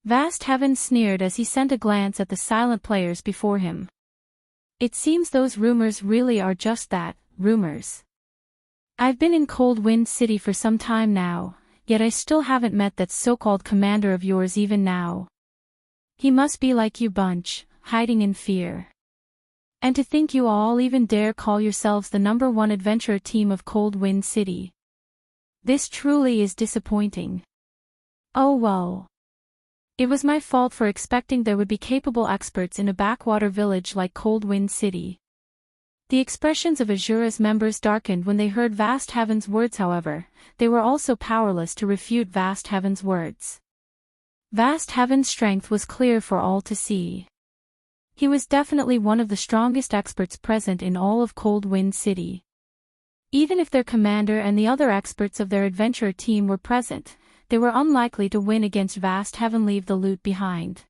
Speaker 1: Vast Heaven sneered as he sent a glance at the silent players before him. It seems those rumors really are just that, rumors. I've been in Cold Wind City for some time now, yet I still haven't met that so-called commander of yours even now. He must be like you bunch, hiding in fear. And to think you all even dare call yourselves the #1 adventurer team of Cold Wind City. This truly is disappointing. Oh well. It was my fault for expecting there would be capable experts in a backwater village like Cold Wind City. The expressions of Asura's members darkened when they heard Vast Heaven's words. However, they were also powerless to refute Vast Heaven's words. Vast Heaven's strength was clear for all to see. He was definitely one of the strongest experts present in all of Cold Wind City. Even if their commander and the other experts of their adventurer team were present, they were unlikely to win against Vast Heaven. Leave the loot behind.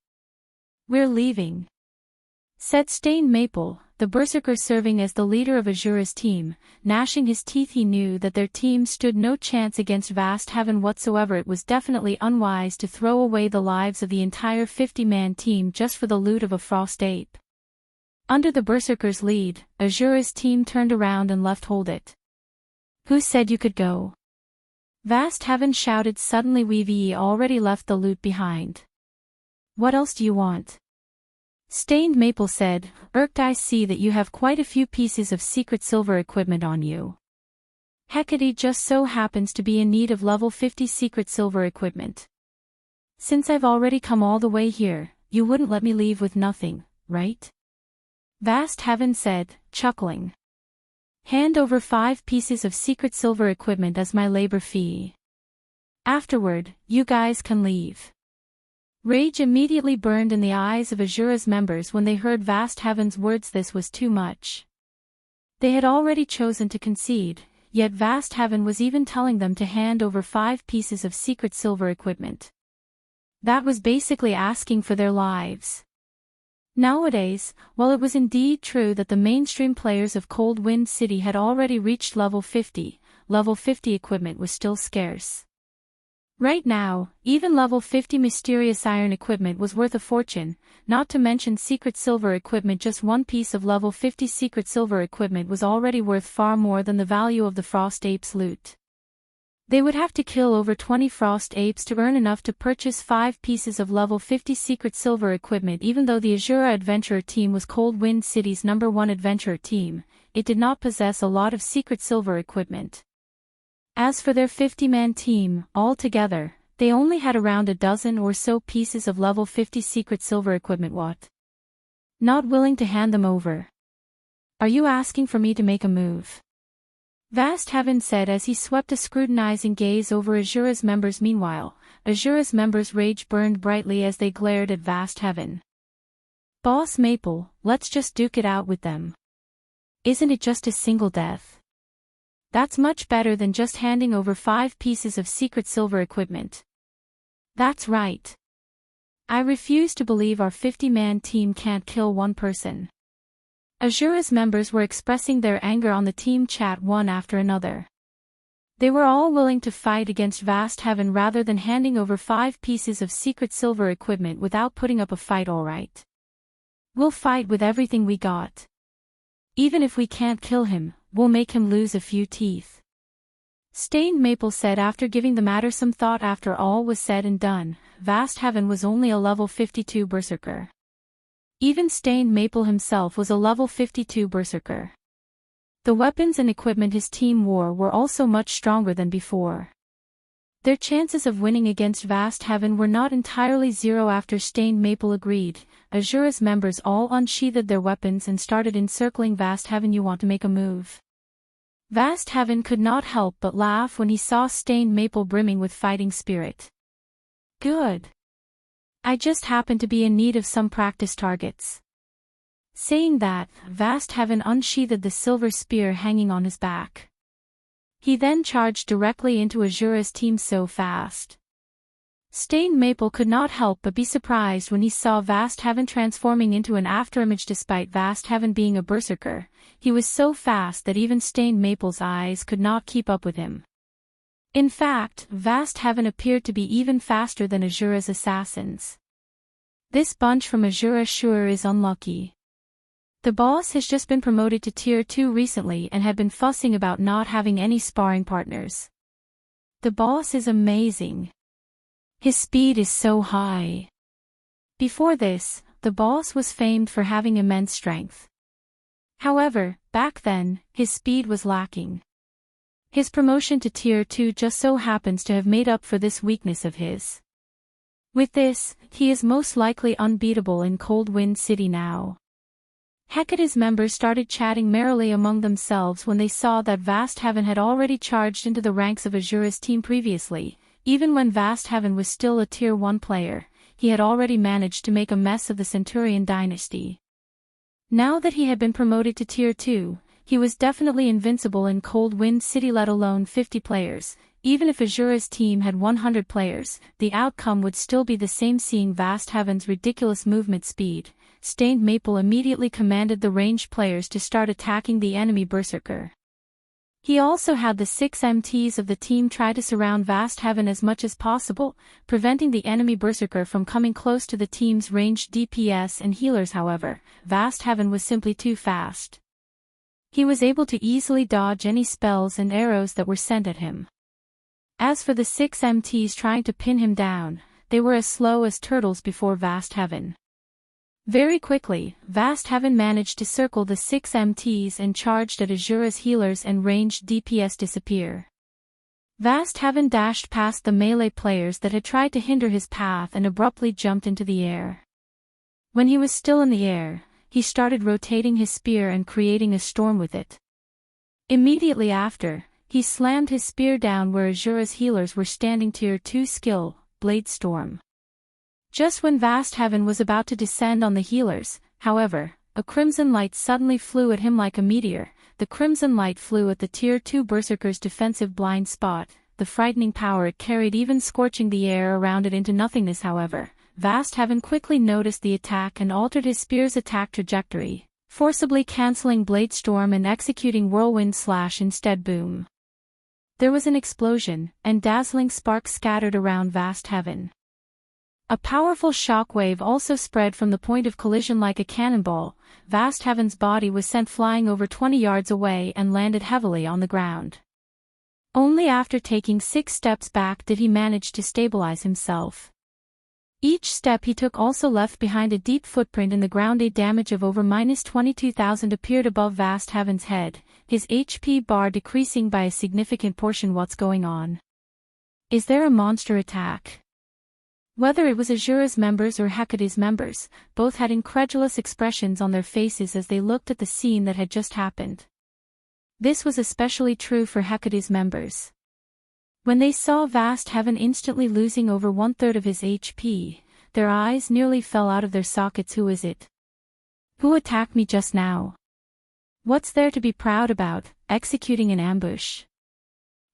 Speaker 1: We're leaving, said Stained Maple, the berserker serving as the leader of Asura's team. Gnashing his teeth, he knew that their team stood no chance against Vast Heaven whatsoever. It was definitely unwise to throw away the lives of the entire 50-man team just for the loot of a frost ape. Under the berserker's lead, Asura's team turned around and left. Hold it. Who said you could go? Vast Heaven shouted suddenly. We've already left the loot behind. What else do you want? Stained Maple said, irked. I see that you have quite a few pieces of secret silver equipment on you. Hecate just so happens to be in need of level 50 secret silver equipment. Since I've already come all the way here, you wouldn't let me leave with nothing, right? Vast Heaven said, chuckling. Hand over 5 pieces of secret silver equipment as my labor fee. Afterward, you guys can leave. Rage immediately burned in the eyes of Asura's members when they heard Vast Heaven's words. This was too much. They had already chosen to concede, yet Vast Heaven was even telling them to hand over 5 pieces of secret silver equipment. That was basically asking for their lives. Nowadays, while it was indeed true that the mainstream players of Cold Wind City had already reached level 50 equipment was still scarce. Right now, even level 50 mysterious iron equipment was worth a fortune, not to mention secret silver equipment. Just one piece of level 50 secret silver equipment was already worth far more than the value of the Frost Apes' loot. They would have to kill over 20 Frost Apes to earn enough to purchase 5 pieces of level 50 secret silver equipment. Even though the Asura Adventurer team was Cold Wind City's #1 adventurer team, it did not possess a lot of secret silver equipment. As for their 50-man team, altogether, they only had around a dozen or so pieces of level 50 secret silver equipment. What? Not willing to hand them over? Are you asking for me to make a move? Vast Heaven said as he swept a scrutinizing gaze over Asura's members. Meanwhile, Asura's members' rage burned brightly as they glared at Vast Heaven. Boss Maple, let's just duke it out with them. Isn't it just a single death? That's much better than just handing over 5 pieces of secret silver equipment. That's right. I refuse to believe our 50-man team can't kill one person. Asura's members were expressing their anger on the team chat one after another. They were all willing to fight against Vast Heaven rather than handing over 5 pieces of secret silver equipment without putting up a fight. All right. We'll fight with everything we got. Even if we can't kill him, we'll make him lose a few teeth. Stained Maple said after giving the matter some thought. After all was said and done, Vast Heaven was only a level 52 berserker. Even Stained Maple himself was a level 52 berserker. The weapons and equipment his team wore were also much stronger than before. Their chances of winning against Vast Heaven were not entirely zero. After Stained Maple agreed, Asura's members all unsheathed their weapons and started encircling Vast Heaven. You want to make a move? Vast Heaven could not help but laugh when he saw Stained Maple brimming with fighting spirit. Good. I just happen to be in need of some practice targets. Saying that, Vast Heaven unsheathed the silver spear hanging on his back. He then charged directly into Asura's team so fast. Stained Maple could not help but be surprised when he saw Vast Heaven transforming into an afterimage. Despite Vast Heaven being a berserker, he was so fast that even Stained Maple's eyes could not keep up with him. In fact, Vast Heaven appeared to be even faster than Asura's assassins. This bunch from Asura sure is unlucky. The boss has just been promoted to Tier 2 recently and had been fussing about not having any sparring partners. The boss is amazing. His speed is so high. Before this, the boss was famed for having immense strength. However, back then, his speed was lacking. His promotion to Tier 2 just so happens to have made up for this weakness of his. With this, he is most likely unbeatable in Cold Wind City now. Hecate's members started chatting merrily among themselves when they saw that Vast Heaven had already charged into the ranks of Asura's team previously. Even when Vast Heaven was still a Tier 1 player, he had already managed to make a mess of the Centurion dynasty. Now that he had been promoted to Tier 2, he was definitely invincible in Cold Wind City, let alone 50 players. Even if Asura's team had 100 players, the outcome would still be the same. Seeing Vast Heaven's ridiculous movement speed, Stained Maple immediately commanded the ranged players to start attacking the enemy berserker. He also had the 6 MTs of the team try to surround Vast Heaven as much as possible, preventing the enemy berserker from coming close to the team's ranged DPS and healers. However, Vast Heaven was simply too fast. He was able to easily dodge any spells and arrows that were sent at him. As for the 6 MTs trying to pin him down, they were as slow as turtles before Vast Heaven. Very quickly, Vast Heaven managed to circle the 6 MTs and charged at Asura's healers, and ranged DPS disappear. Vast Heaven dashed past the melee players that had tried to hinder his path and abruptly jumped into the air. When he was still in the air, he started rotating his spear and creating a storm with it. Immediately after, he slammed his spear down where Asura's healers were standing. Tier 2 skill, Blade Storm. Just when Vast Heaven was about to descend on the healers, however, a crimson light suddenly flew at him like a meteor. The crimson light flew at the Tier 2 berserker's defensive blind spot, the frightening power it carried even scorching the air around it into nothingness. However, Vast Heaven quickly noticed the attack and altered his spear's attack trajectory, forcibly cancelling Blade Storm and executing Whirlwind Slash instead. Boom! There was an explosion, and dazzling sparks scattered around Vast Heaven. A powerful shockwave also spread from the point of collision like a cannonball. Vast Heaven's body was sent flying over 20 yards away and landed heavily on the ground. Only after taking 6 steps back did he manage to stabilize himself. Each step he took also left behind a deep footprint in the ground. A damage of over -22,000 appeared above Vast Heaven's head, his HP bar decreasing by a significant portion. What's going on? Is there a monster attack? Whether it was Asura's members or Hecate's members, both had incredulous expressions on their faces as they looked at the scene that had just happened. This was especially true for Hecate's members. When they saw Vast Heaven instantly losing over 1/3 of his HP, their eyes nearly fell out of their sockets. Who is it? Who attacked me just now? What's there to be proud about, executing an ambush?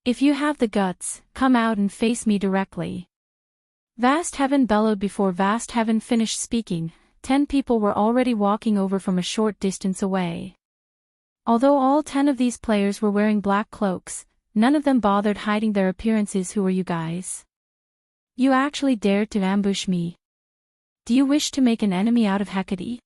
Speaker 1: If you have the guts, come out and face me directly. Vast Heaven bellowed. Before Vast Heaven finished speaking, 10 people were already walking over from a short distance away. Although all 10 of these players were wearing black cloaks, none of them bothered hiding their appearances. Who are you guys? You actually dared to ambush me. Do you wish to make an enemy out of Hecate?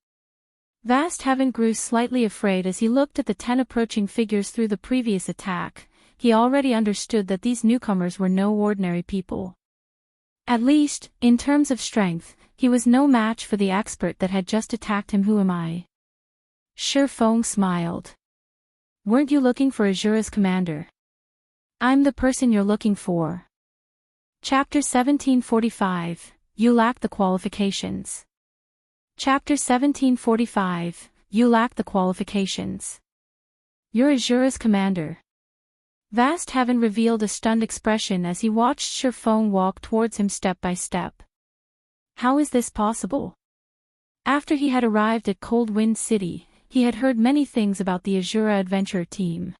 Speaker 1: Vast Heaven grew slightly afraid as he looked at the 10 approaching figures. Through the previous attack, he already understood that these newcomers were no ordinary people. At least, in terms of strength, he was no match for the expert that had just attacked him. Who am I? Silverwing smiled. Weren't you looking for Asura's commander? I'm the person you're looking for. Chapter 1745, You lack the qualifications. Chapter 1745, You lack the qualifications. You're Asura's commander. Vast Heaven revealed a stunned expression as he watched Silverwing walk towards him step by step. How is this possible? After he had arrived at Cold Wind City, he had heard many things about the Asura adventurer team.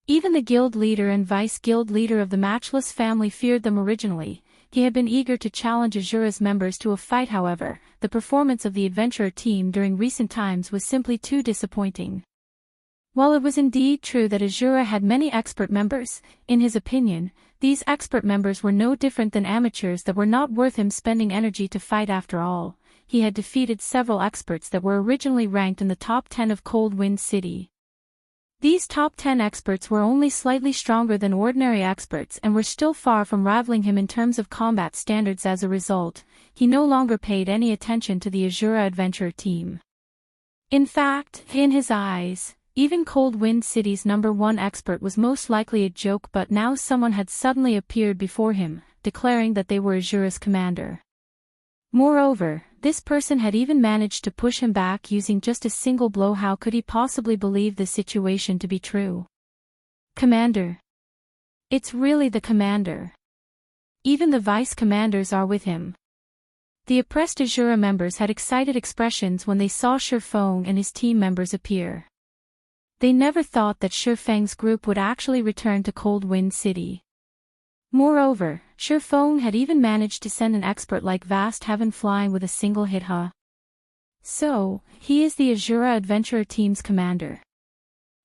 Speaker 1: Even the guild leader and vice-guild leader of the Matchless family feared them. Originally, he had been eager to challenge Asura's members to a fight. However, the performance of the adventurer team during recent times was simply too disappointing. While it was indeed true that Asura had many expert members, in his opinion, these expert members were no different than amateurs that were not worth him spending energy to fight. After all, he had defeated several experts that were originally ranked in the top 10 of Cold Wind City. These top 10 experts were only slightly stronger than ordinary experts and were still far from rivaling him in terms of combat standards. As a result, he no longer paid any attention to the Asura adventurer team. In fact, in his eyes, even Cold Wind City's #1 expert was most likely a joke. But now someone had suddenly appeared before him, declaring that they were Asura's commander. Moreover, this person had even managed to push him back using just a single blow. How could he possibly believe this situation to be true? Commander. It's really the commander. Even the vice-commanders are with him. The oppressed Asura members had excited expressions when they saw Shifeng and his team members appear. They never thought that Shifeng's group would actually return to Cold Wind City. Moreover, Shifeng had even managed to send an expert like Vast Heaven flying with a single hit. So, he is the Asura Adventurer Team's commander.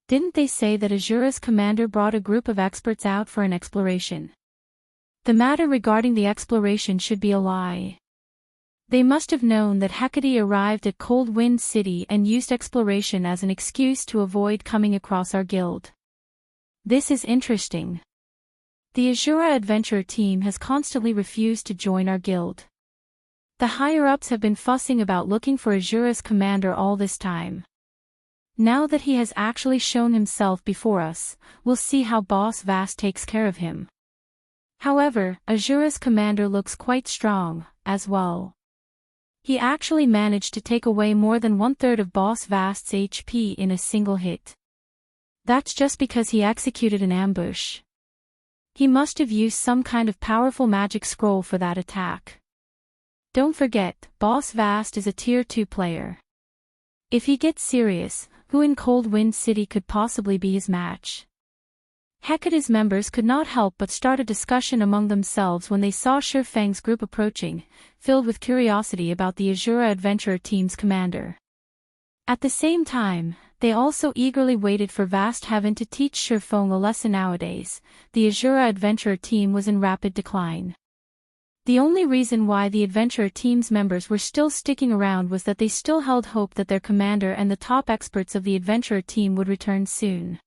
Speaker 1: Didn't they say that Asura's commander brought a group of experts out for an exploration? The matter regarding the exploration should be a lie. They must have known that Hecate arrived at Cold Wind City and used exploration as an excuse to avoid coming across our guild. This is interesting. The Asura Adventurer Team has constantly refused to join our guild. The higher-ups have been fussing about looking for Asura's commander all this time. Now that he has actually shown himself before us, we'll see how Boss Vast takes care of him. However, Asura's commander looks quite strong, as well. He actually managed to take away more than 1/3 of Boss Vast's HP in a single hit. That's just because he executed an ambush. He must have used some kind of powerful magic scroll for that attack. Don't forget, Boss Vast is a Tier 2 player. If he gets serious, who in Cold Wind City could possibly be his match? Hecate's members could not help but start a discussion among themselves when they saw Shifeng's group approaching, filled with curiosity about the Asura Adventurer Team's commander. At the same time, they also eagerly waited for Vast Heaven to teach Shifeng a lesson. Nowadays, the Asura Adventurer Team was in rapid decline. The only reason why the Adventurer Team's members were still sticking around was that they still held hope that their commander and the top experts of the Adventurer Team would return soon.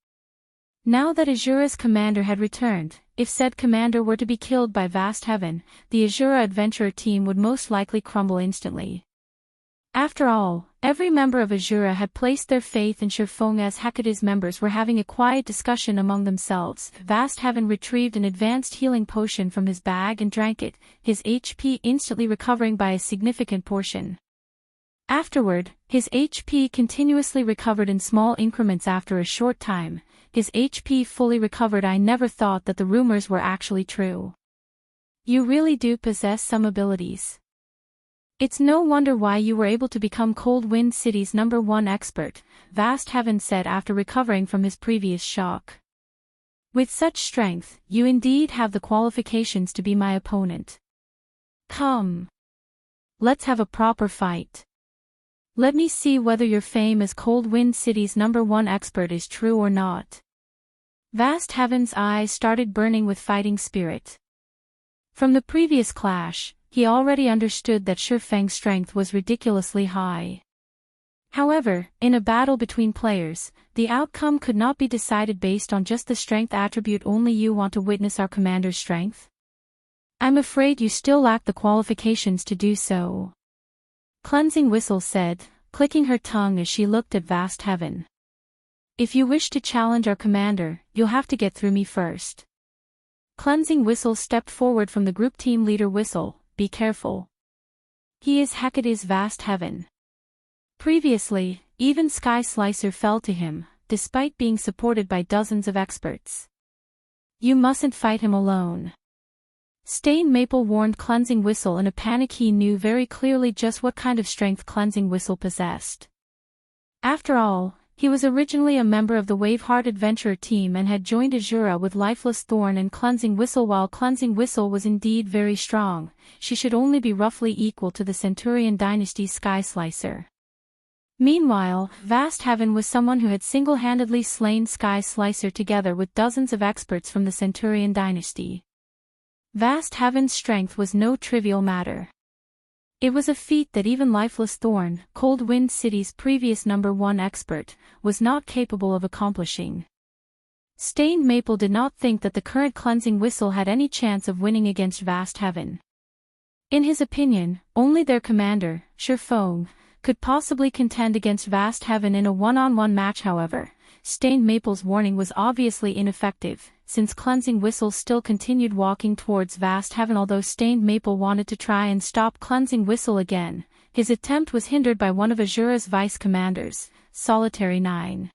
Speaker 1: Now that Asura's commander had returned, if said commander were to be killed by Vast Heaven, the Asura Adventurer Team would most likely crumble instantly. After all, every member of Asura had placed their faith in Shifeng. As Hecate's members were having a quiet discussion among themselves, Vast Heaven retrieved an advanced healing potion from his bag and drank it, his HP instantly recovering by a significant portion. Afterward, his HP continuously recovered in small increments. After a short time, his HP fully recovered. I never thought that the rumors were actually true. You really do possess some abilities. It's no wonder why you were able to become Cold Wind City's #1 expert, Vast Heaven said after recovering from his previous shock. With such strength, you indeed have the qualifications to be my opponent. Come. Let's have a proper fight. Let me see whether your fame as Cold Wind City's #1 expert is true or not. Vast Heaven's eyes started burning with fighting spirit. From the previous clash, he already understood that Shifeng's strength was ridiculously high. However, in a battle between players, the outcome could not be decided based on just the strength attribute only. You want to witness our commander's strength? I'm afraid you still lack the qualifications to do so. Cleansing Whistle said, clicking her tongue as she looked at Vast Heaven. If you wish to challenge our commander, you'll have to get through me first. Cleansing Whistle stepped forward from the group. Team leader Whistle, be careful. He is Hecate's Vast Heaven. Previously, even Sky Slicer fell to him, despite being supported by dozens of experts. You mustn't fight him alone. Stain Maple warned Cleansing Whistle in a panic. He knew very clearly just what kind of strength Cleansing Whistle possessed. After all, he was originally a member of the Waveheart Adventurer Team and had joined Asura with Lifeless Thorn and Cleansing Whistle. While Cleansing Whistle was indeed very strong, she should only be roughly equal to the Centurion Dynasty's Sky Slicer. Meanwhile, Vast Heaven was someone who had single-handedly slain Sky Slicer together with dozens of experts from the Centurion Dynasty. Vast Heaven's strength was no trivial matter. It was a feat that even Lifeless Thorn, Cold Wind City's previous #1 expert, was not capable of accomplishing. Stained Maple did not think that the current Cleansing Whistle had any chance of winning against Vast Heaven. In his opinion, only their commander, Shifeng, could possibly contend against Vast Heaven in a one-on-one match. However, Stained Maple's warning was obviously ineffective, since Cleansing Whistle still continued walking towards Vast Heaven. Although Stained Maple wanted to try and stop Cleansing Whistle again, his attempt was hindered by one of Asura's vice commanders, Solitary 9.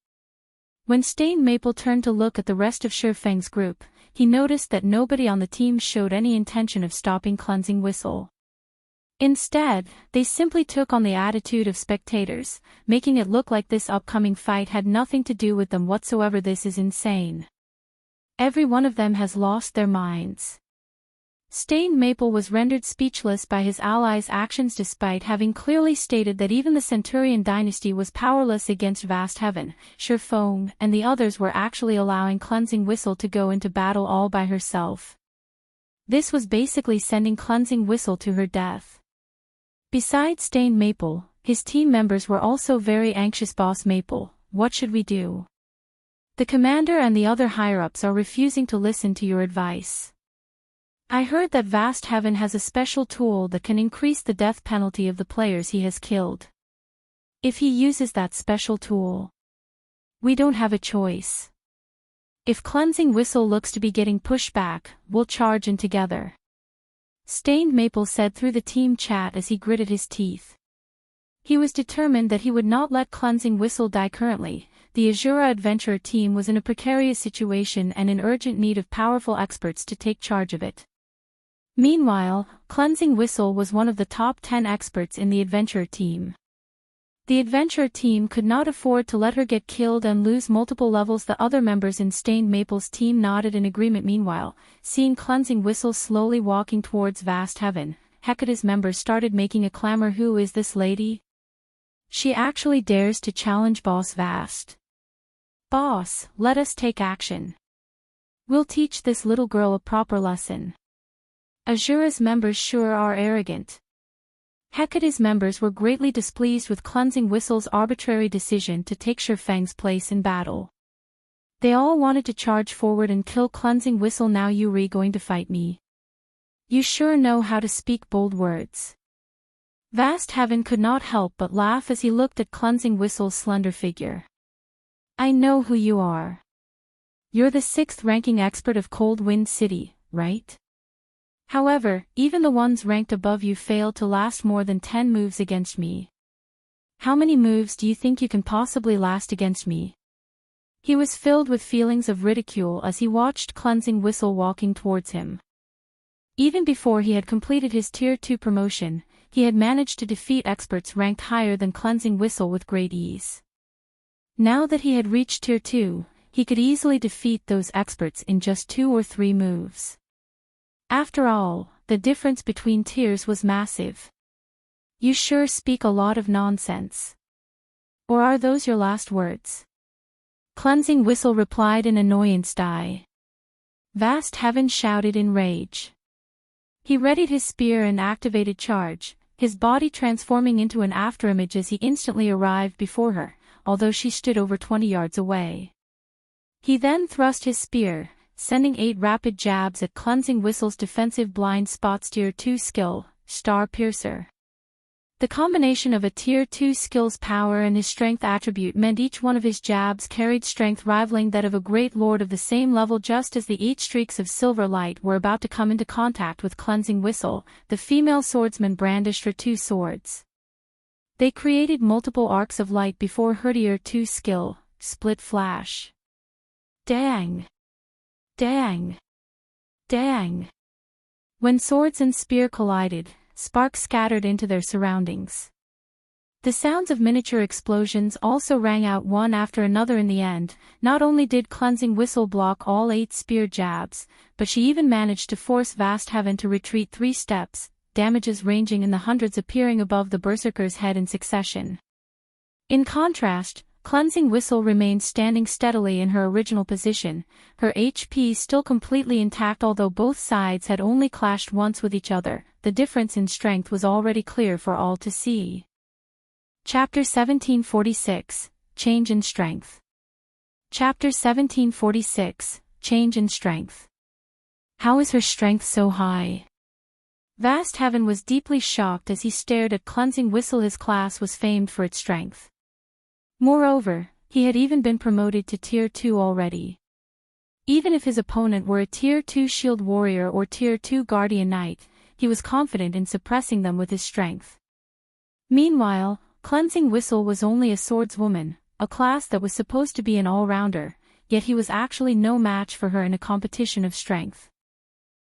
Speaker 1: When Stained Maple turned to look at the rest of Shifeng's group, he noticed that nobody on the team showed any intention of stopping Cleansing Whistle. Instead, they simply took on the attitude of spectators, making it look like this upcoming fight had nothing to do with them whatsoever. This is insane. Every one of them has lost their minds. Stained Maple was rendered speechless by his allies' actions despite having clearly stated that even the Centurion dynasty was powerless against Vast Heaven. Shifeng and the others were actually allowing Cleansing Whistle to go into battle all by herself. This was basically sending Cleansing Whistle to her death. Besides Stained Maple, his team members were also very anxious. Boss Maple, what should we do? The commander and the other higher-ups are refusing to listen to your advice. I heard that Vast Heaven has a special tool that can increase the death penalty of the players he has killed. If he uses that special tool, we don't have a choice. If Cleansing Whistle looks to be getting pushed back, we'll charge in together. Stained Maple said through the team chat as he gritted his teeth. He was determined that he would not let Cleansing Whistle die. Currently, the Asura adventurer team was in a precarious situation and in urgent need of powerful experts to take charge of it. Meanwhile, Cleansing Whistle was one of the top 10 experts in the adventurer team. The adventurer team could not afford to let her get killed and lose multiple levels. The other members in Stained Maple's team nodded in agreement. Meanwhile, seeing Cleansing Whistle slowly walking towards Vast Heaven, Hecate's members started making a clamor. Who is this lady? She actually dares to challenge Boss Vast. Boss, let us take action. We'll teach this little girl a proper lesson. Asura's members sure are arrogant. Hecate's members were greatly displeased with Cleansing Whistle's arbitrary decision to take Shifeng's place in battle. They all wanted to charge forward and kill Cleansing Whistle. Now you going to fight me? You sure know how to speak bold words. Vast Heaven could not help but laugh as he looked at Cleansing Whistle's slender figure. I know who you are. You're the 6th ranking expert of Cold Wind City, right? However, even the ones ranked above you failed to last more than 10 moves against me. How many moves do you think you can possibly last against me? He was filled with feelings of ridicule as he watched Cleansing Whistle walking towards him. Even before he had completed his Tier 2 promotion, he had managed to defeat experts ranked higher than Cleansing Whistle with great ease. Now that he had reached Tier 2, he could easily defeat those experts in just 2 or 3 moves. After all, the difference between tiers was massive. You sure speak a lot of nonsense. Or are those your last words? Cleansing Whistle replied in annoyance. Die. Vast Heaven shouted in rage. He readied his spear and activated charge, his body transforming into an afterimage as he instantly arrived before her, although she stood over 20 yards away. He then thrust his spear, sending 8 rapid jabs at Cleansing Whistle's defensive blind spots. Tier 2 skill, Star Piercer. The combination of a Tier 2 skill's power and his strength attribute meant each one of his jabs carried strength rivaling that of a great lord of the same level. Just as the 8 streaks of silver light were about to come into contact with Cleansing Whistle, the female swordsman brandished her 2 swords. They created multiple arcs of light before her Tier 2 skill, Split Flash. Dang! Dang! Dang! When swords and spear collided, sparks scattered into their surroundings. The sounds of miniature explosions also rang out one after another. In the end, not only did Cleansing Whistle block all 8 spear jabs, but she even managed to force Vast Heaven to retreat 3 steps, damages ranging in the hundreds appearing above the berserker's head in succession. In contrast, Cleansing Whistle remained standing steadily in her original position, her HP still completely intact. Although both sides had only clashed once with each other, the difference in strength was already clear for all to see. Chapter 1746, Change in Strength. Chapter 1746, Change in Strength. How is her strength so high? Vast Heaven was deeply shocked as he stared at Cleansing Whistle. His class was famed for its strength. Moreover, he had even been promoted to Tier 2 already. Even if his opponent were a Tier 2 Shield Warrior or Tier 2 Guardian Knight, he was confident in suppressing them with his strength. Meanwhile, Cleansing Whistle was only a swordswoman, a class that was supposed to be an all-rounder, yet he was actually no match for her in a competition of strength.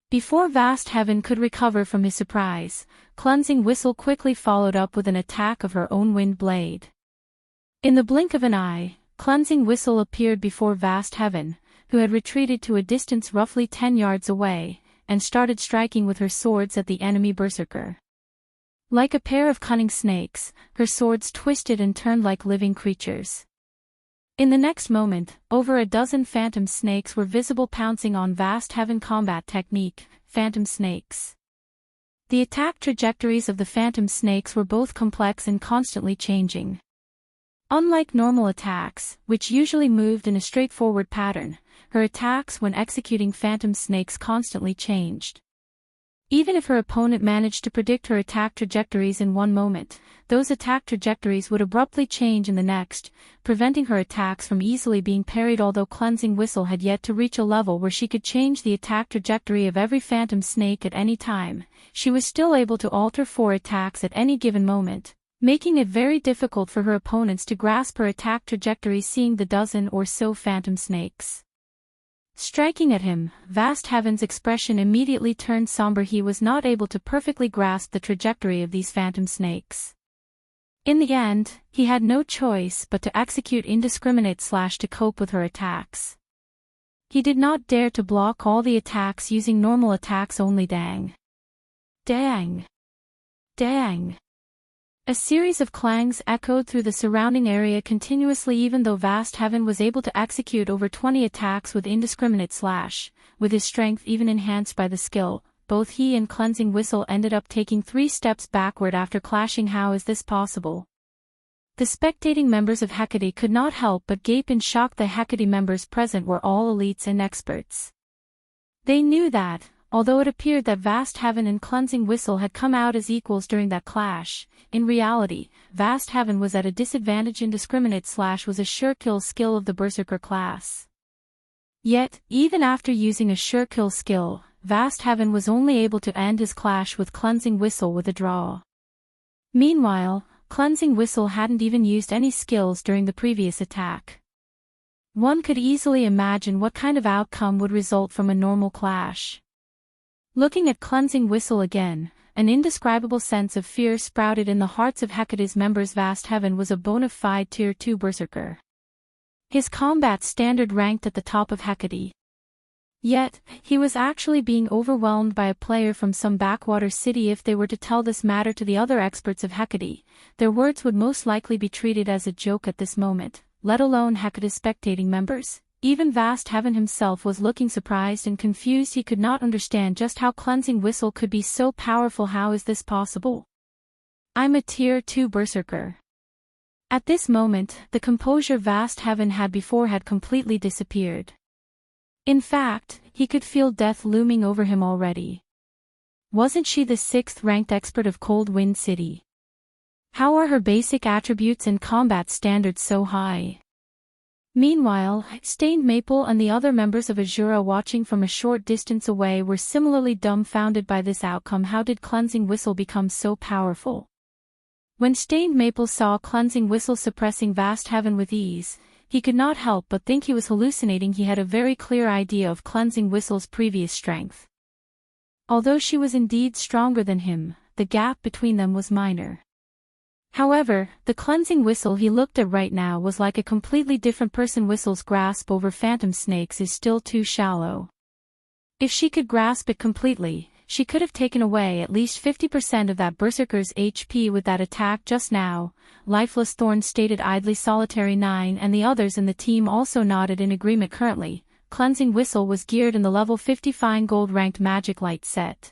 Speaker 1: Before Vast Heaven could recover from his surprise, Cleansing Whistle quickly followed up with an attack of her own wind blade. In the blink of an eye, Cleansing Whistle appeared before Vast Heaven, who had retreated to a distance roughly 10 yards away, and started striking with her swords at the enemy berserker. Like a pair of cunning snakes, her swords twisted and turned like living creatures. In the next moment, over a dozen phantom snakes were visible pouncing on Vast Heaven combat technique, phantom snakes. The attack trajectories of the phantom snakes were both complex and constantly changing. Unlike normal attacks, which usually moved in a straightforward pattern, her attacks when executing phantom snakes constantly changed. Even if her opponent managed to predict her attack trajectories in one moment, those attack trajectories would abruptly change in the next, preventing her attacks from easily being parried. Although Cleansing Whistle had yet to reach a level where she could change the attack trajectory of every phantom snake at any time, she was still able to alter 4 attacks at any given moment, making it very difficult for her opponents to grasp her attack trajectory seeing the dozen or so phantom snakes. Striking at him, Vast Heaven's expression immediately turned somber. He was not able to perfectly grasp the trajectory of these phantom snakes. In the end, he had no choice but to execute indiscriminate slash to cope with her attacks. He did not dare to block all the attacks using normal attacks only. Dang. Dang. Dang. A series of clangs echoed through the surrounding area continuously. Even though Vast Heaven was able to execute over 20 attacks with indiscriminate slash, with his strength even enhanced by the skill, both he and Cleansing Whistle ended up taking 3 steps backward after clashing. How is this possible? The spectating members of Hecate could not help but gape in shock. The Hecate members present were all elites and experts. They knew that, although it appeared that Vast Heaven and Cleansing Whistle had come out as equals during that clash, in reality, Vast Heaven was at a disadvantage. Indiscriminate slash was a sure kill skill of the Berserker class. Yet, even after using a sure kill skill, Vast Heaven was only able to end his clash with Cleansing Whistle with a draw. Meanwhile, Cleansing Whistle hadn't even used any skills during the previous attack. One could easily imagine what kind of outcome would result from a normal clash. Looking at Cleansing Whistle again, an indescribable sense of fear sprouted in the hearts of Hecate's members. Vast Heaven was a bona fide Tier 2 Berserker. His combat standard ranked at the top of Hecate. Yet, he was actually being overwhelmed by a player from some backwater city. If they were to tell this matter to the other experts of Hecate, their words would most likely be treated as a joke at this moment, let alone Hecate's spectating members. Even Vast Heaven himself was looking surprised and confused. He could not understand just how Cleansing Whistle could be so powerful. How is this possible? I'm a Tier 2 Berserker. At this moment, the composure Vast Heaven had before had completely disappeared. In fact, he could feel death looming over him already. Wasn't she the 6th-ranked expert of Cold Wind City? How are her basic attributes and combat standards so high? Meanwhile, Stained Maple and the other members of Asura watching from a short distance away were similarly dumbfounded by this outcome. How did Cleansing Whistle become so powerful? When Stained Maple saw Cleansing Whistle suppressing Vast Heaven with ease, he could not help but think he was hallucinating. He had a very clear idea of Cleansing Whistle's previous strength. Although she was indeed stronger than him, the gap between them was minor. However, the Cleansing Whistle he looked at right now was like a completely different person. Whistle's grasp over phantom snakes is still too shallow. If she could grasp it completely, she could have taken away at least 50% of that Berserker's HP with that attack just now. Lifeless Thorn stated idly. Solitary 9 and the others in the team also nodded in agreement. Currently, Cleansing Whistle was geared in the level 50 Fine Gold ranked Magic Light set.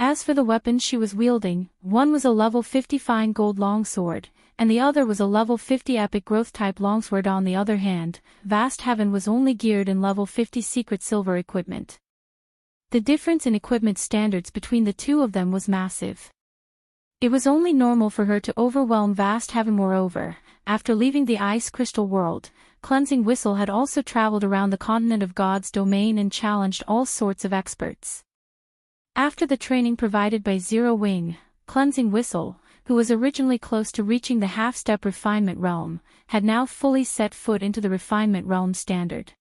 Speaker 1: As for the weapons she was wielding, one was a level 50 Fine Gold longsword, and the other was a level 50 Epic Growth type longsword. On the other hand, Vast Heaven was only geared in level 50 Secret Silver equipment. The difference in equipment standards between the two of them was massive. It was only normal for her to overwhelm Vast Heaven. Moreover, after leaving the Ice Crystal world, Cleansing Whistle had also traveled around the continent of God's domain and challenged all sorts of experts. After the training provided by Zero Wing, Cleansing Whistle, who was originally close to reaching the half-step refinement realm, had now fully set foot into the refinement realm standard.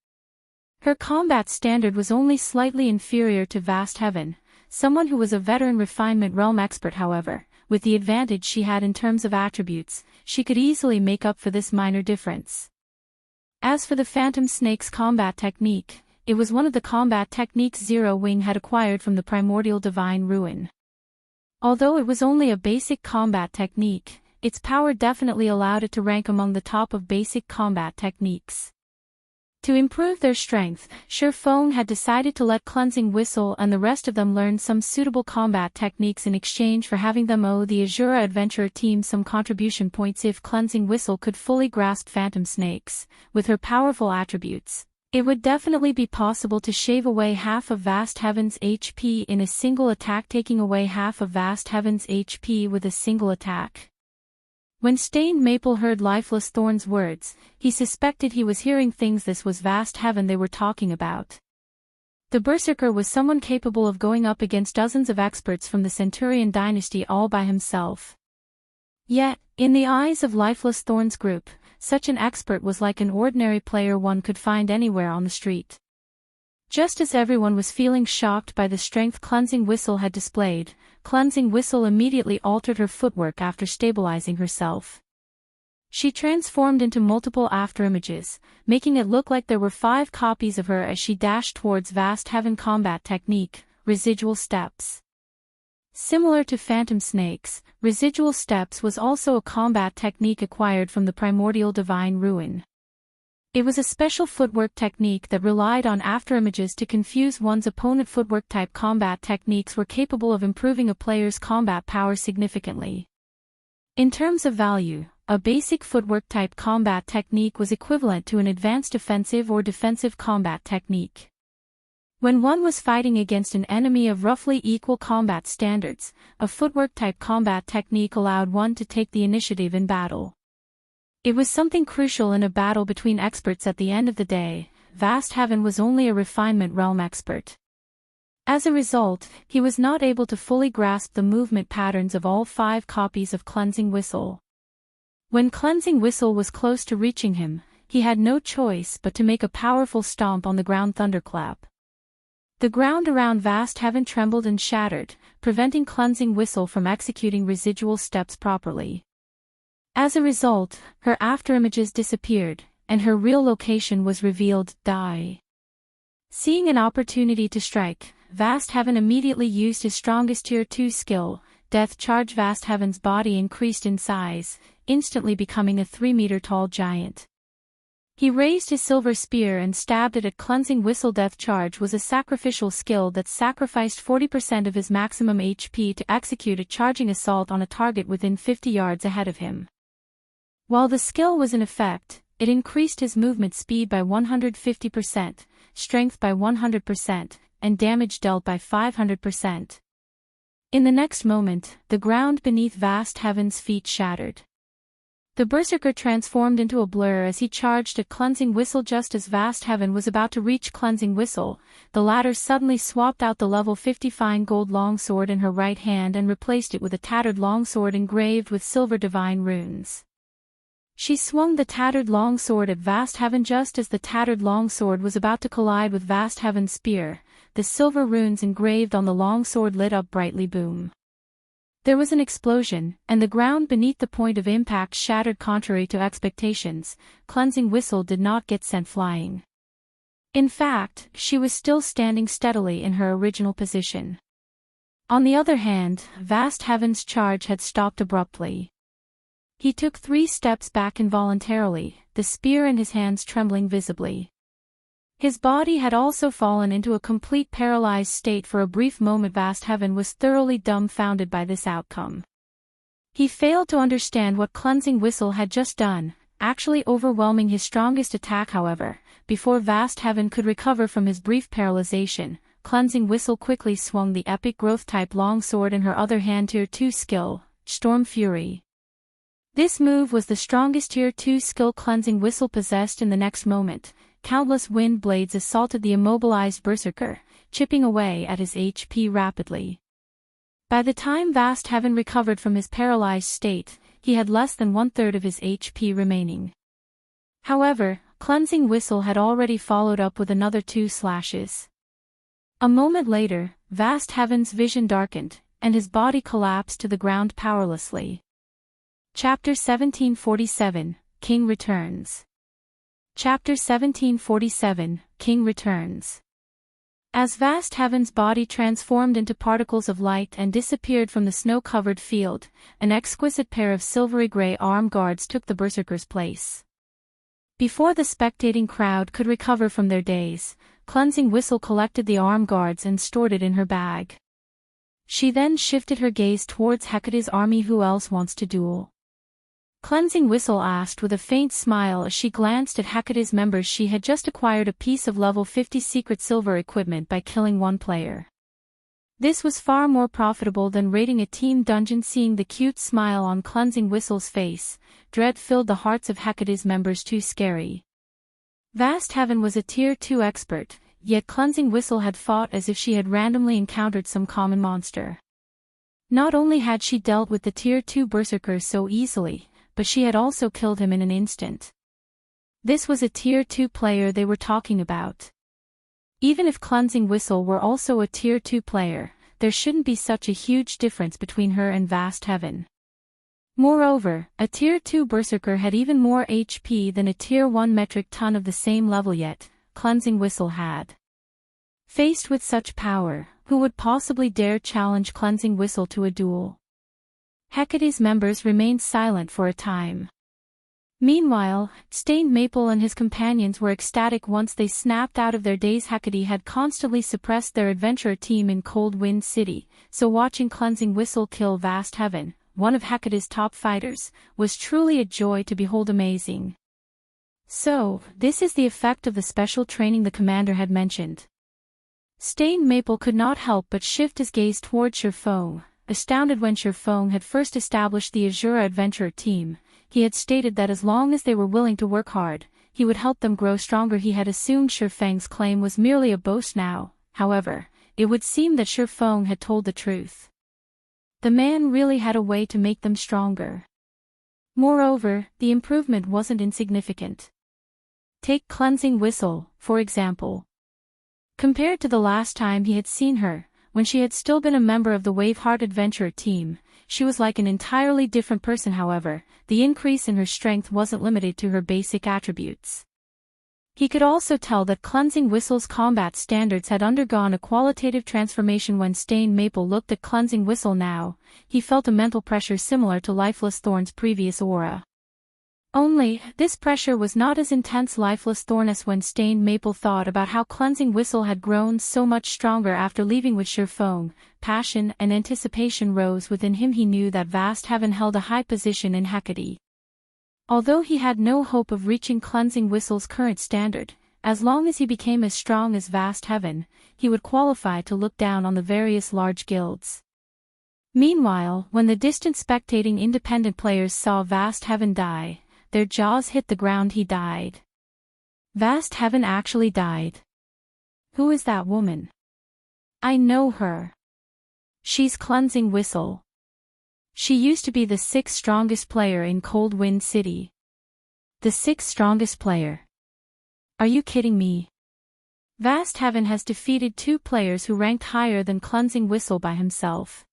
Speaker 1: Her combat standard was only slightly inferior to Vast Heaven, someone who was a veteran refinement realm expert. However, with the advantage she had in terms of attributes, she could easily make up for this minor difference. As for the Phantom Snake's combat technique, it was one of the combat techniques Zero Wing had acquired from the primordial divine ruin. Although it was only a basic combat technique, its power definitely allowed it to rank among the top of basic combat techniques. To improve their strength, Feng had decided to let Cleansing Whistle and the rest of them learn some suitable combat techniques in exchange for having them owe the Asura adventurer team some contribution points. If Cleansing Whistle could fully grasp Phantom Snakes, with her powerful attributes, it would definitely be possible to shave away half of Vast Heaven's HP in a single attack, taking away half of Vast Heaven's HP with a single attack. When Stained Maple heard Lifeless Thorn's words, he suspected he was hearing things. This was Vast Heaven they were talking about. The Berserker was someone capable of going up against dozens of experts from the Centurion dynasty all by himself. Yet, in the eyes of Lifeless Thorn's group, such an expert was like an ordinary player one could find anywhere on the street. Just as everyone was feeling shocked by the strength Cleansing Whistle had displayed, Cleansing Whistle immediately altered her footwork after stabilizing herself. She transformed into multiple afterimages, making it look like there were 5 copies of her as she dashed towards Vast Heaven combat technique, Residual Steps. Similar to Phantom Snakes, Residual Steps was also a combat technique acquired from the primordial divine ruin. It was a special footwork technique that relied on afterimages to confuse one's opponent. Footwork type combat techniques were capable of improving a player's combat power significantly. In terms of value, a basic footwork type combat technique was equivalent to an advanced offensive or defensive combat technique. When one was fighting against an enemy of roughly equal combat standards, a footwork type combat technique allowed one to take the initiative in battle. It was something crucial in a battle between experts. At the end of the day, Vast Heaven was only a refinement realm expert. As a result, he was not able to fully grasp the movement patterns of all 5 copies of Cleansing Whistle. When Cleansing Whistle was close to reaching him, he had no choice but to make a powerful stomp on the ground. Thunderclap. The ground around Vast Heaven trembled and shattered, preventing Cleansing Whistle from executing residual steps properly. As a result, her afterimages disappeared, and her real location was revealed. Die. Seeing an opportunity to strike, Vast Heaven immediately used his strongest Tier 2 skill, Death Charge. Vast Heaven's body increased in size, instantly becoming a 3-meter-tall giant. He raised his silver spear and stabbed it at Cleansing Whistle. Death Charge was a sacrificial skill that sacrificed 40% of his maximum HP to execute a charging assault on a target within 50 yards ahead of him. While the skill was in effect, it increased his movement speed by 150%, strength by 100%, and damage dealt by 500%. In the next moment, the ground beneath Vast Heaven's feet shattered. The Berserker transformed into a blur as he charged at Cleansing Whistle. Just as Vast Heaven was about to reach Cleansing Whistle, the latter suddenly swapped out the level 50 fine gold longsword in her right hand and replaced it with a tattered longsword engraved with silver divine runes. She swung the tattered longsword at Vast Heaven. Just as the tattered longsword was about to collide with Vast Heaven's spear, the silver runes engraved on the longsword lit up brightly. Boom. There was an explosion, and the ground beneath the point of impact shattered. Contrary to expectations, Cleansing Whistle did not get sent flying. In fact, she was still standing steadily in her original position. On the other hand, Vast Heaven's charge had stopped abruptly. He took 3 steps back involuntarily, the spear in his hands trembling visibly. His body had also fallen into a complete paralyzed state. For a brief moment Vast Heaven was thoroughly dumbfounded by this outcome. He failed to understand what Cleansing Whistle had just done, actually overwhelming his strongest attack. However, before Vast Heaven could recover from his brief paralyzation, Cleansing Whistle quickly swung the epic growth type longsword in her other hand. Tier 2 skill, Storm Fury. This move was the strongest Tier 2 skill Cleansing Whistle possessed. In the next moment, countless wind blades assaulted the immobilized berserker, chipping away at his HP rapidly. By the time Vast Heaven recovered from his paralyzed state, he had less than 1/3 of his HP remaining. However, Cleansing Whistle had already followed up with another 2 slashes. A moment later, Vast Heaven's vision darkened, and his body collapsed to the ground powerlessly. Chapter 1747, King Returns. Chapter 1747, King Returns. As Vast Heaven's body transformed into particles of light and disappeared from the snow-covered field, an exquisite pair of silvery gray arm guards took the berserker's place. Before the spectating crowd could recover from their daze, Cleansing Whistle collected the arm guards and stored it in her bag. She then shifted her gaze towards Hecate's army. "Who else wants to duel?" Cleansing Whistle asked with a faint smile as she glanced at Hecate's members. She had just acquired a piece of level 50 secret silver equipment by killing one player. This was far more profitable than raiding a team dungeon. Seeing the cute smile on Cleansing Whistle's face, dread filled the hearts of Hecate's members. Too scary. Vast Heaven was a Tier 2 expert, yet Cleansing Whistle had fought as if she had randomly encountered some common monster. Not only had she dealt with the Tier 2 berserker so easily, but she had also killed him in an instant. This was a Tier 2 player they were talking about. Even if Cleansing Whistle were also a Tier 2 player, there shouldn't be such a huge difference between her and Vast Heaven. Moreover, a Tier 2 berserker had even more HP than a Tier 1 metric ton of the same level, yet Cleansing Whistle had. Faced with such power, who would possibly dare challenge Cleansing Whistle to a duel? Hecate's members remained silent for a time. Meanwhile, Stained Maple and his companions were ecstatic once they snapped out of their daze. Hecate had constantly suppressed their adventurer team in Cold Wind City, so watching Cleansing Whistle kill Vast Heaven, one of Hecate's top fighters, was truly a joy to behold. Amazing. So, this is the effect of the special training the commander had mentioned. Stained Maple could not help but shift his gaze toward Sherfong. Astounded when Sherfong had first established the Asura adventurer team, he had stated that as long as they were willing to work hard, he would help them grow stronger. He had assumed Sherfeng's claim was merely a boast now. However, it would seem that Sherfong had told the truth. The man really had a way to make them stronger. Moreover, the improvement wasn't insignificant. Take Cleansing Whistle, for example. Compared to the last time he had seen her, when she had still been a member of the Waveheart adventurer team, she was like an entirely different person. However, the increase in her strength wasn't limited to her basic attributes. He could also tell that Cleansing Whistle's combat standards had undergone a qualitative transformation. When Stained Maple looked at Cleansing Whistle now, he felt a mental pressure similar to Lifeless Thorn's previous aura. Only, this pressure was not as intense. Lifeless Thorn as when Stained Maple thought about how Cleansing Whistle had grown so much stronger after leaving with Sherfong. Passion and anticipation rose within him. He knew that Vast Heaven held a high position in Hecate. Although he had no hope of reaching Cleansing Whistle's current standard, as long as he became as strong as Vast Heaven, he would qualify to look down on the various large guilds. Meanwhile, when the distant spectating independent players saw Vast Heaven die, their jaws hit the ground. He died. Vast Heaven actually died. Who is that woman? I know her. She's Cleansing Whistle. She used to be the 6th strongest player in Cold Wind City. The 6th strongest player? Are you kidding me? Vast Heaven has defeated 2 players who ranked higher than Cleansing Whistle by himself.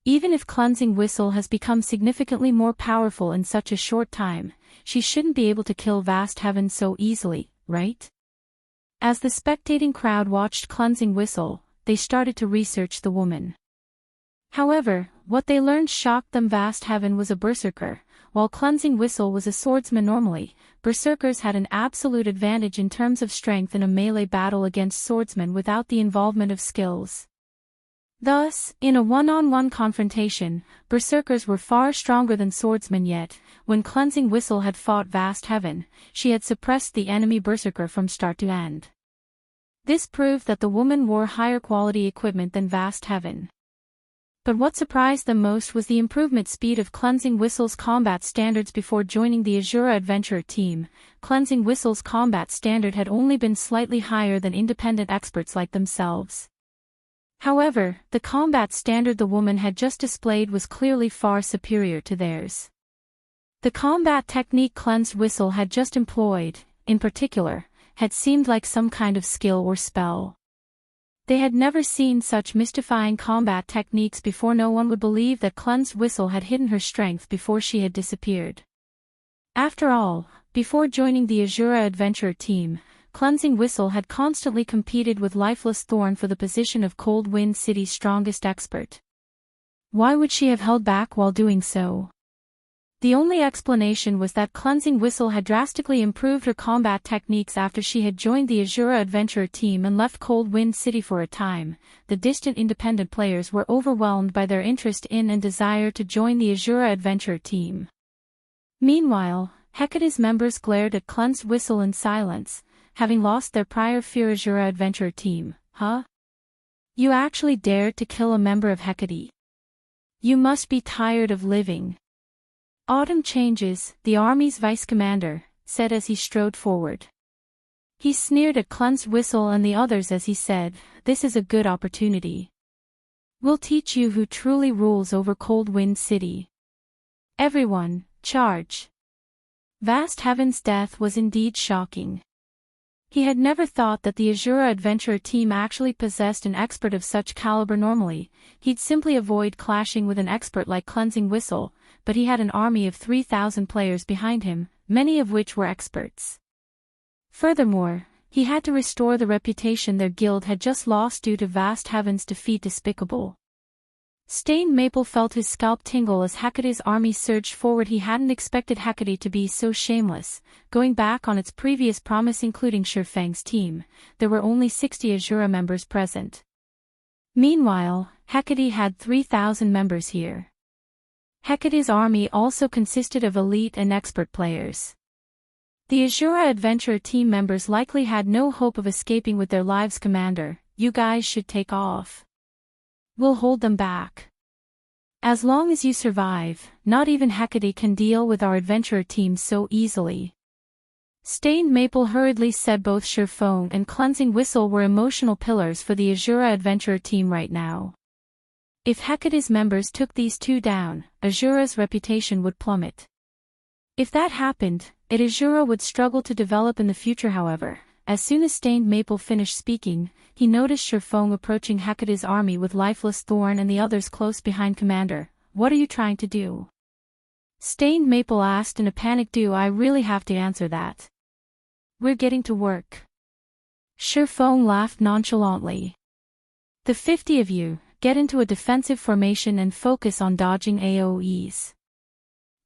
Speaker 1: Even if Cleansing Whistle has become significantly more powerful in such a short time, she shouldn't be able to kill Vast Heaven so easily, right? As the spectating crowd watched Cleansing Whistle, they started to research the woman. However, what they learned shocked them. Vast Heaven was a berserker, while Cleansing Whistle was a swordsman. Normally, berserkers had an absolute advantage in terms of strength in a melee battle against swordsmen without the involvement of skills. Thus, in a one-on-one confrontation, berserkers were far stronger than swordsmen. Yet, when Cleansing Whistle had fought Vast Heaven, she had suppressed the enemy berserker from start to end. This proved that the woman wore higher quality equipment than Vast Heaven. But what surprised them most was the improvement speed of Cleansing Whistle's combat standards before joining the Asura adventurer team. Cleansing Whistle's combat standard had only been slightly higher than independent experts like themselves. However, the combat standard the woman had just displayed was clearly far superior to theirs. The combat technique Cleansed Whistle had just employed, in particular, had seemed like some kind of skill or spell. They had never seen such mystifying combat techniques before. No one would believe that Cleansed Whistle had hidden her strength before she had disappeared. After all, before joining the Asura adventurer team, Cleansing Whistle had constantly competed with Lifeless Thorn for the position of Cold Wind City's strongest expert. Why would she have held back while doing so? The only explanation was that Cleansing Whistle had drastically improved her combat techniques after she had joined the Asura adventurer team and left Cold Wind City for a time. The distant independent players were overwhelmed by their interest in and desire to join the Asura adventurer team. Meanwhile, Hecate's members glared at Cleansed Whistle in silence, having lost their prior fear. Asura adventurer team, huh? You actually dared to kill a member of Hecate? You must be tired of living. Autumn Changes, the army's vice-commander, said as he strode forward. He sneered at Cleansed Whistle and the others as he said, "This is a good opportunity. We'll teach you who truly rules over Cold Wind City. Everyone, charge." Vast Heaven's death was indeed shocking. He had never thought that the Asura adventurer team actually possessed an expert of such caliber. Normally, he'd simply avoid clashing with an expert like Cleansing Whistle, but he had an army of 3,000 players behind him, many of which were experts. Furthermore, he had to restore the reputation their guild had just lost due to Vast Heaven's defeat. Despicable. Stained Maple felt his scalp tingle as Hecate's army surged forward. He hadn't expected Hecate to be so shameless. Going back on its previous promise, including Shurfang's team, there were only 60 Asura members present. Meanwhile, Hecate had 3,000 members here. Hecate's army also consisted of elite and expert players. The Asura adventurer team members likely had no hope of escaping with their lives. Commander, you guys should take off. We'll hold them back. As long as you survive, not even Hecate can deal with our adventurer team so easily. Stained Maple hurriedly said. Both Shurfang and Cleansing Whistle were emotional pillars for the Asura adventurer team right now. If Hecate's members took these two down, Asura's reputation would plummet. If that happened, Asura would struggle to develop in the future. However, as soon as Stained Maple finished speaking, he noticed Shurfang approaching Hecate's army with Lifeless Thorn and the others close behind. Commander, what are you trying to do? Stained Maple asked in a panic. Do I really have to answer that? We're getting to work. Shurfang laughed nonchalantly. The 50 of you, get into a defensive formation and focus on dodging AoEs.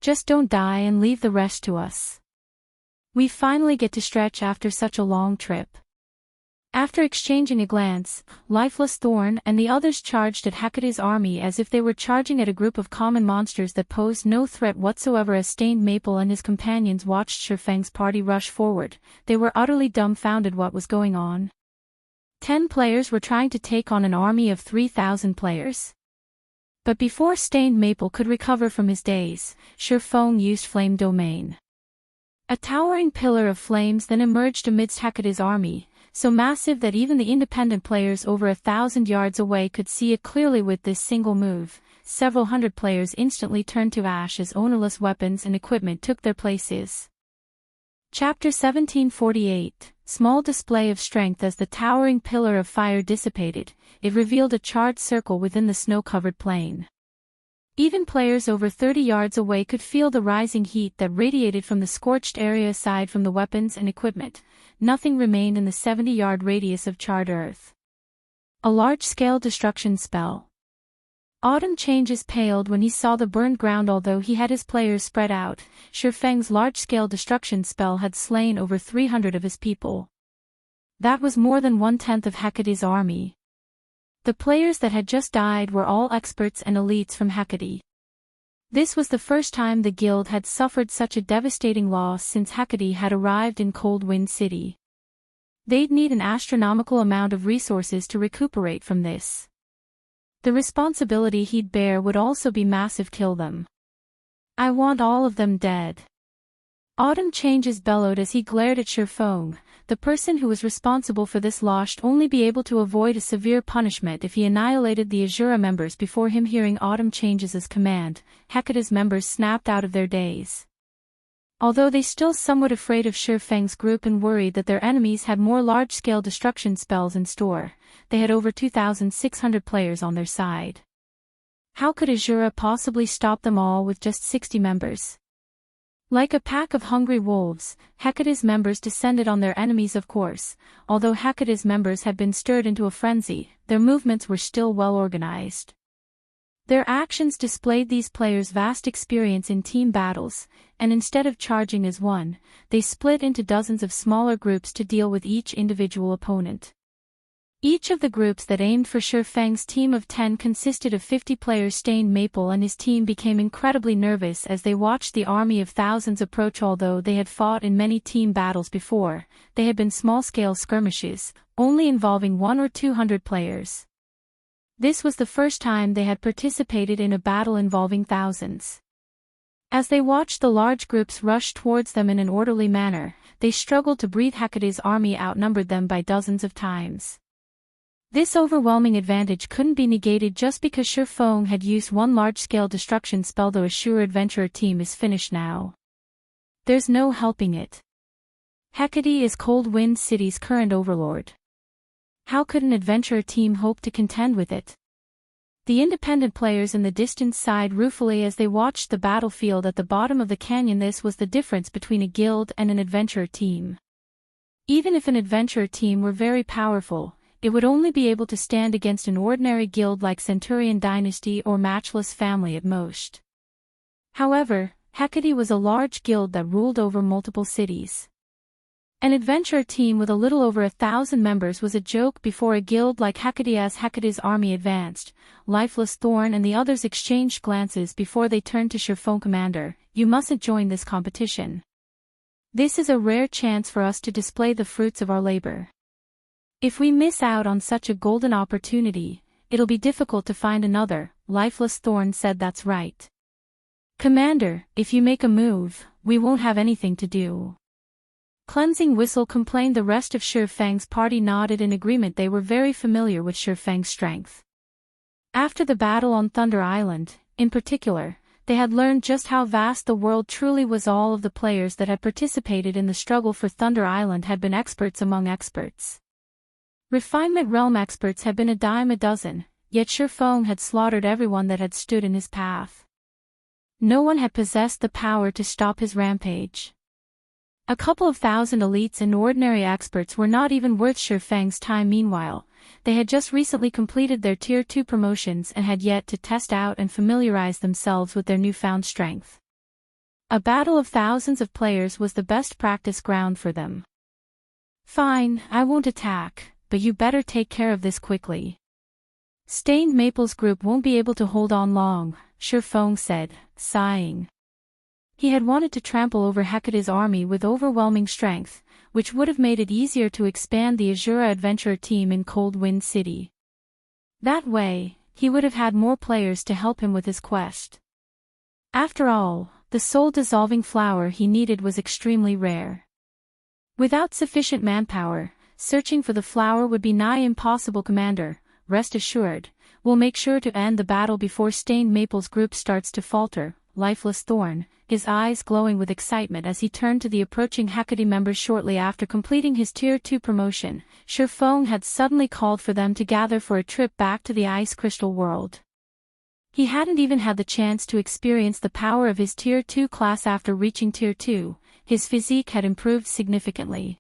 Speaker 1: Just don't die and leave the rest to us. We finally get to stretch after such a long trip. After exchanging a glance, Lifeless Thorn and the others charged at Hecate's army as if they were charging at a group of common monsters that posed no threat whatsoever. As Stained Maple and his companions watched Shurfang's party rush forward, they were utterly dumbfounded. What was going on? 10 players were trying to take on an army of 3,000 players. But before Stained Maple could recover from his daze, Shurfang used Flame Domain. A towering pillar of flames then emerged amidst Hecate's army, so massive that even the independent players over 1,000 yards away could see it clearly. With this single move, several hundred players instantly turned to ash as ownerless weapons and equipment took their places. Chapter 1748, Small Display of Strength. As the towering pillar of fire dissipated, it revealed a charred circle within the snow-covered plain. Even players over 30 yards away could feel the rising heat that radiated from the scorched area. Aside from the weapons and equipment, nothing remained in the 70-yard radius of charred earth. A large-scale destruction spell. Autumn Changes paled when he saw the burned ground. Although he had his players spread out, Shurfang's large-scale destruction spell had slain over 300 of his people. That was more than 1/10 of Hecate's army. The players that had just died were all experts and elites from Hecate. This was the first time the guild had suffered such a devastating loss since Hecate had arrived in Cold Wind City. They'd need an astronomical amount of resources to recuperate from this. The responsibility he'd bear would also be massive. Kill them. I want all of them dead. Autumn Changes bellowed as he glared at Shurfong. The person who was responsible for this law should only be able to avoid a severe punishment if he annihilated the Asura members. Before him hearing Autumn Changes' command, Hecate's members snapped out of their daze. Although they still somewhat afraid of Shurfeng's group and worried that their enemies had more large-scale destruction spells in store, they had over 2,600 players on their side. How could Asura possibly stop them all with just 60 members? Like a pack of hungry wolves, Hecate's members descended on their enemies. Of course, although Hecate's members had been stirred into a frenzy, their movements were still well organized. Their actions displayed these players' vast experience in team battles, and instead of charging as one, they split into dozens of smaller groups to deal with each individual opponent. Each of the groups that aimed for Shurfeng's team of 10 consisted of 50 players. Stained Maple and his team became incredibly nervous as they watched the army of thousands approach. Although they had fought in many team battles before, they had been small-scale skirmishes, only involving 100 or 200 players. This was the first time they had participated in a battle involving thousands. As they watched the large groups rush towards them in an orderly manner, they struggled to breathe. Hecate's army outnumbered them by dozens of times. This overwhelming advantage couldn't be negated just because Shurfong had used one large-scale destruction spell. The Asura adventurer team is finished now. There's no helping it. Hecate is Cold Wind City's current overlord. How could an adventurer team hope to contend with it? The independent players in the distance sighed ruefully as they watched the battlefield at the bottom of the canyon. This was the difference between a guild and an adventurer team. Even if an adventurer team were very powerful, it would only be able to stand against an ordinary guild like Centurion Dynasty or Matchless Family at most. However, Hecate was a large guild that ruled over multiple cities. An adventurer team with a little over 1,000 members was a joke before a guild like Hecate. As Hecate's army advanced, Lifeless Thorn and the others exchanged glances before they turned to Shurfong. Commander, you mustn't join this competition. This is a rare chance for us to display the fruits of our labor. If we miss out on such a golden opportunity, it'll be difficult to find another. Lifeless Thorn said. That's right. Commander, if you make a move, we won't have anything to do. Cleansing Whistle complained. The rest of Shurfeng's party nodded in agreement. They were very familiar with Shurfeng's strength. After the battle on Thunder Island, in particular, they had learned just how vast the world truly was. All of the players that had participated in the struggle for Thunder Island had been experts among experts. Refinement Realm experts had been a dime a dozen, yet Shurfong had slaughtered everyone that had stood in his path. No one had possessed the power to stop his rampage. A couple of thousand elites and ordinary experts were not even worth Shurfeng's time. Meanwhile, they had just recently completed their Tier 2 promotions and had yet to test out and familiarize themselves with their newfound strength. A battle of thousands of players was the best practice ground for them. Fine, I won't attack, but you better take care of this quickly. Stained Maple's group won't be able to hold on long, Shurfong said, sighing. He had wanted to trample over Hecate's army with overwhelming strength, which would have made it easier to expand the Asura adventurer team in Cold Wind City. That way, he would have had more players to help him with his quest. After all, the soul-dissolving flower he needed was extremely rare. Without sufficient manpower, searching for the flower would be nigh impossible. Commander, rest assured, we'll make sure to end the battle before Stained Maple's group starts to falter. Lifeless Thorn, his eyes glowing with excitement as he turned to the approaching Hecate members. Shortly after completing his Tier 2 promotion, Shurfong had suddenly called for them to gather for a trip back to the Ice Crystal world. He hadn't even had the chance to experience the power of his Tier 2 class. After reaching Tier 2, his physique had improved significantly.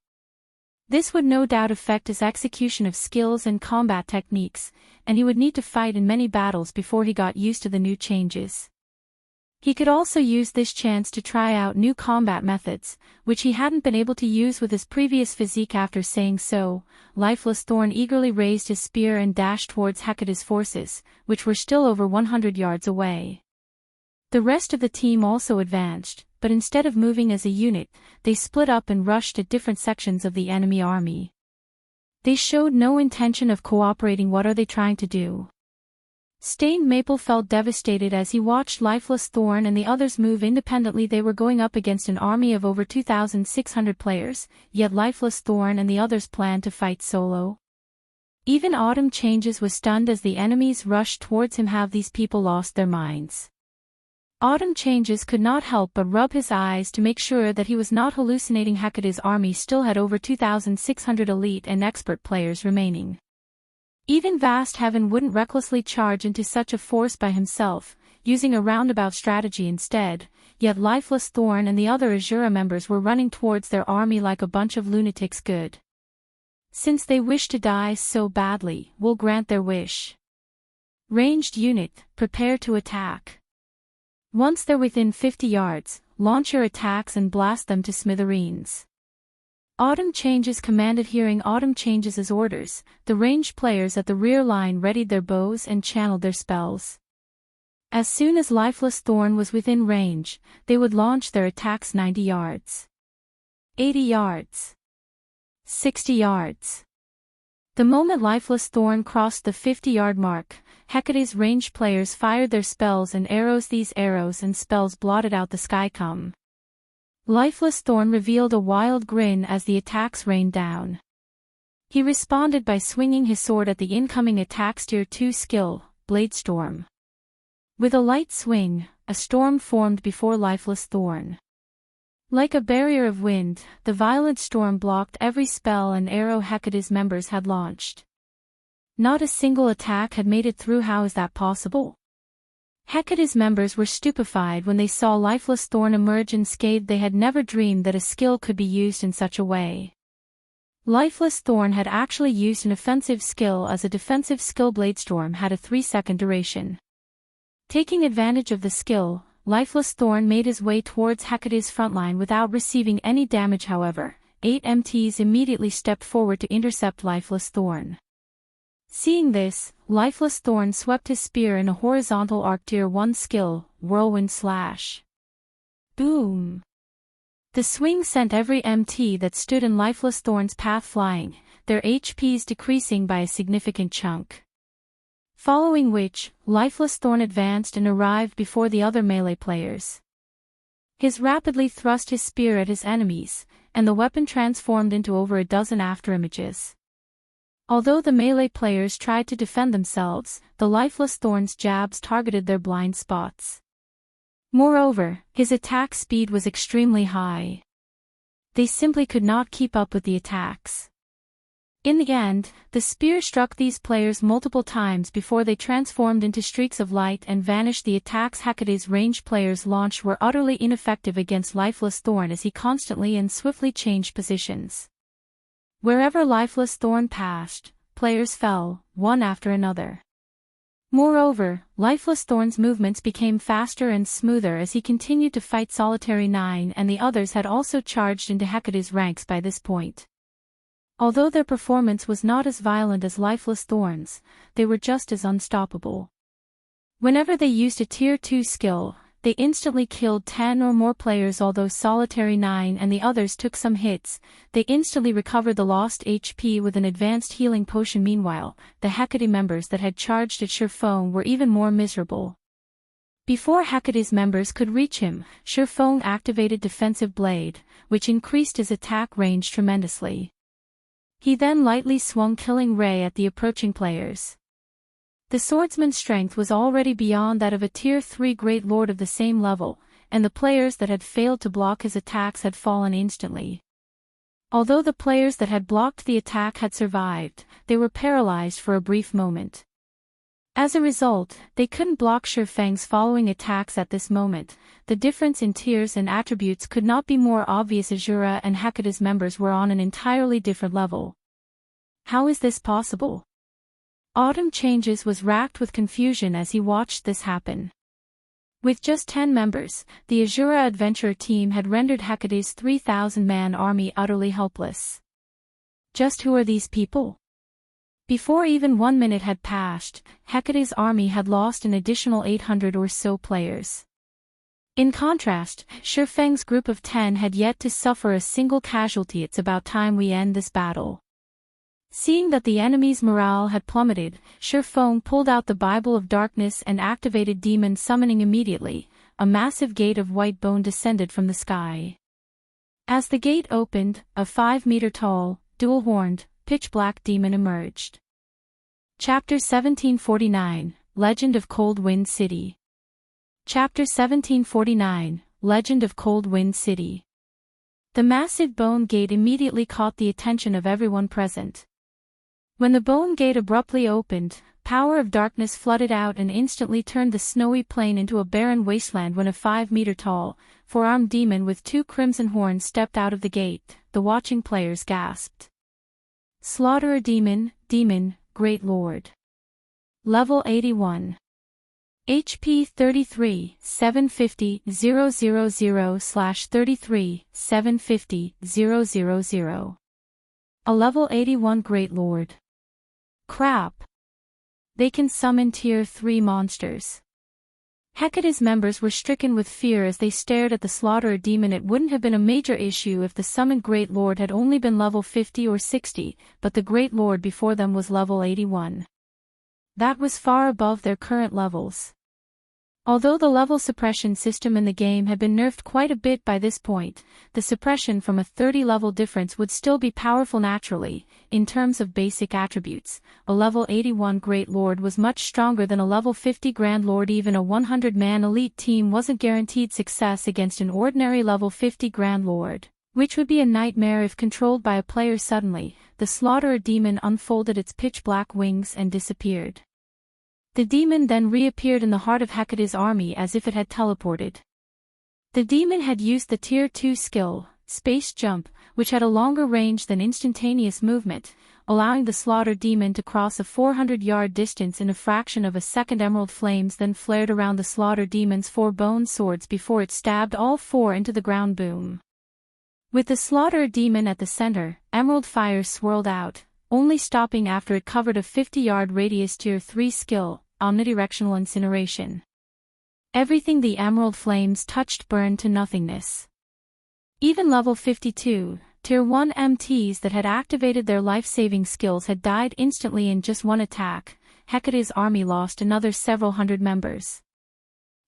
Speaker 1: This would no doubt affect his execution of skills and combat techniques, and he would need to fight in many battles before he got used to the new changes. He could also use this chance to try out new combat methods, which he hadn't been able to use with his previous physique. After saying so, Lifeless Thorn eagerly raised his spear and dashed towards Hecate's forces, which were still over 100 yards away. The rest of the team also advanced, but instead of moving as a unit, they split up and rushed at different sections of the enemy army. They showed no intention of cooperating. What are they trying to do? Stained Maple felt devastated as he watched Lifeless Thorn and the others move independently. They were going up against an army of over 2,600 players, yet Lifeless Thorn and the others planned to fight solo. Even Autumn Changes was stunned as the enemies rushed towards him. Have these people lost their minds? Autumn Changes could not help but rub his eyes to make sure that he was not hallucinating. Hecate's army still had over 2,600 elite and expert players remaining. Even Vast Heaven wouldn't recklessly charge into such a force by himself, using a roundabout strategy instead, yet Lifeless Thorn and the other Asura members were running towards their army like a bunch of lunatics. Good. Since they wish to die so badly, we'll grant their wish. Ranged unit, prepare to attack. Once they're within 50 yards, launch your attacks and blast them to smithereens. Autumn Changes commanded. Hearing Autumn Changes' orders, the ranged players at the rear line readied their bows and channeled their spells. As soon as Lifeless Thorn was within range, they would launch their attacks 90 yards. 80 yards. 60 yards. The moment Lifeless Thorn crossed the 50-yard mark, Hecate's ranged players fired their spells and arrows. These arrows and spells blotted out the sky. Lifeless Thorn revealed a wild grin as the attacks rained down. He responded by swinging his sword at the incoming attacks. Tier 2 skill, Bladestorm. With a light swing, a storm formed before Lifeless Thorn. Like a barrier of wind, the violent storm blocked every spell and arrow Hecate's members had launched. Not a single attack had made it through. How is that possible? Hecate's members were stupefied when they saw Lifeless Thorn emerge unscathed. They had never dreamed that a skill could be used in such a way. Lifeless Thorn had actually used an offensive skill as a defensive skill. Bladestorm had a 3-second duration. Taking advantage of the skill, Lifeless Thorn made his way towards Hecate's frontline without receiving any damage. However, 8 MTs immediately stepped forward to intercept Lifeless Thorn. Seeing this, Lifeless Thorn swept his spear in a horizontal arc. Tier 1 skill, Whirlwind Slash. Boom! The swing sent every MT that stood in Lifeless Thorn's path flying, their HPs decreasing by a significant chunk. Following which, Lifeless Thorn advanced and arrived before the other melee players. His rapidly thrust his spear at his enemies, and the weapon transformed into over a dozen afterimages. Although the melee players tried to defend themselves, the Lifeless Thorn's jabs targeted their blind spots. Moreover, his attack speed was extremely high. They simply could not keep up with the attacks. In the end, the spear struck these players multiple times before they transformed into streaks of light and vanished. The attacks Hecate's ranged players launched were utterly ineffective against Lifeless Thorn as he constantly and swiftly changed positions. Wherever Lifeless Thorn passed, players fell, one after another. Moreover, Lifeless Thorn's movements became faster and smoother as he continued to fight. Solitary 9 and the others had also charged into Hecate's ranks by this point. Although their performance was not as violent as Lifeless Thorn's, they were just as unstoppable. Whenever they used a Tier 2 skill, they instantly killed 10 or more players. Although Solitary 9 and the others took some hits, they instantly recovered the lost HP with an advanced healing potion. Meanwhile, the Hecate members that had charged at Surefong were even more miserable. Before Hecate's members could reach him, Surefong activated Defensive Blade, which increased his attack range tremendously. He then lightly swung Killing Ray at the approaching players. The swordsman's strength was already beyond that of a Tier 3 Great Lord of the same level, and the players that had failed to block his attacks had fallen instantly. Although the players that had blocked the attack had survived, they were paralyzed for a brief moment. As a result, they couldn't block Surefang's following attacks at this moment. The difference in tiers and attributes could not be more obvious. Asura and Hecate's members were on an entirely different level. How is this possible? Autumn Changes was racked with confusion as he watched this happen. With just 10 members, the Asura adventurer team had rendered Hecate's 3,000-man army utterly helpless. Just who are these people? Before even 1 minute had passed, Hecate's army had lost an additional 800 or so players. In contrast, Surefang's group of 10 had yet to suffer a single casualty. It's about time we end this battle. Seeing that the enemy's morale had plummeted, Shurfong pulled out the Bible of Darkness and activated demon summoning immediately. A massive gate of white bone descended from the sky. As the gate opened, a 5-meter-tall, dual-horned, pitch-black demon emerged. Chapter 1749, Legend of Cold Wind City. Chapter 1749, Legend of Cold Wind City. The massive bone gate immediately caught the attention of everyone present. When the bone gate abruptly opened, power of darkness flooded out and instantly turned the snowy plain into a barren wasteland. When a 5-meter-tall, 4-armed demon with 2 crimson horns stepped out of the gate, the watching players gasped. Slaughterer Demon, Great Lord. Level 81. HP 33, 750, 000/33, 750, 000. A level 81 Great Lord. Crap. They can summon Tier 3 monsters. Hecate's members were stricken with fear as they stared at the Slaughterer Demon. It wouldn't have been a major issue if the summoned Great Lord had only been level 50 or 60, but the Great Lord before them was level 81. That was far above their current levels. Although the level suppression system in the game had been nerfed quite a bit by this point, the suppression from a 30-level difference would still be powerful naturally. In terms of basic attributes, a level 81 Great Lord was much stronger than a level 50 Grand Lord. Even a 100-man elite team wasn't guaranteed success against an ordinary level 50 Grand Lord, which would be a nightmare if controlled by a player suddenly. The Slaughterer Demon unfolded its pitch-black wings and disappeared. The demon then reappeared in the heart of Hecate's army as if it had teleported. The demon had used the Tier 2 skill, Space Jump, which had a longer range than instantaneous movement, allowing the Slaughter Demon to cross a 400-yard distance in a fraction of a second. Emerald flames then flared around the Slaughter Demon's 4 bone swords before it stabbed all 4 into the ground. Boom. With the Slaughter Demon at the center, emerald fire swirled out, only stopping after it covered a 50-yard radius. Tier 3 skill, Omnidirectional Incineration. Everything the emerald flames touched burned to nothingness. Even level 52, Tier 1 MTs that had activated their life-saving skills had died instantly in just one attack. Hecate's army lost another several hundred members.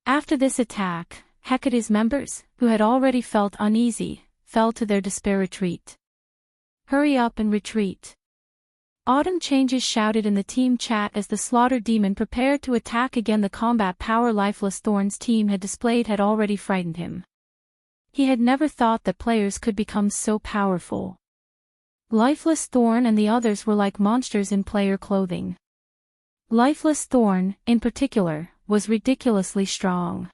Speaker 1: After this attack, Hecate's members, who had already felt uneasy, fell to their despair. Retreat. Hurry up and retreat. Autumn Changes shouted in the team chat as the Slaughter Demon prepared to attack again. The combat power Lifeless Thorn's team had displayed had already frightened him. He had never thought that players could become so powerful. Lifeless Thorn and the others were like monsters in player clothing. Lifeless Thorn, in particular, was ridiculously strong.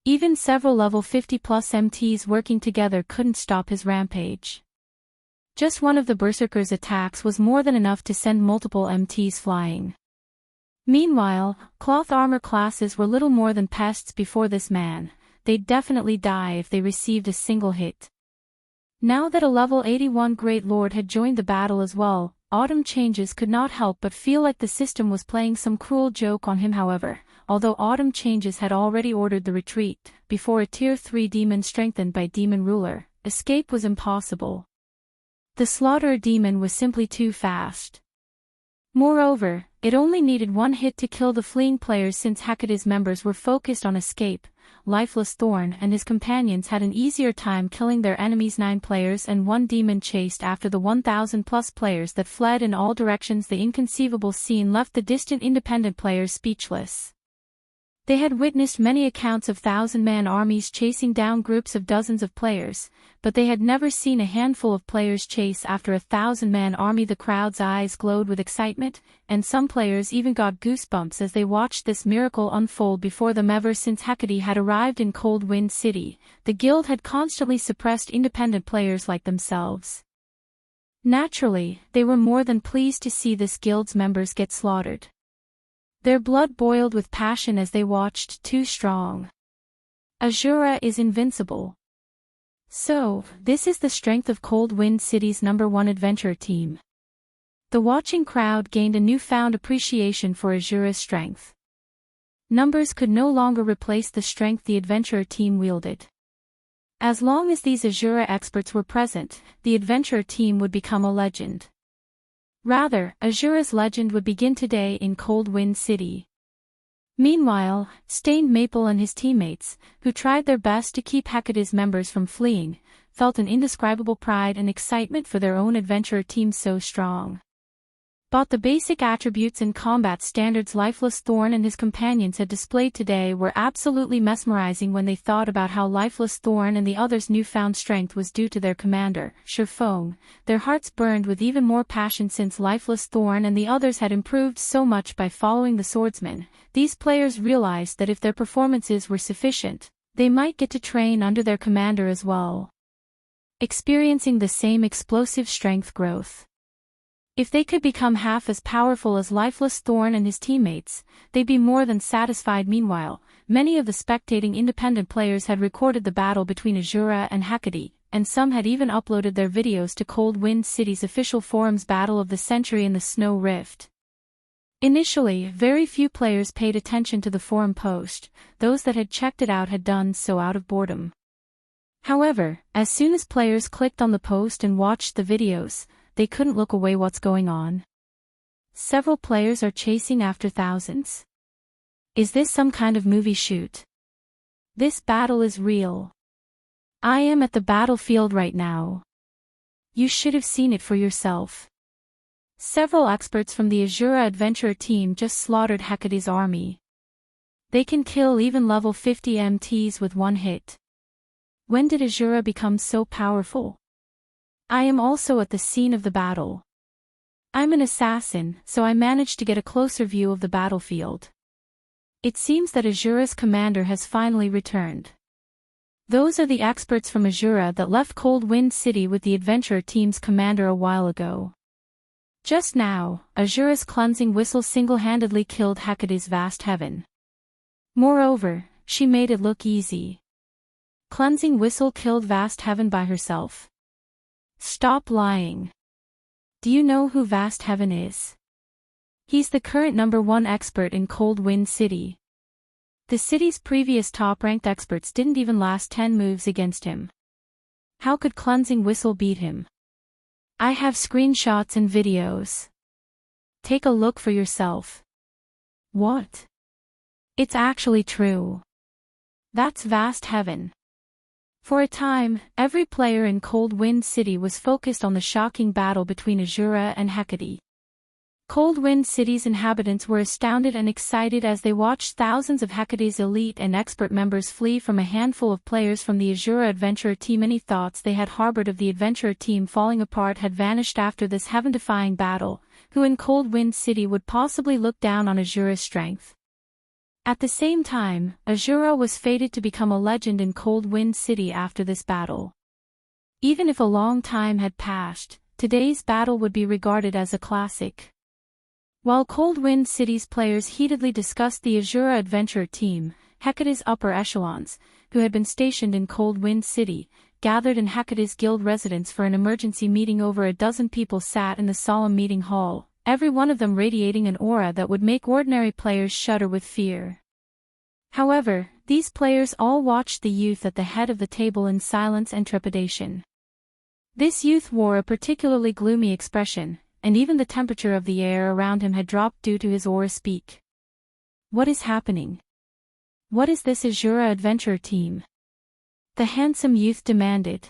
Speaker 1: Even several level 50-plus MTs working together couldn't stop his rampage. Just one of the Berserker's attacks was more than enough to send multiple MTs flying. Meanwhile, cloth armor classes were little more than pests before this man. They'd definitely die if they received a single hit. Now that a level 81 Great Lord had joined the battle as well, Autumn Changes could not help but feel like the system was playing some cruel joke on him. However, although Autumn Changes had already ordered the retreat, before a Tier 3 demon strengthened by Demon Ruler, escape was impossible. The Slaughterer Demon was simply too fast. Moreover, it only needed one hit to kill the fleeing players. Since Hecate's members were focused on escape, Lifeless Thorn and his companions had an easier time killing their enemies. 9 players and 1 demon chased after the 1,000-plus players that fled in all directions. The inconceivable scene left the distant independent players speechless. They had witnessed many accounts of 1,000-man armies chasing down groups of dozens of players, but they had never seen a handful of players chase after a 1,000-man army. The crowd's eyes glowed with excitement, and some players even got goosebumps as they watched this miracle unfold before them. Ever since Hecate had arrived in Cold Wind City, the guild had constantly suppressed independent players like themselves. Naturally, they were more than pleased to see this guild's members get slaughtered. Their blood boiled with passion as they watched. Too strong. Asura is invincible. So, this is the strength of Cold Wind City's #1 adventure team. The watching crowd gained a newfound appreciation for Asura's strength. Numbers could no longer replace the strength the adventurer team wielded. As long as these Asura experts were present, the adventurer team would become a legend. Rather, Asura's legend would begin today in Cold Wind City. Meanwhile, Stained Maple and his teammates, who tried their best to keep Hecate's members from fleeing, felt an indescribable pride and excitement for their own adventurer team so strong. But the basic attributes and combat standards Lifeless Thorn and his companions had displayed today were absolutely mesmerizing when they thought about how Lifeless Thorn and the others' newfound strength was due to their commander, Shurfong. Their hearts burned with even more passion since Lifeless Thorn and the others had improved so much by following the swordsman. These players realized that if their performances were sufficient, they might get to train under their commander as well, experiencing the same explosive strength growth. If they could become half as powerful as Lifeless Thorn and his teammates, they'd be more than satisfied. Meanwhile, many of the spectating independent players had recorded the battle between Asura and Hecate, and some had even uploaded their videos to Cold Wind City's official forums. Battle of the Century in the Snow Rift. Initially, very few players paid attention to the forum post. Those that had checked it out had done so out of boredom. However, as soon as players clicked on the post and watched the videos, they couldn't look away. What's going on? Several players are chasing after thousands. Is this some kind of movie shoot? This battle is real. I am at the battlefield right now. You should have seen it for yourself. Several experts from the Asura adventurer team just slaughtered Hecate's army. They can kill even level 50 MTs with one hit. When did Asura become so powerful? I am also at the scene of the battle. I'm an assassin, so I managed to get a closer view of the battlefield. It seems that Asura's commander has finally returned. Those are the experts from Asura that left Cold Wind City with the adventurer team's commander a while ago. Just now, Asura's cleansing whistle single-handedly killed Hecate's vast heaven. Moreover, she made it look easy. Cleansing whistle killed vast heaven by herself. Stop lying. Do you know who Vast Heaven is? He's the current #1 expert in Cold Wind City. The city's previous top-ranked experts didn't even last 10 moves against him. How could Cleansing Whistle beat him? I have screenshots and videos. Take a look for yourself. What? It's actually true. That's Vast Heaven. For a time, every player in Cold Wind City was focused on the shocking battle between Asura and Hecate. Cold Wind City's inhabitants were astounded and excited as they watched thousands of Hecate's elite and expert members flee from a handful of players from the Asura adventurer team. Any thoughts they had harbored of the adventurer team falling apart had vanished after this heaven-defying battle. Who in Cold Wind City would possibly look down on Asura's strength? At the same time, Asura was fated to become a legend in Cold Wind City after this battle. Even if a long time had passed, today's battle would be regarded as a classic. While Cold Wind City's players heatedly discussed the Asura adventurer team, Hecate's upper echelons, who had been stationed in Cold Wind City, gathered in Hecate's guild residence for an emergency meeting. Over a dozen people sat in the solemn meeting hall, every one of them radiating an aura that would make ordinary players shudder with fear. However, these players all watched the youth at the head of the table in silence and trepidation. This youth wore a particularly gloomy expression, and even the temperature of the air around him had dropped due to his aura speak. What is happening? What is this Asura adventurer team? The handsome youth demanded.